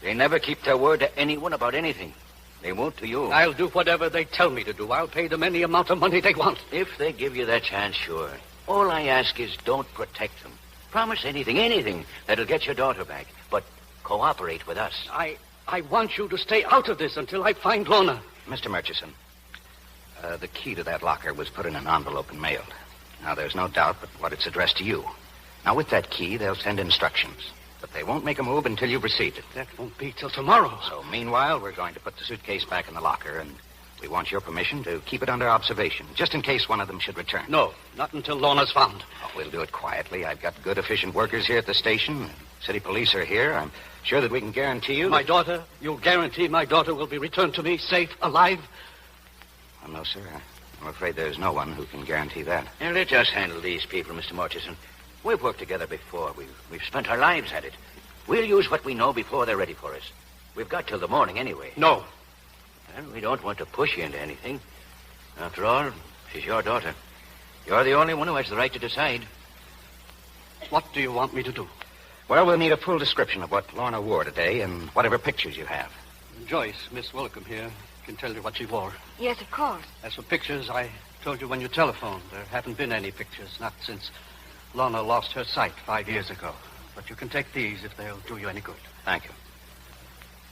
They never keep their word to anyone about anything. They won't to you. I'll do whatever they tell me to do. I'll pay them any amount of money they want. If they give you that chance, sure. All I ask is don't protect them. Promise anything that'll get your daughter back. But cooperate with us. I want you to stay out of this until I find Lorna. Mr. Murchison, the key to that locker was put in an envelope and mailed. Now, there's no doubt but what it's addressed to you. Now, with that key, they'll send instructions. But they won't make a move until you've received it. That won't be till tomorrow. So, meanwhile, we're going to put the suitcase back in the locker, and we want your permission to keep it under observation, just in case one of them should return. No, not until Lorna's found. Oh, we'll do it quietly. I've got good, efficient workers here at the station. City police are here. I'm sure that we can guarantee you... My daughter? You'll guarantee my daughter will be returned to me safe, alive? Well, no, sir. I'm afraid there's no one who can guarantee that. And let us handle these people, Mr. Murchison. We've worked together before. We've spent our lives at it. We'll use what we know before they're ready for us. We've got till the morning anyway. No. Well, we don't want to push you into anything. After all, she's your daughter. You're the only one who has the right to decide. What do you want me to do? Well, we'll need a full description of what Lorna wore today and whatever pictures you have. Joyce, Miss Willicum here, can tell you what she wore. Yes, of course. As for pictures, I told you when you telephoned. There haven't been any pictures, not since Lorna lost her sight 5 years ago. But you can take these if they'll do you any good. Thank you.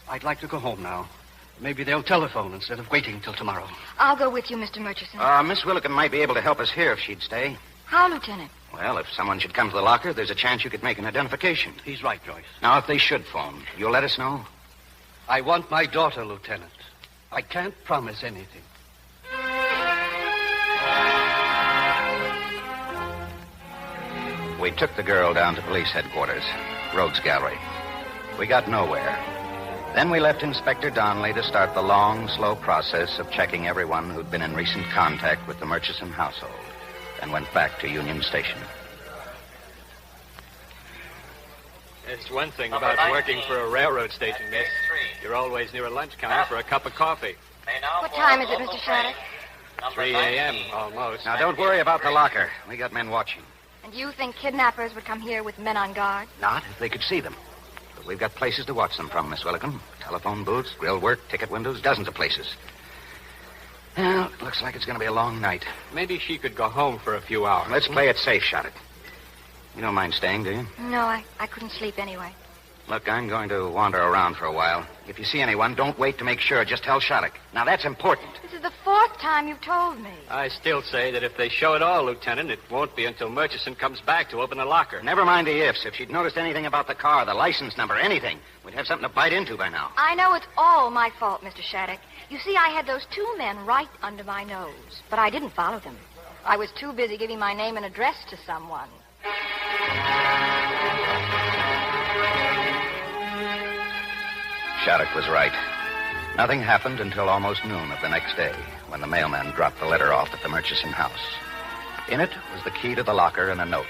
I'd like to go home now. Maybe they'll telephone instead of waiting till tomorrow. I'll go with you, Mr. Murchison. Miss Willicum might be able to help us here if she'd stay. How, Lieutenant? Well, if someone should come to the locker, there's a chance you could make an identification. He's right, Joyce. Now, if they should phone, you'll let us know? I want my daughter, Lieutenant. I can't promise anything. We took the girl down to police headquarters, Rogues Gallery. We got nowhere. Then we left Inspector Donnelly to start the long, slow process of checking everyone who'd been in recent contact with the Murchison household, and went back to Union Station. It's one thing about working for a railroad station, miss. You're always near a lunch counter for a cup of coffee. What time is it, Mr. Shattuck? 3 a.m. almost. Now, don't worry about the locker. We got men watching. And you think kidnappers would come here with men on guard? Not if they could see them. But we've got places to watch them from, Miss Willicum. Telephone booths, grill work, ticket windows, dozens of places. Well, it looks like it's going to be a long night. Maybe she could go home for a few hours. Let's play it safe, Shattuck. You don't mind staying, do you? No, I couldn't sleep anyway. Look, I'm going to wander around for a while. If you see anyone, don't wait to make sure. Just tell Shattuck. Now, that's important. This is the 4th time you've told me. I still say that if they show it all, Lieutenant, it won't be until Murchison comes back to open the locker. Never mind the ifs. If she'd noticed anything about the car, the license number, anything, we'd have something to bite into by now. I know it's all my fault, Mr. Shattuck. You see, I had those 2 men right under my nose, but I didn't follow them. I was too busy giving my name and address to someone. Shattuck was right. Nothing happened until almost noon of the next day, when the mailman dropped the letter off at the Murchison house. In it was the key to the locker and a note.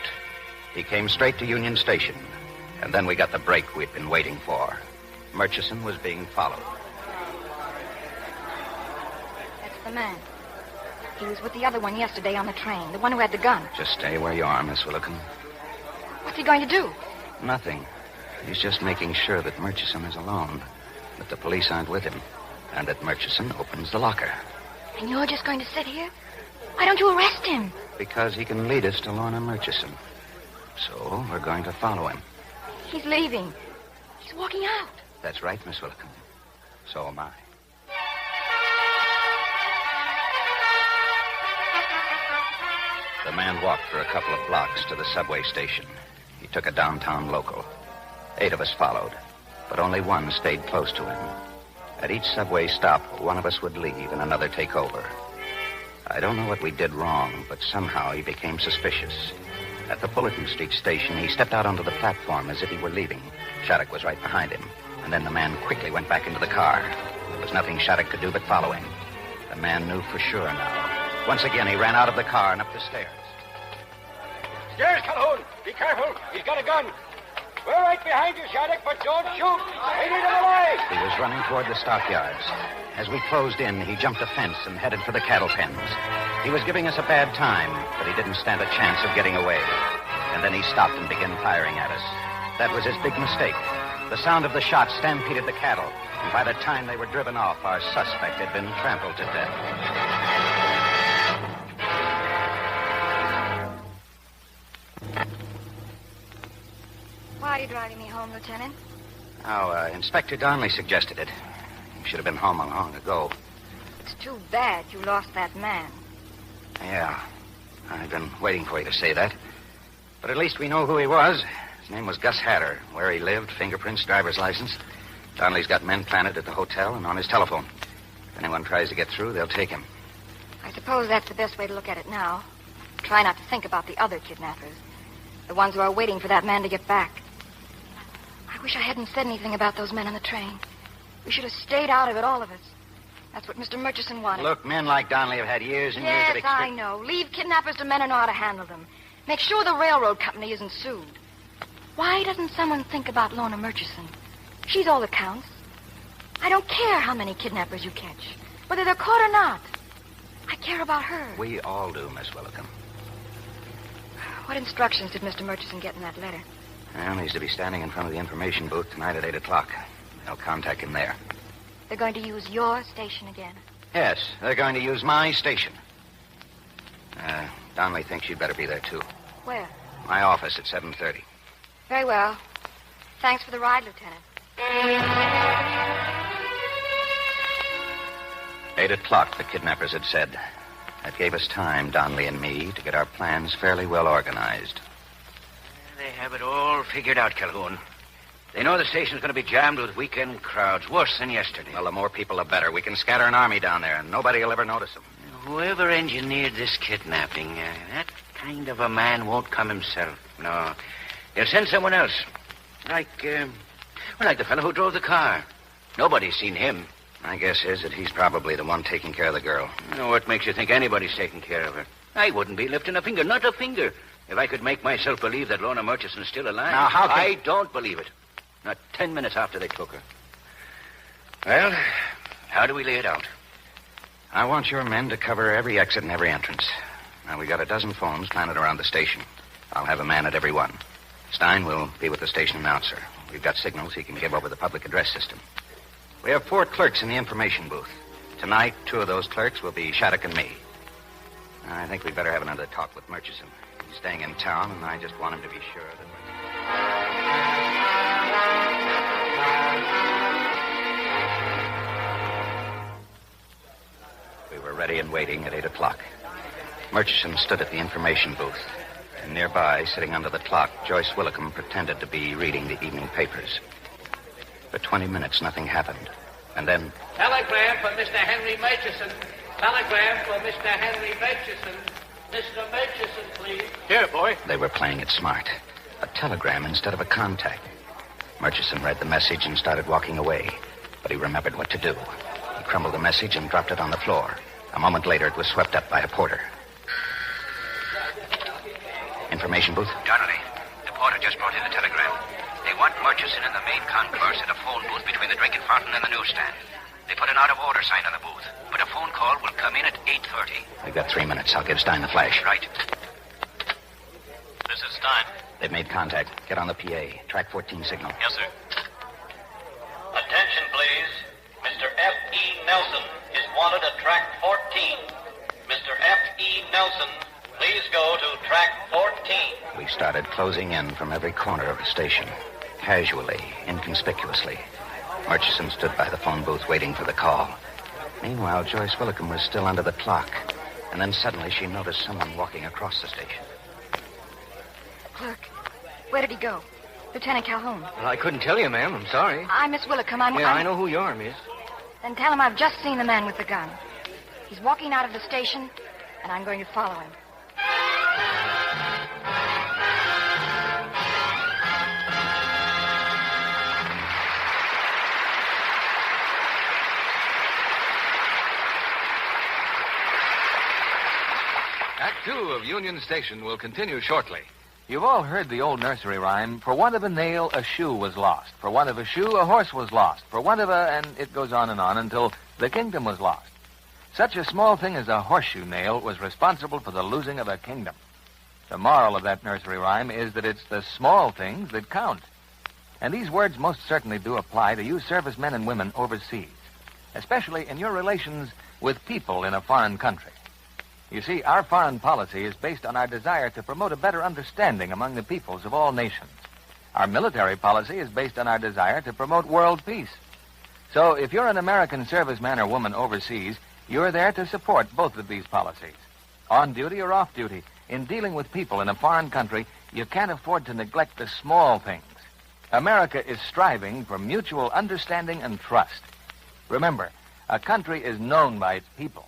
He came straight to Union Station, and then we got the break we'd been waiting for. Murchison was being followed. That's the man. He was with the other one yesterday on the train, the one who had the gun. Just stay where you are, Miss Willicum. What's he going to do? Nothing. He's just making sure that Murchison is alone, that the police aren't with him, and that Murchison opens the locker. And you're just going to sit here? Why don't you arrest him? Because he can lead us to Lorna Murchison. So we're going to follow him. He's leaving. He's walking out. That's right, Miss Willicum. So am I. The man walked for a couple of blocks to the subway station. He took a downtown local. 8 of us followed, but only one stayed close to him. At each subway stop, one of us would leave and another take over. I don't know what we did wrong, but somehow he became suspicious. At the Fullerton Street station, he stepped out onto the platform as if he were leaving. Shattuck was right behind him, and then the man quickly went back into the car. There was nothing Shattuck could do but follow him. The man knew for sure now. Once again, he ran out of the car and up the stairs. Stairs, Calhoun! Be careful! He's got a gun! We're right behind you, Shattuck, but don't shoot! We need him alive! He was running toward the stockyards. As we closed in, he jumped a fence and headed for the cattle pens. He was giving us a bad time, but he didn't stand a chance of getting away. And then he stopped and began firing at us. That was his big mistake. The sound of the shots stampeded the cattle, and by the time they were driven off, our suspect had been trampled to death. Why are you driving me home, Lieutenant? Now, Inspector Donnelly suggested it. You should have been home long ago. It's too bad you lost that man. Yeah, I've been waiting for you to say that. But at least we know who he was. His name was Gus Hatter. Where he lived, fingerprints, driver's license. Donnelly's got men planted at the hotel and on his telephone. If anyone tries to get through, they'll take him. I suppose that's the best way to look at it now. Try not to think about the other kidnappers. The ones who are waiting for that man to get back. I wish I hadn't said anything about those men on the train. We should have stayed out of it, all of us. That's what Mr. Murchison wanted. Look, men like Donnelly have had years and years of Yes, experience. I know. Leave kidnappers to men who know how to handle them. Make sure the railroad company isn't sued. Why doesn't someone think about Lorna Murchison? She's all that counts. I don't care how many kidnappers you catch, whether they're caught or not. I care about her. We all do, Miss Willicum. What instructions did Mr. Murchison get in that letter? Well, he's to be standing in front of the information booth tonight at 8 o'clock. They'll contact him there. They're going to use your station again. Yes, they're going to use my station. Donnelly thinks you'd better be there, too. Where? My office at 7:30. Very well. Thanks for the ride, Lieutenant. 8 o'clock, the kidnappers had said. That gave us time, Donnelly and me, to get our plans fairly well organized. They have it all figured out, Calhoun. They know the station's going to be jammed with weekend crowds, worse than yesterday. Well, the more people, the better. We can scatter an army down there, and nobody will ever notice them. Whoever engineered this kidnapping, that kind of a man won't come himself. No. They'll send someone else. Like the fellow who drove the car. Nobody's seen him. My guess is that he's probably the one taking care of the girl. What makes you think anybody's taking care of her? I wouldn't be lifting a finger, not a finger, if I could make myself believe that Lorna Murchison's still alive. Now, how can... I don't believe it. Not 10 minutes after they took her. Well, how do we lay it out? I want your men to cover every exit and every entrance. Now, we got a dozen phones planted around the station. I'll have a man at every one. Stein will be with the station announcer. We've got signals he can give over the public address system. We have 4 clerks in the information booth. Tonight, 2 of those clerks will be Shattuck and me. I think we'd better have another talk with Murchison. He's staying in town, and I just want him to be sure that we were ready and waiting at 8 o'clock. Murchison stood at the information booth. And nearby, sitting under the clock, Joyce Willicum pretended to be reading the evening papers. For 20 minutes, nothing happened. And then... Telegram for Mr. Henry Murchison. Telegram for Mr. Henry Murchison. Mr. Murchison, please. Here, boy. They were playing it smart. A telegram instead of a contact. Murchison read the message and started walking away. But he remembered what to do. He crumbled the message and dropped it on the floor. A moment later, it was swept up by a porter. Information booth? Donnelly, the porter just brought in a telegram. They want Murchison in the main concourse at a phone booth between the drinking fountain and the newsstand. They put an out-of-order sign on the booth, but a phone call will come in at 8:30. We've got 3 minutes. I'll give Stein the flash. Right. This is Stein. They've made contact. Get on the PA. Track 14 signal. Yes, sir. Attention, please. Mr. F.E. Nelson is wanted at track 14. Mr. F.E. Nelson, please go to track 14. We started closing in from every corner of the station. Casually, inconspicuously. Murchison stood by the phone booth waiting for the call. Meanwhile, Joyce Willicum was still under the clock. And then suddenly she noticed someone walking across the station. Clerk, where did he go? Lieutenant Calhoun. Well, I couldn't tell you, ma'am. I'm sorry. I'm Miss Willicum. I know who you are, miss. Then tell him I've just seen the man with the gun. He's walking out of the station, and I'm going to follow him. Act 2 of Union Station will continue shortly. You've all heard the old nursery rhyme, for want of a nail, a shoe was lost. For want of a shoe, a horse was lost. For want of a... and it goes on and on until the kingdom was lost. Such a small thing as a horseshoe nail was responsible for the losing of a kingdom. The moral of that nursery rhyme is that it's the small things that count. And these words most certainly do apply to you servicemen and women overseas, especially in your relations with people in a foreign country. You see, our foreign policy is based on our desire to promote a better understanding among the peoples of all nations. Our military policy is based on our desire to promote world peace. So if you're an American serviceman or woman overseas, you're there to support both of these policies. On duty or off duty, in dealing with people in a foreign country, you can't afford to neglect the small things. America is striving for mutual understanding and trust. Remember, a country is known by its people.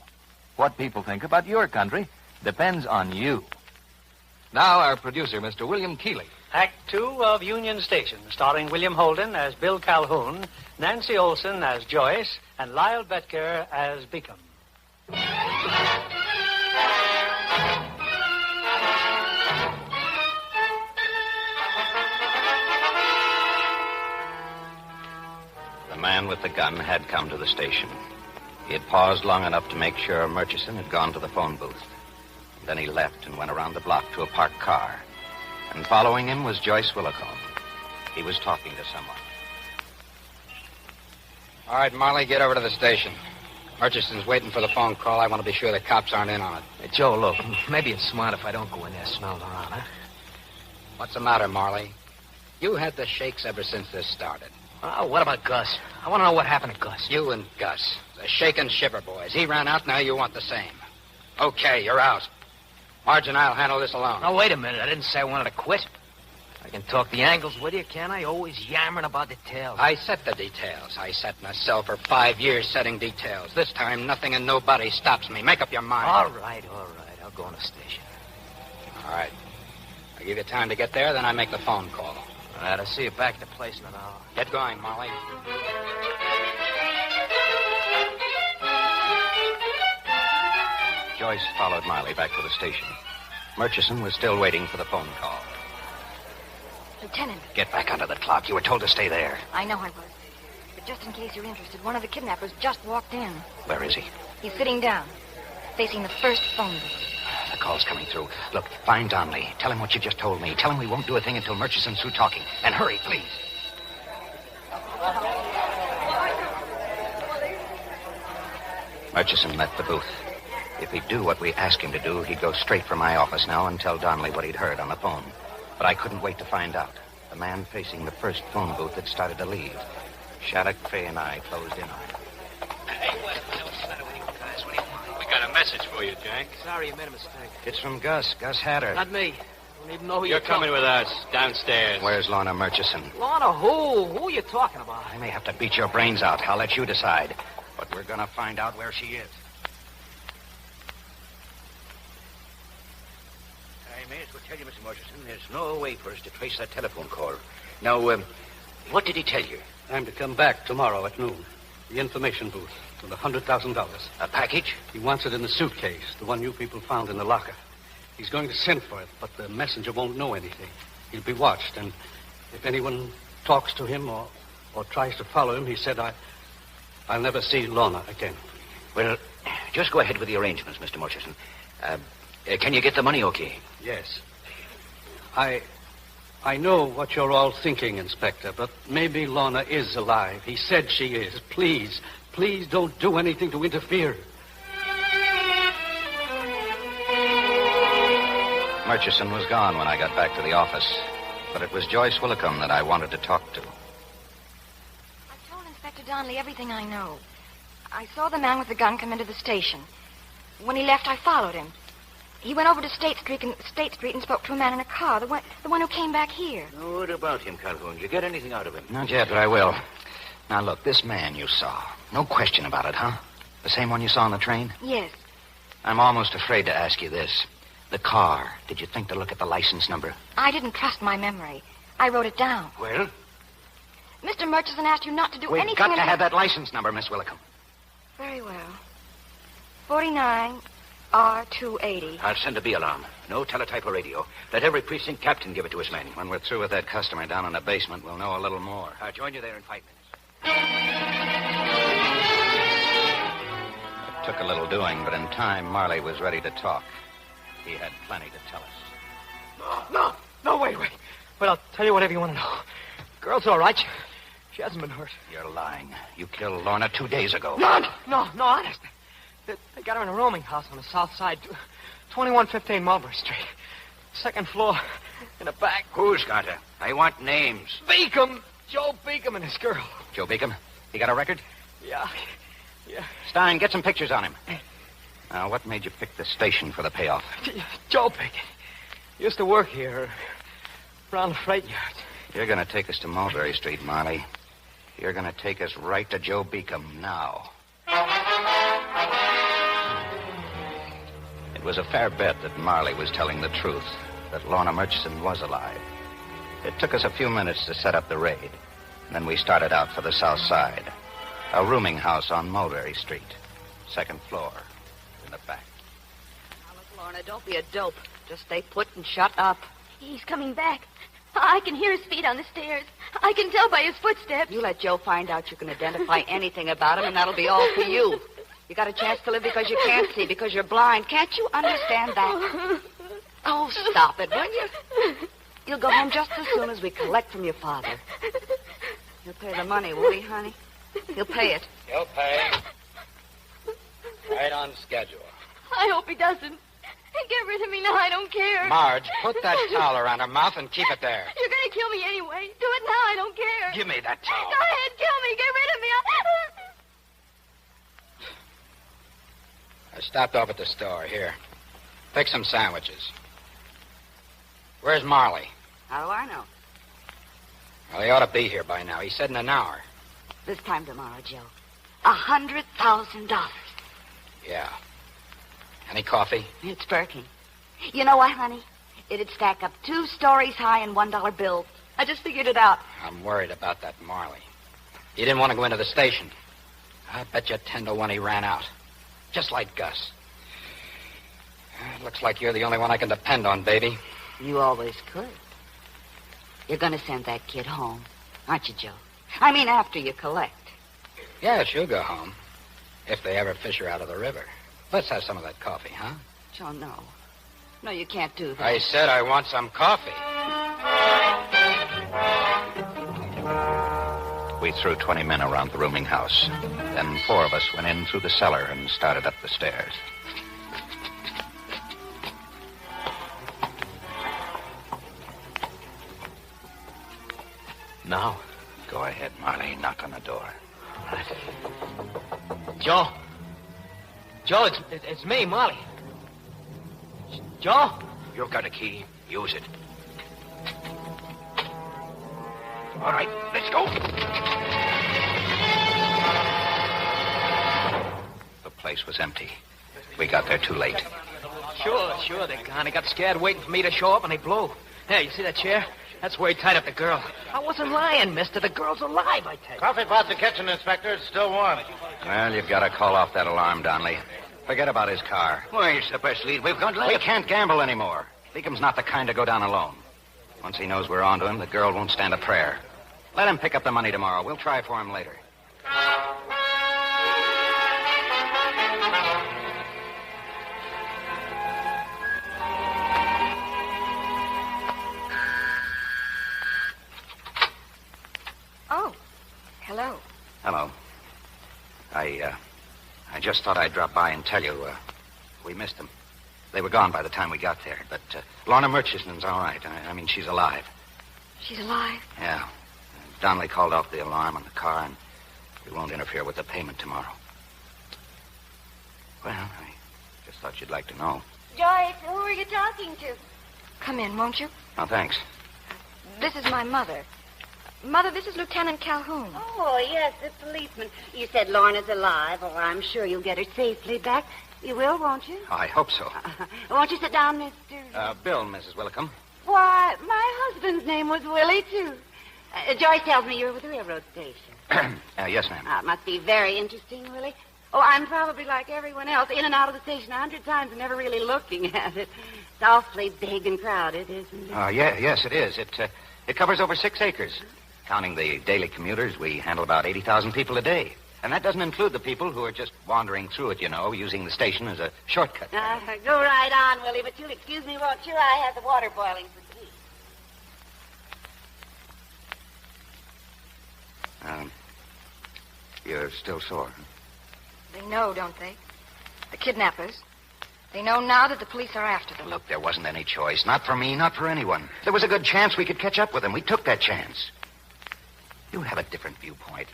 What people think about your country depends on you. Now, our producer, Mr. William Keeley. Act 2 of Union Station, starring William Holden as Bill Calhoun, Nancy Olson as Joyce, and Lyle Betker as Beacom. The man with the gun had come to the station. He had paused long enough to make sure Murchison had gone to the phone booth. Then he left and went around the block to a parked car. And following him was Joyce Willicum. He was talking to someone. All right, Marley, get over to the station. Murchison's waiting for the phone call. I want to be sure the cops aren't in on it. Hey, Joe, look, maybe it's smart if I don't go in there smelling around, huh? What's the matter, Marley? You had the shakes ever since this started. Oh, what about Gus? I want to know what happened to Gus. You and Gus. The shake and shiver boys. He ran out, now you want the same. Okay, you're out. Marge and I'll handle this alone. Now, wait a minute. I didn't say I wanted to quit. I can talk the angles with you, can't I? Always yammering about details. I set the details. I set myself for 5 years setting details. This time, nothing and nobody stops me. Make up your mind. All right. I'll go on the station. All right. I give you time to get there, then I make the phone call. All right, I'll see you back at the place in an hour. Get going, Molly. Joyce followed Marley back to the station. Murchison was still waiting for the phone call. Lieutenant. Get back under the clock. You were told to stay there. I know I was. But just in case you're interested, one of the kidnappers just walked in. Where is he? He's sitting down, facing the first phone booth. The call's coming through. Look, find Donnelly. Tell him what you just told me. Tell him we won't do a thing until Murchison's through talking. And hurry, please. Murchison left the booth. If he'd do what we asked him to do, he'd go straight for my office now and tell Donnelly what he'd heard on the phone. But I couldn't wait to find out. The man facing the first phone booth had started to leave. Sherlock, Fay, and I closed in on him. We got a message for you, Jack. Sorry, you made a mistake. It's from Gus Hatter. Not me. Don't even know who You're coming with us downstairs. Where's Lorna Murchison? Lorna, who? Who are you talking about? I may have to beat your brains out. I'll let you decide. But we're going to find out where she is. I may as well tell you, Mr. Murchison, there's no way for us to trace that telephone call. Now, what did he tell you? I'm to come back tomorrow at noon. The information booth with $100,000. A package? He wants it in the suitcase, the one you people found in the locker. He's going to send for it, but the messenger won't know anything. He'll be watched, and if anyone talks to him or tries to follow him, he said, I'll never see Lorna again. Well, just go ahead with the arrangements, Mr. Murchison. Can you get the money okay? Yes. I know what you're all thinking, Inspector, but maybe Lorna is alive. He said she is. Please don't do anything to interfere. Murchison was gone when I got back to the office, but it was Joyce Willicombe that I wanted to talk to. I told Inspector Donnelly everything I know. I saw the man with the gun come into the station. When he left, I followed him. He went over to State Street and spoke to a man in a car, the one who came back here. What about him, Calhoun? Did you get anything out of him? Not yet, but I will. Now, look, this man you saw. No question about it, huh? The same one you saw on the train? Yes. I'm almost afraid to ask you this. The car, did you think to look at the license number? I didn't trust my memory. I wrote it down. Well? Mr. Murchison asked you not to do We've anything... got to have that license number, Miss Willicombe. Very well. 49 R280. I'll send a bee alarm. No teletype or radio. Let every precinct captain give it to his men. When we're through with that customer down in the basement, we'll know a little more. I'll join you there in 5 minutes. It took a little doing, but in time, Marley was ready to talk. He had plenty to tell us. No, wait. Well, I'll tell you whatever you want to know. Girl's all right. She hasn't been hurt. You're lying. You killed Lorna 2 days ago. No, honest. They got her in a rooming house on the south side, 2115 Mulberry Street. Second floor, in the back. Who's got her? I want names. Beacom. Joe Beacom and his girl. Joe Beacom? He got a record? Yeah. Stein, get some pictures on him. Now, what made you pick this station for the payoff? Joe Beacom. Used to work here, around the freight yard. You're going to take us to Mulberry Street, Marley. You're going to take us right to Joe Beacom now. It was a fair bet that Marley was telling the truth, that Lorna Murchison was alive. It took us a few minutes to set up the raid. And then we started out for the south side. A rooming house on Mulberry Street. Second floor, in the back. Now, look, Lorna, don't be a dope. Just stay put and shut up. He's coming back. I can hear his feet on the stairs. I can tell by his footsteps. You let Joe find out you can identify anything about him, and that'll be all for you. You got a chance to live because you can't see, because you're blind. Can't you understand that? Oh, stop it, will you? You'll go home just as soon as we collect from your father. He'll pay the money, will he, honey? He'll pay it. He'll pay. Right on schedule. I hope he doesn't. Get rid of me now. I don't care. Marge, put that towel around her mouth and keep it there. You're going to kill me anyway. Do it now. I don't care. Give me that towel. Go ahead. Kill me. Get rid of me. I stopped off at the store. Here. Pick some sandwiches. Where's Marley? How do I know? Well, he ought to be here by now. He said in an hour. This time tomorrow, Joe. $100,000. Yeah. Any coffee? It's Birkin. You know what, honey? It'd stack up 2 stories high in $1 bills. I just figured it out. I'm worried about that Marley. He didn't want to go into the station. I bet you 10 to 1 he ran out. Just like Gus. It looks like you're the only one I can depend on, baby. You always could. You're going to send that kid home, aren't you, Joe? I mean, after you collect. Yeah, she'll go home. If they ever fish her out of the river. Let's have some of that coffee, huh? Joe, no. No, you can't do that. I said I want some coffee. We threw 20 men around the rooming house. Then 4 of us went in through the cellar and started up the stairs. Now? Go ahead, Marley. Knock on the door. All right. Joe? Joe, it's me, Molly. Joe? You've got a key. Use it. All right, let's go. The place was empty. We got there too late. Sure. They kind of got scared waiting for me to show up, and they blew. Hey, you see that chair? That's where he tied up the girl. I wasn't lying, mister. The girl's alive, I tell you. Coffee pot's in the kitchen, Inspector. It's still warm. Well, you've got to call off that alarm, Donnelly. Forget about his car. Why, it's the best lead we've got left. We can't gamble anymore. Beacom's not the kind to go down alone. Once he knows we're onto him, the girl won't stand a prayer. Let him pick up the money tomorrow. We'll try for him later. Oh, hello. Hello. I just thought I'd drop by and tell you, we missed them. They were gone by the time we got there, but Lorna Murchison's all right. I mean, she's alive. She's alive? Yeah. Donnelly called off the alarm on the car, and we won't interfere with the payment tomorrow. Well, I just thought you'd like to know. Joyce, who are you talking to? Come in, won't you? Oh, thanks. This is my mother. Mother, this is Lieutenant Calhoun. Oh, yes, the policeman. You said Lorna's alive. Oh, I'm sure you'll get her safely back. You will, won't you? I hope so. Won't you sit down, Mr. Bill, Mrs. Willicombe. Why, my husband's name was Willie, too. Joyce tells me you're with the railroad station. Yes, ma'am. It must be very interesting, Willie. Oh, I'm probably like everyone else, in and out of the station 100 times and never really looking at it. It's awfully big and crowded, isn't it? Yes, it is. It covers over 6 acres. Counting the daily commuters, we handle about 80,000 people a day. And that doesn't include the people who are just wandering through it, using the station as a shortcut. Go right on, Willie, but you'll excuse me, won't you? I have the water boiling for tea. You're still sore. They know, don't they? The kidnappers. They know now that the police are after them. Look, there wasn't any choice. Not for me, not for anyone. There was a good chance we could catch up with them. We took that chance. You have a different viewpoint.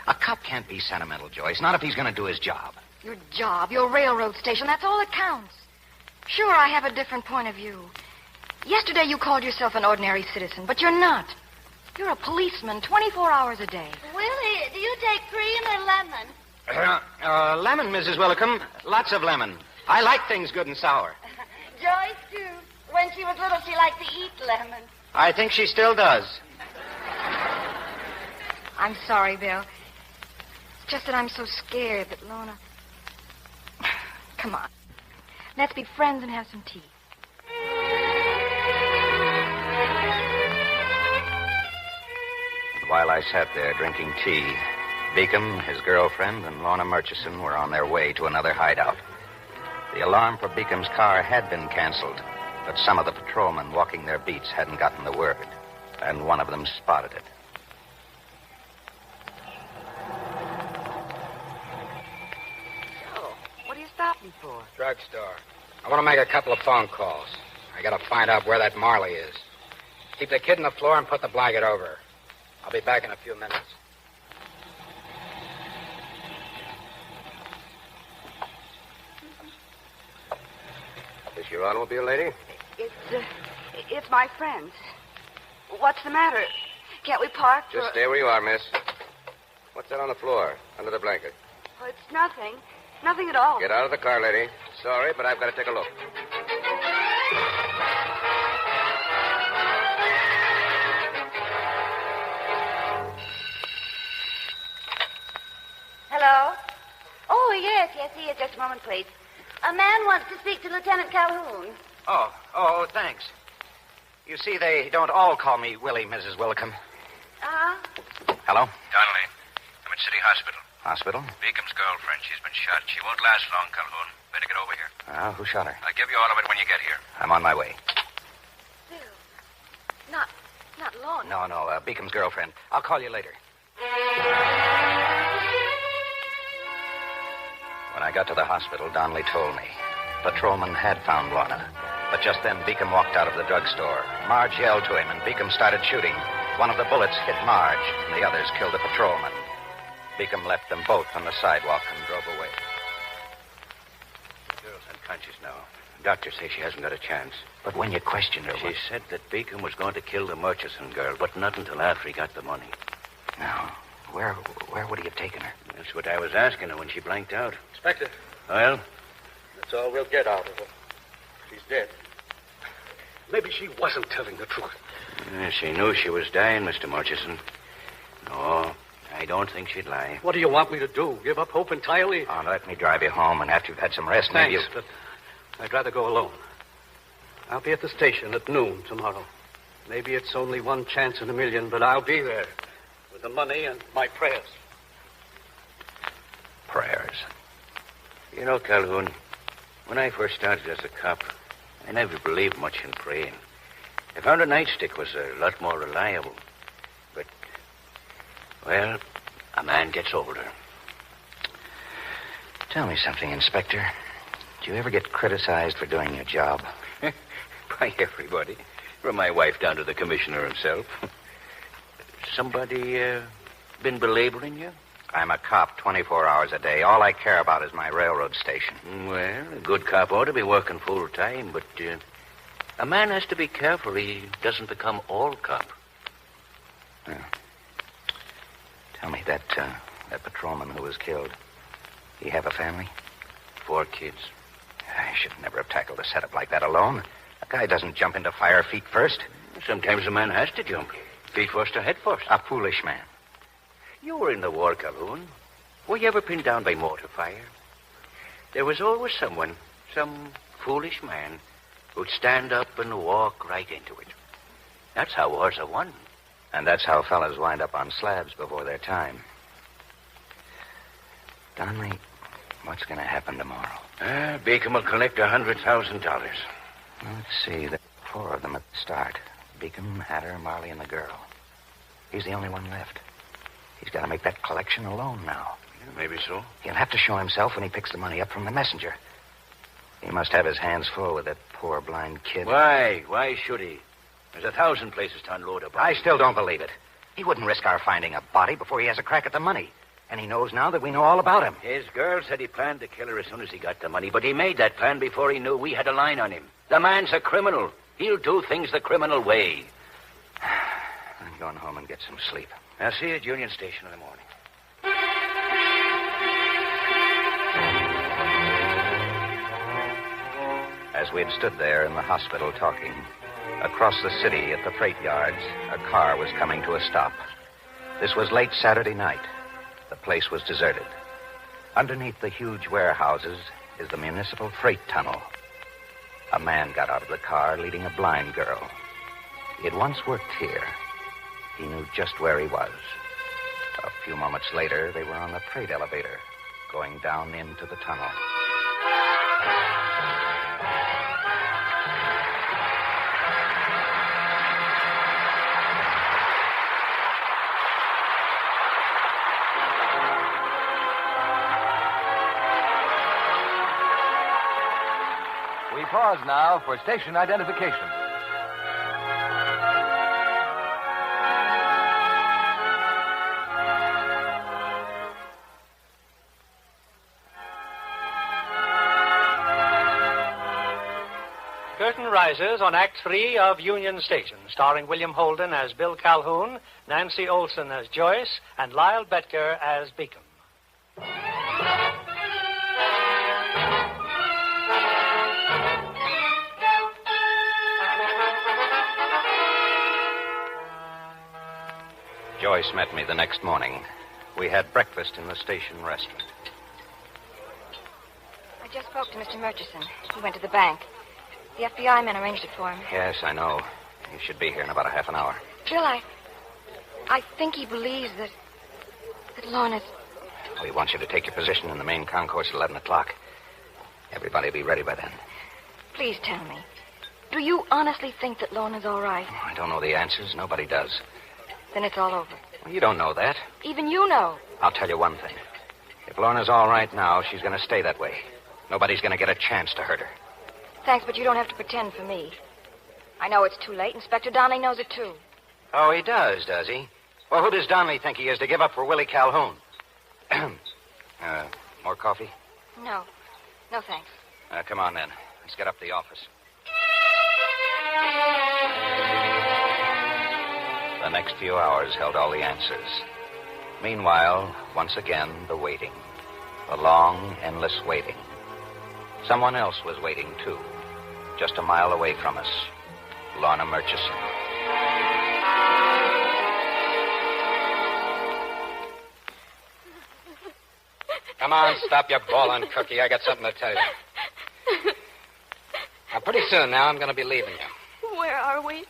A cop can't be sentimental, Joyce. Not if he's going to do his job. Your job, your railroad station, that's all that counts. Sure, I have a different point of view. Yesterday you called yourself an ordinary citizen, but you're not. You're a policeman 24 hours a day. Willie, do you take cream or lemon? Lemon, Mrs. Willicombe. Lots of lemon. I like things good and sour. Joyce, too. When she was little, she liked to eat lemon. I think she still does. I'm sorry, Bill. It's just that I'm so scared that Lorna... Come on. Let's be friends and have some tea. While I sat there drinking tea, Beacom, his girlfriend, and Lorna Murchison were on their way to another hideout. The alarm for Beacom's car had been canceled, but some of the patrolmen walking their beats hadn't gotten the word, and one of them spotted it. What are you stopping for? Drugstore. I want to make a couple of phone calls. I got to find out where that Marley is. Keep the kid on the floor and put the blanket over her. I'll be back in a few minutes. Is your automobile, lady? It's my friend's. What's the matter? Can't we park for... Just stay where you are, miss. What's that on the floor, under the blanket? Oh, it's nothing. Nothing at all. Get out of the car, lady. Sorry, but I've got to take a look. Hello? Oh, yes, here. Just a moment, please. A man wants to speak to Lieutenant Calhoun. Oh, thanks. You see, they don't all call me Willie, Mrs. Willicombe. Uh-huh. Hello? Donnelly, I'm at City Hospital. Hospital? Beacom's girlfriend. She's been shot. She won't last long, Calhoun. Better get over here. Who shot her? I'll give you all of it when you get here. I'm on my way. Not long. No, Beacom's girlfriend. I'll call you later. When I got to the hospital, Donnelly told me. Patrolman had found Lorna. But just then, Beacom walked out of the drugstore. Marge yelled to him, and Beacom started shooting. One of the bullets hit Marge, and the others killed the patrolman. Beacom left them both on the sidewalk and drove away. The girl's unconscious now. Doctors say she hasn't got a chance. But when you questioned her... She said that Beacom was going to kill the Murchison girl, but not until after he got the money. Now, where would he have taken her? That's what I was asking her when she blanked out. Inspector. Well? That's all we'll get out of her. She's dead. Maybe she wasn't telling the truth. She knew she was dying, Mr. Murchison. No, I don't think she'd lie. What do you want me to do? Give up hope entirely? Oh, let me drive you home, and after you've had some rest, Thanks, maybe you... but I'd rather go alone. I'll be at the station at noon tomorrow. Maybe it's only one chance in a million, but I'll be there with the money and my prayers. Prayers. You know, Calhoun, when I first started as a cop, I never believed much in praying. I found a nightstick was a lot more reliable. But, well, a man gets older. Tell me something, Inspector. Do you ever get criticized for doing your job? By everybody. From my wife down to the commissioner himself. Somebody been belaboring you? I'm a cop 24 hours a day. All I care about is my railroad station. Well, a good cop ought to be working full time, but a man has to be careful he doesn't become all cop. Yeah. Tell me, that patrolman who was killed, he have a family? 4 kids. I should never have tackled a setup like that alone. A guy doesn't jump into fire feet first. Sometimes a man has to jump. Feet first or head first. A foolish man. You were in the war, Calhoun. Were you ever pinned down by mortar fire? There was always someone, some foolish man, who'd stand up and walk right into it. That's how wars are won. And that's how fellas wind up on slabs before their time. Donnelly, what's going to happen tomorrow? Beacom will collect $100,000. Let's see. There are 4 of them at the start. Beacom, Hatter, Marley, and the girl. He's the only one left. He's got to make that collection alone now. Yeah, maybe so. He'll have to show himself when he picks the money up from the messenger. He must have his hands full with that poor blind kid. Why? Why should he? There's 1,000 places to unload a body. I still don't believe it. He wouldn't risk our finding a body before he has a crack at the money. And he knows now that we know all about him. His girl said he planned to kill her as soon as he got the money, but he made that plan before he knew we had a line on him. The man's a criminal. He'll do things the criminal way. I'm going home and get some sleep. I'll see you at Union Station in the morning. As we had stood there in the hospital talking, across the city at the freight yards, a car was coming to a stop. This was late Saturday night. The place was deserted. Underneath the huge warehouses is the municipal freight tunnel. A man got out of the car leading a blind girl. He had once worked here. He knew just where he was. A few moments later, they were on the freight elevator, going down into the tunnel. We pause now for station identification. Curtain rises on Act 3 of Union Station, starring William Holden as Bill Calhoun, Nancy Olson as Joyce, and Lyle Betker as Beacom. Joyce met me the next morning. We had breakfast in the station restaurant. I just spoke to Mr. Murchison. He went to the bank. The FBI men arranged it for him. Yes, I know. He should be here in about a half an hour. Bill, I think he believes that Lorna's... We want you to take your position in the main concourse at 11 o'clock. Everybody will be ready by then. Please tell me. Do you honestly think that Lorna's all right? I don't know the answers. Nobody does. Then it's all over. Well, you don't know that. Even you know. I'll tell you one thing. If Lorna's all right now, she's going to stay that way. Nobody's going to get a chance to hurt her. Thanks, but you don't have to pretend for me. I know it's too late. Inspector Donnelly knows it, too. Oh, he does he? Well, who does Donnelly think he is to give up for Willie Calhoun? More coffee? No. No, thanks. Come on, then. Let's get up to the office. The next few hours held all the answers. Meanwhile, once again, the waiting. The long, endless waiting. Someone else was waiting, too. Just a mile away from us. Lorna Murchison. Come on, stop your bawling, Cookie. I got something to tell you. Now, pretty soon now, I'm going to be leaving you. Where are we?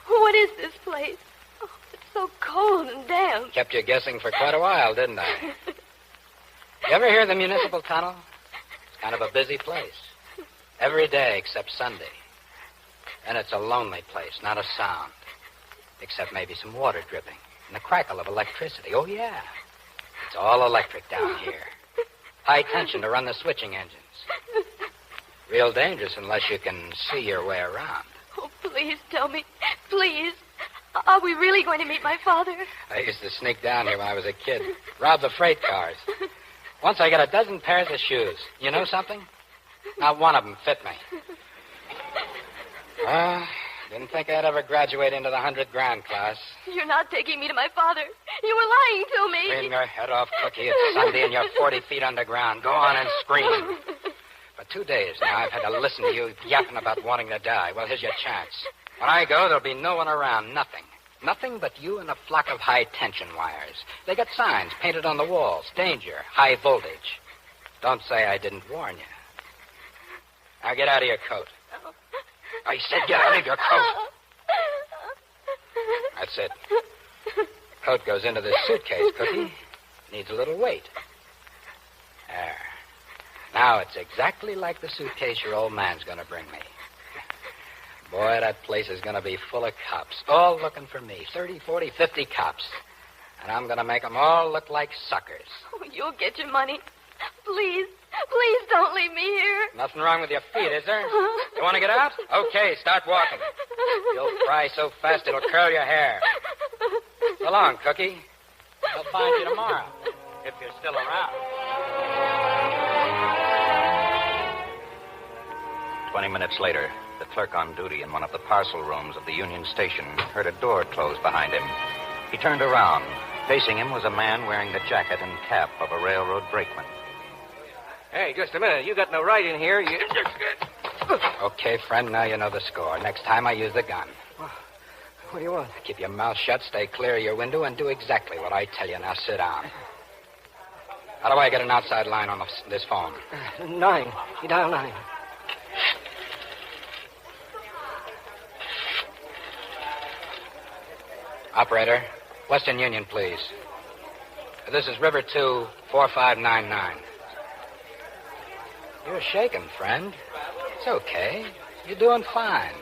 What is this place? Oh, it's so cold and damp. Kept you guessing for quite a while, didn't I? You ever hear of the municipal tunnel? It's kind of a busy place. Every day except Sunday. And it's a lonely place, not a sound. Except maybe some water dripping and the crackle of electricity. Oh, yeah. It's all electric down here. High tension to run the switching engines. Real dangerous unless you can see your way around. Oh, please tell me. Please. Are we really going to meet my father? I used to sneak down here when I was a kid. Rob the freight cars. Once I got a dozen pairs of shoes. You know something? Not one of them fit me. Didn't think I'd ever graduate into the 100 grand class. You're not taking me to my father. You were lying to me. Scream your head off, Cookie. It's Sunday and you're 40 feet underground. Go on and scream. For 2 days now, I've had to listen to you yapping about wanting to die. Well, here's your chance. When I go, there'll be no one around. Nothing. Nothing but you and a flock of high-tension wires. They got signs painted on the walls. Danger. High voltage. Don't say I didn't warn you. Now get out of your coat. I said get out of your coat. That's it. Coat goes into this suitcase, Cookie. Needs a little weight. There. Now it's exactly like the suitcase your old man's going to bring me. Boy, that place is going to be full of cops, all looking for me. 30, 40, 50 cops. And I'm going to make them all look like suckers. Oh, you'll get your money. Please, please don't leave me here. Nothing wrong with your feet, is there? You want to get out? Okay, start walking. You'll cry so fast it'll curl your hair. So long, Cookie. I'll find you tomorrow, if you're still around. 20 minutes later, the clerk on duty in one of the parcel rooms of the Union Station heard a door close behind him. He turned around. Facing him was a man wearing the jacket and cap of a railroad brakeman. Hey, just a minute. You got no right in here. You... Okay, friend, now you know the score. Next time I use the gun. What do you want? Keep your mouth shut, stay clear of your window, and do exactly what I tell you. Now sit down. How do I get an outside line on this phone? 9. You dial 9. Operator, Western Union, please. This is River 2, 4599. You're shaking, friend. It's okay. You're doing fine.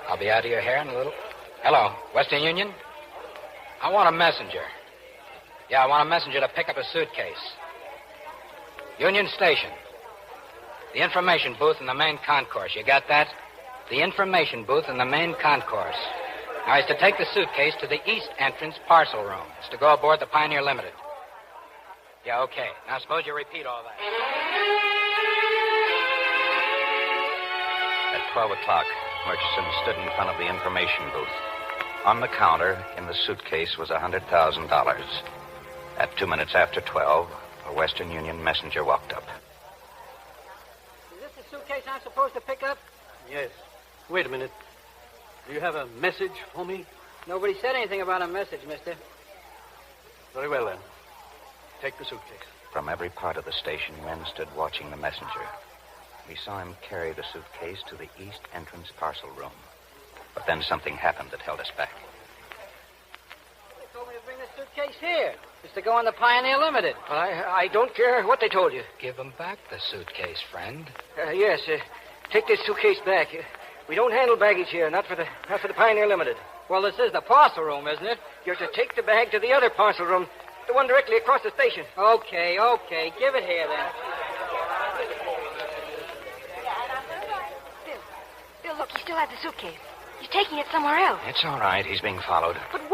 I'll be out of your hair in a little... Hello, Western Union? I want a messenger. Yeah, I want a messenger to pick up a suitcase. Union Station. The information booth in the main concourse. You got that? The information booth in the main concourse. Now, he's to take the suitcase to the east entrance parcel room. It's to go aboard the Pioneer Limited. Yeah, okay. Now, suppose you repeat all that. At 12 o'clock, Murchison stood in front of the information booth. On the counter, in the suitcase, was $100,000. At 2 minutes after 12, a Western Union messenger walked up. Is this the suitcase I'm supposed to pick up? Yes. Wait a minute. Do you have a message for me? Nobody said anything about a message, mister. Very well, then. Take the suitcase. From every part of the station, men stood watching the messenger. We saw him carry the suitcase to the east entrance parcel room. But then something happened that held us back. They told me to bring the suitcase here. It's to go on the Pioneer Limited. Well, I don't care what they told you. Give him back the suitcase, friend. Yes, take this suitcase back. We don't handle baggage here, not for the Pioneer Limited. Well, this is the parcel room, isn't it? You're to take the bag to the other parcel room, the one directly across the station. Okay. Give it here, then. Bill, look, he still has the suitcase. He's taking it somewhere else. It's all right. He's being followed. But